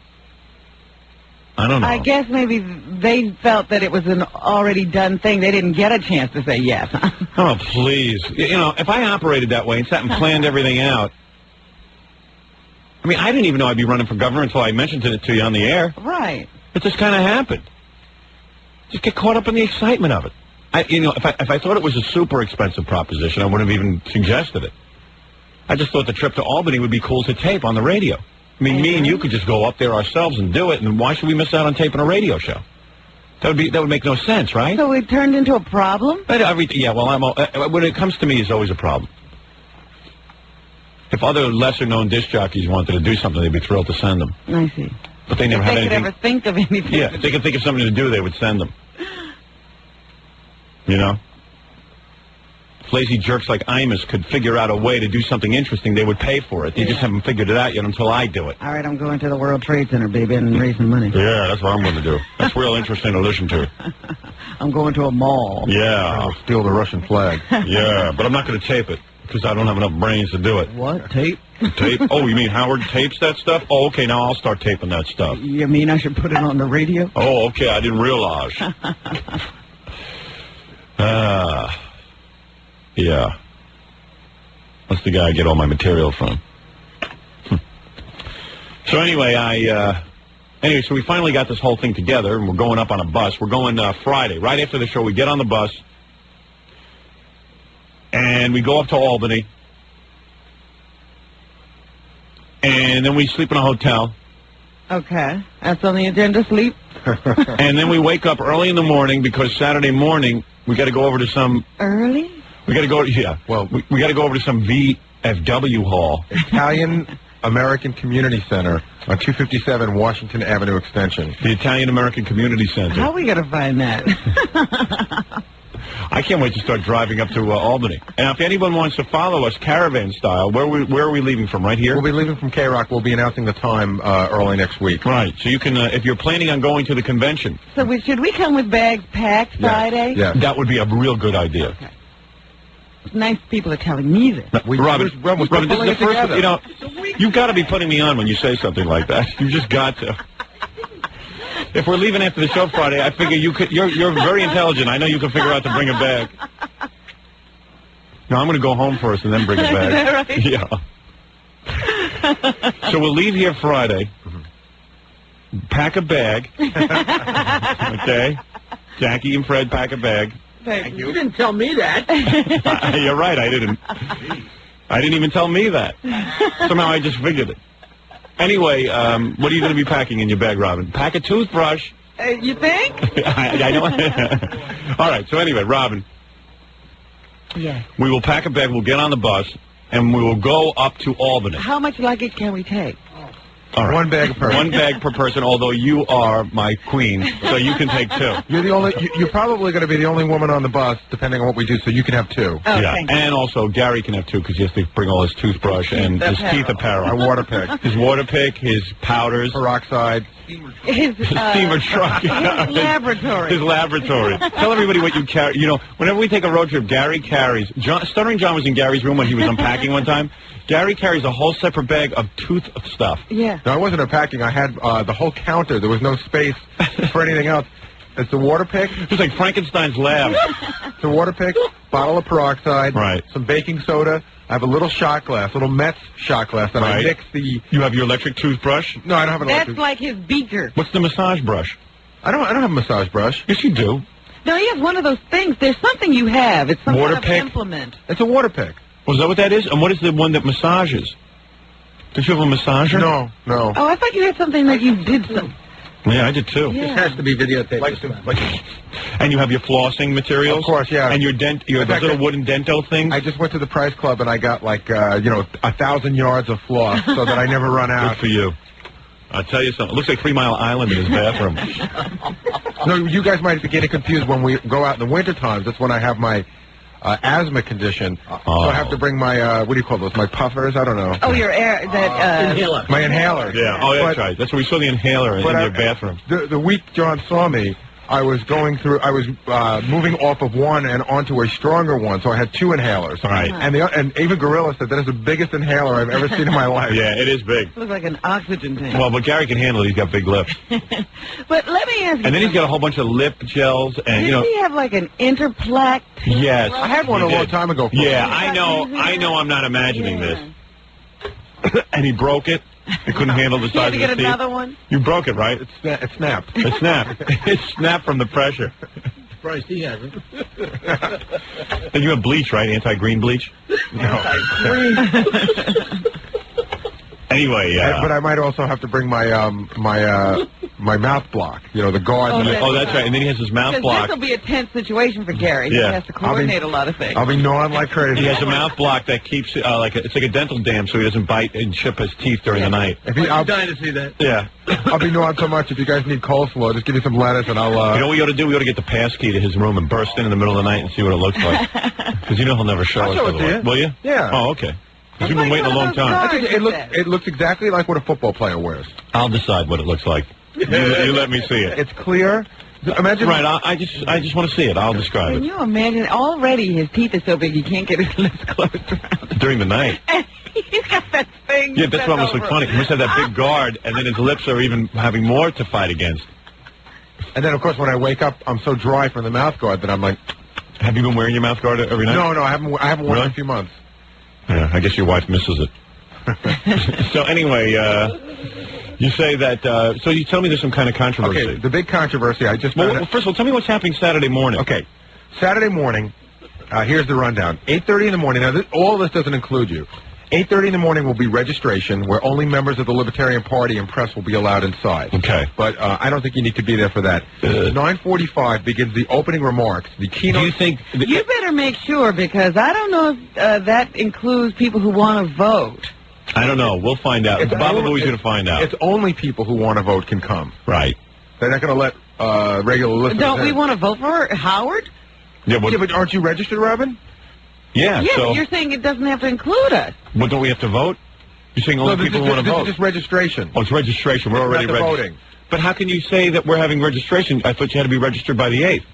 I don't know. I guess maybe they felt that it was an already done thing. They didn't get a chance to say yes. Oh, please. If I operated that way and sat and planned everything out, I mean, I didn't even know I'd be running for governor until I mentioned it to you on the air. Right. It just kind of happened. Just get caught up in the excitement of it. If I thought it was a super expensive proposition, I wouldn't have even suggested it. I just thought the trip to Albany would be cool to tape on the radio. I mean, me and you could just go up there ourselves and do it, and why should we miss out on taping a radio show? That would make no sense, right? So it turned into a problem? When it comes to me, it's always a problem. If other lesser-known disc jockeys wanted to do something, they'd be thrilled to send them. I see. But they never have anything. If they could ever think of anything. Yeah, if they could think of something to do, they would send them. If lazy jerks like Imus could figure out a way to do something interesting, they would pay for it. They just haven't figured it out yet until I do it. All right, I'm going to the World Trade Center, baby, and raising money. Yeah, that's what I'm going to do. That's real interesting to listen to. I'm going to a mall. Yeah. I'll steal the Russian flag. Yeah, but I'm not going to tape it. Because I don't have enough brains to do it. What? Tape? Tape? Oh, you mean Howard tapes that stuff? Oh, okay, now I'll start taping that stuff. You mean I should put it on the radio? Oh, okay, I didn't realize. Yeah. That's the guy I get all my material from. So anyway, Anyway, so we finally got this whole thing together, and we're going up on a bus. We're going Friday. Right after the show, we get on the bus, and we go up to Albany, and then we sleep in a hotel. Okay. That's on the agenda, sleep? And then we wake up early in the morning because Saturday morning we got to go over to some... Early? We got to go... Yeah. Well, we got to go over to some VFW hall. Italian American Community Center on 257 Washington Avenue Extension. The Italian American Community Center. How are we going to find that? I can't wait to start driving up to Albany. And if anyone wants to follow us caravan style, where are we leaving from? Right here? We'll be leaving from K-Rock. We'll be announcing the time early next week. Right. So you can, if you're planning on going to the convention. So should we come with bags packed Friday? Yeah. That would be a real good idea. Okay. Nice people are telling me this. Robin, this is the first, you know, you've got to be putting me on when you say something like that. You just got to. If we're leaving after the show Friday, I figure you could. You're very intelligent. I know you can figure out to bring a bag. No, I'm going to go home first and then bring a bag. Right? Yeah. So we'll leave here Friday. Pack a bag. Okay. Jackie and Fred pack a bag. Thank you. You didn't tell me that. You're right. I didn't even tell me that. Somehow I just figured it. Anyway, what are you going to be packing in your bag, Robin? Pack a toothbrush. You think? I know. All right. So anyway, Robin. Yes. We will pack a bag. We'll get on the bus, and we will go up to Albany. How much luggage can we take? All right. One bag per person. One bag per person, although you are my queen, so you can take two. You're the only. You're probably going to be the only woman on the bus, depending on what we do, so you can have two. Oh, yeah, and also Gary can have two because he has to bring all his toothbrush and his teeth apparel. My water pick. His water pick, his powders. Peroxide. His steamer truck. His laboratory. His laboratory. Tell everybody what you carry. You know, whenever we take a road trip, Gary carries... Stuttering John was in Gary's room when he was unpacking one time. Gary carries a whole separate bag of tooth stuff. Yeah. No, I wasn't unpacking. I had the whole counter. There was no space for anything else. It's a water pick. It's like Frankenstein's lab. It's a water pick, bottle of peroxide, right? Some baking soda. I have a little shot glass, little Metz shot glass, and I mix the... You have your electric toothbrush? No, I don't have an electric... That's like his beaker. What's the massage brush? I don't have a massage brush. Yes, you do. No, he has one of those things. There's something you have. It's some water kind pick? of implement. It's a water pick. Was that what that is? And what is the one that massages? Don't you have a massager? No. Oh, I thought you had something that you did some... Yeah, I did too. Yeah. This has to be videotaped. And you have your flossing materials? Of course, yeah. And your those little wooden dento things? I just went to the Price Club and I got like, 1,000 yards of floss so that I never run out. Good for you. I'll tell you something. It looks like 3 Mile Island in his bathroom. No, you guys might be getting confused when we go out in the winter times. That's when I have my asthma condition. So I have to bring my, what do you call those, my puffers? I don't know. Oh, your air, inhaler. My inhaler. Yeah, that's right. That's where we saw the inhaler in your bathroom. The week John saw me, I was moving off of one and onto a stronger one, so I had two inhalers. Right. And even Gorilla said that is the biggest inhaler I've ever seen in my life. Yeah, it is big. looks like an oxygen tank. Well, but Gary can handle it. He's got big lips. But let me ask you. And then he's got a whole bunch of lip gels and, Did he have like an interplaque? Yes. I had one a long time ago. Yeah, I know I'm not imagining this. And he broke it. He couldn't handle the size of You his had to teeth. get another one? You broke it, right? It snapped. It snapped. It snapped from the pressure. Surprised he hasn't. And you have bleach, right? Anti-green bleach? No. Anyway, but I might also have to bring my my mouth block. You know, the guard. Oh, that's right. And then he has his mouth block. This will be a tense situation for Gary. Yeah. He has to coordinate a lot of things. I'll be gnawing like crazy. He has a mouth block that keeps it's like a dental dam, so he doesn't bite and chip his teeth during the night. I'm dying to see that. Yeah. I'll be gnawing so much. If you guys need coleslaw, just give me some lettuce and I'll... You know what we ought to do? We ought to get the pass key to his room and burst in the middle of the night and see what it looks like. Because you know he'll never show I'll us. show it to you. Will you? Yeah. Oh, okay. Because you've been waiting a long time. It looks exactly like what a football player wears. I'll decide what it looks like. You let me see it. It's clear. Imagine. Right. I just want to see it. I'll describe Can it. you imagine? Already his teeth are so big he can't get his lips closed around. During the night. He's got that thing. Yeah, that's what must look funny. He must have that big guard, and then his lips are even having more to fight against. And then, of course, when I wake up, I'm so dry from the mouth guard that I'm like... Have you been wearing your mouth guard every night? No, I haven't worn it in a few months. Yeah, I guess your wife misses it. So anyway, You say that, so you tell me there's some kind of controversy. Okay, the big controversy, I just... Well, first of all, tell me what's happening Saturday morning. Okay, Saturday morning, here's the rundown. 8:30 in the morning, now all this doesn't include you. 8:30 in the morning will be registration, where only members of the Libertarian Party and press will be allowed inside. Okay. But I don't think you need to be there for that. 9:45 begins the opening remarks. The keynote... Do you think... You better make sure, because I don't know if that includes people who want to vote. I don't know. We'll find out. Baba Booey's going to find out. It's only people who want to vote can come. Right. They're not going to let regular listeners Don't we in. want to vote for Howard? Yeah, but aren't you registered, Robin? Yeah, Yeah, so... but you're saying it doesn't have to include us. Well, don't we have to vote? You're saying only people want to vote? This is just registration. Oh, it's registration. We're already registered. Voting. But how can you say that we're having registration? I thought you had to be registered by the 8th.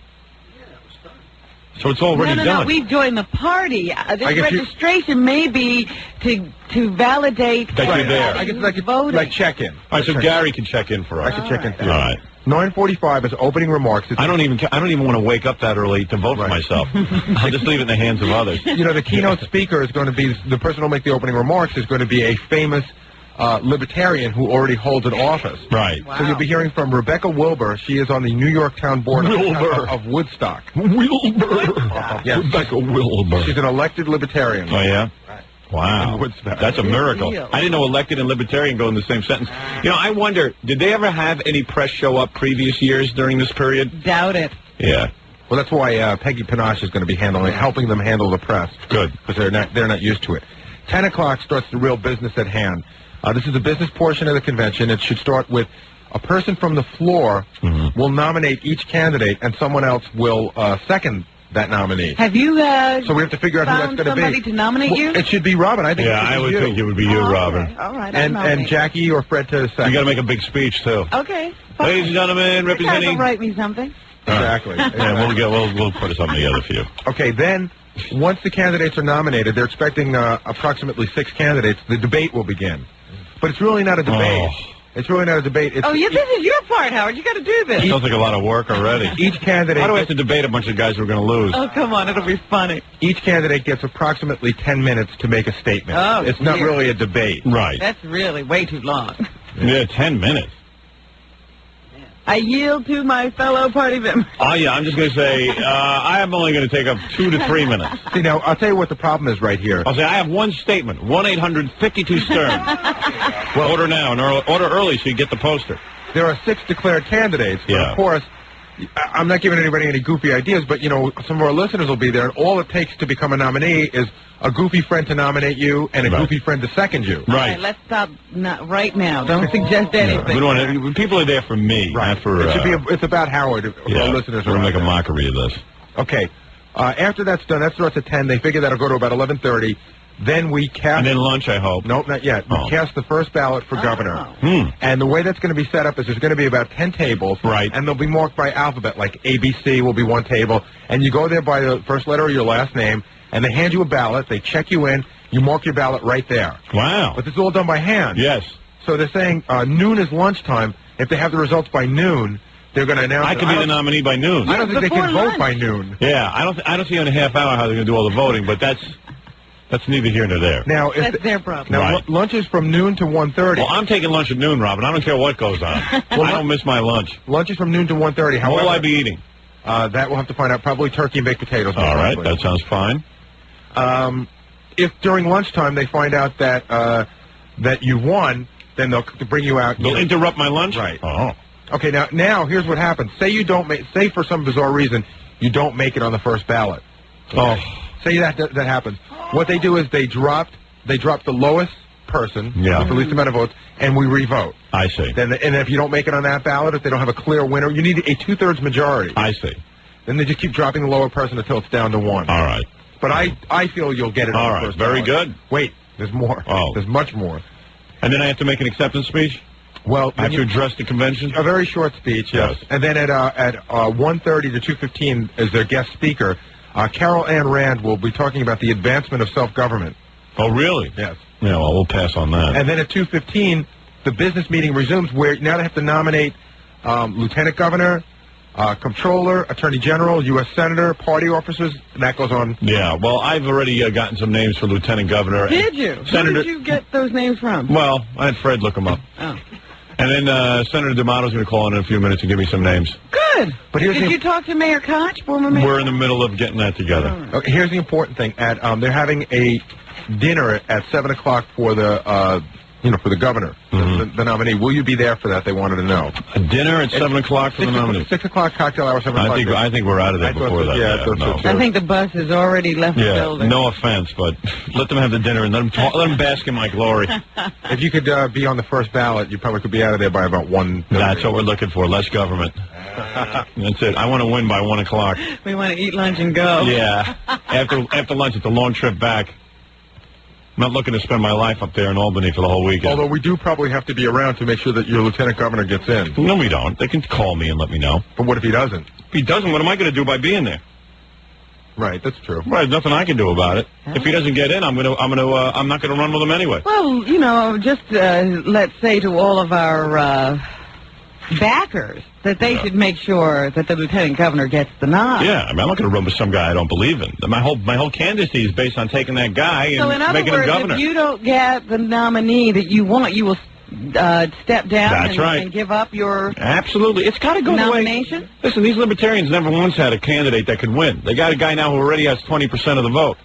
So it's already done. No, we joined the party. This registration may be to validate that you're there. I guess like check-in. All right, so Gary can check in for us. I can check in for you. All right. 9:45 is opening remarks. I don't even want to wake up that early to vote for myself. I'll just leave it in the hands of others. You know, the keynote speaker is going to be, the person who will make the opening remarks is going to be a famous libertarian who already holds an office. Right. Wow. So you'll be hearing from Rebecca Wilbur. She is on the New York Town Board of Woodstock. Wilbur. Yes. Rebecca Wilbur. She's an elected libertarian. Oh, yeah? Right. Wow. That's a miracle. I didn't know elected and libertarian go in the same sentence. You know, I wonder, did they ever have any press show up previous years during this period? Doubt it. Yeah. Well, that's why Peggy Panache is going to be helping them handle the press. Good. Because they're not used to it. 10 o'clock starts the real business at hand. This is the business portion of the convention. It should start with a person from the floor will nominate each candidate, and someone else will second that nominee. Have you so we have to figure out who that's going to be. Somebody to nominate you? It should be Robin. I think. Yeah, I would think it would be you, Robin. Okay. All right. And Jackie or Fred to second. You got to make a big speech too. Okay. Ladies and gentlemen, representing. You guys will write me something. Exactly. Yeah, we'll put something together for you. Okay, then once the candidates are nominated, they're expecting approximately 6 candidates. The debate will begin, but it's really not a debate. Oh. It's really not a debate. It's, this is your part, Howard. You got to do this. Sounds like a lot of work already. Each candidate. How do I have to debate a bunch of guys who are going to lose? Oh, come on. It'll be funny. Each candidate gets approximately 10 minutes to make a statement. Oh, it's not really a debate. Right. That's really way too long. Yeah, 10 minutes. I yield to my fellow party members. Oh, yeah, I'm just going to say, I am only going to take up 2 to 3 minutes. See, now, I'll tell you what the problem is right here. I'll say, I have one statement, 1-800-52-STERN. Well, order now, and order early so you get the poster. There are 6 declared candidates, but of course, I'm not giving anybody any goofy ideas, but, you know, some of our listeners will be there, and all it takes to become a nominee is a goofy friend to nominate you and a goofy friend to second you. Right. Okay, let's stop right now. Don't suggest anything. We don't people are there for me, not for... It should be it's about Howard. Our listeners we're are going to make a mockery of this. Okay. After that's done, that starts at 10. They figure that'll go to about 11:30. Then we cast... And then lunch, I hope. Nope, not yet. We cast the first ballot for governor. Hmm. And the way that's going to be set up is there's going to be about 10 tables. Right. And they'll be marked by alphabet, like ABC will be one table. And you go there by the first letter of your last name, and they hand you a ballot. They check you in. You mark your ballot right there. Wow. But this is all done by hand. Yes. So they're saying noon is lunchtime. If they have the results by noon, they're going to announce... I could be the nominee by noon. I don't think they can vote by noon. Yeah, I don't see in a half hour how they're going to do all the voting, but that's neither here nor there. Now, that's their problem. Now, lunch is from noon to 1:30. Well, I'm taking lunch at noon, Robin. I don't care what goes on. I don't miss my lunch. Lunch is from noon to 1:30. What will I be eating? That we'll have to find out. Probably turkey and baked potatoes. All right, that sounds fine. If during lunchtime they find out that you won, then they'll bring you out. They'll interrupt my lunch? Right. Oh. Okay, now here's what happens. Say you don't say for some bizarre reason you don't make it on the first ballot. Okay? Oh. Say that happens. What they do is they drop the lowest person with the least amount of votes, and we re-vote. I see. And if you don't make it on that ballot, if they don't have a clear winner, you need a 2/3 majority. I see. Then they just keep dropping the lower person until it's down to 1. All right. But I feel you'll get it on the first Very ballot. good. Wait, there's more. Oh. There's much more. And then I have to make an acceptance speech? Well, I have to address the convention? A very short speech, yes. And then at 1:30 to 2:15 is their guest speaker. Carol Ann Rand will be talking about the advancement of self-government. Oh, really? Yes. Yeah, well, we'll pass on that. And then at 2:15, the business meeting resumes, where now they have to nominate lieutenant governor, comptroller, attorney general, U.S. senator, party officers, and that goes on. Yeah, well, I've already gotten some names for lieutenant governor. Did you? Senator... Where did you get those names from? Well, I had Fred look them up. Oh. And then Senator D'Amato's going to call in a few minutes and give me some names. Good. But here's Did you talk to Mayor Koch, former mayor? We're in the middle of getting that together. Okay, here's the important thing. They're having a dinner at 7 o'clock for the for the governor, the nominee. Will you be there for that? They wanted to know. A dinner at 7 o'clock for the nominee. 6 o'clock cocktail hour. 7 o'clock. I think we're out of there before that. I think the bus has already left the building. No offense, but let them have the dinner and let them bask in my glory. If you could be on the first ballot, you probably could be out of there by about 1. That's what we're looking for. Less government. That's it. I want to win by 1 o'clock. We want to eat lunch and go. Yeah. After lunch, it's a long trip back. I'm not looking to spend my life up there in Albany for the whole weekend. Although we do probably have to be around to make sure that your lieutenant governor gets in. No, we don't. They can call me and let me know. But what if he doesn't? If he doesn't, what am I going to do by being there? Right, that's true. Well, there's nothing I can do about it. If he doesn't get in, I'm not going to run with him anyway. Well, just let's say to all of our backers that they should make sure that the lieutenant governor gets the nod. Yeah, I'm not going to run with some guy I don't believe in. My whole candidacy is based on taking that guy and making him governor. If you don't get the nominee that you want, you will step down and give up your Absolutely. It's got to go nomination. The way. Listen, these libertarians never once had a candidate that could win. They got a guy now who already has 20% of the vote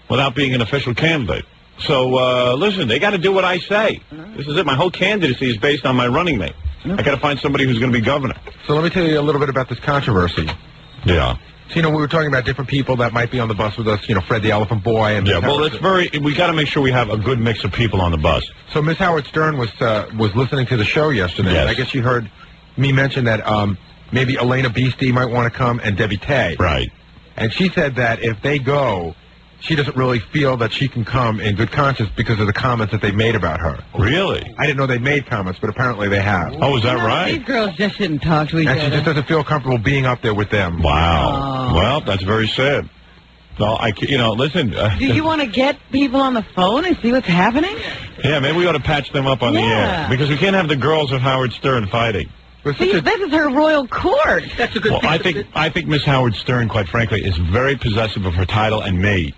without being an official candidate. So, listen, they got to do what I say. This is it. My whole candidacy is based on my running mate. I got to find somebody who's going to be governor. So let me tell you a little bit about this controversy. Yeah. So, we were talking about different people that might be on the bus with us, Fred the Elephant Boy. And we got to make sure we have a good mix of people on the bus. So Miss Howard Stern was listening to the show yesterday. Yes. And I guess she heard me mention that maybe Elena Beastie might want to come and Debbie Tay. Right. And she said that if they go, she doesn't really feel that she can come in good conscience because of the comments that they made about her. Really? I didn't know they made comments, but apparently they have. Oh, is that right? These girls just shouldn't talk to each And other. she just doesn't feel comfortable being up there with them. Wow. Oh. Well, that's very sad. So, listen. Do you want to get people on the phone and see what's happening? Yeah, maybe we ought to patch them up on the air. Because we can't have the girls of Howard Stern fighting. See, this is her royal court. That's a good Well, I think Miss Howard Stern, quite frankly, is very possessive of her title and me.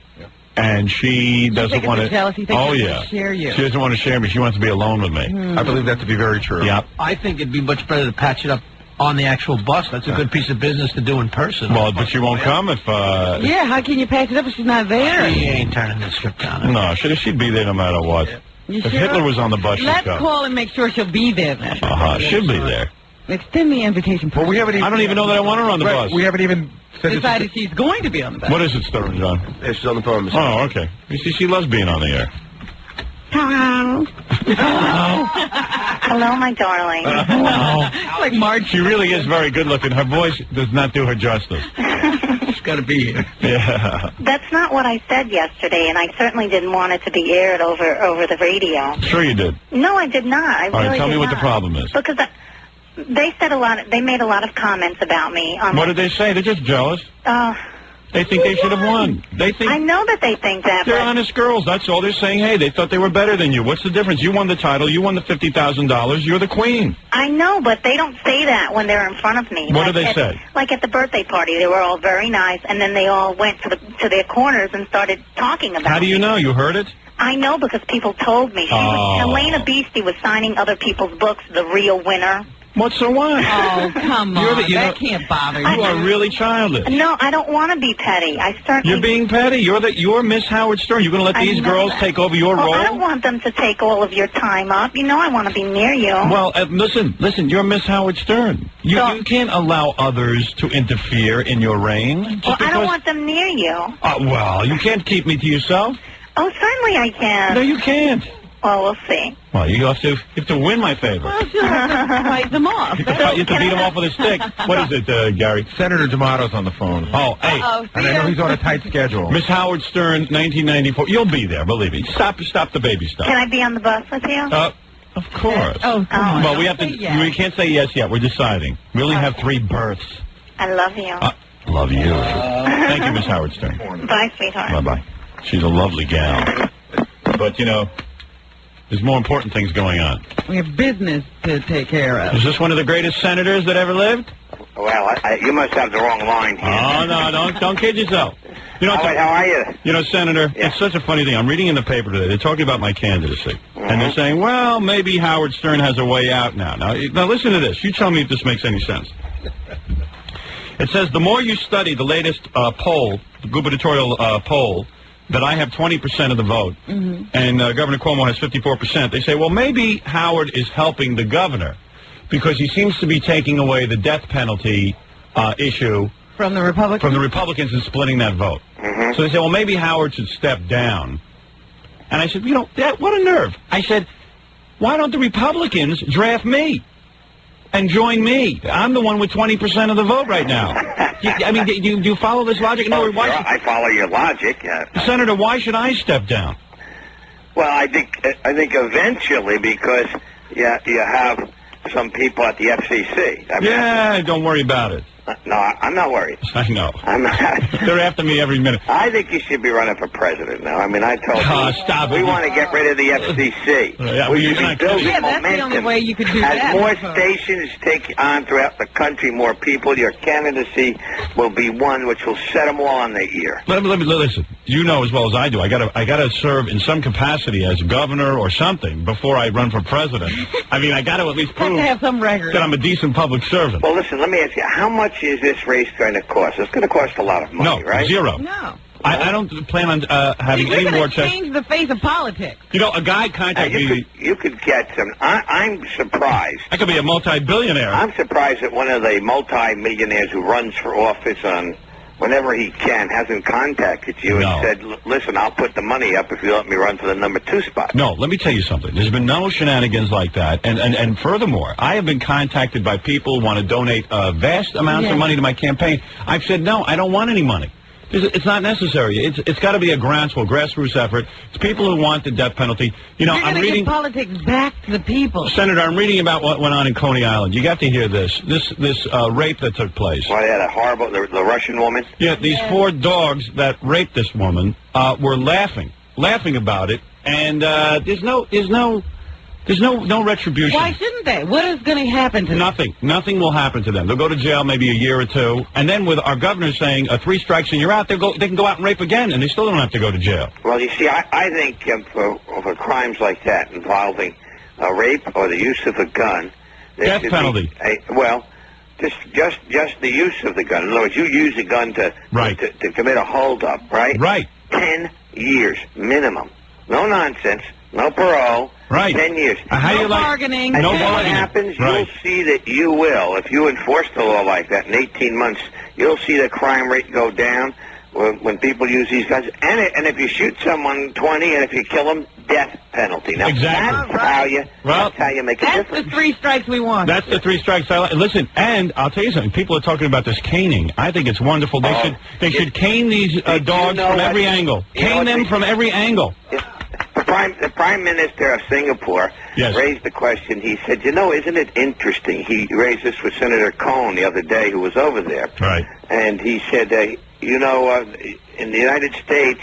And she doesn't want to. Share you. She doesn't want to share me. She wants to be alone with me. I believe that to be very true. Yeah. I think it'd be much better to patch it up on the actual bus. That's a good piece of business to do in person. Well, but she won't come if. Yeah, how can you patch it up if she's not there? She ain't turning this trip down. No, she'd be there no matter what. You If sure? Hitler was on the bus, she'd Let's come. call and make sure she'll be there then. She'll be there. Extend the invitation. Well, we haven't even, I don't even know that I want her on the bus. We haven't even decided she's going to be on the bus. What is it, Stern John? Yeah, she's on the phone. Oh, okay. You see, she loves being on the air. Hello. Hello, my darling. Like Marge. She really is very good looking. Her voice does not do her justice. She's got to be here. Yeah. That's not what I said yesterday, and I certainly didn't want it to be aired over the radio. Sure you did. No, I did not. I All right, really tell me did what the not. problem is. Because they said they made a lot of comments about me. What did they say? They're just jealous. They think they should have won. They think I know that they think that. they're but honest girls. That's all they're saying. Hey, they thought they were better than you. What's the difference? You won the title. You won the $50,000. You're the queen. I know, but they don't say that when they're in front of me. What do they say? Like at the birthday party, they were all very nice, and then they all went to their corners and started talking about How do you know? You heard it? I know because people told me. Elena Beastie was signing other people's books, The Real Winner. What's so what? Oh, come on. That can't bother you. You are really childish. No, I don't want to be petty. I certainly... You're being petty. You're Miss Howard Stern. You're going to let these girls take over your role? I don't want them to take all of your time up. You know I want to be near you. Well, listen, you're Miss Howard Stern. You can't allow others to interfere in your reign. Well, I don't want them near you. Well, you can't keep me to yourself. Oh, certainly I can. No, you can't. Well, we'll see. Well, you have to win my favor. Well, she'll have to fight them off. You have to beat them off with a stick. What is it, Gary? Senator D'Amato's on the phone. Oh, hey. And I know he's on a tight schedule. Miss Howard Stern, 1994. You'll be there, believe me. Stop the baby stuff. Can I be on the bus with you? Of course. Oh, come on. Well, we have to. Yes. We can't say yes yet. We're deciding. We only have 3 births. I love you. Love you. Thank you, Miss Howard Stern. Bye, sweetheart. Bye-bye. She's a lovely gal. But, there's more important things going on. We have business to take care of. Is this one of the greatest senators that ever lived? Well, you must have the wrong line here. Oh, no, don't kid yourself. How are you? Senator, it's such a funny thing. I'm reading in the paper today. They're talking about my candidacy. And they're saying, well, maybe Howard Stern has a way out now. Now, listen to this. You tell me if this makes any sense. It says, the more you study the latest poll, the gubernatorial poll, that I have 20% of the vote, and Governor Cuomo has 54%, they say, well, maybe Howard is helping the governor because he seems to be taking away the death penalty issue from the Republicans and splitting that vote. So they say, well, maybe Howard should step down. And I said, you know, what a nerve. I said, why don't the Republicans draft me and join me? I'm the one with 20% of the vote right now. I mean, do you follow this logic? No, I follow your logic. Senator, why should I step down? Well, I think eventually, because you have some people at the FCC. Don't worry about it. No, I'm not worried. I know. I'm not. They're after me every minute. I think you should be running for president now. I mean, I told you. Stop we it. want to get rid of the FCC. We should be building momentum. That's the only way you could do As that. more stations take on throughout the country, more people, your candidacy will be one which will set them all on their ear. Let me listen. You know as well as I do. I gotta serve in some capacity as governor or something before I run for president. I mean, I got to at least prove have some record that I'm a decent public servant. Well, listen. Let me ask you: how much is this race going to cost? It's going to cost a lot of money, right? Zero. No. I don't plan on having any more checks. Change the face of politics. You know, a guy contacted me. You could get some. I'm surprised. I could be a multi-billionaire. I'm surprised that one of the multi-millionaires who runs for office on whenever he can hasn't contacted you and said, listen, I'll put the money up if you let me run for the number 2 spot. No, let me tell you something. There's been no shenanigans like that. And furthermore, I have been contacted by people who want to donate vast amounts of money to my campaign. I've said, no, I don't want any money. It's not necessary. It's got to be a groundswell, grassroots effort. It's people who want the death penalty. You know, I'm reading politics back to the people. Senator, I'm reading about what went on in Coney Island. You got to hear this. This rape that took place. Well, yeah, horrible, the Russian woman. Yeah, these 4 dogs that raped this woman were laughing about it, and there's no retribution. Why shouldn't they? What is going to happen to them? Nothing will happen to them. They'll go to jail maybe a year or 2, and then with our governor saying 3 strikes and you're out, they can go out and rape again, and they still don't have to go to jail. Well, you see, I think for crimes like that involving rape or the use of a gun, death penalty. Just the use of the gun. In other words, you use a gun to commit a holdup, right? Right. 10 years minimum. No nonsense. No parole. Right. 10 years. No bargaining. And what happens, you'll see that you will, if you enforce the law like that in 18 months, you'll see the crime rate go down when people use these guns. And if you shoot someone 20, and if you kill them, death penalty. Now, exactly. That's how you make a difference. That's the 3 strikes we want. That's the 3 strikes I like. Listen, and I'll tell you something. People are talking about this caning. I think it's wonderful. They should cane these dogs from every angle. Cane them from every angle. The Prime Minister of Singapore raised the question. He said, isn't it interesting? He raised this with Senator Cohn the other day, who was over there. Right. And he said, in the United States,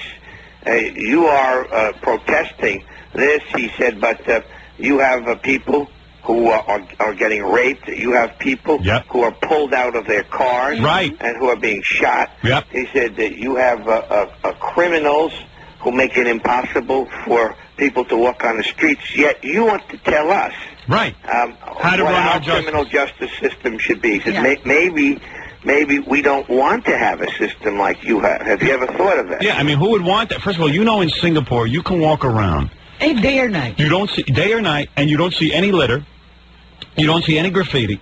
you are protesting this. He said, but you have people who are getting raped. You have people who are pulled out of their cars and who are being shot. Yep. He said that you have criminals who make it impossible for people to walk on the streets, yet you want to tell us how to run our criminal justice system should be. He said, maybe we don't want to have a system like you have. Have you ever thought of that? Yeah, I mean, who would want that? First of all, in Singapore, you can walk around. Day or night. You don't see day or night, and you don't see any litter. You don't see any graffiti.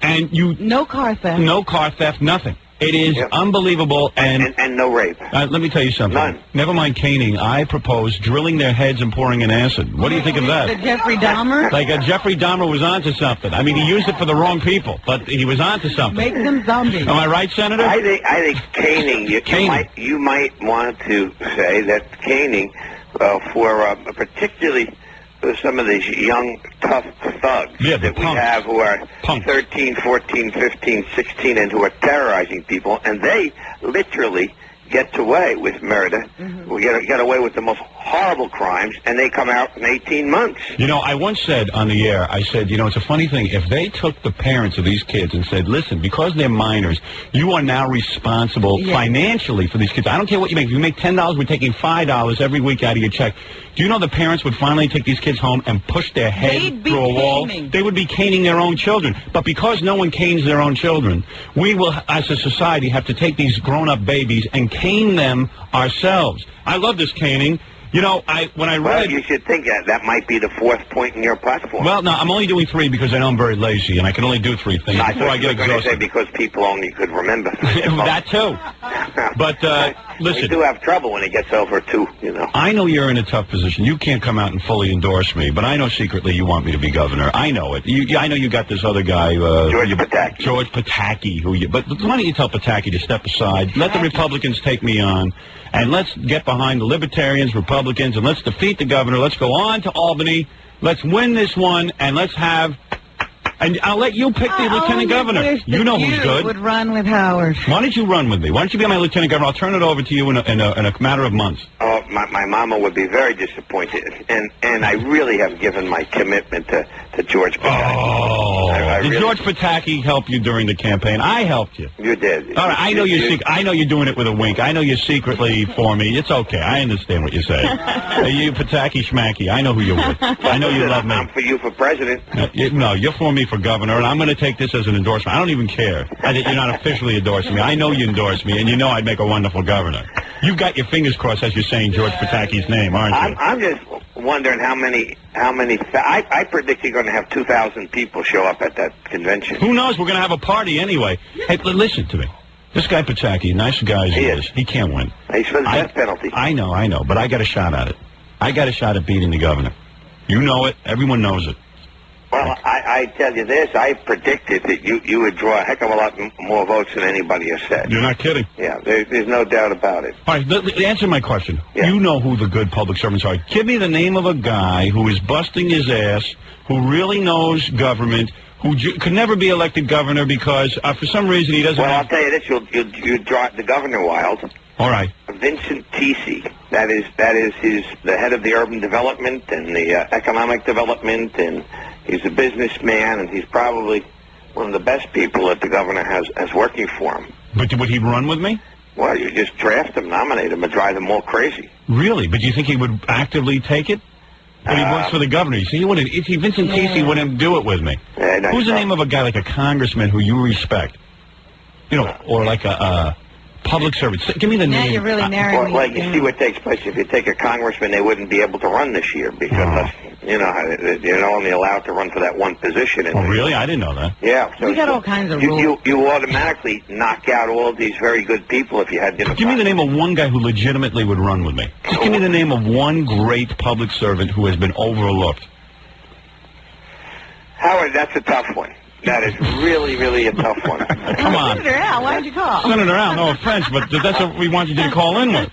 And no car theft. No car theft, nothing. It is unbelievable, and no rape. Let me tell you something. None. Never mind caning. I propose drilling their heads and pouring in acid. What do you think of that? The Jeffrey Dahmer? Like Jeffrey Dahmer was onto something. I mean, he used it for the wrong people, but he was onto something. Make them zombies. Am I right, Senator? I think caning. You might want to say that caning for particularly some of these young, tough thugs that we have who are 13, 14, 15, 16, and who are terrorizing people, and they literally get away with murder. We get away with the most horrible crimes, and they come out in 18 months. You know, I once said on the air, I said, you know, it's a funny thing. If they took the parents of these kids and said, listen, because they're minors, you are now responsible financially for these kids. I don't care what you make. If you make $10, we're taking $5 every week out of your check. Do you know the parents would finally take these kids home and push their head through a wall? They would be caning their own children. But because no one canes their own children, we will, as a society, have to take these grown-up babies and cane them ourselves. I love this caning. You know, when I read... Well, you should think that might be the fourth point in your platform. Well, no, I'm only doing 3 because I know I'm very lazy, and I can only do 3 things before I get exhausted. Because people only could remember. That too. But, listen... We do have trouble when it gets over 2, you know. I know you're in a tough position. You can't come out and fully endorse me, but I know secretly you want me to be governor. I know it. I know you got this other guy... George Pataki. George Pataki, but why don't you tell Pataki to step aside, let the Republicans take me on, and let's get behind the Libertarians, Republicans, and let's defeat the governor. Let's go on to Albany. Let's win this one, and let's have... And I'll let you pick the lieutenant governor. You know who's good. Would run with Howard. Why don't you run with me? Why don't you be my lieutenant governor? I'll turn it over to you in a matter of months. Oh, my mama would be very disappointed, and I really have given my commitment to George Pataki. Oh, did George Pataki help you during the campaign? I helped you. You did. All right, I know I know you're doing it with a wink. I know you're secretly for me. It's okay. I understand what you're saying. You Pataki schmacky. I know who you're with. I know you love me. I'm for you for president. No, you're for me for governor, and I'm going to take this as an endorsement. I don't even care that you're not officially endorsing me. I know you endorse me, and you know I'd make a wonderful governor. You've got your fingers crossed as you're saying George Pataki's name, aren't you? I'm just wondering how many. I predict you're going to have 2,000 people show up at that convention. Who knows? We're going to have a party anyway. Hey, listen to me. This guy Pataki, nice guy as he is, he can't win. He's for the death penalty. I know, but I got a shot at it. I got a shot at beating the governor. You know it. Everyone knows it. Well, I tell you this, I predicted that you would draw a heck of a lot more votes than anybody has said. You're not kidding. Yeah, there's no doubt about it. All right, answer my question. Yeah. You know who the good public servants are. Give me the name of a guy who is busting his ass, who really knows government, who could never be elected governor because for some reason he doesn't... Well, I'll tell you this, you draw the governor wild. All right. Vincent Tisi, that is the head of the urban development and the economic development, and he's a businessman, and he's probably one of the best people that the governor has working for him. But would he run with me? Well, you just draft him, nominate him, and drive them all crazy. Really? But do you think he would actively take it? But he works for the governor. You see, he wouldn't. If Vincent Tisi wouldn't do it with me. Who's the name of a guy like a congressman who you respect? You know, or like a public servant. Give me the name. Now you're really narrowing. Well, you see what takes place. If you take a congressman, they wouldn't be able to run this year because you're only allowed to run for that one position. Oh, really? I didn't know that. Yeah. So we got all kinds of rules. You automatically knock out all of these very good people if you had... Give me the name of one guy who legitimately would run with me. Just give me the name of one great public servant who has been overlooked. Howard, that's a tough one. That is really, really a tough one. Come on. Senator Al, why did you call? Senator Al, no offense, but that's what we wanted you to call in with.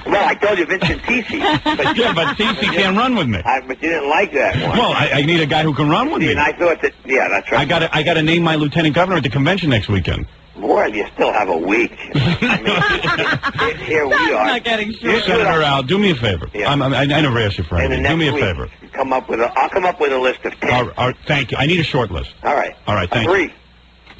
Well, I told you Vincent Tisi. But Tisi can't run with me. But you didn't like that one. Well, I need a guy who can run with me. And I thought that, yeah, that's right. I got to name my lieutenant governor at the convention next weekend. Boy, you still have a week. I mean, here we are. Not getting short. Senator Al, do me a favor. Yeah. I never asked you for anything. Do me a favor. I'll come up with a list of 10. Thank you. I need a short list. All right. Thank you.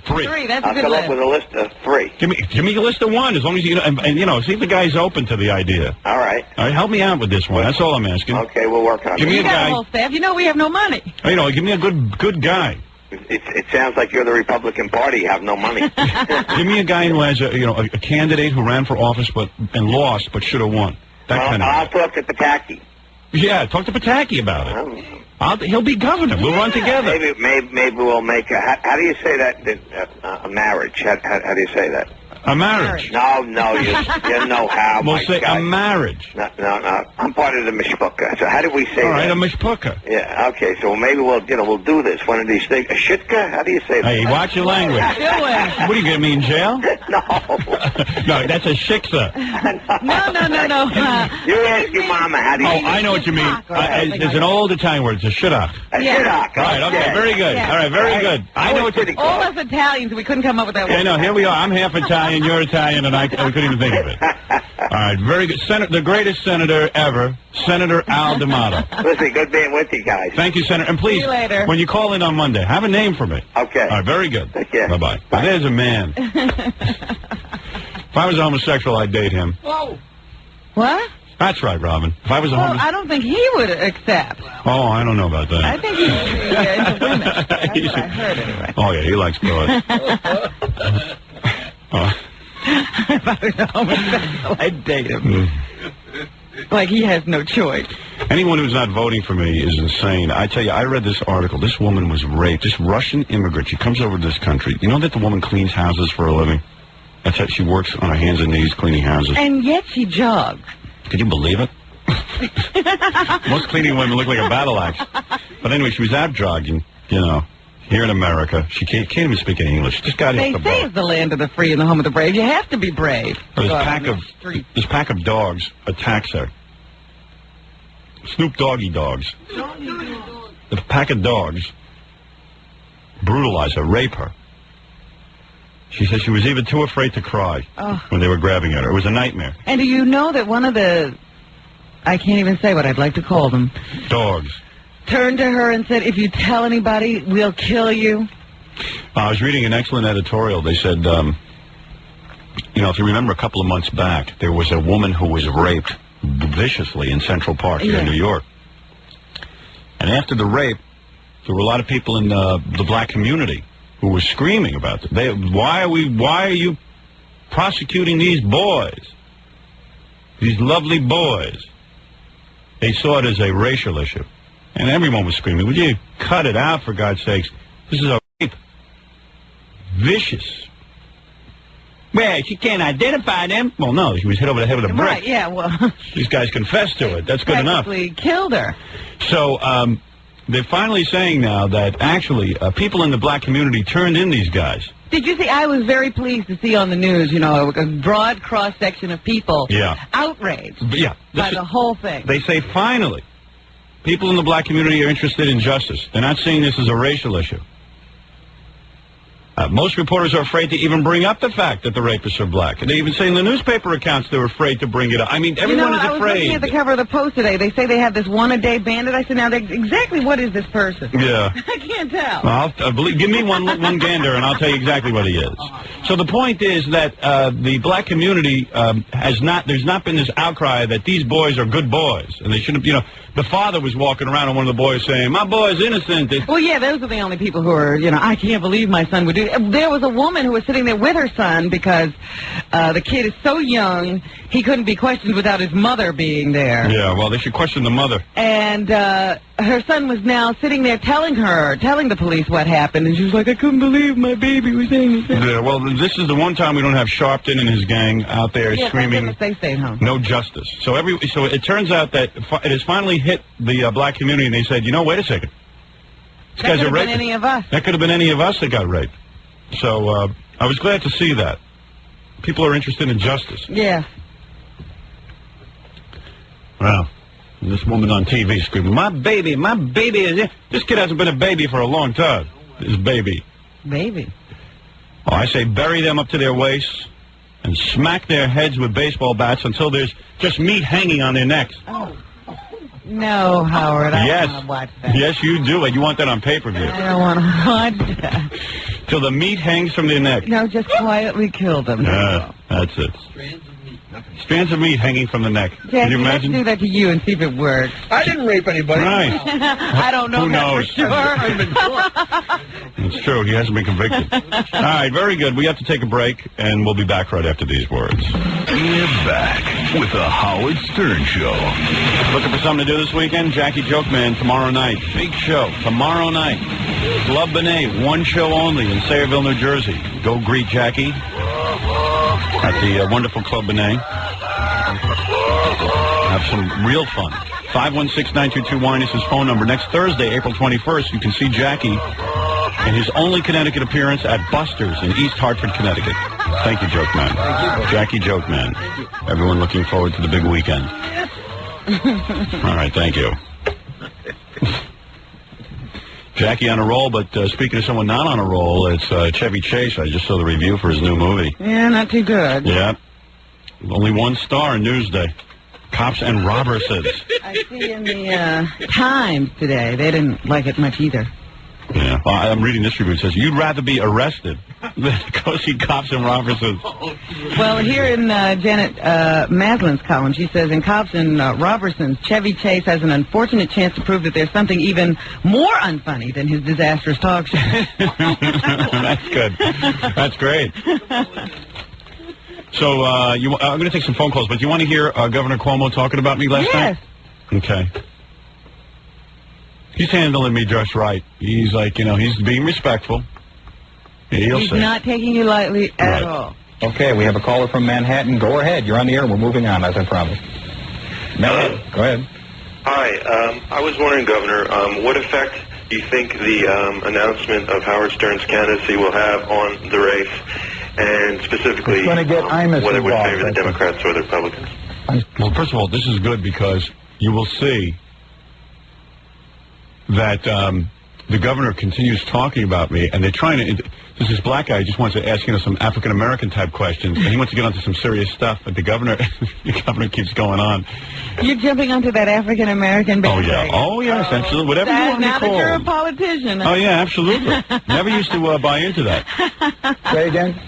Three. That's a good list. I'll come up with a list of 3. Give me a list of 1, as long as you know, and see if the guy's open to the idea. All right. Help me out with this one. That's all I'm asking. Okay, we'll work on it. Give me a guy. A whole staff. You know we have no money. Give me a good guy. It sounds like you're the Republican Party. You have no money. Give me a guy who has a candidate who ran for office and lost but should have won. I'll talk to Pataki. Yeah, talk to Pataki about it. He'll be governor. We'll run together. Maybe we'll make how do you say that? A marriage. How do you say that? A marriage. No, you know how. We'll say a marriage. No. I'm part of the mishpuka. So how do we say that? All right, a mishpuka. Yeah, okay. So maybe we'll do this. One of these things. A shitka? How do you say that? Hey, watch your language. What are you going to be in jail? No. No, that's a shiksa. No. You ask your mama how do you... Oh, I know what you mean. There's an old Italian word. It's a shidduch. A shidduch. Right, okay, very good. Yeah. All right, very good. I know what all us Italians, we couldn't come up with that word. Yeah, no, here we are. I'm half Italian. Italian, you're Italian, and I couldn't even think of it. All right, very good. The greatest senator ever, Senator Al D'Amato. Listen, good being with you guys. Thank you, Senator. And please, when you call in on Monday, have a name for me. Okay. All right, very good. Bye-bye. There's a man. If I was a homosexual, I'd date him. Whoa. What? That's right, Robin. If I was a homosexual... I don't think he would accept. Oh, I don't know about that. I think he's into women. That's what I heard anyway. Oh, yeah, he likes boys. If I was a homosexual, I'd date him. Like he has no choice. Anyone who's not voting for me is insane. I tell you, I read this article. This woman was raped. This Russian immigrant. She comes over to this country. You know that the woman cleans houses for a living? That's how she works on her hands and knees cleaning houses. And yet she jogs. Could you believe it? Most cleaning women look like a battle axe. But anyway, she was out jogging, you know, here in America. She can't even speak any English. She just got They off the say boat. it's the land of the free and the home of the brave. You have to be brave. This pack of dogs attacks her. Snoop Doggy dogs. The pack of dogs brutalize her, rape her. She said she was even too afraid to cry when they were grabbing at her. It was a nightmare. And do you know that one of the, I can't even say what I'd like to call them, dogs, turned to her and said, if you tell anybody, we'll kill you? I was reading an excellent editorial. They said, you know, if you remember a couple of months back, there was a woman who was raped viciously in Central Park here in New York. And after the rape, there were a lot of people in the black community who were screaming about it. Why are you prosecuting these boys? These lovely boys. They saw it as a racial issue. And everyone was screaming, would you cut it out, for God's sakes? This is a rape. Vicious. Well, she can't identify them. Well, no, she was hit over the head with a brick. Right, yeah, well. These guys confessed to it. That's good enough. Practically killed her. So, they're finally saying now that actually people in the black community turned in these guys. Did you see, I was very pleased to see on the news, you know, a broad cross-section of people outraged by the whole thing. They say finally people in the black community are interested in justice. They're not seeing this as a racial issue. Most reporters are afraid to even bring up the fact that the rapists are black. And they even say in the newspaper accounts they're afraid to bring it up. I mean, everyone is afraid. I was looking at the cover of the Post today. They say they have this one-a-day bandit. I said, now, exactly what is this person? Yeah. I can't tell. Well, give me one gander, and I'll tell you exactly what he is. So the point is that the black community there's not been this outcry that these boys are good boys, and they shouldn't, you know, the father was walking around and one of the boys saying, my boy's innocent. Well, yeah, those are the only people who are, you know, I can't believe my son would do it. There was a woman who was sitting there with her son because the kid is so young, he couldn't be questioned without his mother being there. Yeah, well, they should question the mother. And her son was now sitting there telling the police what happened, and she was like, I couldn't believe my baby was innocent. Yeah, well, this is the one time we don't have Sharpton and his gang out there screaming, they stayed home. No justice. So it turns out that it has finally hit the black community, and they said, you know, wait a second. These guys are raping. That could have been any of us. That could have been any of us that got raped. So I was glad to see that. People are interested in justice. Yeah. Wow. And this woman on TV screaming, my baby is... This kid hasn't been a baby for a long time. This baby. Baby. Oh, I say bury them up to their waists and smack their heads with baseball bats until there's just meat hanging on their necks. Oh. No, Howard, I don't want to watch that. Yes, you do it. You want that on pay-per-view. I don't want to watch that. Till the meat hangs from their neck. No, just quietly kill them. Yeah, that's it. Strands of meat hanging from the neck. Can you imagine? Let's do that to you and see if it works. I didn't rape anybody. Right. I don't know Who knows? for sure. It's true. He hasn't been convicted. All right, very good. We have to take a break, and we'll be back right after these words. We're back with the Howard Stern Show. Looking for something to do this weekend? Jackie Joke Man tomorrow night. Big show tomorrow night. Club Benet, one show only in Sayreville, New Jersey. Go greet Jackie at the wonderful Club Benet. Have some real fun. 516-922-WINE is his phone number. Next Thursday, April 21st, you can see Jackie in his only Connecticut appearance at Buster's in East Hartford, Connecticut. Thank you, Joke Man. Jackie Joke Man. Everyone looking forward to the big weekend. All right, thank you. Jackie on a roll, but speaking of someone not on a roll, it's Chevy Chase. I just saw the review for his new movie. Yeah, not too good. Yeah. Only 1 star in Newsday. Cops and Robertsons. I see in the Times today, they didn't like it much either. Yeah. Well, I'm reading this review. It says, you'd rather be arrested than go see Cops and Robertsons. Well, here in Janet Maslin's column, she says, in Cops and Robertsons, Chevy Chase has an unfortunate chance to prove that there's something even more unfunny than his disastrous talk show. That's good. That's great. So I'm going to take some phone calls, but do you want to hear Governor Cuomo talking about me last night? Okay. He's handling me just right. He's like, he's being respectful. He's not taking you lightly at all. Okay, we have a caller from Manhattan. Go ahead. You're on the air. We're moving on, as I promised. Go ahead. Hi. I was wondering, Governor, what effect do you think the announcement of Howard Stern's candidacy will have on the race, and specifically whether it would favor the Democrats or the Republicans? Well, first of all, this is good because you will see that the governor continues talking about me, and they're trying to... There's this black guy who just wants to ask, some African-American type questions, and he wants to get onto some serious stuff, but the governor keeps going on. You're jumping onto that African-American bandwagon. Oh, yes, absolutely. Whatever you want to now call. That you're a politician. Oh, yeah, absolutely. Never used to buy into that. Say again?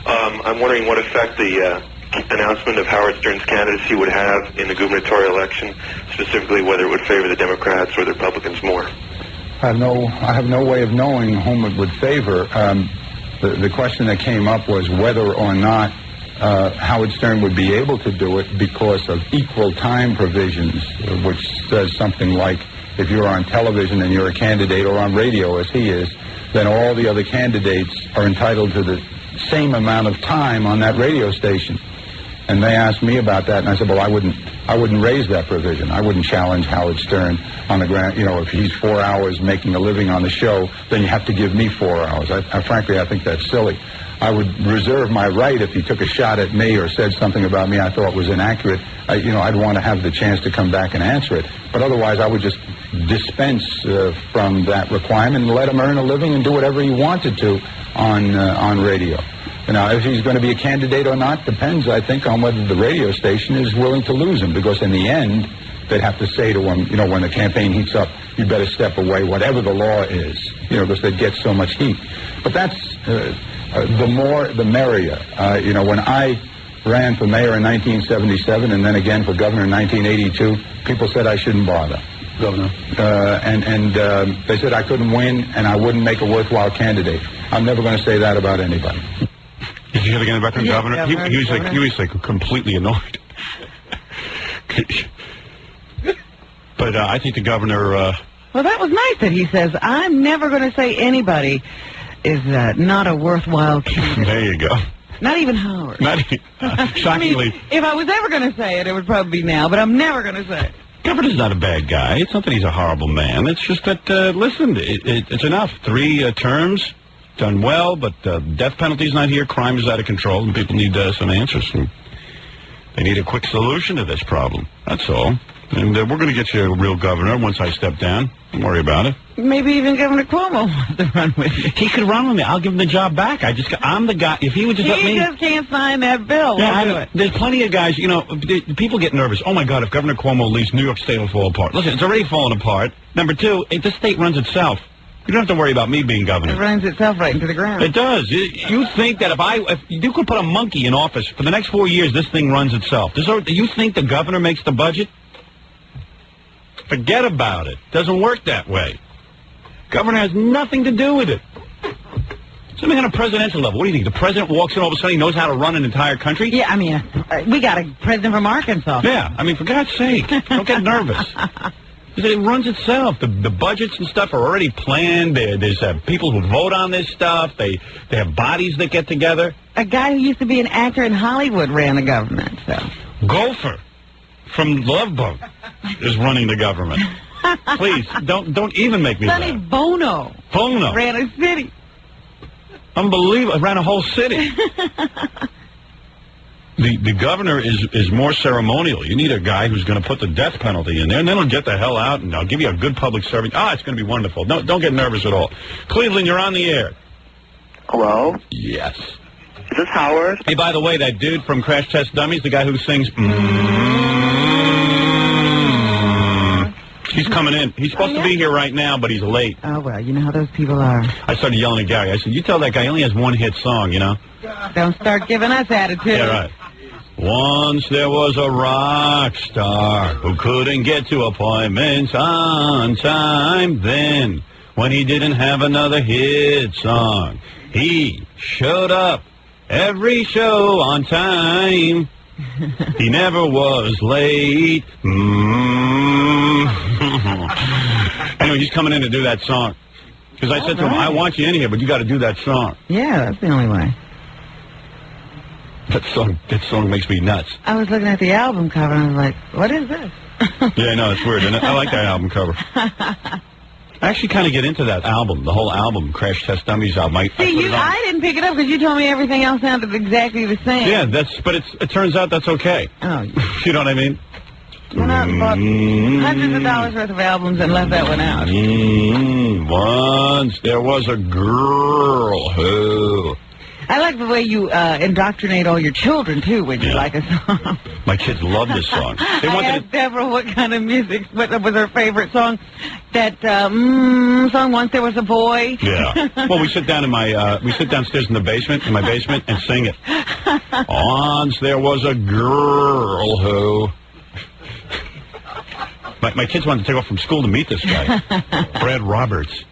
I'm wondering what effect the announcement of Howard Stern's candidacy would have in the gubernatorial election, specifically whether it would favor the Democrats or the Republicans more. I have no way of knowing whom it would favor. The question that came up was whether or not Howard Stern would be able to do it because of equal time provisions, which says something like if you're on television and you're a candidate, or on radio as he is, then all the other candidates are entitled to the same amount of time on that radio station. And they asked me about that, and I said, well, I wouldn't raise that provision. I wouldn't challenge Howard Stern on the ground. If he's 4 hours making a living on the show, then you have to give me 4 hours. Frankly, I think that's silly. I would reserve my right if he took a shot at me or said something about me I thought was inaccurate. I'd want to have the chance to come back and answer it. But otherwise, I would just dispense from that requirement and let him earn a living and do whatever he wanted to on radio. Now, if he's going to be a candidate or not depends, I think, on whether the radio station is willing to lose him. Because in the end, they'd have to say to him, when the campaign heats up, you better step away, whatever the law is, because they'd get so much heat. But that's the more, the merrier. When I ran for mayor in 1977 and then again for governor in 1982, people said I shouldn't bother. Governor. They said I couldn't win and I wouldn't make a worthwhile candidate. I'm never going to say that about anybody. Did you hear the veteran governor? He was like completely annoyed. But I think the governor... Well, that was nice that he says, I'm never going to say anybody is not a worthwhile candidate. There you go. Not even Howard. Shockingly. If I was ever going to say it, it would probably be now, but I'm never going to say it. Governor's not a bad guy. It's not that he's a horrible man. It's just that, listen, it's enough. 3 terms, done well, but death penalty's not here. Crime is out of control, and people need some answers. And they need a quick solution to this problem. That's all. And we're going to get you a real governor once I step down. Don't worry about it. Maybe even Governor Cuomo wants to run with you. He could run with me. I'll give him the job back. I'm the guy. If he would just let me... He just can't sign that bill. Yeah, there's plenty of guys, people get nervous. Oh, my God, if Governor Cuomo leaves, New York State will fall apart. Listen, it's already falling apart. Number 2, the state runs itself. You don't have to worry about me being governor. It runs itself right into the ground. It does. You think that if you could put a monkey in office for the next 4 years, this thing runs itself. You think the governor makes the budget? Forget about it. Doesn't work that way. Governor has nothing to do with it. Something on a presidential level. What do you think? The president walks in all of a sudden, he knows how to run an entire country? Yeah, we got a president from Arkansas. Yeah, for God's sake, don't get nervous. It runs itself. The budgets and stuff are already planned. There's people who vote on this stuff. They have bodies that get together. A guy who used to be an actor in Hollywood ran the government. So. Gopher from Love Boat is running the government. Please, don't even make me Sonny laugh. Bono ran a city. Unbelievable. Ran a whole city. The governor is more ceremonial. You need a guy who's going to put the death penalty in there, and then he'll get the hell out, and I'll give you a good public service. It's going to be wonderful. No, don't get nervous at all. Cleveland, you're on the air. Hello? Yes. Is this Howard? Hey, by the way, that dude from Crash Test Dummies, the guy who sings... He's coming in. He's supposed to be here right now, but he's late. Oh, well, you know how those people are. I started yelling at Gary. I said, you tell that guy he only has one hit song, you know? Don't start giving us attitude. Yeah, right. Once there was a rock star who couldn't get to appointments on time. Then, when he didn't have another hit song, he showed up every show on time. He never was late. Anyway, he's coming in to do that song. Because I said to him, I want you in here, but you got to do that song. Yeah, that's the only way. That song makes me nuts. I was looking at the album cover and I was like, what is this? Yeah, I know, it's weird. And I like that album cover. I actually kind of get into that album, the whole album, Crash Test Dummies album. I didn't pick it up because you told me everything else sounded exactly the same. Yeah, but it turns out that's okay. Oh. You know what I mean? Went out and bought hundreds of dollars worth of albums and left that one out. Once there was a girl who... I like the way you indoctrinate all your children, too, when you like a song. My kids love this song. They I asked Deborah what kind of music, what was her favorite song. That song, Once There Was a Boy. Yeah. Well, we sit down we sit downstairs in my basement, and sing it. Once there was a girl who... My kids wanted to take off from school to meet this guy, Brad Roberts.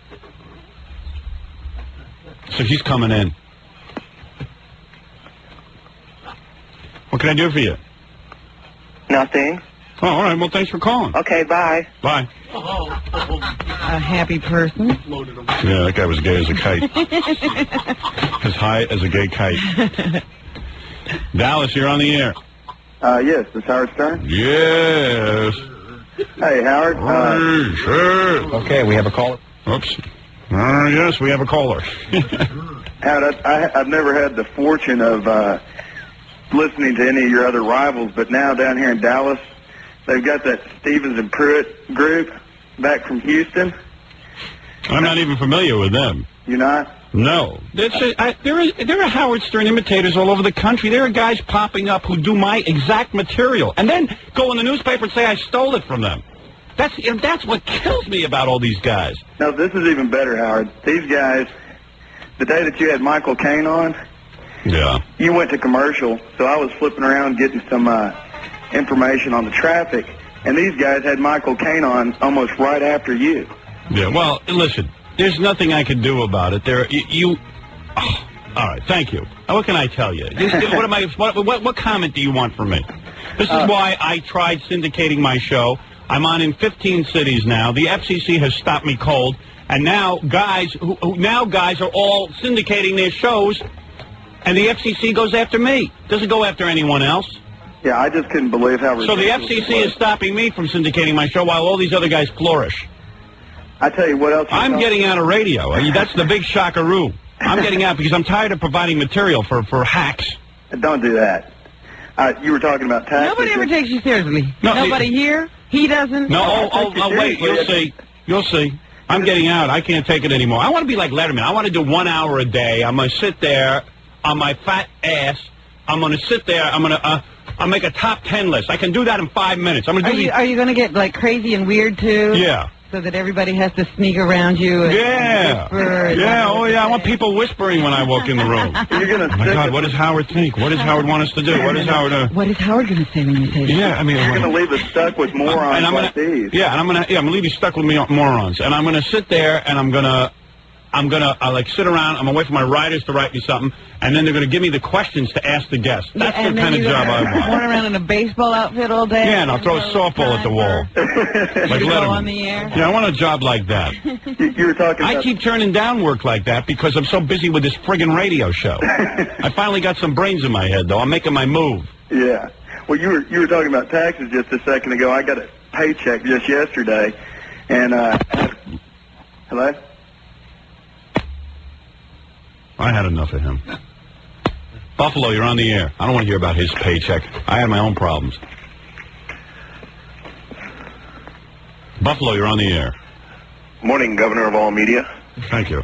So he's coming in. What can I do for you? Nothing. Oh, all right. Well, thanks for calling. Okay, bye. Bye. A happy person. Yeah, that guy was gay as a kite. As high as a gay kite. Dallas, you're on the air. Yes, this is Howard Stern. Yes. Hey, Howard. Okay, we have a caller. Oops. Yes, we have a caller. Howard, I've never had the fortune of listening to any of your other rivals, but now down here in Dallas, they've got that Stevens and Pruitt group back from Houston. I'm not even familiar with them. You're not? No. There are Howard Stern imitators all over the country. There are guys popping up who do my exact material and then go in the newspaper and say I stole it from them. That's what kills me about all these guys. No, this is even better, Howard. These guys, the day that you had Michael Caine on, you went to commercial, so I was flipping around getting some information on the traffic, and these guys had Michael Caine on almost right after you. Yeah, well, listen, there's nothing I can do about it. All right, thank you. What can I tell you? What comment do you want from me? This is why I tried syndicating my show. I'm on in 15 cities now. The FCC has stopped me cold, and now guys are all syndicating their shows, and the FCC goes after me. Doesn't go after anyone else. Yeah, I just couldn't believe how So the FCC is stopping me from syndicating my show while all these other guys flourish. I tell you what else. I'm getting out of radio. That's the big shockaroo. I'm getting out because I'm tired of providing material for hacks. Don't do that. You were talking about taxes. Nobody ever takes you seriously. No, Nobody here. He doesn't. No, wait. You'll see. I'm getting out. I can't take it anymore. I want to be like Letterman. I want to do 1 hour a day. I'm going to sit there on my fat ass. I'm going to sit there. I'll make a top 10 list. I can do that in 5 minutes. I'm going to do Are you going to get like crazy and weird too? Yeah. So that everybody has to sneak around you and whisper. I want people whispering when I walk in the room. Oh my God, what does Howard think? What does Howard want us to do? What is Howard? What is Howard going to say when you take it? Yeah, I mean, you're going to leave us stuck with morons like these. Yeah, and I'm going to leave you stuck with morons, and I'm going to sit there and I'm going to sit around. I'm going to wait for my writers to write me something, and then they're going to give me the questions to ask the guests. That's the kind of job I want. Run around in a baseball outfit all day. Yeah, and I'll throw a softball at the wall. Like Letterman. On the air. Yeah, I want a job like that. You were talking about... I keep turning down work like that because I'm so busy with this friggin' radio show. I finally got some brains in my head, though. I'm making my move. Yeah. Well, you were talking about taxes just a second ago. I got a paycheck just yesterday, and hello? I had enough of him. Buffalo, you're on the air. I don't want to hear about his paycheck. I had my own problems. Buffalo, you're on the air. Morning, Governor of all media. Thank you.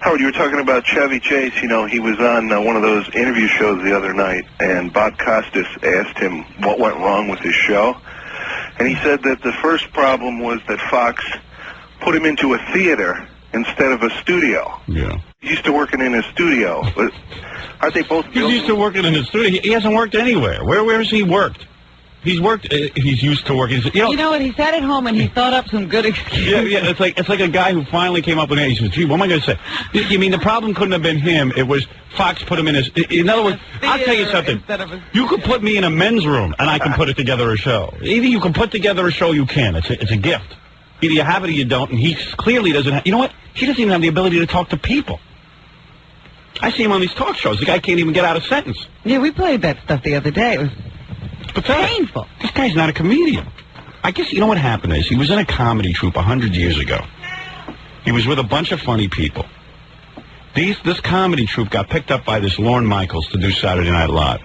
Howard, you were talking about Chevy Chase. You know, he was on one of those interview shows the other night, and Bob Costas asked him what went wrong with his show. And he said that the first problem was that Fox put him into a theater instead of a studio. Yeah. He's used to working in a studio. But aren't they both guilty? He's used to working in a studio. He hasn't worked anywhere. Where has he worked? He's worked. He's used to working. You know what? He sat at home and he thought up some good excuses. Yeah. It's like a guy who finally came up with it. He says, "Gee, what am I going to say?" You mean the problem couldn't have been him? It was Fox put him in his. In other words, I'll tell you something. You could put me in a men's room and I can put it together a show. Either you can put together a show, you can. It's a gift. Either you have it or you don't. And he clearly doesn't have. You know what? He doesn't even have the ability to talk to people. I see him on these talk shows. The guy can't even get out a sentence. Yeah, we played that stuff the other day. It was painful. This guy's not a comedian. I guess you know what happened is he was in a comedy troupe 100 years ago. He was with a bunch of funny people. This comedy troupe got picked up by this Lorne Michaels to do Saturday Night Live.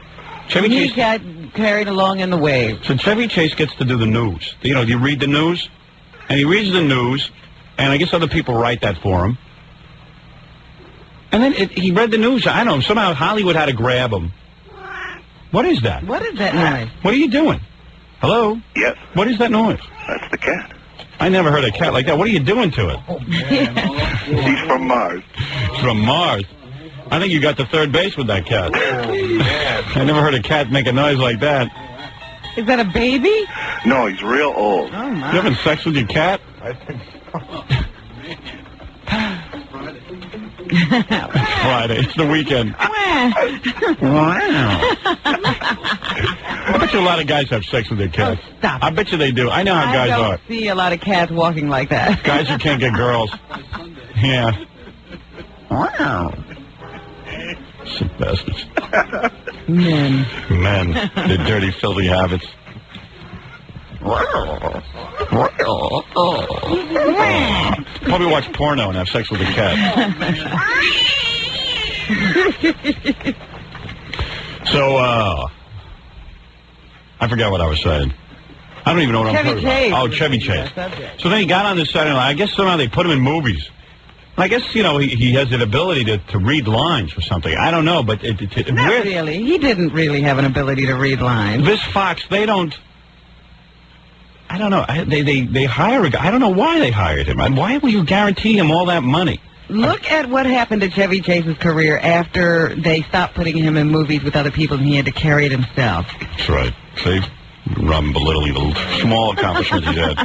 He got carried along in the wave. So Chevy Chase gets to do the news. You know, do you read the news? And he reads the news, and I guess other people write that for him. And then he read the news. I don't know. Somehow Hollywood had to grab him. What is that? What is that noise? What are you doing? Hello? Yes. What is that noise? That's the cat. I never heard a cat like that. What are you doing to it? Oh, He's from Mars. From Mars? I think you got to third base with that cat. I never heard a cat make a noise like that. Is that a baby? No, he's real old. Oh, my. You having sex with your cat? I think so. Friday. It's the weekend. Wow. I bet you a lot of guys have sex with their cats. Oh, stop. I bet you they do. I know how guys are. I don't see a lot of cats walking like that. Guys who can't get girls. Yeah. Wow. Some bastards. Men. Their dirty, filthy habits. Probably watch porno and have sex with a cat. So, I forgot what I was saying. I don't even know what I'm talking about. Oh, Chevy Chase. So then he got on this Saturday Night. I guess somehow they put him in movies. I guess, you know, he has an ability to read lines or something. I don't know, but... Not really. He didn't really have an ability to read lines. This Fox, they don't... I don't know. They hire a guy. I don't know why they hired him. Why will you guarantee him all that money? Look at what happened to Chevy Chase's career after they stopped putting him in movies with other people and he had to carry it himself. That's right. See? I'm belittling the small accomplishment he had.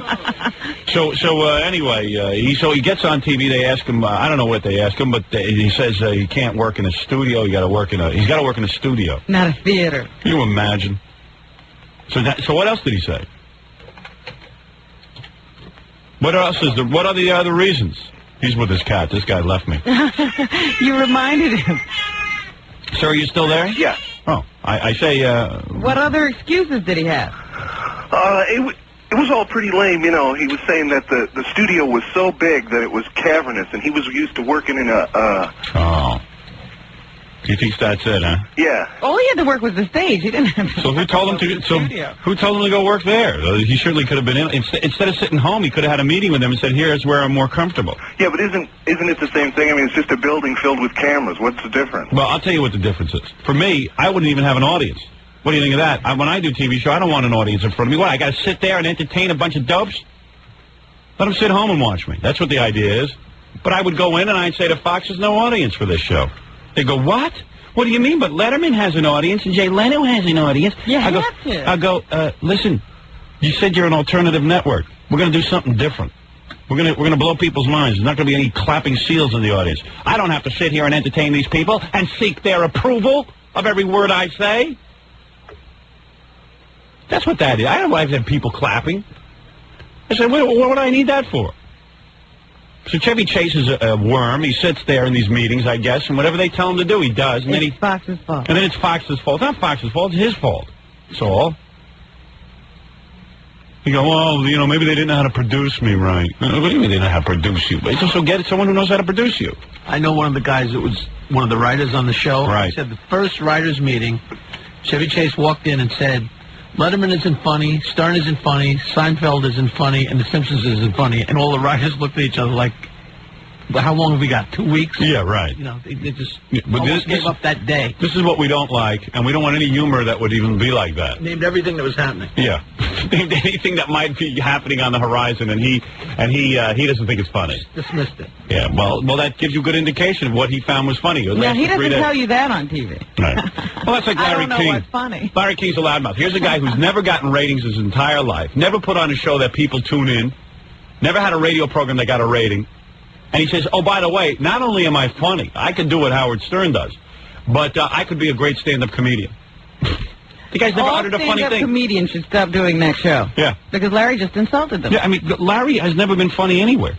So anyway, he gets on TV. They ask him. I don't know what they ask him, but he says he can't work in a studio. He's got to work in a studio, not a theater. Can you imagine? So what else did he say? What else is there? What are the other reasons? He's with his cat. This guy left me. You reminded him. Sir, are you still there? Yeah. Oh, I say... what other excuses did he have? It was all pretty lame, you know. He was saying that the studio was so big that it was cavernous, and he was used to working in a... Oh. He thinks that's it, huh? Yeah. All he had to work was the stage. He didn't have to... So who told him to... who told him to go work there? He certainly could have been in... Instead of sitting home, he could have had a meeting with them and said, here's where I'm more comfortable. Yeah, but isn't it the same thing? I mean, it's just a building filled with cameras. What's the difference? Well, I'll tell you what the difference is. For me, I wouldn't even have an audience. What do you think of that? When I do TV show, I don't want an audience in front of me. What, I got to sit there and entertain a bunch of dopes? Let them sit home and watch me. That's what the idea is. But I would go in and I'd say to Fox, there's no audience for this show. They go, what? What do you mean? But Letterman has an audience and Jay Leno has an audience. I go, listen, you said you're an alternative network. We're going to do something different. We're going to blow people's minds. There's not going to be any clapping seals in the audience. I don't have to sit here and entertain these people and seek their approval of every word I say. That's what that is. I don't like to have people clapping. I said, what do I need that for? So Chevy Chase is a worm. He sits there in these meetings, I guess, and whatever they tell him to do, he does. And it's Fox's fault. And then it's Fox's fault. It's not Fox's fault. It's his fault. That's all. You go, well, you know, maybe they didn't know how to produce me right. What do you mean they didn't know how to produce you? They just don't get someone who knows how to produce you. I know one of the guys that was one of the writers on the show. Right. He said the first writers' meeting, Chevy Chase walked in and said, Letterman isn't funny, Stern isn't funny, Seinfeld isn't funny, and The Simpsons isn't funny. And all the writers looked at each other like, well, how long have we got? 2 weeks? Yeah, right. You know, they just but almost gave up that day. This is what we don't like, and we don't want any humor that would even be like that. Named everything that was happening. Yeah. Named anything that might be happening on the horizon, and he doesn't think it's funny. Dismissed it. Yeah, well, that gives you a good indication of what he found was funny. Yeah, he doesn't tell you that on TV. Right. Well, that's like I Larry don't know King. what's funny. Larry King's a loudmouth. Here's a guy who's never gotten ratings his entire life, never put on a show that people tune in, never had a radio program that got a rating. And he says, oh, by the way, not only am I funny, I can do what Howard Stern does, but I could be a great stand-up comedian. The guy's never uttered a funny stand-up thing. comedians should stop doing that show. Yeah. Because Larry just insulted them. Yeah, I mean, Larry has never been funny anywhere.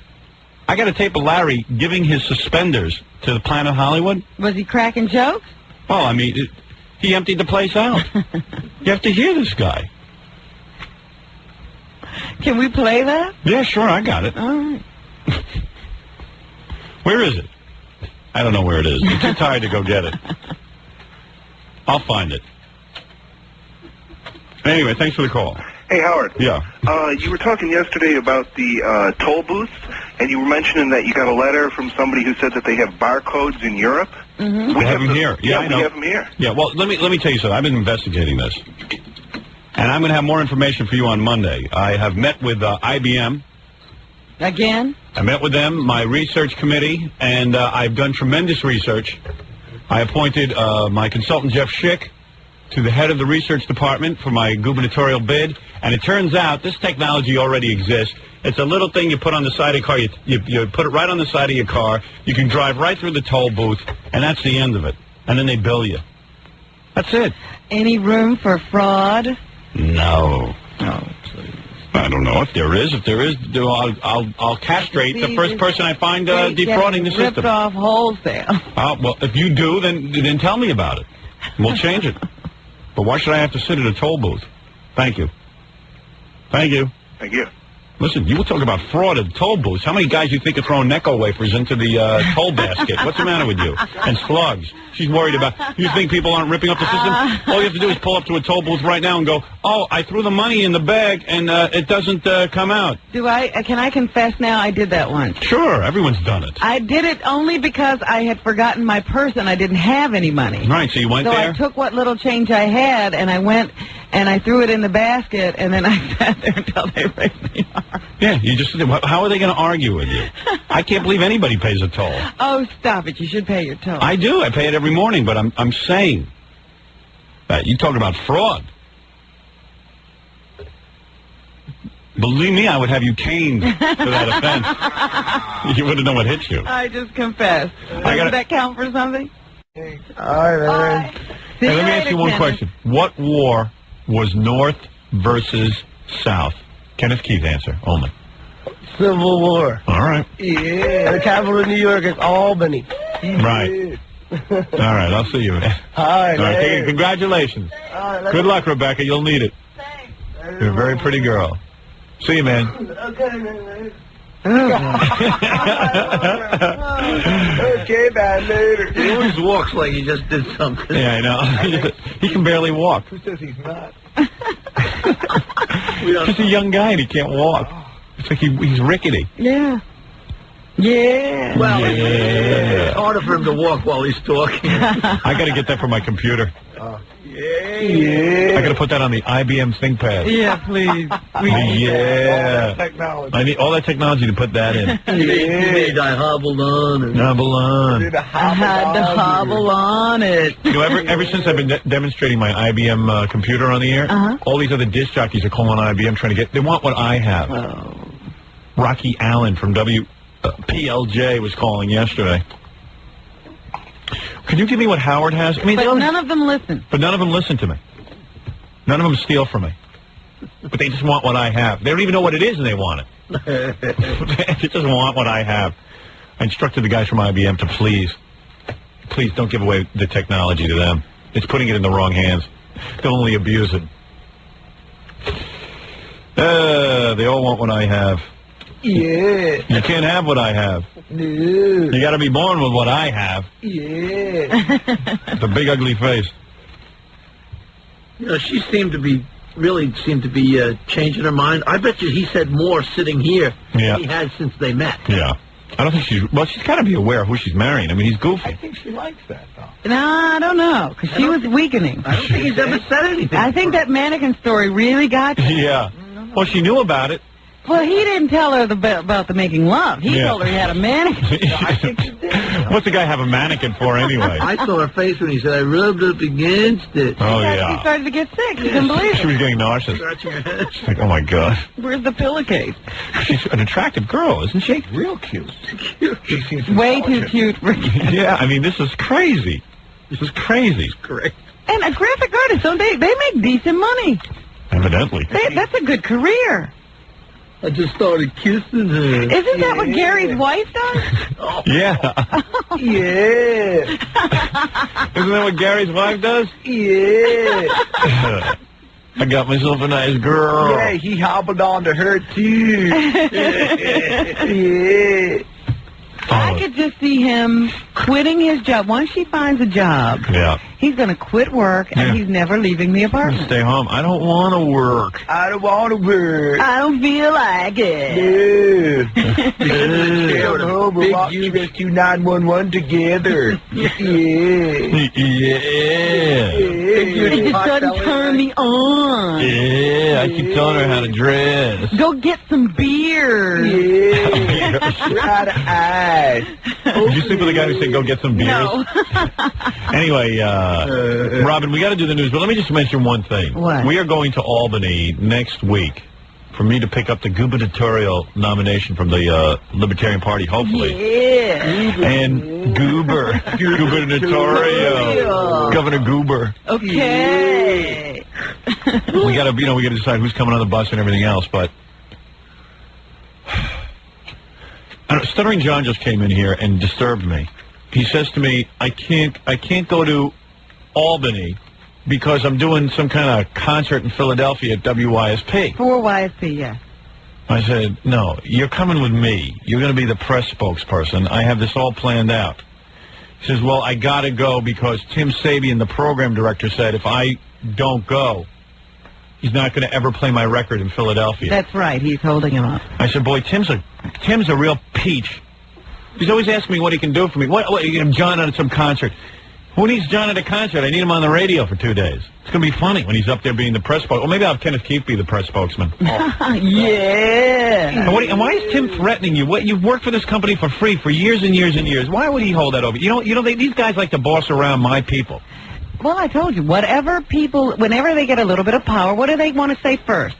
I got a tape of Larry giving his suspenders to the Planet Hollywood. Was he cracking jokes? Oh, I mean, he emptied the place out. You have to hear this guy. Can we play that? Yeah, sure, I got it. All right. Where is it? I don't know where it is. I'm too tired to go get it. I'll find it. Anyway, thanks for the call. Hey, Howard. Yeah. You were talking yesterday about the toll booths, and you were mentioning that you got a letter from somebody who said that they have barcodes in Europe. Mm-hmm. We have them here. Yeah, I know. We have them here. Yeah, well, let me tell you something. I've been investigating this. And I'm going to have more information for you on Monday. I have met with IBM. Again? I met with them, my research committee, and I've done tremendous research. I appointed my consultant, Jeff Schick, to the head of the research department for my gubernatorial bid, and it turns out this technology already exists. It's a little thing you put on the side of your car. You put it right on the side of your car. You can drive right through the toll booth, and that's the end of it. And then they bill you. That's it. Any room for fraud? No. No. I don't know if there is. If there is, I'll castrate the first person I find defrauding the system. Ripped off wholesale. Well, if you do, then tell me about it. We'll change it. But why should I have to sit at a toll booth? Thank you. Thank you. Thank you. Listen, you were talking about fraud at toll booths. How many guys you think are throwing Necco wafers into the toll basket? What's the matter with you? And slugs. She's worried about... You think people aren't ripping up the system? All you have to do is pull up to a toll booth right now and go, oh, I threw the money in the bag and it doesn't come out. Can I confess now? I did that once. Sure, everyone's done it. I did it only because I had forgotten my purse and I didn't have any money. Right, so you went there? So I took what little change I had and I went and I threw it in the basket and then I sat there until they raised me up. Yeah, you just... How are they going to argue with you? I can't believe anybody pays a toll. Oh, stop it. You should pay your toll. I do. I pay it every morning, but I'm saying that you talk about fraud. Believe me, I would have you caned for that offense. You wouldn't know what hit you. I just confessed. Does that count for something? All right, man. Hey, let me ask you one question. What war was North versus South? Kenneth Keith answer only. Civil War. All right. Yeah. The capital of New York is Albany. Right. All right, I'll see you, man. All right, man. Congratulations. All right, good luck, Rebecca. You'll need it. Thanks. You're a very pretty girl. See you, man. Okay, man. Okay, man, later. He always walks like he just did something. Yeah, I know. He can barely walk. Who says he's not? He's a young guy and he can't walk. It's like he's rickety. Yeah. Yeah. Well, Yeah. it's harder for him to walk while he's talking. I got to get that for my computer. Yeah. I got to put that on the IBM ThinkPad. Yeah, please. Yeah. Technology. I need all that technology to put that in. I hobbled on. Hobble on. I had to hobble on it. You know, ever since I've been demonstrating my IBM computer on the air, all these other disc jockeys are calling IBM trying to get... They want what I have. Oh. Rocky Allen from PLJ was calling yesterday. Could you give me what Howard has? I mean, but none of them listen. But none of them listen to me. None of them steal from me. But they just want what I have. They don't even know what it is and they want it. They just want what I have. I instructed the guys from IBM to please don't give away the technology to them. It's putting it in the wrong hands. They'll only abuse it. They all want what I have. Yeah. You can't have what I have. No. You got to be born with what I have. Yeah. The big ugly face. You know, she really seemed to be changing her mind. I bet you he said more sitting here than he has since they met. Yeah. I don't think she's got to be aware of who she's marrying. I mean, he's goofy. I think she likes that, though. No, I don't know, because she was weakening. I don't think he's ever said anything. I think that mannequin story really got you. Yeah. Well, she knew about it. Well, he didn't tell her about the making love. He told her he had a mannequin. I think she did. What's the guy have a mannequin for anyway? I saw her face when he said, I rubbed up against it. Oh, She yeah. started to get sick. She couldn't believe She it. was getting nauseous. Scratching her head. She's like, oh, my God. Where's the pillowcase? She's an attractive girl, isn't she? Real cute. She seems Way too cute for Yeah, I mean, this is crazy. This is crazy. correct. And a graphic artist, don't they? They make decent money. Evidently. That's a good career. I just started kissing her. Isn't that what Gary's wife does? Yeah. Yeah. Isn't that what Gary's wife does? Yeah. I got myself a nice girl. Yeah, he hobbled onto her, too. Yeah. I could just see him quitting his job. Once she finds a job, he's going to quit work, and he's never leaving the apartment. Stay home. I don't want to work. I don't want to work. I don't feel like it. No. Stay at home. We'll watch Rescue 911 together. Yeah. It just doesn't turn me on. Yeah, I keep telling her how to dress. Go get some beer. Yeah. Out of eyes. Did you sleep with a guy who said go get some beers? No. Anyway, Robin, we got to do the news, but let me just mention one thing. What? We are going to Albany next week for me to pick up the gubernatorial nomination from the Libertarian Party, hopefully. Yeah. And gubernatorial. Governor Goober. Okay. We got to decide who's coming on the bus and everything else, but Stuttering John just came in here and disturbed me. He says to me, I can't go to Albany because I'm doing some kind of concert in Philadelphia at WYSP. For YSP, yeah. I said, no, you're coming with me. You're going to be the press spokesperson. I have this all planned out. He says, well, I got to go because Tim Sabian, the program director, said if I don't go, he's not going to ever play my record in Philadelphia. That's right. He's holding him up. I said, boy, Tim's a real peach. He's always asking me what he can do for me. What John at some concert. Who needs John at a concert? I need him on the radio for 2 days. It's going to be funny when he's up there being the press spokesman. Or maybe I'll have Kenneth Keefe be the press spokesman. Yeah. And why is Tim threatening you? You've worked for this company for free for years and years and years. Why would he hold that over? These guys like to boss around my people. Well, I told you, whenever they get a little bit of power, what do they want to say first?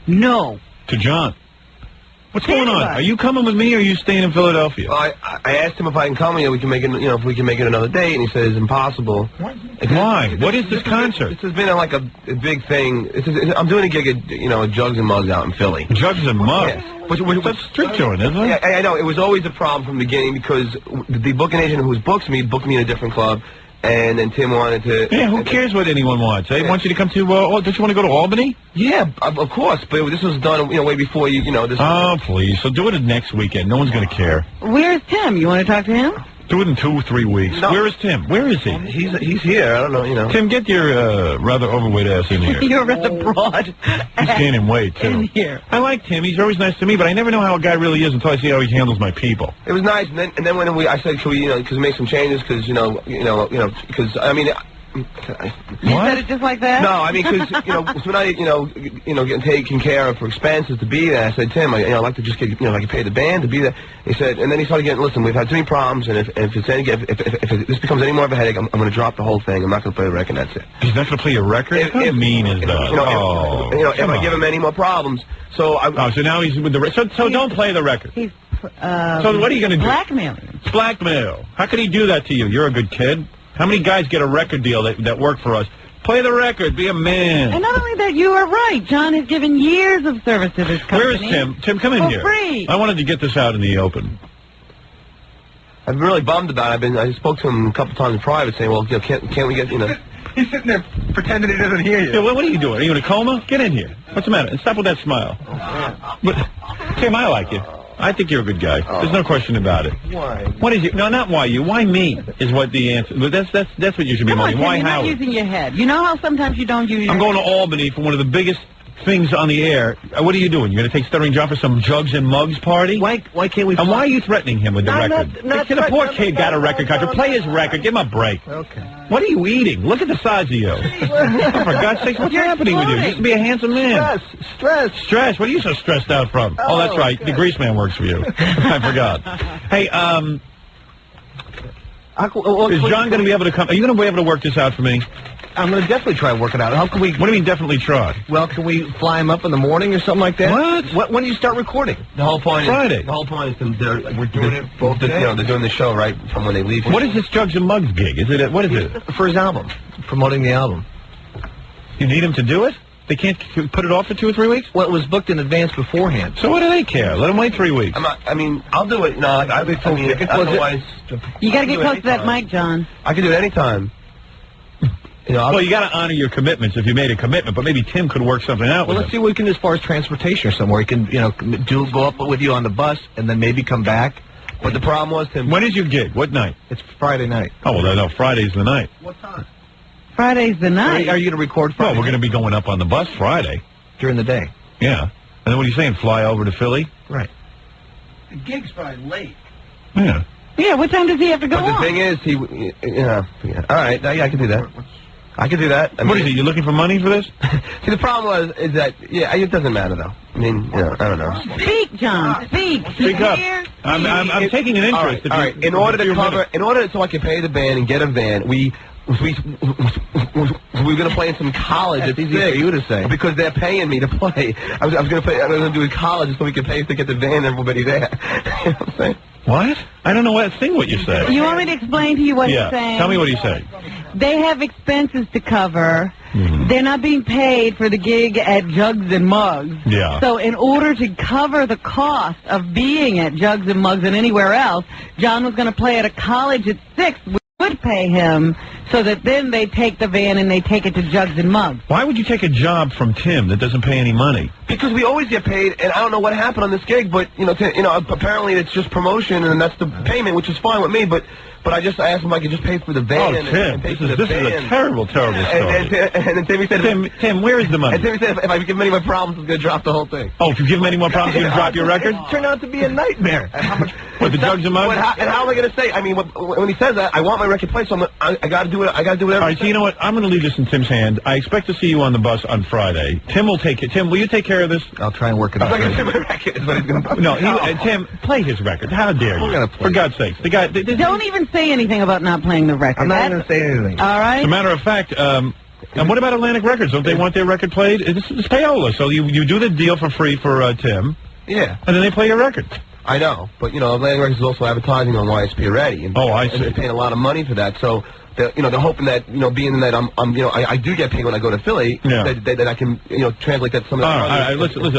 No. To John. What's going on? Are you coming with me or are you staying in Philadelphia? Well, I asked him if I can come here, we can make it, if we can make it another day, and he said it's impossible. Why? What is this concert? This has been like a big thing. I'm doing a gig at, Jugs and Mugs out in Philly. Jugs and Mugs? Yeah. That's strict joint, isn't it? Yeah, I know. It was always a problem from the beginning because the booking agent who booked me in a different club. And then Tim wanted to... Yeah, who cares what anyone wants? They want you to come to... don't you want to go to Albany? Yeah, of course. But this was done, way before you, this... Oh, please. So do it next weekend. No one's going to care. Where's Tim? You want to talk to him? Do it in 2 or 3 weeks. No. Where is Tim? Where is he? He's here. I don't know, Tim, get your rather overweight ass in here. You're rather broad. He's gaining weight, too. In here. I like Tim. He's always nice to me, but I never know how a guy really is until I see how he handles my people. It was nice, and then when I said, can we, because we make some changes, because, because, I mean... You said it just like that? No, I mean, because, when I, getting taken care of for expenses to be there, I said, Tim, I'd like to just get, I can pay the band to be there. He said, and then he started getting, listen, we've had too many problems, and if this becomes any more of a headache, I'm going to drop the whole thing. I'm not going to play the record, and that's it. He's not going to play your record? How mean is that? If I give him any more problems, so so now he's with the so don't play the record. He's, so what are you going to do? Blackmailing. Blackmail. How could he do that to you? You're a good kid. How many guys get a record deal that work for us? Play the record. Be a man. And not only that, you are right. John has given years of service to this company. Where is Tim? Tim, come in here. For free. I wanted to get this out in the open. I'm really bummed about it. I spoke to him a couple times in private saying, well, can't we get, He's sitting there pretending he doesn't hear you. Yeah, what are you doing? Are you in a coma? Get in here. What's the matter? And stop with that smile. But, Tim, I like you. I think you're a good guy. There's no question about it. Why? What is you? No, not why you. Why me is what the answer. But that's what you should be moaning. Why you're Howard? not using your head. You know how sometimes you don't use your I'm going to Albany for one of the biggest things on the air. What are you doing? You're going to take Stuttering John for some Jugs and Mugs party? Why can't we... And why are you threatening him with the record? The poor kid got a record contract. Play his record. Give him a break. Okay. What are you eating? Look at the size of you. Oh, for God's sake, what's happening with you? You used to be a handsome man. Stress. What are you so stressed out from? Oh, that's right. The grease man works for you. I forgot. Hey, is John going to be able to come? Are you going to be able to work this out for me? I'm going to definitely try to work it out. How can we... What do you mean definitely try? Well, can we fly him up in the morning or something like that? What? When do you start recording? The whole point Friday. Is... The whole point is we're doing it both days. They're doing the show right from when they leave. What is this Jugs and Mugs gig? Is it? What is it? For his album. Promoting the album. You need him to do it? They can't put it off for 2 or 3 weeks? Well, it was booked in advance beforehand. So what do they care? Let them wait 3 weeks. I'll do it. No, otherwise... You got to get close to that mic, John. I can do it anytime. Well, you got to honor your commitments if you made a commitment, but maybe Tim could work something out. Well, let's see what we can do as far as transportation or somewhere. He can, go up with you on the bus and then maybe come back. But the problem was, Tim... When is your gig? What night? It's Friday night. Oh, well, no, Friday's the night. What time? Friday's the night. Are you going to record Friday? Well, we're going to be going up on the bus Friday. During the day? Yeah. And then what are you saying, fly over to Philly? Right. The gig's probably late. Yeah. Yeah, what time does he have to go on? But the thing is, all right, I can do that. I can do that. What is it? You looking for money for this? See, the problem is that, it doesn't matter, though. I mean, I don't know. Speak, John. Speak. Speak up. I'm taking an interest. All right. In order so I can pay the band and get a van, we're going to play in some college. It's easy for you to say because they're paying me to play. I was going to do a college so we can pay to get the van and everybody there. You know what I'm saying? What? I don't know what you said. You want me to explain to you what he's saying? Tell me what he's saying. They have expenses to cover. Mm-hmm. They're not being paid for the gig at Jugs and Mugs. Yeah. So in order to cover the cost of being at Jugs and Mugs and anywhere else, John was going to play at a college at 6. We would pay him so that then they take the van and they take it to Jugs and Mugs. Why would you take a job from Tim that doesn't pay any money? Because we always get paid, and I don't know what happened on this gig, but apparently it's just promotion, and that's the payment, which is fine with me. But I asked him if I could just pay for the van. Oh, Tim, this is a terrible story. And then Timmy said, Tim, where is the money? And Timmy said, if I give him any more problems, he's going to drop the whole thing. Oh, if you give him any more problems, you're going to drop your record? It turned out to be a nightmare. How much? What, the Jugs and Mugs? And how am I going to say? I mean, when he says that, I want my record played, so I got to do it. I got to do whatever. All right, so you know what? I'm going to leave this in Tim's hand. I expect to see you on the bus on Friday. Tim will take it. Tim, will you take care of this? I'll try and work it out. I'm not going to my record. Is what he's going to do. No, Tim, play his record. How dare you? For God's sakes, the guy. Don't even say anything about not playing the record. I'm not going to say anything. All right. As a matter of fact, and what about Atlantic Records? Don't they want their record played? It's payola. So you do the deal for free for Tim. Yeah. And then they play your record. I know, but Atlantic Records is also advertising on YSP already. And, I see. And they're paying a lot of money for that. So they're hoping that being that I do get paid when I go to Philly, that I can translate that some of the. All right, listen. What?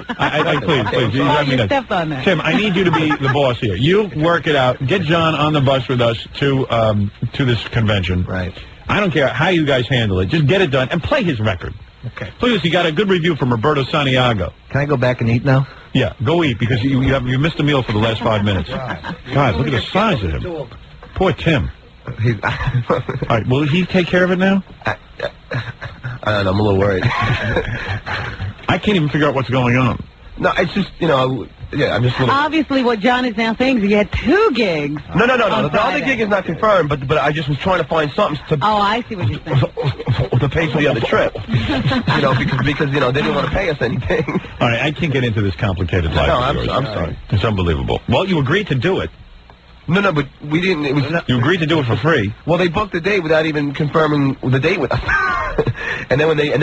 Please. You stepped on that. Tim, I need you to be the boss here. You work it out. Get John on the bus with us to this convention. Right. I don't care how you guys handle it. Just get it done and play his record. Okay. Please, you got a good review from Roberto Santiago. Can I go back and eat now? Yeah, go eat because you missed a meal for the last 5 minutes. God, look at the size of him. Poor Tim. All right, will he take care of it now? I don't know. I'm a little worried. I can't even figure out what's going on. No, it's just, I'm just a little... Obviously, what John is now saying is he had 2 gigs. No. The other gig is not confirmed, but I just was trying to find something to... Oh, I see what you're saying. To pay for the other trip. because they didn't want to pay us anything. All right, I can't get into this complicated life. No, I'm sorry. It's unbelievable. Well, you agreed to do it. No, but we didn't. It was you agreed to do it for free. Well, they booked the date without even confirming the date with us. and then when they when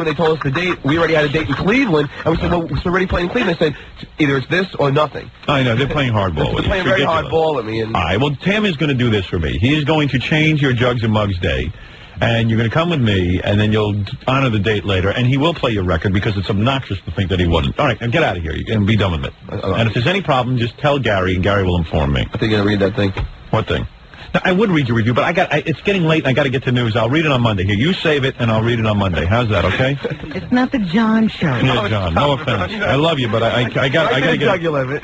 they told us the date, we already had a date in Cleveland, and we said, "Well, we're already playing in Cleveland." They said, "Either it's this or nothing." I know they're playing hardball. They're playing very hardball with me. All right. Well, Tim is going to do this for me. He is going to change your Jugs and Mugs day. And you're going to come with me, and then you'll honor the date later, and he will play your record because it's obnoxious to think that he wouldn't. All right, now get out of here and be done with it. And if there's any problem, just tell Gary, and Gary will inform me. I think you're going to read that thing. What thing? Now, I would read your review, but it's getting late, and I got to get to news. I'll read it on Monday. Here, you save it, and I'll read it on Monday. How's that, okay? It's not the John show. Yeah, John, no offense. I love you, but I got to get... jugular.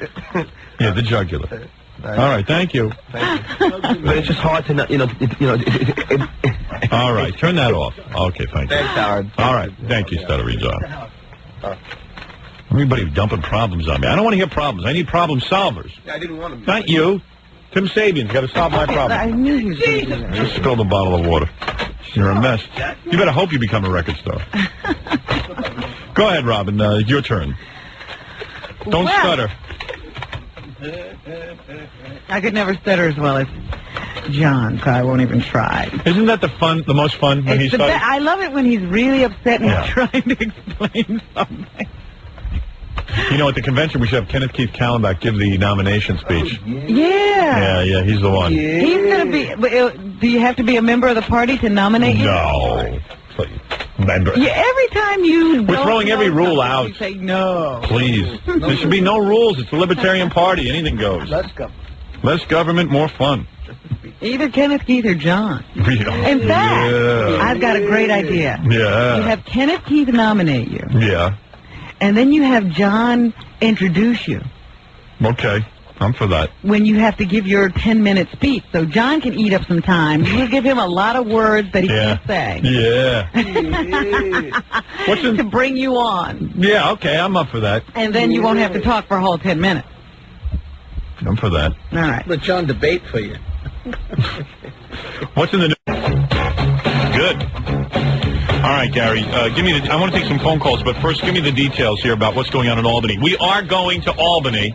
Yeah, the jugular. All right, thank you. But it's just hard to, All right, turn that off. Okay, thank you. Thanks, Howard. All right, thank you, Stuttery John. Everybody dumping problems on me. I don't want to hear problems. I need problem solvers. Yeah, I didn't want to. Not you. Tim Sabian's got to solve my problem. I knew he was going to do that. Just spilled a bottle of water. You're a mess. You better hope you become a record star. Go ahead, Robin. Your turn. Don't stutter. I could never stutter as well as John, so I won't even try. Isn't that the most fun when he stutters? I love it when he's really upset and he's trying to explain something. You know, at the convention, we should have Kenneth Keith Kallenbach give the nomination speech. Yeah. Yeah, he's the one. He's going to be... Do you have to be a member of the party to nominate you? No. Member. Yeah, every time you... We're throwing every rule out. You say no. Please. There should be no rules. It's a libertarian party. Anything goes. Less government, more fun. Either Kenneth Keith or John. Yeah. In fact, I've got a great idea. Yeah. You have Kenneth Keith nominate you. Yeah. And then you have John introduce you. Okay. I'm for that. When you have to give your 10-minute speech. So John can eat up some time. You give him a lot of words that he can't say. Yeah. To bring you on. Yeah, okay. I'm up for that. And then you won't have to talk for a whole 10 minutes. I'm for that. All right. Let John debate for you. What's in the news? Good. All right, Gary, give me I want to take some phone calls, but first give me the details here about what's going on in Albany. We are going to Albany.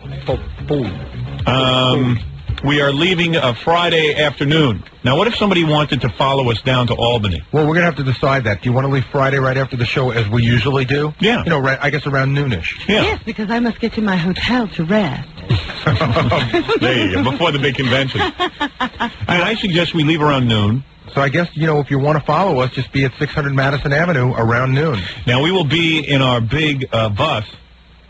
We are leaving Friday afternoon. Now, what if somebody wanted to follow us down to Albany? Well, we're going to have to decide that. Do you want to leave Friday right after the show as we usually do? Yeah. You know, right, I guess around noonish. Yeah. Yes, because I must get to my hotel to rest. There you go, before the big convention. I suggest we leave around noon. So I guess, you know, if you want to follow us, just be at 600 Madison Avenue around noon. Now, we will be in our big bus.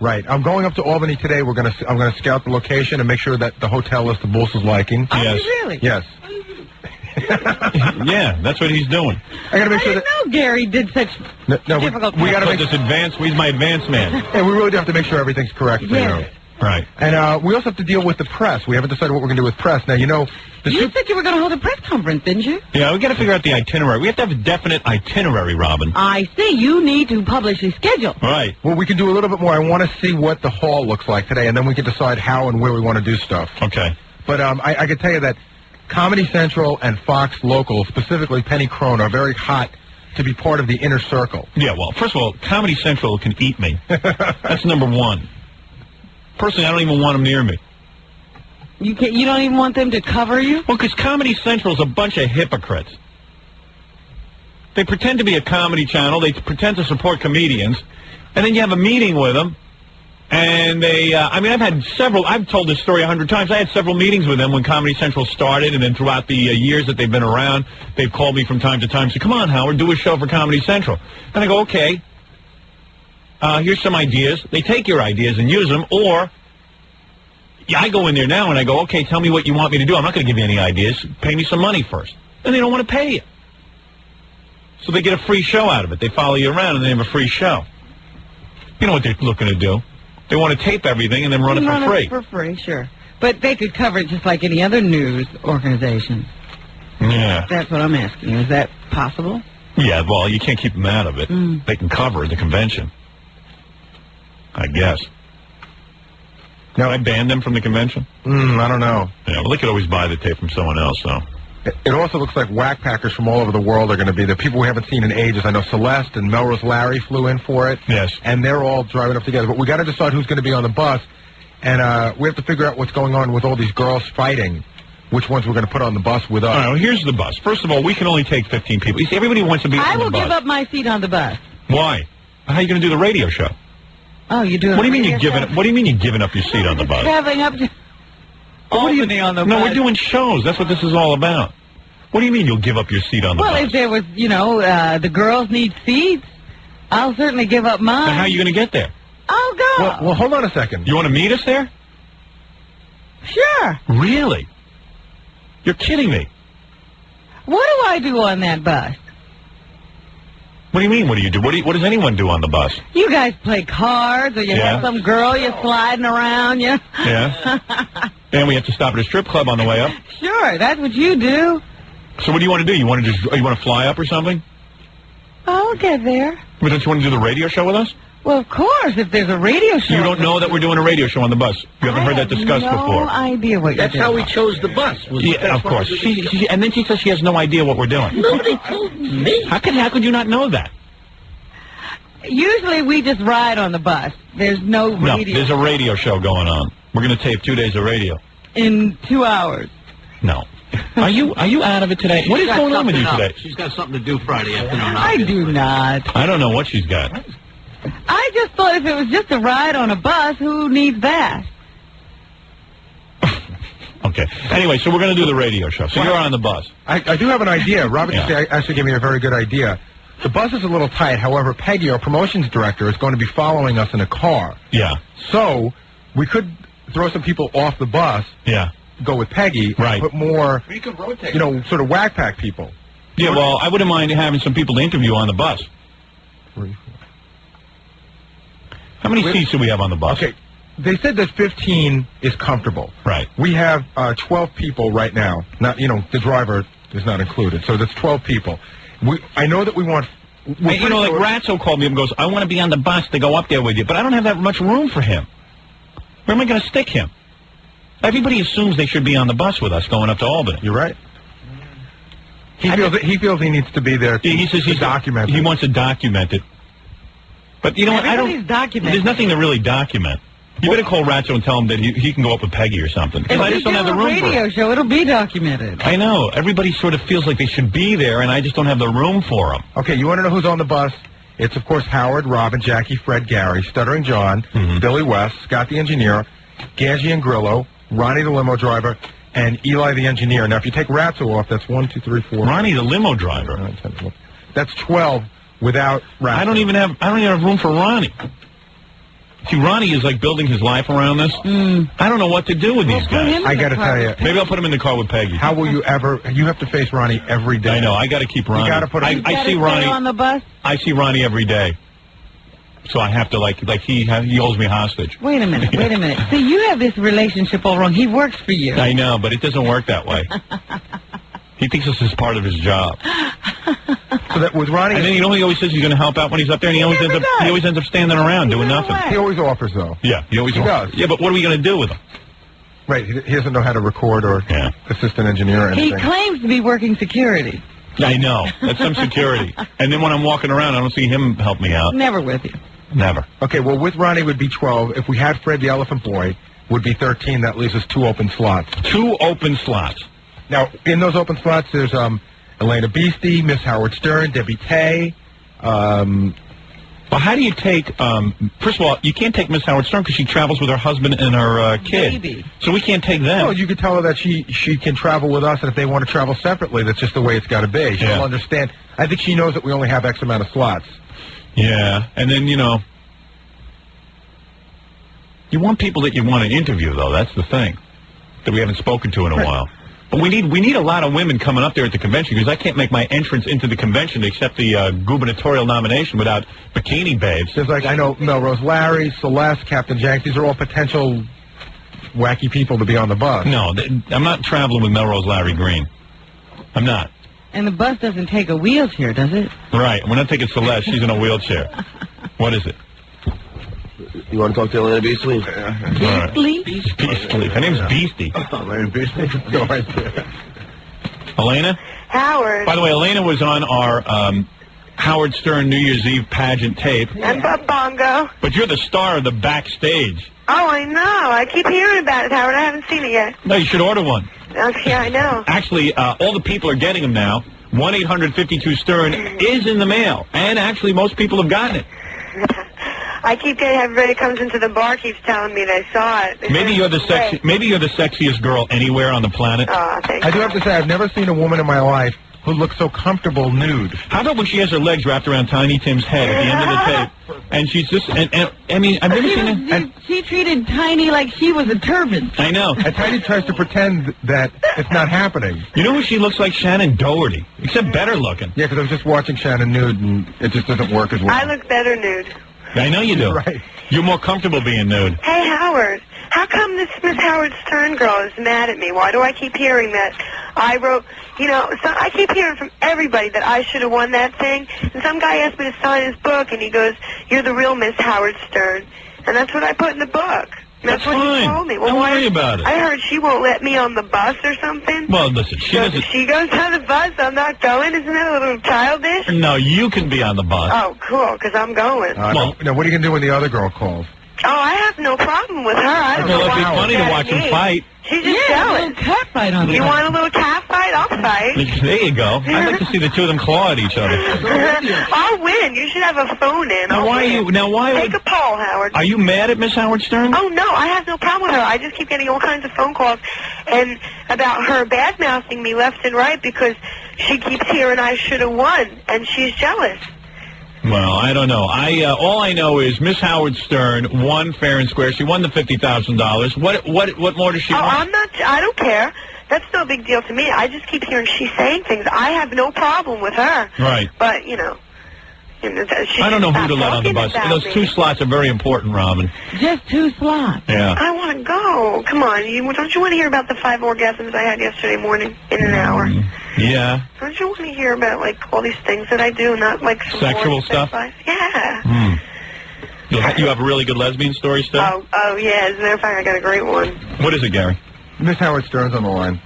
Right. I'm going up to Albany today. I'm going to scout the location and make sure that the hotel is to Bools's liking. Yes. Really? Yes. Yeah, that's what he's doing. I got to make sure that... I didn't know Gary did such difficult... We got to make this advance. He's my advance man. Yeah, we really do have to make sure everything's correct for you. Right. And we also have to deal with the press. We haven't decided what we're going to do with press. Now, you know... You said you were going to hold a press conference, didn't you? Yeah, we got to figure out the itinerary. We have to have a definite itinerary, Robin. I see. You need to publish a schedule. Right. Well, we can do a little bit more. I want to see what the hall looks like today, and then we can decide how and where we want to do stuff. Okay. But I can tell you that Comedy Central and Fox Local, specifically Penny Crone, are very hot to be part of the inner circle. Yeah, well, first of all, Comedy Central can eat me. That's number one. Personally, I don't even want them near me. You don't even want them to cover you? Well, because Comedy Central is a bunch of hypocrites. They pretend to be a comedy channel. They pretend to support comedians. And then you have a meeting with them. And they, I've told this story 100 times. I had several meetings with them when Comedy Central started. And then throughout the years that they've been around, they've called me from time to time and said, come on, Howard, do a show for Comedy Central. And I go, okay. Here's some ideas. They take your ideas and use them, or... I go in there now and I go, okay, tell me what you want me to do. I'm not going to give you any ideas. Pay me some money first. And they don't want to pay you. So they get a free show out of it. They follow you around and they have a free show. You know what they're looking to do? They want to tape everything and then run it for free. For free, sure. But they could cover it just like any other news organization. Yeah. That's what I'm asking. Is that possible? Yeah, well, you can't keep them out of it. They can cover the convention. I guess. Can I ban them from the convention? I don't know. Yeah, well, they could always buy the tape from someone else, though. It also looks like whack packers from all over the world are going to be there. People we haven't seen in ages. I know Celeste and Melrose Larry flew in for it. Yes. And they're all driving up together. But we got to decide who's going to be on the bus. And we have to figure out what's going on with all these girls fighting, which ones we're going to put on the bus with us. All right, well, here's the bus. First of all, we can only take 15 people. You see, everybody wants to be on the bus. I will give up my seat on the bus. Why? How are you going to do the radio show? Oh, you're doing. What do you mean you're giving? What do you mean you're giving up your seat on the bus? Traveling up to Albany on the bus. No, we're doing shows. That's what this is all about. What do you mean you'll give up your seat on the bus? Well, if there was, the girls need seats, I'll certainly give up mine. Then how are you going to get there? I'll go. Well, hold on a second. You want to meet us there? Sure. Really? You're kidding me. What do I do on that bus? What do you mean, what do you do? What does anyone do on the bus? You guys play cards, or you have some girl you're sliding around, you? Yeah. And we have to stop at a strip club on the way up? Sure, that's what you do. So what do you want to do? You want to fly up or something? I'll get there. But don't you want to do the radio show with us? Well, of course, if there's a radio show. You don't know that we're doing a radio show on the bus. You haven't heard that discussed before. No idea what you're doing. That's how we chose the bus. Yeah, of course. And then she says she has no idea what we're doing. Nobody told me. How could you not know that? Usually we just ride on the bus. There's no radio. No, there's a radio show going on. We're going to tape 2 days of radio. In 2 hours. No. Are you out of it today? What is going on with you today? She's got something to do Friday afternoon. I do not. I don't know what she's got. I just thought if it was just a ride on a bus, who needs that? Okay. Anyway, so we're going to do the radio show. So you're on the bus. I do have an idea. Robert actually gave me a very good idea. The bus is a little tight. However, Peggy, our promotions director, is going to be following us in a car. Yeah. So we could throw some people off the bus. Yeah. Go with Peggy. Right. Put more, We could rotate. sort of whack pack people. Yeah, well, I wouldn't mind having some people to interview on the bus. 3, 4. How many seats do we have on the bus? Okay. They said that 15 is comfortable. Right. We have 12 people right now. Not, the driver is not included. So that's 12 people. I know that we want... Like Ratso called me and goes, I want to be on the bus to go up there with you, but I don't have that much room for him. Where am I going to stick him? Everybody assumes they should be on the bus with us going up to Albany. You're right. He feels he needs to be there he says he's document it. He wants to document it. But you know what? There's nothing to really document. You better call Ratso and tell him that he can go up with Peggy or something. Because I just don't have the room for it. If we do a radio show, it'll be documented. I know. Everybody sort of feels like they should be there, and I just don't have the room for them. Okay, you want to know who's on the bus? It's, of course, Howard, Robin, Jackie, Fred, Gary, Stuttering John, Billy West, Scott the engineer, Ganji and Grillo, Ronnie the limo driver, and Eli the engineer. Now, if you take Ratso off, that's 1, 2, 3, 4. Ronnie the limo driver. 9, 10, 11. That's 12 without Ratso. I don't even have room for Ronnie. See, Ronnie is like building his life around this. I don't know what to do with these guys. I got to tell you. Maybe I'll put him in the car with Peggy. How will you ever... You have to face Ronnie every day. I know. I got to keep Ronnie. You got to put him... I see Ronnie on the bus? I see Ronnie every day. So I have to, like he holds me hostage. Wait a minute. See, you have this relationship all wrong. He works for you. I know, but it doesn't work that way. He thinks this is part of his job. So that with Ronnie... And then he always says he's going to help out when he's up there, and he always ends up standing around doing nothing. He always offers, though. Yeah, he always does. Yeah, but what are we going to do with him? Right, he doesn't know how to record or assistant engineer or anything. He claims to be working security. I know. That's some security. And then when I'm walking around, I don't see him help me out. Never with you. Never. Okay, well, with Ronnie would be 12. If we had Fred the Elephant Boy, would be 13. That leaves us 2 open slots. 2 open slots. Now, in those open slots, there's Elena Beastie, Miss Howard Stern, Debbie Tay. Well, how do you take... first of all, you can't take Miss Howard Stern because she travels with her husband and her kid. Baby. So we can't take them. No, you could tell her that she can travel with us, and if they want to travel separately, that's just the way it's got to be. She'll understand. I think she knows that we only have X amount of slots. Yeah, and then, you want people that you want to interview, though. That's the thing that we haven't spoken to in a while. But we need a lot of women coming up there at the convention because I can't make my entrance into the convention to accept the gubernatorial nomination without bikini babes. There's I know Melrose Larry, Celeste, Captain Jack. These are all potential wacky people to be on the bus. No, I'm not traveling with Melrose Larry Green. I'm not. And the bus doesn't take a wheelchair, does it? Right. We're not taking Celeste. She's in a wheelchair. What is it? You want to talk to Elena Beastly? Beastly? Beastly. Her name's Beastie. Elena Beastly? Go right there. Elena? Howard. By the way, Elena was on our Howard Stern New Year's Eve pageant tape. And Bongo. But you're the star of the backstage. Oh, I know. I keep hearing about it, Howard. I haven't seen it yet. No, you should order one. Okay, I know. Actually, all the people are getting them now. 1-800-52-STERN is in the mail. And actually, most people have gotten it. I keep getting everybody comes into the bar keeps telling me they saw it. Maybe you're the sexiest girl anywhere on the planet. Oh, thank you. I do have to say, I've never seen a woman in my life who looks so comfortable nude. How about when she has her legs wrapped around Tiny Tim's head at the end of the tape? And she's just, and I mean, I've never seen her. She treated Tiny like she was a turban. I know. And Tiny tries to pretend that it's not happening. You know who she looks like? Shannon Doherty, except better looking. Yeah, because I was just watching Shannon nude, and it just doesn't work as well. I look better nude. I know you do. Right. You're more comfortable being nude. Hey, Howard, how come this Miss Howard Stern girl is mad at me? Why do I keep hearing that I wrote, you know, so I keep hearing from everybody that I should have won that thing. And some guy asked me to sign his book, and he goes, "You're the real Miss Howard Stern." And that's what I put in the book. That's what fine. he told me. Well, Don't worry about it. I heard she won't let me on the bus or something. Well, listen, she So doesn't. if she goes on the bus, I'm not going. Isn't that a little childish? No, you can be on the bus. Oh, cool, because I'm going. Now, what are you going to do when the other girl calls? Oh, I have no problem with her. I don't know Well, it'd be why funny she's to mad watch at him me. fight. She's just Yeah, a jealous. little cat fight on You want a little cat fight? I'll fight. There you go. I'd like to see the two of them claw at each other. I'll win. You should have a phone in. Now, why are you? Now, why? Take a poll, Howard. Are you mad at Miss Howard Stern? Oh, no, I have no problem with her. I just keep getting all kinds of phone calls and about her bad-mouthing me left and right because she keeps hearing I should have won, and she's jealous. Well, I don't know. All I know is Miss Howard Stern won fair and square. She won the $50,000. What more does she want? I don't care. That's no big deal to me. I just keep hearing she's saying things. I have no problem with her. Right. But, you know I don't know who to let on the bus. Those two slots are very important, Robin. Just 2 slots. Yeah. I want to go. Come on. Don't you want to hear about the 5 orgasms I had yesterday morning in an hour? Yeah. Don't you want to hear about, like, all these things that I do, not, like, some Sexual more stuff? sex life? Yeah. You have a really good lesbian story still? Oh, yeah. As a matter of fact, I got a great one. What is it, Gary? Miss Howard Stern's on the line.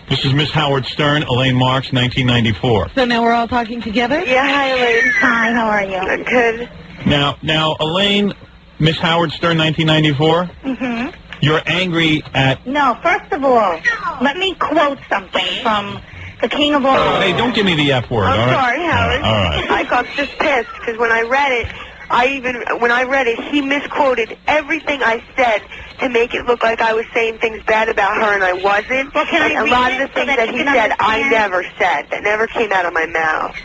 This is Miss Howard Stern, Elaine Marks, 1994. So now we're all talking together? Yeah, hi, Elaine. Hi, how are you? Good. Now, Elaine, Miss Howard Stern, 1994. Mm-hmm. You're angry at... No, first of all, let me quote something from the King of All. Hey, don't give me the F word, all I'm right? sorry, Howard. All right. I got just pissed because when I read it, when I read it, he misquoted everything I said to make it look like I was saying things bad about her, and I wasn't. Well, can I and a read lot it of the so things that that you he can said, I understand? never said. That never came out of my mouth.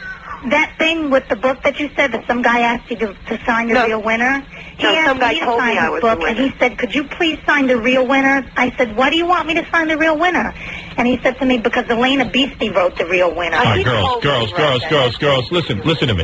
That thing with the book that you said that some guy asked you to sign the real winner? He asked some guy me to told me sign I his was book, the winner. and he said, "Could you please sign the real winner?" I said, "Why do you want me to sign the real winner?" And he said to me, "Because Elena Beastie wrote the real winner." All right, girls, listen to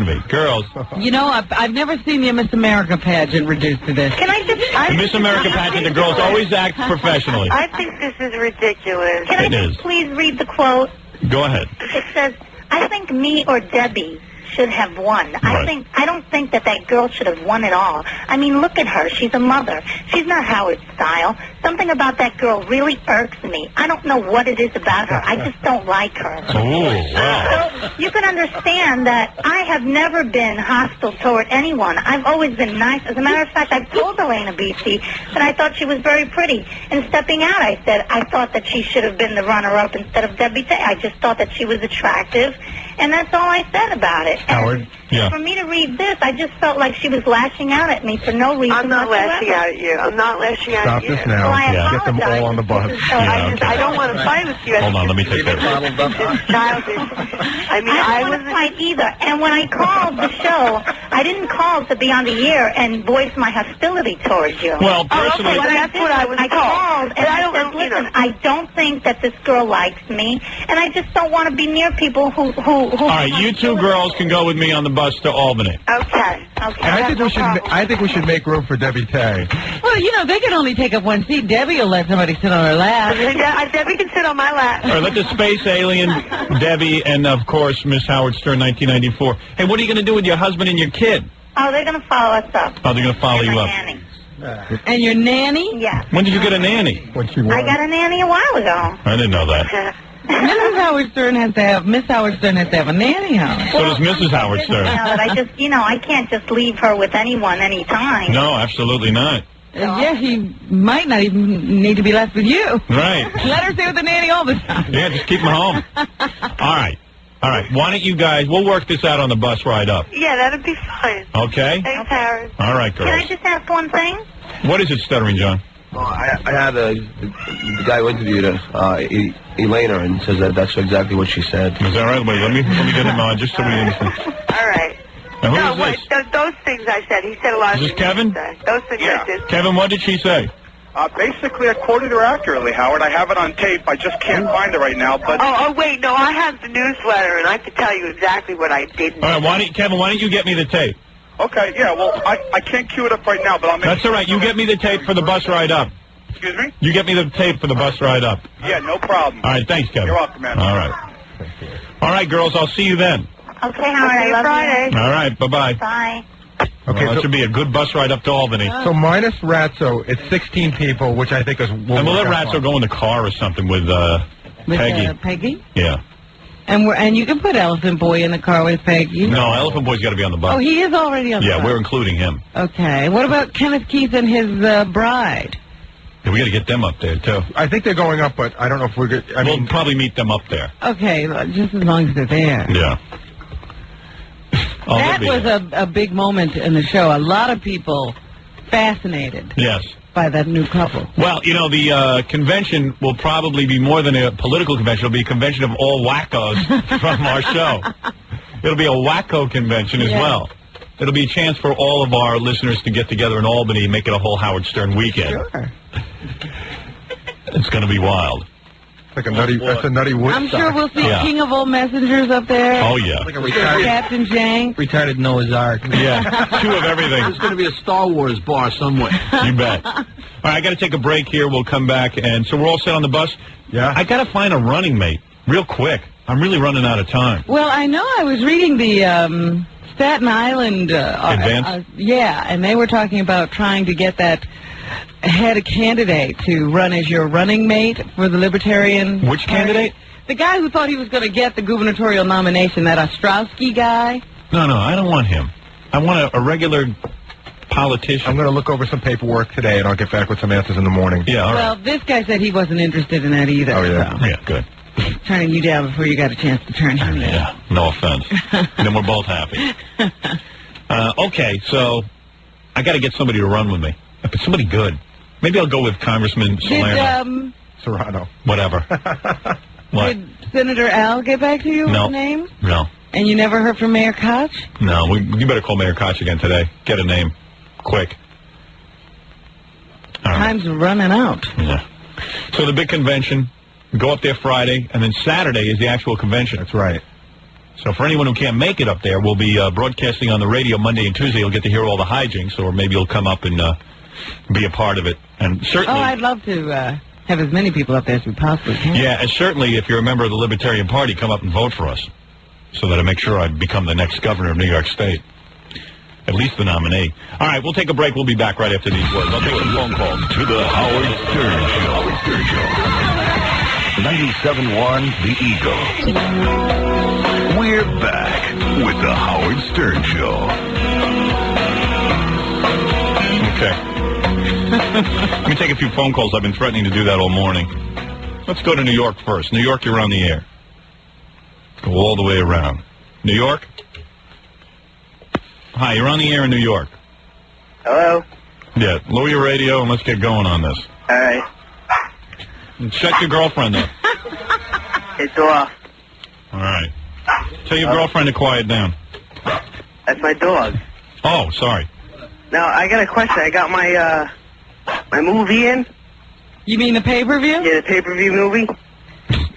me. Girls. You know, I've never seen the Miss America pageant reduced to this. Can I just... The Miss America pageant, the girls always act professionally. I think this is ridiculous. Can I It just is. please read the quote? Go ahead. It says, "I think me or Debbie should have won. Right. I don't think that girl should have won at all. I mean, look at her. She's a mother. She's not Howard's style. Something about that girl really irks me. I don't know what it is about her. I just don't like her." Oh, wow. So you can understand that I have never been hostile toward anyone. I've always been nice. As a matter of fact, I've told Elena Beastie that I thought she was very pretty. And stepping out, I said I thought that she should have been the runner-up instead of Debbie Tay. I just thought that she was attractive. And that's all I said about it. Howard? Yeah. For me to read this, I just felt like she was lashing out at me for no reason I'm not whatsoever. lashing out at you. I'm not lashing out Stop at you. this now. Well, I Get them all on the bus. I don't want to fight with you. Hold on, let me take that. It's childish. I mean, I I don't want wasn't... to fight either. And when I called the show, I didn't call to be on the air and voice my hostility towards you. Well, personally... Well, that's what I was I told. called and But I I don't said, know, you know. listen, I don't think that this girl likes me, and I just don't want to be near people who All right, you two girls can go with me on the bus to Albany. Okay. And I think we should make room for Debbie Tay. Well, you know, they can only take up one seat. Debbie will let somebody sit on her lap. Debbie can sit on my lap. All right, let the space alien, Debbie, and, of course, Miss Howard Stern, 1994. Hey, what are you going to do with your husband and your kid? Oh, they're going to follow us up. Oh, they're going to follow you up. Nanny. And your nanny? Yeah. When did you get a nanny? When she I got a nanny a while ago. I didn't know that. Miss Howard Stern has to have a nanny house. So does Mrs. Howard Stern. But I can't just leave her with anyone anytime. No, absolutely not. Yeah, he might not even need to be left with you. Right. Let her stay with the nanny all the time. Yeah, just keep him home. All right. Why don't you guys, we'll work this out on the bus ride up. Yeah, that'd be fine. Okay? Thanks, Howard. All right, girls. Can I just ask one thing? What is it, Stuttering John? Well, I had the guy who interviewed her, Elena, and says that's exactly what she said. Is that right? Wait, let me get him on just so we understand. All right. Now, who No, is wait, this? those things I said. He said a lot Is of this things. Kevin? Those things I did. Kevin, what did she say? Basically, I quoted her accurately, Howard. I have it on tape. I just can't find it right now. But wait, no, I have the newsletter, and I can tell you exactly what I did. All right, Kevin, why don't you get me the tape? okay, yeah. Well, I can't cue it up right now, but I'll make. That's all right. You get me the tape for the bus ride up. Excuse me? You get me the tape for the bus ride up. Yeah, no problem. All right, thanks, Kevin. You're welcome, man. All right. All right, girls, I'll see you then. Okay, Howard, I love Friday. All right, bye-bye. Bye. Okay, Well, that should be a good bus ride up to Albany. So minus Ratso, it's 16 people, which I think is... And we'll let Ratso go in the car or something with Peggy. Peggy? Yeah. And you can put Elephant Boy in the car with Peggy. No, Elephant Boy's got to be on the bus. Oh, he is already on the bus. Yeah, we're including him. Okay. What about Kenneth Keith and his bride? Yeah, we got to get them up there, too. I think they're going up, but I don't know if we're good. We'll probably meet them up there. Okay, just as long as they're there. Yeah. That was a big moment in the show. A lot of people fascinated Yes. by that new couple. Well, you know, the convention will probably be more than a political convention. It'll be a convention of all wackos from our show. It'll be a wacko convention as well. It'll be a chance for all of our listeners to get together in Albany and make it a whole Howard Stern weekend. Sure. It's going to be wild. Like a nutty, that's a nutty Woodstock. I'm sure we'll see King of All Messengers up there. Oh, yeah. Like a retired Captain Jank. Retired Noah's Ark. Yeah, two of everything. There's going to be a Star Wars bar somewhere. You bet. All right, I got to take a break here. We'll come back. And so we're all set on the bus? Yeah. I got to find a running mate real quick. I'm really running out of time. Well, I know I was reading the Staten Island... Advance? Yeah, and they were talking about trying to get that head candidate to run as your running mate for the Libertarian Which candidate? The guy who thought he was going to get the gubernatorial nomination, that Ostrowski guy. No, I don't want him. I want a regular politician. I'm going to look over some paperwork today, and I'll get back with some answers in the morning. Yeah, all right. Well, this guy said he wasn't interested in that either. Oh, yeah. So. Yeah, good. Turning you down before you got a chance to turn him in. Yeah, no offense. Then we're both happy. Okay, so I got to get somebody to run with me. Somebody good. Maybe I'll go with Congressman Solano. Serrano. Whatever. What? Did Senator Al get back to you No. with a name? No. And you never heard from Mayor Koch? No, you better call Mayor Koch again today. Get a name. Quick. All right. Time's running out. Yeah. So the big convention, go up there Friday, and then Saturday is the actual convention. That's right. So for anyone who can't make it up there, we'll be broadcasting on the radio Monday and Tuesday. You'll get to hear all the hijinks, or maybe you'll come up and be a part of it. And certainly... Oh, I'd love to have as many people up there as we possibly can. Yeah, and certainly if you're a member of the Libertarian Party, come up and vote for us so that I make sure I become the next governor of New York State. At least the nominee. All right, we'll take a break. We'll be back right after these words. I'll take some phone calls. To the Howard Stern Show. Howard Stern Show. 97.1 The Eagle. We're back with the Howard Stern Show. Okay. Let me take a few phone calls. I've been threatening to do that all morning. Let's go to New York first. New York, you're on the air. Let's go all the way around. New York? Hi, you're on the air in New York. Hello? Yeah, lower your radio and let's get going on this. All right. And shut your girlfriend up. It's off. All right. Tell your girlfriend to quiet down. That's my dog. Oh, sorry. Now, I got a question. I got my my movie in. You mean the pay-per-view? Yeah, the pay-per-view movie.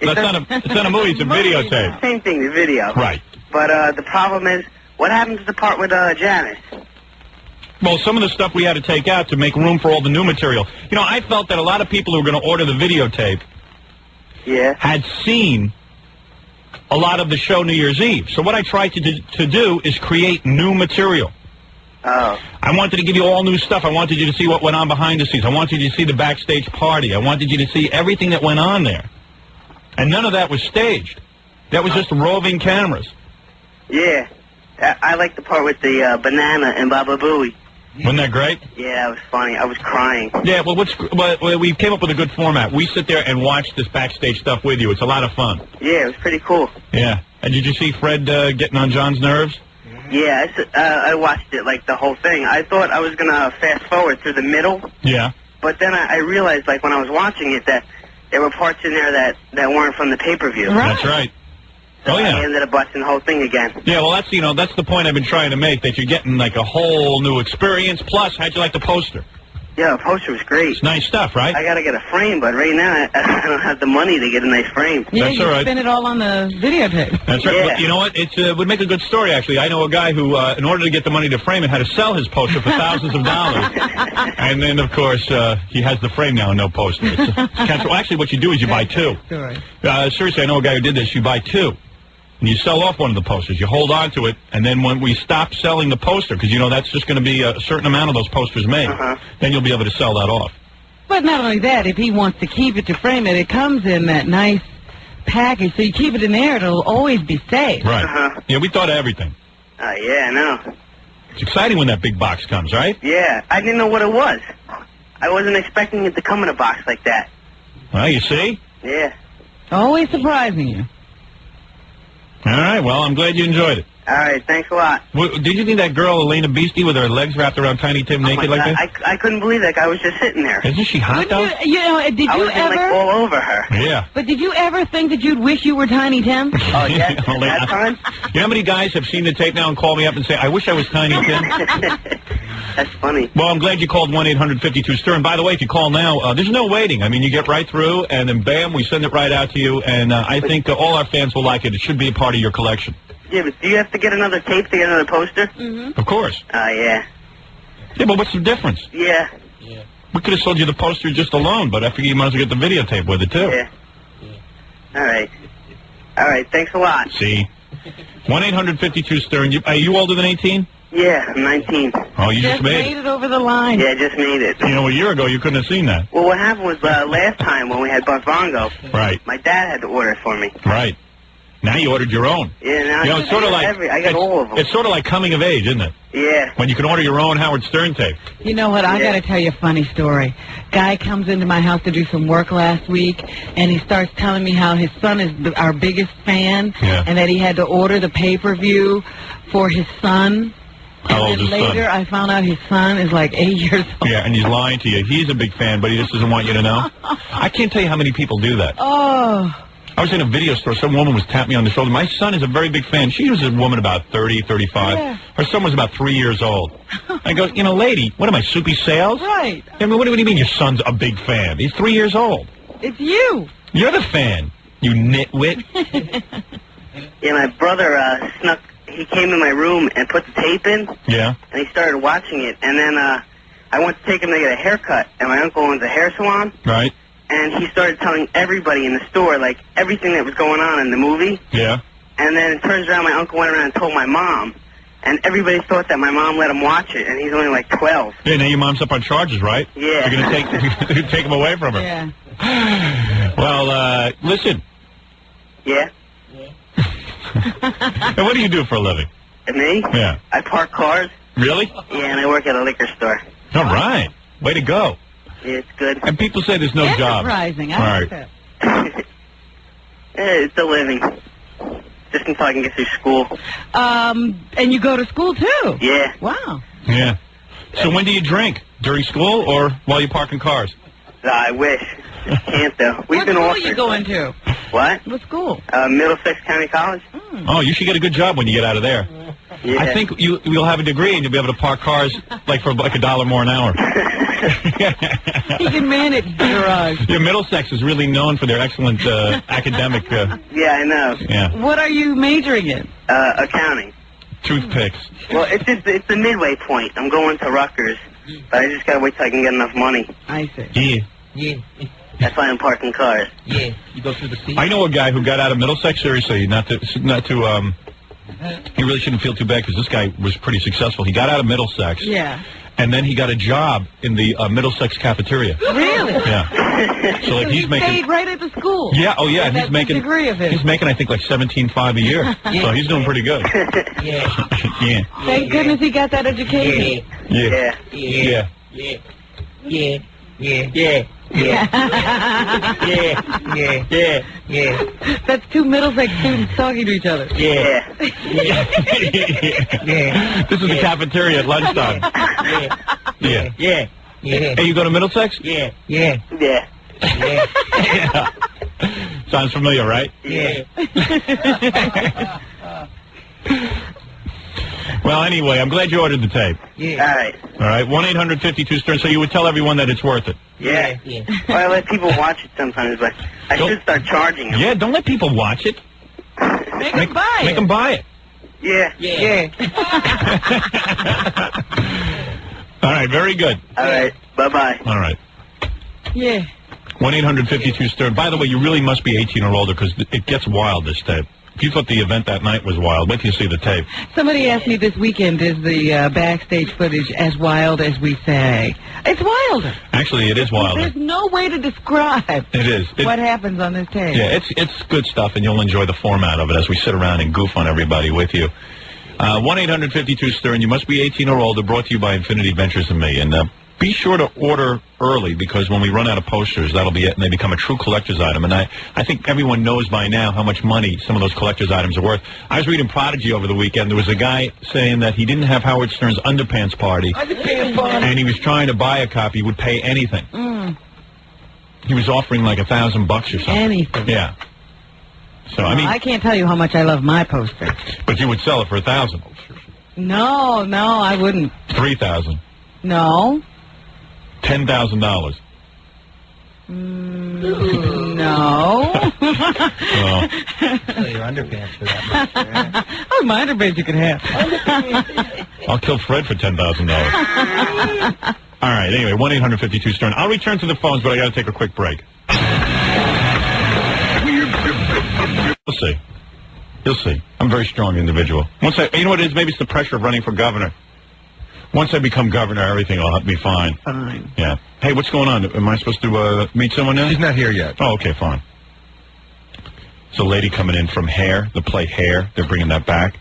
It's not a movie, it's a videotape. Same thing, the video. Right. But the problem is, what happens to the part with Janice? Well, some of the stuff we had to take out to make room for all the new material. You know, I felt that a lot of people who were going to order the videotape had seen a lot of the show New Year's Eve. So what I tried to do is create new material. Oh. I wanted to give you all new stuff. I wanted you to see what went on behind the scenes. I wanted you to see the backstage party. I wanted you to see everything that went on there. And none of that was staged. That was just roving cameras. Yeah. I like the part with the banana and Baba Booey. Wasn't that great? Yeah, that was funny. I was crying. Yeah, well, we came up with a good format. We sit there and watch this backstage stuff with you. It's a lot of fun. Yeah, it was pretty cool. Yeah. And did you see Fred getting on John's nerves? Yeah, I watched it, like, the whole thing. I thought I was going to fast forward through the middle. Yeah. But then I realized, like, when I was watching it, that there were parts in there that weren't from the pay-per-view. Right. That's right. Oh, yeah. I ended up busting the whole thing again. Yeah, well, that's that's the point I've been trying to make, that you're getting like a whole new experience. Plus, how'd you like the poster? Yeah, the poster was great. It's nice stuff, right? I gotta get a frame, but right now I don't have the money to get a nice frame. Yeah, That's you all right. spend it all on the videotape. That's right. Yeah. But you know what? It would make a good story, actually. I know a guy who, in order to get the money to frame it, had to sell his poster for thousands of dollars. And then, of course, he has the frame now and no poster. Well, actually, what you do is you buy two. Seriously, I know a guy who did this. You buy two. And you sell off one of the posters. You hold on to it, and then when we stop selling the poster, because you know that's just going to be a certain amount of those posters made, then you'll be able to sell that off. But not only that, if he wants to keep it to frame it, it comes in that nice package, so you keep it in there, it'll always be safe. Right. Yeah, we thought of everything. Yeah, I know. It's exciting when that big box comes, right? Yeah, I didn't know what it was. I wasn't expecting it to come in a box like that. Well, you see? Yeah. Always surprising you. All right, well, I'm glad you enjoyed it. All right, thanks a lot. Did you think that girl, Elena Beastie, with her legs wrapped around Tiny Tim naked like that? I couldn't believe that guy was just sitting there. Isn't she hot, though? Did you I was ever? like all over her. Yeah. But did you ever think that you'd wish you were Tiny Tim? Oh, yeah. That time? You know how many guys have seen the tape now and call me up and say, I wish I was Tiny Tim? That's funny. Well, I'm glad you called 1-800-52-STERN. By the way, if you call now, there's no waiting. I mean, you get right through, and then bam, we send it right out to you. And I think all our fans will like it. It should be a part of your collection. Yeah, but do you have to get another tape to get another poster? Mm-hmm. Of course. Yeah. Yeah, but what's the difference? Yeah. We could have sold you the poster just alone, but I figure you might as well get the videotape with it, too. Yeah. All right. All right, thanks a lot. See? 1-800-52-STERN. Are you older than 18? Yeah, I'm 19. Oh, you just made it over the line. Yeah, I just made it. You know, a year ago, you couldn't have seen that. Well, what happened was last time when we had Buck Bongo, Right. my dad had to order it for me. Right. Now you ordered your own. Yeah, now You know, it's sort of like I got all of them. It's sort of like coming of age, isn't it? Yeah. When you can order your own Howard Stern tape. You know what? I got to tell you a funny story. Guy comes into my house to do some work last week, and he starts telling me how his son is our biggest fan, and that he had to order the pay-per-view for his son. How old is his Later, son? I found out his son is like 8 years old. Yeah, and he's lying to you. He's a big fan, but he just doesn't want you to know. I can't tell you how many people do that. Oh. I was in a video store. Some woman was tapping me on the shoulder. My son is a very big fan. She was a woman about 30, 35. Yeah. Her son was about 3 years old. I go, you know, lady, what am I, Soupy Sales? Right. I mean, what do you mean your son's a big fan? He's 3 years old. It's you. You're the fan, you nitwit. Yeah, my brother he came in my room and put the tape in, Yeah. and he started watching it, and then I went to take him to get a haircut, and my uncle owns a hair salon, Right. and he started telling everybody in the store, like, everything that was going on in the movie, Yeah. and then it turns around my uncle went around and told my mom, and everybody thought that my mom let him watch it, and he's only like 12. Yeah, now your mom's up on charges, right? Yeah. You're going to take him away from her. Yeah. Well, listen. Yeah. And what do you do for a living? And me? Yeah. I park cars. Really? Yeah, and I work at a liquor store. All right. Way to go. Yeah, it's good. And people say there's no jobs. Enterprising. All I like right. that. It's a living. Just until I can get through school. And you go to school, too? Yeah. Wow. Yeah. So when do you drink? During school or while you're parking cars? I wish. Just can't, though. We've What been school offered. are you going to? What? What school? Middlesex County College. Oh, you should get a good job when you get out of there. Yeah. I think you'll have a degree and you'll be able to park cars like for like $1 more an hour. He can manage the garage. Yeah, Middlesex is really known for their excellent academic. Yeah, I know. Yeah. What are you majoring in? Accounting. Toothpicks. Well, it's the midway point. I'm going to Rutgers, but I just gotta wait till I can get enough money. I see. Yeah. Yeah. That's why I'm parking cars. Yeah. You go through the sea. I know a guy who got out of Middlesex. Seriously, not to. He really shouldn't feel too bad because this guy was pretty successful. He got out of Middlesex. Yeah. And then he got a job in the Middlesex cafeteria. Really? Yeah. So like he's making. Paid right at the school. Yeah. Oh yeah. And That's he's making. the degree of it. He's making I think like $17,500 a year. So he's doing pretty good. Yeah. Yeah. Thank goodness he got that education. Yeah. Yeah. Yeah. Yeah. Yeah. Yeah. Yeah. Yeah. Yeah. Yeah. That's two Middlesex students talking to each other. Yeah. Yeah. This is the cafeteria at lunchtime. Yeah. Yeah. Yeah. Hey, you go to Middlesex? Yeah. Yeah. Yeah. Yeah. So Sounds familiar, right? Yeah. Well, anyway, I'm glad you ordered the tape. Yeah. All right. All right, 1-800-52-STERN, so you would tell everyone that it's worth it. Yeah. Well, I let people watch it sometimes, but I should start charging them. Yeah, don't let people watch it. Make them buy it. Make them buy it. Yeah. All right, very good. All right, bye-bye. All right. Yeah. 1-800-52-STERN. By the way, you really must be 18 or older because it gets wild, this tape. If you thought the event that night was wild, wait till you see the tape. Somebody asked me this weekend, is the backstage footage as wild as we say? It's wilder. Actually, it is wilder. There's no way to describe It is. what happens on this tape. Yeah, it's good stuff, and you'll enjoy the format of it as we sit around and goof on everybody with you. 1-800-52-STERN. You must be 18 or older. Brought to you by Infinity Ventures and me. And be sure to order early because when we run out of posters, that'll be it, and they become a true collector's item. And I think everyone knows by now how much money some of those collector's items are worth. I was reading Prodigy over the weekend. There was a guy saying that he didn't have Howard Stern's underpants party, and he was trying to buy a copy. He would pay anything. He was offering like $1,000 or something. Anything. Yeah. So, I mean, I can't tell you how much I love my poster. But you would sell it for $1,000. No, I wouldn't. $3,000. No. $10,000. No. Well, Sell your underpants for that much. Right? Oh, my underpants you could have. I'll kill Fred for $10,000. All right, anyway, 1-800-52-STERN. I'll return to the phones, but I got to take a quick break. You'll see. You'll see. I'm a very strong individual. You know what it is? Maybe it's the pressure of running for governor. Once I become governor, everything will be fine. Fine. Yeah. Hey, what's going on? Am I supposed to meet someone now? She's not here yet. Oh, okay, fine. There's a lady coming in from Hair, the play Hair. They're bringing that back.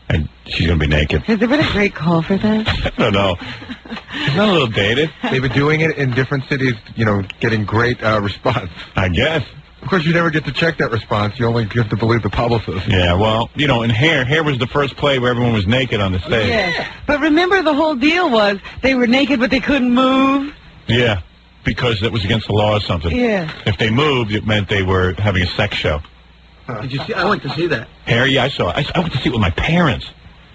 And she's going to be naked. Has there been a great call for that? I don't know. Isn't that a little dated? They've been doing it in different cities, getting great response. I guess. Of course, you never get to check that response. You only have to believe the publicist. Yeah, well, in Hair was the first play where everyone was naked on the stage. Yeah. But remember, the whole deal was they were naked, but they couldn't move. Yeah, because it was against the law or something. Yeah. If they moved, it meant they were having a sex show. Did you see? I went to see that. Hair, yeah, I saw it. I went to see it with my parents.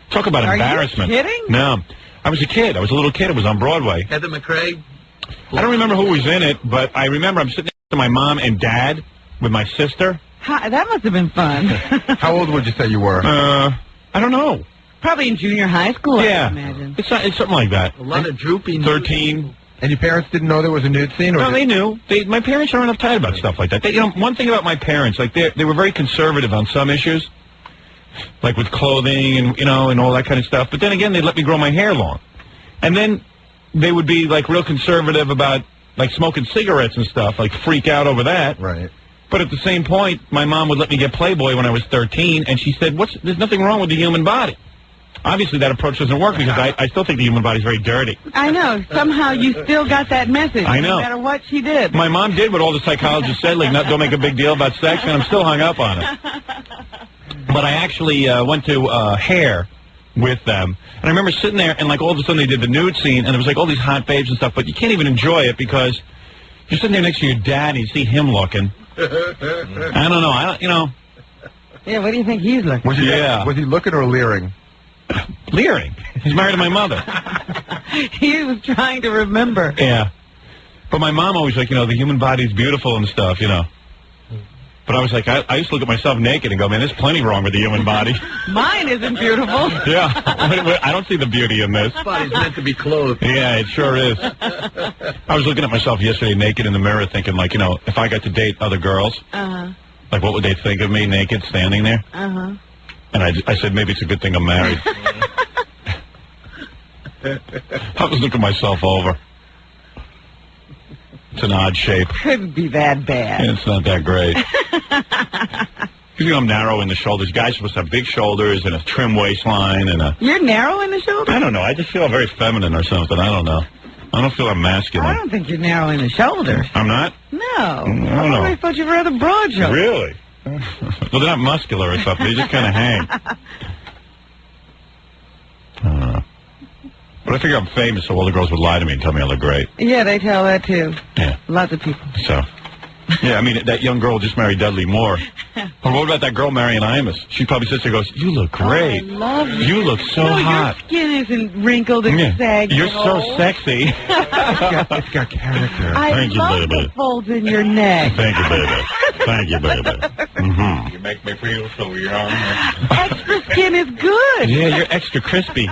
Talk about embarrassment. Are you kidding? No. I was a kid. I was a little kid. It was on Broadway. Heather McRae. I don't remember who was in it, but I remember I'm sitting next to my mom and dad with my sister. That must have been fun. How old would you say you were? I don't know. Probably in junior high school, Yeah. I imagine. It's something like that. A lot of droopy. 13. And your parents didn't know there was a nude scene? No, they knew. My parents aren't uptight about stuff like that. One thing about my parents, like they were very conservative on some issues, like with clothing and and all that kind of stuff. But then again, they'd let me grow my hair long, and then they would be like real conservative about like smoking cigarettes and stuff, like freak out over that. Right. But at the same point, my mom would let me get Playboy when I was 13, and she said, "There's nothing wrong with the human body." Obviously, that approach doesn't work because I still think the human body is very dirty. I know. Somehow you still got that message. I know. No matter what she did. My mom did what all the psychologists said, like, don't make a big deal about sex, and I'm still hung up on it. But I actually went to Hair with them, and I remember sitting there, and like all of a sudden they did the nude scene, and there was like all these hot babes and stuff, but you can't even enjoy it because you're sitting there next to your dad, and you see him looking. I don't know. Yeah, what do you think he's looking? Was he looking or leering? Leering. He's married to my mother. He was trying to remember. Yeah. But my mom always like, the human body's beautiful and stuff, But I was like, I used to look at myself naked and go, man, there's plenty wrong with the human body. Mine isn't beautiful. Yeah. I don't see the beauty in this. This body's meant to be clothed. Yeah, it sure is. I was looking at myself yesterday naked in the mirror thinking, like, if I got to date other girls, like, what would they think of me naked standing there? Uh-huh. And I said, maybe it's a good thing I'm married. I was looking myself over. It's an odd shape. Couldn't be that bad. Yeah, it's not that great. Because, I'm narrow in the shoulders. Guys are supposed to have big shoulders and a trim waistline and a... You're narrow in the shoulders? I don't know. I just feel very feminine or something. I don't know. I don't feel I'm masculine. I don't think you're narrow in the shoulders. I'm not? No. I don't know. I thought you were rather broad shoulders. Really? Well, they're not muscular or something. They just kind of hang. I don't know. But I figure I'm famous, so all the girls would lie to me and tell me I look great. Yeah, they tell that too. Yeah. Lots of people. So, Yeah, I mean, that young girl just married Dudley Moore. Or what about that girl marrying Imus? She probably sits there and goes, you look great. Oh, I love you. You look so hot. Your skin isn't wrinkled and saggy. You're so sexy. It's got character. Thank you, love baby. the folds in your neck. Thank you, baby. Thank you, baby. Mm-hmm. You make me feel so young. Extra skin is good. Yeah, you're extra crispy.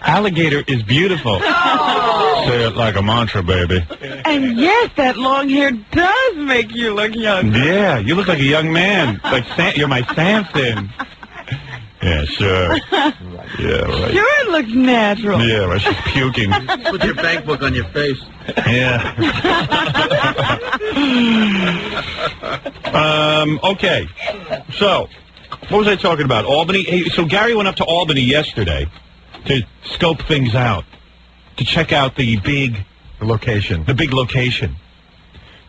Alligator is beautiful. Say it like a mantra, baby. And yes, that long hair does make you look young. Yeah, you look like a young man. Like you're my Samson. Yeah, sure. Yeah, right. Sure, it looks natural. Yeah, right. She's puking. Put your bank book on your face. Yeah. Okay. So, what was I talking about? Albany. Hey, so Gary went up to Albany yesterday to scope things out, to check out the big location. The big location.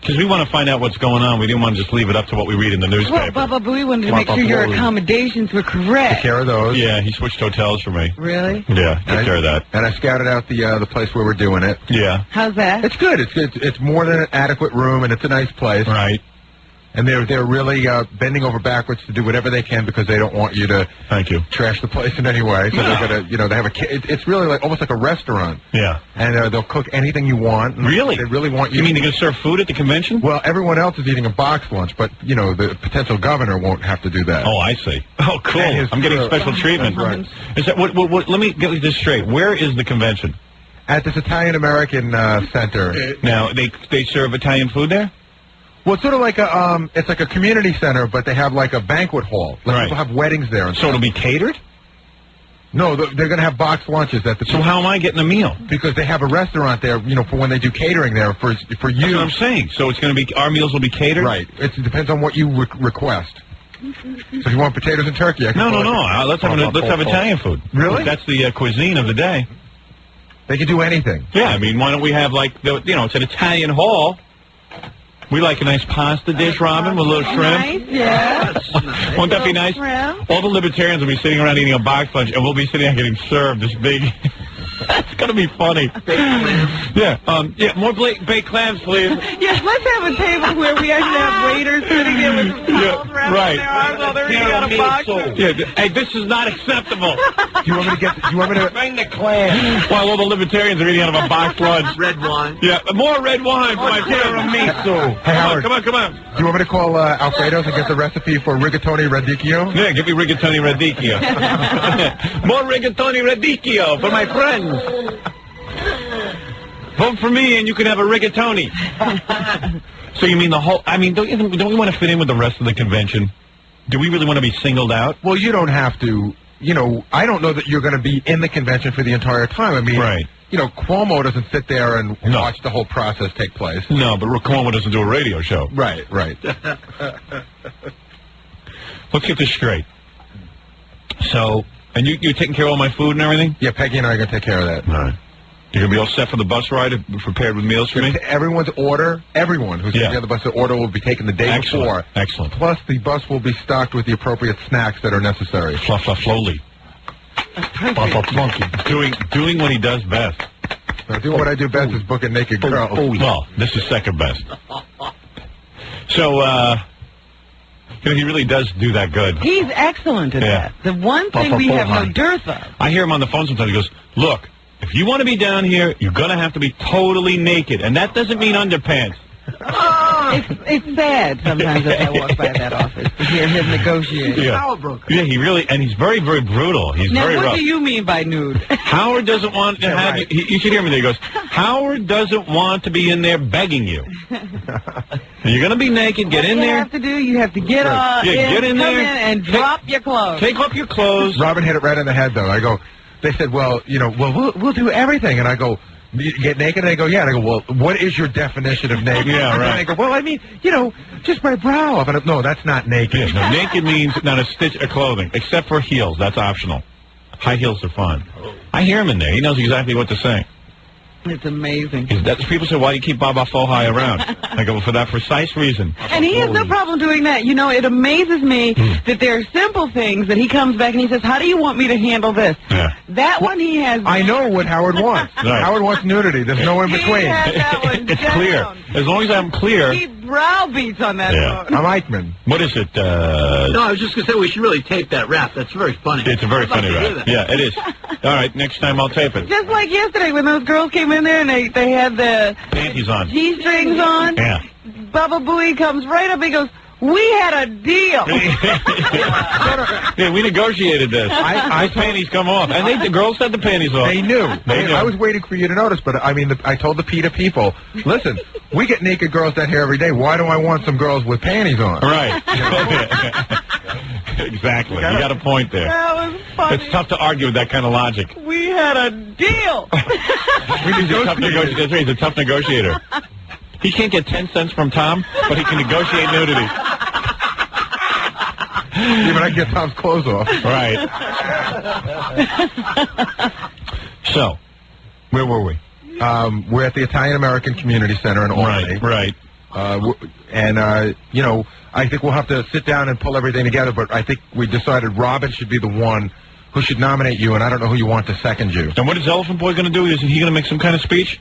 Because we want to find out what's going on. We didn't want to just leave it up to what we read in the newspaper. Well, Bubba, we wanted to make sure your accommodations were correct. Take care of those. Yeah, he switched hotels for me. Really? Yeah, take care of that. And I scouted out the place where we're doing it. Yeah. How's that? It's good. It's more than an adequate room, and it's a nice place. Right. And they're really bending over backwards to do whatever they can because they don't want you to trash the place in any way. So they're gonna, they have it's really like almost like a restaurant. Yeah. And they'll cook anything you want. Really? They really want you. You mean they're gonna serve food at the convention? Well, everyone else is eating a box lunch, but the potential governor won't have to do that. Oh, I see. Oh, cool. I'm getting special treatment. Right. Is that what? Let me get this straight. Where is the convention? At this Italian American Center. Now they serve Italian food there. Well, it's sort of like it's like a community center, but they have like a banquet hall. Like people have weddings there. And so it'll be catered? No, they're going to have box lunches at the. So how am I getting a meal? Because they have a restaurant there, for when they do catering there for you. That's what I'm saying. So it's going to be our meals will be catered. Right. It depends on what you request. So if you want potatoes and turkey, I can no. Let's have Italian food. Really? That's the cuisine of the day. They can do anything. Yeah, I mean, why don't we have it's an Italian hall. We like a nice pasta dish, Robin, with a little shrimp. Nice, yeah. Won't that be nice? Shrimp. All the libertarians will be sitting around eating a box lunch, and we'll be sitting there getting served this big. That's going to be funny. Yeah, more baked clams, please. Yes, let's have a table where we actually have waiters sitting there with some towels wrapped in their arms while they're eating out of boxes. Yeah, hey, this is not acceptable. Do you want me to bring the clams? While all the libertarians are eating out of a box lunch. Red wine. Yeah, more red wine for my tiramisu. Hey, Howard. Come on. Do you want me to call Alfredo's and get the recipe for rigatoni radicchio? Yeah, give me rigatoni radicchio. More rigatoni radicchio for my friends. Vote for me and you can have a rigatoni. So you mean the whole... I mean, don't we want to fit in with the rest of the convention? Do we really want to be singled out? Well, you don't have to. I don't know that you're going to be in the convention for the entire time. I mean... Right. Cuomo doesn't sit there and watch the whole process take place. No, but Cuomo doesn't do a radio show. Right. Let's get this straight. So, and you're taking care of all my food and everything? Yeah, Peggy and I are going to take care of that. All right. You're going to be all set for the bus ride, prepared with meals for me? Everyone who's going to be on the bus, the order will be taken the day before. Excellent. Plus, the bus will be stocked with the appropriate snacks that are necessary. Slowly. Doing what he does best. Doing what I do best is book a naked girl. Well, this is second best. So, he really does do that good. He's excellent at that. The one thing we have no dearth of. I hear him on the phone sometimes. He goes, look, if you want to be down here, you're going to have to be totally naked. And that doesn't mean underpants. It's sad sometimes as I walk by that office to hear him negotiate. Yeah, he really, and he's very, very brutal. He's now, very rough. What do you mean by nude? Howard doesn't want to have you. You should hear me there. He goes, Howard doesn't want to be in there begging you. You're going to be naked. Get in there. What you have to do, you have to get get in there and drop your clothes. Take off your clothes. Robin hit it right in the head, though. They said, well, we'll do everything. And I go, get naked? And they go, yeah. And I go, well, what is your definition of naked? Yeah, right. And they go, well, I mean, just my brow off. And no, that's not naked. Yeah, no, naked means not a stitch of clothing, except for heels. That's optional. High heels are fine. I hear him in there. He knows exactly what to say. It's amazing. People say, why do you keep Baba Fohai around? I go, well, for that precise reason. And he has no problem doing that. It amazes me that there are simple things that he comes back and he says, how do you want me to handle this? Yeah. That one he has... I know what Howard wants. Right. Howard wants nudity. There's no in between. He has that one It's down. clear. As long as I'm clear... He browbeats on that phone. I'm Eichmann. What is it? No, I was just going to say we should really tape that rap. That's very funny. It's a very funny rap. Yeah, it is. All right, next time I'll tape it. Just like yesterday when those girls came in there and they had the panties on, G-strings on. Yeah. Baba Booey comes right up and goes, "We had a deal." Yeah, we negotiated this. Those panties come off, and the girls had the panties off. They knew. They knew. I was waiting for you to notice, but I mean, I told the PETA people, listen, we get naked girls down here every day. Why do I want some girls with panties on? Right. Exactly. You got a point there. That was funny. It's tough to argue with that kind of logic. We had a deal. He's a tough negotiator. He can't get 10 cents from Tom, but he can negotiate nudity. Even I get Tom's clothes off. Right. So, where were we? We're at the Italian American Community Center in Albany. Right. You know, I think we'll have to sit down and pull everything together, but I think we decided Robin should be the one who should nominate you, and I don't know who you want to second you. And what is Elephant Boy going to do? Isn't he going to make some kind of speech?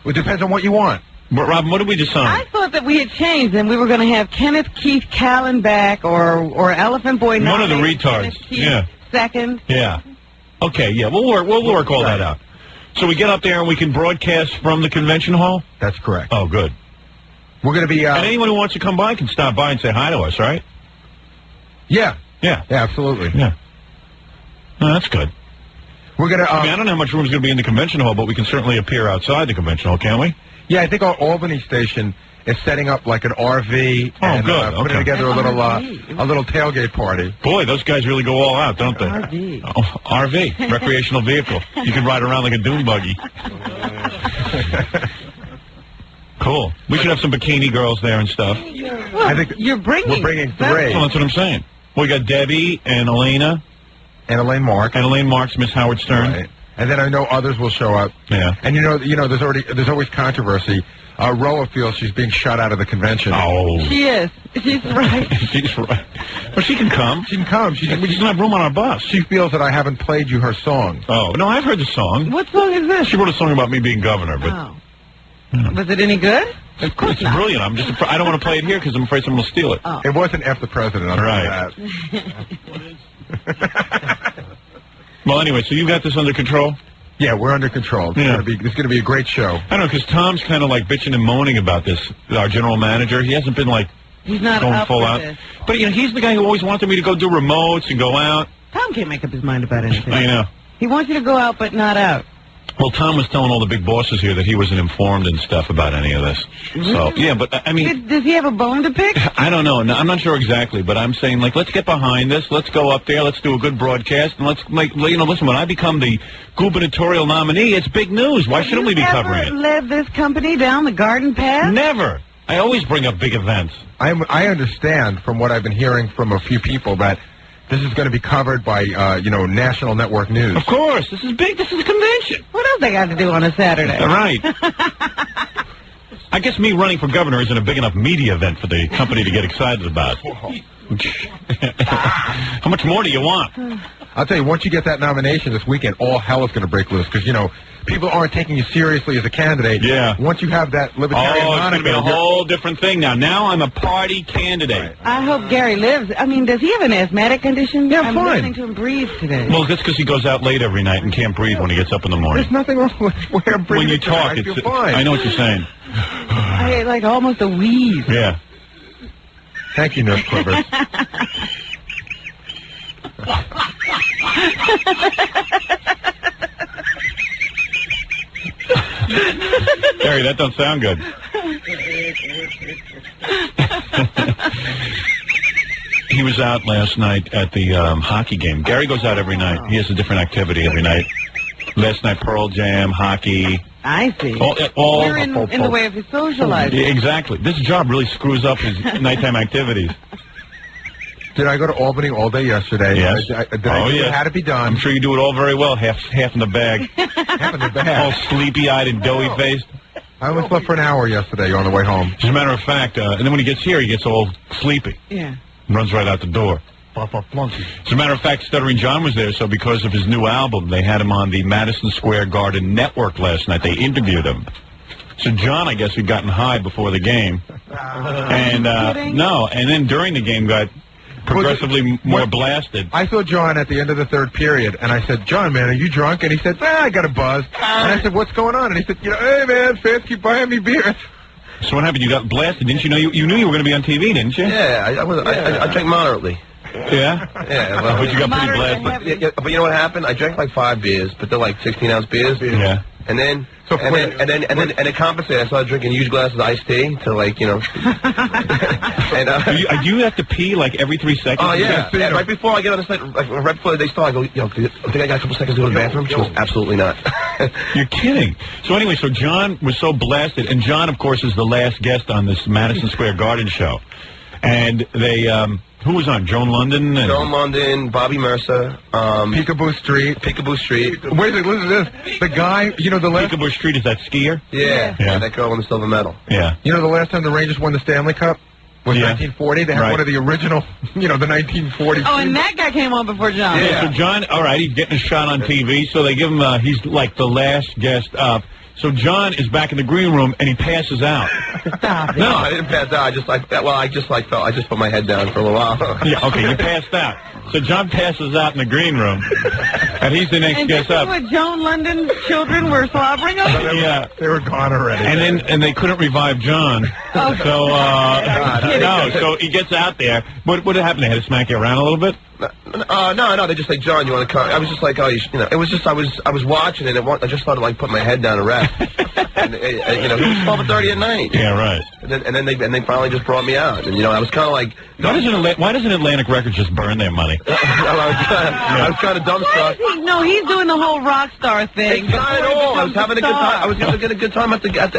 Well, it depends on what you want. But, Robin, what did we decide? I thought that we had changed, and we were going to have Kenneth Keith Callan back, or Elephant Boy. One of the retards. Yeah. Second. Yeah. Okay. Yeah. We'll work all that out. So we get up there and we can broadcast from the convention hall. That's correct. Oh, good. We're going to be. And anyone who wants to come by can stop by and say hi to us, right? Yeah. Yeah. Yeah. Absolutely. Yeah. Oh, that's good. We're going to. I mean, I don't know how much room is going to be in the convention hall, but we can certainly appear outside the convention hall, can't we? Yeah, I think our Albany station is setting up like an RV and putting together a little tailgate party. Boy, those guys really go all out, don't they? RV. Oh, RV, recreational vehicle. You can ride around like a dune buggy. Cool. We should have some bikini girls there and stuff. Well, I think we're bringing 3. Well, that's what I'm saying. We got Debbie and Elena. And Elaine Marks. And Elaine Marks, Miss Howard Stern. Right. And then I know others will show up. Yeah. And you know, there's always controversy. Roa feels she's being shut out of the convention. Oh. She is. She's right. She's right. Well, she can come. She can come. We just don't have room on our bus. She feels that I haven't played you her song. Oh. No, I've heard the song. What song is this? She wrote a song about me being governor, but... Oh. Was it any good? Of course it's brilliant. I'm just I don't want to play it here because I'm afraid someone will steal it. Oh. It wasn't F the President. Right. Well, anyway, so you got this under control? Yeah, we're under control. It's going to be a great show. I don't know, because Tom's kind of like bitching and moaning about this. Our general manager, he hasn't been like he's not going up full for out. this. But you know, he's the guy who always wanted me to go do remotes and go out. Tom can't make up his mind about anything. I know. He wants you to go out, but not out. Well, Tom was telling all the big bosses here that he wasn't informed and stuff about any of this. So, yeah, but I mean... Does he have a bone to pick? I don't know. No, I'm not sure exactly, but I'm saying, like, let's get behind this. Let's go up there. Let's do a good broadcast. And let's make, you know, listen, when I become the gubernatorial nominee, it's big news. Why shouldn't we be covering it? Have you ever led this company down the garden path? Never. I always bring up big events. I understand from what I've been hearing from a few people that this is going to be covered by, national network news. Of course. This is big. This is a convention. What else they got to do on a Saturday? Right. I guess me running for governor isn't a big enough media event for the company to get excited about. How much more do you want? I'll tell you, once you get that nomination this weekend, all hell is going to break loose because, you know, people aren't taking you seriously as a candidate. Yeah. Once you have that libertarian it's going to be a whole different thing now. Now I'm a party candidate. I hope Gary lives. I mean, does he have an asthmatic condition? Yeah, I'm fine. listening to him breathe today. Well, that's because he goes out late every night and can't breathe when he gets up in the morning. There's nothing wrong with where I'm breathing. When you talk, I feel fine. I know what you're saying. I had like almost a wheeze. Yeah. Thank you, Nurse Clippers. Gary, that don't sound good. He was out last night at the hockey game. Gary goes out every night. He has a different activity every night. Last night, Pearl Jam, hockey. I see. All You're in the way of his socializing. Yeah, exactly. This job really screws up his nighttime activities. Did I go to Albany all day yesterday? Yes. Did I do it? Had to be done. I'm sure you do it all very well. Half in the bag. Half in the bag. All sleepy-eyed and doughy-faced. I only slept for an hour yesterday on the way home. As a matter of fact, and then when he gets here, he gets all sleepy. Yeah. Runs right out the door. As a matter of fact, Stuttering John was there, so because of his new album, they had him on the Madison Square Garden Network last night. They interviewed him. So John, I guess, had gotten high before the game. And no, and then during the game got progressively more blasted. I saw John at the end of the third period, and I said, "John, man, are you drunk?" And he said, "I got a buzz." And I said, "What's going on?" And he said, "Hey, man, fans keep buying me beers." So what happened? You got blasted, didn't you know? You knew you were going to be on TV, didn't you? Yeah, I drank moderately. Yeah? Yeah, well, but you got pretty blasted. But you know what happened? I drank like 5 beers, but they're like 16-ounce beers. Yeah. And then it compensated. I started drinking huge glasses of iced tea to and do you have to pee like every 3 seconds? Oh yeah. Right before I get on the set, right before they start, I go, I think I got a couple seconds to go to the bathroom. She goes, absolutely not. You're kidding. So anyway, so John was so blasted, and John, of course, is the last guest on this Madison Square Garden show, and they. Who was on? Joan London? Joan London, Bobby Mercer, Peekaboo Street. Peekaboo Street. Wait a second, listen to this. The guy, the last... Peekaboo Street, is that skier? Yeah, that girl in the silver medal. Yeah. The last time the Rangers won the Stanley Cup was 1940. They had one of the original, the 1940. Oh, and that guy came on before John. Yeah, so John, all right, he's getting a shot on TV, so they give him, he's like the last guest up. So John is back in the green room, and he passes out. Stop it. No, I didn't pass out. I just put my head down for a little while. Yeah, okay, you passed out. So John passes out in the green room, and he's the next guest up. And what Joan London's children were slobbering on? Yeah. They were gone already. And they couldn't revive John. Okay. So, so he gets out there. What happened? They had to smack you around a little bit? No, they just like, John, you want to come? I was just like, it was just, I was watching it, and I just started like putting my head down to rest. And, it was 12:30 at night. Yeah, right. And then they finally just brought me out, and I was kind of like, why doesn't Atlantic Records just burn their money? I was kind of dumbstruck. No, he's doing the whole rock star thing. It's not at all. I was having a good time. I was having a good time at the game.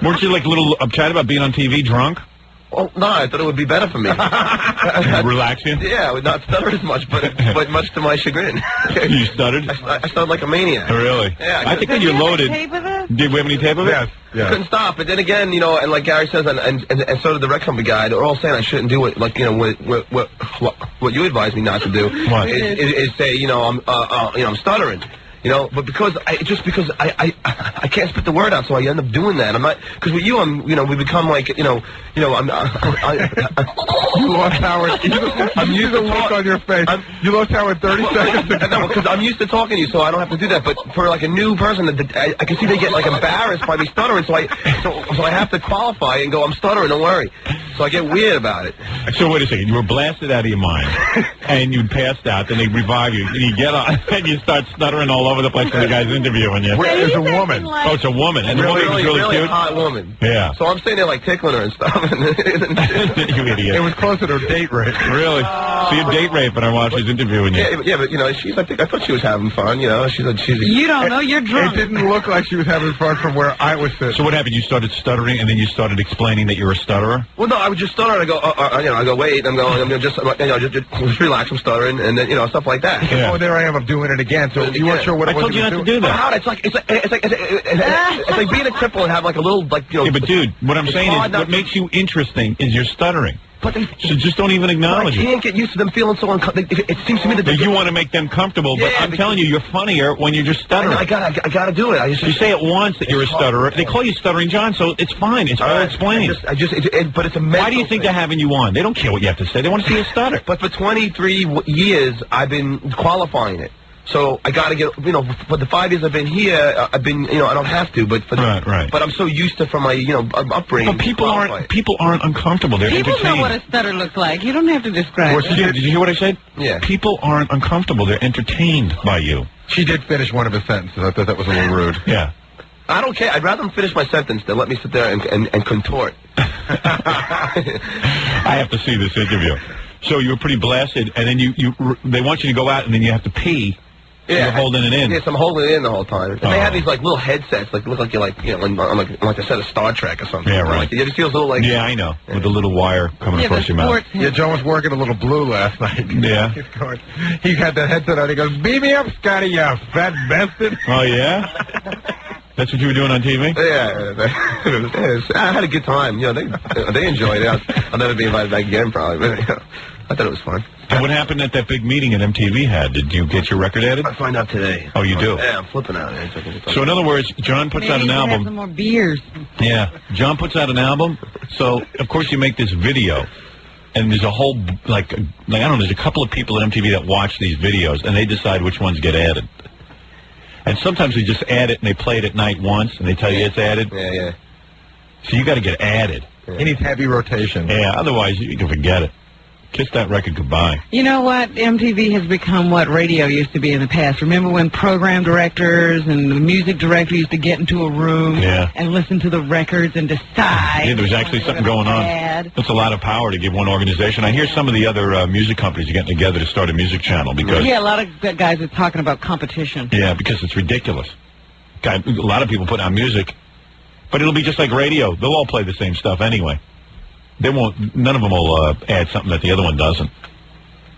Weren't you like a little uptight about being on TV drunk? Well, no, I thought it would be better for me. Relax you? Yeah, I would not stutter as much, but much to my chagrin. You stuttered? I stuttered like a maniac. Really? Yeah. I think when you're loaded... Did we have any tape of it? Yes. Yeah. Couldn't stop. But then again, and like Gary says, and so did the rec company guy, they're all saying I shouldn't do it. Like, what you advised me not to do is say, I'm stuttering. But because I can't spit the word out, so I end up doing that. I'm not, because with you, we become like, you lost Howard. I'm used to look on your face. You lost Howard 30 seconds ago. No, because I'm used to talking to you, so I don't have to do that. But for like a new person, I can see they get like embarrassed by me stuttering, so I have to qualify and go, I'm stuttering, don't worry. So I get weird about it. So wait a second, you were blasted out of your mind, and you passed out, then they revive you, and you get on, and you start stuttering all over the place when the guy's interviewing you. There's a woman. Oh, it's a woman. And the woman was really cute? Hot woman. Yeah. So I'm sitting there like tickling her and stuff. You idiot. It was closer to a date rape. Really? So you date rape when I watched she's interviewing you. Yeah, but I thought she was having fun, she's You don't know, you're drunk. It didn't look like she was having fun from where I was sitting. So what happened? You started stuttering, and then you started explaining that you're a stutterer? Well, no, I would just stutter, and I go, wait, I'm just relax, I'm stuttering, and then, stuff like that. Yeah. Oh, there I am, I'm doing it again, so you weren't sure what it was. I told you not to do that. It's like being a cripple and have like a little, Yeah, but dude, what I'm saying is, what makes you interesting is your stuttering. But so just don't even acknowledge it. I can't get used to them feeling so uncomfortable. It seems to me that you want to make them comfortable, but I'm telling you, you're funnier when you're just stuttering. I gotta do it. You say it once that you're a stutterer. They call you Stuttering John, so it's fine. It's all explained. But it's a mental Why do you think they're having you on? They don't care what you have to say. They want to see you stutter. But for 23 years, I've been qualifying it. So I got to get, for the 5 years I've been here, I've been, I don't have to, but but I'm so used to from my, upbringing. But people aren't uncomfortable. They're People entertained. know what a stutter looks like. You don't have to describe it. Did you hear what I said? Yeah. People aren't uncomfortable. They're entertained by you. She did finish one of his sentences. I thought that was a little rude. Yeah. I don't care. I'd rather them finish my sentence than let me sit there and contort. I have to see this interview. So you were pretty blasted, and then they want you to go out, and then you have to pee. Yeah, you're holding it in. Yes, I'm holding it in the whole time. And they have these like little headsets, like look like you're like on like a set of Star Trek or something. Yeah, right. Like, you ever see those little like? Yeah, I know. With the little wire coming across your mouth. Yeah, John was working a little blue last night. Yeah. He had the headset on. He goes, "Beat me up, Scotty, you fat bastard." Oh yeah. That's what you were doing on TV? Yeah. I had a good time. You know, they enjoyed it. I'll never be invited back again, probably. But, you know, I thought it was fun. And what happened at that big meeting that MTV had? Did you get your record added? I find out today. Oh, you do? Yeah, I'm flipping out. So in other words, John puts out an album. Have some more beers. Yeah, John puts out an album. So of course you make this video, and there's a whole like I don't know. There's a couple of people at MTV that watch these videos, and they decide which ones get added. And sometimes they just add it and they play it at night once, and they tell you it's added. Yeah. So you got to get added. He needs heavy rotation. Yeah, otherwise you can forget it. Kiss that record goodbye. You know what? MTV has become what radio used to be in the past. Remember when program directors and the music director used to get into a room and listen to the records and decide? Yeah, there's actually something going on. That's a lot of power to give one organization. I hear some of the other music companies are getting together to start a music channel because... Yeah, a lot of guys are talking about competition. Yeah, because it's ridiculous. A lot of people put out music, but it'll be just like radio. They'll all play the same stuff anyway. They won't. None of them will add something that the other one doesn't.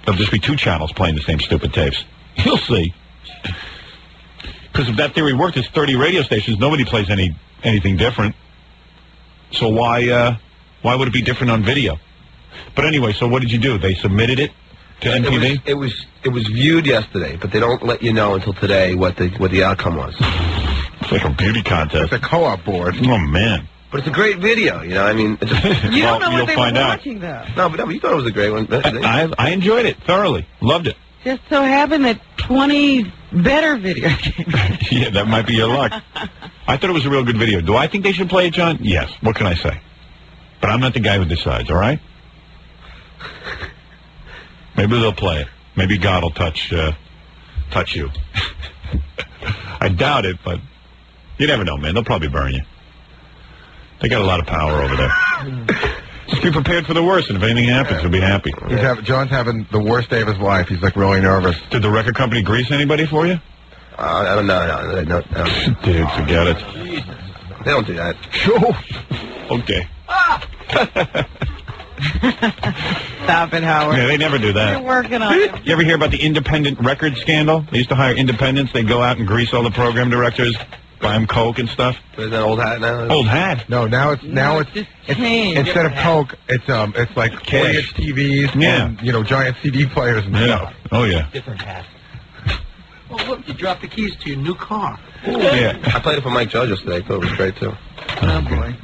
There'll just be two channels playing the same stupid tapes. You'll see. Because if that theory worked, there's 30 radio stations. Nobody plays anything different. So why would it be different on video? But anyway, so what did you do? They submitted it to MTV. It was viewed yesterday, but they don't let you know until today what the outcome was. It's like a beauty contest. It's a co-op board. Oh man. But it's a great video, you know. I mean, it's just, you don't know what they were watching, though. No, but you thought it was a great one. I enjoyed it thoroughly. Loved it. Just so happened that 20 better videos came out. Yeah, that might be your luck. I thought it was a real good video. Do I think they should play it, John? Yes. What can I say? But I'm not the guy who decides, all right? Maybe they'll play it. Maybe God will touch you. I doubt it, but you never know, man. They'll probably burn you. They got a lot of power over there. Just be prepared for the worst, and if anything happens, you'll be happy. John's having the worst day of his life. He's, like, really nervous. Did the record company grease anybody for you? I don't know. No. Dude, forget it. They don't do that. Okay. Stop it, Howard. Yeah, they never do that. You're working on it. You ever hear about the independent record scandal? They used to hire independents. They'd go out and grease all the program directors. Buy them Coke and stuff. Is that old hat now? Old hat? No, now it's instead of Coke, it's like 4-inch TVs and giant CD players and stuff. Oh yeah. Different hat. Well, look, you dropped the keys to your new car. Yeah. I played it for Mike Judge yesterday. I thought it was great too. Oh boy.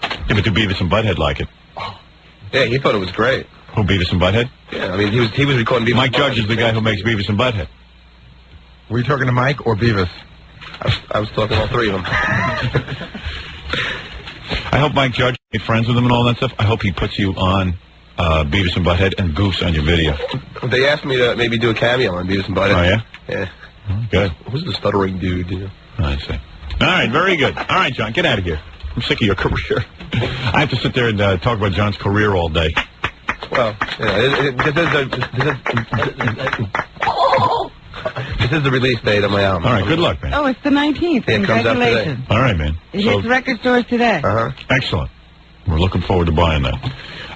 Yeah, but do Beavis and Butthead like it? Yeah, he thought it was great. Who, Beavis and Butthead? Yeah, I mean he was recording Beavis. Mike Judge is the guy who makes Beavis and Butthead. Were you talking to Mike or Beavis? I was talking to all three of them. I hope Mike Judge made friends with him and all that stuff. I hope he puts you on Beavis and Butthead and Goose on your video. They asked me to maybe do a cameo on Beavis and Butthead. Oh, yeah? Yeah. Good. Who's the stuttering dude? You know? I see. All right, very good. All right, John, get out of here. I'm sick of your career. I have to sit there and talk about John's career all day. Well, this is the release date of my album. All right, good luck, man. Oh, it's the 19th. Yeah, it comes out today. Congratulations. All right, man. It hits record stores today. Excellent. We're looking forward to buying that.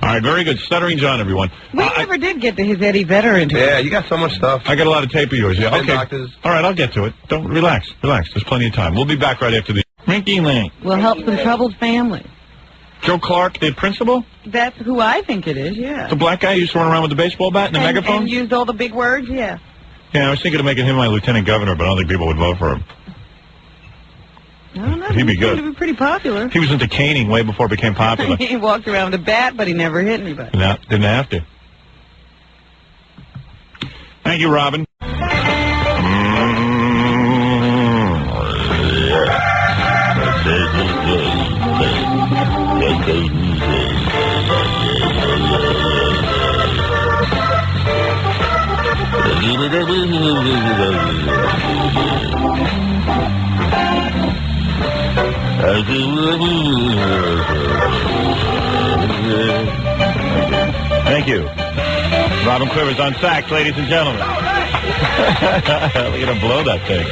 All right, very good. Stuttering John, everyone. We never did get to his Eddie Vedder interview. Yeah, you got so much stuff. I got a lot of tape of yours. Yeah, okay. Doctors. All right, I'll get to it. Don't relax. There's plenty of time. We'll be back right after the Rinky Link. We'll help some troubled families. Joe Clark, the principal? That's who I think it is, yeah. The black guy who used to run around with the baseball bat and the megaphone? And used all the big words, yeah. Yeah, I was thinking of making him my lieutenant governor, but I don't think people would vote for him. I don't know. He'd be good. He'd be pretty popular. He was into caning way before it became popular. He walked around with a bat, but he never hit anybody. No, didn't have to. Thank you, Robin. Thank you. Robin Quivers on sax, ladies and gentlemen. Look at him blow that thing.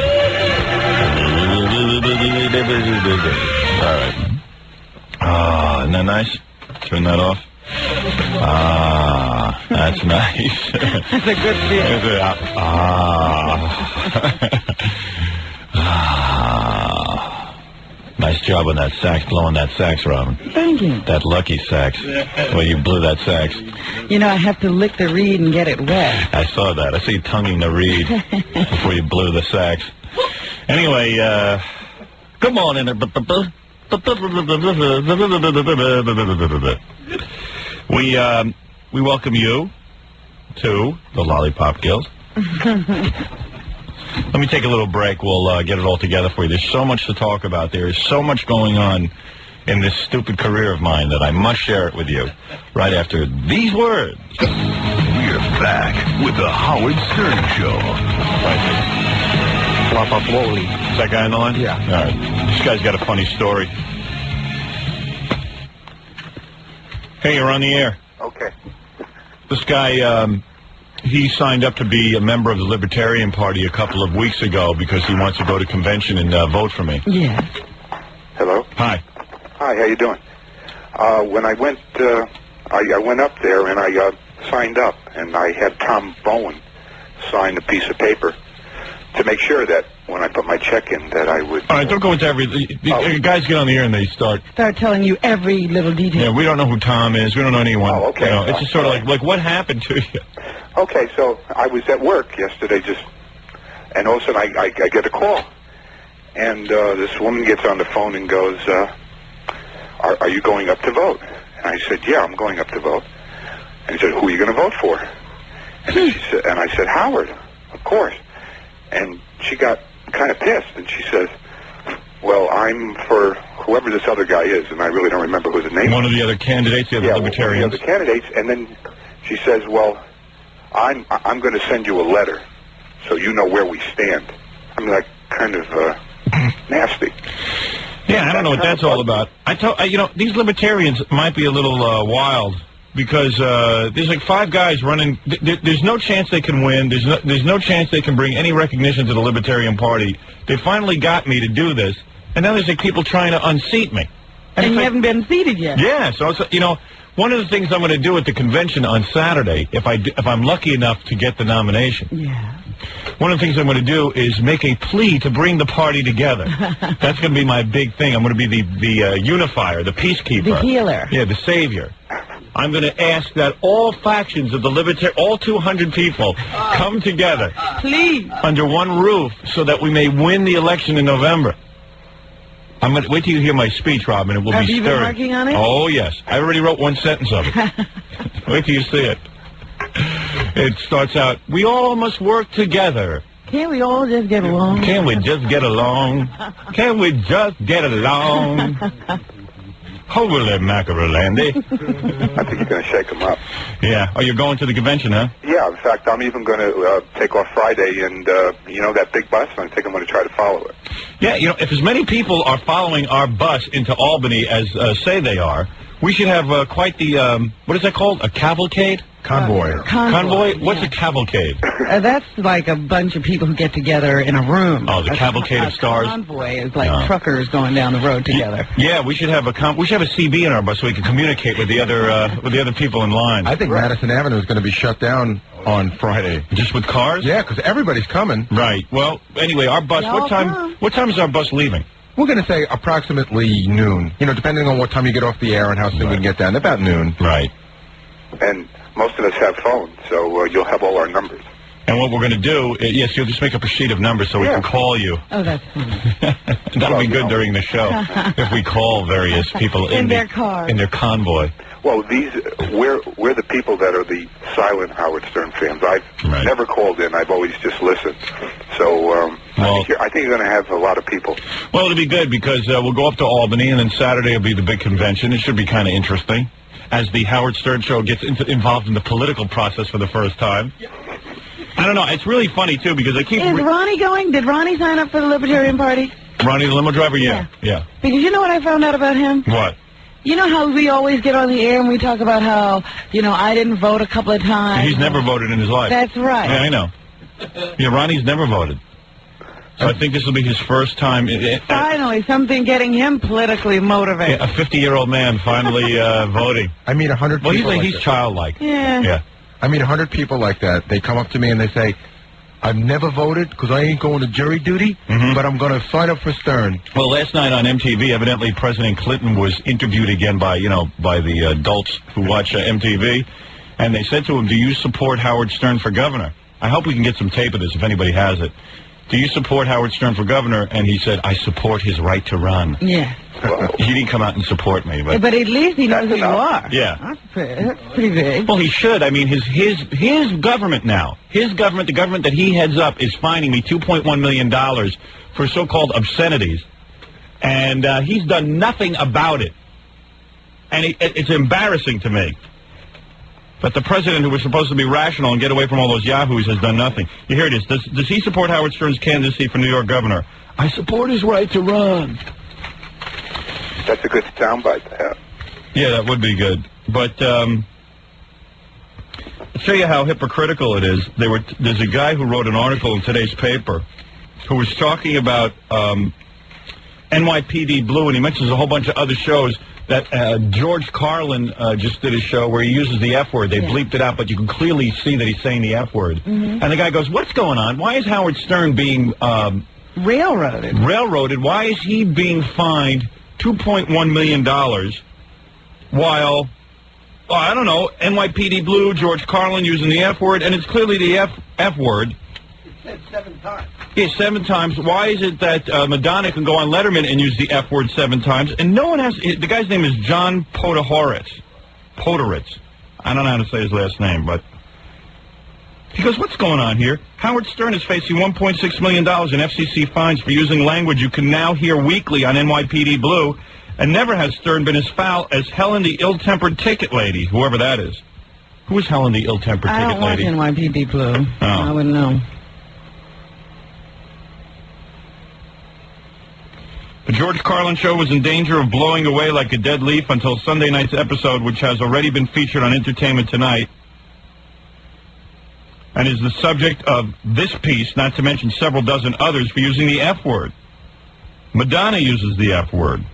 All right. Ah, isn't that nice? Turn that off. Ah, that's nice. That's a good feeling. Ah. Nice job on that sax, blowing that sax, Robin. Thank you. That lucky sax. Well, you blew that sax. You know, I have to lick the reed and get it wet. I saw that. I saw you tonguing the reed before you blew the sax. Anyway, good morning. We welcome you to the Lollipop Guild. Let me take a little break. We'll get it all together for you. There's so much to talk about. There is so much going on in this stupid career of mine that I must share it with you right after these words. We're back with the Howard Stern Show. Is that guy on the line? Yeah. All right. This guy's got a funny story. Hey, you're on the air. Okay. This guy, he signed up to be a member of the Libertarian Party a couple of weeks ago because he wants to go to convention and vote for me. Yeah. Hello? Hi. Hi, how you doing? When I went, I went up there and I signed up, and I had Tom Bowen sign a piece of paper to make sure that when I put my check in that I would... All right, don't go into every... The guys get on the air and they start telling you every little detail. Yeah, we don't know who Tom is. We don't know anyone. Oh, okay. You know, it's just sort of like what happened to you? Okay, so I was at work yesterday and all of a sudden I get a call. And this woman gets on the phone and goes, are you going up to vote? And I said, yeah, I'm going up to vote. And she said, who are you going to vote for? And I said, Howard, of course. And she got kind of pissed, and she says, well, I'm for whoever this other guy is, and I really don't remember who the name is. One of the other candidates, the other Libertarians. One of the other candidates, and then she says, well, I'm going to send you a letter so you know where we stand. I'm like, kind of nasty. Yeah, I don't know what that's all about. You know, these Libertarians might be a little wild. Because there's like 5 guys running. There's no chance they can win. There's no chance they can bring any recognition to the Libertarian Party. They finally got me to do this, and now there's like people trying to unseat me. And you haven't been seated yet. Yeah, so you know, one of the things I'm going to do at the convention on Saturday, if I'm lucky enough to get the nomination. Yeah. One of the things I'm going to do is make a plea to bring the party together. That's going to be my big thing. I'm going to be the unifier, the peacekeeper, the healer. Yeah, the savior. I'm going to ask that all factions of the all 200 people come together, please, under one roof, so that we may win the election in November. I'm going to wait till you hear my speech, Robin. It will Have be you stirring. been working on it? Oh yes, I already wrote one sentence of it. Wait till you see it. It starts out, "We all must work together." Can't we all just get along? Can't we just get along? Can't we just get along? Holy mackerel, Andy. I think you're going to shake them up. Yeah. Oh, you're going to the convention, huh? Yeah, in fact, I'm even going to take off Friday, and, you know, that big bus, I think I'm going to try to follow it. Yeah, you know, if as many people are following our bus into Albany as say they are, we should have quite the, what is that called? A cavalcade? Convoy. Convoy? What's a cavalcade? That's like a bunch of people who get together in a room. Oh, the cavalcade of stars? A convoy is like truckers going down the road together. Yeah, we should have a CB in our bus so we can communicate with the other people in line. I think Madison Avenue is going to be shut down on Friday. Just with cars? Yeah, because everybody's coming. Right. Well, anyway, our bus. What time is our bus leaving? We're going to say approximately noon. You know, depending on what time you get off the air and how soon we can get down. About noon. Right. And most of us have phones, so you'll have all our numbers. And what we're going to do, yes, you'll just make up a sheet of numbers so we can call you. Oh, that's funny. That'll be good during the show if we call various people in their car, in their convoy. Well, we're the people that are the silent Howard Stern fans. I've never called in. I've always just listened. So I think you're going to have a lot of people. Well, it'll be good because we'll go up to Albany, and then Saturday will be the big convention. It should be kind of interesting as the Howard Stern Show gets involved in the political process for the first time. I don't know. It's really funny, too, because I keep... Is Ronnie going? Did Ronnie sign up for the Libertarian Party? Ronnie, the limo driver? Yeah. Because you know what I found out about him? What? You know how we always get on the air and we talk about how, you know, I didn't vote a couple of times? He's never voted in his life. That's right. Yeah, I know. Yeah, Ronnie's never voted. So I think this will be his first time. Finally, something getting him politically motivated. Yeah, a 50-year-old man finally voting. I meet 100 people. Well, he's childlike. Yeah. I meet 100 people like that. They come up to me and they say, I've never voted because I ain't going to jury duty, but I'm going to sign up for Stern. Well, last night on MTV, evidently President Clinton was interviewed again by the adults who watch MTV, and they said to him, "Do you support Howard Stern for governor?" I hope we can get some tape of this if anybody has it. Do you support Howard Stern for governor? And he said, "I support his right to run." Yeah. He didn't come out and support me, but at least he knows who you are. Yeah. That's pretty big. Well, he should. I mean, his government now, the government that he heads up, is fining me $2.1 million for so-called obscenities, and he's done nothing about it. And it's embarrassing to me that the president, who was supposed to be rational and get away from all those yahoos, has done nothing. Here it is. Does he support Howard Stern's candidacy for New York governor? I support his right to run. That's a good soundbite to have. Yeah, that would be good. But I'll show you how hypocritical it is. There's a guy who wrote an article in today's paper who was talking about NYPD Blue, and he mentions a whole bunch of other shows. That George Carlin just did a show where he uses the F word. They bleeped it out, but you can clearly see that he's saying the F word. And the guy goes, "What's going on? Why is Howard Stern being railroaded? Why is he being fined $2.1 million while, I don't know, NYPD Blue, George Carlin using the F word, and it's clearly the F word." It said 7 times. Yeah, 7 times. Why is it that Madonna can go on Letterman and use the F word 7 times, and no one has? The guy's name is John Podohoritz. I don't know how to say his last name, but he goes, "What's going on here? Howard Stern is facing $1.6 million in FCC fines for using language you can now hear weekly on NYPD Blue, and never has Stern been as foul as Helen the ill-tempered ticket lady," whoever that is. Who is Helen the ill-tempered ticket lady? I don't watch NYPD Blue. Oh. I wouldn't know. The George Carlin show was in danger of blowing away like a dead leaf until Sunday night's episode, which has already been featured on Entertainment Tonight, and is the subject of this piece, not to mention several dozen others, for using the F word. Madonna uses the F word.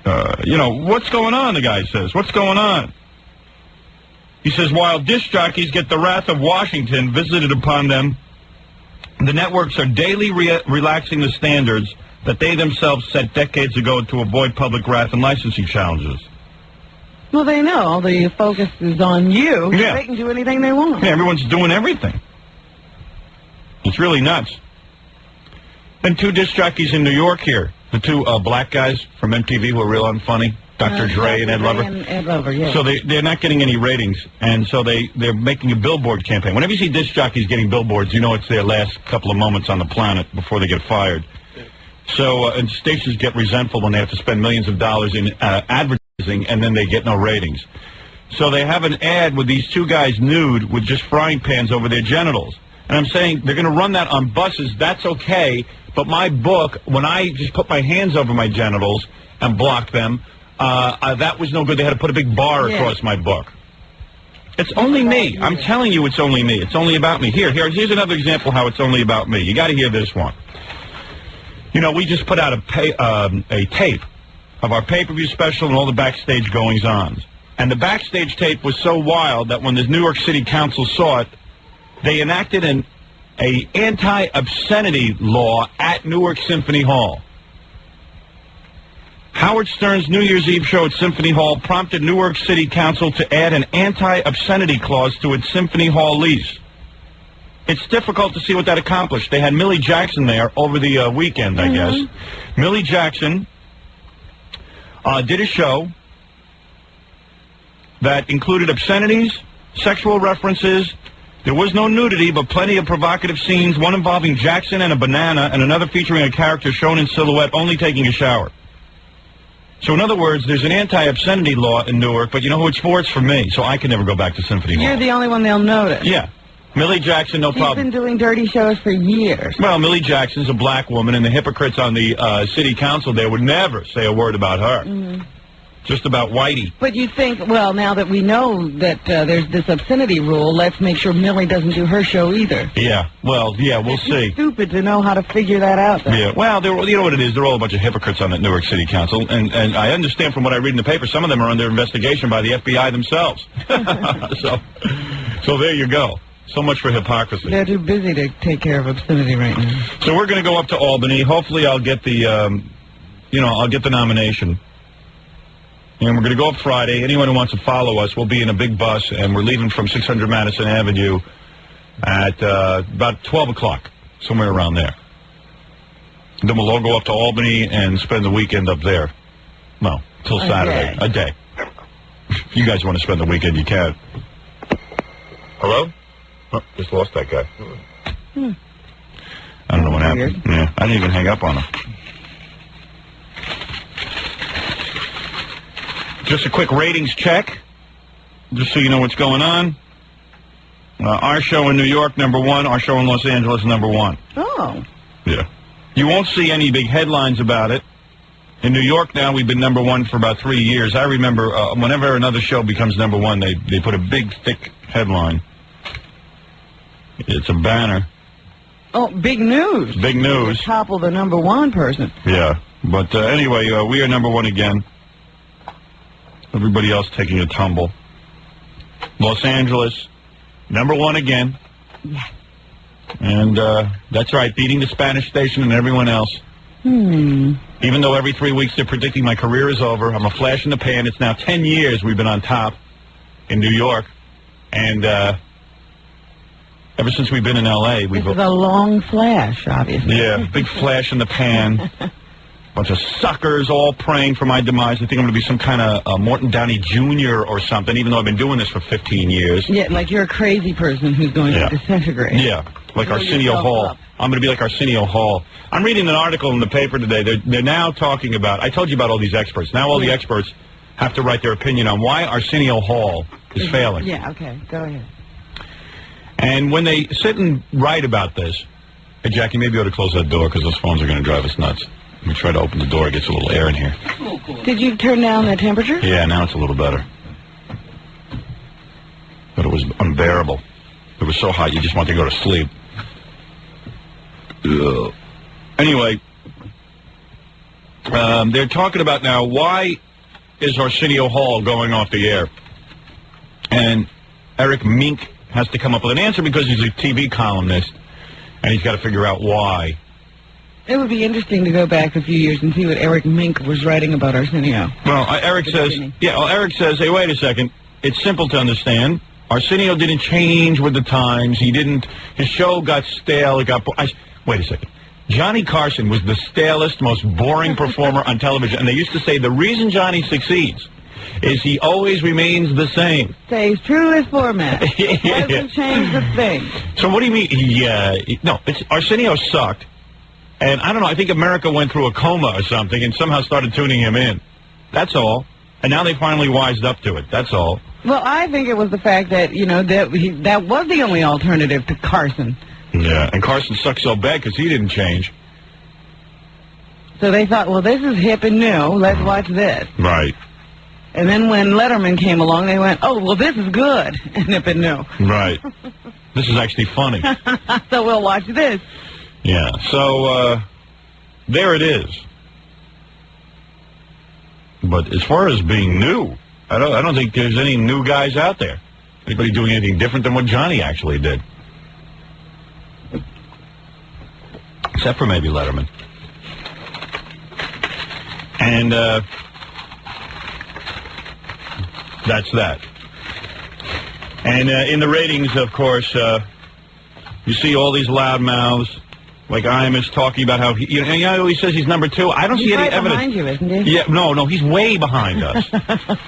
What's going on, the guy says. What's going on? He says, while disc jockeys get the wrath of Washington visited upon them, the networks are daily relaxing the standards that they themselves set decades ago to avoid public wrath and licensing challenges. Well, they know the focus is on you. Yeah. They can do anything they want. Yeah, everyone's doing everything. It's really nuts. And 2 disc jockeys in New York here. The 2 black guys from MTV who are real unfunny. Dr. Dre and Ed Lover. Ed Lover, yeah. So they're not getting any ratings, and so they're making a billboard campaign. Whenever you see disc jockeys getting billboards, you know it's their last couple of moments on the planet before they get fired. So and stations get resentful when they have to spend millions of dollars in advertising, and then they get no ratings. So they have an ad with these 2 guys nude with just frying pans over their genitals. And I'm saying they're going to run that on buses. That's okay, but my book, when I just put my hands over my genitals and block them, that was no good. They had to put a big bar across my book. It's only me. I'm telling you it's only me. It's only about me. Here's another example how it's only about me. You got to hear this one. We just put out a tape of our pay-per-view special and all the backstage goings-ons. And the backstage tape was so wild that when the New York City Council saw it, they enacted an anti-obscenity law at Newark Symphony Hall. Howard Stern's New Year's Eve show at Symphony Hall prompted Newark City Council to add an anti-obscenity clause to its Symphony Hall lease. It's difficult to see what that accomplished. They had Millie Jackson there over the weekend, I guess. Millie Jackson did a show that included obscenities, sexual references. There was no nudity, but plenty of provocative scenes, one involving Jackson and a banana, and another featuring a character shown in silhouette only taking a shower. So, in other words, there's an anti-obscenity law in Newark, but you know who it's for? It's for me, so I can never go back to Symphony Hall. You're the only one they'll notice. Yeah. Millie Jackson, no problem. She's been doing dirty shows for years. Well, Millie Jackson's a black woman, and the hypocrites on the city council there would never say a word about her. Just about Whitey. But you think, well, now that we know that there's this obscenity rule, let's make sure Millie doesn't do her show either. Yeah, well, yeah, we'll see. It's stupid to know how to figure that out, though. Yeah, well, you know what it is? They're all a bunch of hypocrites on that Newark City Council, and I understand from what I read in the paper, some of them are under investigation by the FBI themselves. So there you go. So much for hypocrisy. They're too busy to take care of obscenity right now. So we're going to go up to Albany. Hopefully I'll get the, I'll get the nomination. And we're going to go up Friday. Anyone who wants to follow us, we'll be in a big bus, and we're leaving from 600 Madison Avenue at about 12 o'clock, somewhere around there. Then we'll all go up to Albany and spend the weekend up there. Well, till Saturday. A day. If you guys want to spend the weekend, you can. Hello? Oh, just lost that guy. I don't know what happened. Yeah, I didn't even hang up on him. Just a quick ratings check, just so you know what's going on. Our show in New York, #1. Our show in Los Angeles, #1. Oh. Yeah. You won't see any big headlines about it. In New York now, we've been #1 for about 3 years. I remember whenever another show becomes #1, they put a big, thick headline. It's a banner. Oh, big news. Big news. Topple the #1 person. Yeah. But anyway, we are #1 again. Everybody else taking a tumble. Los Angeles, #1 again. Yeah. And that's right, beating the Spanish station and everyone else. Even though every 3 weeks they're predicting my career is over, I'm a flash in the pan. It's now 10 years we've been on top in New York. And ever since we've been in L.A., we've... This is a long flash, obviously. Yeah, big flash in the pan. Bunch of suckers all praying for my demise. They think I'm going to be some kind of Morton Downey Jr. or something, even though I've been doing this for 15 years. Yeah, like you're a crazy person who's going to disintegrate. Yeah, like Arsenio Hall. I'm going to be like Arsenio Hall. I'm reading an article in the paper today. They're now talking about, I told you about all these experts. Now all the experts have to write their opinion on why Arsenio Hall is failing. Yeah, okay, go ahead. And when they sit and write about this, hey, Jackie, maybe you ought to close that door because those phones are going to drive us nuts. Let me try to open the door. It gets a little air in here. Did you turn down the temperature? Yeah, now it's a little better. But it was unbearable. It was so hot, you just want to go to sleep. Ugh. Anyway, they're talking about now, why is Arsenio Hall going off the air? And Eric Mink has to come up with an answer because he's a TV columnist, and he's got to figure out why. It would be interesting to go back a few years and see what Eric Mink was writing about Arsenio. Well, Eric says, hey, wait a second. It's simple to understand. Arsenio didn't change with the times. His show got stale. Wait a second. Johnny Carson was the stalest, most boring performer on television. And they used to say the reason Johnny succeeds is he always remains the same. Stays true to his format. Doesn't change the thing. So what do you mean? Arsenio sucked. And I don't know, I think America went through a coma or something and somehow started tuning him in. That's all. And now they finally wised up to it. That's all. Well, I think it was the fact that, that was the only alternative to Carson. Yeah, and Carson sucked so bad because he didn't change. So they thought, well, this is hip and new. Let's watch this. Right. And then when Letterman came along, they went, oh, well, this is good and hip and new. Right. This is actually funny. So we'll watch this. Yeah, so there it is. But as far as being new, I don't think there's any new guys out there. Anybody doing anything different than what Johnny actually did. Except for maybe Letterman. And that's that. And in the ratings, of course, you see all these loudmouths. Like Imus talking about how he says he's #2. I don't see any evidence. He's right behind you, isn't he? Yeah, no, he's way behind us.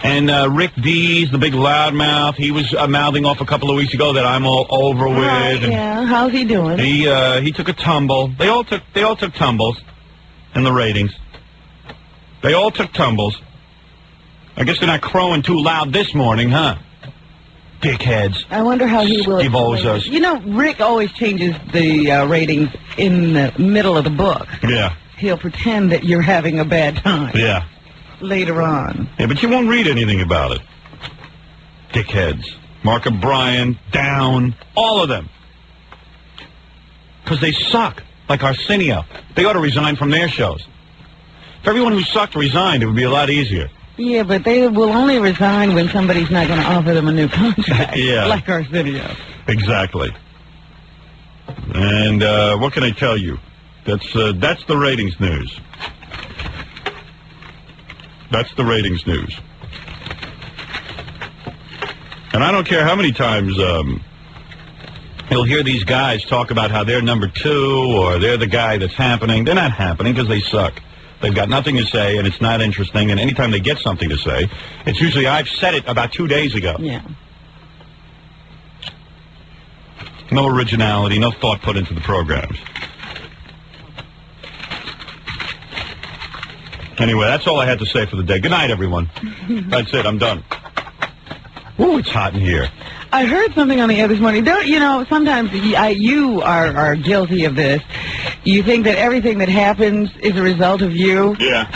And Rick Dees, the big loudmouth, he was mouthing off a couple of weeks ago that I'm all over with. And yeah, how's he doing? He took a tumble. They all took tumbles in the ratings. They all took tumbles. I guess they're not crowing too loud this morning, huh? Dickheads. I wonder how he will. Rick always changes the ratings in the middle of the book. Yeah. He'll pretend that you're having a bad time. Yeah. Later on. Yeah, but you won't read anything about it. Dickheads. Mark O'Brien, Down, all of them. Because they suck, like Arsenio. They ought to resign from their shows. If everyone who sucked resigned, it would be a lot easier. Yeah, but they will only resign when somebody's not going to offer them a new contract. Yeah. Like Arsenio. Exactly. And what can I tell you? That's the ratings news. That's the ratings news. And I don't care how many times you'll hear these guys talk about how they're number 2 or they're the guy that's happening. They're not happening because they suck. They've got nothing to say, and it's not interesting. And anytime they get something to say, it's usually, I've said it about 2 days ago. Yeah. No originality, no thought put into the programs. Anyway, that's all I had to say for the day. Good night, everyone. That's it. I'm done. Ooh, it's hot in here. I heard something on the air this morning. Don't you know? Sometimes you are guilty of this. You think that everything that happens is a result of you. Yeah.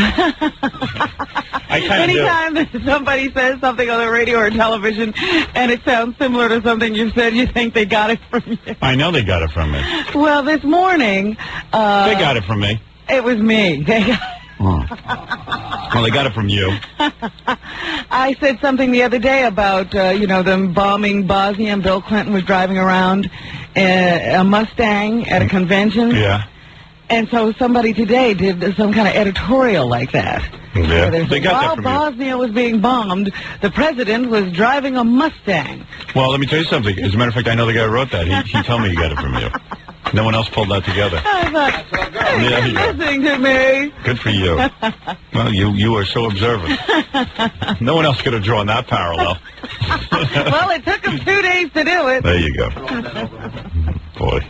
Anytime that somebody says something on the radio or television and it sounds similar to something you've said, you think they got it from you. I know they got it from me. Well, this morning... they got it from me. It was me. Well, they got it from you. I said something the other day about, them bombing Bosnia, and Bill Clinton was driving around a Mustang at a convention. Yeah. And so somebody today did some kind of editorial like that. Yeah. They got that from While Bosnia was being bombed, the president was driving a Mustang. Well, let me tell you something. As a matter of fact, I know the guy who wrote that. He told me he got it from you. No one else pulled that together. I thought, hey, you're listening to me. Good for you. Well, you are so observant. No one else could have drawn that parallel. Well, it took him 2 days to do it. There you go. Boy.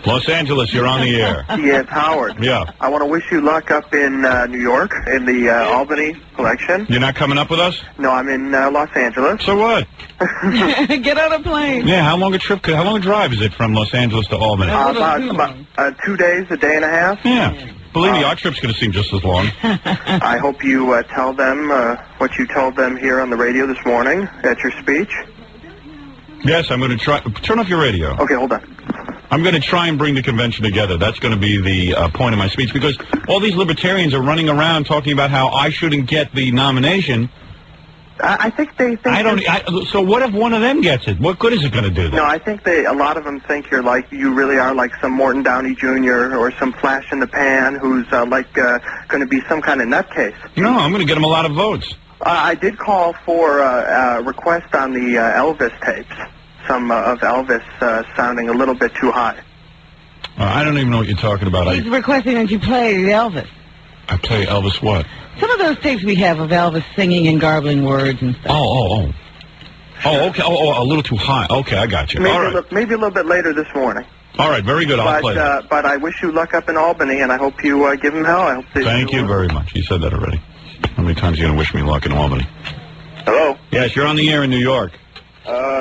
Los Angeles, you're on the air. Yes, Howard. Yeah. I want to wish you luck up in New York in the Albany election. You're not coming up with us? No, I'm in Los Angeles. So what? Get on a plane. Yeah, how long a drive is it from Los Angeles to Albany? About 2 days, a day and a half. Yeah. Believe me, our trip's going to seem just as long. I hope you tell them what you told them here on the radio this morning at your speech. Yes, I'm going to try. Turn off your radio. Okay, hold on. I'm going to try and bring the convention together. That's going to be the point of my speech, because all these libertarians are running around talking about how I shouldn't get the nomination. I think they think... So what if one of them gets it? What good is it going to do then? No, I think a lot of them think you really are like some Morton Downey Jr. or some flash in the pan who's going to be some kind of nutcase. No, I'm going to get him a lot of votes. I did call for a request on the Elvis tapes. Some of Elvis sounding a little bit too high. I don't even know what you're talking about. He's requesting that you play Elvis. I play Elvis what? Some of those tapes we have of Elvis singing and garbling words and stuff. Oh, okay. Oh, a little too high. Okay, I got you. Maybe, all right. Maybe a little bit later this morning. All right, very good. I'll play that. But I wish you luck up in Albany, and I hope you give him hell. I hope Thank you very much. You said that already. How many times are you going to wish me luck in Albany? Hello? Yes, you're on the air in New York.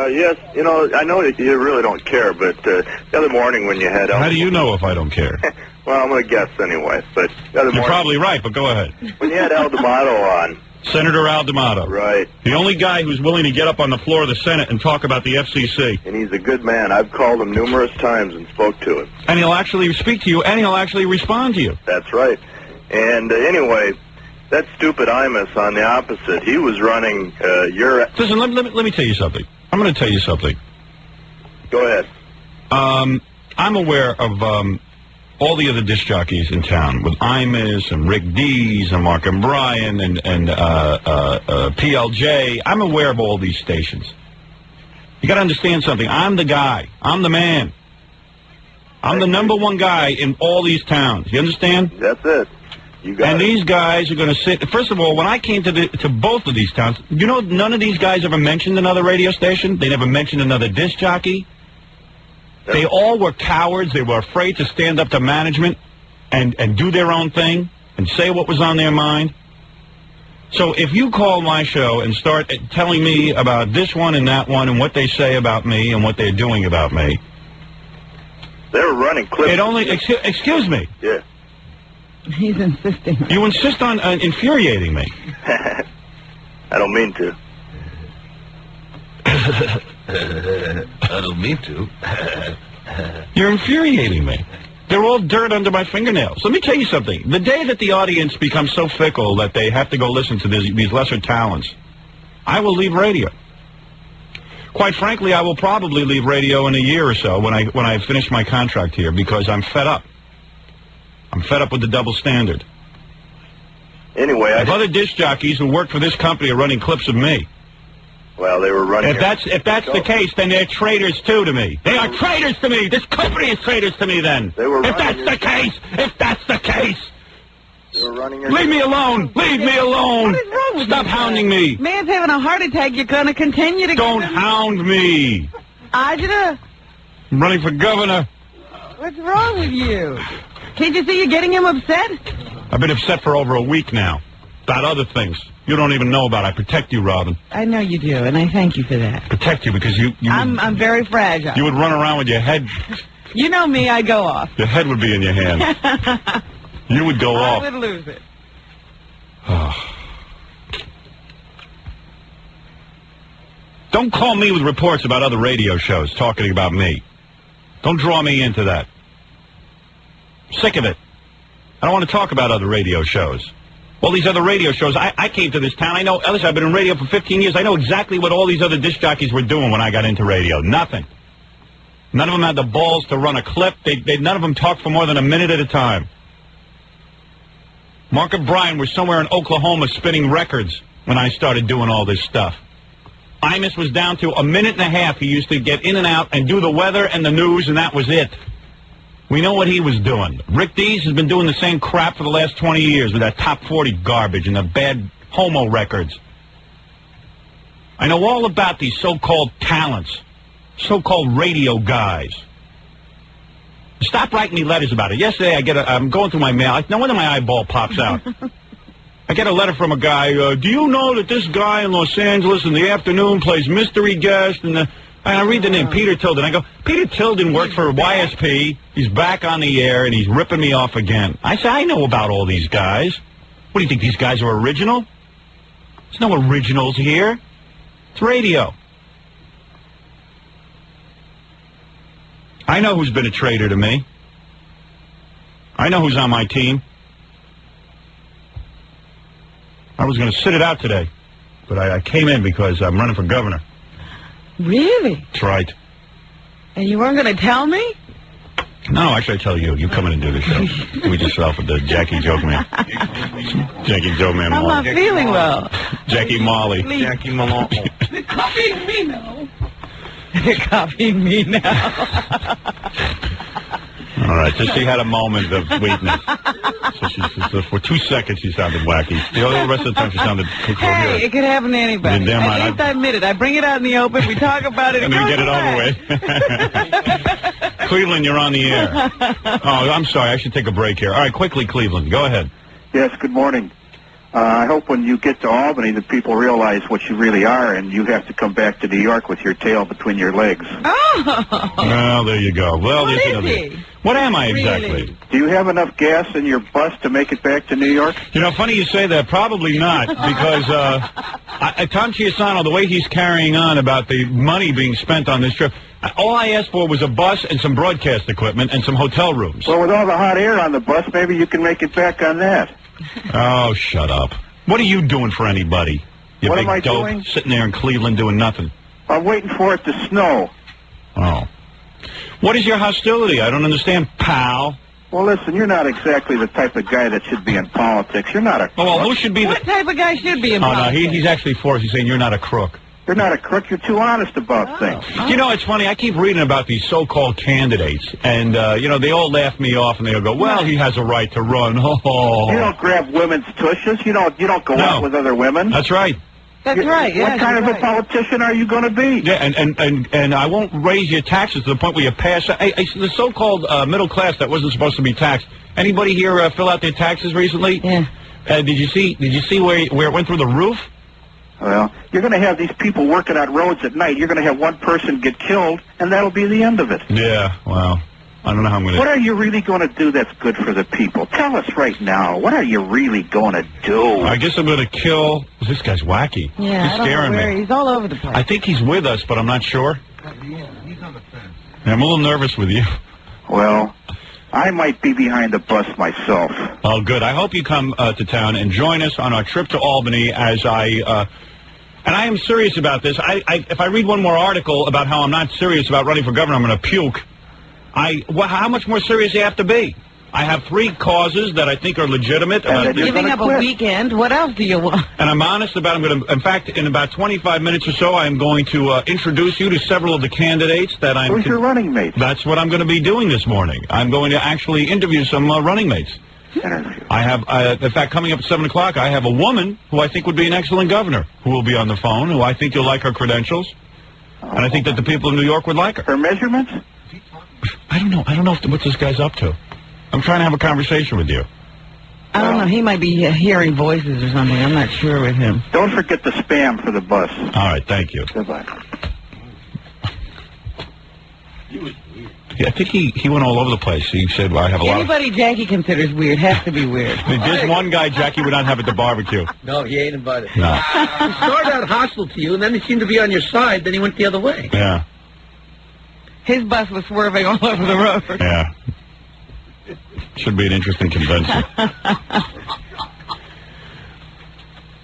Yes, I know that you really don't care, but the other morning when you had... How do you know if I don't care? Well, I'm going to guess anyway, but the other morning... You're probably right, but go ahead. When you had Al D'Amato on... Senator Al D'Amato. Right. The only guy who's willing to get up on the floor of the Senate and talk about the FCC. And he's a good man. I've called him numerous times and spoke to him. And he'll actually speak to you, and he'll actually respond to you. That's right. And anyway... That stupid Imus on the opposite, he was running your... Listen, let me tell you something. I'm going to tell you something. Go ahead. I'm aware of all the other disc jockeys in town, with Imus and Rick Dees and Mark and Brian and PLJ. I'm aware of all these stations. You got to understand something. I'm the guy. I'm the man. I'm the number one guy in all these towns. You understand? That's it. And these guys are going to sit... First of all, when I came to both of these towns, none of these guys ever mentioned another radio station. They never mentioned another disc jockey. They all were cowards. They were afraid to stand up to management and do their own thing and say what was on their mind. So if you call my show and start telling me about this one and that one and what they say about me and what they're doing about me... They were running clips. Excuse me. Yeah. He's insisting. You insist on infuriating me. I don't mean to. I don't mean to. You're infuriating me. They're all dirt under my fingernails. Let me tell you something. The day that the audience becomes so fickle that they have to go listen to these lesser talents, I will leave radio. Quite frankly, I will probably leave radio in a year or so when I finish my contract here because I'm fed up. I'm fed up with the double standard. Anyway, if other disc jockeys who work for this company are running clips of me. Well, they were running. If that's the case, then they're traitors too to me. They are traitors to me. This company is traitors to me. Then, if that's the case, they were running. Leave me alone. Leave me alone. What is wrong with Stop hounding me. Man's having a heart attack. You're going to continue to. Don't hound me. Ajita, I'm running for governor. what's wrong with you? Can't you see you're getting him upset? I've been upset for over a week now about other things you don't even know about. I protect you, Robin. I know you do, and I thank you for that. Protect you because I'm very fragile. You would run around with your head. You know me, I go off. Your head would be in your hand. You would go off. I would lose it. Don't call me with reports about other radio shows talking about me. Don't draw me into that. Sick of it. I don't want to talk about other radio shows. All these other radio shows, I came to this town. I know, listen, I've been in radio for 15 years. I know exactly what all these other disc jockeys were doing when I got into radio. Nothing. None of them had the balls to run a clip. None of them talked for more than a minute at a time. Mark and Brian were somewhere in Oklahoma spinning records when I started doing all this stuff. Imus was down to a minute and a half. He used to get in and out and do the weather and the news, and that was it. We know what he was doing. Rick Dees has been doing the same crap for the last 20 years with that top 40 garbage and the bad homo records. I know all about these so-called talents, so-called radio guys. Stop writing me letters about it. Yesterday, I'm going through my mail. No wonder my eyeball pops out. I get a letter from a guy. Do you know that this guy in Los Angeles in the afternoon plays mystery guest? And I read the name, Peter Tilden. I go, Peter Tilden worked for YSP. He's back on the air, and he's ripping me off again. I say, I know about all these guys. What, do you think these guys are original? There's no originals here. It's radio. I know who's been a traitor to me. I know who's on my team. I was going to sit it out today, but I came in because I'm running for governor. Really? That's right. And you weren't going to tell me? No, actually, I tell you. You come in and do the show. Do it yourself with the Jackie Joke Man. Jackie Joke Man. I'm not feeling well. Jackie Molly. Jackie Molly. They're copying me now. They're copying me now. All right, so she had a moment of weakness. So for 2 seconds she sounded wacky. The rest of the time she sounded coherent. Hey, it could happen to anybody. Damn right. At least I admit it. I bring it out in the open. We talk about it. And then we get it over with. Cleveland, you're on the air. Oh, I'm sorry. I should take a break here. All right, quickly, Cleveland. Go ahead. Yes, good morning. I hope when you get to Albany that people realize what you really are and you have to come back to New York with your tail between your legs. Oh! Well, there you go. Well, what is he? What am I exactly? Really? Do you have enough gas in your bus to make it back to New York? You know, funny you say that. Probably not, because Tom Chiasano, the way he's carrying on about the money being spent on this trip, all I asked for was a bus and some broadcast equipment and some hotel rooms. Well, with all the hot air on the bus, maybe you can make it back on that. Oh, shut up. What are you doing for anybody? You what big am I dope doing? Sitting there in Cleveland doing nothing. I'm waiting for it to snow. Oh. What is your hostility? I don't understand, pal. Well, listen, you're not exactly the type of guy that should be in politics. You're not a crook. Oh, well, who should be What type of guy should be in politics? No, he's actually for us. He's saying you're not a crook. You're not a crook. You're too honest about things. You know, it's funny. I keep reading about these so-called candidates, and, they all laugh me off, and they'll go, well, he has a right to run. Oh. You don't grab women's tushes. You don't go out with other women. That's right. That's right. Yeah, what kind of a politician are you going to be? Yeah, and I won't raise your taxes to the point where you pass. The so-called middle class that wasn't supposed to be taxed. Anybody here fill out their taxes recently? Yeah. Did you see where it went through the roof? Well, you're going to have these people working on roads at night. You're going to have one person get killed, and that'll be the end of it. Yeah, well, I don't know how I'm going to... What are you really going to do that's good for the people? Tell us right now. What are you really going to do? I guess I'm going to kill... This guy's wacky. Yeah, he's scaring me. He's all over the place. I think he's with us, but I'm not sure. He's on the fence. I'm a little nervous with you. Well, I might be behind the bus myself. And I am serious about this. If I read one more article about how I'm not serious about running for governor, I'm going to puke. How much more serious do you have to be? I have 3 causes that I think are legitimate. Giving up a weekend. What else do you want? And I'm honest about it. In fact, in about 25 minutes or so, I'm going to introduce you to several of the candidates that I'm... Who's your running mates? That's what I'm going to be doing this morning. I'm going to actually interview some running mates. I have, in fact, coming up at 7 o'clock, I have a woman who I think would be an excellent governor who will be on the phone, who I think you'll like her credentials. And I think that the people of New York would like her. Her measurements? I don't know. I don't know what this guy's up to. I'm trying to have a conversation with you. I don't know. He might be hearing voices or something. I'm not sure with him. Don't forget the spam for the bus. All right. Thank you. Goodbye. Yeah, I think he went all over the place. He said, well, I have a lot of... Anybody Jackie considers weird has to be weird. There's one guy Jackie would not have at the barbecue. No, he ain't invited. No. He started out hostile to you, and then he seemed to be on your side, then he went the other way. Yeah. His bus was swerving all over the road. Yeah. Should be an interesting convention.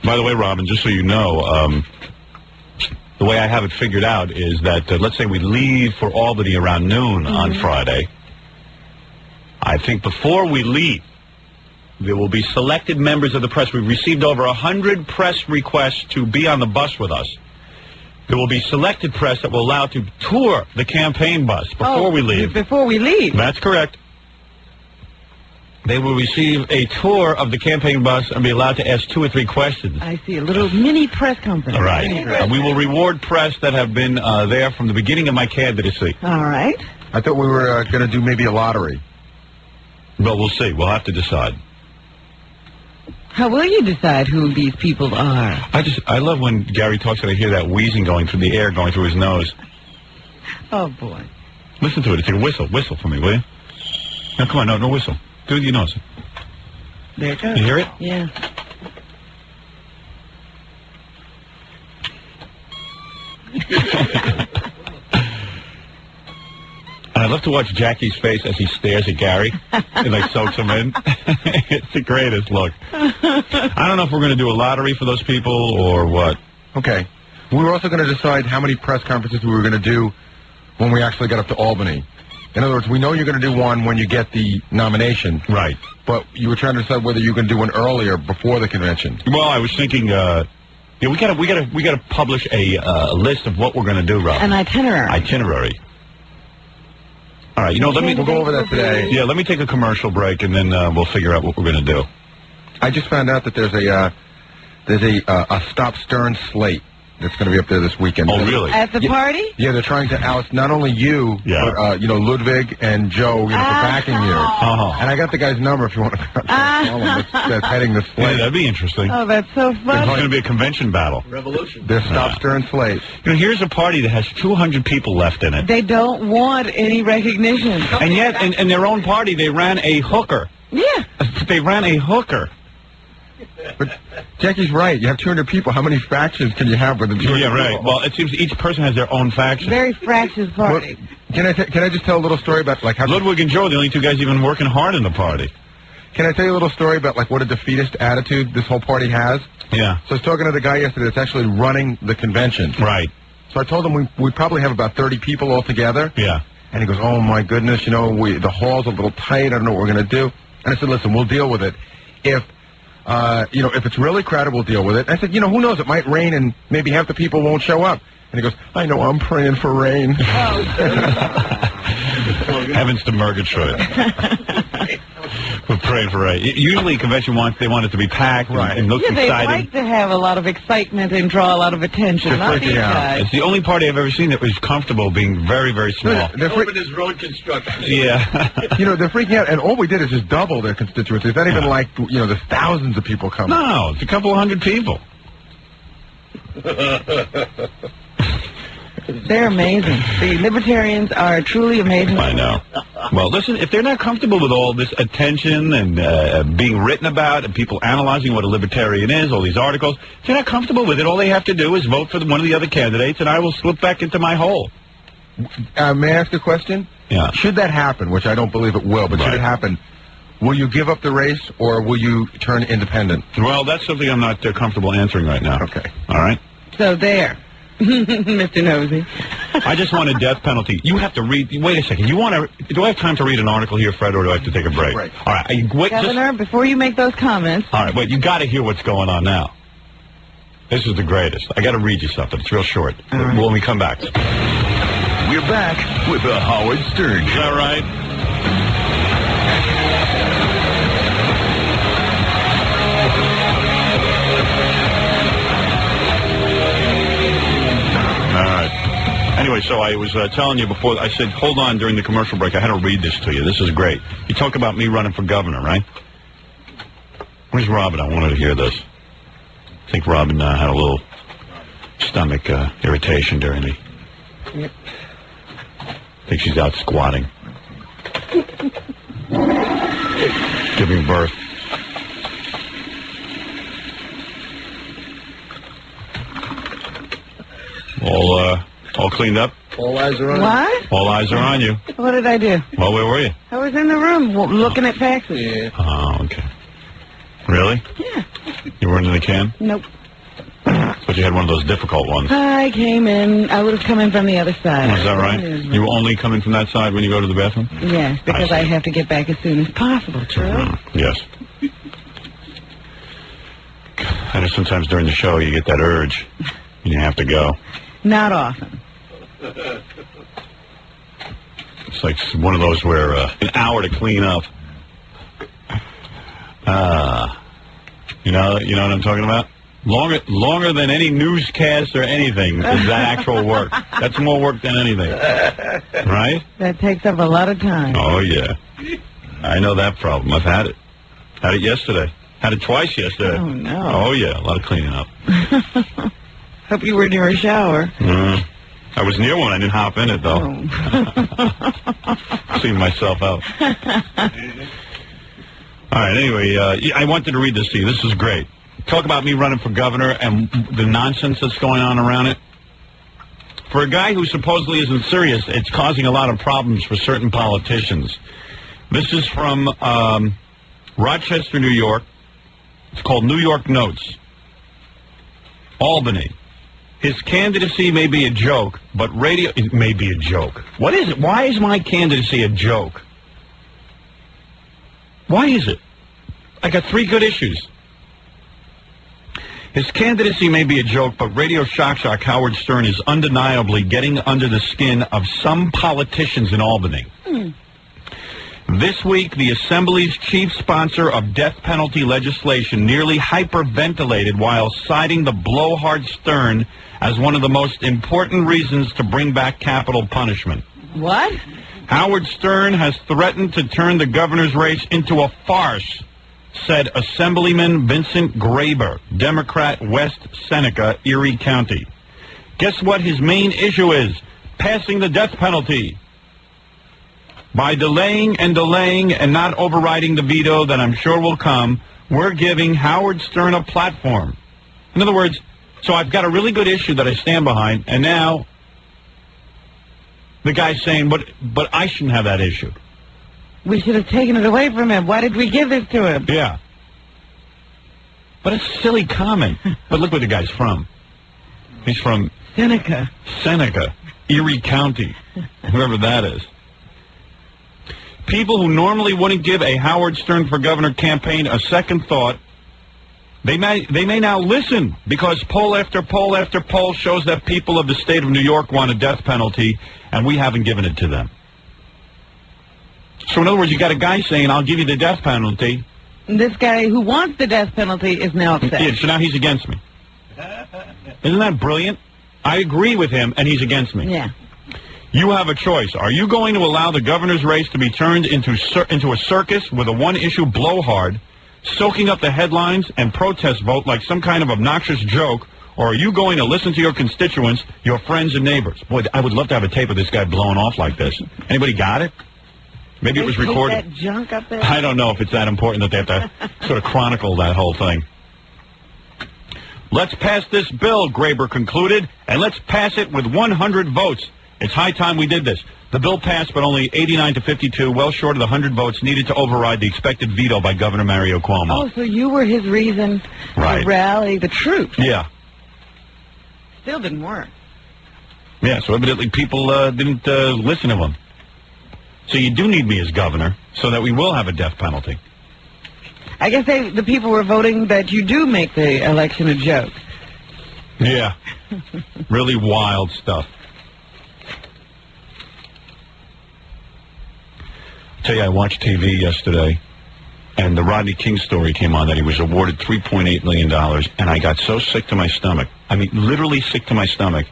By the way, Robin, just so you know, the way I have it figured out is that, let's say we leave for Albany around noon on Friday. I think before we leave, there will be selected members of the press. We've received over 100 press requests to be on the bus with us. There will be selected press that will allow to tour the campaign bus before we leave. Before we leave? That's correct. They will receive a tour of the campaign bus and be allowed to ask 2 or 3 questions. I see. A little mini press conference. Right. We will reward press that have been there from the beginning of my candidacy. All right. I thought we were going to do maybe a lottery. But we'll see. We'll have to decide. How will you decide who these people are? I love when Gary talks and I hear that wheezing going through the air, going through his nose. Oh, boy. Listen to it. It's a whistle. Whistle for me, will you? No, come on. No whistle. Do it with your nose. There it goes. You hear it? Yeah. I love to watch Jackie's face as he stares at Gary and like soaks him in. It's the greatest look. I don't know if we're going to do a lottery for those people or what. Okay. We were also going to decide how many press conferences we were going to do when we actually got up to Albany. In other words, we know you're going to do one when you get the nomination. Right. But you were trying to decide whether you can do one earlier before the convention. Well, I was thinking, yeah, we gotta publish a list of what we're going to do, Rob. An itinerary. Itinerary. All right, we'll go over that today. Yeah, let me take a commercial break, and then we'll figure out what we're going to do. I just found out that there's a Stop Stern slate that's going to be up there this weekend. Oh, really? At the party? Yeah, they're trying to oust not only you, but, Ludwig and Joe, for backing you. And I got the guy's number if you want to call him. That's heading the slate. Yeah, that'd be interesting. Oh, that's so fun. It's going to be a convention battle. Revolution. There's Stop Stern slate. Here's a party that has 200 people left in it. They don't want any recognition. And yet, in their own party, they ran a hooker. Yeah. They ran a hooker. But Jackie's right. You have 200 people. How many factions can you have with the 200 Yeah, right. people? Well, it seems each person has their own faction. Very fractious party. Well, can I just tell a little story about how Ludwig and Joe are the only 2 guys even working hard in the party. Can I tell you a little story about what a defeatist attitude this whole party has? Yeah. So I was talking to the guy yesterday that's actually running the convention. Right. So I told him we probably have about 30 people altogether. Yeah. And he goes, oh my goodness, the hall's a little tight. I don't know what we're going to do. And I said, listen, we'll deal with it. If it's really crowded, we'll deal with it. I said, who knows? It might rain and maybe half the people won't show up. And he goes, I know, I'm praying for rain. Heavens to Murgatroyd. We're praying for rain. Usually convention they want it to be packed and look exciting. They like to have a lot of excitement and draw a lot of attention. Not these guys. It's the only party I've ever seen that was comfortable being very, very small. Open his road construction. Yeah. They're freaking out, and all we did is just double their constituency. It's not even like, there's thousands of people coming. No, it's a couple of hundred people. They're amazing. The libertarians are truly amazing. I know. Well, listen, if they're not comfortable with all this attention and being written about and people analyzing what a libertarian is, all these articles, if they're not comfortable with it, all they have to do is vote for one of the other candidates, and I will slip back into my hole. May I ask a question? Yeah. Should that happen, which I don't believe it will, but should it happen, will you give up the race or will you turn independent? Well, that's something I'm not comfortable answering right now. Okay. All right? So there, Mr. Nosy. I just want a death penalty. You have to read. Wait a second. You want to? Do I have time to read an article here, Fred, or do I have to take a break? All right. Wait, Governor, before you make those comments. All right. Wait. You got to hear what's going on now. This is the greatest. I got to read you something. It's real short. When we come back. We're back with the Howard Stern Show. Is that right? All right. Anyway, so I was telling you before, I said, hold on during the commercial break. I had to read this to you. This is great. You talk about me running for governor, right? Where's Robin? I wanted to hear this. I think Robin had a little stomach irritation during the... Yep. I think she's out squatting. Giving birth. All cleaned up? All eyes are on you. What? All eyes are on you. What did I do? Well, where were you? I was in the room looking at faxes. Yeah. Oh, okay. Really? Yeah. You weren't in the can? Nope. But you had one of those difficult ones. I came in. I would have come in from the other side. Oh, is that right? You only come in from that side when you go to the bathroom? Yes, because I have to get back as soon as possible, true? Yes. I know sometimes during the show you get that urge and you have to go. Not often. It's like one of those where an hour to clean up. You know what I'm talking about? Longer than any newscast or anything is that actual work. That's more work than anything. Right? That takes up a lot of time. Oh, yeah. I know that problem. I've had it. Had it yesterday. Had it twice yesterday. Oh, no. Oh, yeah. A lot of cleaning up. Hope you were near a shower. I was near one. I didn't hop in it, though. Clean myself out. All right. Anyway, I wanted to read this to you. This is great. Talk about me running for governor and the nonsense that's going on around it. For a guy who supposedly isn't serious, it's causing a lot of problems for certain politicians. This is from Rochester, New York. It's called New York Notes. Albany. His candidacy may be a joke, but radio... It may be a joke. What is it? Why is my candidacy a joke? Why is it? I got 3 good issues. His candidacy may be a joke, but Radio Shock Howard Stern is undeniably getting under the skin of some politicians in Albany. This week, the Assembly's chief sponsor of death penalty legislation nearly hyperventilated while citing the blowhard Stern as one of the most important reasons to bring back capital punishment. What? Howard Stern has threatened to turn the governor's race into a farce, said Assemblyman Vincent Graber, Democrat, West Seneca, Erie County. Guess what his main issue is? Passing the death penalty. By delaying and not overriding the veto that I'm sure will come, we're giving Howard Stern a platform. In other words, so I've got a really good issue that I stand behind, and now the guy's saying, but I shouldn't have that issue. We should have taken it away from him. Why did we give this to him? Yeah. But it's a silly comment. But look where the guy's from. He's from... Seneca, Erie County, whoever that is. People who normally wouldn't give a Howard Stern for governor campaign a second thought, they may now listen, because poll after poll after poll shows that people of the state of New York want a death penalty, and we haven't given it to them. So in other words, you got a guy saying, I'll give you the death penalty. This guy who wants the death penalty is now upset. Yeah, so now he's against me. Isn't that brilliant? I agree with him, and he's against me. Yeah. You have a choice. Are you going to allow the governor's race to be turned into a circus with a one-issue blowhard, soaking up the headlines and protest vote like some kind of obnoxious joke, or are you going to listen to your constituents, your friends and neighbors? Boy, I would love to have a tape of this guy blowing off like this. Anybody got it? Maybe it was recorded. That junk up there? I don't know if it's that important that they have to sort of chronicle that whole thing. Let's pass this bill, Graber concluded, and let's pass it with 100 votes. It's high time we did this. The bill passed, but only 89 to 52, well short of the 100 votes needed to override the expected veto by Governor Mario Cuomo. Oh, so you were his reason to rally the troops. Yeah. Still didn't work. Yeah, so evidently people didn't listen to him. So you do need me as governor so that we will have a death penalty. I guess the people were voting that you do make the election a joke. Yeah. Really wild stuff. I'll tell you, I watched TV yesterday, and the Rodney King story came on that he was awarded $3.8 million, and I got so sick to my stomach. I mean, literally sick to my stomach,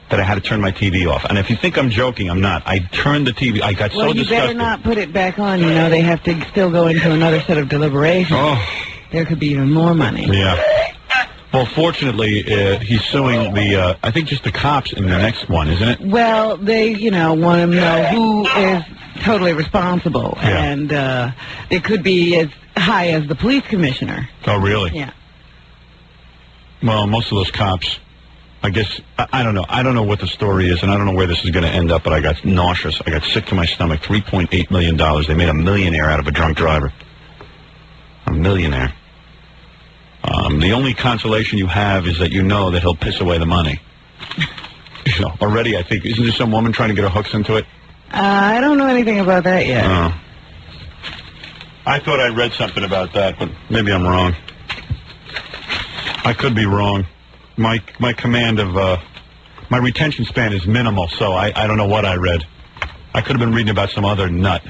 that I had to turn my TV off. And if you think I'm joking, I'm not. I turned the TV. I got so disgusted. Well, you better not put it back on. You know, they have to still go into another set of deliberations. Oh. There could be even more money. Yeah. Well, fortunately, he's suing the, I think just the cops in the next one, isn't it? Well, they, want to know who is totally responsible. Yeah. And it could be as high as the police commissioner. Oh, really? Yeah. Well, most of those cops, I guess, I don't know. I don't know what the story is, and I don't know where this is going to end up, but I got nauseous. I got sick to my stomach. $3.8 million. They made a millionaire out of a drunk driver. A millionaire. The only consolation you have is that you know that he'll piss away the money. Already, I think. Isn't there some woman trying to get her hooks into it? I don't know anything about that yet. I thought I read something about that, but maybe I'm wrong. I could be wrong. My command of, my retention span is minimal, so I don't know what I read. I could have been reading about some other nut.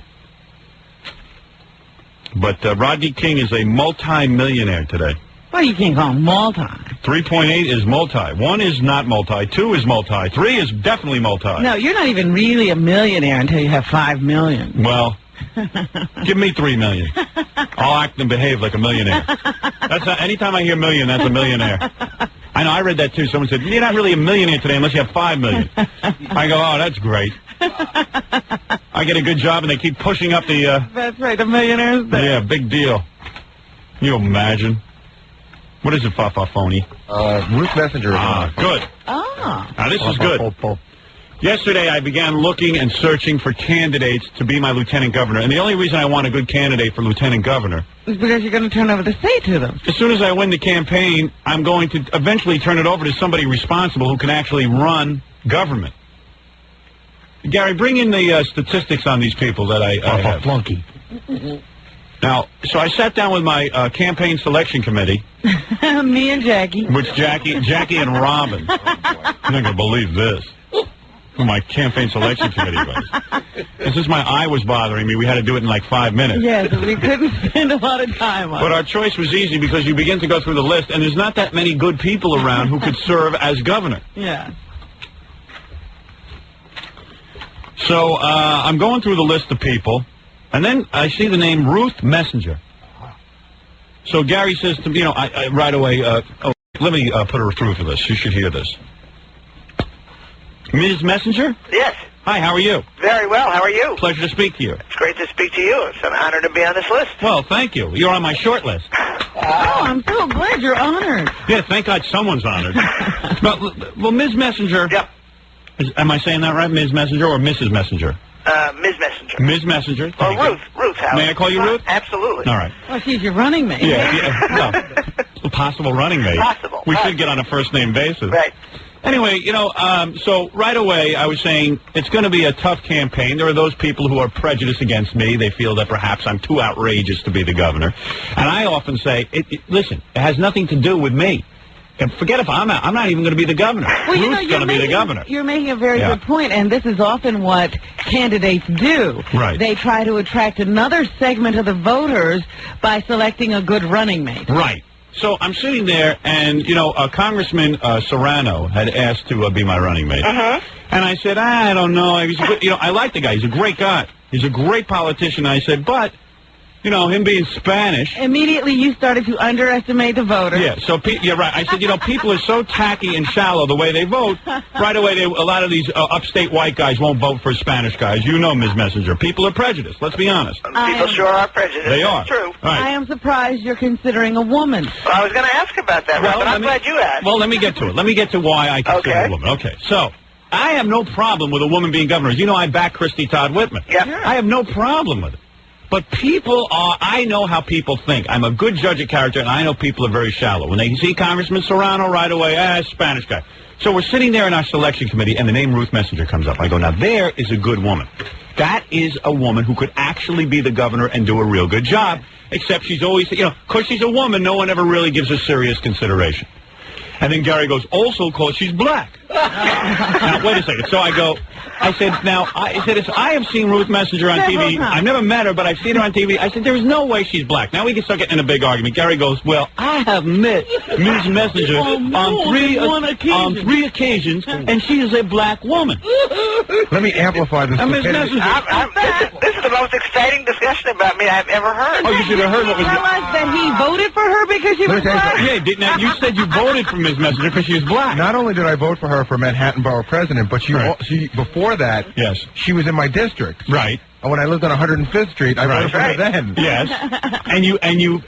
But Rodney King is a multi-millionaire today. Well, you can't call him multi. 3.8 is multi. 1 is not multi. 2 is multi. 3 is definitely multi. No, you're not even really a millionaire until you have $5 million. Well, give me $3 million. I'll act and behave like a millionaire. That's not, anytime I hear million, that's a millionaire. I know, I read that too. Someone said, you're not really a millionaire today unless you have $5 million. I go, oh, that's great. I get a good job and they keep pushing up the... That's right, the millionaires. Yeah, big deal. Can you imagine? What is it, Phony? Ruth Messenger. Good. Now, this is good. Yesterday, I began looking and searching for candidates to be my lieutenant governor. And the only reason I want a good candidate for lieutenant governor is because you're going to turn over the state to them. As soon as I win the campaign, I'm going to eventually turn it over to somebody responsible who can actually run government. Gary, bring in the statistics on these people that I have. Flunky. Now, so I sat down with my campaign selection committee. Me and Jackie. Which Jackie and Robin. You're not going to believe this. Who my campaign selection committee was. This is my eye was bothering me. We had to do it in like 5 minutes. Yes, we couldn't spend a lot of time on it. But our choice was easy because you begin to go through the list, and there's not that many good people around who could serve as governor. Yeah. So I'm going through the list of people, and then I see the name Ruth Messenger. So Gary says to me, I right away, let me put her through for this. You should hear this. Ms. Messenger? Yes. Hi, how are you? Very well. How are you? Pleasure to speak to you. It's great to speak to you. It's an honor to be on this list. Well, thank you. You're on my short list. Oh, I'm so glad you're honored. Yeah, thank God someone's honored. Well, Ms. Messenger. Yep. Am I saying that right, Ms. Messenger or Mrs. Messenger? Ms. Messenger. Ms. Messenger. Or Ruth, Howard. May I call you Ruth? Absolutely. All right. Well, she's your running mate. Yeah. No, possible running mate. Possible. We should get on a first-name basis. Right. Anyway, so right away I was saying it's going to be a tough campaign. There are those people who are prejudiced against me. They feel that perhaps I'm too outrageous to be the governor. And I often say, listen, it has nothing to do with me. And forget if I'm not even going to be the governor. Well, Ruth's going to be the governor. You're making a very good point, and this is often what candidates do. Right. They try to attract another segment of the voters by selecting a good running mate. Right. So I'm sitting there, and, Congressman Serrano had asked to be my running mate. Uh-huh. And I said, I don't know. He's a good, I like the guy. He's a great guy. He's a great politician. I said, but, him being Spanish. Immediately you started to underestimate the voters. Yeah, so, you're right. I said, people are so tacky and shallow the way they vote. Right away, a lot of these upstate white guys won't vote for Spanish guys. Ms. Messenger. People are prejudiced. Let's be honest. People sure are prejudiced. They are. That's true. Right. I am surprised you're considering a woman. Well, I was going to ask about that, but I'm glad you asked. Well, let me get to it. Let me get to why I consider a woman. Okay, so I have no problem with a woman being governor. As you know, I back Christy Todd Whitman. Yeah. Sure. I have no problem with it. But I know how people think. I'm a good judge of character, and I know people are very shallow. When they see Congressman Serrano right away, Spanish guy. So we're sitting there in our selection committee, and the name Ruth Messenger comes up. I go, now there is a good woman. That is a woman who could actually be the governor and do a real good job, except she's always, because she's a woman, no one ever really gives her serious consideration. And then Gary goes, also because she's black. Now, wait a second. So I have seen Ruth Messenger on TV. I've never met her, but I've seen her on TV. I said, there's no way she's black. Now we can start getting in a big argument. Gary goes, well, I have met Ms. Messenger on three occasions, and she is a black woman. Let me amplify this. This is the most exciting discussion about me I've ever heard. Oh, you should have heard what was... Tell us that he voted for her because she was black? Yeah, now you said you voted for Ms. Messenger because she was black. Not only did I vote for her for Manhattan Borough President, but she before that, she was in my district. Right. And when I lived on 105th Street, I voted for her then. Yes. And you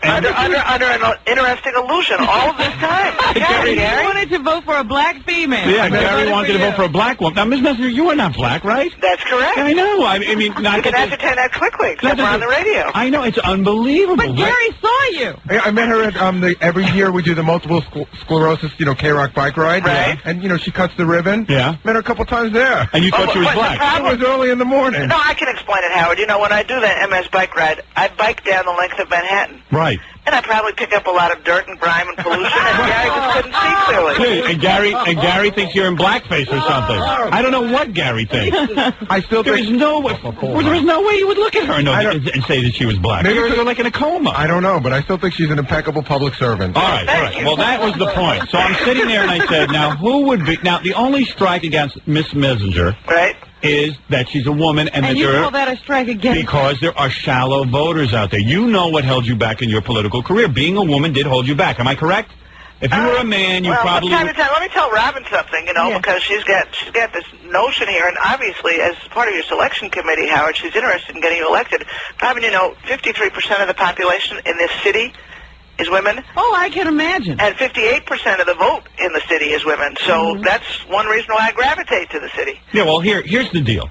under an interesting illusion all of this time. Gary wanted to vote for a black female. Yeah, Gary wanted to vote for a black woman. Now, Ms. Messenger, you are not black, right? That's correct. I know. I mean, you can ascertain that quickly, except we're on the radio. I know. It's unbelievable. But Gary saw you. I met her at every year we do the multiple sclerosis, K-Rock bike ride. Right. And, she cuts the ribbon. Yeah. Met her a couple times there. And you thought she was black. It was early in the morning. No, I can explain it, Howard. When I do that MS bike ride, I bike down the length of Manhattan. Right. And I probably pick up a lot of dirt and grime and pollution, and Gary just couldn't see clearly. And Gary thinks you're in blackface or something. I don't know what Gary thinks. I still think... There's no way you would look at her and say that she was black. Maybe you're like in a coma. I don't know, but I still think she's an impeccable public servant. All right. Well, that was the point. So I'm sitting there and I said, now, who would be... Now, the only strike against Miss Messenger... Right. Is that she's a woman and you call that a strike against because there are shallow voters out there. You know what held you back in your political career. Being a woman did hold you back. Am I correct? If you were a man, you probably... Let me tell Robin something, because she's got this notion here, and obviously, as part of your selection committee, Howard, she's interested in getting you elected. Robin, 53% of the population in this city is women. Oh, I can imagine. And 58% of the vote in the city is women. So that's one reason why I gravitate to the city. Yeah, well, here's the deal.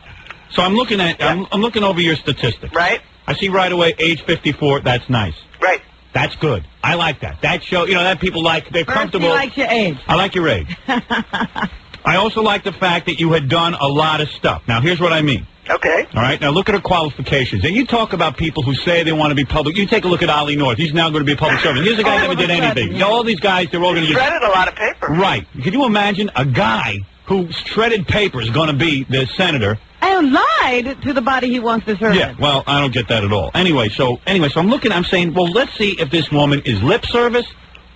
So I'm looking at I'm looking over your statistics. Right. I see right away age 54. That's nice. Right. That's good. I like that. That shows, that people they're comfortable. You like your age. I like your age. I also like the fact that you had done a lot of stuff. Now, here's what I mean. Okay. All right. Now, look at her qualifications. And you talk about people who say they want to be public. You take a look at Ollie North. He's now going to be a public servant. Here's a guy who never did anything. All these guys, they're all going to get... shredded a lot of paper. Right. Can you imagine a guy who shredded paper is going to be the senator? And lied to the body he wants to serve. Yeah, well, I don't get that at all. Anyway, so I'm saying, well, let's see if this woman is lip service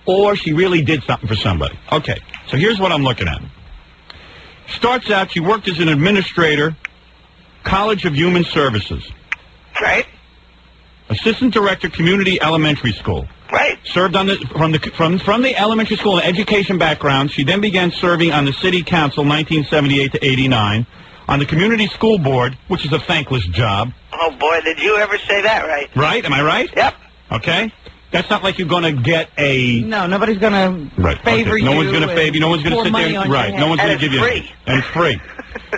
or she really did something for somebody. Okay, so here's what I'm looking at. Starts out, she worked as an administrator, College of Human Services. Right. Assistant Director, Community Elementary School. Right. Served on from the elementary school and education background. She then began serving on the City Council 1978 to 89. On the Community School Board, which is a thankless job. Oh, boy, did you ever say that right. Right? Am I right? Yep. Okay. That's not like you're going to get a... No, nobody's going to favor you. No one's going to favor you. No one's going to sit there... Right. No one's going to give you... And it's free.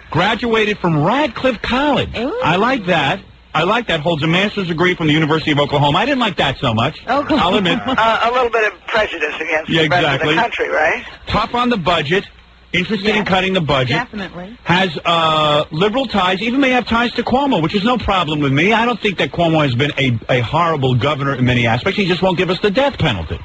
Graduated from Radcliffe College. Ooh. I like that. Holds a master's degree from the University of Oklahoma. I didn't like that so much. Oklahoma. I'll admit. A little bit of prejudice against the rest of the country, right? Tough on the budget. Interested in cutting the budget. Definitely. Has liberal ties, even may have ties to Cuomo, which is no problem with me. I don't think that Cuomo has been a horrible governor in many aspects. He just won't give us the death penalty.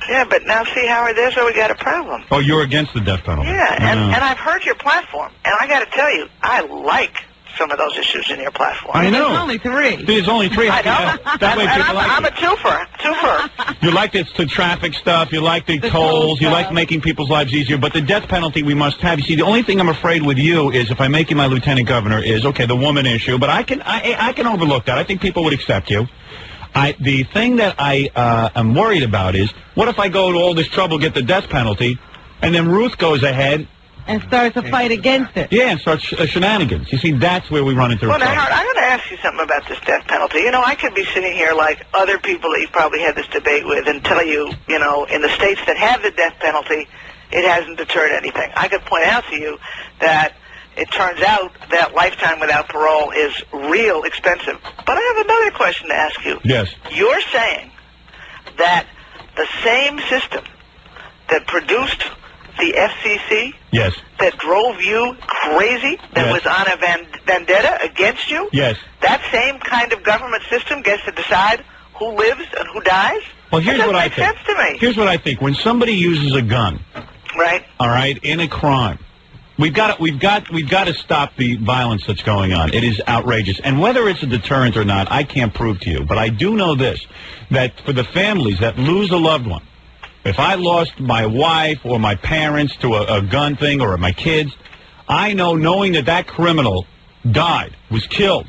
Yeah, but now see, Howard, there's where we got a problem. Oh, you're against the death penalty. Yeah, and I've heard your platform, and I got to tell you, I like some of those issues in your platform. I know. There's only three. There's only three. I know. That way people like I'm a twofer. You like the traffic stuff. You like the tolls. You like making people's lives easier. But the death penalty we must have. You see, the only thing I'm afraid with you is if I make you my lieutenant governor is, okay, the woman issue. But I can overlook that. I think people would accept you. The thing that I am worried about is, what if I go to all this trouble, get the death penalty, and then Ruth goes ahead and starts a fight against it. Yeah, and starts shenanigans. You see, that's where we run into trouble. Well, now, Howard, I'm going to ask you something about this death penalty. I could be sitting here like other people that you've probably had this debate with and tell you, in the states that have the death penalty, it hasn't deterred anything. I could point out to you that it turns out that lifetime without parole is real expensive. But I have another question to ask you. Yes. You're saying that the same system that produced the FCC Yes. that drove you crazy, that was on a vendetta against you? Yes. That same kind of government system gets to decide who lives and who dies? Well, here's what I think. That doesn't make sense to me. Here's what I think. When somebody uses a gun, right? All right, in a crime, we've got to stop the violence that's going on. It is outrageous. And whether it's a deterrent or not, I can't prove to you. But I do know this, that for the families that lose a loved one, if I lost my wife or my parents to a gun thing or my kids, I know knowing that criminal died, was killed,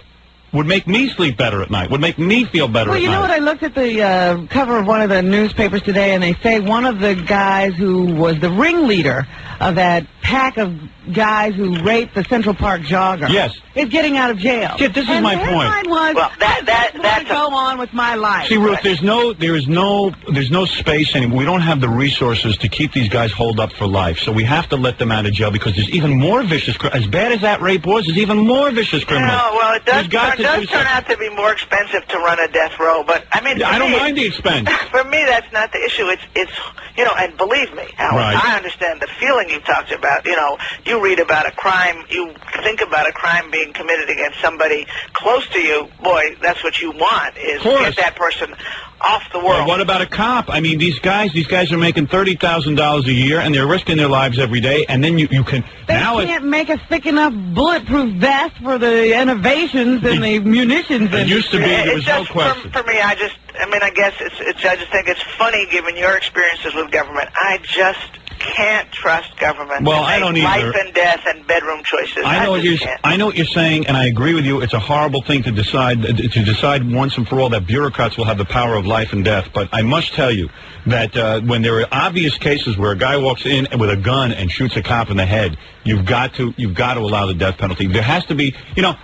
would make me sleep better at night, would make me feel better at night. Well, you know what? I looked at the cover of one of the newspapers today, and they say one of the guys who was the ringleader of that pack of guys who raped the Central Park jogger is getting out of jail. Yeah, this is my point. Headline was, well, that's go on with my life. See, Ruth, there's no space anymore. We don't have the resources to keep these guys holed up for life, so we have to let them out of jail because there's even more vicious. As bad as that rape was, there's even more vicious criminals. No, well, it does turn out to be more expensive to run a death row, but I mean, I don't mind the expense. For me, that's not the issue. It's and believe me, Howard, I understand the feeling you talked about. You read about a crime, you think about a crime being committed against somebody close to you. Boy, that's what you want, is get that person off the world. Well, what about a cop? I mean, these guys are making $30,000 a year, and they're risking their lives every day, and then you can... They can't make a thick enough bulletproof vest for the innovations and the munitions. It used to be, there was no question. For me, I guess I just think it's funny, given your experiences with government. I just can't trust government. Well, to I don't make either. Life and death and bedroom choices. I know what you're saying, and I agree with you. It's a horrible thing to decide once and for all that bureaucrats will have the power of life and death. But I must tell you that when there are obvious cases where a guy walks in with a gun and shoots a cop in the head, you've got to allow the death penalty. There has to be.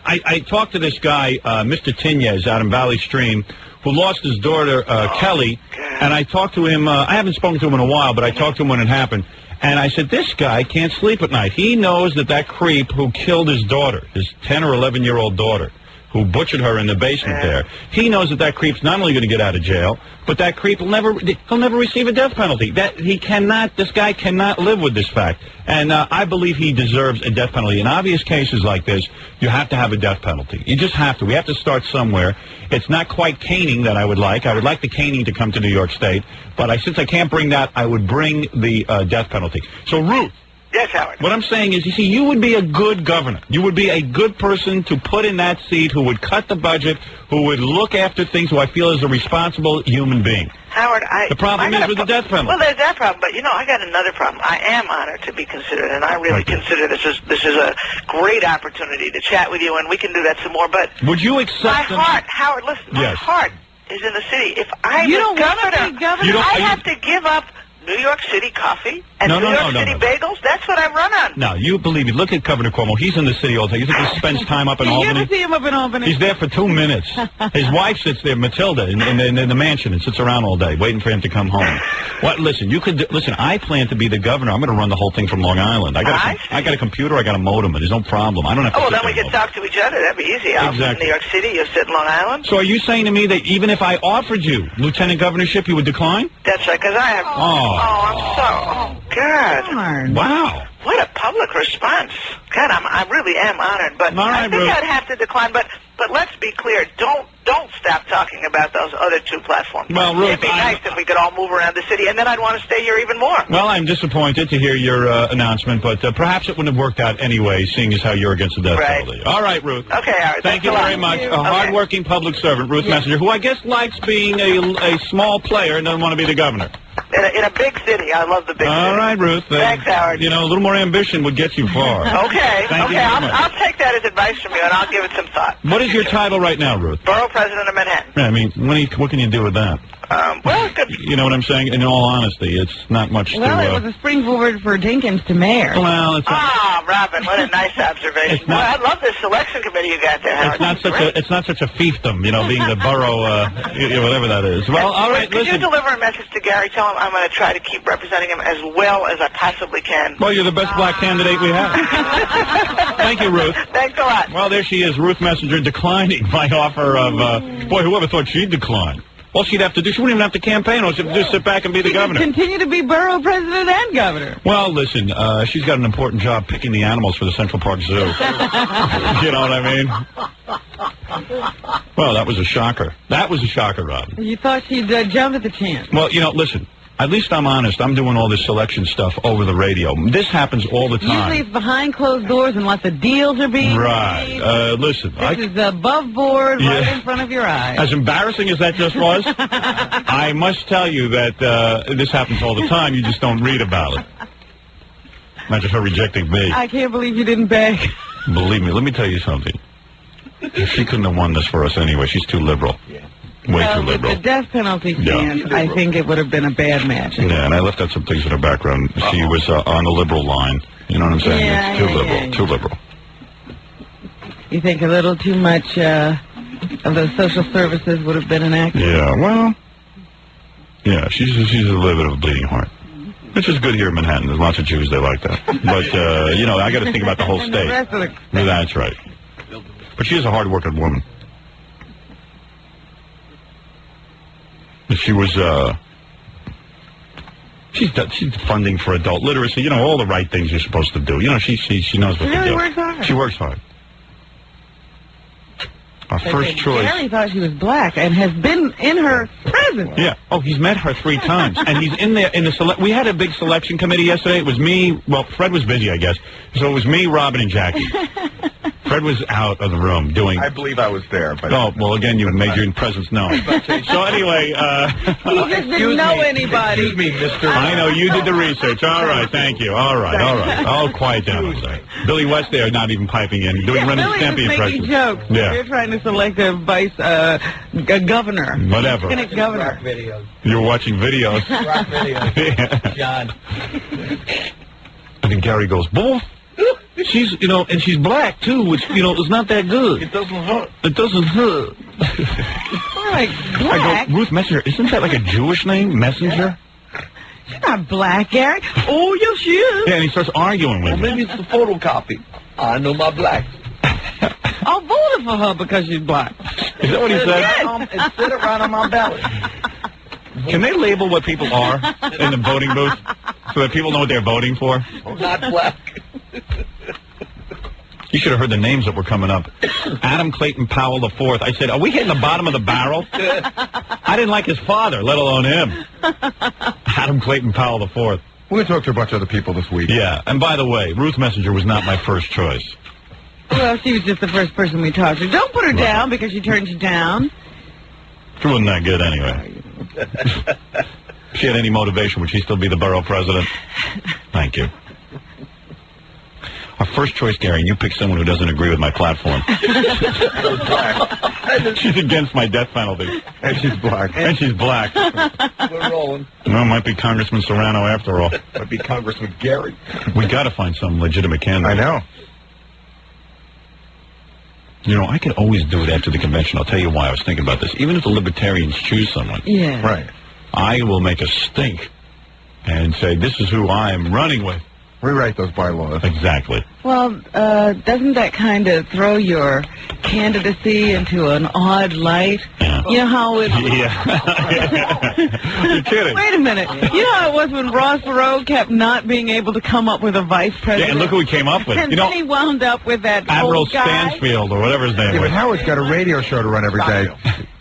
I talked to this guy, Mr. Tinez, out in Valley Stream, who lost his daughter, Kelly, and I talked to him. I haven't spoken to him in a while, but I talked to him when it happened. And I said, this guy can't sleep at night. He knows that creep who killed his daughter, his 10 or 11-year-old daughter, who butchered her in the basement there, he knows that creep's not only going to get out of jail, but that creep he'll never receive a death penalty. This guy cannot live with this fact. And I believe he deserves a death penalty. In obvious cases like this, you have to have a death penalty. You just have to. We have to start somewhere. It's not quite caning that I would like. I would like the caning to come to New York State. But since I can't bring that, I would bring the death penalty. So, Ruth. Yes, Howard. What I'm saying is, you would be a good governor. You would be a good person to put in that seat who would cut the budget, who would look after things, who I feel is a responsible human being. Howard, the problem is with the death penalty. Well, there's that problem, but I got another problem. I am honored to be considered, and I really consider this is a great opportunity to chat with you, and we can do that some more. But would you accept my heart, Howard? Listen, my heart is in the city. If I'm governor, I have to give up New York City coffee and New York City bagels. That's what I run on. No, you believe me. Look at Governor Cuomo. He's in the city all the time. You think he spends time up in Albany? You never see him up in Albany. He's there for 2 minutes. His wife sits there, Matilda, in the mansion and sits around all day waiting for him to come home. What? Listen, I plan to be the governor. I'm going to run the whole thing from Long Island. I got a computer. I got a modem. There's no problem. I don't have to. Oh, then we can talk to each other. That'd be easy. I'll sit in New York City. You sit in Long Island. So are you saying to me that even if I offered you lieutenant governorship, you would decline? That's right, because I have. I'm so. Oh, God. Wow. What a public response. God, I really am honored. But I think I'd have to decline. But let's be clear. Don't stop talking about those other two platforms. Well, Ruth, it'd be nice if we could all move around the city, and then I'd want to stay here even more. Well, I'm disappointed to hear your announcement, but perhaps it wouldn't have worked out anyway, seeing as how you're against the death penalty. All right, Ruth. Okay, Howard. Thank you very much. A hardworking public servant, Ruth Messenger, who I guess likes being a small player and doesn't want to be the governor. In a big city. I love the big city. All right, Ruth. Thanks, Howard. A little more ambition would get you far. Okay. Thank you very much. I'll take that as advice from you, and I'll give it some thought. What is your title right now, Ruth? Borough President of Manhattan. I mean, what can you do with that? Well, good. You know what I'm saying? In all honesty, it's not much to... Well, it was a springboard for Dinkins to mayor. Well, it's... Robin, what a nice observation. I love this selection committee you got there, Howard. It's not such a fiefdom, being the borough, whatever that is. Well, all right, listen. Could you deliver a message to Gary? Tell him I'm going to try to keep representing him as well as I possibly can. Well, you're the best black candidate we have. Thank you, Ruth. Thanks a lot. Well, there she is, Ruth Messenger, declining my offer of... boy, whoever thought she'd decline? All she'd have to do, she wouldn't even have to campaign. All she'd have to do is sit back and be the governor. Continue to be borough president and governor. Well, listen, she's got an important job picking the animals for the Central Park Zoo. You know what I mean? Well, that was a shocker. That was a shocker, Robin. You thought she'd jump at the chance. Well, you know, listen. At least I'm honest. I'm doing all this selection stuff over the radio. This happens all the time. Usually it's behind closed doors and lots of deals are being made. Listen. This is above board, right in front of your eyes. As embarrassing as that just was, I must tell you that this happens all the time. You just don't read about it. Imagine her rejecting me. I can't believe you didn't beg. Believe me. Let me tell you something. She couldn't have won this for us anyway. She's too liberal. Way too liberal. With the death penalty stand, I think it would have been a bad match. Yeah, and I left out some things in her background. She was on the liberal line. You know what I'm saying? Yeah, it's too liberal. Too liberal. You think a little too much of those social services would have been enacted? Yeah, well, yeah, she's a little bit of a bleeding heart. Which is good here in Manhattan. There's lots of Jews, they like that. But, you know, I got to think about the whole state. The rest of the That's right. But she is a hard-working woman. She was, she's funding for adult literacy, you know, all the right things you're supposed to do. You know, she knows what to do. She really works hard. She works hard. Our first choice. Gary thought she was black and has been in her presence. Yeah. Oh, he's met her 3 times. And he's in there in the we had a big selection committee yesterday. It was me. Well, Fred was busy, I guess. So it was me, Robin, and Jackie. Fred was out of the room doing... I believe I was there. But oh, well, again, you made your presence known. So anyway... he just didn't know anybody. Excuse me, Mr. I know, you did the research. All right, thank you. All right. I'll quiet down. Billy West there not even piping in, doing Ren and Stimpy impressions. Making jokes. Yeah. They're trying to select a vice a governor. Whatever. Governor. You're watching videos. Rock videos. John. And then Gary goes, boy, she's, you know, and she's black, too, which, you know, is not that good. It doesn't hurt. It doesn't hurt. Like black? I go, Ruth Messenger, isn't that like a Jewish name, Messenger? She's not black, Gary. Oh, yes, she is. Yeah, and he starts arguing with me. Maybe it's the photocopy. I know my black. I voted for her because she's black. Is that what he said? It's sit around on my belly. Can they label what people are in the voting booth so that people know what they're voting for? Not black. You should have heard the names that were coming up. Adam Clayton Powell IV. I said, are we hitting the bottom of the barrel? I didn't like his father, let alone him. Adam Clayton Powell IV. We're going to talk to a bunch of other people this week. Yeah, and by the way, Ruth Messenger was not my first choice. Well, she was just the first person we talked to. Don't put her down because she turned you down. She wasn't that good anyway. If she had any motivation, would she still be the borough president? Thank you. Our first choice, Gary, and you pick someone who doesn't agree with my platform. She's against my death penalty. And she's black. And she's black. We're rolling. No, it might be Congressman Serrano after all. Might be Congressman Gary. We got to find some legitimate candidate. I know. You know, I could always do it after the convention. I'll tell you why I was thinking about this. Even if the Libertarians choose someone. Yeah. Right. I will make a stink and say, this is who I am running with. Rewrite those bylaws. Exactly. Well, doesn't that kind of throw your candidacy into an odd light? Yeah. You know how it... Yeah. You're kidding. Wait a minute. You know how it was when Ross Perot kept not being able to come up with a vice president? Yeah, and look who he came up with. And You know, then he wound up with that Admiral old guy. Stansfield or whatever his name Yeah, was. but Howard's got a radio show to run every day.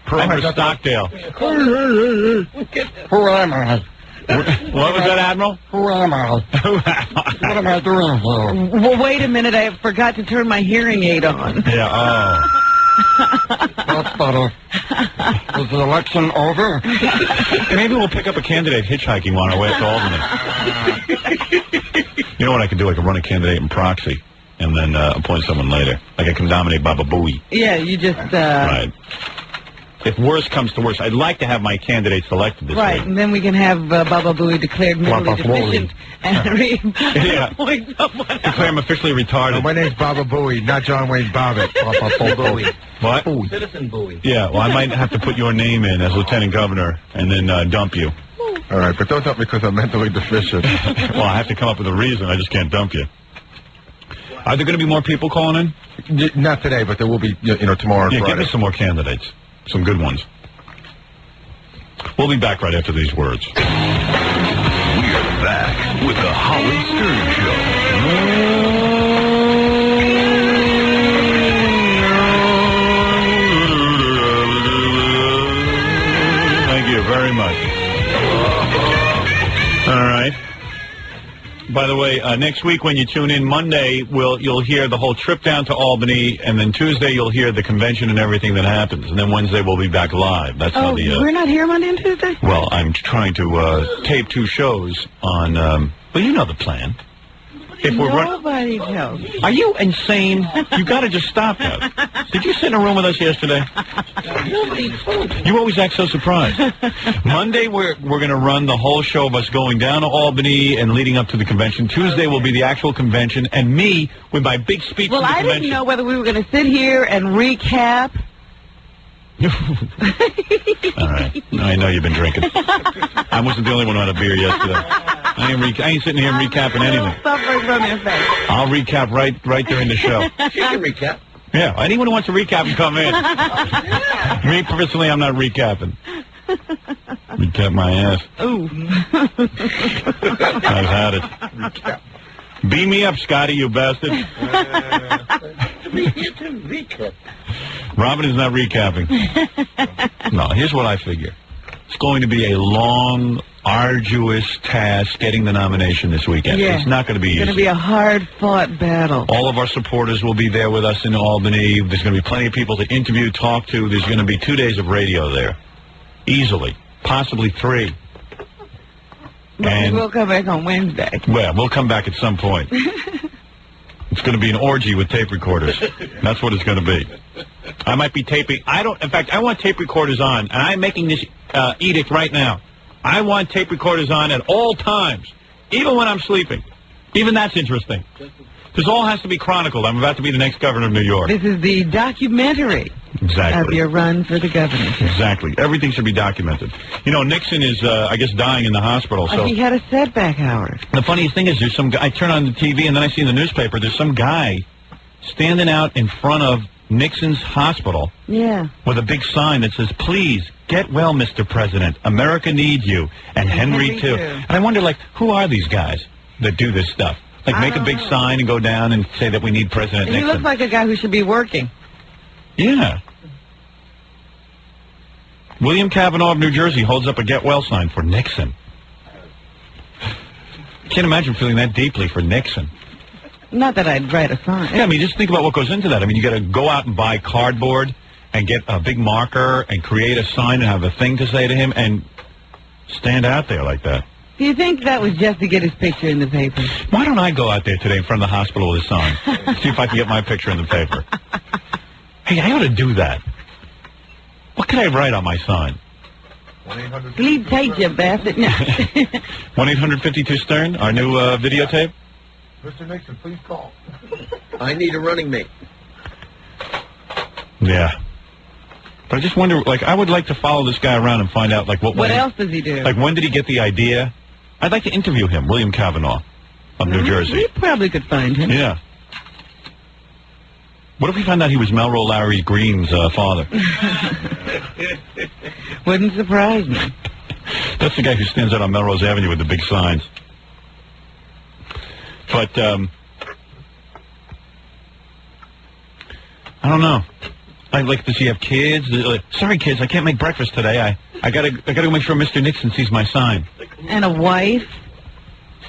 Admiral Stockdale. Who am I? What was that, Admiral? Who am I? What am I doing here? Well, wait a minute. I forgot to turn my hearing aid on. Yeah, That's better. Is the election over? Maybe we'll pick up a candidate hitchhiking on our way to Albany. You know what I could do? I could run a candidate in proxy and then appoint someone later. Like I can nominate Baba Booey. Yeah, you just... Right. If worse comes to worse, I'd like to have my candidate selected this Right, week. and then we can have Baba Booey declared mentally deficient and reappoint someone else. Declare him officially retarded. My name's Baba Booey, not John Wayne Bobbitt. Booey. What? Citizen Bowie. Yeah, well, I might have to put your name in as lieutenant governor and then dump you. All right, but don't dump me because I'm mentally deficient. Well, I have to come up with a reason. I just can't dump you. Are there going to be more people calling in? Not today, but there will be, you know, tomorrow and Yeah, Friday. give me some more candidates. Some good ones. We'll be back right after these words. We're back with the Howard Stern Show. Thank you very much. All right. By the way, next week when you tune in, Monday you'll hear the whole trip down to Albany, and then Tuesday you'll hear the convention and everything that happens, and then Wednesday we'll be back live. That's how the. We're not here Monday and Tuesday? Well, I'm trying to tape 2 shows on. Well, you know the plan. If Nobody tells. Are you insane? You got to just stop that. Did you sit in a room with us yesterday? You always act so surprised. Monday, we're going to run the whole show of us going down to Albany and leading up to the convention. Tuesday will be the actual convention, and me with my big speech. Well, to the I convention. didn't know whether we were going to sit here and recap. All right. I know you've been drinking. I wasn't the only one who had a beer yesterday. I ain't sitting here recapping anything. Suffering from your face. I'll recap right during the show. You can recap. Yeah, anyone who wants to recap can come in. Me, personally, I'm not recapping. Recap my ass. Ooh. I've had it. Beam me up, Scotty, you bastard. Robin is not recapping. No, here's what I figure. It's going to be a long, arduous task getting the nomination this weekend. Yeah. It's not going to be easy. It's going to be a hard-fought battle. All of our supporters will be there with us in Albany. There's going to be plenty of people to interview, talk to. There's going to be 2 days of radio there. Easily. Possibly 3. But we'll come back on Wednesday. Well, we'll come back at some point. It's going to be an orgy with tape recorders. That's what it's going to be. I might be taping. In fact, I want tape recorders on, and I'm making this edict right now. I want tape recorders on at all times, even when I'm sleeping. Even that's interesting. This all has to be chronicled. I'm about to be the next governor of New York. This is the documentary of your run for the governorship. Exactly. Everything should be documented. You know, Nixon is, I guess, dying in the hospital. So he had a setback, Howard. The funniest thing is there's some guy, I turn on the TV and then I see in the newspaper there's some guy standing out in front of Nixon's hospital with a big sign that says, "Please get well, Mr. President. America needs you." And Henry too. And I wonder, like, who are these guys that do this stuff? Like, make a big sign and go down and say that we need President Nixon. He looks like a guy who should be working. Yeah. William Kavanaugh of New Jersey holds up a get well sign for Nixon. I can't imagine feeling that deeply for Nixon. Not that I'd write a sign. Yeah, I mean, just think about what goes into that. I mean, you got to go out and buy cardboard and get a big marker and create a sign and have a thing to say to him and stand out there like that. Do you think that was just to get his picture in the paper? Why don't I go out there today in front of the hospital with a sign? See if I can get my picture in the paper. Hey, I ought to do that. What can I write on my sign? Sleep tight, you bastard. 1-800-52-STERN, our new videotape. Mr. Nixon, please call. I need a running mate. Yeah. But I just wonder, like, I would like to follow this guy around and find out, like, what else does he do? Like, when did he get the idea? I'd like to interview him, William Kavanaugh of New Jersey. We probably could find him. Yeah. What if we found out he was Melrose Larry Green's father? Wouldn't surprise me. That's the guy who stands out on Melrose Avenue with the big signs. But, I don't know. I'd like to see have kids. Sorry, kids, I can't make breakfast today. I gotta go make sure Mr. Nixon sees my sign. And a wife.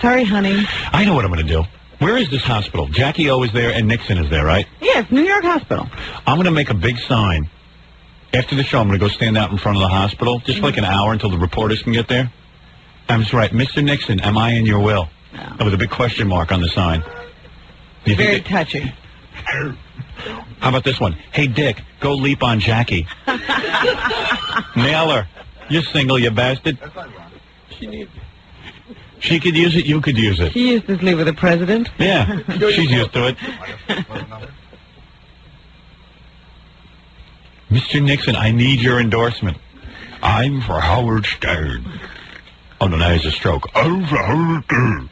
Sorry, honey. I know what I'm going to do. Where is this hospital? Jackie O is there and Nixon is there, right? Yes, New York Hospital. I'm going to make a big sign. After the show, I'm going to go stand out in front of the hospital, just for like an hour until the reporters can get there. I'm just right. Mr. Nixon, am I in your will? No. With a big question mark on the sign. Very touching. How about this one? Hey, Dick, go leap on Jackie. Nail her. You're single, you bastard. She needs it. She could use it, you could use it. She used to sleep with the president. Yeah, she's used to it. Mr. Nixon, I need your endorsement. I'm for Howard Stern. Oh, no, now he has a stroke.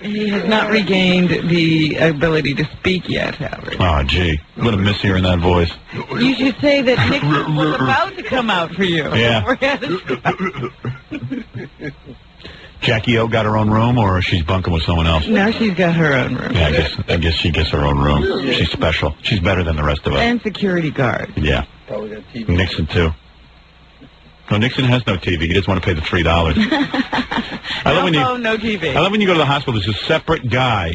He has not regained the ability to speak yet, Howard. Oh, gee. I'm going to miss hearing that voice. You should say that Nick was about to come out for you. Yeah. Jackie O got her own room, or she's bunking with someone else? No, she's got her own room. Yeah, I guess she gets her own room. She's special. She's better than the rest of us. And security guard. Yeah. Nixon, too. No, Nixon has no TV. He doesn't want to pay the $3. No TV. I love when you go to the hospital, there's a separate guy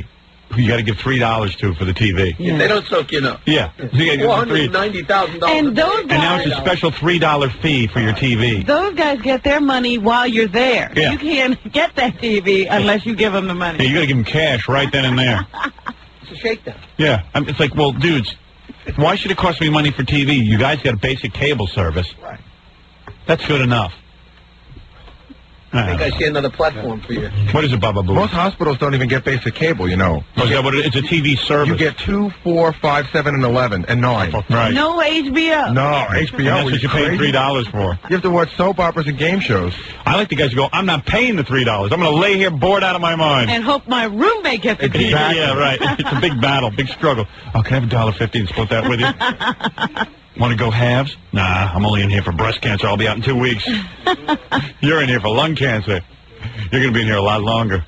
who you got to give $3 to for the TV. Yeah. They don't soak you up. Yeah. $490,000. And those guys, and now it's a special $3 fee for your TV. Those guys get their money while you're there. Yeah. You can't get that TV unless you give them the money. Yeah, you got to give them cash right then and there. It's a shakedown. Yeah. It's like, well, dudes, why should it cost me money for TV? You guys got a basic cable service. Right. That's good enough. I think I see another platform for you. What is it, Baba Boo? Most hospitals don't even get basic cable, you know. Oh, is that what it is? It's a TV service. You get 2, 4, 5, 7, and 11, and 9. Right. No HBO. No, HBO. That's what you're paying $3 for. You have to watch soap operas and game shows. I like the guys who go, I'm not paying the $3. I'm going to lay here bored out of my mind. And hope my roommate gets a TV. Exactly. Yeah, right. It's a big battle, big struggle. Oh, can I have $1.50 and split that with you? Want to go halves? Nah, I'm only in here for breast cancer. I'll be out in 2 weeks. You're in here for lung cancer. You're going to be in here a lot longer.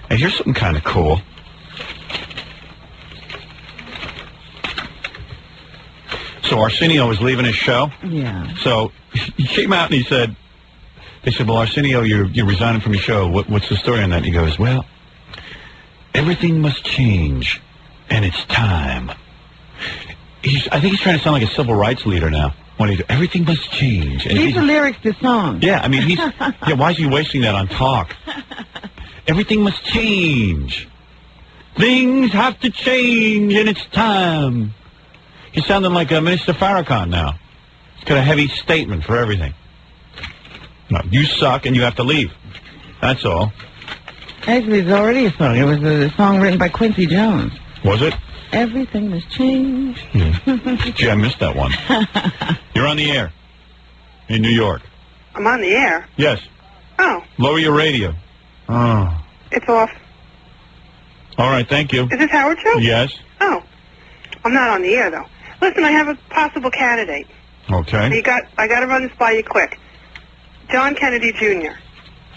Hey, here's something kind of cool. So Arsenio was leaving his show. Yeah. So he came out and he said, they said, well, Arsenio, you're resigning from your show. What's the story on that? And he goes, well, everything must change, and it's time. I think he's trying to sound like a civil rights leader now. When everything must change. And These are lyrics to songs. Yeah, I mean, why is he wasting that on talk? Everything must change. Things have to change, and it's time. He's sounding like Minister Farrakhan now. He's got a heavy statement for everything. No, you suck, and you have to leave. That's all. Actually, it's already a song. It was a song written by Quincy Jones. Was it? Everything must change. Gee, I missed that one. You're on the air in New York. I'm on the air. Yes. Oh. Lower your radio. Oh. It's off. All right, thank you. Is this Howard Show? Yes. Oh. I'm not on the air, though. Listen, I have a possible candidate. Okay. I got to run this by you quick. John Kennedy Jr.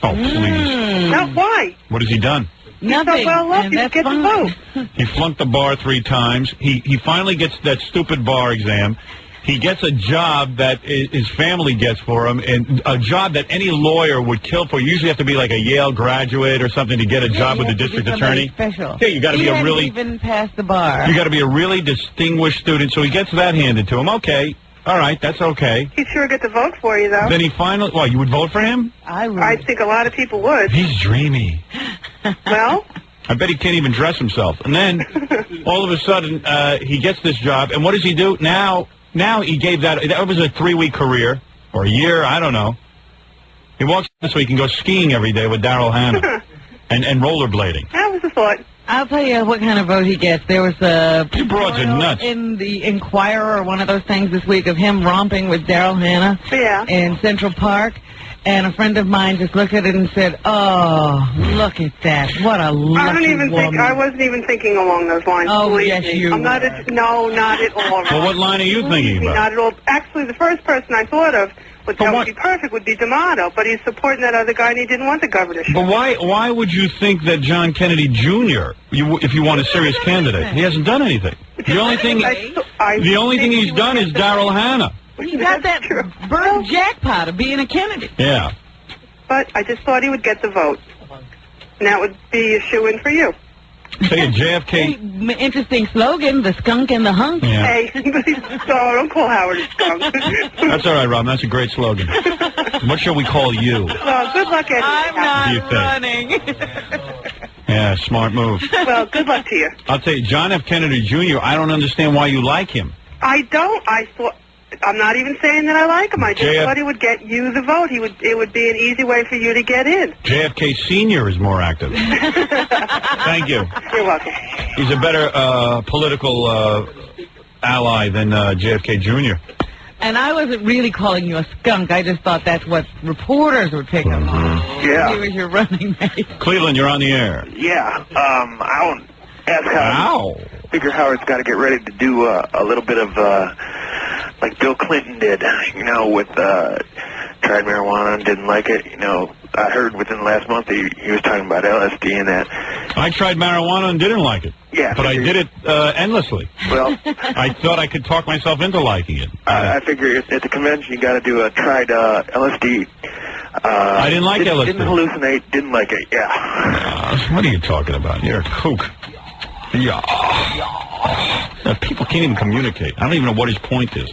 Oh, please. No, why? What has he done? Nothing. He's so well loved. He gets the vote. He flunked the bar 3 times. He finally gets that stupid bar exam. He gets a job that his family gets for him, and a job that any lawyer would kill for. You usually have to be like a Yale graduate or something to get a job with the district attorney. Special. Yeah, you got to be a really even pass the bar. You got to be a really distinguished student. So he gets that handed to him. Okay, all right, that's okay. He'd sure get the vote for you, though. Then he finally. Well, you would vote for him? I would. I think a lot of people would. He's dreamy. Well. I bet he can't even dress himself. And then, all of a sudden, he gets this job. And what does he do? Now he gave that was a 3-week career, or a year, I don't know. He walks in so he can go skiing every day with Daryl Hannah and rollerblading. That was the thought. I'll tell you what kind of vote he gets. There was a you broads are nuts. In the Inquirer or one of those things this week of him romping with Daryl Hannah in Central Park. And a friend of mine just looked at it and said, "Oh, look at that! What a lucky woman." I wasn't even thinking along those lines. Oh, yes, you I'm not. No, not at all. Well, what line are you thinking about? Not at all. Actually, the first person I thought of that would be perfect would be D'Amato, but he's supporting that other guy, and he didn't want the governorship. But why would you think that John Kennedy Jr. If you want a serious candidate, he hasn't done anything. The only thing he's done is Daryl Hannah. He got that bird jackpot of being a Kennedy. Yeah. But I just thought he would get the vote. And that would be a shoo-in for you. Say a JFK. Hey, interesting slogan, the skunk and the hunk. Yeah. Hey, don't call Howard a skunk. That's all right, Rob. That's a great slogan. What shall we call you? Well, good luck, Eddie. I'm not running. Yeah, smart move. Well, good luck to you. I'll tell you, John F. Kennedy Jr., I don't understand why you like him. I don't. I'm not even saying that I like him. I just thought he would get you the vote. It would be an easy way for you to get in. JFK Sr. is more active. Thank you. You're welcome. He's a better political ally than JFK Jr. And I wasn't really calling you a skunk. I just thought that's what reporters would pick up on. Yeah. He was your running mate. Cleveland, you're on the air. Yeah. I want to ask how you figure Howard's got to get ready to do a little bit of like Bill Clinton did, you know, with tried marijuana and didn't like it. You know, I heard within the last month he was talking about LSD and that. I tried marijuana and didn't like it. Yeah. But I did it endlessly. Well, I thought I could talk myself into liking it. I figure at the convention you got to do a tried LSD. I didn't like LSD. Didn't hallucinate, didn't like it, yeah. What are you talking about? You're a kook. Yeah. People can't even communicate. I don't even know what his point is.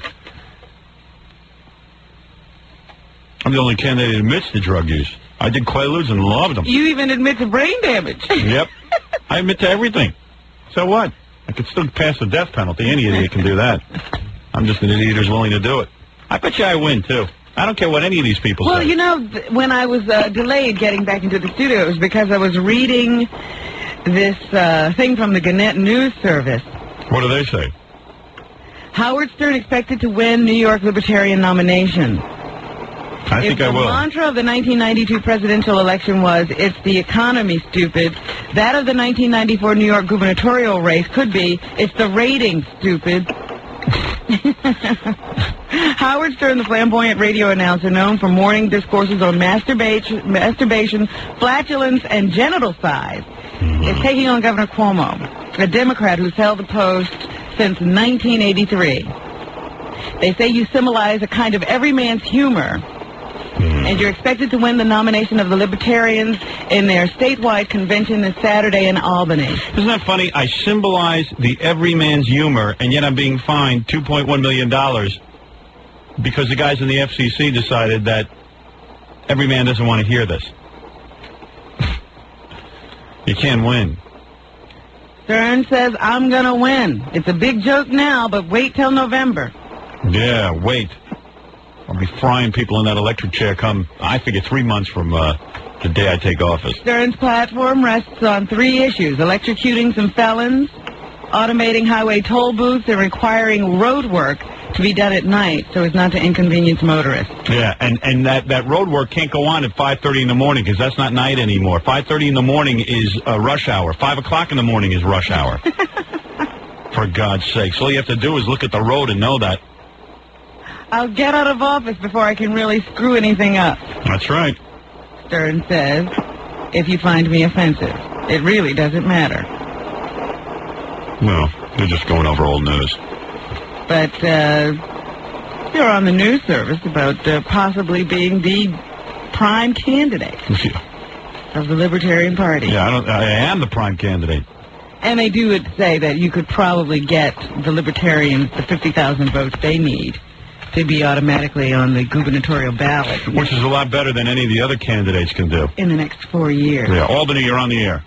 I'm the only candidate that admits to drug use. I did Quaaludes and loved them. You even admit to brain damage. Yep. I admit to everything. So what? I could still pass the death penalty. Any idiot can do that. I'm just an idiot who's willing to do it. I bet you I win, too. I don't care what any of these people say. Well, you know, when I was delayed getting back into the studio, it was because I was reading this thing from the Gannett News Service. What do they say? Howard Stern expected to win New York Libertarian nomination. I think I will. The mantra of the 1992 presidential election was, "It's the economy, stupid," that of the 1994 New York gubernatorial race could be, "It's the ratings, stupid." Howard Stern, the flamboyant radio announcer known for morning discourses on masturbation, flatulence, and genital size, is taking on Governor Cuomo, a Democrat who's held the post since 1983. They say you symbolize a kind of everyman's humor, and you're expected to win the nomination of the Libertarians in their statewide convention this Saturday in Albany. Isn't that funny? I symbolize the everyman's humor, and yet I'm being fined $2.1 million because the guys in the FCC decided that every man doesn't want to hear this. You can't win. Stern says, "I'm going to win. It's a big joke now, but wait till November." Yeah, wait. I'll be frying people in that electric chair come, I figure, 3 months from the day I take office. Stern's platform rests on 3 issues: electrocuting some felons, automating highway toll booths, and requiring road work to be done at night so as not to inconvenience motorists. Yeah, and that road work can't go on at 5:30 in the morning because that's not night anymore. 5:30 in the morning is rush hour. 5 o'clock in the morning is rush hour. For God's sakes. All you have to do is look at the road and know that. I'll get out of office before I can really screw anything up. That's right. Stern says, if you find me offensive. It really doesn't matter. Well, you're just going over old news. But you're on the news service about possibly being the prime candidate of the Libertarian Party. Yeah, I am the prime candidate. And they do say that you could probably get the Libertarians the 50,000 votes they need to be automatically on the gubernatorial ballot. Which is a lot better than any of the other candidates can do. In the next 4 years. Yeah, Albany, you're on the air.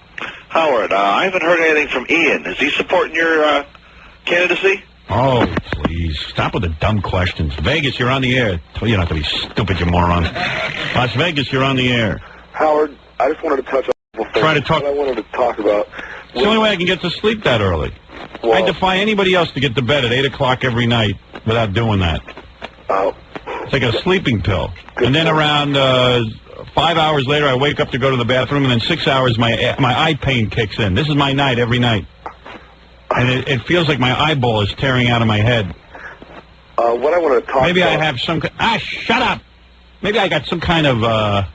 Howard, I haven't heard anything from Ian. Is he supporting your candidacy? Oh, please. Stop with the dumb questions. Vegas, you're on the air. Tell you not to be stupid, you moron. Las Vegas, you're on the air. Howard, I just wanted to touch on a couple things. Try to talk. What I wanted to talk about. It's the only way I can get to sleep that early. Well, I defy anybody else to get to bed at 8 o'clock every night without doing that. It's like a sleeping pill. And then around 5 hours later, I wake up to go to the bathroom, and then 6 hours, my eye pain kicks in. This is my night every night. And it feels like my eyeball is tearing out of my head. What I want to talk Maybe about... I have some... shut up! Maybe I got some kind of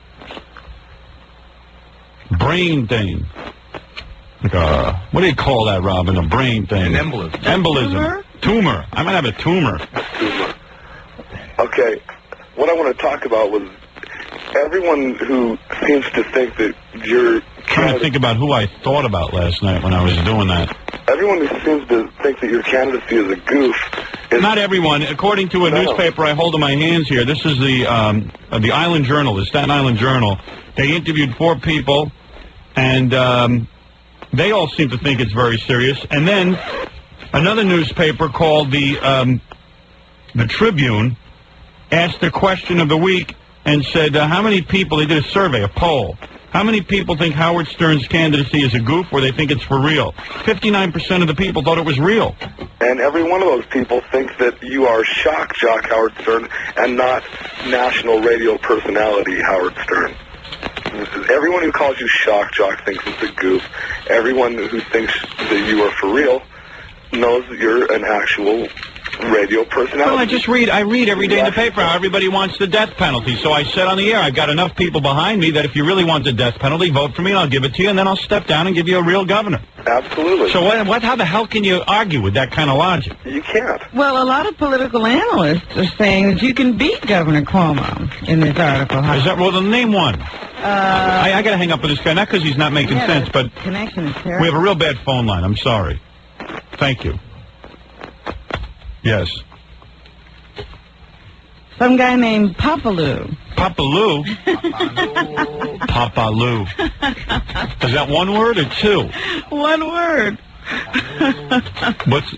brain thing. Like what do you call that, Robin? A brain thing. An embolism. Embolism. Tumor. I might have a tumor. Okay, what I want to talk about was everyone who seems to think that you're... Trying to think about who I thought about last night when I was doing that. Everyone who seems to think that your candidacy is a goof... Not everyone. According to a newspaper I hold in my hands here, this is the Island Journal, the Staten Island Journal. They interviewed 4 people, and they all seem to think it's very serious. And then another newspaper called the Tribune asked the question of the week and said, how many people, they did a survey, a poll, how How many people think Howard Stern's candidacy is a goof or they think it's for real? 59% of the people thought it was real. And every one of those people thinks that you are shock jock Howard Stern and not national radio personality Howard Stern. Everyone who calls you shock jock thinks it's a goof. Everyone who thinks that you are for real knows that you're an actual radio personality. Well, I read every day in the paper how everybody wants the death penalty. So I said on the air, I've got enough people behind me that if you really want the death penalty, vote for me and I'll give it to you, and then I'll step down and give you a real governor. Absolutely. So how the hell can you argue with that kind of logic? You can't. Well, a lot of political analysts are saying that you can beat Governor Cuomo in this article. Is that, well, then name one. I got to hang up with this guy, not because he's not making sense, but connection is terrible. We have a real bad phone line. I'm sorry. Thank you. Yes. Some guy named Papaloo. Papaloo? Papaloo. Is that one word or two? One word. What's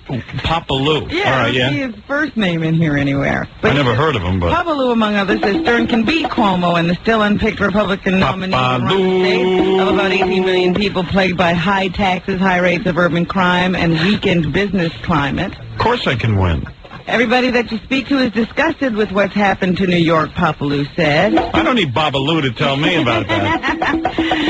Papaloo? Yeah, all right, I don't see his first name in here anywhere. I never heard of him, but... Papaloo, among others, says Stern can beat Cuomo and the still unpicked Republican nominee to run the state of about 18 million people plagued by high taxes, high rates of urban crime, and weakened business climate. Of course I can win. Everybody that you speak to is disgusted with what's happened to New York, Papaloo said. I don't need Babaloo to tell me about that.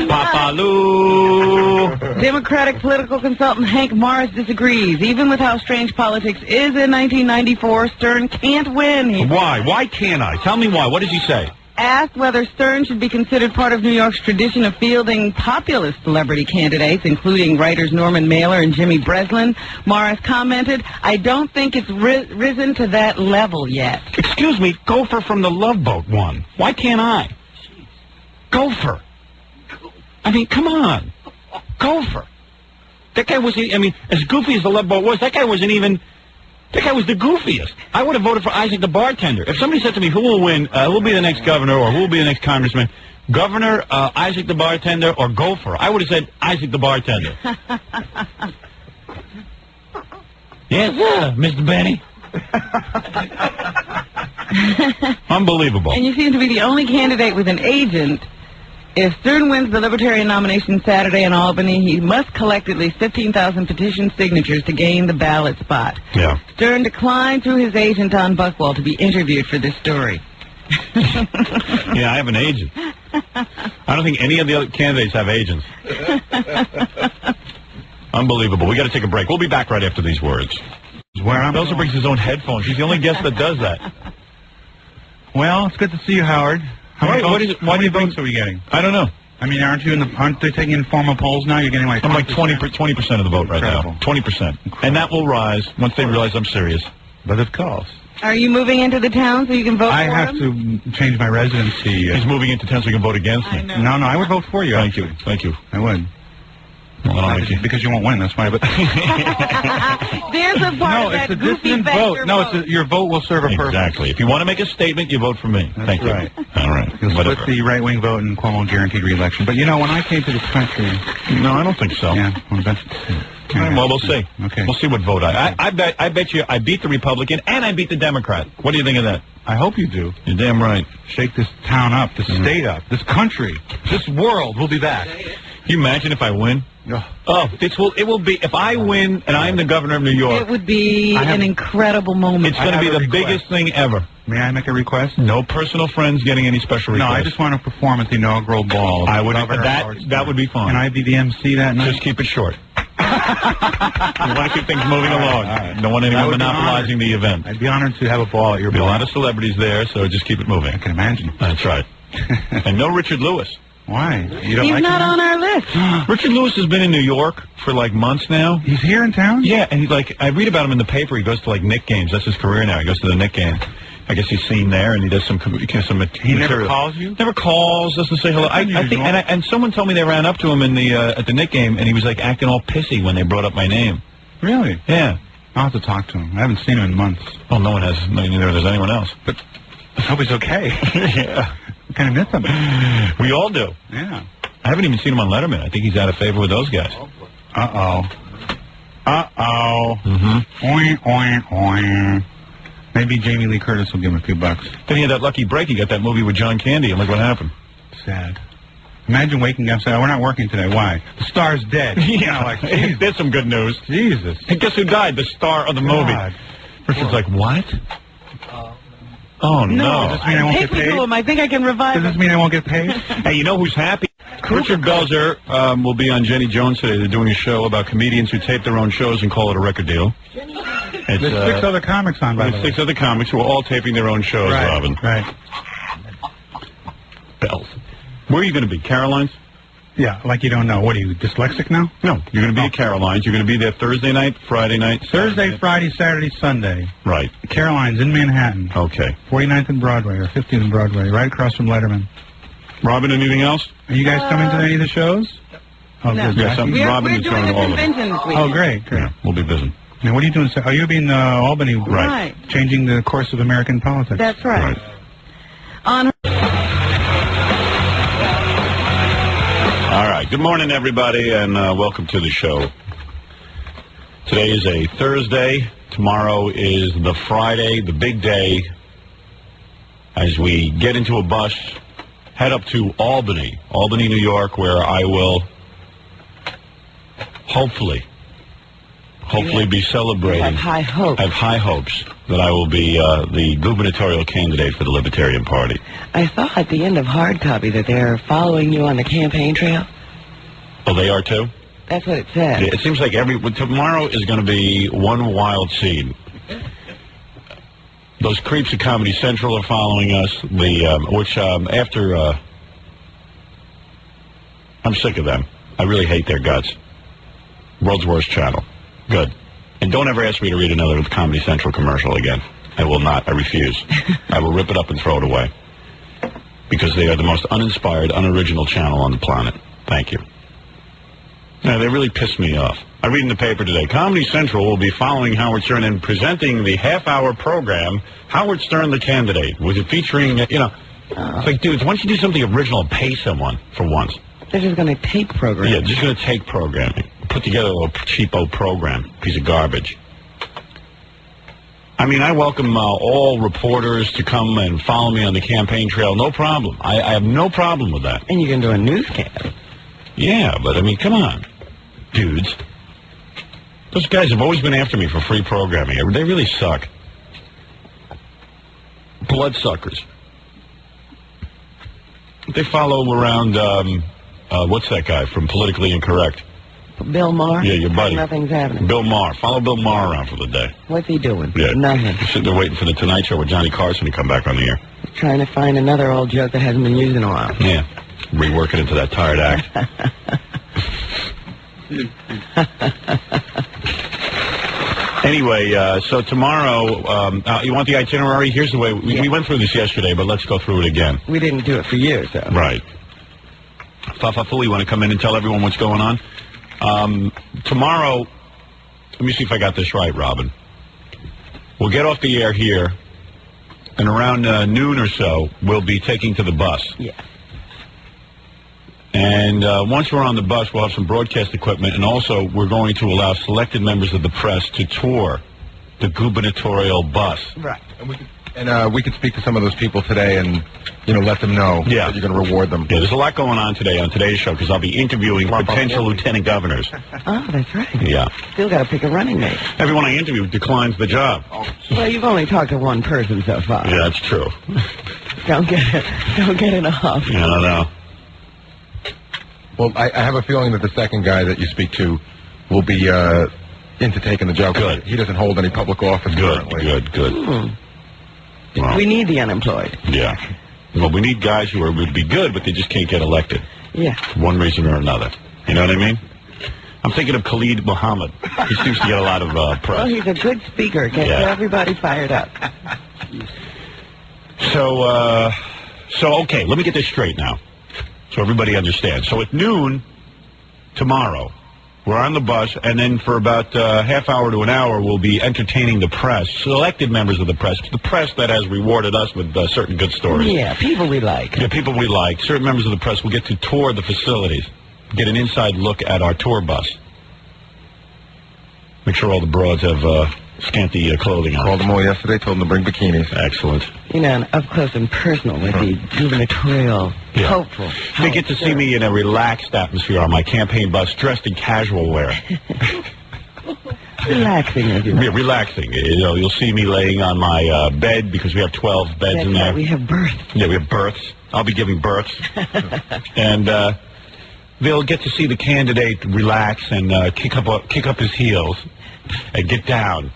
Papaloo! Democratic political consultant Hank Morris disagrees. Even with how strange politics is in 1994, Stern can't win. Why? Why can't I? Tell me why. What does he say? Asked whether Stern should be considered part of New York's tradition of fielding populist celebrity candidates, including writers Norman Mailer and Jimmy Breslin, Morris commented, I don't think it's risen to that level yet. Excuse me, Gopher from the Love Boat won. Why can't I? Gopher. I mean, come on. Gopher. That guy was, I mean, as goofy as the Love Boat was, that guy wasn't even... That guy was the goofiest. I would have voted for Isaac the bartender. If somebody said to me, who will win, who will be the next governor, or who will be the next congressman, Governor, Isaac the bartender, or Gopher, I would have said Isaac the bartender. Yes, sir, Mr. Benny. Unbelievable. And you seem to be the only candidate with an agent. If Stern wins the Libertarian nomination Saturday in Albany, he must collect at least 15,000 petition signatures to gain the ballot spot. Yeah. Stern declined through his agent, Don Buchwald, to be interviewed for this story. Yeah, I have an agent. I don't think any of the other candidates have agents. Unbelievable. We got to take a break. We'll be back right after these words. He also brings his own headphones. He's the only guest that does that. Well, it's good to see you, Howard. Why many votes are we getting? I don't know. I mean, aren't they taking informal polls now? You're getting like... I'm like 20% of the vote right now. 20%. And that will rise once they realize I'm serious. But of course. Are you moving into the town so you can vote for him? I have to change my residency. He's moving into town so he can vote against me. No, I would vote for you. Thank you. Thank you. I would. Well, because you won't win, that's why. But there's a part of that it's a dissident vote. No, your vote will serve a purpose. Exactly. If you want to make a statement, you vote for me. That's right. All right. You'll split the right-wing vote and Cuomo guaranteed re-election. But, you know, when I came to this country... No, I don't think so. Yeah, well, that's... Well, we'll see. Okay. We'll see what vote I bet you I beat the Republican and I beat the Democrat. What do you think of that? I hope you do. You're damn right. Shake this town up, this state up, this country, this world. We'll be back. Can you imagine if I win? Oh, it will be, if I win and I'm the governor of New York. It would be an incredible moment. It's going to be the biggest thing ever. May I make a request? No personal friends getting any special requests. No, I just want to perform at the inaugural ball. I would, that would be fun. Can I be the MC that night? Just keep it short. You want to keep things moving along. Right. Don't want anyone monopolizing the event. I'd be honored to have a ball at your ball. There'll be a lot of celebrities there, so just keep it moving. I can imagine. That's right. And no Richard Lewis. Why? You don't He's like not him? on our list. Richard Lewis has been in New York for like months now. He's here in town? Yeah, and he's like, I read about him in the paper. He goes to like Knick games. That's his career now. He goes to the Knick game. I guess he's seen there, and he does some material. He never calls you? Never calls, doesn't say hello. I think, and someone told me they ran up to him in the at the Knick game, and he was like acting all pissy when they brought up my name. Really? Yeah. I'll have to talk to him. I haven't seen him in months. Well, no one has. Neither has anyone else. But I hope he's okay. Yeah. I kind of miss him. We all do. Yeah. I haven't even seen him on Letterman. I think he's out of favor with those guys. Uh-oh. Mm-hmm. Oing, oing, oing. Maybe Jamie Lee Curtis will give him a few bucks. Then he had that lucky break. He got that movie with John Candy, and look what happened. Sad. Imagine waking up and saying, "Oh, we're not working today. Why? The star's dead." Yeah, like, there's some good news. Jesus. And guess who died? The star of the movie. Person's like, what? Oh, no. Does this mean I won't get paid? I think I can revive Does this mean I won't get paid? Hey, you know who's happy? Richard Belzer will be on Jenny Jones today. They're doing a show about comedians who tape their own shows and call it a record deal. There's 6 other comics on, by the There's way. 6 other comics who are all taping their own shows, Right, Robin. right. Bells. Where are you going to be? Caroline's? Yeah, like you don't know. What are you, dyslexic now? No, you're going to be at Caroline's. You're going to be there Thursday night, Friday night? Thursday, Friday, Saturday, Sunday. Right. Caroline's in Manhattan. Okay. 49th and Broadway, or 50th and Broadway, right across from Letterman. Robin, anything else? Are you guys coming to any of the shows? Oh, No. good. Yeah, Robin is doing going a to all of them. convention this week. Oh, great. Yeah, we'll be busy. Now, what are you doing? Oh, you'll be in Albany, Right. changing the course of American politics. That's right. On All right. Good morning, everybody, and welcome to the show. Today is a Thursday. Tomorrow is the Friday, the big day, as we get into a bus, head up to Albany, New York, where I will hopefully be celebrating. have high hopes. I have high hopes that I will be the gubernatorial candidate for the Libertarian Party. I saw at the end of Hard Copy that they're following you on the campaign trail. Oh, they are too? That's what it said. Yeah, it seems like tomorrow is going to be one wild scene. Those creeps at Comedy Central are following us. I'm sick of them. I really hate their guts. World's worst channel. Good. And don't ever ask me to read another Comedy Central commercial again. I will not. I refuse. I will rip it up and throw it away. Because they are the most uninspired, unoriginal channel on the planet. Thank you. No, they really pissed me off. I read in the paper today, Comedy Central will be following Howard Stern and presenting the half-hour program, Howard Stern the Candidate, with it featuring, it's like, dudes, why don't you do something original and pay someone for once? They're just going to take programming. Yeah, just going to take programming. Put together a little cheapo program, piece of garbage. I mean, I welcome all reporters to come and follow me on the campaign trail. No problem. I have no problem with that. And you can do a newscast. Yeah, but I mean, come on, dudes. Those guys have always been after me for free programming. They really suck. Bloodsuckers. They follow around, what's that guy from Politically Incorrect? Bill Maher? Yeah, your buddy. Nothing's happening. Bill Maher. Follow Bill Maher around for the day. What's he doing? Yeah. Nothing. He's sitting there waiting for the Tonight Show with Johnny Carson to come back on the air. Trying to find another old joke that hasn't been used in a while. Yeah. Rework it into that tired act. Anyway, so tomorrow, you want the itinerary? Here's the way. We went through this yesterday, but let's go through it again. We didn't do it for years, though. Right. Fafafu, you want to come in and tell everyone what's going on? Tomorrow, let me see if I got this right, Robin. We'll get off the air here, and around noon or so, we'll be taking to the bus. Yeah. And once we're on the bus, we'll have some broadcast equipment, and also we're going to allow selected members of the press to tour the gubernatorial bus. Right. And we could speak to some of those people today and, let them know that you're going to reward them. Yeah, there's a lot going on today on today's show because I'll be interviewing potential lieutenant governors. Oh, that's right. Yeah. Still got to pick a running mate. Everyone I interview declines the job. Well, you've only talked to one person so far. Yeah, that's true. Don't get it off. Yeah, I know. Well, I have a feeling that the second guy that you speak to will be into taking the job. Good. He doesn't hold any public office currently. Good. Well, we need the unemployed. Yeah. Well, we need guys who would be good, but they just can't get elected. Yeah. One reason or another. You know what I mean? I'm thinking of Khalid Muhammad. He seems to get a lot of press. Well, he's a good speaker. Gets everybody fired up. So, okay, let me get this straight now, so everybody understands. So at noon tomorrow, we're on the bus, and then for about half hour to an hour, we'll be entertaining the press, selected members of the press that has rewarded us with certain good stories. Yeah, people we like. Yeah, people we like. Certain members of the press will get to tour the facilities, get an inside look at our tour bus. Make sure all the broads have scanty clothing on. Called them all yesterday, told them to bring bikinis. Excellent. You know, up close and personal with the gubernatorial hopeful. They get to see me in a relaxed atmosphere on my campaign bus, dressed in casual wear. Relaxing, as you know. Yeah, relaxing. You know, you'll see me laying on my bed because we have 12 beds in there. Right. We have births. Yeah, we have births. I'll be giving births. And they'll get to see the candidate relax and kick up his heels and get down.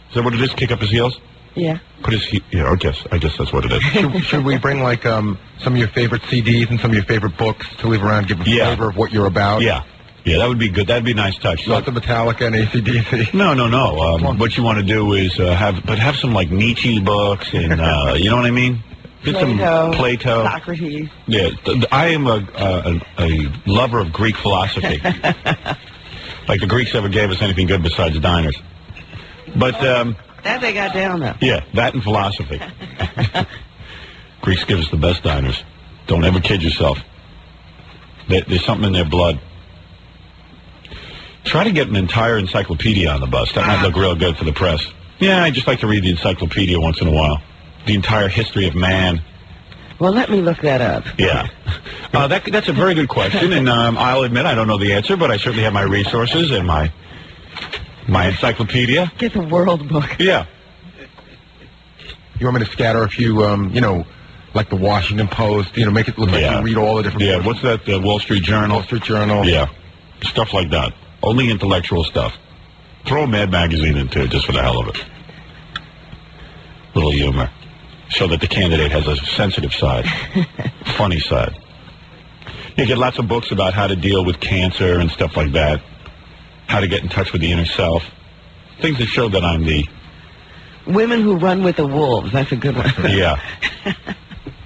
Is that what it is? Kick up his heels? Yeah. Put his yeah, I guess that's what it is. Should we bring like some of your favorite CDs and some of your favorite books to leave around, give a flavor of what you're about? Yeah. Yeah, that would be good. That'd be a nice touch. Lots of Metallica and AC/DC. No. What you want to do is have some like Nietzsche books and you know what I mean? Get some Plato. Socrates. Yeah, I am a lover of Greek philosophy. Like the Greeks ever gave us anything good besides diners. But that they got down, though. Yeah, that and philosophy. Greeks give us the best diners. Don't ever kid yourself. There's something in their blood. Try to get an entire encyclopedia on the bus. That might look real good for the press. Yeah, I just like to read the encyclopedia once in a while. The entire history of man. Well, let me look that up. Yeah. That's a very good question, and I'll admit I don't know the answer, but I certainly have my resources and my encyclopedia. Get the World Book. Yeah. You want me to scatter a few, like the Washington Post, make it look like you read all the different... Yeah, what's that, the Wall Street Journal? Wall Street Journal. Yeah. Stuff like that. Only intellectual stuff. Throw a Mad Magazine in, too, just for the hell of it. Little humor. So that the candidate has a sensitive side. Funny side. You get lots of books about how to deal with cancer and stuff like that. How to get in touch with the inner self. Things that show that I'm the... Women who run with the wolves. That's a good one. Yeah.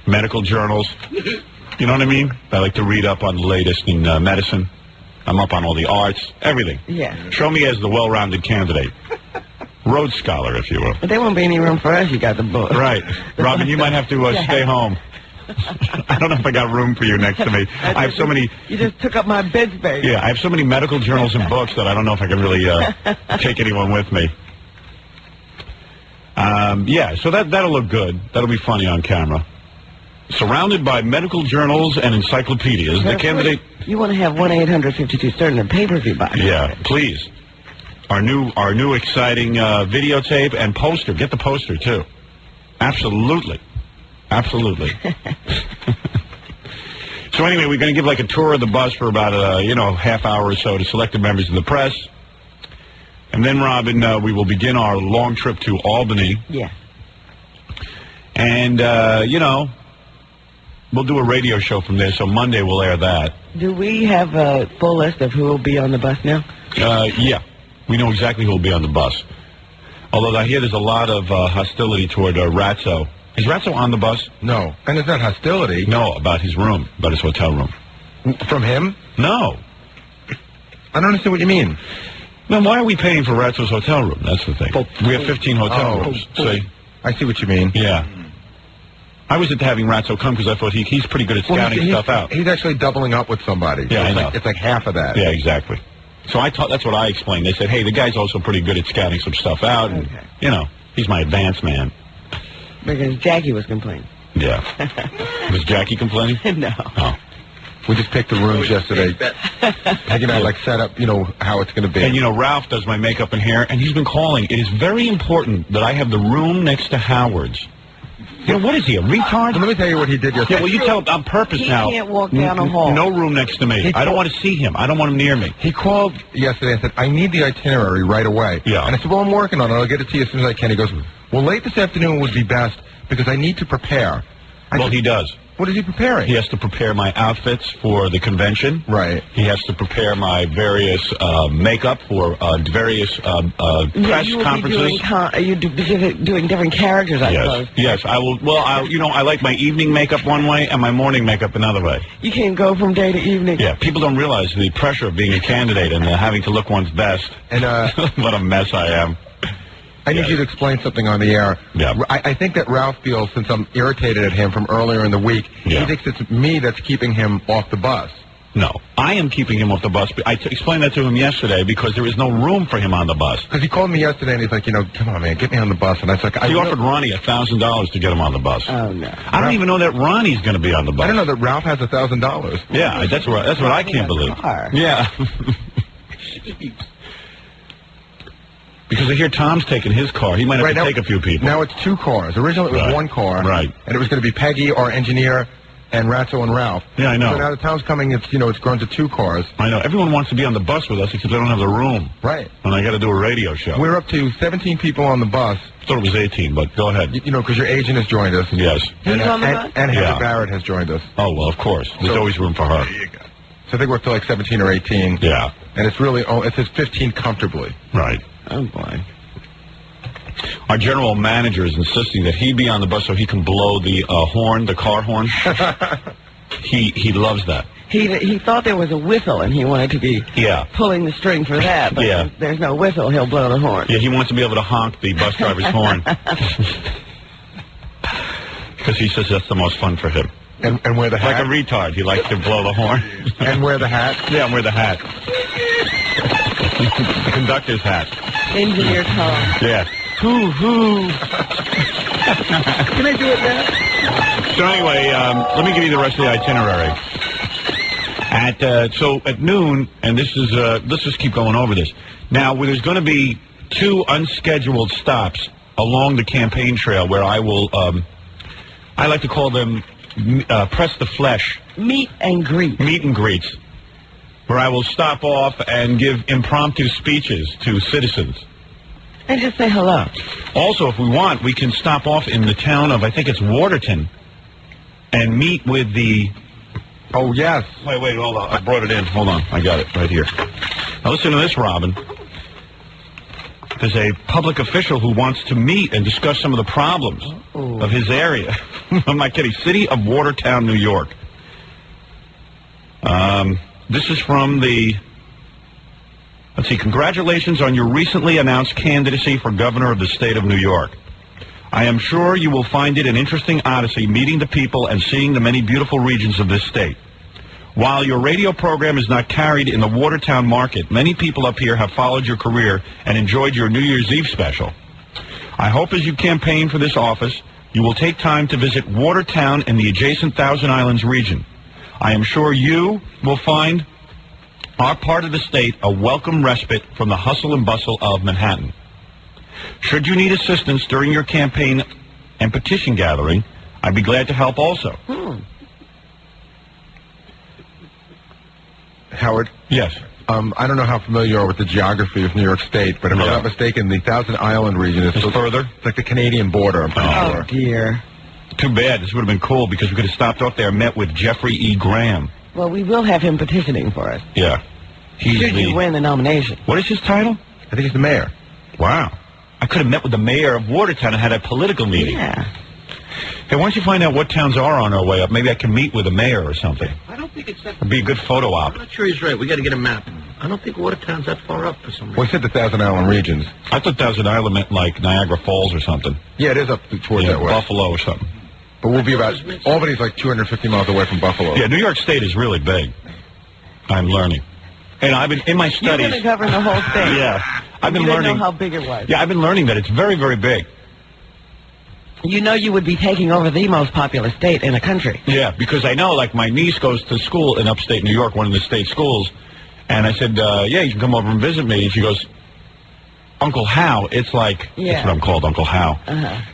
Medical journals. You know what I mean? I like to read up on the latest in medicine. I'm up on all the arts. Everything. Yeah. Show me as the well-rounded candidate. Road scholar, if you will. But there won't be any room for us. You got the book. Right. Robin, you might have to stay home. I don't know if I got room for you next to me. I have so many... You just took up my bed space. Yeah, I have so many medical journals and books that I don't know if I can really take anyone with me. Yeah, so that'll look good. That'll be funny on camera. Surrounded by medical journals and encyclopedias, the candidate... You want to have 1-800-52-CERTAIN and pay-per-view box. Yeah, please. Our new exciting videotape and poster. Get the poster, too. Absolutely. Absolutely. So anyway, we're going to give like a tour of the bus for about half hour or so to selected members of the press. And then, Robin, we will begin our long trip to Albany. Yeah. And, we'll do a radio show from there, so Monday we'll air that. Do we have a full list of who will be on the bus now? Yeah. We know exactly who will be on the bus. Although I hear there's a lot of hostility toward Ratso. Is Ratso on the bus? No. And it's not hostility. No, about his room, about his hotel room. From him? No. I don't understand what you mean. Then why are we paying for Ratso's hotel room? That's the thing. We have 15 hotel rooms. See? I see what you mean. Yeah. I was into having Ratso come because I thought he's pretty good at scouting stuff out. He's actually doubling up with somebody. Yeah, I know. It's like half of that. Yeah, exactly. So that's what I explained. They said, hey, the guy's also pretty good at scouting some stuff out. And, he's my advance man. Because Jackie was complaining. Yeah. Was Jackie complaining? No. Oh. We just picked the rooms yesterday. Hanging out, like, set up, how it's going to be. And, Ralph does my makeup and hair, and he's been calling. It is very important that I have the room next to Howard's. What is he, a retard? Well, let me tell you what he did yesterday. Yeah, well, you tell him on purpose now. He can't walk down a hall. No room next to me. I don't want to see him. I don't want him near me. He called yesterday and said, I need the itinerary right away. Yeah. And I said, well, I'm working on it. I'll get it to you as soon as I can. He goes, well, late this afternoon would be best because I need to prepare. He does. What is he preparing? He has to prepare my outfits for the convention. Right. He has to prepare my various makeup for various press conferences. You're doing different characters, I suppose. Yes, I will. Well, I like my evening makeup one way and my morning makeup another way. You can't go from day to evening. Yeah, people don't realize the pressure of being a candidate and having to look one's best. And what a mess I am. I need you to explain something on the air. Yeah. I think that Ralph feels, since I'm irritated at him from earlier in the week, he thinks it's me that's keeping him off the bus. No, I am keeping him off the bus. I explained that to him yesterday because there is no room for him on the bus. Because he called me yesterday and he's like, come on, man, get me on the bus. And I was like, he offered Ronnie $1,000 to get him on the bus. Oh, no. I don't even know that Ronnie's going to be on the bus. I don't know that Ralph has $1,000. Yeah, that's what I can't believe. Yeah. Because I hear Tom's taking his car. He might have to take a few people. Now it's 2 cars. Originally it was 1 car. Right. And it was going to be Peggy, our engineer, and Ratso and Ralph. Yeah, I know. So now that Tom's coming, it's grown to 2 cars. I know. Everyone wants to be on the bus with us except they don't have the room. Right. And I got to do a radio show. We're up to 17 people on the bus. I thought it was 18, but go ahead. Because your agent has joined us. Yes. And Heather Barrett has joined us. Oh, well, of course. There's always room for her. There you go. So I think we're up to like 17 or 18. Yeah. And it's really, it says 15 comfortably. Right. Oh, boy. Our general manager is insisting that he be on the bus so he can blow the horn, the car horn. He loves that. He thought there was a whistle, and he wanted to be pulling the string for that. But if there's no whistle, he'll blow the horn. Yeah, he wants to be able to honk the bus driver's horn. Because he says that's the most fun for him. And wear the hat? Like a retard. He likes to blow the horn. And wear the hat? Yeah, and wear the hat. The conductor's hat. Engineer Tom. Yeah. Hoo-hoo. Can I do it now? So anyway, let me give you the rest of the itinerary. So at noon, and this is let's just keep going over this. Now, there's going to be 2 unscheduled stops along the campaign trail where I will, I like to call them press the flesh. Meet and greet. Meet and greets. Where I will stop off and give impromptu speeches to citizens. And just say hello. Also, if we want, we can stop off in the town of, I think it's Waterton, and meet with the... Oh, yes. Wait, hold on. I brought it in. Hold on. I got it right here. Now, listen to this, Robin. There's a public official who wants to meet and discuss some of the problems of his area. I'm not kidding. City of Watertown, New York. This is from the... Let's see. Congratulations on your recently announced candidacy for governor of the state of New York. I am sure you will find it an interesting odyssey meeting the people and seeing the many beautiful regions of this state. While your radio program is not carried in the Watertown market, many people up here have followed your career and enjoyed your New Year's Eve special. I hope as you campaign for this office, you will take time to visit Watertown and the adjacent Thousand Islands region. I am sure you will find our part of the state a welcome respite from the hustle and bustle of Manhattan. Should you need assistance during your campaign and petition gathering, I'd be glad to help also. Howard? Yes. I don't know how familiar you are with the geography of New York State, but if I'm not mistaken, the Thousand Island region is further. It's like the Canadian border, I'm pretty sure. Oh, dear. Too bad. This would have been cool because we could have stopped off there and met with Jeffrey E. Graham. Well, we will have him petitioning for us. Yeah. Should you win the nomination. What is his title? I think he's the mayor. Wow. I could have met with the mayor of Watertown and had a political meeting. Yeah. Hey, why don't you find out what towns are on our way up? Maybe I can meet with the mayor or something. I don't think it's that... It'd be a good photo op. I'm not sure he's right. We got to get a map. I don't think Watertown's that far up for some reason. Well, he said the Thousand Island regions. I thought Thousand Island meant like Niagara Falls or something. Yeah, it is up towards that way. Buffalo or something. But we'll be about... Albany's like 250 miles away from Buffalo. Yeah, New York State is really big. I'm learning. And I've been, in my studies... You're going to govern the whole state. Yeah. I've been you didn't learning... know how big it was. Yeah, I've been learning that it's very, very big. You know you would be taking over the most populous state in the country. Yeah, because I know, like, my niece goes to school in upstate New York, one of the state schools, and I said, yeah, you can come over and visit me. And she goes, Uncle Hal, it's like... That's what I'm called, Uncle Hal.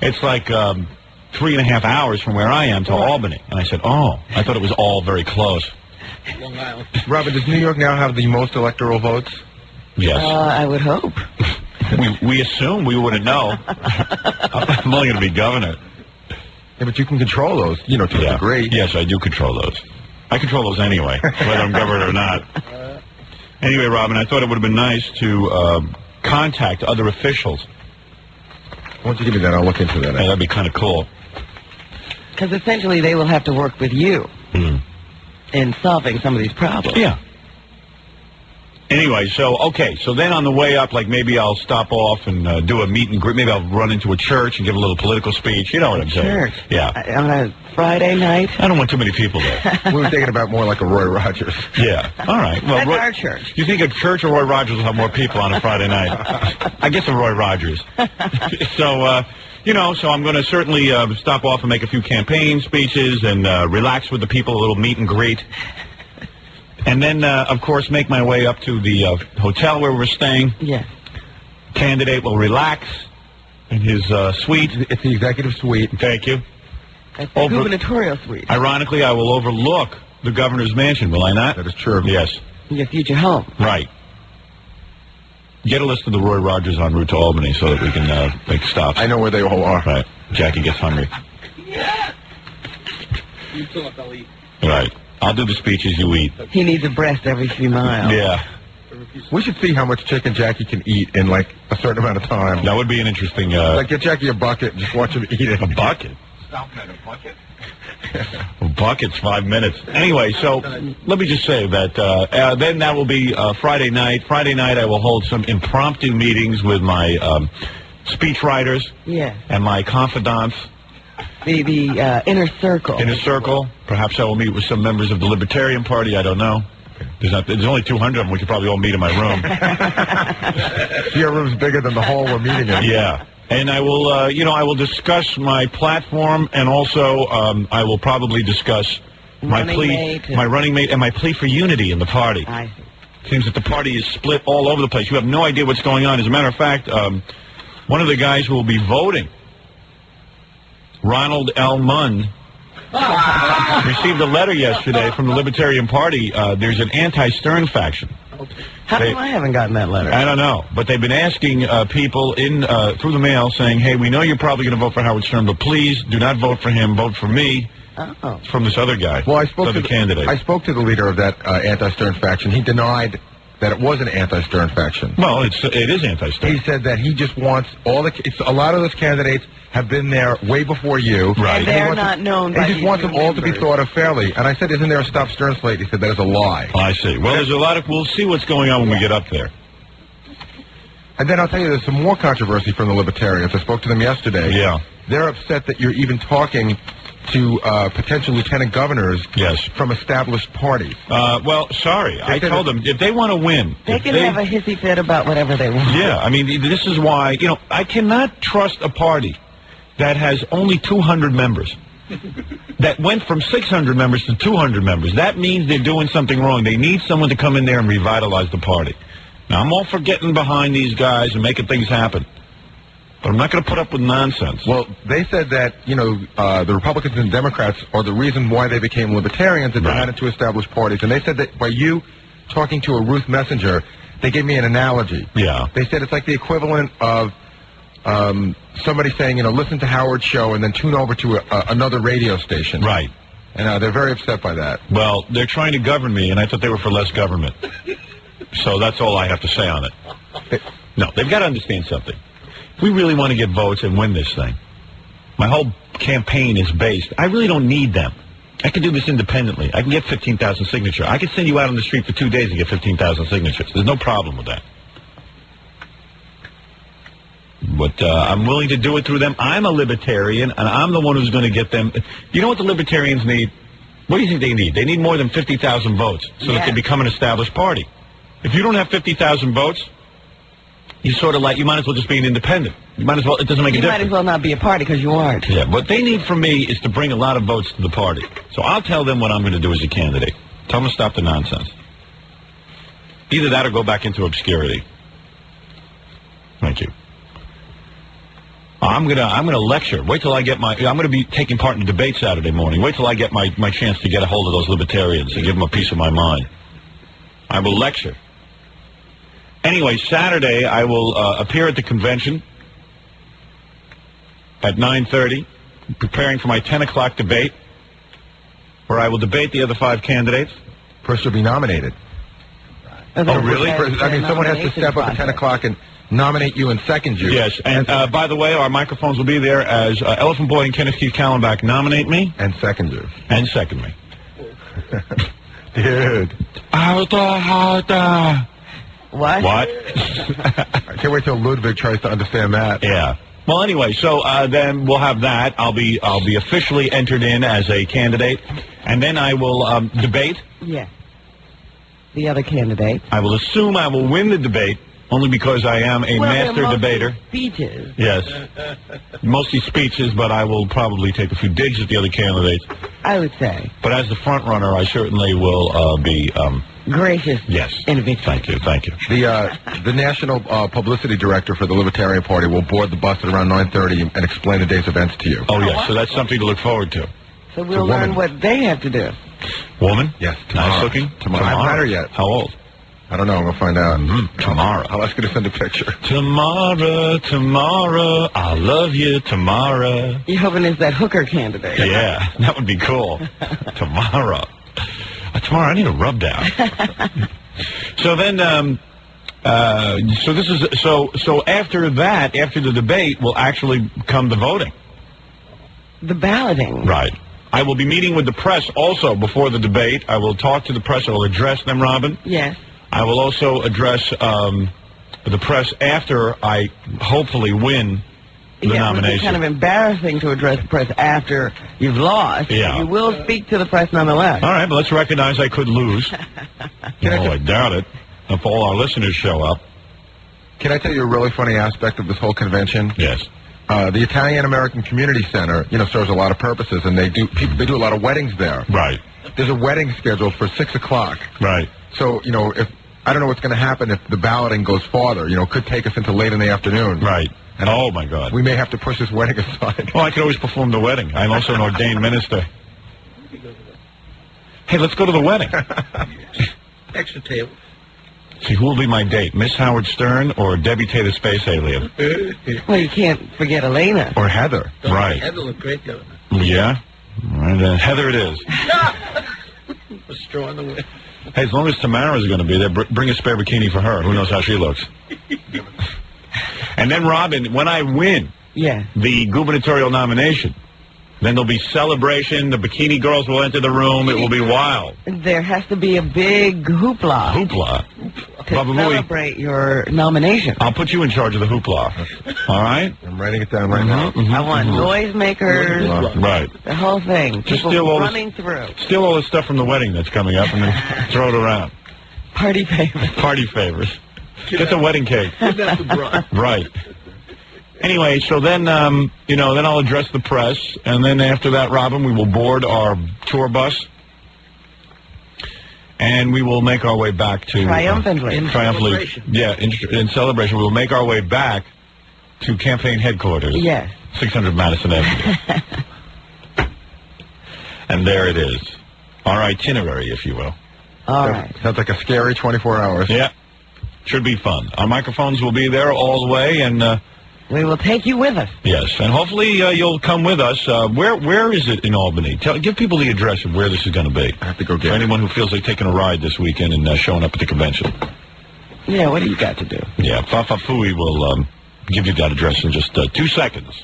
It's like 3.5 hours from where I am to Albany. And I said, oh, I thought it was all very close. Long Island. Robin, does New York now have the most electoral votes? Yes. I would hope. We assume we wouldn't know. I'm only going to be governor. Yeah, but you can control those, to a degree. Yes, I do control those. I control those anyway, whether I'm governor or not. Anyway, Robin, I thought it would have been nice to contact other officials. Why don't you give me that? I'll look into that. Yeah, that'd be kind of cool. Because essentially they will have to work with you in solving some of these problems. Yeah. Anyway, so then on the way up, like maybe I'll stop off and do a meet and greet. Maybe I'll run into a church and give a little political speech. You know what I'm saying? Church? Yeah. On a Friday night? I don't want too many people there. We were thinking about more like a Roy Rogers. Yeah. All right. Well, That's our church. You think a church or Roy Rogers will have more people on a Friday night? I guess a Roy Rogers. So, so I'm going to certainly stop off and make a few campaign speeches and relax with the people, a little meet and greet. And then, of course, make my way up to the hotel where we're staying. Yeah. Candidate will relax in his suite. It's the executive suite. Thank you. That's the gubernatorial suite. Ironically, I will overlook the governor's mansion, will I not? That is true. Yes. Your future home. Right. Get a list of the Roy Rogers en route to Albany so that we can make stops. I know where they all are. Right. Jackie gets hungry. You fill up, I'll eat. Right. I'll do the speeches, you eat. He needs a breast every few miles. Yeah. We should see how much chicken Jackie can eat in, like, a certain amount of time. That would be an interesting... Like, get Jackie a bucket and just watch him eat it. A bucket? Stop at a bucket. A bucket's 5 minutes. Anyway, so let me just say that then that will be Friday night. Friday night I will hold some impromptu meetings with my speech writers and my confidants. The inner circle. Inner circle. Perhaps I will meet with some members of the Libertarian Party. I don't know. There's only 200 of them. We could probably all meet in my room. Your room's bigger than the hall we're meeting in. Yeah. And I will, I will discuss my platform, and also I will probably discuss my running mate, and my plea for unity in the party. I see. Seems that the party is split all over the place. You have no idea what's going on. As a matter of fact, one of the guys who will be voting, Ronald L. Munn, received a letter yesterday from the Libertarian Party. There's an anti-Stern faction. How come I haven't gotten that letter? I don't know, but they've been asking people through the mail saying, hey, we know you're probably going to vote for Howard Stern, but please do not vote for him, vote for me. Oh. It's from this other guy. Well, I spoke to the candidate. I spoke to the leader of that anti-Stern faction. He denied that it was an anti-Stern faction. Well, it is anti-Stern. He said that he just wants a lot of those candidates have been there way before you. Right. And they're not known by He just wants them all to be thought of fairly. And I said, isn't there a Stop Stern slate? He said, that is a lie. Oh, I see. Well, there's a lot of... We'll see what's going on when we get up there. And then I'll tell you, there's some more controversy from the Libertarians. I spoke to them yesterday. Yeah. They're upset that you're even talking to potential lieutenant governors from established parties. Well, sorry. I told them, if they want to win... They can have a hissy fit about whatever they want. Yeah, I mean, this is why, I cannot trust a party that has only 200 members, that went from 600 members to 200 members. That means they're doing something wrong. They need someone to come in there and revitalize the party. Now, I'm all for getting behind these guys and making things happen, but I'm not going to put up with nonsense. Well, they said that, the Republicans and Democrats are the reason why they became libertarians and decided to establish parties. And they said that by you talking to a Ruth Messenger, they gave me an analogy. Yeah. They said it's like the equivalent of somebody saying, listen to Howard's show and then tune over to another radio station. Right. And they're very upset by that. Well, they're trying to govern me, and I thought they were for less government. So that's all I have to say on it. No, they've got to understand something. If we really want to get votes and win this thing, my whole campaign is based. I really don't need them. I can do this independently. I can get 15,000 signatures. I can send you out on the street for 2 days and get 15,000 signatures. There's no problem with that. But I'm willing to do it through them. I'm a libertarian, and I'm the one who's going to get them. You know what the libertarians need? What do you think they need? They need more than 50,000 votes so that they become an established party. If you don't have 50,000 votes, you sort of you might as well just be an independent. You might as well, it doesn't make a difference. You might as well not be a party because you aren't. Yeah, what they need from me is to bring a lot of votes to the party. So I'll tell them what I'm going to do as a candidate. Tell them to stop the nonsense. Either that or go back into obscurity. Thank you. I'm gonna lecture. Wait till I get I'm gonna be taking part in a debate Saturday morning. Wait till I get my chance to get a hold of those libertarians and give them a piece of my mind. I will lecture. Anyway, Saturday I will appear at the convention at 9:30, preparing for my 10 o'clock debate, where I will debate the other 5 candidates. First, you'll be nominated. Oh, really? I mean, someone has to step up at 10 o'clock and nominate you and second you. Yes, and by the way, our microphones will be there as Elephant Boy and Kenneth Keith Kallenbach nominate me. And second you. And second me. Dude. Harder. What? I can't wait till Ludwig tries to understand that. Yeah. Well, anyway, so then we'll have that. I'll be officially entered in as a candidate, and then I will debate. Yeah. The other candidate. I will assume I will win the debate, only because I am a master debater. Speeches. Yes. Mostly speeches, but I will probably take a few digs at the other candidates. I would say. But as the front runner, I certainly will be... gracious. Yes. In a victory. Thank you. The national publicity director for the Libertarian Party will board the bus at around 9:30 and explain the day's events to you. Oh, yes. So that's something to look forward to. So we'll learn what they have to do. Woman? Yes. Nice looking? Tomorrow. I haven't met her yet. How old? I don't know. I'm going to find out. Tomorrow. I'll ask her to send a picture. Tomorrow, I love you, tomorrow. You're hoping it's that hooker candidate. Yeah, that would be cool. Tomorrow, I need a rub down. So then, so after that, after the debate, will actually come the voting. The balloting. Right. I will be meeting with the press also before the debate. I will talk to the press. I will address them, Robin. Yes. I will also address the press after I hopefully win the nomination. It's kind of embarrassing to address the press after you've lost. Yeah. You will speak to the press nonetheless. All right, but let's recognize I could lose. I doubt it. If all our listeners show up. Can I tell you a really funny aspect of this whole convention? Yes. The Italian American Community Center, serves a lot of purposes, and they do a lot of weddings there. Right. There's a wedding scheduled for 6 o'clock. Right. So, if I don't know what's going to happen if the balloting goes farther. It could take us into late in the afternoon. Right. And oh my God, we may have to push this wedding aside. Oh, I could always perform the wedding. I'm also an ordained minister. Hey, let's go to the wedding. Extra table. See, who will be my date? Miss Howard Stern or Debbie Tate, the space alien? Well, you can't forget Elena. Or Heather. Right. Heather looked great, though. Yeah. Right, Heather it is. A straw in the wind. Hey, as long as Tamara's going to be there, bring a spare bikini for her. Who knows how she looks? And then, Robin, when I win the gubernatorial nomination, then there'll be celebration. The bikini girls will enter the room. It will be wild. There has to be a big hoopla. Hoopla? To celebrate your nomination. I'll put you in charge of the hoopla. All right? I'm writing it down right now. I want noisemakers. Right. The whole thing. Just People running through. Steal all the stuff from the wedding that's coming up and then throw it around. Party favors. Party favors. Get the wedding cake. Right. Anyway, so then, then I'll address the press, and then after that, Robin, we will board our tour bus, and we will make our way back to... Triumphantly. In celebration. We will make our way back to campaign headquarters. Yes. 600 Madison Avenue. And there it is. Our itinerary, if you will. All right. Sounds like a scary 24 hours. Yeah. Should be fun. Our microphones will be there all the way, and... we will take you with us. Yes, and hopefully you'll come with us. Where is it in Albany? Give people the address of where this is going to be. I have to go get For anyone who feels like taking a ride this weekend and showing up at the convention. Yeah, what do you got to do? Yeah, Fafafui will give you that address in just 2 seconds.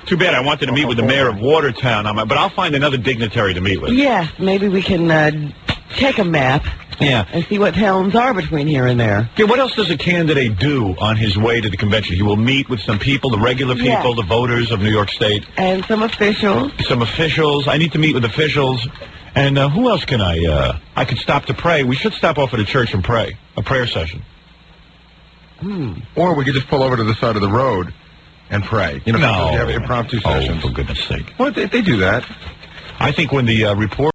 Too bad I wanted to meet with the mayor of Watertown, but I'll find another dignitary to meet with. Yes, maybe we can take a map. Yeah. And see what towns are between here and there. Yeah, what else does a candidate do on his way to the convention? He will meet with some people, the regular people, the voters of New York State. And some officials. Some officials. I need to meet with officials. And who else can I could stop to pray. We should stop off at a church and pray. A prayer session. Or we could just pull over to the side of the road and pray. No. You have impromptu sessions. Oh, for goodness sake. Well, they do that. I think when the report...